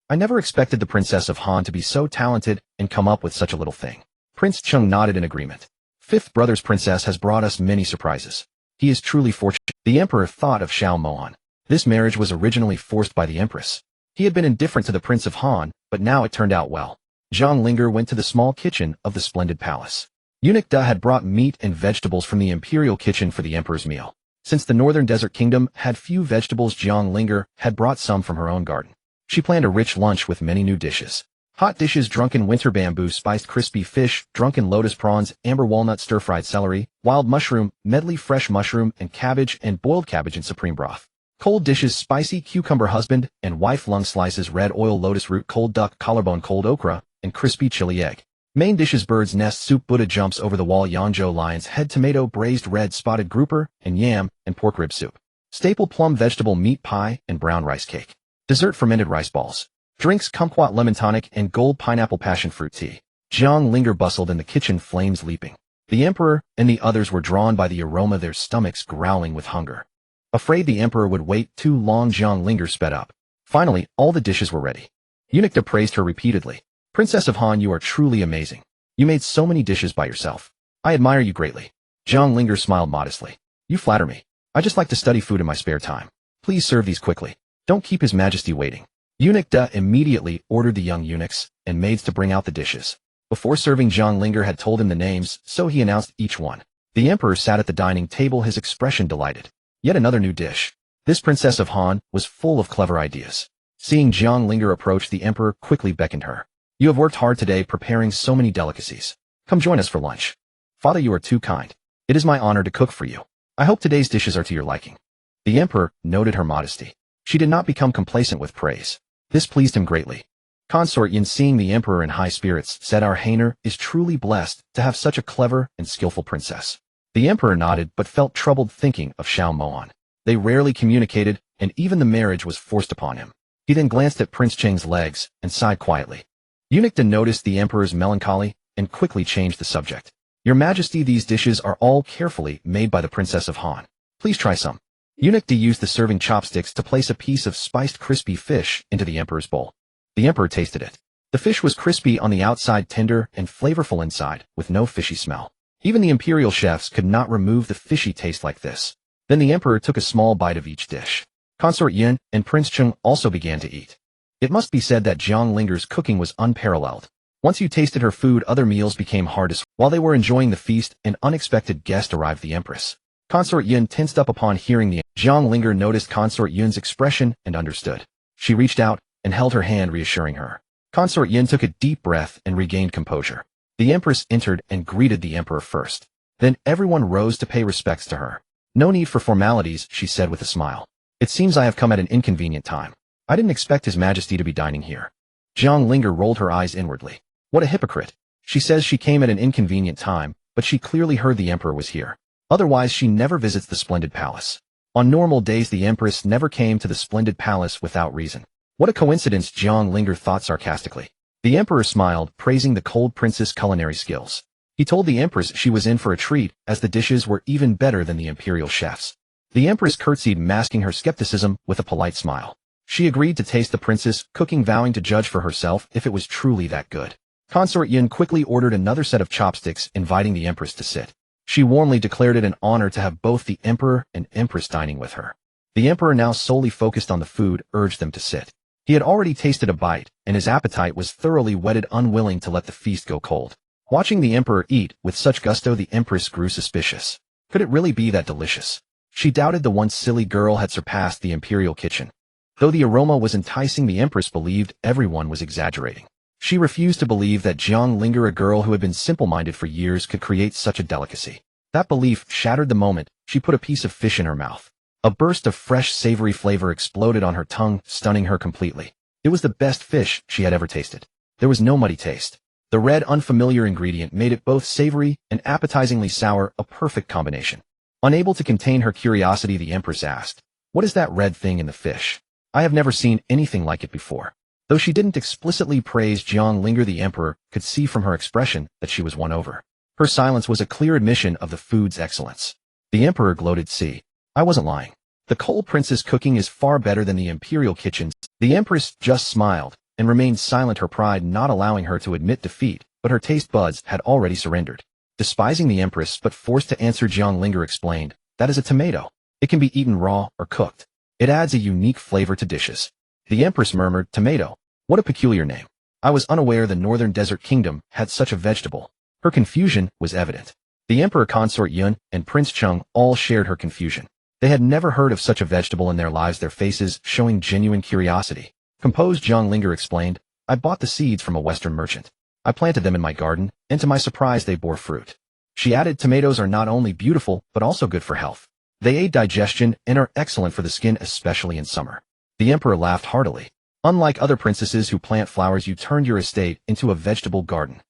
I never expected the Princess of Han to be so talented and come up with such a little thing." Prince Cheng nodded in agreement. "Fifth brother's princess has brought us many surprises. He is truly fortunate." The emperor thought of Xiao Moan. This marriage was originally forced by the empress. He had been indifferent to the Prince of Han, but now it turned out well. Zhang Linger went to the small kitchen of the splendid palace. Eunuch Da had brought meat and vegetables from the imperial kitchen for the emperor's meal. Since the northern desert kingdom had few vegetables, Zhang Linger had brought some from her own garden. She planned a rich lunch with many new dishes. Hot dishes: drunken winter bamboo, spiced crispy fish, drunken lotus prawns, amber walnut, stir-fried celery, wild mushroom, medley fresh mushroom and cabbage, and boiled cabbage in supreme broth. Cold dishes: spicy cucumber husband and wife lung slices, red oil lotus root, cold duck, collarbone, cold okra, and crispy chili egg. Main dishes: bird's nest soup, Buddha jumps over the wall, Yangzhou lion's head, tomato, braised red spotted grouper, and yam, and pork rib soup. Staple: plum vegetable meat pie and brown rice cake. Dessert: fermented rice balls. Drinks: kumquat lemon tonic and gold pineapple passion fruit tea. Zhang Linger bustled in the kitchen, flames leaping. The emperor and the others were drawn by the aroma, their stomachs growling with hunger. Afraid the emperor would wait too long, Zhang Linger sped up. Finally, all the dishes were ready. Eunuch Da praised her repeatedly. "Princess of Han, you are truly amazing. You made so many dishes by yourself. I admire you greatly." Zhang Linger smiled modestly. "You flatter me. I just like to study food in my spare time. Please serve these quickly. Don't keep His Majesty waiting." Eunuch Da immediately ordered the young eunuchs and maids to bring out the dishes. Before serving, Zhang Linger had told him the names, so he announced each one. The emperor sat at the dining table, his expression delighted. Yet another new dish. This Princess of Han was full of clever ideas. Seeing Zhang Linger approach, the emperor quickly beckoned her. "You have worked hard today preparing so many delicacies. Come join us for lunch." "Father, you are too kind. It is my honor to cook for you. I hope today's dishes are to your liking." The emperor noted her modesty. She did not become complacent with praise. This pleased him greatly. Consort Yin, seeing the emperor in high spirits, said, "Our Hainer is truly blessed to have such a clever and skillful princess." The emperor nodded but felt troubled thinking of Xiao Moan. They rarely communicated, and even the marriage was forced upon him. He then glanced at Prince Cheng's legs and sighed quietly. Eunuch Da noticed the emperor's melancholy and quickly changed the subject. "Your Majesty, these dishes are all carefully made by the Princess of Han. Please try some." Eunuch Da used the serving chopsticks to place a piece of spiced crispy fish into the emperor's bowl. The emperor tasted it. The fish was crispy on the outside, tender and flavorful inside, with no fishy smell. Even the imperial chefs could not remove the fishy taste like this. Then the emperor took a small bite of each dish. Consort Yun and Prince Chung also began to eat. It must be said that Jiang Linger's cooking was unparalleled. Once you tasted her food, other meals became hard to swallow. While they were enjoying the feast, an unexpected guest arrived, the Empress. Consort Yun tensed up upon hearing the Jiang Linger noticed Consort Yun's expression and understood. She reached out and held her hand, reassuring her. Consort Yun took a deep breath and regained composure. The Empress entered and greeted the Emperor first. Then everyone rose to pay respects to her. No need for formalities, she said with a smile. It seems I have come at an inconvenient time. I didn't expect His Majesty to be dining here. Jiang Linger rolled her eyes inwardly. What a hypocrite. She says she came at an inconvenient time, but she clearly heard the Emperor was here. Otherwise she never visits the splendid palace. On normal days the Empress never came to the splendid palace without reason. What a coincidence, Jiang Linger thought sarcastically. The Emperor smiled, praising the cold princess' culinary skills. He told the Empress she was in for a treat, as the dishes were even better than the imperial chefs. The Empress curtsied, masking her skepticism with a polite smile. She agreed to taste the princess' cooking, vowing to judge for herself if it was truly that good. Consort Yun quickly ordered another set of chopsticks, inviting the Empress to sit. She warmly declared it an honor to have both the Emperor and Empress dining with her. The Emperor, now solely focused on the food, urged them to sit. He had already tasted a bite, and his appetite was thoroughly whetted, unwilling to let the feast go cold. Watching the Emperor eat with such gusto, the Empress grew suspicious. Could it really be that delicious? She doubted the once silly girl had surpassed the imperial kitchen. Though the aroma was enticing, the Empress believed everyone was exaggerating. She refused to believe that Jiang Linger, a girl who had been simple-minded for years, could create such a delicacy. That belief shattered the moment she put a piece of fish in her mouth. A burst of fresh, savory flavor exploded on her tongue, stunning her completely. It was the best fish she had ever tasted. There was no muddy taste. The red, unfamiliar ingredient made it both savory and appetizingly sour, a perfect combination. Unable to contain her curiosity, the Empress asked, "What is that red thing in the fish? I have never seen anything like it before." Though she didn't explicitly praise Jiang Linger, the Emperor could see from her expression that she was won over. Her silence was a clear admission of the food's excellence. The Emperor gloated, "See, I wasn't lying. The cold princess cooking is far better than the imperial kitchens." The Empress just smiled and remained silent, her pride not allowing her to admit defeat, but her taste buds had already surrendered. Despising the Empress but forced to answer, Jiang Linger explained, "That is a tomato. It can be eaten raw or cooked. It adds a unique flavor to dishes." The Empress murmured, "Tomato? What a peculiar name. I was unaware the northern desert kingdom had such a vegetable." Her confusion was evident. The Emperor, Consort Yun, and Prince Chung all shared her confusion. They had never heard of such a vegetable in their lives, their faces showing genuine curiosity. Composed, Jiang Linger explained, "I bought the seeds from a Western merchant. I planted them in my garden, and to my surprise they bore fruit." She added, "Tomatoes are not only beautiful, but also good for health. They aid digestion and are excellent for the skin, especially in summer." The Emperor laughed heartily. Unlike other princesses who plant flowers, you turned your estate into a vegetable garden.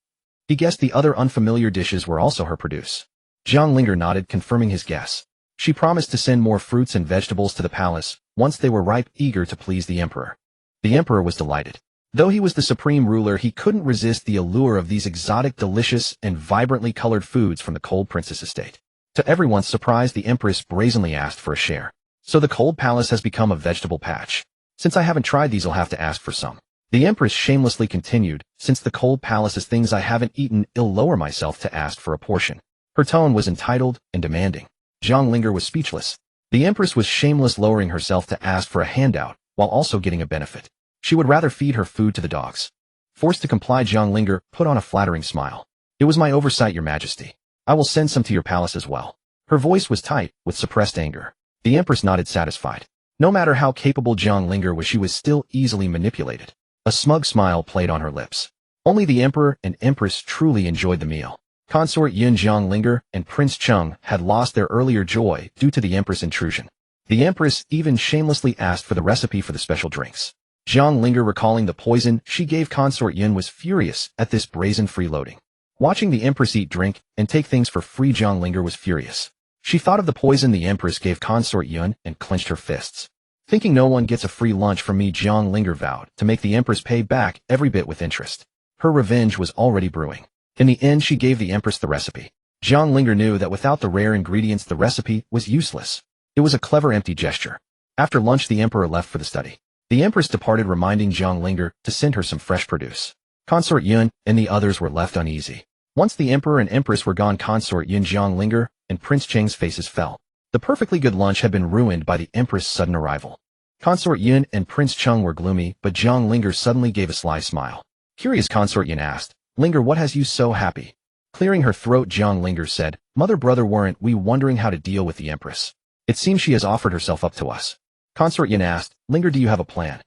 He guessed the other unfamiliar dishes were also her produce. Jiang Linger nodded, confirming his guess. She promised to send more fruits and vegetables to the palace once they were ripe, eager to please the Emperor. The Emperor was delighted. Though he was the supreme ruler, he couldn't resist the allure of these exotic, delicious, and vibrantly colored foods from the cold princess estate. To everyone's surprise, the Empress brazenly asked for a share. "So the cold palace has become a vegetable patch. Since I haven't tried these, I'll have to ask for some." The Empress shamelessly continued, "Since the cold palace is things I haven't eaten, I'll lower myself to ask for a portion." Her tone was entitled and demanding. Jiang Linger was speechless. The Empress was shameless, lowering herself to ask for a handout, while also getting a benefit. She would rather feed her food to the dogs. Forced to comply, Jiang Linger put on a flattering smile. "It was my oversight, Your Majesty. I will send some to your palace as well." Her voice was tight, with suppressed anger. The Empress nodded, satisfied. No matter how capable Jiang Linger was, she was still easily manipulated. A smug smile played on her lips. Only the Emperor and Empress truly enjoyed the meal. Consort Yun, Jiang Linger, and Prince Chung had lost their earlier joy due to the Empress' intrusion. The Empress even shamelessly asked for the recipe for the special drinks. Jiang Linger, recalling the poison she gave Consort Yun, was furious at this brazen freeloading. Watching the Empress eat, drink, and take things for free, Jiang Linger was furious. She thought of the poison the Empress gave Consort Yun and clenched her fists. "Thinking no one gets a free lunch from me," Jiang Linger vowed to make the Empress pay back every bit with interest. Her revenge was already brewing. In the end, she gave the Empress the recipe. Jiang Linger knew that without the rare ingredients, the recipe was useless. It was a clever, empty gesture. After lunch, the Emperor left for the study. The Empress departed, reminding Jiang Linger to send her some fresh produce. Consort Yun and the others were left uneasy. Once the Emperor and Empress were gone, Consort Yun, Jiang Linger, and Prince Cheng's faces fell. The perfectly good lunch had been ruined by the Empress' sudden arrival. Consort Yun and Prince Chung were gloomy, but Jiang Linger suddenly gave a sly smile. Curious, Consort Yun asked. Linger, what has you so happy? Clearing her throat, Jiang Linger said, Mother, brother, weren't we wondering how to deal with the Empress? It seems she has offered herself up to us. Consort Yun asked, Linger, do you have a plan?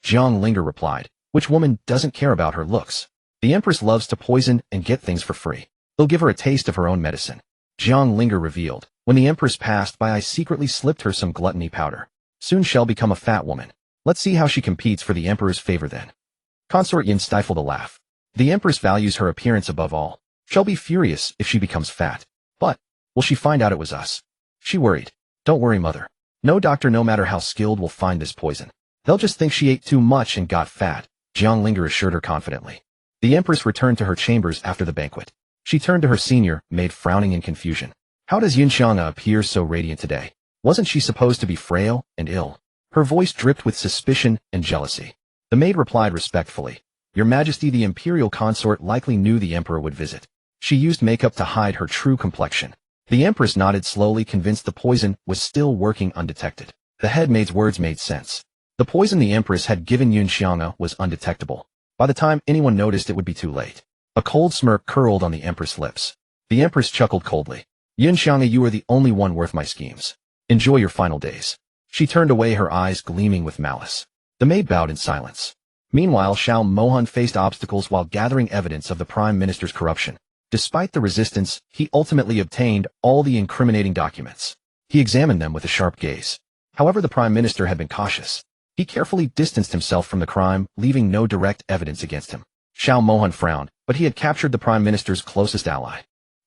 Jiang Linger replied, which woman doesn't care about her looks? The Empress loves to poison and get things for free. They'll give her a taste of her own medicine. Jiang Linger revealed, when the Empress passed by, I secretly slipped her some gluttony powder. Soon she'll become a fat woman. Let's see how she competes for the Emperor's favor then. Consort Yin stifled a laugh. The Empress values her appearance above all. She'll be furious if she becomes fat. But, will she find out it was us? She worried. Don't worry, Mother. No doctor, no matter how skilled, will find this poison. They'll just think she ate too much and got fat, Jiang Linger assured her confidently. The Empress returned to her chambers after the banquet. She turned to her senior maid, frowning in confusion. How does Yunxiang appear so radiant today? Wasn't she supposed to be frail and ill? Her voice dripped with suspicion and jealousy. The maid replied respectfully, Your Majesty, the imperial consort likely knew the emperor would visit. She used makeup to hide her true complexion. The Empress nodded slowly, convinced the poison was still working undetected. The head maid's words made sense. The poison the Empress had given Yunxiang was undetectable. By the time anyone noticed, it would be too late. A cold smirk curled on the Empress' lips. The Empress chuckled coldly. Yunxiang, you are the only one worth my schemes. Enjoy your final days. She turned away, her eyes gleaming with malice. The maid bowed in silence. Meanwhile, Xiao Mohan faced obstacles while gathering evidence of the Prime Minister's corruption. Despite the resistance, he ultimately obtained all the incriminating documents. He examined them with a sharp gaze. However, the Prime Minister had been cautious. He carefully distanced himself from the crime, leaving no direct evidence against him. Xiao Mohan frowned, but he had captured the Prime Minister's closest ally.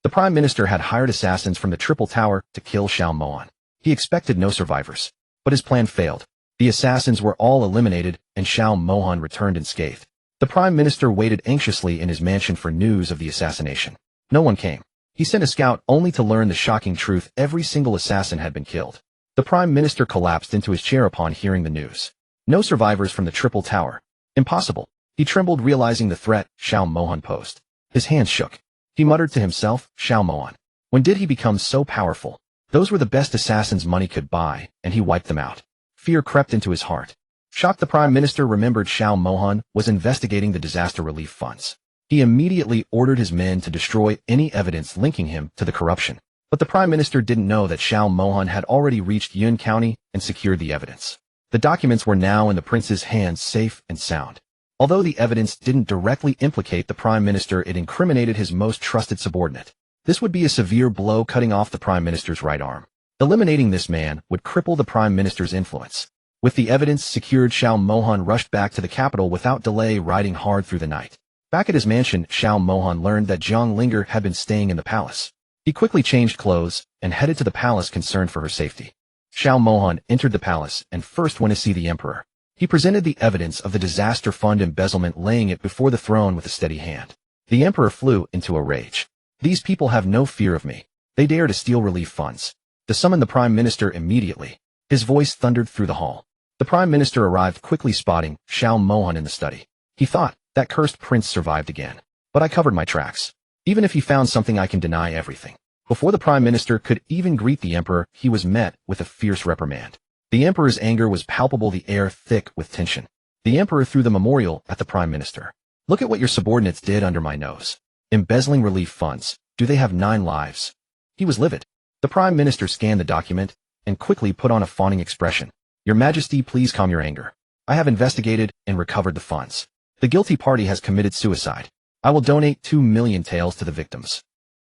The Prime Minister had hired assassins from the Triple Tower to kill Xiao Mohan. He expected no survivors. But his plan failed. The assassins were all eliminated, and Xiao Mohan returned unscathed. The Prime Minister waited anxiously in his mansion for news of the assassination. No one came. He sent a scout only to learn the shocking truth: every single assassin had been killed. The Prime Minister collapsed into his chair upon hearing the news. No survivors from the Triple Tower. Impossible. He trembled, realizing the threat Xiao Mohan posed. His hands shook. He muttered to himself, Xiao Mohan. When did he become so powerful? Those were the best assassins money could buy, and he wiped them out. Fear crept into his heart. Shocked, the Prime Minister remembered Xiao Mohan was investigating the disaster relief funds. He immediately ordered his men to destroy any evidence linking him to the corruption. But the Prime Minister didn't know that Xiao Mohan had already reached Yun County and secured the evidence. The documents were now in the prince's hands, safe and sound. Although the evidence didn't directly implicate the Prime Minister, it incriminated his most trusted subordinate. This would be a severe blow, cutting off the Prime Minister's right arm. Eliminating this man would cripple the Prime Minister's influence. With the evidence secured, Xiao Mohan rushed back to the capital without delay, riding hard through the night. Back at his mansion, Xiao Mohan learned that Jiang Linger had been staying in the palace. He quickly changed clothes and headed to the palace, concerned for her safety. Xiao Mohan entered the palace and first went to see the emperor. He presented the evidence of the disaster fund embezzlement, laying it before the throne with a steady hand. The emperor flew into a rage. These people have no fear of me. They dare to steal relief funds. To summon the Prime Minister immediately. His voice thundered through the hall. The Prime Minister arrived, quickly spotting Xiao Mohan in the study. He thought, that cursed prince survived again. But I covered my tracks. Even if he found something, I can deny everything. Before the Prime Minister could even greet the emperor, he was met with a fierce reprimand. The emperor's anger was palpable, the air thick with tension. The emperor threw the memorial at the Prime Minister. Look at what your subordinates did under my nose. Embezzling relief funds. Do they have 9 lives? He was livid. The Prime Minister scanned the document and quickly put on a fawning expression. Your Majesty, please calm your anger. I have investigated and recovered the funds. The guilty party has committed suicide. I will donate 2 million taels to the victims.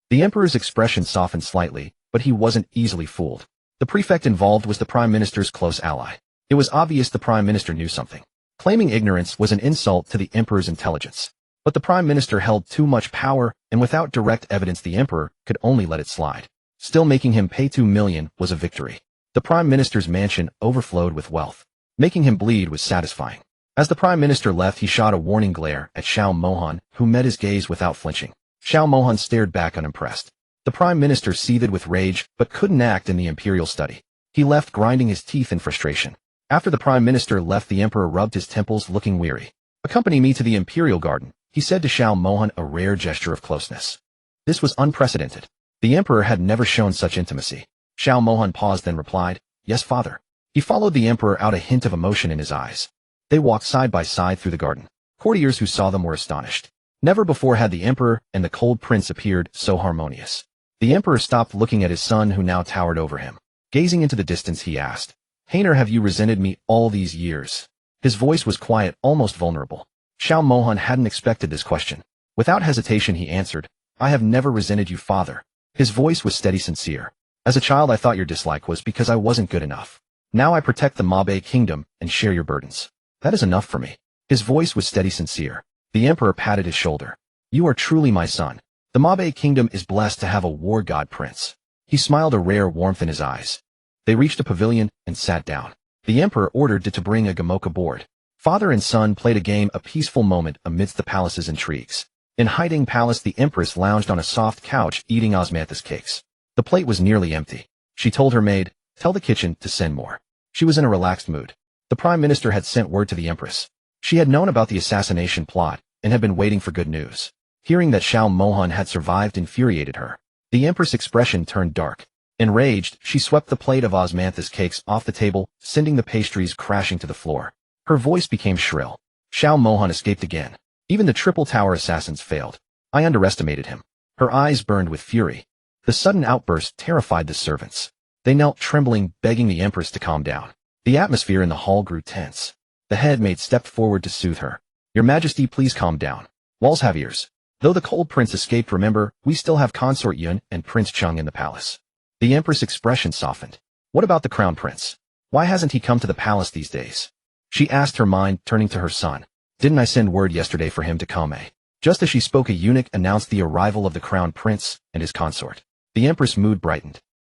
The emperor's expression softened slightly, but he wasn't easily fooled. The prefect involved was the Prime Minister's close ally. It was obvious the Prime Minister knew something. Claiming ignorance was an insult to the emperor's intelligence. But the Prime Minister held too much power, and without direct evidence the emperor could only let it slide. Still, making him pay 2 million was a victory. The Prime Minister's mansion overflowed with wealth. Making him bleed was satisfying. As the Prime Minister left, he shot a warning glare at Xiao Mohan, who met his gaze without flinching. Xiao Mohan stared back unimpressed. The Prime Minister seethed with rage, but couldn't act in the imperial study. He left, grinding his teeth in frustration. After the Prime Minister left, the emperor rubbed his temples, looking weary. Accompany me to the imperial garden, he said to Xiao Mohan, a rare gesture of closeness. This was unprecedented. The emperor had never shown such intimacy. Xiao Mohan paused, then replied, Yes, father. He followed the emperor out, a hint of emotion in his eyes. They walked side by side through the garden. Courtiers who saw them were astonished. Never before had the emperor and the cold prince appeared so harmonious. The emperor stopped looking at his son, who now towered over him. Gazing into the distance, he asked, "Hainer, have you resented me all these years?" His voice was quiet, almost vulnerable. Xiao Mohan hadn't expected this question. Without hesitation, he answered, "I have never resented you, father." His voice was steady, sincere. "As a child, I thought your dislike was because I wasn't good enough. Now I protect the Mabe kingdom and share your burdens. That is enough for me." His voice was steady, sincere. The emperor patted his shoulder. "You are truly my son. The Mabe kingdom is blessed to have a war god prince." He smiled, a rare warmth in his eyes. They reached a pavilion and sat down. The emperor ordered Dit to bring a gamoka board. Father and son played a game, a peaceful moment amidst the palace's intrigues. In Hiding Palace, the empress lounged on a soft couch eating osmanthus cakes. The plate was nearly empty. She told her maid, "Tell the kitchen to send more." She was in a relaxed mood. The prime minister had sent word to the empress. She had known about the assassination plot and had been waiting for good news. Hearing that Xiao Mohan had survived infuriated her. The empress' expression turned dark. Enraged, she swept the plate of osmanthus cakes off the table, sending the pastries crashing to the floor. Her voice became shrill. Xiao Mohan escaped again. Even the Triple Tower assassins failed. I underestimated him. Her eyes burned with fury. The sudden outburst terrified the servants. They knelt trembling, begging the empress to calm down. The atmosphere in the hall grew tense. The head maid stepped forward to soothe her. "Your Majesty, please calm down. Walls have ears. Though the cold prince escaped, remember, we still have Consort Yun and Prince Chung in the palace." The empress' expression softened. "What about the crown prince? Why hasn't he come to the palace these days?" She asked, her mind turning to her son. "Didn't I send word yesterday for him to come?" Just as she spoke, a eunuch announced the arrival of the crown prince and his consort. The empress' mood brightened.